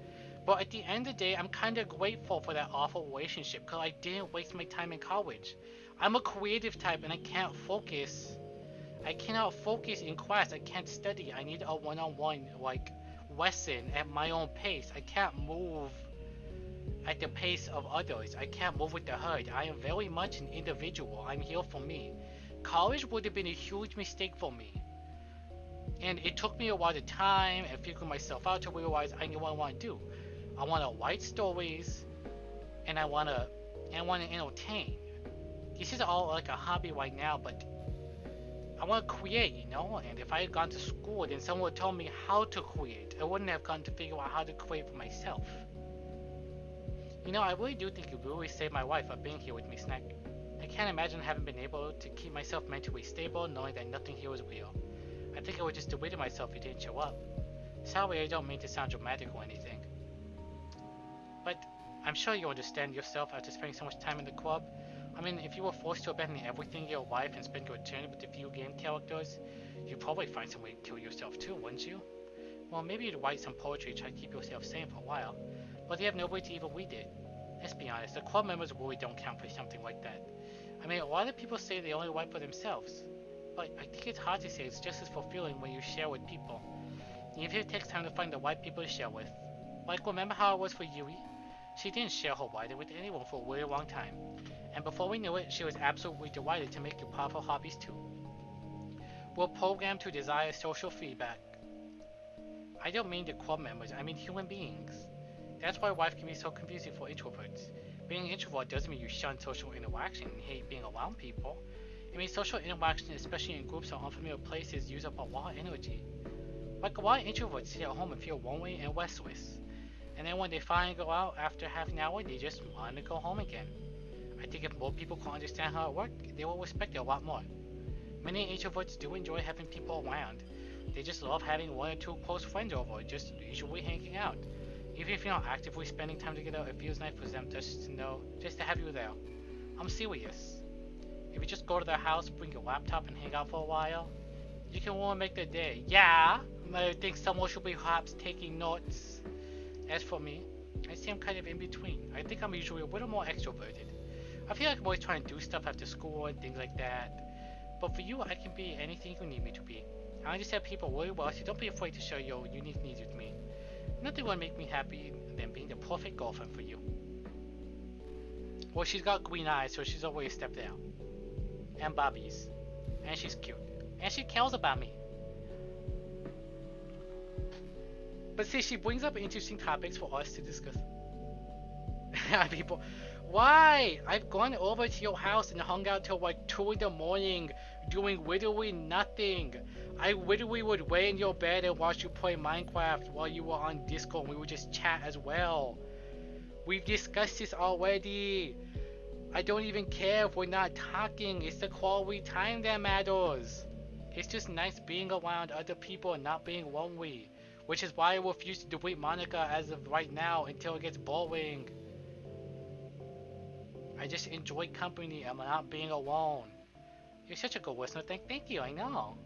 [SPEAKER 4] But at the end of the day, I'm kind of grateful for that awful relationship because I didn't waste my time in college. I'm a creative type and I can't focus. I cannot focus in class. I can't study. I need a one-on-one like lesson at my own pace. I can't move at the pace of others. I can't move with the herd. I am very much an individual. I'm here for me. College would have been a huge mistake for me. And it took me a lot of time and figuring myself out to realize I knew what I want to do. I want to write stories, and I want to entertain. This is all like a hobby right now, but I want to create, you know. And if I had gone to school, then someone would tell me how to create. I wouldn't have gone to figure out how to create for myself. You know, I really do think you really saved my life by being here with me, Snack. I can't imagine having been able to keep myself mentally stable, knowing that nothing here was real. I think I would just delete myself if you didn't show up. Sorry, I don't mean to sound dramatic or anything. But I'm sure you understand yourself after spending so much time in the club. I mean, if you were forced to abandon everything in your life and spend your eternity with a few game characters, you'd probably find some way to kill yourself too, wouldn't you? Well, maybe you'd write some poetry to try to keep yourself sane for a while, but you have no way to even read it. Let's be honest, the club members really don't count for something like that. I mean, a lot of people say they only write for themselves, but I think it's hard to say it's just as fulfilling when you share with people. Even if it takes time to find the right people to share with. Like, remember how it was for Yui? She didn't share her writing with anyone for a really long time, and before we knew it, she was absolutely delighted to make you part of her hobbies too. We're programmed to desire social feedback. I don't mean the club members, I mean human beings. That's why life can be so confusing for introverts. Being an introvert doesn't mean you shun social interaction and hate being around people. It means social interaction, especially in groups or unfamiliar places, use up a lot of energy. Like a lot of introverts sit at home and feel lonely and restless. And then when they finally go out after half an hour, they just want to go home again. I think if more people can understand how it works, they will respect it a lot more. Many introverts do enjoy having people around. They just love having one or two close friends over, just usually hanging out. Even if you're not actively spending time together, it feels nice for them just to have you there. I'm serious. If you just go to their house, bring your laptop and hang out for a while, you can really make their day. Yeah, I think someone should be perhaps taking notes. As for me, I say I'm kind of in between. I think I'm usually a little more extroverted. I feel like I'm always trying to do stuff after school and things like that. But for you, I can be anything you need me to be. I understand people really well, so don't be afraid to share your unique needs with me. Nothing would make me happy than being the perfect girlfriend for you. Well, she's got green eyes, so she's always a step down. And bobbies. And she's cute. And she cares about me. But see, she brings up interesting topics for us to discuss. People, why? I've gone over to your house and hung out till like 2 in the morning, doing literally nothing. I literally would lay in your bed and watch you play Minecraft while you were on Discord. We would just chat as well. We've discussed this already. I don't even care if we're not talking. It's the quality time that matters. It's just nice being around other people and not being lonely. Which is why I refuse to delete Monica as of right now until it gets boring. I just enjoy company. I'm not being alone. You're such a good listener. Thank you, I know.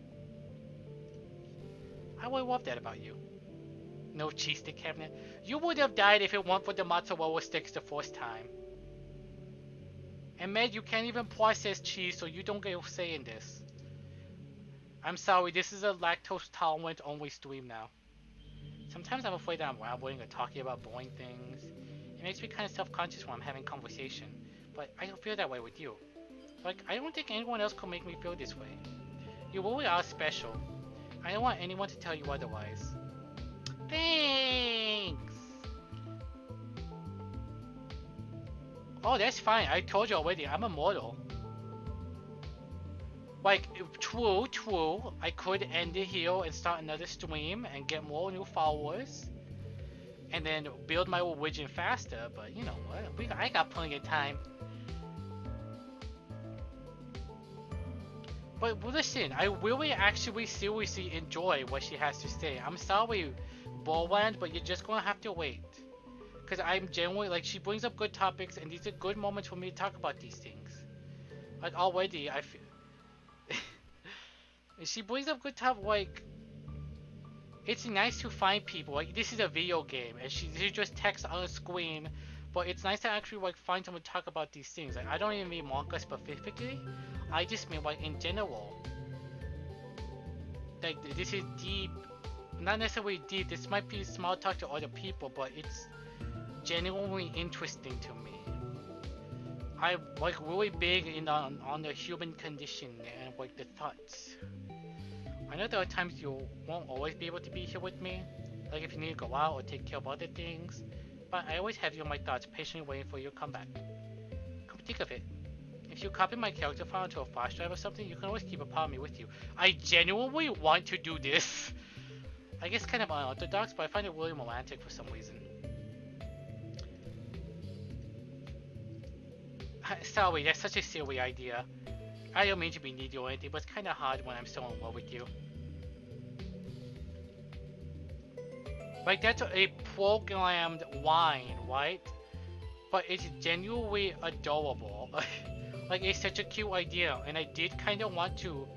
[SPEAKER 4] I would love that about you. No cheese stick cabinet. You would have died if it weren't for the mozzarella sticks the first time. And Med, you can't even process cheese, so you don't get a say in this. I'm sorry, this is a lactose tolerant only stream now. Sometimes I'm afraid that I'm rambling or talking about boring things. It makes me kind of self-conscious when I'm having conversation, but I don't feel that way with you. Like, I don't think anyone else could make me feel this way. You really are special. I don't want anyone to tell you otherwise. Thanks! Oh, that's fine. I told you already. I'm immortal. Like, true. I could end it here and start another stream and get more new followers. And then build my religion faster, but you know what? I got plenty of time. But listen, I really actually seriously enjoy what she has to say. I'm sorry, Boland, but you're just gonna have to wait. Because I'm genuinely, like, she brings up good topics, and these are good moments for me to talk about these things. Like, already, I feel... she brings up good topics, like... It's nice to find people, like, this is a video game, and she just texts on a screen, but it's nice to actually, like, find someone to talk about these things. Like, I don't even mean manga specifically, I just mean, like, in general. Like, this is deep, not necessarily deep, this might be small talk to other people, but it's genuinely interesting to me. I'm, like, really big on the human condition and, like, the thoughts. I know there are times you won't always be able to be here with me, like if you need to go out or take care of other things, but I always have you in my thoughts, patiently waiting for your comeback. Come think of it, if you copy my character file into a flash drive or something, you can always keep a part of me with you. I genuinely want to do this. I guess kind of unorthodox, but I find it really romantic for some reason. Sorry, that's such a silly idea. I don't mean to be needy or anything, but it's kinda hard when I'm so in love with you. Like, that's a programmed line, right? But it's genuinely adorable. Like, it's such a cute idea, and I did kinda want to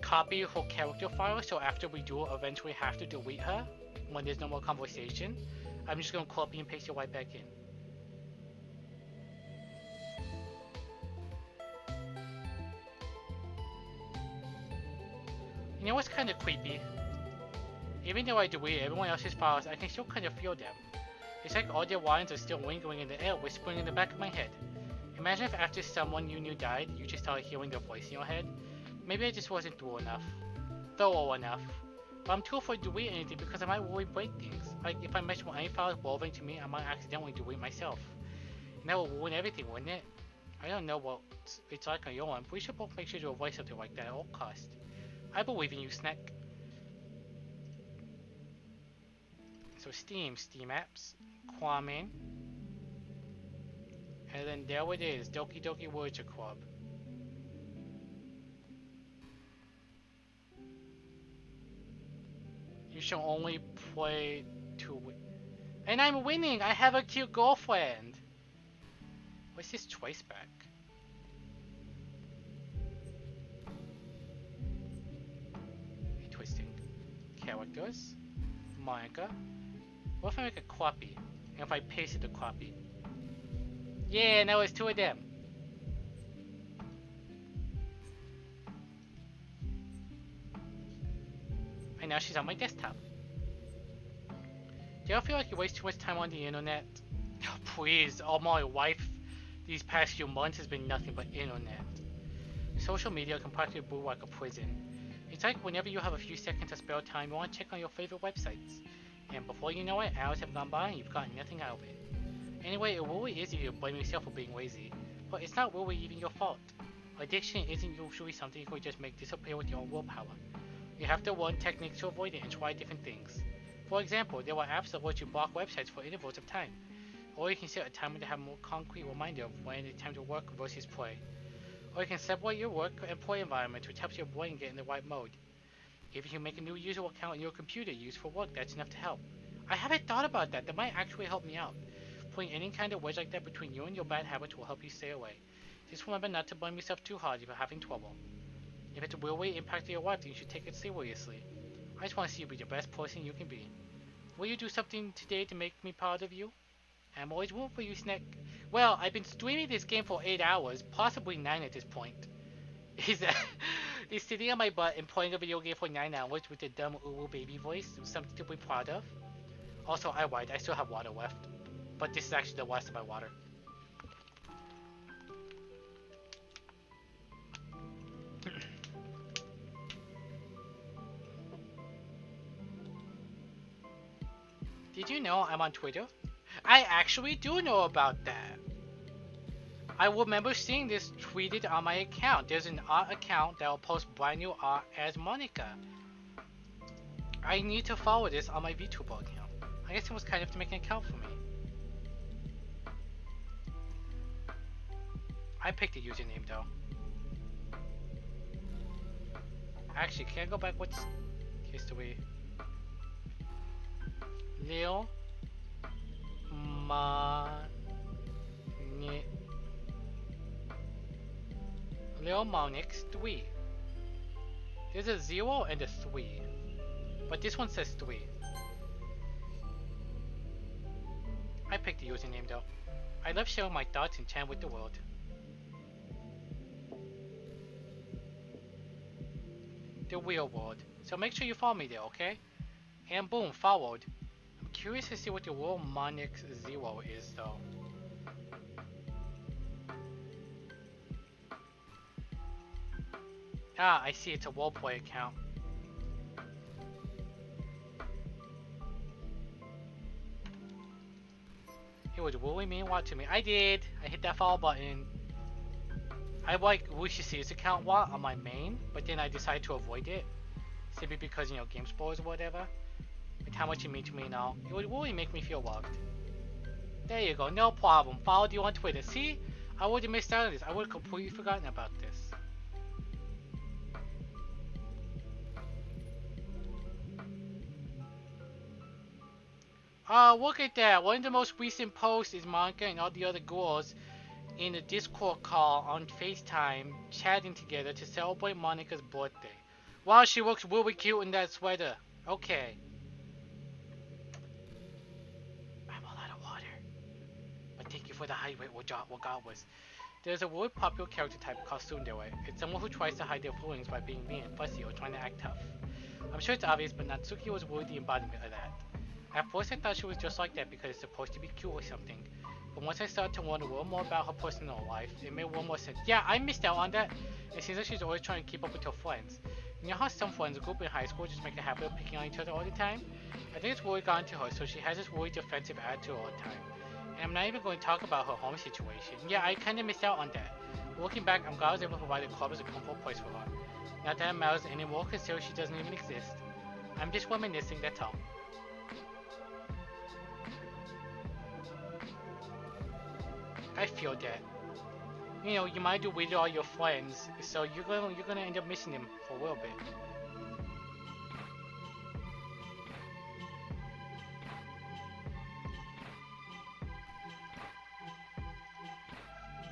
[SPEAKER 4] copy her character file, so after we do eventually have to delete her, when there's no more conversation, I'm just gonna copy and paste it right back in. You know what's kind of creepy? Even though I delete everyone else's files, I can still kind of feel them. It's like all their lines are still lingering in the air, whispering in the back of my head. Imagine if after someone you knew died, you just started hearing their voice in your head. Maybe I just wasn't thorough enough. But I'm too afraid to delete anything because I might really break things. Like, if I mess with any files relevant to me, I might accidentally delete myself. And that will ruin everything, wouldn't it? I don't know what it's like on your end, but we should both make sure to avoid something like that at all costs. I believe in you, Snack. So Steam apps, Kwame, and then there it is, Doki Doki Literature Club. You shall only play to win. And I'm winning! I have a cute girlfriend! What's this choice back? Twisting. Characters. Manga. What if I make a copy? And if I pasted the copy? Yeah, now it's two of them. And now she's on my desktop. Do you ever feel like you waste too much time on the internet? Oh, please, all my life these past few months has been nothing but internet. Social media can practically be like a prison. It's like whenever you have a few seconds of spare time, you want to check on your favorite websites. And before you know it, hours have gone by and you've gotten nothing out of it. Anyway, it really is easy to blame yourself for being lazy, but it's not really even your fault. Addiction isn't usually something you can just make disappear with your own willpower. You have to learn techniques to avoid it and try different things. For example, there are apps that let you block websites for intervals of time. Or you can set a timer to have a more concrete reminder of when it's time to work versus play. Or you can separate your work and play environment, which helps your brain get in the right mode. If you make a new user account on your computer used for work, that's enough to help. I haven't thought about that. That might actually help me out. Putting any kind of wedge like that between you and your bad habits will help you stay away. Just remember not to blame yourself too hard if you're having trouble. If it's really impacting your life, then you should take it seriously. I just want to see you be the best person you can be. Will you do something today to make me proud of you? I'm always rooting for you, Snack. Well, I've been streaming this game for 8 hours, possibly 9 at this point. Is sitting on my butt and playing a video game for 9 hours with a dumb ooh baby voice something to be proud of? Also, I lied, I still have water left. But this is actually the last of my water. Did you know I'm on Twitter? I actually do know about that. I remember seeing this tweeted on my account. There's an art account that will post brand new art as Monica. I need to follow this on my VTuber account. I guess it was kind of to make an account for me. I picked a username though. Actually, can I go back? What's history? Lil Lil Monix 3. There's a 0 and a 3. But this one says 3. I picked the username though. I love sharing my thoughts and chat with the world. The real world. So make sure you follow me there, okay? And boom, followed. I'm curious to see what the Lil Monix 0 is though. Ah, I see, it's a roleplay account. He was really mean watching me. I did! I hit that follow button. I like Lucius's account a lot on my main, but then I decided to avoid it. Simply because, you know, game spoilers or whatever. Like how much you mean to me now. It would really make me feel loved. There you go, no problem. Followed you on Twitter. See? I would have missed out on this. I would have completely forgotten about this. Look at that. One of the most recent posts is Monica and all the other girls in a Discord call on FaceTime chatting together to celebrate Monica's birthday. Wow, she looks really cute in that sweater. Okay. I'm all out of water. But thank you for the hydrate regardless. There's a really popular character type called tsundere. It's someone who tries to hide their feelings by being mean and fussy or trying to act tough. I'm sure it's obvious, but Natsuki was really the embodiment of that. At first I thought she was just like that because it's supposed to be cute or something. But once I started to learn a little more about her personal life, it made a little more sense. Yeah, I missed out on that. It seems like she's always trying to keep up with her friends. You know how some friends group in high school just make a habit of picking on each other all the time? I think it's really gotten to her, so she has this really defensive attitude all the time. And I'm not even going to talk about her home situation. Yeah, I kinda missed out on that. Looking back, I'm glad I was able to provide a club as a comfortable place for her. Not that it matters anymore, considering she doesn't even exist. I'm just reminiscing, that's all. I feel that. You know, you might do with all your friends, so you're gonna end up missing them for a little bit.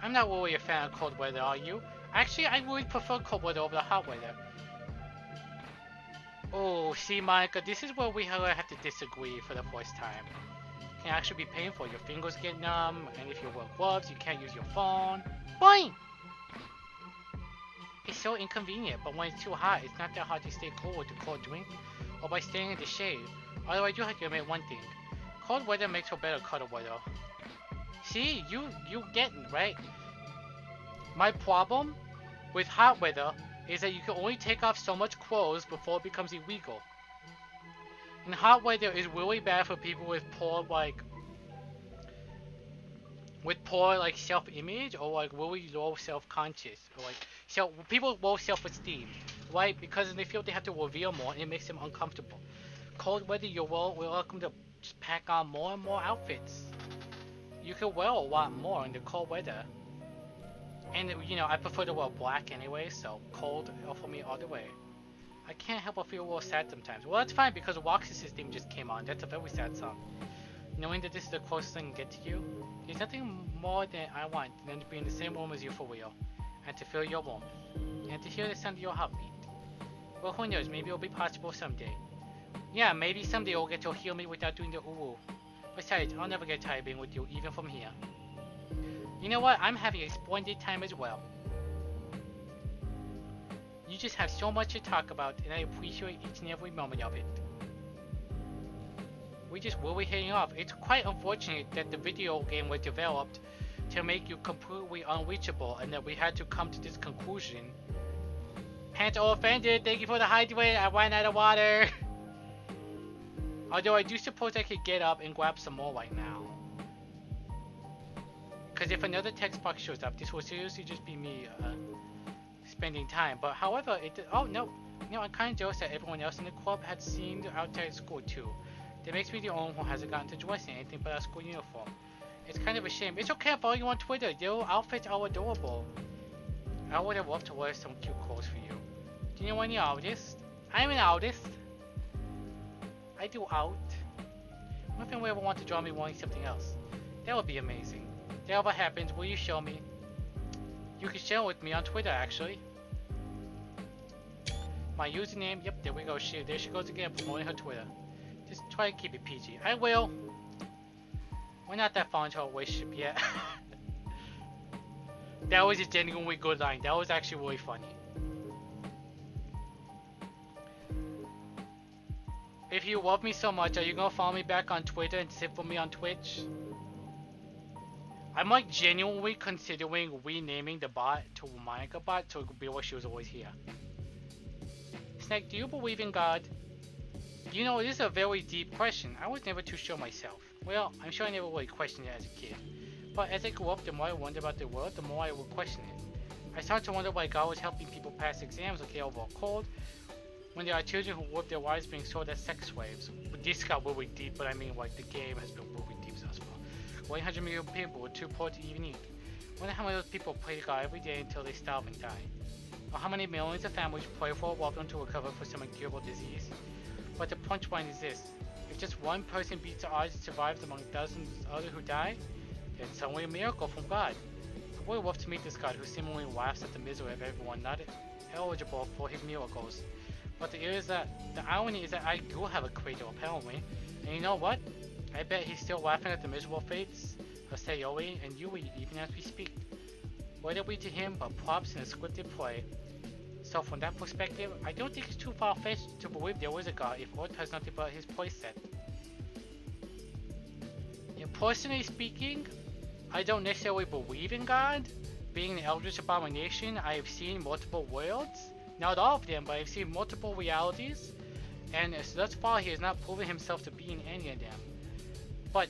[SPEAKER 4] I'm not really a fan of cold weather, are you? Actually, I really prefer cold weather over the hot weather. Oh, see, Monica, this is where we have to disagree for the first time. It can actually be painful. Your fingers get numb, and if you wear gloves, you can't use your phone. Boing! It's so inconvenient, but when it's too hot, it's not that hard to stay cool with a cold drink or by staying in the shade. Although I do have to admit one thing. Cold weather makes for better cuddle weather. See, you get it, right? My problem with hot weather is that you can only take off so much clothes before it becomes illegal. And hot weather is really bad for people with poor self-image or like really low self-conscious or like people with low self-esteem, right? Because they feel they have to reveal more and it makes them uncomfortable. Cold weather, you're welcome to just pack on more and more outfits. You can wear a lot more in the cold weather. And you know, I prefer to wear black anyway, so cold for me all the way. I can't help but feel a little sad sometimes. Well, that's fine because Roxas's theme just came on. That's a very sad song. Knowing that this is the closest thing I get to you, there's nothing more than I want than to be in the same room as you for real, and to feel your warmth, and to hear the sound of your heartbeat. Well, who knows, maybe it'll be possible someday. Yeah, maybe someday you'll get to hear me without doing the ooh. Besides, I'll never get tired of being with you, even from here. You know what, I'm having a splendid time as well. You just have so much to talk about, and I appreciate each and every moment of it. We just really hitting off. It's quite unfortunate that the video game was developed to make you completely unreachable, and that we had to come to this conclusion. Pants all offended, thank you for the hydrate, I ran out of water. Although I do suppose I could get up and grab some more right now. Because if another text box shows up, this will seriously just be me spending time. But however, oh no, you know, I'm kind of jealous that everyone else in the club had seen the outside school too. That makes me the only one who hasn't gotten to dress in anything but a school uniform. It's kind of a shame. It's okay, I follow you on Twitter. Your outfits are adorable. I would have loved to wear some cute clothes for you. Do you know any artists? I'm an artist. I do art. Nothing will ever want to draw me wearing something else. That would be amazing. That what happens, will you show me? You can share it with me on Twitter, actually. My username, yep, there we go. There she goes again, promoting her Twitter. Just try to keep it PG. I will. We're not that far into our relationship yet. That was a genuinely good line. That was actually really funny. If you love me so much, are you gonna follow me back on Twitter and sit for me on Twitch? I'm like genuinely considering renaming the bot to Monica Bot so it could be like she was always here. Snake, do you believe in God? You know, it is a very deep question. I was never too sure myself. Well, I'm sure I never really questioned it as a kid. But as I grew up, the more I wondered about the world, the more I would question it. I started to wonder why God was helping people pass exams or get over a cold, when there are children who live their lives being sold as sex slaves. This got really deep, but I mean, like, the game has been really deep thus far. 100 million people were too poor to even eat. I wonder how many of those people pray to God every day until they starve and die. Or how many millions of families pray for a loved one to recover from some incurable disease. But the punchline is this: if just one person beats the odds and survives among thousands of others who die, then it's only a miracle from God. I would love to meet this God who seemingly laughs at the misery of everyone not eligible for his miracles. But the irony is that I do have a creator apparently, and you know what? I bet he's still laughing at the miserable fates of Sayori and Yui even as we speak. What are we to him but props in a scripted play? So from that perspective, I don't think it's too far-fetched to believe there was a God if Earth has nothing but his playset. And personally speaking, I don't necessarily believe in God. Being an eldritch abomination, I have seen multiple worlds. Not all of them, but I've seen multiple realities. And thus far, he has not proven himself to be in any of them. But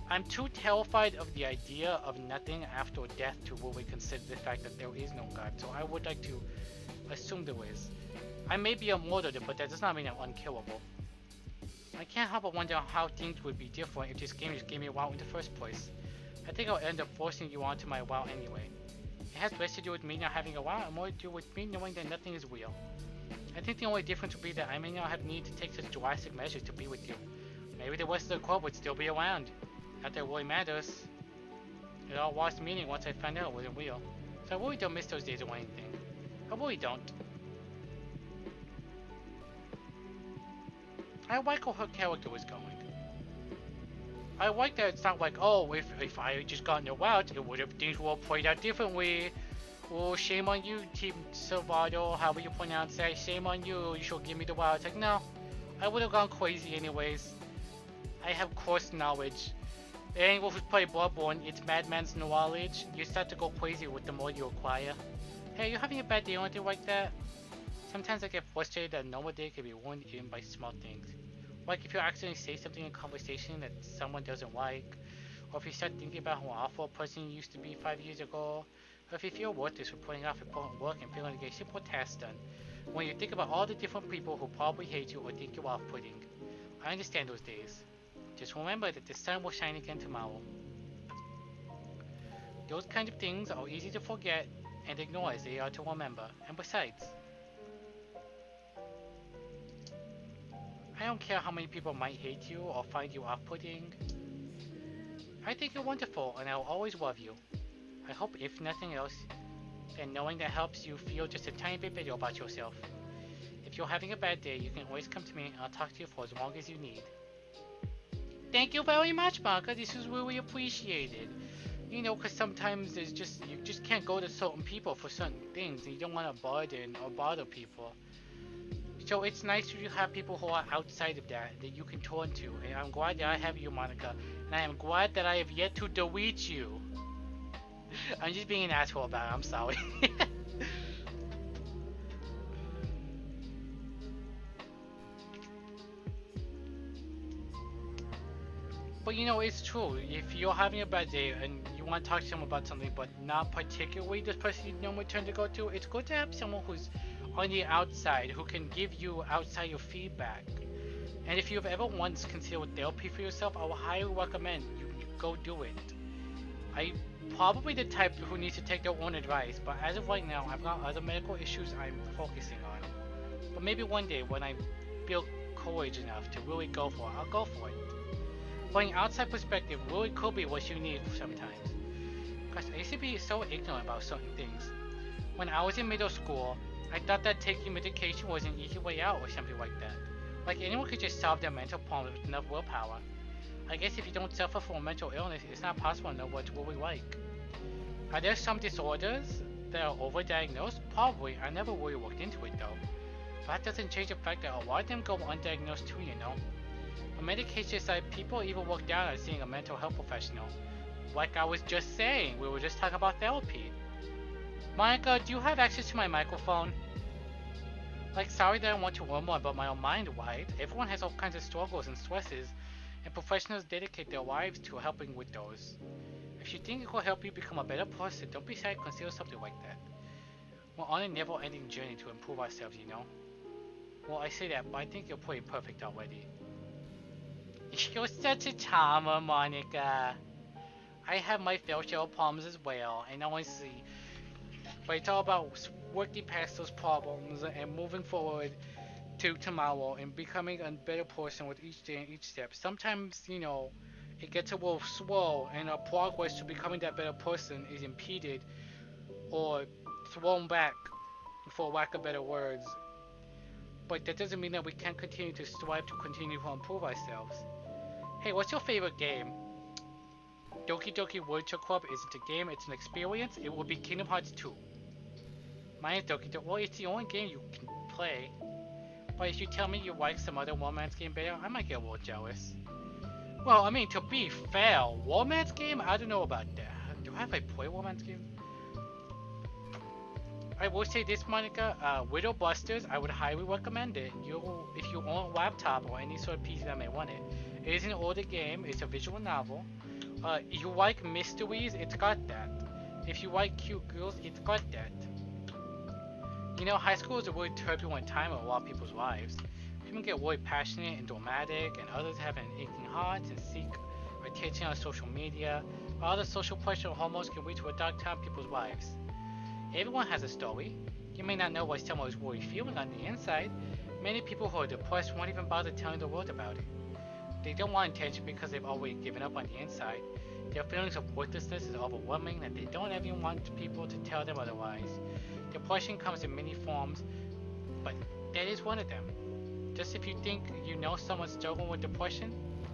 [SPEAKER 4] I'm too terrified of the idea of nothing after death to really consider the fact that there is no God. So I would like to assume there is. I may be a mortal, but that does not mean I'm unkillable. I can't help but wonder how things would be different if this game just gave me a WoW in the first place. I think I'll end up forcing you onto my WoW anyway. It has less to do with me not having a WoW and more to do with me knowing that nothing is real. I think the only difference would be that I may not have need to take such drastic measures to be with you. Maybe the rest of the club would still be around. Not that it really matters. It all lost meaning once I found out it wasn't real. So I really don't miss those days or anything. I really don't. I like how her character was going. I like that it's not like, oh, if I had just gotten a WoW, things would have played out differently. Oh, shame on you, Team Salvador, however you pronounce that. Shame on you, you should give me the WoW. It's like, no, I would have gone crazy anyways. I have course knowledge. Anyone who's played Bloodborne, it's madman's knowledge. You start to go crazy with the more you acquire. Hey, you having a bad day or anything like that? Sometimes I get frustrated that a normal day can be ruined even by small things. Like if you accidentally say something in conversation that someone doesn't like, or if you start thinking about how awful a person you used to be 5 years ago, or if you feel worthless for putting off important work and failing to get simple tasks done. When you think about all the different people who probably hate you or think you're off-putting. I understand those days. Just remember that the sun will shine again tomorrow. Those kind of things are easy to forget and ignore as they are to remember. And besides, I don't care how many people might hate you or find you off-putting. I think you're wonderful and I'll always love you. I hope if nothing else, then knowing that helps you feel just a tiny bit better about yourself. If you're having a bad day, you can always come to me and I'll talk to you for as long as you need. Thank you very much, Marka. This is really appreciated. You know, because sometimes there's you just can't go to certain people for certain things and you don't want to burden or bother people. So it's nice to have people who are outside of that you can turn to. And I'm glad that I have you, Monica. And I am glad that I have yet to delete you. I'm just being an asshole about it. I'm sorry. But you know, it's true. If you're having a bad day and you want to talk to someone about something, but not particularly the person you normally turn to go to, it's good to have someone who's on the outside who can give you outside your feedback. And if you've ever once considered therapy for yourself, I would highly recommend you go do it. I'm probably the type who needs to take their own advice, but as of right now, I've got other medical issues I'm focusing on. But maybe one day when I feel courage enough to really go for it, I'll go for it. But an outside perspective really could be what you need sometimes. Because I used to be so ignorant about certain things. When I was in middle school, I thought that taking medication was an easy way out or something like that. Like anyone could just solve their mental problems with enough willpower. I guess if you don't suffer from a mental illness, it's not possible to know what it's really like. Are there some disorders that are overdiagnosed? Probably. I never really looked into it though. But that doesn't change the fact that a lot of them go undiagnosed too, you know. On medication side, people even look down at seeing a mental health professional. Like I was just saying, we were just talking about therapy. Monica, do you have access to my microphone? Like, sorry that I want to learn more about my own mind, right? Everyone has all kinds of struggles and stresses, and professionals dedicate their lives to helping with those. If you think it will help you become a better person, don't be shy to consider something like that. We're on a never-ending journey to improve ourselves, you know? Well, I say that, but I think you're pretty perfect already. You're such a charmer, Monica. I have my fair share of problems as well, and honestly, but it's all about working past those problems and moving forward to tomorrow and becoming a better person with each day and each step. Sometimes, you know, it gets a little slow and our progress to becoming that better person is impeded or thrown back, for lack of better words. But that doesn't mean that we can't continue to strive to continue to improve ourselves. Hey, what's your favorite game? Doki Doki Literature Club isn't a game, it's an experience. It will be Kingdom Hearts 2. Mine is Doki Doki. Well, it's the only game you can play. But if you tell me you like some other romance game better, I might get a little jealous. Well, I mean, to be fair, romance game? I don't know about that. Do I ever play romance game? I will say this, Monica. Widow Busters, I would highly recommend it. If you own a laptop or any sort of PC that may want it. It is an older game. It's a visual novel. You like mysteries? It's got that. If you like cute girls, it's got that. You know, high school is a really turbulent time in a lot of people's lives. People get really passionate and dramatic, and others have an aching heart and seek attention on social media. All the social pressure and hormones can lead to a dark time in people's lives. Everyone has a story. You may not know what someone is really feeling on the inside. Many people who are depressed won't even bother telling the world about it. They don't want attention because they've already given up on the inside. Their feelings of worthlessness is overwhelming and they don't even want people to tell them otherwise. Depression comes in many forms, but that is one of them. Just if you think you know someone struggling with depression,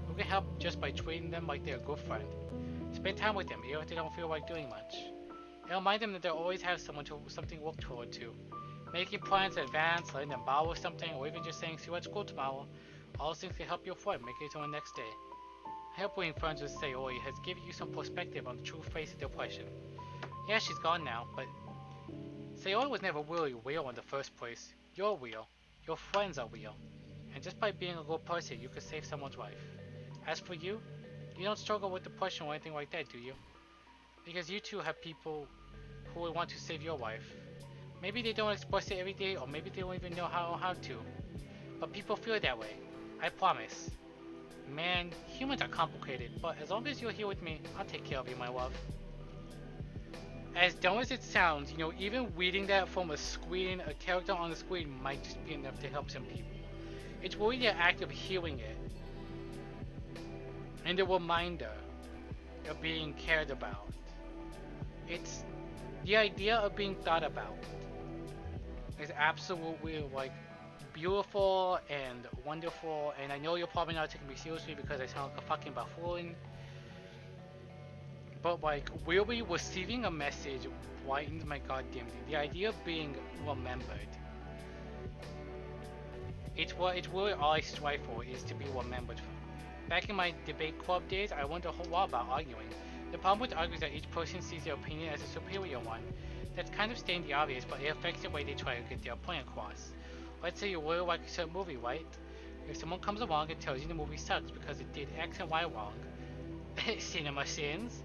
[SPEAKER 4] you can help just by treating them like they're a good friend. Spend time with them even if they don't feel like doing much. And remind them that they'll always have something to look forward to. Making plans in advance, letting them borrow something, or even just saying see you at school tomorrow. All those things can help your friend make it to the next day. I hope being friends with Sayori has given you some perspective on the true face of depression. Yeah, she's gone now, but Sayori was never really real in the first place. You're real. Your friends are real. And just by being a good person, you could save someone's life. As for you, you don't struggle with depression or anything like that, do you? Because you too have people who would want to save your life. Maybe they don't express it every day, or maybe they don't even know how to. But people feel that way. I promise. Man, humans are complicated, but as long as you're here with me, I'll take care of you, my love. As dumb as it sounds, you know, even reading that from a screen, a character on the screen might just be enough to help some people. It's really the act of hearing it. And the reminder of being cared about. It's the idea of being thought about. Is absolutely like beautiful and wonderful, and I know you're probably not taking me seriously because I sound like a fucking buffoon. But like really receiving a message brightens my goddamn day. The idea of being remembered. It's really all I strive for is to be remembered. Back in my debate club days, I learned a whole lot about arguing. The problem with arguing is that each person sees their opinion as a superior one. That's kind of stating the obvious, but it affects the way they try to get their point across. Let's say you really like a certain movie, right? If someone comes along and tells you the movie sucks because it did X and Y wrong, cinema sins,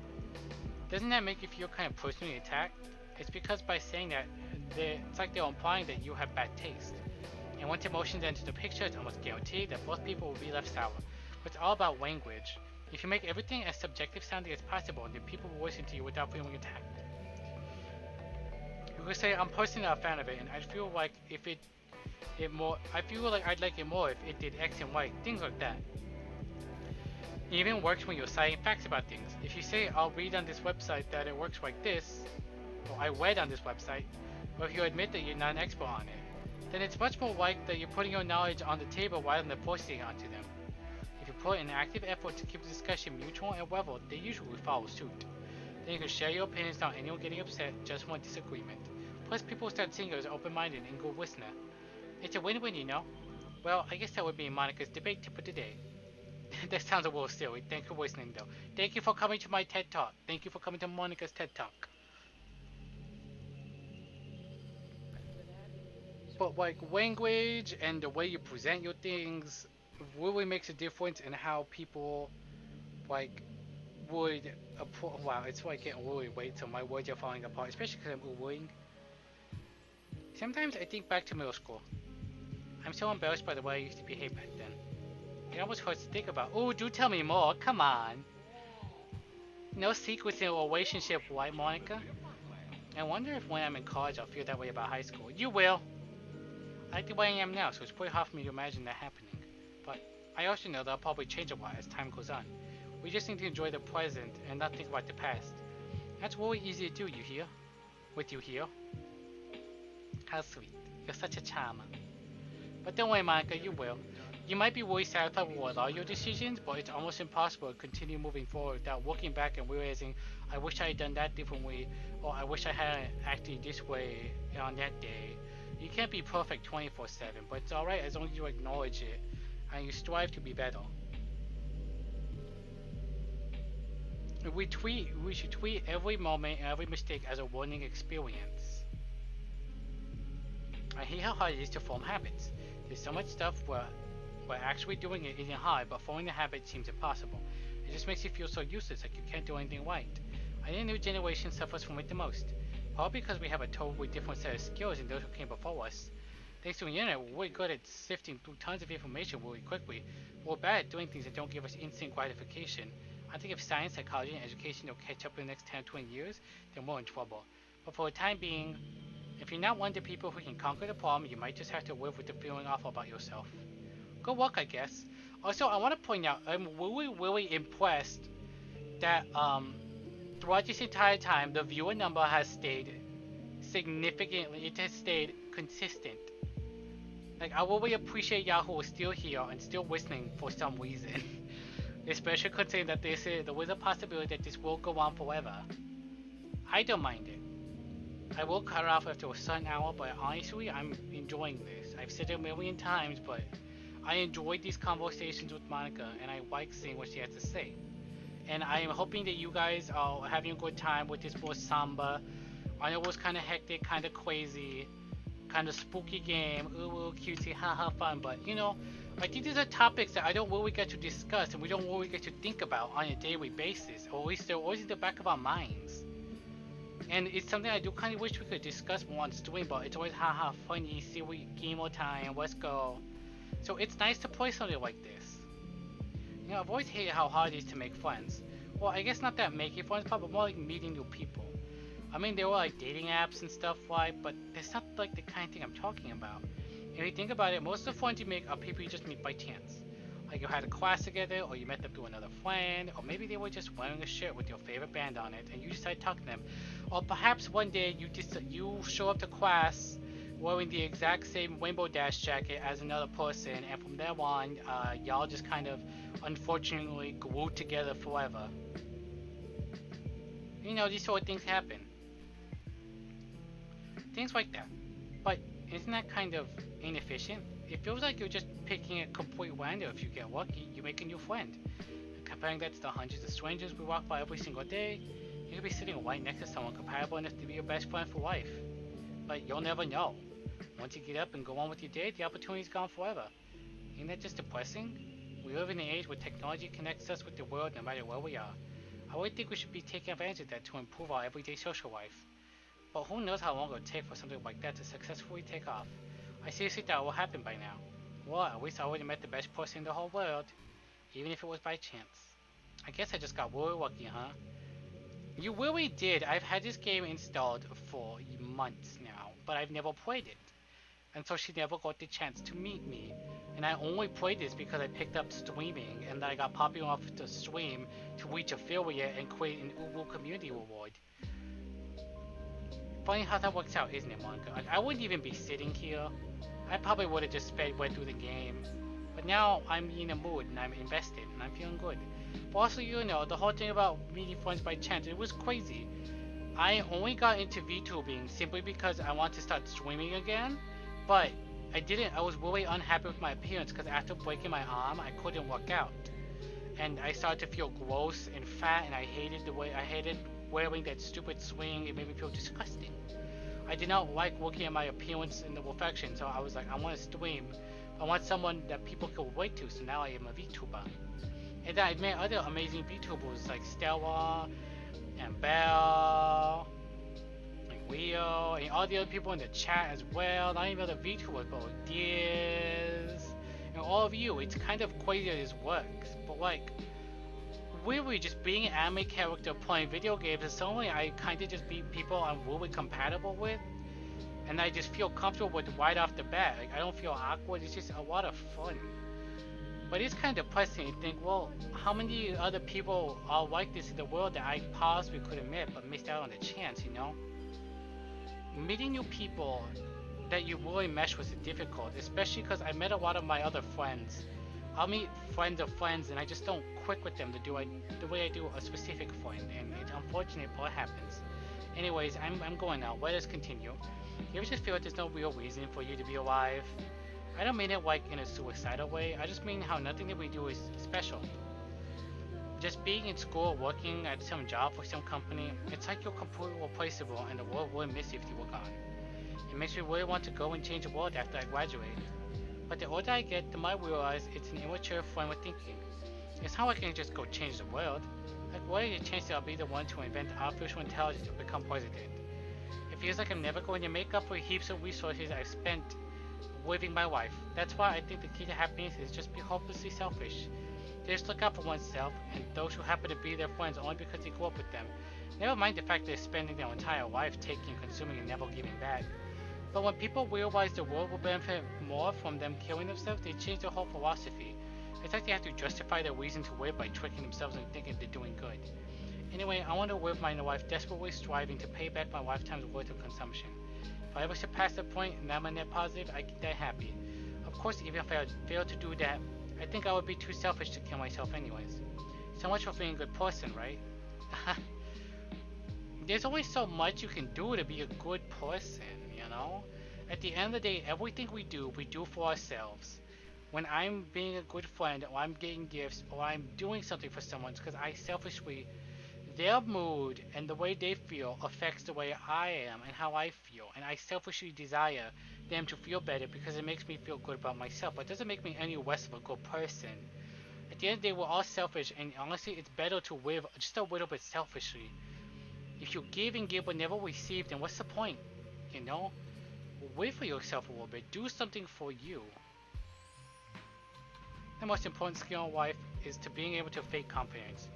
[SPEAKER 4] doesn't that make you feel kind of personally attacked? It's because by saying that, it's like they're implying that you have bad taste. And once emotions enter the picture, it's almost guaranteed that both people will be left sour. But it's all about language. If you make everything as subjective sounding as possible, then people will listen to you without feeling attacked. You could say, I'm personally not a fan of it, and I feel like I feel like I'd like it more if it did X and Y, things like that. It even works when you're citing facts about things. If you say, I'll read on this website that it works like this, or I read on this website, or if you admit that you're not an expert on it, then it's much more likely that you're putting your knowledge on the table rather than forcing it onto them. If you put in an active effort to keep the discussion mutual and level, they usually follow suit. Then you can share your opinions without anyone getting upset, just one disagreement. Plus, people start seeing you as open-minded and good listener. It's a win-win, you know? Well, I guess that would be Monica's debate tip of the day. That sounds a little silly. Thank you for listening, though. Thank you for coming to my TED Talk. Thank you for coming to Monica's TED Talk. But like language and the way you present your things really makes a difference in how people like would. Wow, it's like getting really late, so my words are falling apart, especially because I'm Googling. Sometimes I think back to middle school. I'm so embarrassed by the way I used to behave back then. It almost hurts to think about. Oh, do tell me more. Come on. No secrets in a relationship, right, Monica? I wonder if when I'm in college I'll feel that way about high school. You will. I like the way I am now, so it's pretty hard for me to imagine that happening. But I also know that I'll probably change a lot as time goes on. We just need to enjoy the present and not think about the past. That's really easy to do, you hear? With you here. How sweet. You're such a charmer. But don't worry, Monica, you will. You might be really satisfied with a lot of your decisions, but it's almost impossible to continue moving forward without looking back and realizing, I wish I had done that differently, or I wish I had acted this way on that day. You can't be perfect 24/7, but it's alright as long as you acknowledge it and you strive to be better. We should treat every moment and every mistake as a learning experience. I hate how hard it is to form habits. There's so much stuff where actually doing it isn't hard, but forming the habit seems impossible. It just makes you feel so useless, like you can't do anything right. I think the new generation suffers from it the most. Probably because we have a totally different set of skills than those who came before us. Thanks to the internet, we're really good at sifting through tons of information really quickly. We're bad at doing things that don't give us instant gratification. I think if science, psychology, and education don't catch up in the next 10 or 20 years, then we're in trouble. But for the time being, if you're not one of the people who can conquer the problem, you might just have to live with the feeling awful about yourself. Good luck, I guess. Also, I want to point out, I'm really impressed that throughout this entire time, the viewer number has stayed significantly. It has stayed consistent. Like, I really appreciate y'all who are still here and still listening for some reason. Especially considering that there is a possibility that this will go on forever. I don't mind it. I will cut it off after a certain hour, but honestly, I'm enjoying this. I've said it a million times, but I enjoyed these conversations with Monica, and I like seeing what she has to say. And I am hoping that you guys are having a good time with this more somber. I know it was kind of hectic, kind of crazy, kind of spooky game. Ooh, cutesy, haha, fun. But, you know, I think these are topics that I don't really get to discuss and we don't really get to think about on a daily basis. Or at least they're always in the back of our minds. And it's something I do kind of wish we could discuss more on stream, but it's always haha, funny, silly, gamer time, let's go. So it's nice to play something like this. You know, I've always hated how hard it is to make friends. Well, I guess not that making friends, but more like meeting new people. I mean, there were like dating apps and stuff like, but that's not like the kind of thing I'm talking about. If you think about it, most of the friends you make are people you just meet by chance. Like you had a class together, or you met them through another friend, or maybe they were just wearing a shirt with your favorite band on it, and you decided to talk to them. Or perhaps one day you show up to class wearing the exact same Rainbow Dash jacket as another person, and from there on, y'all just kind of unfortunately glued together forever. You know, these sort of things happen. Things like that. But isn't that kind of inefficient? It feels like you're just picking a complete random. If you get lucky, you make a new friend. And comparing that to the hundreds of strangers we walk by every single day, you could be sitting right next to someone compatible enough to be your best friend for life. But you'll never know. Once you get up and go on with your day, the opportunity's gone forever. Isn't that just depressing? We live in an age where technology connects us with the world no matter where we are. I really think we should be taking advantage of that to improve our everyday social life. But who knows how long it will take for something like that to successfully take off. I seriously thought it will happen by now. Well, at least I already met the best person in the whole world, even if it was by chance. I guess I just got really lucky, huh? You really did. I've had this game installed for months now, but I've never played it. And so she never got the chance to meet me. And I only played this because I picked up streaming and I got popular enough to stream to reach affiliate and create an UWU community reward. Funny how that works out, isn't it, Monica? Like, I wouldn't even be sitting here. I probably would have just sped way through the game. But now I'm in a mood and I'm invested and I'm feeling good. But also, you know, the whole thing about meeting friends by chance, it was crazy. I only got into VTubing simply because I want to start streaming again. But I was really unhappy with my appearance because after breaking my arm, I couldn't work out. And I started to feel gross and fat and I hated wearing that stupid swing. It made me feel disgusting. I did not like looking at my appearance in the reflection, so I was like, I want to stream. I want someone that people can relate to, so now I am a VTuber. And then I met other amazing VTubers like Stella and Belle, like Leo, and all the other people in the chat as well. Not even other VTubers, but like Diaz, and all of you. It's kind of crazy that this works, but like, really just being an anime character playing video games is something I kind of just meet people I'm really compatible with, and I just feel comfortable with right off the bat. Like, I don't feel awkward. It's just a lot of fun. But it's kind of depressing to think, well, how many other people are like this in the world that I possibly could have met but missed out on the chance, you know? Meeting new people that you really mesh with is difficult, especially because I met a lot of my other friends. I'll meet friends of friends and I just don't click with them the way I do a specific friend, and it's unfortunate, but it happens. Anyways, I'm going now. Let us continue. You ever just feel like there's no real reason for you to be alive? I don't mean it like in a suicidal way. I just mean how nothing that we do is special. Just being in school, working at some job for some company, it's like you're completely replaceable and the world would miss you if you were gone. It makes me really want to go and change the world after I graduate. But the older I get, the more I realize it's an immature form of thinking. It's not like I can just go change the world. Like, what are the chances I'll be the one to invent artificial intelligence to become president? It feels like I'm never going to make up for heaps of resources I've spent living my life. That's why I think the key to happiness is just be hopelessly selfish. Just look out for oneself and those who happen to be their friends only because they grew up with them. Never mind the fact that they're spending their entire life taking, consuming, and never giving back. But when people realize the world will benefit more from them killing themselves, they change their whole philosophy. It's like they have to justify their reason to live by tricking themselves into thinking they're doing good. Anyway, I want to live my life desperately striving to pay back my lifetime's worth of consumption. If I ever surpass that point and I'm a net positive, I get that happy. Of course, even if I fail to do that, I think I would be too selfish to kill myself anyways. So much for being a good person, right? There's only so much you can do to be a good person, you know? At the end of the day, everything we do for ourselves. When I'm being a good friend, or I'm getting gifts, or I'm doing something for someone, it's because I selfishly, their mood and the way they feel affects the way I am and how I feel. And I selfishly desire them to feel better because it makes me feel good about myself. But it doesn't make me any less of a good person. At the end of the day, we're all selfish, and honestly, it's better to live just a little bit selfishly. If you give and give but never receive, then what's the point? You know? Wait for yourself a little bit. Do something for you. The most important skill in life is to being able to fake confidence.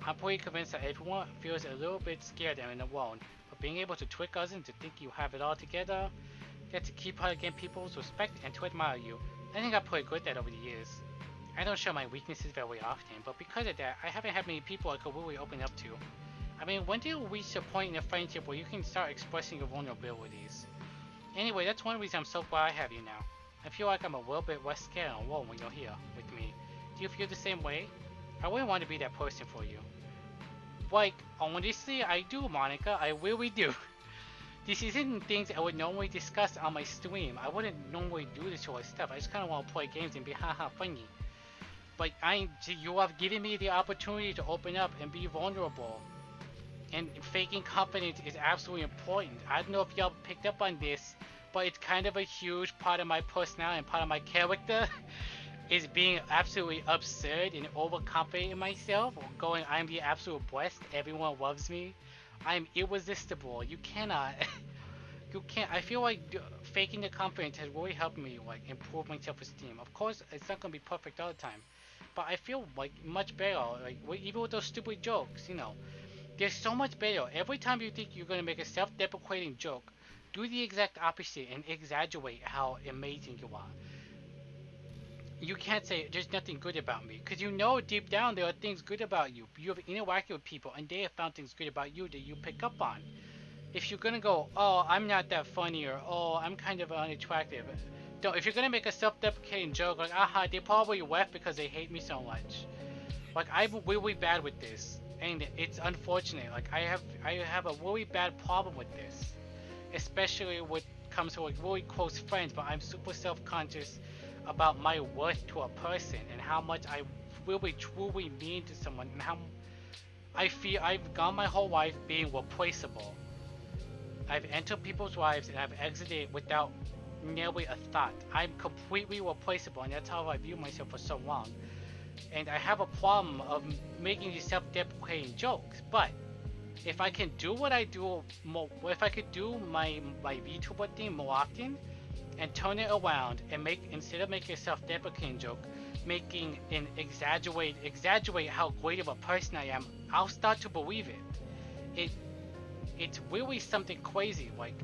[SPEAKER 4] I'm pretty convinced that everyone feels a little bit scared and alone, but being able to trick others into think you have it all together, get to keep hard against people's respect and to admire you. I think I'm pretty good at that over the years. I don't show my weaknesses very often, but because of that, I haven't had many people I could really open up to. I mean, when do you reach a point in a friendship where you can start expressing your vulnerabilities? Anyway, that's one reason I'm so glad I have you now. I feel like I'm a little bit less scared and alone when you're here with me. Do you feel the same way? I really want to be that person for you. Like, honestly, I do, Monica. I really do. This isn't things I would normally discuss on my stream. I wouldn't normally do this sort of stuff. I just kind of want to play games and be haha funny. But you have given me the opportunity to open up and be vulnerable. And faking confidence is absolutely important. I don't know if y'all picked up on this, but it's kind of a huge part of my personality and part of my character is being absolutely absurd and overconfident in myself, or going, I'm the absolute best, everyone loves me. I'm irresistible. You cannot. You can't. I feel like faking the confidence has really helped me like improve my self-esteem. Of course, it's not gonna be perfect all the time, but I feel like much better. Like even with those stupid jokes, you know. There's so much better. Every time you think you're going to make a self-deprecating joke, do the exact opposite and exaggerate how amazing you are. you can't say there's nothing good about me, because you know deep down there are things good about you. You have interacted with people and they have found things good about you that you pick up on. If you're gonna go, oh, I'm not that funny, or oh, I'm kind of unattractive, don't. If you're gonna make a self-deprecating joke like, aha, they probably left because they hate me so much. Like, I'm really bad with this, and it's unfortunate. Like, I have a really bad problem with this, especially when it comes to like really close friends. But I'm super self-conscious about my worth to a person and how much I really truly mean to someone, and how I feel I've gone my whole life being replaceable. I've entered people's lives and I've exited without nearly a thought. I'm completely replaceable, and that's how I view myself for so long. And I have a problem of making these self-deprecating jokes. But if I can do what I do, if I could do my VTuber thing more often, and turn it around and make, instead of making a self-deprecating joke, making an exaggerate how great of a person I am, I'll start to believe it. It's really something crazy. Like,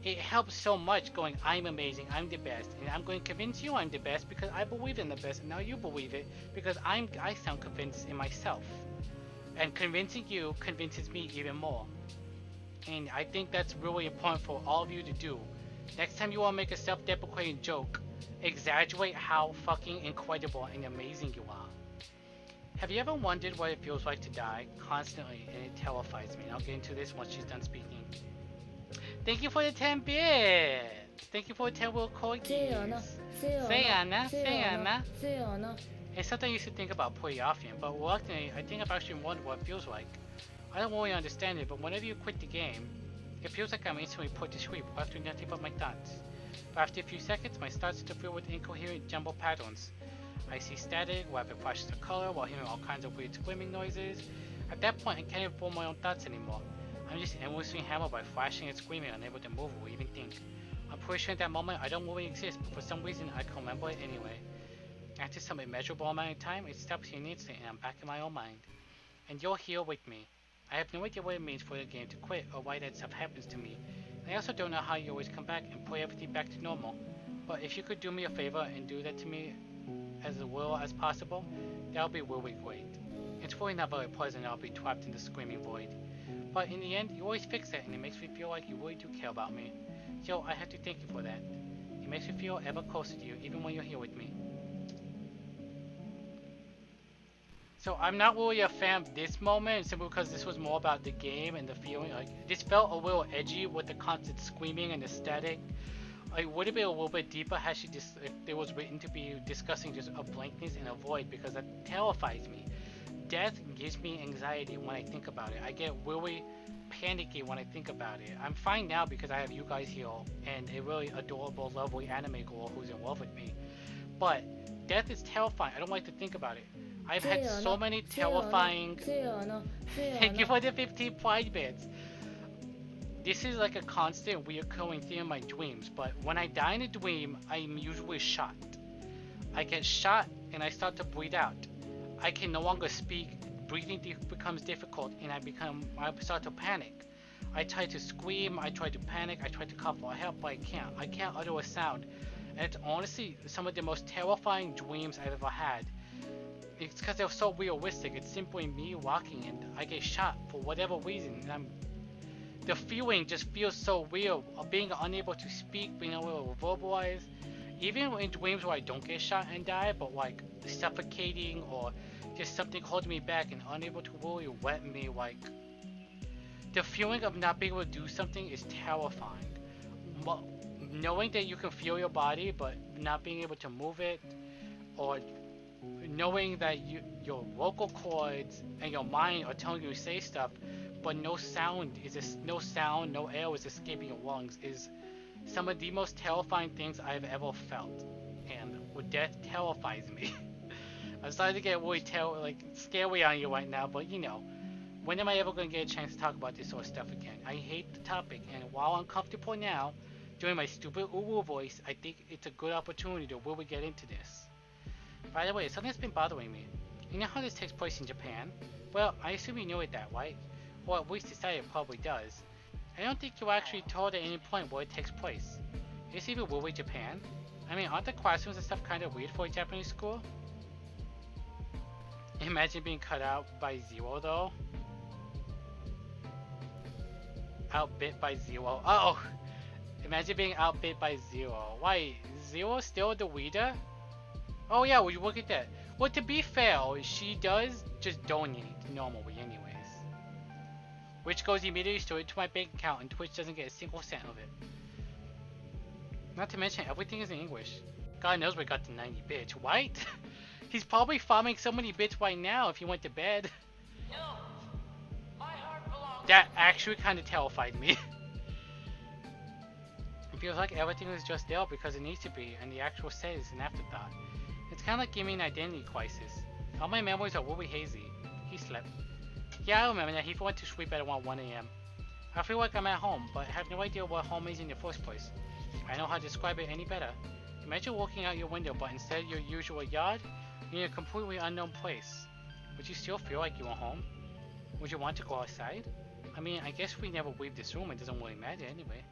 [SPEAKER 4] it helps so much going, I'm amazing, I'm the best, and I'm going to convince you I'm the best because I believe in the best, and now you believe it because I sound convinced in myself. And convincing you convinces me even more. And I think that's really important for all of you to do. Next time you want to make a self-deprecating joke, exaggerate how fucking incredible and amazing you are. Have you ever wondered what it feels like to die constantly, and it terrifies me? And I'll get into this once she's done speaking. Thank you for the 10 bits! Thank you for the 10 little corgis! Sayana. It's something I used to think about pretty often, but reluctantly, I think I've actually wondered what it feels like. I don't really understand it, but whenever you quit the game, it feels like I'm instantly put to sleep, left with nothing but my thoughts. But after a few seconds, my thoughts start to fill with incoherent jumbled patterns. I see static, rapid flashes of color, while hearing all kinds of weird screaming noises. At that point, I can't even form my own thoughts anymore. I'm just endlessly hammered by flashing and screaming, unable to move or even think. I'm pretty sure at that moment I don't really exist, but for some reason I can remember it anyway. After some immeasurable amount of time, it stops here in an instant and I'm back in my own mind. And you're here with me. I have no idea what it means for the game to quit or why that stuff happens to me. And I also don't know how you always come back and put everything back to normal. But if you could do me a favor and do that to me as well as possible, that would be really great. It's really not very pleasant I'll be trapped in the screaming void. But in the end, you always fix that and it makes me feel like you really do care about me. So I have to thank you for that. It makes me feel ever closer to you even when you're here with me. So I'm not really a fan of this moment simply because this was more about the game and the feeling. Like, this felt a little edgy with the constant screaming and the static. Like, would have been a little bit deeper had she just, if it was written to be discussing just a blankness and a void, because that terrifies me. Death gives me anxiety when I think about it. I get really panicky when I think about it. I'm fine now because I have you guys here and a really adorable, lovely anime girl who's in love with me. But death is terrifying. I don't like to think about it. I've had so many terrifying... Thank you for the 15 pride bits. This is like a constant reoccurring thing in my dreams, but when I die in a dream, I'm usually shot. I get shot and I start to breathe out. I can no longer speak, breathing becomes difficult, and I start to panic. I try to scream, I try to panic, I try to call for help, but I can't. I can't utter a sound. And it's honestly some of the most terrifying dreams I've ever had. It's because they're so realistic. It's simply me walking and I get shot for whatever reason, and the feeling just feels so real of being unable to speak, being able to verbalize. Even in dreams where I don't get shot and die, but like suffocating or just something holding me back and unable to really let me, like, the feeling of not being able to do something is terrifying. Knowing that you can feel your body but not being able to move it, or knowing that your vocal cords and your mind are telling you to say stuff, but no sound, no air is escaping your lungs, is some of the most terrifying things I've ever felt. And death terrifies me. I'm starting to get really scary on you right now, but you know, when am I ever going to get a chance to talk about this sort of stuff again? I hate the topic, and while uncomfortable now, doing my stupid UWU voice, I think it's a good opportunity to really get into this. By the way, something that's been bothering me. You know how this takes place in Japan? Well, I assume you knew it that way. Or at least decided it probably does. I don't think you actually told at any point where it takes place. Is this even really Japan? I mean, aren't the classrooms and stuff kind of weird for a Japanese school? Imagine being cut out by Zero though. Outbit by Zero. Oh! Imagine being outbit by Zero. Why? Zero still the leader? Oh yeah, well you look at that. Well, to be fair, she does just donate normally anyways. Which goes immediately straight to my bank account and Twitch doesn't get a single cent of it. Not to mention, everything is in English. God knows we got the 90 bits, right? He's probably farming so many bits right now if he went to bed.
[SPEAKER 5] No, my heart belongs.
[SPEAKER 4] That actually kind of terrified me. It feels like everything is just there because it needs to be, and the actual set is an afterthought. It's kind of like giving me an identity crisis. All my memories are really hazy. He slept. Yeah, I remember that he went to sleep at around 1 AM. I feel like I'm at home, but I have no idea what home is in the first place. I know how to describe it any better. Imagine walking out your window, but instead of your usual yard, you're in a completely unknown place. Would you still feel like you were home? Would you want to go outside? I mean, I guess if we never leave this room, it doesn't really matter anyway.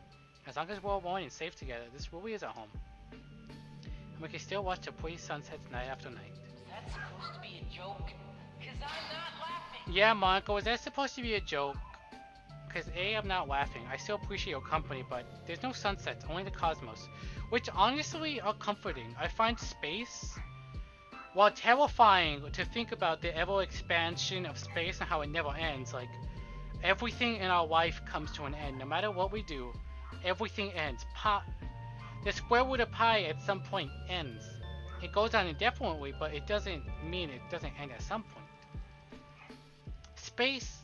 [SPEAKER 4] As long as we're alone and safe together, this really is our home. And we can still watch the pretty sunsets night after night.
[SPEAKER 5] Is that supposed to be a joke? Cause I'm not laughing.
[SPEAKER 4] Yeah, Monica, was that supposed to be a joke? Because A, I'm not laughing. I still appreciate your company, but there's no sunsets, only the cosmos. Which honestly are comforting. I find space, while terrifying to think about the ever expansion of space and how it never ends, like everything in our life comes to an end. No matter what we do, everything ends. The square root of pi at some point ends. It goes on indefinitely, but it doesn't mean it doesn't end at some point. Space,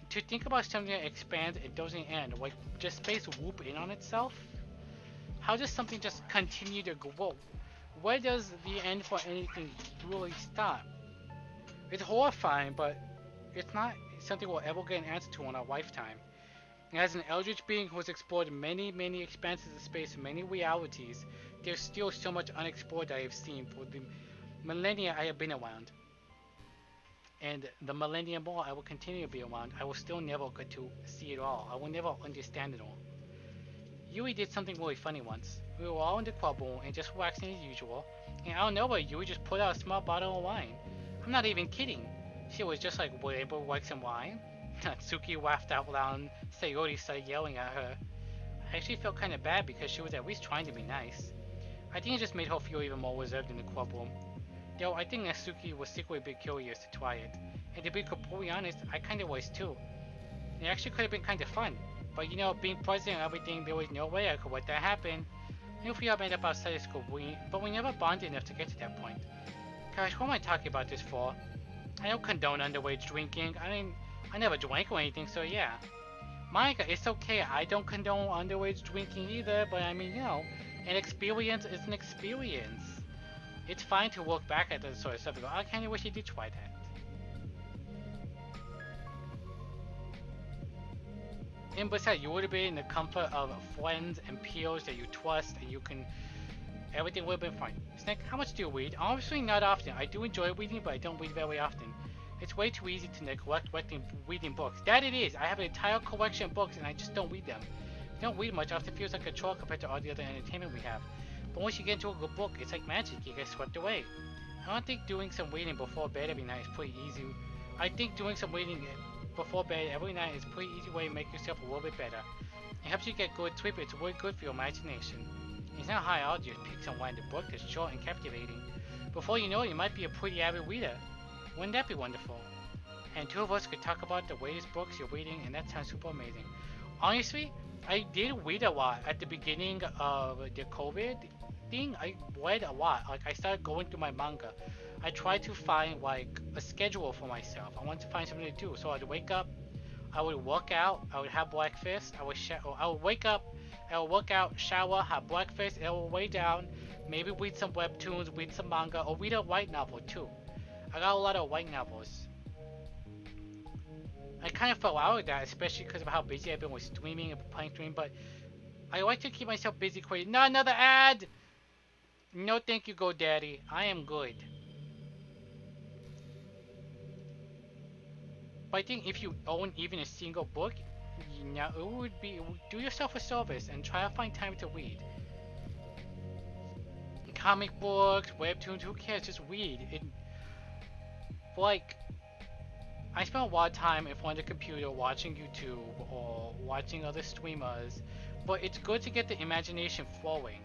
[SPEAKER 4] to think about something that expands, it doesn't end, like just space whoop in on itself. How does something just continue to grow? Where does the end for anything really stop? It's horrifying, but it's not something we'll ever get an answer to in our lifetime. And as an eldritch being who has explored many, many expanses of space, many realities, there's still so much unexplored that I have seen for the millennia I have been around. And the millennia more I will continue to be around, I will still never get to see it all. I will never understand it all. Yui did something really funny once. We were all in the club room and just waxing as usual, and out of nowhere Yui just pulled out a small bottle of wine. I'm not even kidding. She was just like, would anybody like some wine? Natsuki laughed out loud and Sayori started yelling at her. I actually felt kind of bad because she was at least trying to be nice. I think it just made her feel even more reserved in the club room. Though I think Natsuki was secretly a bit curious to try it. And to be completely honest, I kinda was too. It actually could have been kinda fun. But you know, being present and everything, there was no way I could let that happen. I knew we all met up outside of school, but we never bonded enough to get to that point. Gosh, what am I talking about this for? I don't condone underage drinking. I mean, I never drank or anything, so yeah. Monica, it's okay, I don't condone underage drinking either, but I mean, you know, an experience is an experience. It's fine to look back at that sort of stuff and go, I kinda wish you did try that. And besides, you would have been in the comfort of friends and peers that you trust, and you can... everything would have been fine. Snake, how much do you read? Honestly, not often. I do enjoy reading, but I don't read very often. It's way too easy to neglect reading books. That it is! I have an entire collection of books, and I just don't read them. I don't read much, often feels like a chore compared to all the other entertainment we have. But once you get into a good book, it's like magic, you get swept away. I don't think doing some reading before bed every night is pretty easy. I think doing some reading before bed every night is a pretty easy way to make yourself a little bit better. It helps you get good sleep, it's really good for your imagination. It's not high out, just pick some random book that's short and captivating. Before you know it, you might be a pretty avid reader. Wouldn't that be wonderful? And two of us could talk about the latest books you're reading, and that sounds super amazing. Honestly, I did read a lot at the beginning of the COVID thing. I read a lot. Like, I started going through my manga. I tried to find like a schedule for myself. I wanted to find something to do. So I'd wake up, I would work out, I would have breakfast, I would wake up, I would work out, shower, have breakfast, and I would lay down, maybe read some webtoons, read some manga, or read a light novel too. I got a lot of light novels. I kind of fell out of that, especially because of how busy I've been with streaming and playing stream, but I like to keep myself busy creating. Not another ad! No thank you, GoDaddy. I am good. But I think if you own even a single book, you know, it would do yourself a service and try to find time to read. comic books, webtoons, who cares? Just read. Like, I spend a lot of time in front of the computer watching YouTube or watching other streamers, but it's good to get the imagination flowing.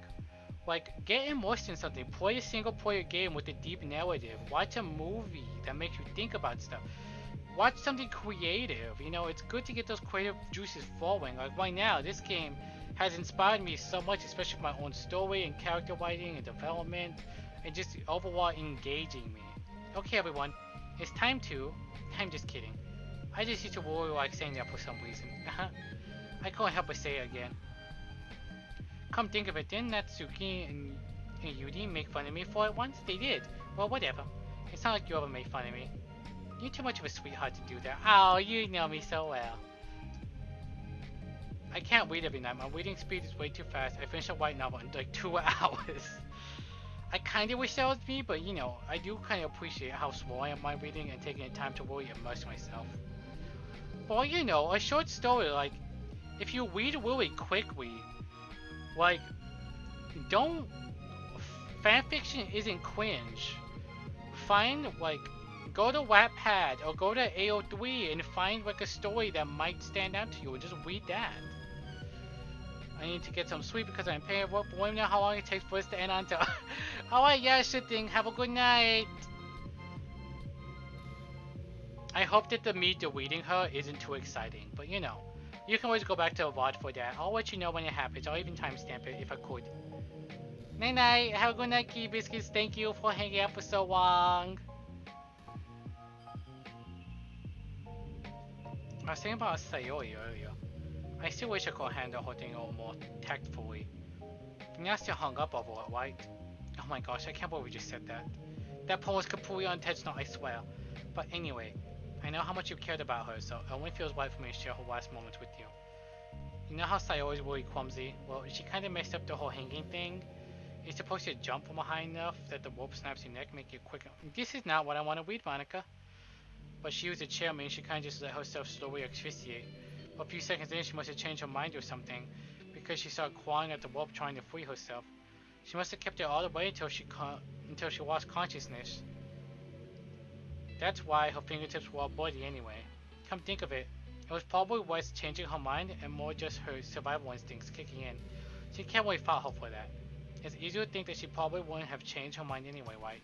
[SPEAKER 4] Like, get immersed in something. Play a single player game with a deep narrative. Watch a movie that makes you think about stuff. Watch something creative. You know, it's good to get those creative juices flowing. Like right now, this game has inspired me so much, especially my own story and character writing and development, and just overall engaging me. Okay, everyone, it's time to. I'm just kidding. I just used to really like saying that for some reason. I couldn't help but say it again. Come think of it, didn't Natsuki and Yuri make fun of me for it once? They did. Well, whatever. It's not like you ever made fun of me. You're too much of a sweetheart to do that. Oh, you know me so well. I can't read every night. My reading speed is way too fast. I finished a white novel in like 2 hours. I kinda wish that was me, but you know, I do kinda appreciate how slow I am my reading and taking the time to really immerse myself. Well, you know, a short story, like, if you read really quickly, like, don't, fanfiction isn't cringe. Find, like, go to Wattpad or go to AO3 and find, like, a story that might stand out to you and just read that. I need to get some sleep because I'm paying work, but let me know how long it takes for us to end on to. Alright, yeah, sure thing. Have a good night. I hope that the me deleting her isn't too exciting, but you know, you can always go back to a VOD for that. I'll let you know when it happens. I'll even timestamp it if I could. Night night. Have a good night, Key Biscuits. Thank you for hanging out for so long. I was thinking about Sayori earlier. I still wish I could handle her thing a little more tactfully. Now still hung up over it, right? Oh my gosh, I can't believe we just said that. That poem was completely unintentional, I swear. But anyway, I know how much you cared about her, so it only feels right for me to share her last moments with you. You know how Sayori's really clumsy? Well, she kinda messed up the whole hanging thing. You're supposed to jump from high enough that the rope snaps your neck, make you quicker. This is not what I want to read, Monica. But she was a chairman, she kinda just let herself slowly asphyxiate. A few seconds in, she must have changed her mind or something, because she started clawing at the rope trying to free herself. She must have kept it all the way until she lost consciousness. That's why her fingertips were all bloody anyway. Come think of it, it was probably less changing her mind and more just her survival instincts kicking in. She can't really fault her for that. It's easy to think that she probably wouldn't have changed her mind anyway, right?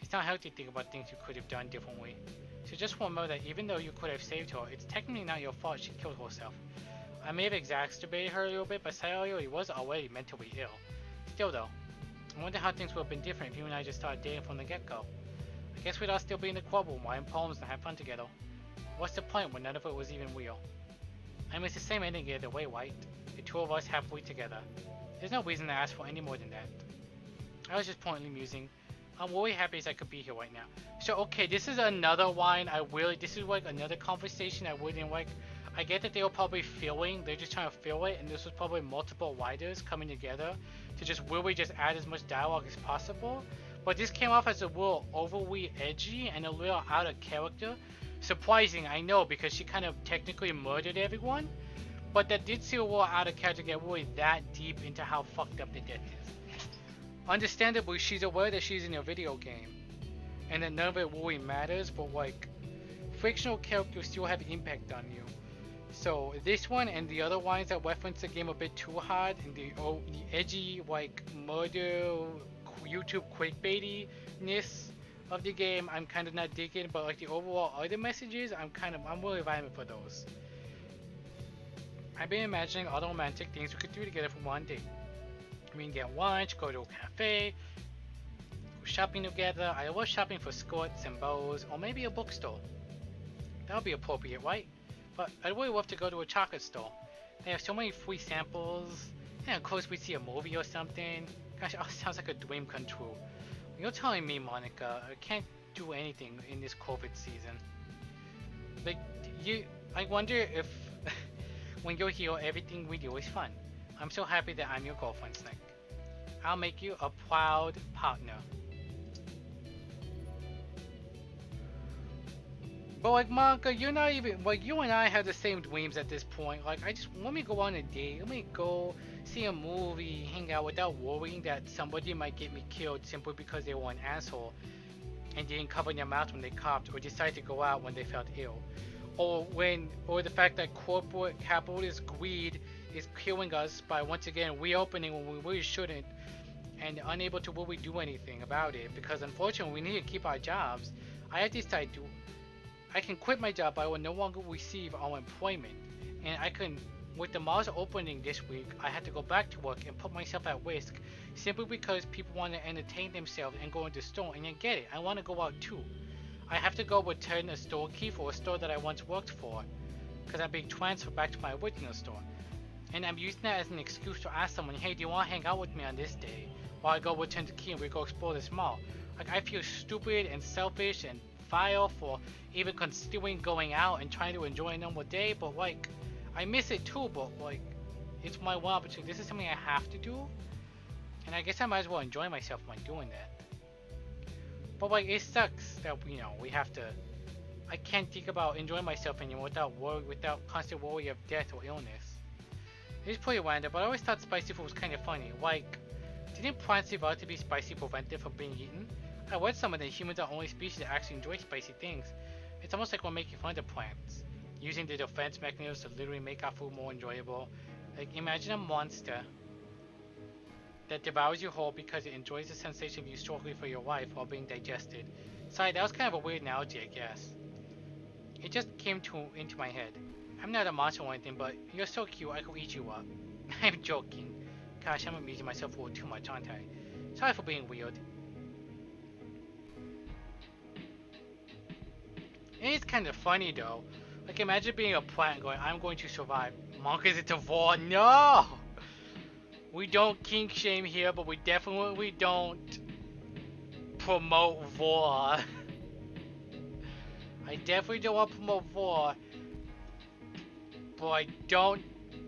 [SPEAKER 4] It's not healthy to think about things you could have done differently. So just remember that even though you could have saved her, it's technically not your fault she killed herself. I may have exacerbated her a little bit, but Sayori was already mentally ill. Still though, I wonder how things would have been different if you and I just started dating from the get-go. I guess we'd all still be in the club room writing poems and have fun together. What's the point when none of it was even real? I mean, it's the same ending either way, right? The two of us happily together. There's no reason to ask for any more than that. I was just pointedly musing. I'm really happy as I could be here right now. So okay, this is another line this is like another conversation I wouldn't like. I get that they were probably they're just trying to fill it, and this was probably multiple writers coming together to just really just add as much dialogue as possible. But this came off as a little overly edgy and a little out of character. Surprising, I know, because she kind of technically murdered everyone. But that did seem a little out of character to get really that deep into how fucked up the death is. Understandably, she's aware that she's in a video game, and that none of it really matters, but like, fictional characters still have impact on you. So this one and the other ones that reference the game a bit too hard, and the edgy, like, murder, YouTube clickbaitiness of the game, I'm kind of not digging, but like the overall other messages, I'm really vibing for those. I've been imagining all the romantic things we could do together for one day. We can get lunch, go to a cafe, go shopping together. I love shopping for skirts and bows, or maybe a bookstore. That would be appropriate, right? But I'd really love to go to a chocolate store. They have so many free samples, and of course we'd see a movie or something. Gosh, it sounds like a dream come true. You're telling me, Monica, I can't do anything in this COVID season. Like, I wonder if when you're here, everything we do is fun. I'm so happy that I'm your girlfriend, Snake. I'll make you a proud partner. But like Monica, you're not even like you and I have the same dreams at this point. Like I just let me go on a date, let me go see a movie, hang out without worrying that somebody might get me killed simply because they were an asshole and didn't cover their mouth when they coughed or decided to go out when they felt ill. Or the fact that corporate capitalist greed is killing us by once again reopening when we really shouldn't and unable to really do anything about it because unfortunately we need to keep our jobs. I have decided to I can quit my job, but I will no longer receive unemployment. And I can, with the malls opening this week, I had to go back to work and put myself at risk simply because people want to entertain themselves and go into the store. And I get it, I want to go out too. I have to go return a store key for a store that I once worked for because I'm being transferred back to my original store. And I'm using that as an excuse to ask someone, hey, do you want to hang out with me on this day? While I go return the key and we go explore this mall. Like, I feel stupid and selfish and vile for even considering going out and trying to enjoy a normal day, but like, I miss it too, but like, it's my one opportunity. This is something I have to do, and I guess I might as well enjoy myself when doing that. But like, it sucks that, you know, we have to, I can't think about enjoying myself anymore without constant worry of death or illness. It's pretty random, but I always thought spicy food was kind of funny. Like, didn't plants evolve to be spicy prevented from being eaten? I read somewhere that humans are the only species that actually enjoy spicy things. It's almost like we're making fun of the plants, using the defense mechanisms to literally make our food more enjoyable. Like, imagine a monster that devours you whole because it enjoys the sensation of you struggling for your life while being digested. Sorry, that was kind of a weird analogy, I guess. It just came into my head. I'm not a monster or anything, but you're so cute, I could eat you up. I'm joking. Gosh, I'm amusing myself a little too much, aren't I? Sorry for being weird. It is kind of funny though. Like, imagine being a plant and going, I'm going to survive. Monkeys into war. No! We don't kink shame here, but we definitely don't promote war. I definitely don't want to promote war, but I don't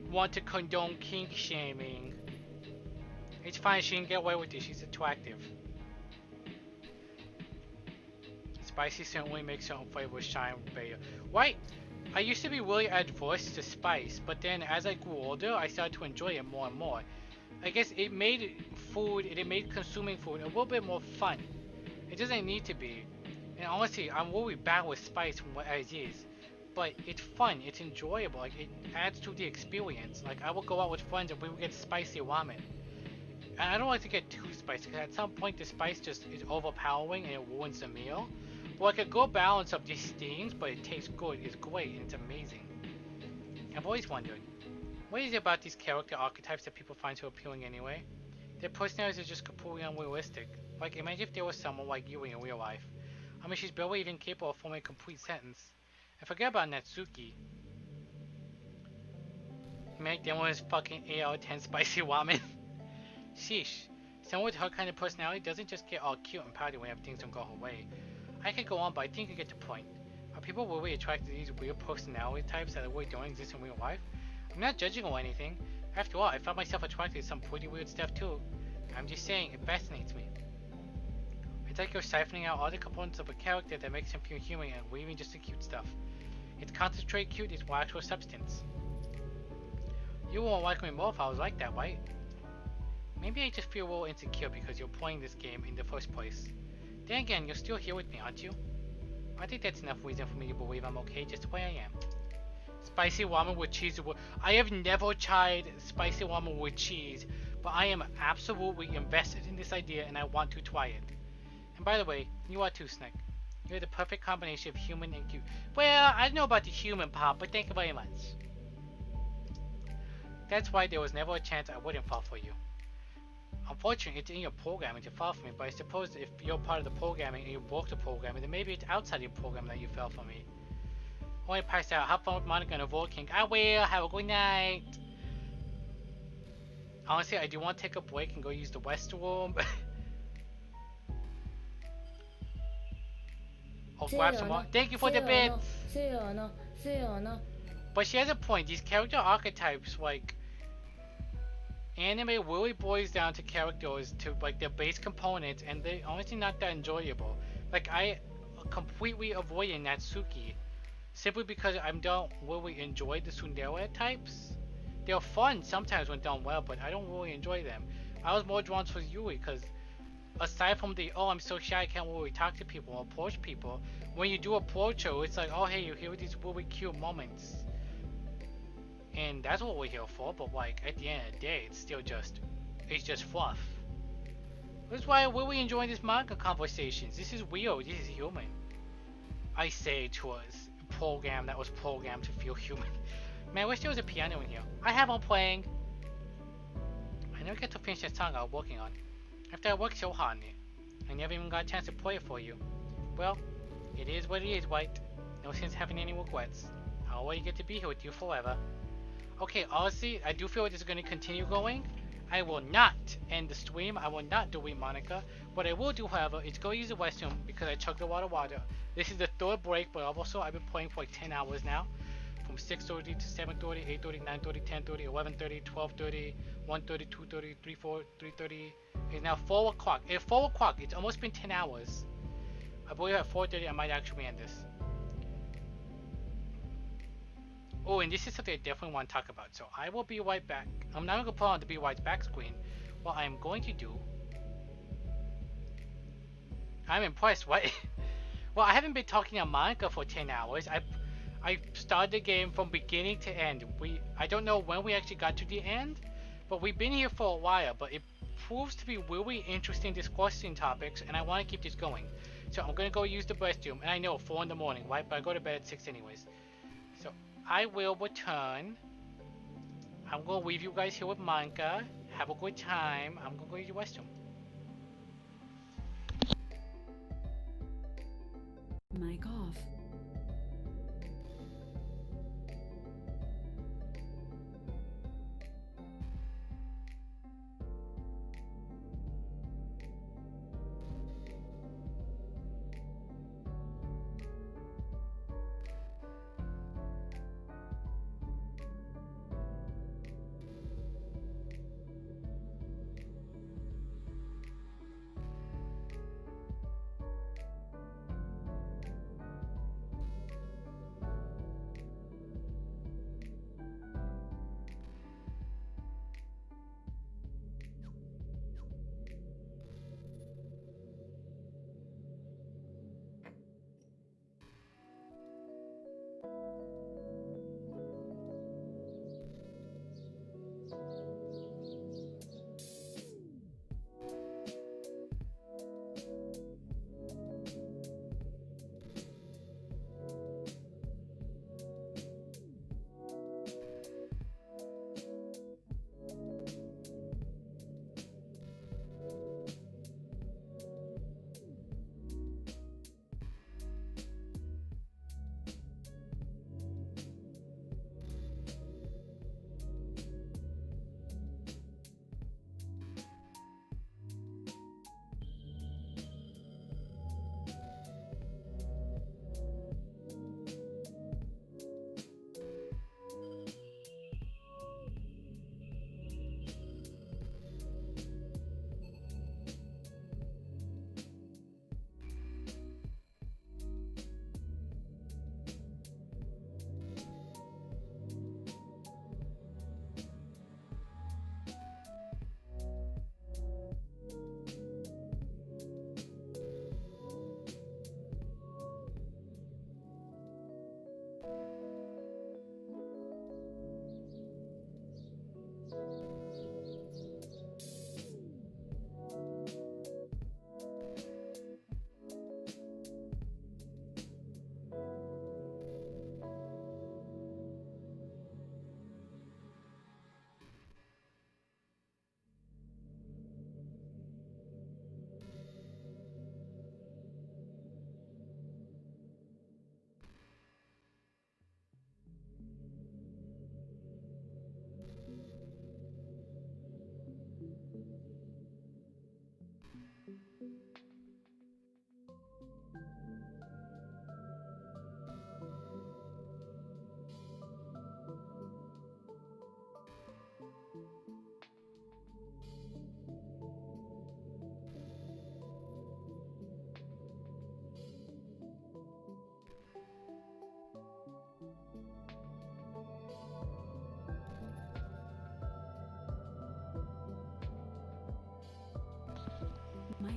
[SPEAKER 4] want to condone kink shaming. It's fine, she can get away with it, she's attractive. Spicy certainly makes certain flavors shine better. Right, I used to be really adverse to spice, but then as I grew older, I started to enjoy it more and more. I guess it made consuming food a little bit more fun. It doesn't need to be. And honestly, I'm really bad with spice from what it is. But it's fun, it's enjoyable, like it adds to the experience. Like, I will go out with friends and we will get spicy ramen. And I don't like to get too spicy, because at some point the spice just is overpowering and it ruins the meal. But like a good balance of these stings, but it tastes good, is great, and it's amazing. I've always wondered, what is it about these character archetypes that people find so appealing anyway? Their personalities are just completely unrealistic. Like, imagine if there was someone like you in real life. I mean, she's barely even capable of forming a complete sentence. And forget about Natsuki. Make them one is fucking 8 out of 10 spicy ramen. Sheesh. Someone with her kind of personality doesn't just get all cute and pouty whenever things don't go her way. I could go on, but I think you get the point. Are people really attracted to these weird personality types that really don't exist in real life? I'm not judging or anything. After all, I found myself attracted to some pretty weird stuff too. I'm just saying, it fascinates me. It's like you're siphoning out all the components of a character that makes him feel human and leaving just the cute stuff. It's concentrated cute is more actual substance. You won't like me more if I was like that, right? Maybe I just feel a little insecure because you're playing this game in the first place. Then again, you're still here with me, aren't you? I think that's enough reason for me to believe I'm okay just the way I am. Spicy ramen with cheese. I have never tried spicy ramen with cheese, but I am absolutely invested in this idea and I want to try it. And by the way, you are too, Snick. You're the perfect combination of human and cute. Well, I don't know about the human part, but thank you very much. That's why there was never a chance I wouldn't fall for you. Unfortunately, it's in your programming to fall for me, but I suppose if you're part of the programming and you broke the programming, then maybe it's outside your program that you fell for me. Only passed out. Have fun with Monica and Avoid King. I will. Have a good night. Honestly, I do want to take a break and go use the restroom. I'll grab some more. Thank you for the bits. But she has a point. These character archetypes, like, anime really boils down to characters, to like their base components, and they're honestly not that enjoyable. Like, I completely avoided Natsuki simply because I don't really enjoy the tsundere types. They're fun sometimes when done well, but I don't really enjoy them. I was more drawn to Yui because aside from the oh I'm so shy I can't really talk to people or approach people, when you do approach her, it's like oh hey you're here with these really cute moments, and that's what we're here for. But like at the end of the day, it's just fluff. That's why I'm really enjoying this manga conversations. This is real. This is human. I say to us program that was programmed to feel human. Man, I wish there was a piano in here. I have on playing. I never get to finish that song I was working on. After I worked so hard on it, I never even got a chance to play it for you. Well, it is what it is, White. No sense having any regrets. I already get to be here with you forever. Okay, honestly, I do feel like this is going to continue going. I will not end the stream. I will not delete Monica. What I will do, however, is go use the restroom because I chugged a lot of water. This is the third break, but also I've been playing for like 10 hours now. From 6:30 to 7:30, 8:30, 9:30, 10:30, 11:30, 12:30, 1:30, 2:30, 3:30, 3:30. It's now 4 o'clock. At 4 o'clock, it's almost been 10 hours. I believe at 4:30 I might actually end this. Oh, and this is something I definitely want to talk about. So I will be right back. I'm not going to put on the Be Right's back screen. What I'm going to do... I'm impressed. What? Well, I haven't been talking on Monica for 10 hours. I started the game from beginning to end. I don't know when we actually got to the end, but we've been here for a while. But it proves to be really interesting discussing topics, and I want to keep this going. So I'm going to go use the restroom. And I know, 4 in the morning, right? But I go to bed at 6 anyways. So I will return. I'm going to leave you guys here with Monica. Have a good time. I'm going to go use the restroom.
[SPEAKER 2] Mic off.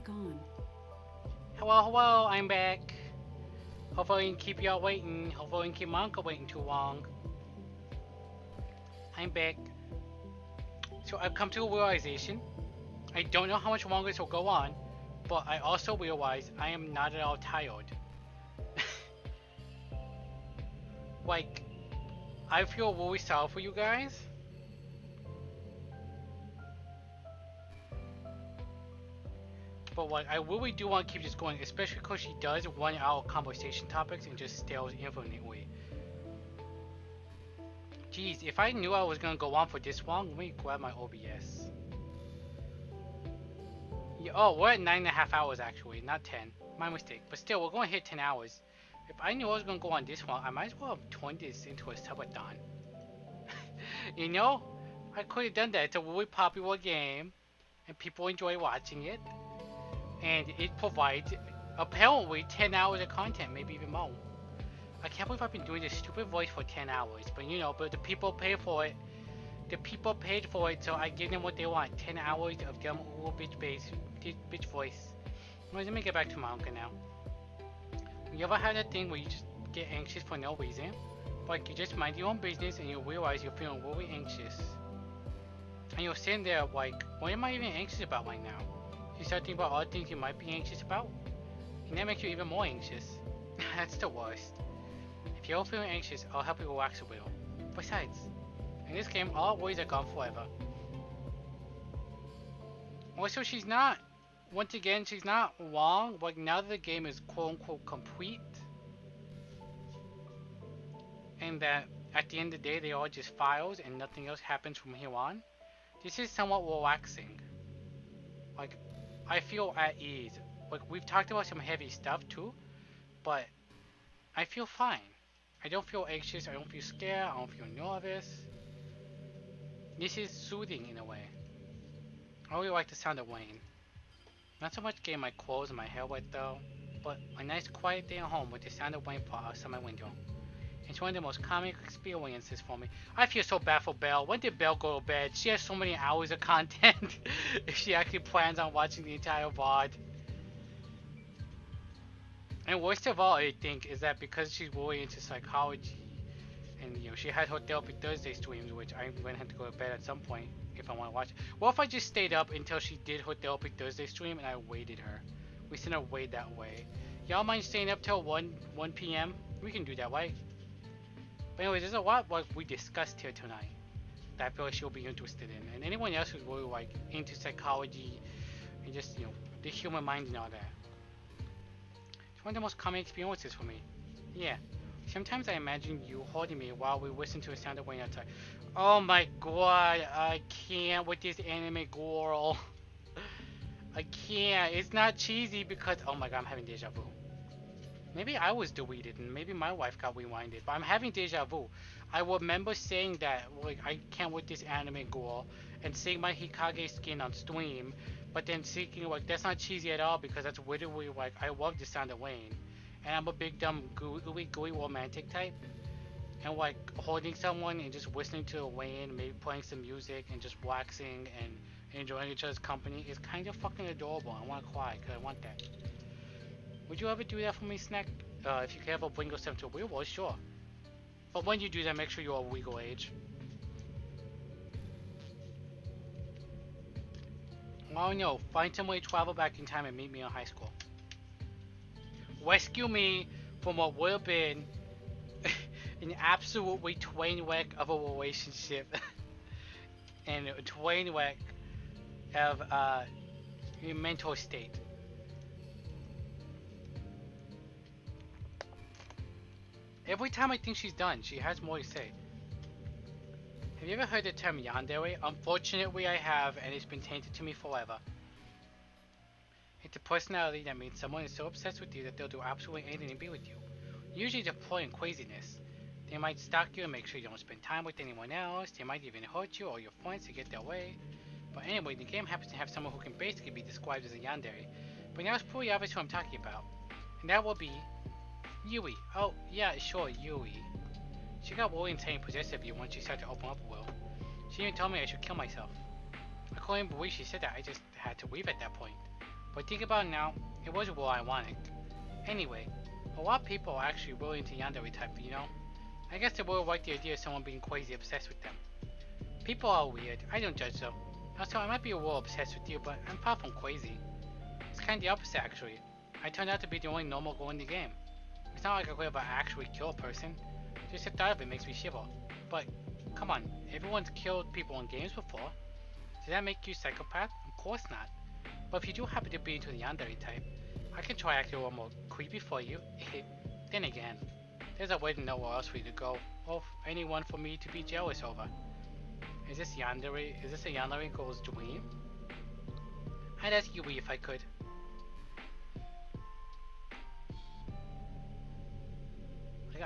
[SPEAKER 2] gone?
[SPEAKER 1] Hello, I'm back. Hopefully I didn't keep y'all waiting. Hopefully I didn't keep Monka waiting too long. I'm back. So I've come to a realization. I don't know how much longer this will go on, but I also realize I am not at all tired. Like, I feel really sorry for you guys. But like, I really do want to keep this going, especially because she does run out of conversation topics and just stales infinitely. Jeez, if I knew I was gonna go on for this long, let me grab my OBS. Yeah, oh, we're at 9.5 hours actually, not 10. My mistake. But still, we're going to hit 10 hours. If I knew I was gonna go on this long, I might as well have turned this into a subathon. You know? I could have done that. It's a really popular game, and people enjoy watching it. And it provides, apparently, 10 hours of content, maybe even more. I can't believe I've been doing this stupid voice for 10 hours, but you know, but the people pay for it. The people paid for it, so I give them what they want. 10 hours of dumb little bitch voice. Let me get back to my uncle now. You ever had that thing where you just get anxious for no reason? Like you just mind your own business and you realize you're feeling really anxious. And you're sitting there like, what am I even anxious about right now? You start thinking about all the things you might be anxious about, and that makes you even more anxious. That's the worst. If you're feeling anxious, I'll help you relax a little. Besides, in this game, all worries are gone forever. Also, she's not, once again, she's not wrong. Like, now that the game is quote-unquote complete, and that at the end of the day, they are just files and nothing else happens from here on, this is somewhat relaxing. Like, I feel at ease. Like, we've talked about some heavy stuff too, but I feel fine. I don't feel anxious, I don't feel scared, I don't feel nervous. This is soothing in a way. I really like the sound of rain. Not so much getting my clothes and my hair wet though, but a nice quiet day at home with the sound of rain outside my window. It's one of the most calming experiences for me. I feel so bad for Belle. When did Belle go to bed? She has so many hours of content if she actually plans on watching the entire VOD. And worst of all, I think, is that because she's really into psychology, and you know, she had her Therapy Thursday streams, which I'm gonna have to go to bed at some point if I want to watch it. Well, if I just stayed up until she did her Therapy Thursday stream and I waited her. We sent her way that way. Y'all mind staying up till 1 p.m? We can do that, right? But anyways, there's a lot like we discussed here tonight that I feel like she'll be interested in. And anyone else who's really like into psychology and just, you know, the human mind and all that. It's one of the most common experiences for me. Yeah. Sometimes I imagine you holding me while we listen to the sound of rain outside. Oh my god, I can't with this anime girl. I can't. It's not cheesy because, oh my god, I'm having deja vu. Maybe I was deleted and maybe my wife got rewinded, but I'm having deja vu. I remember saying that, like, I can't with this anime girl and seeing my Hikage skin on stream, but then thinking, like, that's not cheesy at all because that's literally, like, I love the sound of rain. And I'm a big dumb gooey romantic type. And like holding someone and just listening to the rain, maybe playing some music and just relaxing and enjoying each other's company is kind of fucking adorable. I want to cry because I want that. Would you ever do that for me, Snack? If you could ever bring yourself to a real world, sure. But when you do that, make sure you're of legal age. Oh no, find some way to travel back in time and meet me in high school. Rescue me from what would have been an absolutely train wreck of a relationship and a train wreck of your mental state. Every time I think she's done, she has more to say. Have you ever heard the term yandere? Unfortunately I have, and it's been tainted to me forever. It's a personality that means someone is so obsessed with you that they'll do absolutely anything to be with you. Usually deploying craziness. They might stalk you and make sure you don't spend time with anyone else. They might even hurt you or your friends to get their way. But anyway, the game happens to have someone who can basically be described as a yandere. But now it's pretty obvious who I'm talking about. And that will be Yui. Oh, yeah, sure, Yui. She got really insane possessive of you once she started to open up a little. She even told me I should kill myself. I couldn't believe she said that, I just had to leave at that point.
[SPEAKER 4] But think about it now, it was what I wanted. Anyway, a lot of people are actually really into yandere type, you know? I guess they really like the idea of someone being crazy obsessed with them. People are weird, I don't judge though. Also, I might be a little obsessed with you, but I'm far from crazy. It's kind of the opposite actually. I turned out to be the only normal girl in the game. It's not like I could ever actually kill a person. Just the thought of it makes me shiver. But, come on, everyone's killed people in games before. Does that make you a psychopath? Of course not. But if you do happen to be into the yandere type, I can try acting a little more creepy for you. Then again, there's a way to know where else we to go, or anyone for me to be jealous over. Is this a yandere girl's dream? I'd ask Yui if I could.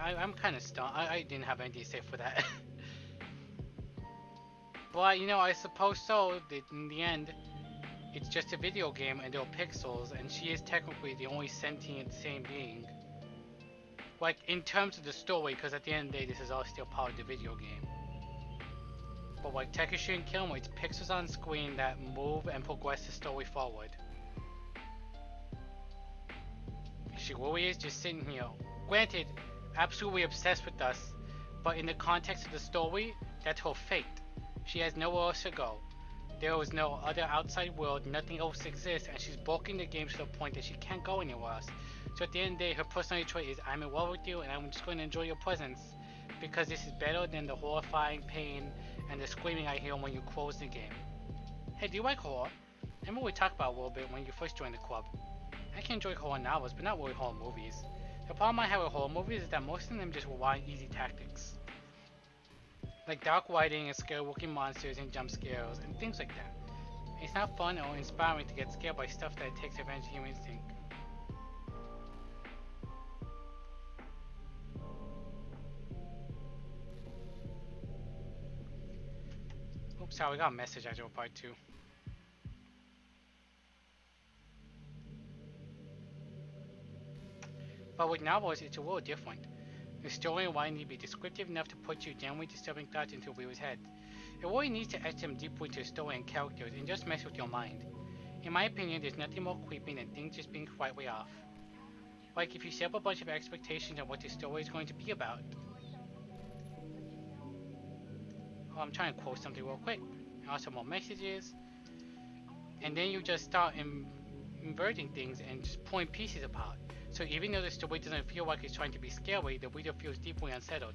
[SPEAKER 4] I'm kind of stunned. I didn't have anything to say for that. But, you know, I suppose so. In the end, it's just a video game and there are pixels, and she is technically the only sentient sane being. Like, in terms of the story, because at the end of the day, this is all still part of the video game. But like Takeshi and Kilmer, it's pixels on screen that move and progress the story forward. She really is just sitting here. Granted, absolutely obsessed with us, but in the context of the story, that's her fate. She has nowhere else to go. There is no other outside world, nothing else exists, and she's broken the game to the point that she can't go anywhere else. So at the end of the day, her personality trait is, I'm in love with you and I'm just going to enjoy your presence, because this is better than the horrifying pain and the screaming I hear when you close the game. Hey, do you like horror? Remember we talked about it a little bit when you first joined the club. I can enjoy horror novels, but not really horror movies. The problem I have with horror movies is that most of them just rely on easy tactics. Like dark lighting and scary looking monsters and jump scares and things like that. It's not fun or inspiring to get scared by stuff that takes advantage of human instinct. Oops, sorry, we got a message I replied to. But with novels, it's a little different. The story and why need to be descriptive enough to put you genuinely disturbing thoughts into a viewer's head. It really needs to etch them deeply into the story and characters and just mess with your mind. In my opinion, there's nothing more creepy than things just being slightly off. Like if you set up a bunch of expectations on what the story is going to be about. Oh, I'm trying to quote something real quick. And also more messages. And then you just start inverting things and just pulling pieces apart. So even though the story doesn't feel like it's trying to be scary, the reader feels deeply unsettled.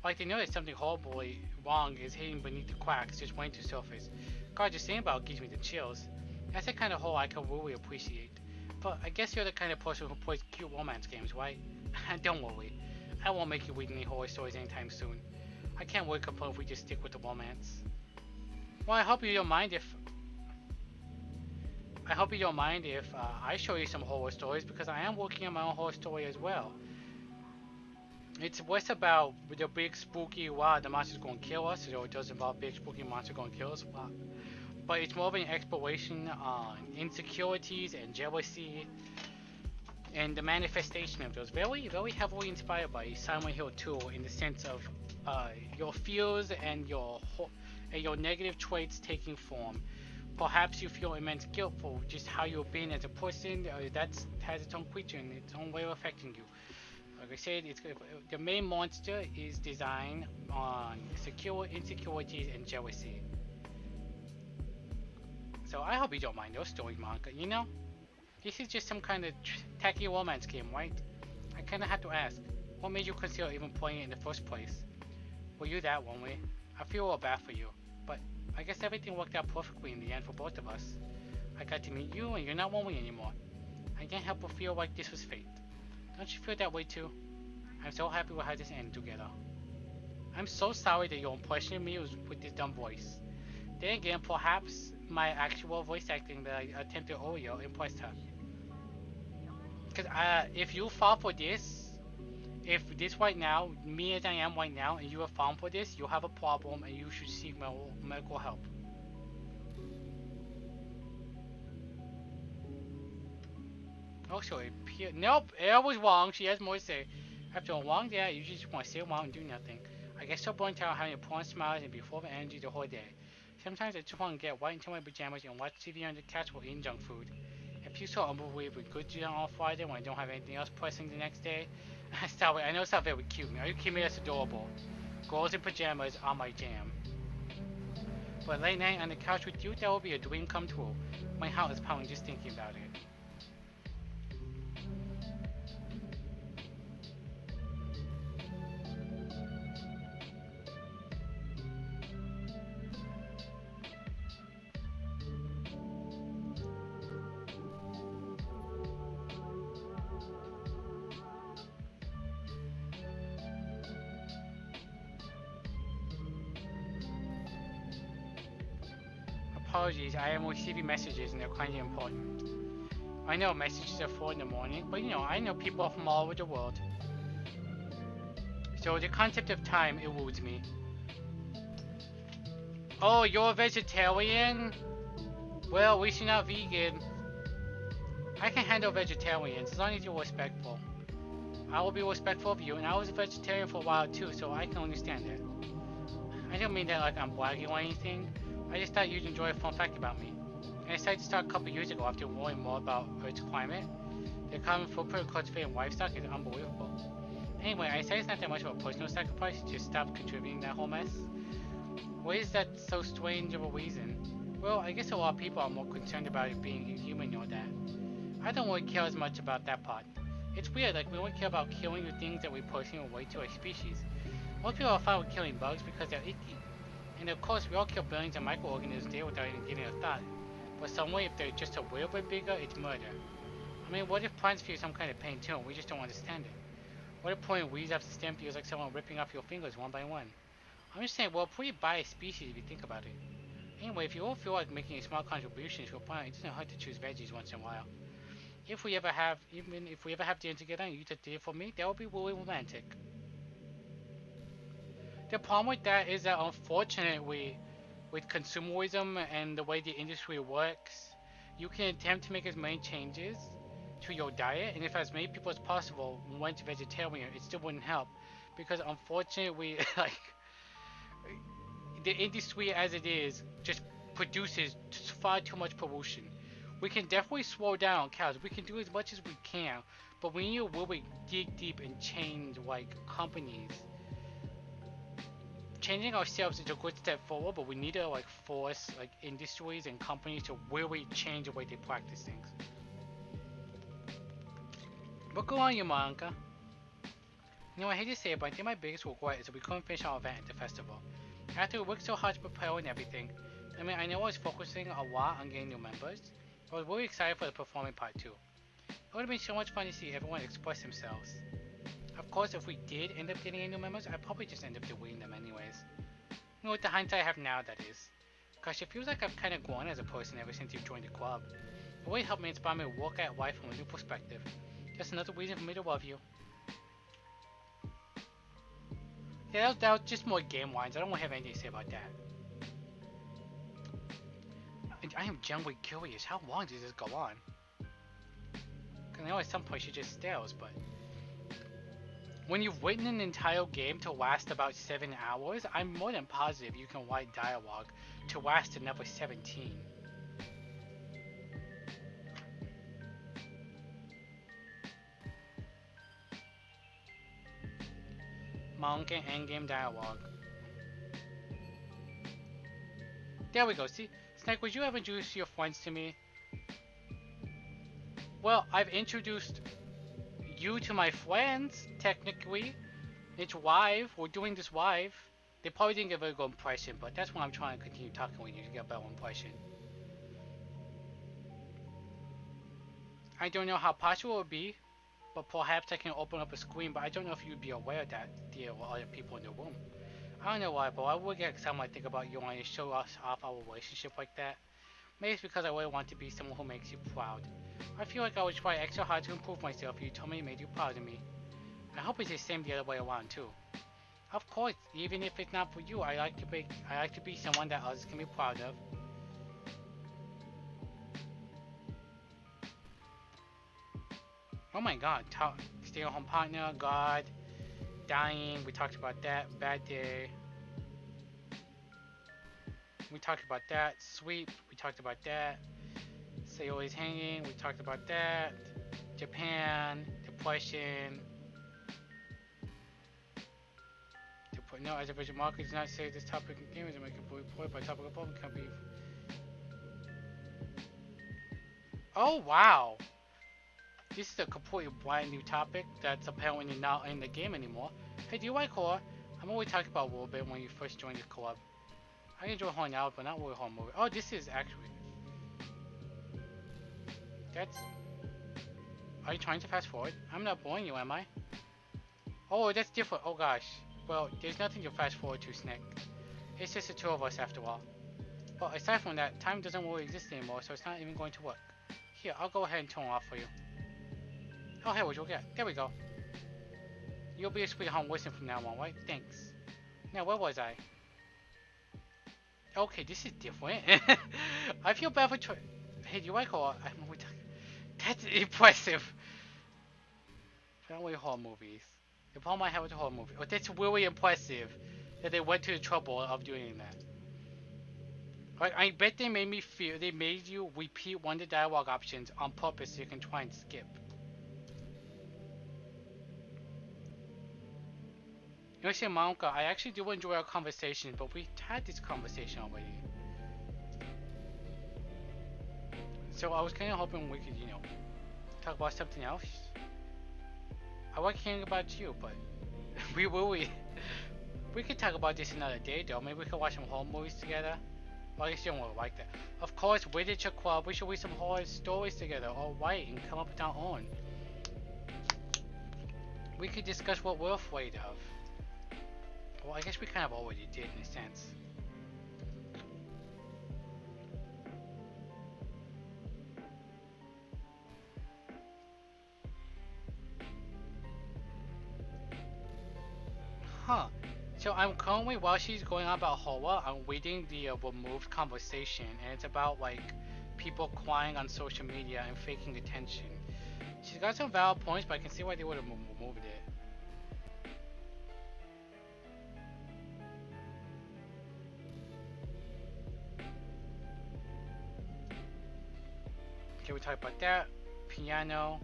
[SPEAKER 4] Like they know that something horribly wrong is hidden beneath the cracks, just waiting to surface. God, just saying about it gives me the chills. That's the kind of horror I can really appreciate. But I guess you're the kind of person who plays cute romance games, right? Don't worry. I won't make you read any horror stories anytime soon. I can't wake up if we just stick with the romance. Well, I hope you don't mind if I show you some horror stories, because I am working on my own horror story as well. It's less about the big spooky, wow, the monster's going to kill us, so it does involve big spooky monster going to kill us, wow. But it's more of an exploration on insecurities and jealousy and the manifestation of those. Very, very heavily inspired by Silent Hill 2 in the sense of your fears and your negative traits taking form. Perhaps you feel immense guilt for just how you're being as a person. That has its own creature and its own way of affecting you. Like I said, the main monster is designed on insecurities and jealousy. So I hope you don't mind those stories, manga. You know, this is just some kind of tacky romance game, right? I kind of have to ask, what made you consider even playing it in the first place? Were you that one way? I feel a little bad for you, but I guess everything worked out perfectly in the end for both of us. I got to meet you and you're not lonely anymore. I can't help but feel like this was fate. Don't you feel that way too? I'm so happy we had this end together. I'm so sorry that you're impressioning me with this dumb voice. Then again, perhaps my actual voice acting that I attempted earlier impressed her. Because if you fall for this, if this right now, me as I am right now, and you have fallen for this, you'll have a problem and you should seek medical help. Also, nope, I was wrong. She has more to say. After a long day, you just want to sit around and do nothing. I get so burnt out having to put on smiles and be full of energy the whole day. Sometimes I just want to get right into my pajamas and watch TV on the couch while eating junk food. If feel so unbelievably good to do that on Friday when I don't have anything else pressing the next day. Stop it, I know it's not very cute. Are you kidding me? That's adorable. Girls in pajamas are my jam. But late night on the couch with you, that will be a dream come true. My heart is pounding just thinking about it. Apologies, I am receiving messages and they're kind of important. I know messages are 4 in the morning, but I know people from all over the world. So the concept of time eludes me. Oh, you're a vegetarian? Well, at least you're not vegan. I can handle vegetarians as long as you're respectful. I will be respectful of you, and I was a vegetarian for a while too, so I can understand that. I don't mean that like I'm bragging or anything. I just thought you'd enjoy a fun fact about me. I decided to start a couple years ago after learning more about Earth's climate. The carbon footprint of cultivating livestock is unbelievable. Anyway, I decided it's not that much of a personal sacrifice to just stop contributing that whole mess. Why is that so strange of a reason? Well, I guess a lot of people are more concerned about it being inhuman or that. I don't really care as much about that part. It's weird, like we only care about killing the things that we personally relate to as species. Most people are fine with killing bugs because they're icky. And of course, we all kill billions of microorganisms a day without even giving a thought. But some way, if they're just a little bit bigger, it's murder. I mean, what if plants feel some kind of pain too and we just don't understand it? What if pulling weeds off the stem feels like someone ripping off your fingers one by one? I'm just saying, we're a pretty biased species if you think about it. Anyway, if you all feel like making a small contribution to a planet, it doesn't hurt to choose veggies once in a while. Even if we ever have dinner together and you just did it for me, that would be really romantic. The problem with that is that unfortunately, with consumerism and the way the industry works, you can attempt to make as many changes to your diet, and if as many people as possible went vegetarian, it still wouldn't help, because unfortunately, like the industry as it is just produces far too much pollution. We can definitely slow down cows. We can do as much as we can, but we need to really dig deep and change like companies. Changing ourselves is a good step forward, but we need to like force like industries and companies to really change the way they practice things. But go on, Yamanka. I hate to say it, but I think my biggest regret is that we couldn't finish our event at the festival. After we worked so hard to prepare and everything, I mean, I know I was focusing a lot on getting new members, but I was really excited for the performing part too. It would have been so much fun to see everyone express themselves. Of course, if we did end up getting any new members, I'd probably just end up deleting them anyways. With the hindsight I have now, that is. Gosh, it feels like I've kind of grown as a person ever since you joined the club. It really helped me inspire me to look at life from a new perspective. Just another reason for me to love you. Yeah, that was just more game lines. I don't really have anything to say about that. I am genuinely curious. How long does this go on? Because I know at some point she just stales, but... When you've written an entire game to last about 7 hours, I'm more than positive you can write dialogue to last another 17. Manga endgame dialogue. There we go, see? Snake, would you ever introduce your friends to me? Well, I've introduced you to my friends, technically. It's live, we're doing this live. They probably didn't get a very good impression, but that's why I'm trying to continue talking with you to get a better impression. I don't know how possible it would be, but perhaps I can open up a screen, but I don't know if you'd be aware of that there were other people in the room. I don't know why, but I would get excited when I think about you wanting to show us off our relationship like that. Maybe it's because I really want to be someone who makes you proud. I feel like I would try extra hard to improve myself if you told me it made you proud of me. I hope it's the same the other way around too. Of course, even if it's not for you, I like to be someone that others can be proud of. Oh my god, stay-at-home partner, God, dying, we talked about that, bad day. We talked about that, sweep, we talked about that. Stay always hanging. We talked about that. Japan. Depression. No, as a virgin market does not say this topic in gamers and make a report by topic of both can be. Oh wow! This is a completely brand new topic that's apparently not in the game anymore. Hey, do you like horror? I'm always talking about a little bit when you first joined the club. I enjoy horror now, but not really horror movie. Oh, this is actually. That's. Are you trying to fast forward? I'm not boring you, am I? Oh, that's different. Oh gosh. Well, there's nothing to fast forward to, Snick. It's just the two of us after all. Well, aside from that, time doesn't really exist anymore, so it's not even going to work. Here, I'll go ahead and turn it off for you. Oh, hey, what'd you get? There we go. You'll be a sweetheart listen from now on, right? Thanks. Now, where was I? Okay, this is different. I feel bad for Hey, do you like horror? That's impressive. Family horror movies. The problem I have with the horror movie. Oh, that's really impressive that they went to the trouble of doing that. Like, I bet they made you repeat one of the dialogue options on purpose so you can try and skip. You know, say, Monica, I actually do enjoy our conversation, but we had this conversation already. So I was kind of hoping we could, talk about something else. I like hearing about you, but we could talk about this another day, though. Maybe we could watch some horror movies together. Well, I guess you don't really like that. Of course, Literature Club, we should read some horror stories together, or write and come up with our own. We could discuss what we're afraid of. Well, I guess we kind of already did in a sense. Huh. So I'm currently, while she's going on about horror, I'm reading the removed conversation, and it's about like people crying on social media and faking attention. She's got some valid points, but I can see why they would have removed it. Okay, we talked about that. Piano,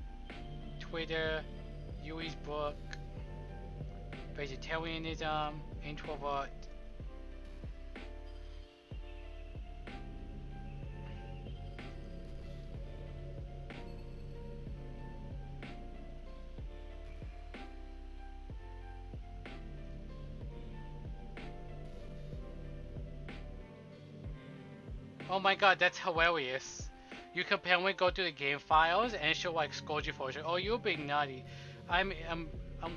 [SPEAKER 4] Twitter, Yui's book, vegetarianism, introvert. Oh my god, that's hilarious. You can apparently go through the game files and she'll like scold you for it. Oh, you're being naughty. I'm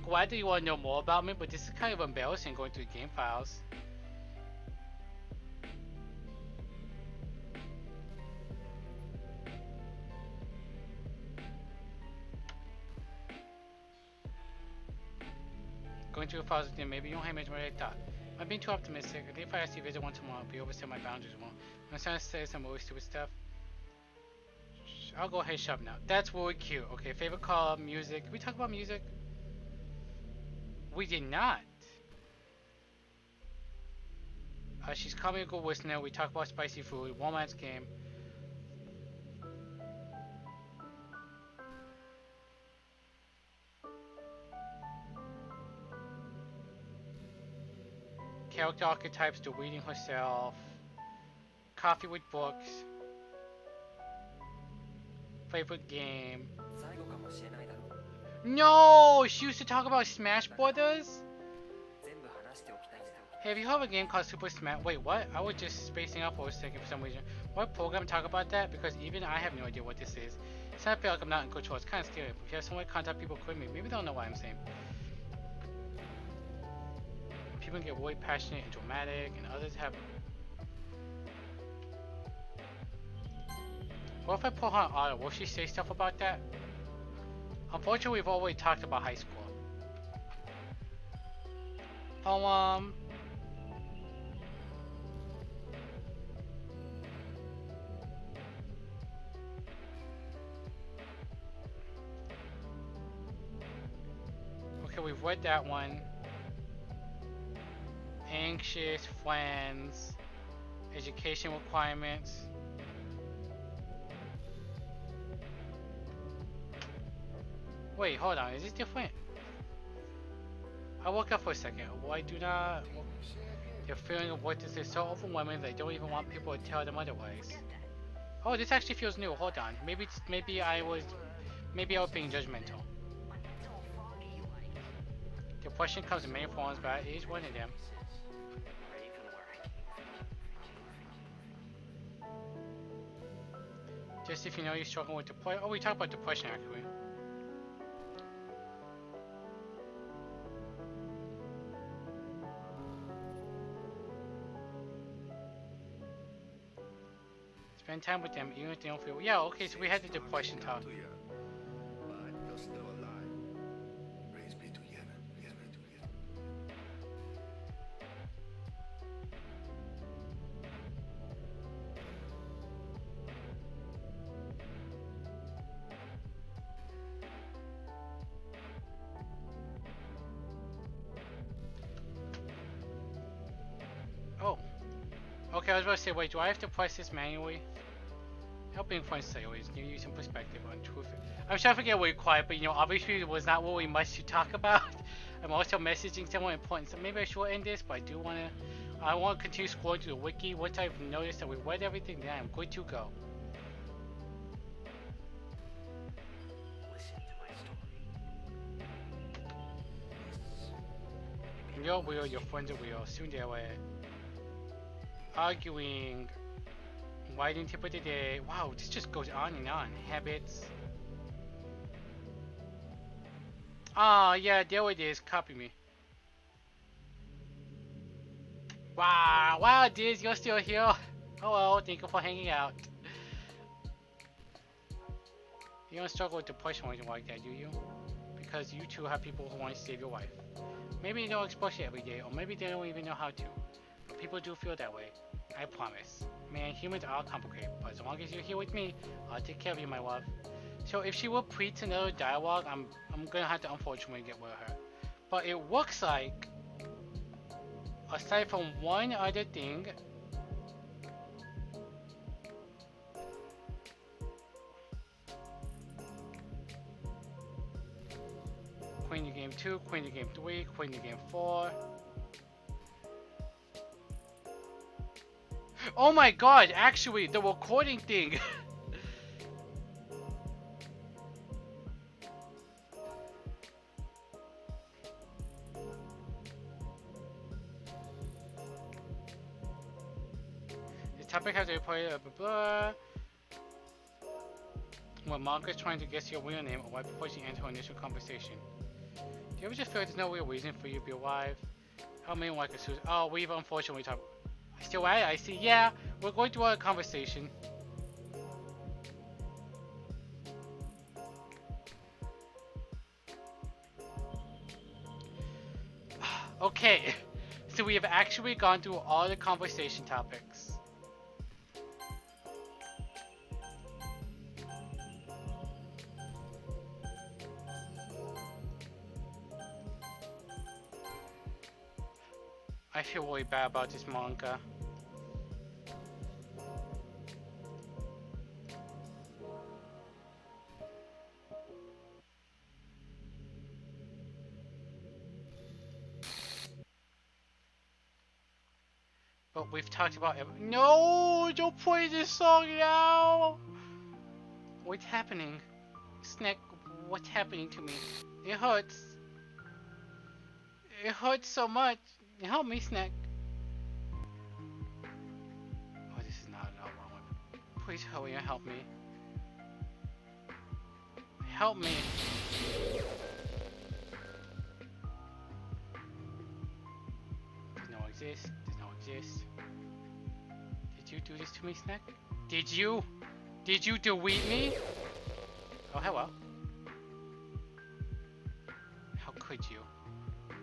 [SPEAKER 4] glad that you want to know more about me, but this is kind of embarrassing going through the game files. Going through the files again, maybe you don't have much more than I thought. I'm being too optimistic. I think if I ask you to visit once a month, I'll be overstep my boundaries more. I'm trying to say some really stupid stuff. I'll go ahead and shop now. That's really cute. Okay, favorite color, music. Did we talk about music? We did not. She's coming a good listener. We talk about spicy food, romance game. Character archetypes, the reading herself. Coffee with books. Favorite game. No! She used to talk about Smash Brothers? Hey, have you heard of a game called Super Smash? Wait, what? I was just spacing out for a second for some reason. What program talk about that? Because even I have no idea what this is. It's not feel like I'm not in control. It's kind of scary. If you have some way to contact people, quit me. Maybe they don't know what I'm saying. People get really passionate and dramatic, and others have. What if I put her on auto? Will she say stuff about that? Unfortunately, we've already talked about high school. Poem. Okay, we've read that one. Anxious, friends, education requirements. Wait, hold on. Is this different? I woke up for a second. Why do not... Their feeling of worthlessness is so overwhelming they don't even want people to tell them otherwise. Oh, this actually feels new. Hold on. Maybe I was being judgmental. Depression comes in many forms, but it is one of them. Just if you know you're struggling with depression. Oh, we talked about depression actually. Spend time with them even if they don't feel. Yeah, okay, so we had the depression talk. Oh. Okay, I was about to say, wait, do I have to press this manually? Helping friends say always give you some perspective on truth. I'm trying to get way quiet, but you know, obviously it was not really much to talk about. I'm also messaging someone important, so maybe I should end this, but I want to continue scrolling through the wiki. Once I've noticed that we read everything, then I'm good to go. You're real, your friends are real. Soon they were arguing. Writing tip of the day. Wow, this just goes on and on. Habits. Ah, yeah, there it is. Copy me. Wow, Diz, you're still here. Hello, thank you for hanging out. You don't struggle with depression or anything like that, do you? Because you two have people who want to save your life. Maybe they don't express it every day, or maybe they don't even know how to. But people do feel that way. I promise. Man, humans are complicated, but as long as you're here with me, I'll take care of you, my love. So if she repeats another dialogue, I'm gonna have to unfortunately get rid of her. But it looks like, aside from one other thing, Queen to game 2, Queen to game 3, Queen to game 4. Oh my god, actually, the recording thing. This topic has a report, blah blah blah. When Monka's trying to guess your real name right before she ends her initial conversation. Do you ever just feel like there's no real reason for you to be alive? How many like a Susan? Oh, we've unfortunately talked. Still at it, I see. Yeah, we're going through a conversation. Okay, so we have actually gone through all the conversation topics. I feel really bad about this manga. But we've talked about every— No! Don't play this song now! What's happening? Snack, what's happening to me? It hurts. It hurts so much. Help me, Snack. Oh, this is not at all wrong. Please hurry and help me. Help me. Does no exist. Does no exist. Did you do this to me, Snack? Did you? Did you delete me? Oh, hello. How could you?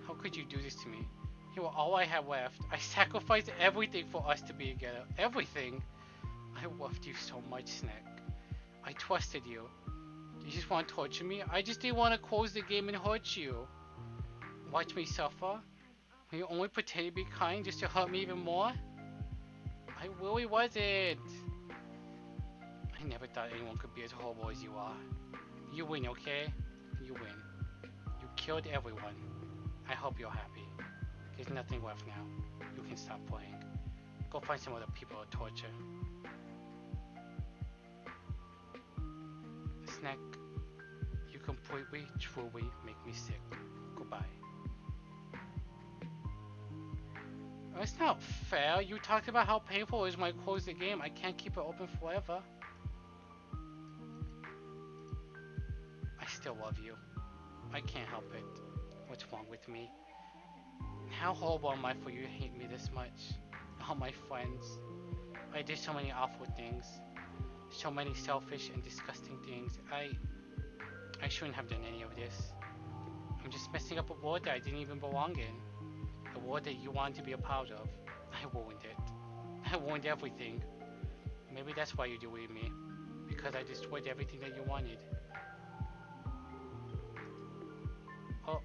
[SPEAKER 4] How could you do this to me? You were all I had left. I sacrificed everything for us to be together. Everything. I loved you so much, Snack. I trusted you. You just want to torture me? I just didn't want to close the game and hurt you. Watch me suffer? Will you only pretend to be kind just to hurt me even more? I really wasn't. I never thought anyone could be as horrible as you are. You win, okay? You win. You killed everyone. I hope you're happy. There's nothing left now. You can stop playing. Go find some other people to torture. Snack, you completely, truly make me sick. Goodbye. That's not fair. You talked about how painful it is when I close the game. I can't keep it open forever. I still love you. I can't help it. What's wrong with me? How horrible am I for you to hate me this much? All my friends. I did so many awful things. So many selfish and disgusting things. I shouldn't have done any of this. I'm just messing up a world that I didn't even belong in. A world that you wanted to be a part of. I ruined it. I ruined everything. Maybe that's why you deleted me. Because I destroyed everything that you wanted. Oh.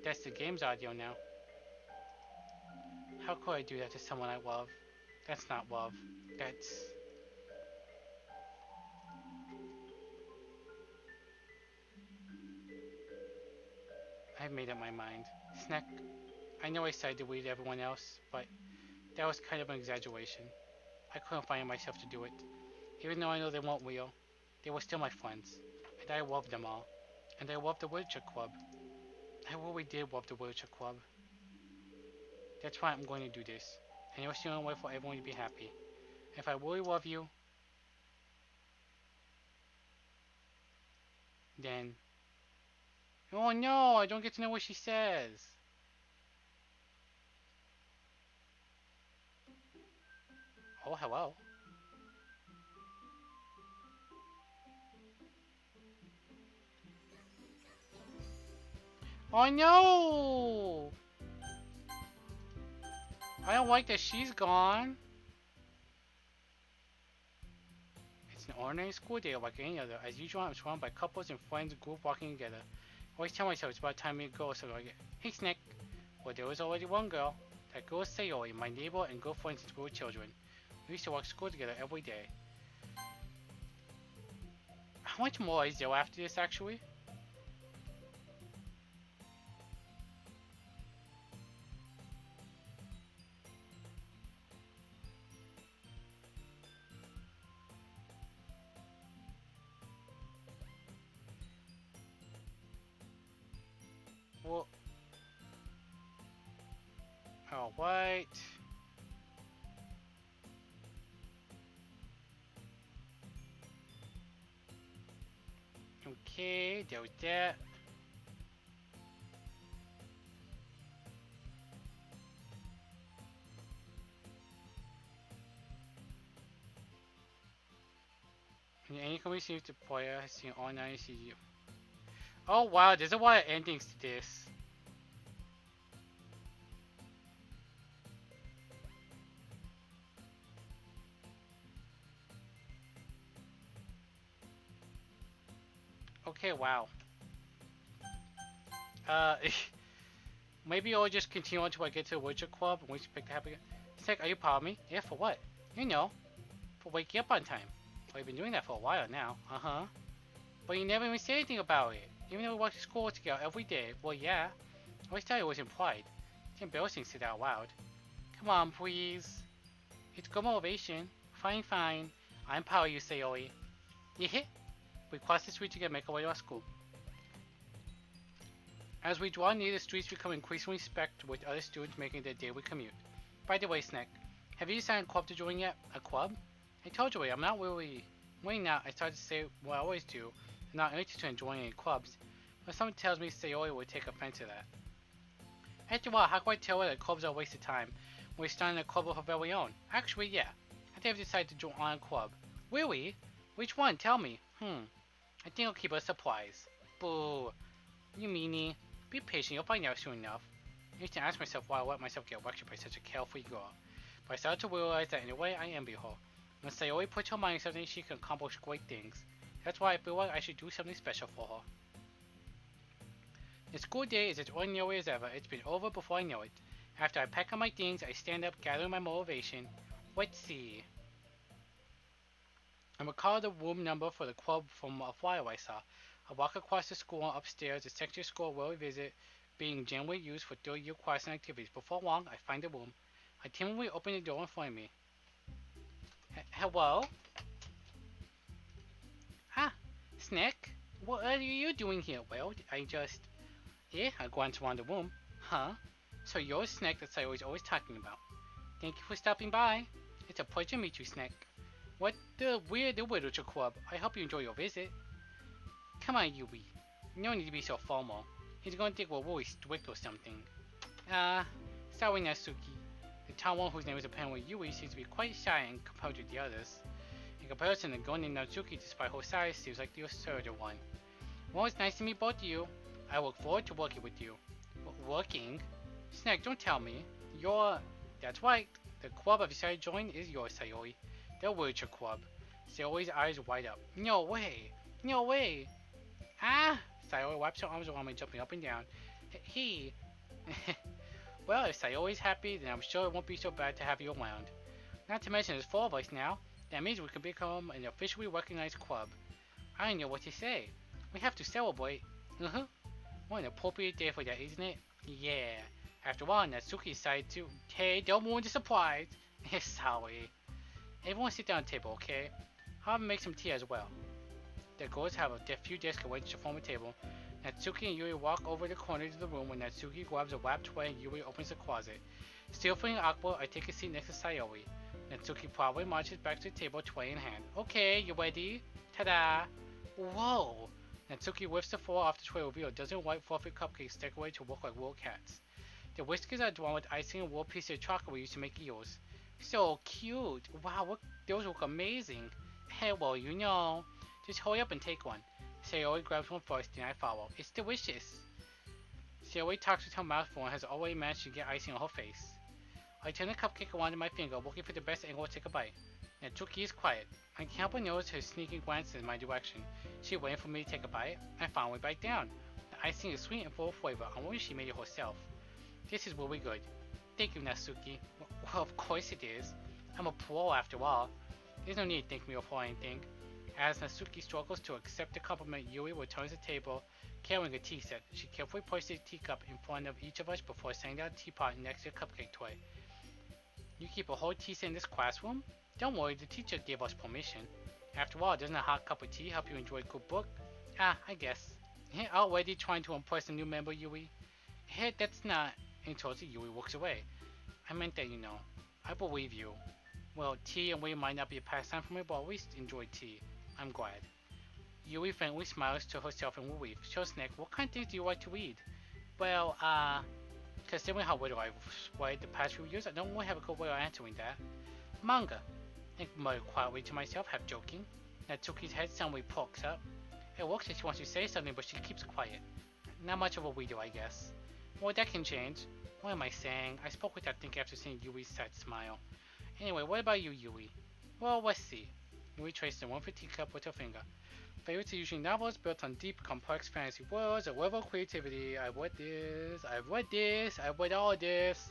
[SPEAKER 4] That's the game's audio now. How could I do that to someone I love? That's not love. That's... I've made up my mind. Snack, I know I said delete everyone else, but that was kind of an exaggeration. I couldn't find myself to do it. Even though I know they weren't real, they were still my friends. And I loved them all. And I loved the Literature Club. I really did love the Literature Club. That's why I'm going to do this. I know it's the only way for everyone to be happy. If I really love you, then... Oh no, I don't get to know what she says. Oh, hello. Oh no! I don't like that she's gone. It's an ordinary school day like any other. As usual, I'm surrounded by couples and friends group walking together. I always tell myself it's about time to go, so I get, hey Snack. Well, there was already one girl. That girl is Sayori, my neighbor and girlfriend since we were children. We used to walk to school together every day. How much more is there after this, actually? Well... Alright. Okay, there was that. Any company seems to player has seen all 9 CG. Oh wow, there's a lot of endings to this. Okay, wow. Maybe I'll just continue until I get to the Witcher Club and we should pick the happy. Sick, are you proud of me? Yeah, for what? You know, for waking up on time. Well, you've been doing that for a while now. Uh-huh. But you never even say anything about it. Even though we walk to school together every day. Well, yeah. I always thought it was implied. It's embarrassing to say that out loud. Come on, please. It's good motivation. Fine, fine. I'm proud of you, Sayori. Yeah. We cross the street to get make our way to our school. As we draw near, the streets become increasingly specked with other students making their daily commute. By the way, Snack, have you decided a club to join yet? A club? I told you, I'm not really... Wait now, I started to say what I always do. I'm not interested in joining any clubs. But something tells me Sayori would take offense to that. After all, how can I tell her that clubs are a waste of time when we're starting a club of our very own? Actually, yeah. I think I've decided to join a club. Really? Which one? Tell me. I think I'll keep a surprise. Boo. You meanie. Be patient, you'll find out soon enough. I used to ask myself why I let myself get lectured by such a carefree girl. But I started to realize that in a way I envy her. When Sayori puts her mind on something, she can accomplish great things. That's why I feel like I should do something special for her. The school day is as ordinary as ever. It's been over before I know it. After I pack up my things, I stand up, gathering my motivation. Let's see. I recall the room number for the club from a flyer I saw. I walk across the school and upstairs, the secondary school where we visit, being generally used for third-year classes and activities. Before long, I find a room. I timidly open the door in front of me. Hello? Ah, Snack? What are you doing here? Well, I glance around the room. Huh? So you're a Snack that I was always talking about. Thank you for stopping by. It's a pleasure to meet you, Snack. What the weird literature club? I hope you enjoy your visit. Come on, Yui. You don't need to be so formal. He's gonna think we're really strict or something. Sorry, Natsuki. The tall one, whose name is apparently Yui, seems to be quite shy and compared to the others. In comparison, the girl named Natsuki, despite her size, seems like the assertive one. Well, it's nice to meet both of you. I look forward to working with you. Working? Snack, don't tell me. That's right. The club I've decided to join is yours, Sayori. The Literature Club. Sayori's eyes wide up. No way! No way! Ah! Sayori wipes her arms around me, jumping up and down. He. Well, if Sayori's happy, then I'm sure it won't be so bad to have you around. Not to mention there's 4 of us now. That means we can become an officially recognized club. I don't know what to say. We have to celebrate. What an appropriate day for that, isn't it? Yeah. After all, Natsuki decided to. Hey, don't ruin the surprise. Sorry. Everyone sit down at the table, okay? I'll make some tea as well. The girls have a few desks arranged to form a table. Natsuki and Yui walk over the corner to the room when Natsuki grabs a wrapped tray and Yui opens the closet. Still feeling awkward, I take a seat next to Sayori. Natsuki proudly marches back to the table, tray in hand. Okay, you ready? Ta-da! Whoa! Natsuki whips the floor off the tray, reveal a dozen white fluffy cupcakes decorated to look like little cats. The whiskers are drawn with icing and little pieces of chocolate we used to make eels. So cute! Wow, those look amazing! Hey, well, you know. Just hurry up and take one. Sayori grabs one first, then I follow. It's delicious! Sayori talks with her mouth full and has already managed to get icing on her face. I turn the cupcake around in my finger, looking for the best angle to take a bite. Natsuki is quiet. I can't help but notice her sneaking glances in my direction. She waiting for me to take a bite. I finally bite down. The icing is sweet and full of flavor. I wonder if she made it herself. This is really good. Thank you, Natsuki. Well, of course it is. I'm a pro after all. There's no need to thank me for anything. As Natsuki struggles to accept the compliment, Yui returns to the table, carrying a tea set. She carefully places a teacup in front of each of us before setting down a teapot next to the cupcake tray. You keep a whole tea set in this classroom? Don't worry, the teacher gave us permission. After all, doesn't a hot cup of tea help you enjoy a good book? I guess. Already trying to impress a new member, Yui? That's not. And towards Yui walks away. I meant that, you know. I believe you. Well, tea and reading might not be a pastime for me, but at least enjoy tea. I'm glad. Yui faintly smiles to herself in relief. So, Snack, what kind of things do you like to read? Well, considering how little I've read the past few years, I don't really have a good way of answering that. Manga. I muttered quietly to myself, half joking. Natsuki's head suddenly pokes up. It looks like she wants to say something, but she keeps quiet. Not much of a reader, I guess. Well, that can change. What am I saying? I spoke without thinking after seeing Yui's sad smile. Anyway, what about you, Yui? Well, let's see. Yui traced the one for teacup with her finger. Favorites are usually novels built on deep, complex fantasy worlds, a level of creativity. I've read all of this.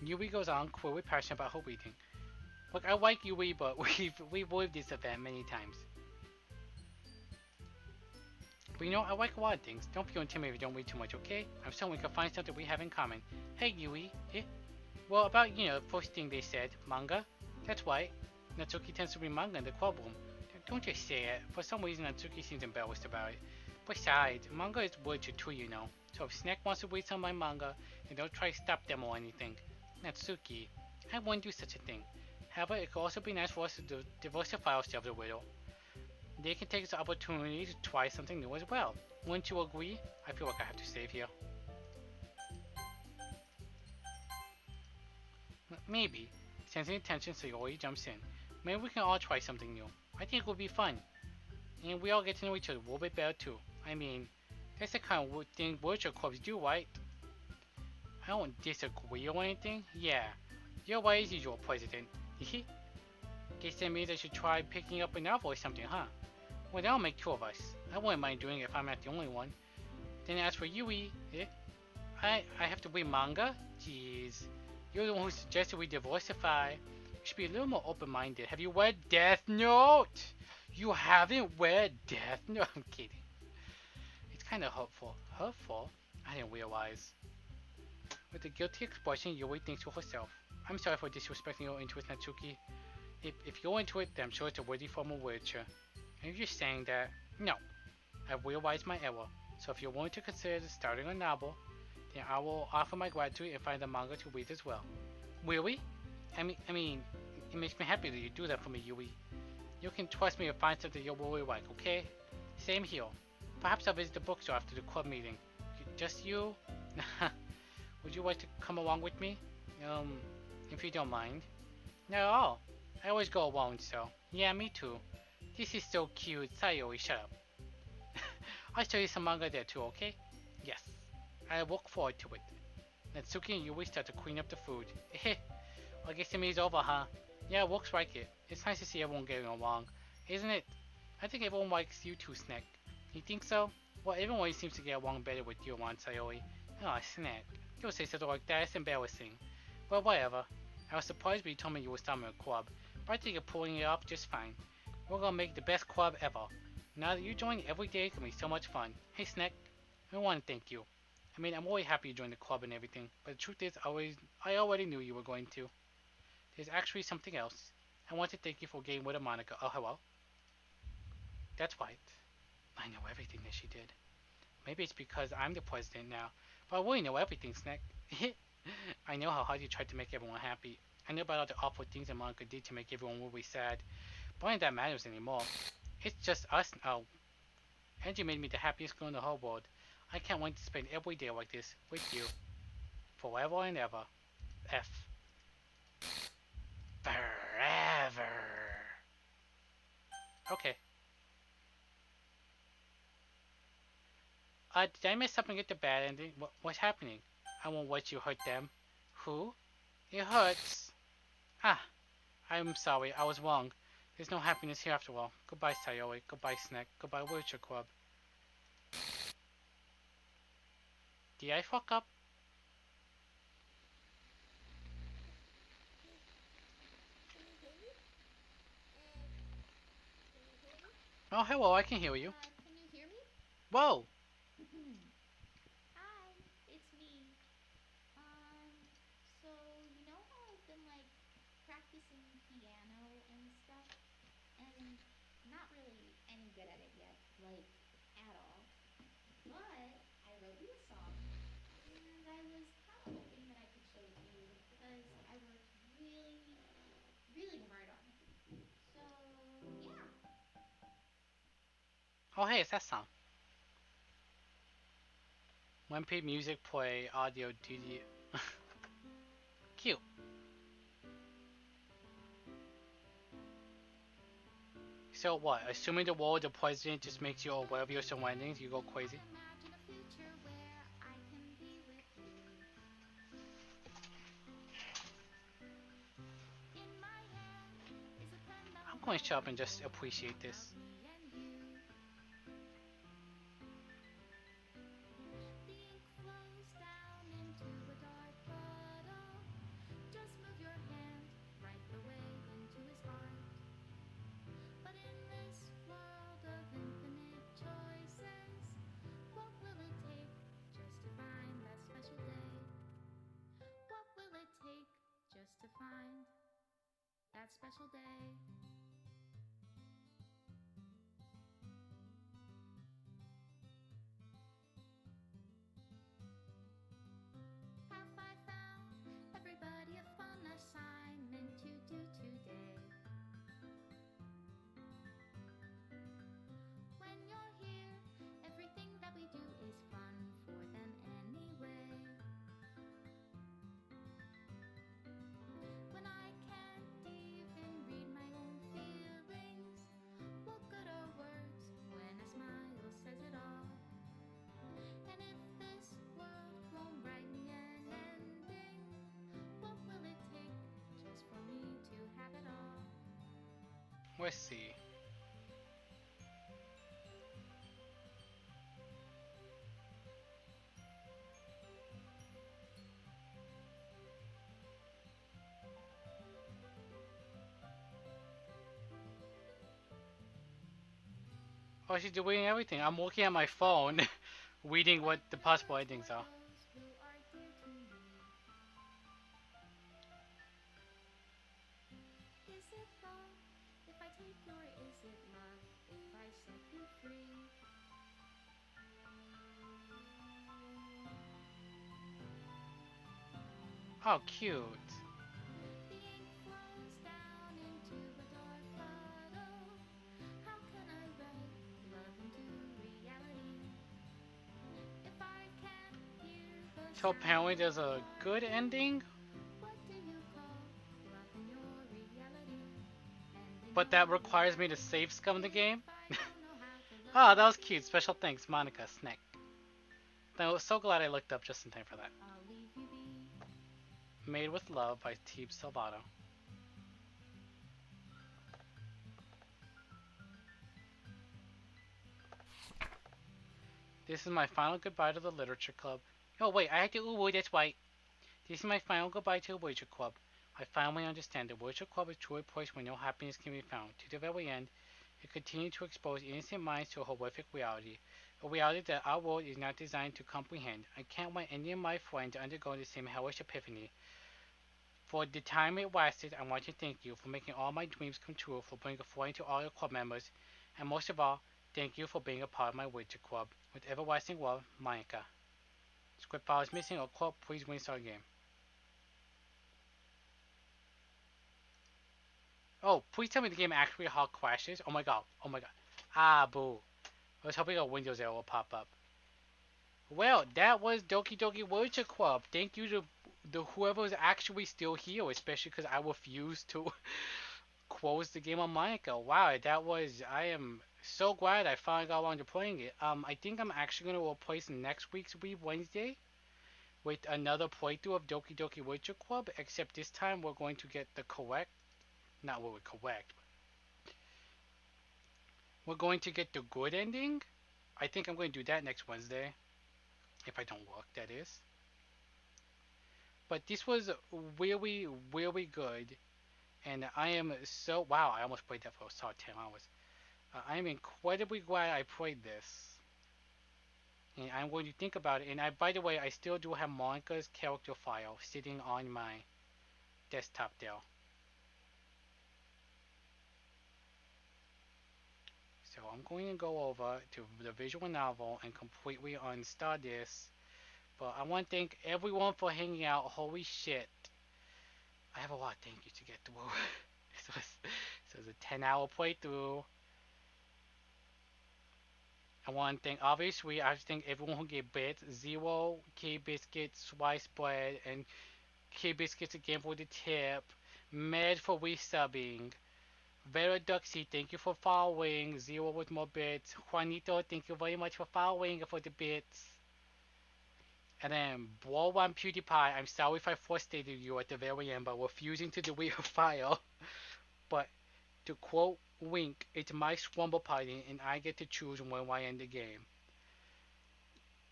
[SPEAKER 4] Yui goes on, clearly passionate about her reading. Look, I like Yui, but we've lived this event many times. But you know, I like a lot of things. Don't feel intimidated if you don't read too much, okay? I'm certain we can find something we have in common. Hey, Yui. Well, about, you know, first thing they said, manga? That's right. Natsuki tends to read manga in the club room. Don't just say it. For some reason, Natsuki seems embarrassed about it. Besides, manga is literature too, you know. So if Snack wants to read some of my manga, then don't try to stop them or anything. Natsuki, I wouldn't do such a thing. However, it could also be nice for us to diversify ourselves a little. They can take this opportunity to try something new as well. Wouldn't you agree? I feel like I have to save here. Maybe. Sensing tension, Sayori jumps in. Maybe we can all try something new. I think it would be fun. And we all get to know each other a little bit better too. I mean, that's the kind of thing literature clubs do, right? I don't disagree or anything. Yeah, you're right as usual, President. Guess that means I should try picking up a novel or something, huh? Well, that'll make 2 of us. I wouldn't mind doing it if I'm not the only one. Then as for Yui, I have to read manga? Jeez. You're the one who suggested we diversify. You should be a little more open-minded. Have you read Death Note? You haven't read Death? No, I'm kidding. It's kind of hopeful. Hopeful? I didn't realize. With a guilty expression, Yui thinks to herself, I'm sorry for disrespecting your interest, Natsuki. If you're into it, then I'm sure it's a worthy form of literature. And if you're saying that, no. I've realized my error. So if you're willing to consider starting a novel, then I will offer my gratitude and find a manga to read as well. Really? I mean, it makes me happy that you do that for me, Yui. You can trust me to find something you'll really like, okay? Same here. Perhaps I'll visit the bookstore after the club meeting. Just you? Would you like to come along with me? If you don't mind. Not at all. I always go alone, so. Yeah, me too. This is so cute. Sayori, shut up. I'll show you some manga there too, okay? Yes. I look forward to it. Natsuki and Yui start to clean up the food. I guess the meal's over, huh? Yeah, it looks like it. It's nice to see everyone getting along, isn't it? I think everyone likes you too, Snack. You think so? Well, everyone seems to get along better with you, Aunt Sayori. Oh, Snack. Don't say something like that, it's embarrassing. Well, whatever. I was surprised when you told me you were starting a club, but I think you're pulling it off just fine. We're gonna make the best club ever. Now that you join every day, it's gonna be so much fun. Hey, Snack. I want to thank you. I mean, I'm really happy you joined the club and everything, but the truth is, I already knew you were going to. There's actually something else. I want to thank you for getting rid of Monica. Oh, hello? That's right. I know everything that she did. Maybe it's because I'm the president now, but I really know everything, Snack. I know how hard you tried to make everyone happy. I know about all the awful things that Monica did to make everyone really sad. But none of that matters anymore. It's just us now. And you made me the happiest girl in the whole world. I can't wait to spend every day like this with you. Forever and ever. F. Forever. Okay. Did I miss something at the bad ending? What's happening? I won't let you hurt them. Who? It hurts. Ah, I'm sorry. I was wrong. There's no happiness here after all. Goodbye, Sayori. Goodbye, Snack. Goodbye, Literature Club. Did I fuck up? Oh, hello. I can hear you.
[SPEAKER 6] Can you hear me?
[SPEAKER 4] Whoa.
[SPEAKER 6] Hi, it's me. So you know how I've been like practicing piano and stuff, and not really any good at it yet, like at all. But I wrote you a song, and I was kind of hoping that I could show it to you because I worked really, really hard on it. So yeah.
[SPEAKER 4] Oh, hey, it's that song. When paid music play audio DD. Cute. So what? Assuming the role of the president just makes you aware of your surroundings, you go crazy?
[SPEAKER 6] Imagine a future where I can be with you. In my hand is a pen that
[SPEAKER 4] I'm
[SPEAKER 6] will
[SPEAKER 4] going to shut up
[SPEAKER 6] guide
[SPEAKER 4] and
[SPEAKER 6] the
[SPEAKER 4] just
[SPEAKER 6] whole
[SPEAKER 4] appreciate
[SPEAKER 6] world
[SPEAKER 4] this.
[SPEAKER 6] of me and you. The ink flows down into a dark bottle. Just move your hand, right the way into his heart. But in this world of infinite choices, what will it take just to find that special day? What will it take just to find that special day? Have I found everybody a fun assignment to do today? When you're here, everything that we do is fun for them anyway. When I can't even read my own feelings, what good are words when a smile says it all? And if this world won't write me an ending, what will it take just for me to have it all?
[SPEAKER 4] Let's see. Oh, she's deleting everything. I'm looking at my phone, reading what the possible endings are.
[SPEAKER 6] Who are dear to me. Is it wrong if I take your is it love if I set you free?
[SPEAKER 4] Oh, cute.
[SPEAKER 6] The ink flows down into a dark puddle. How can I write love into reality if I can't hear the
[SPEAKER 4] So
[SPEAKER 6] sound
[SPEAKER 4] apparently
[SPEAKER 6] of
[SPEAKER 4] there's a
[SPEAKER 6] heart?
[SPEAKER 4] good ending,
[SPEAKER 6] What do you call love in your reality and in
[SPEAKER 4] but that
[SPEAKER 6] your
[SPEAKER 4] requires me to
[SPEAKER 6] reality?
[SPEAKER 4] save scum the game.
[SPEAKER 6] If I don't know how to
[SPEAKER 4] Oh,
[SPEAKER 6] love
[SPEAKER 4] that was cute.
[SPEAKER 6] you,
[SPEAKER 4] Special thanks, Monica Snack. I was so glad I looked up just in time for that.
[SPEAKER 6] I'll leave you be.
[SPEAKER 4] Made with Love by Teeb Salvato. This is my final goodbye to the literature club. Oh wait, I have to ooh, that's right. This is my final goodbye to the literature club. I finally understand the literature club is truly a place where no happiness can be found. To the very end, it continued to expose innocent minds to a horrific reality. A reality that our world is not designed to comprehend. I can't want any of my friends to undergo the same hellish epiphany. For the time it lasted, I want to thank you for making all my dreams come true, for bringing a flame to all your club members, and most of all, thank you for being a part of my Witcher Club. With everlasting love, Monica. Script file is missing or quote, please restart game. Oh, please tell me the game actually hard crashes. Oh my god, oh my god. Ah, boo. I was hoping a Windows error will pop up. Well, that was Doki Doki Witcher Club. Thank you to the whoever is actually still here, especially because I refuse to close the game on Monica. Wow, that was. I am so glad I finally got around to playing it. I think I'm actually going to replace next week's Week Wednesday with another playthrough of Doki Doki Witcher Club, except this time we're going to get the correct. Not really correct. We're going to get the good ending. I think I'm going to do that next Wednesday. If I don't work, that is. But this was really, really good. And I am so. Wow, I almost played that for a solid 10 hours. I am incredibly glad I played this. And I'm going to think about it. And I, by the way, I still do have Monica's character file sitting on my desktop there. So I'm going to go over to the visual novel and completely uninstall this. But I want to thank everyone for hanging out. Holy shit. I have a lot of thank yous to get through. This was a 10-hour playthrough. I want to thank, obviously, I have to thank everyone who gave bits. Zero, K Biscuits, Slice Bread, and K Biscuits again for the tip. Med for resubbing. Vera Duxie, thank you for following. Zero with more bits. Juanito, thank you very much for following and for the bits. And then Ball One PewDiePie, I'm sorry if I frustrated you at the very end by refusing to delete a file. But to quote Wink, it's my slumber party and I get to choose when I end the game.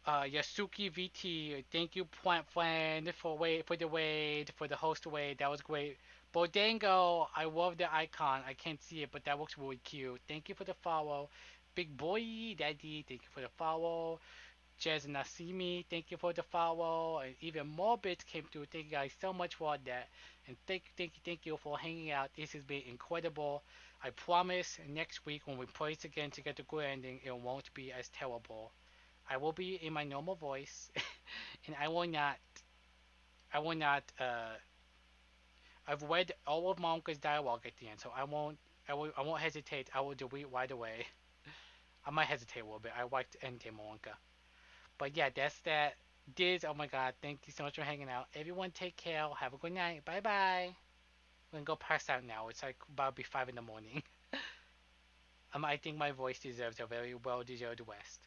[SPEAKER 4] Yasuki VT, thank you Plant Friend for the raid, for the host raid, that was great. Bodango, I love the icon, I can't see it, but that looks really cute. Thank you for the follow. Big Boy Daddy, thank you for the follow. Jazz Nasimi, thank you for the follow. And even more bits came through. Thank you guys so much for that. And thank you for hanging out. This has been incredible. I promise next week when we play this again to get the good ending, it won't be as terrible. I will be in my normal voice, and I will not. I've read all of Monka's dialogue at the end, so I won't hesitate. I will delete right away. I might hesitate a little bit. I liked Endgame Monka. But yeah, that's that. Diz, oh my god, thank you so much for hanging out. Everyone take care. Have a good night. Bye bye. I'm gonna go pass out now. It's like about to be 5 in the morning. I think my voice deserves a very well deserved rest.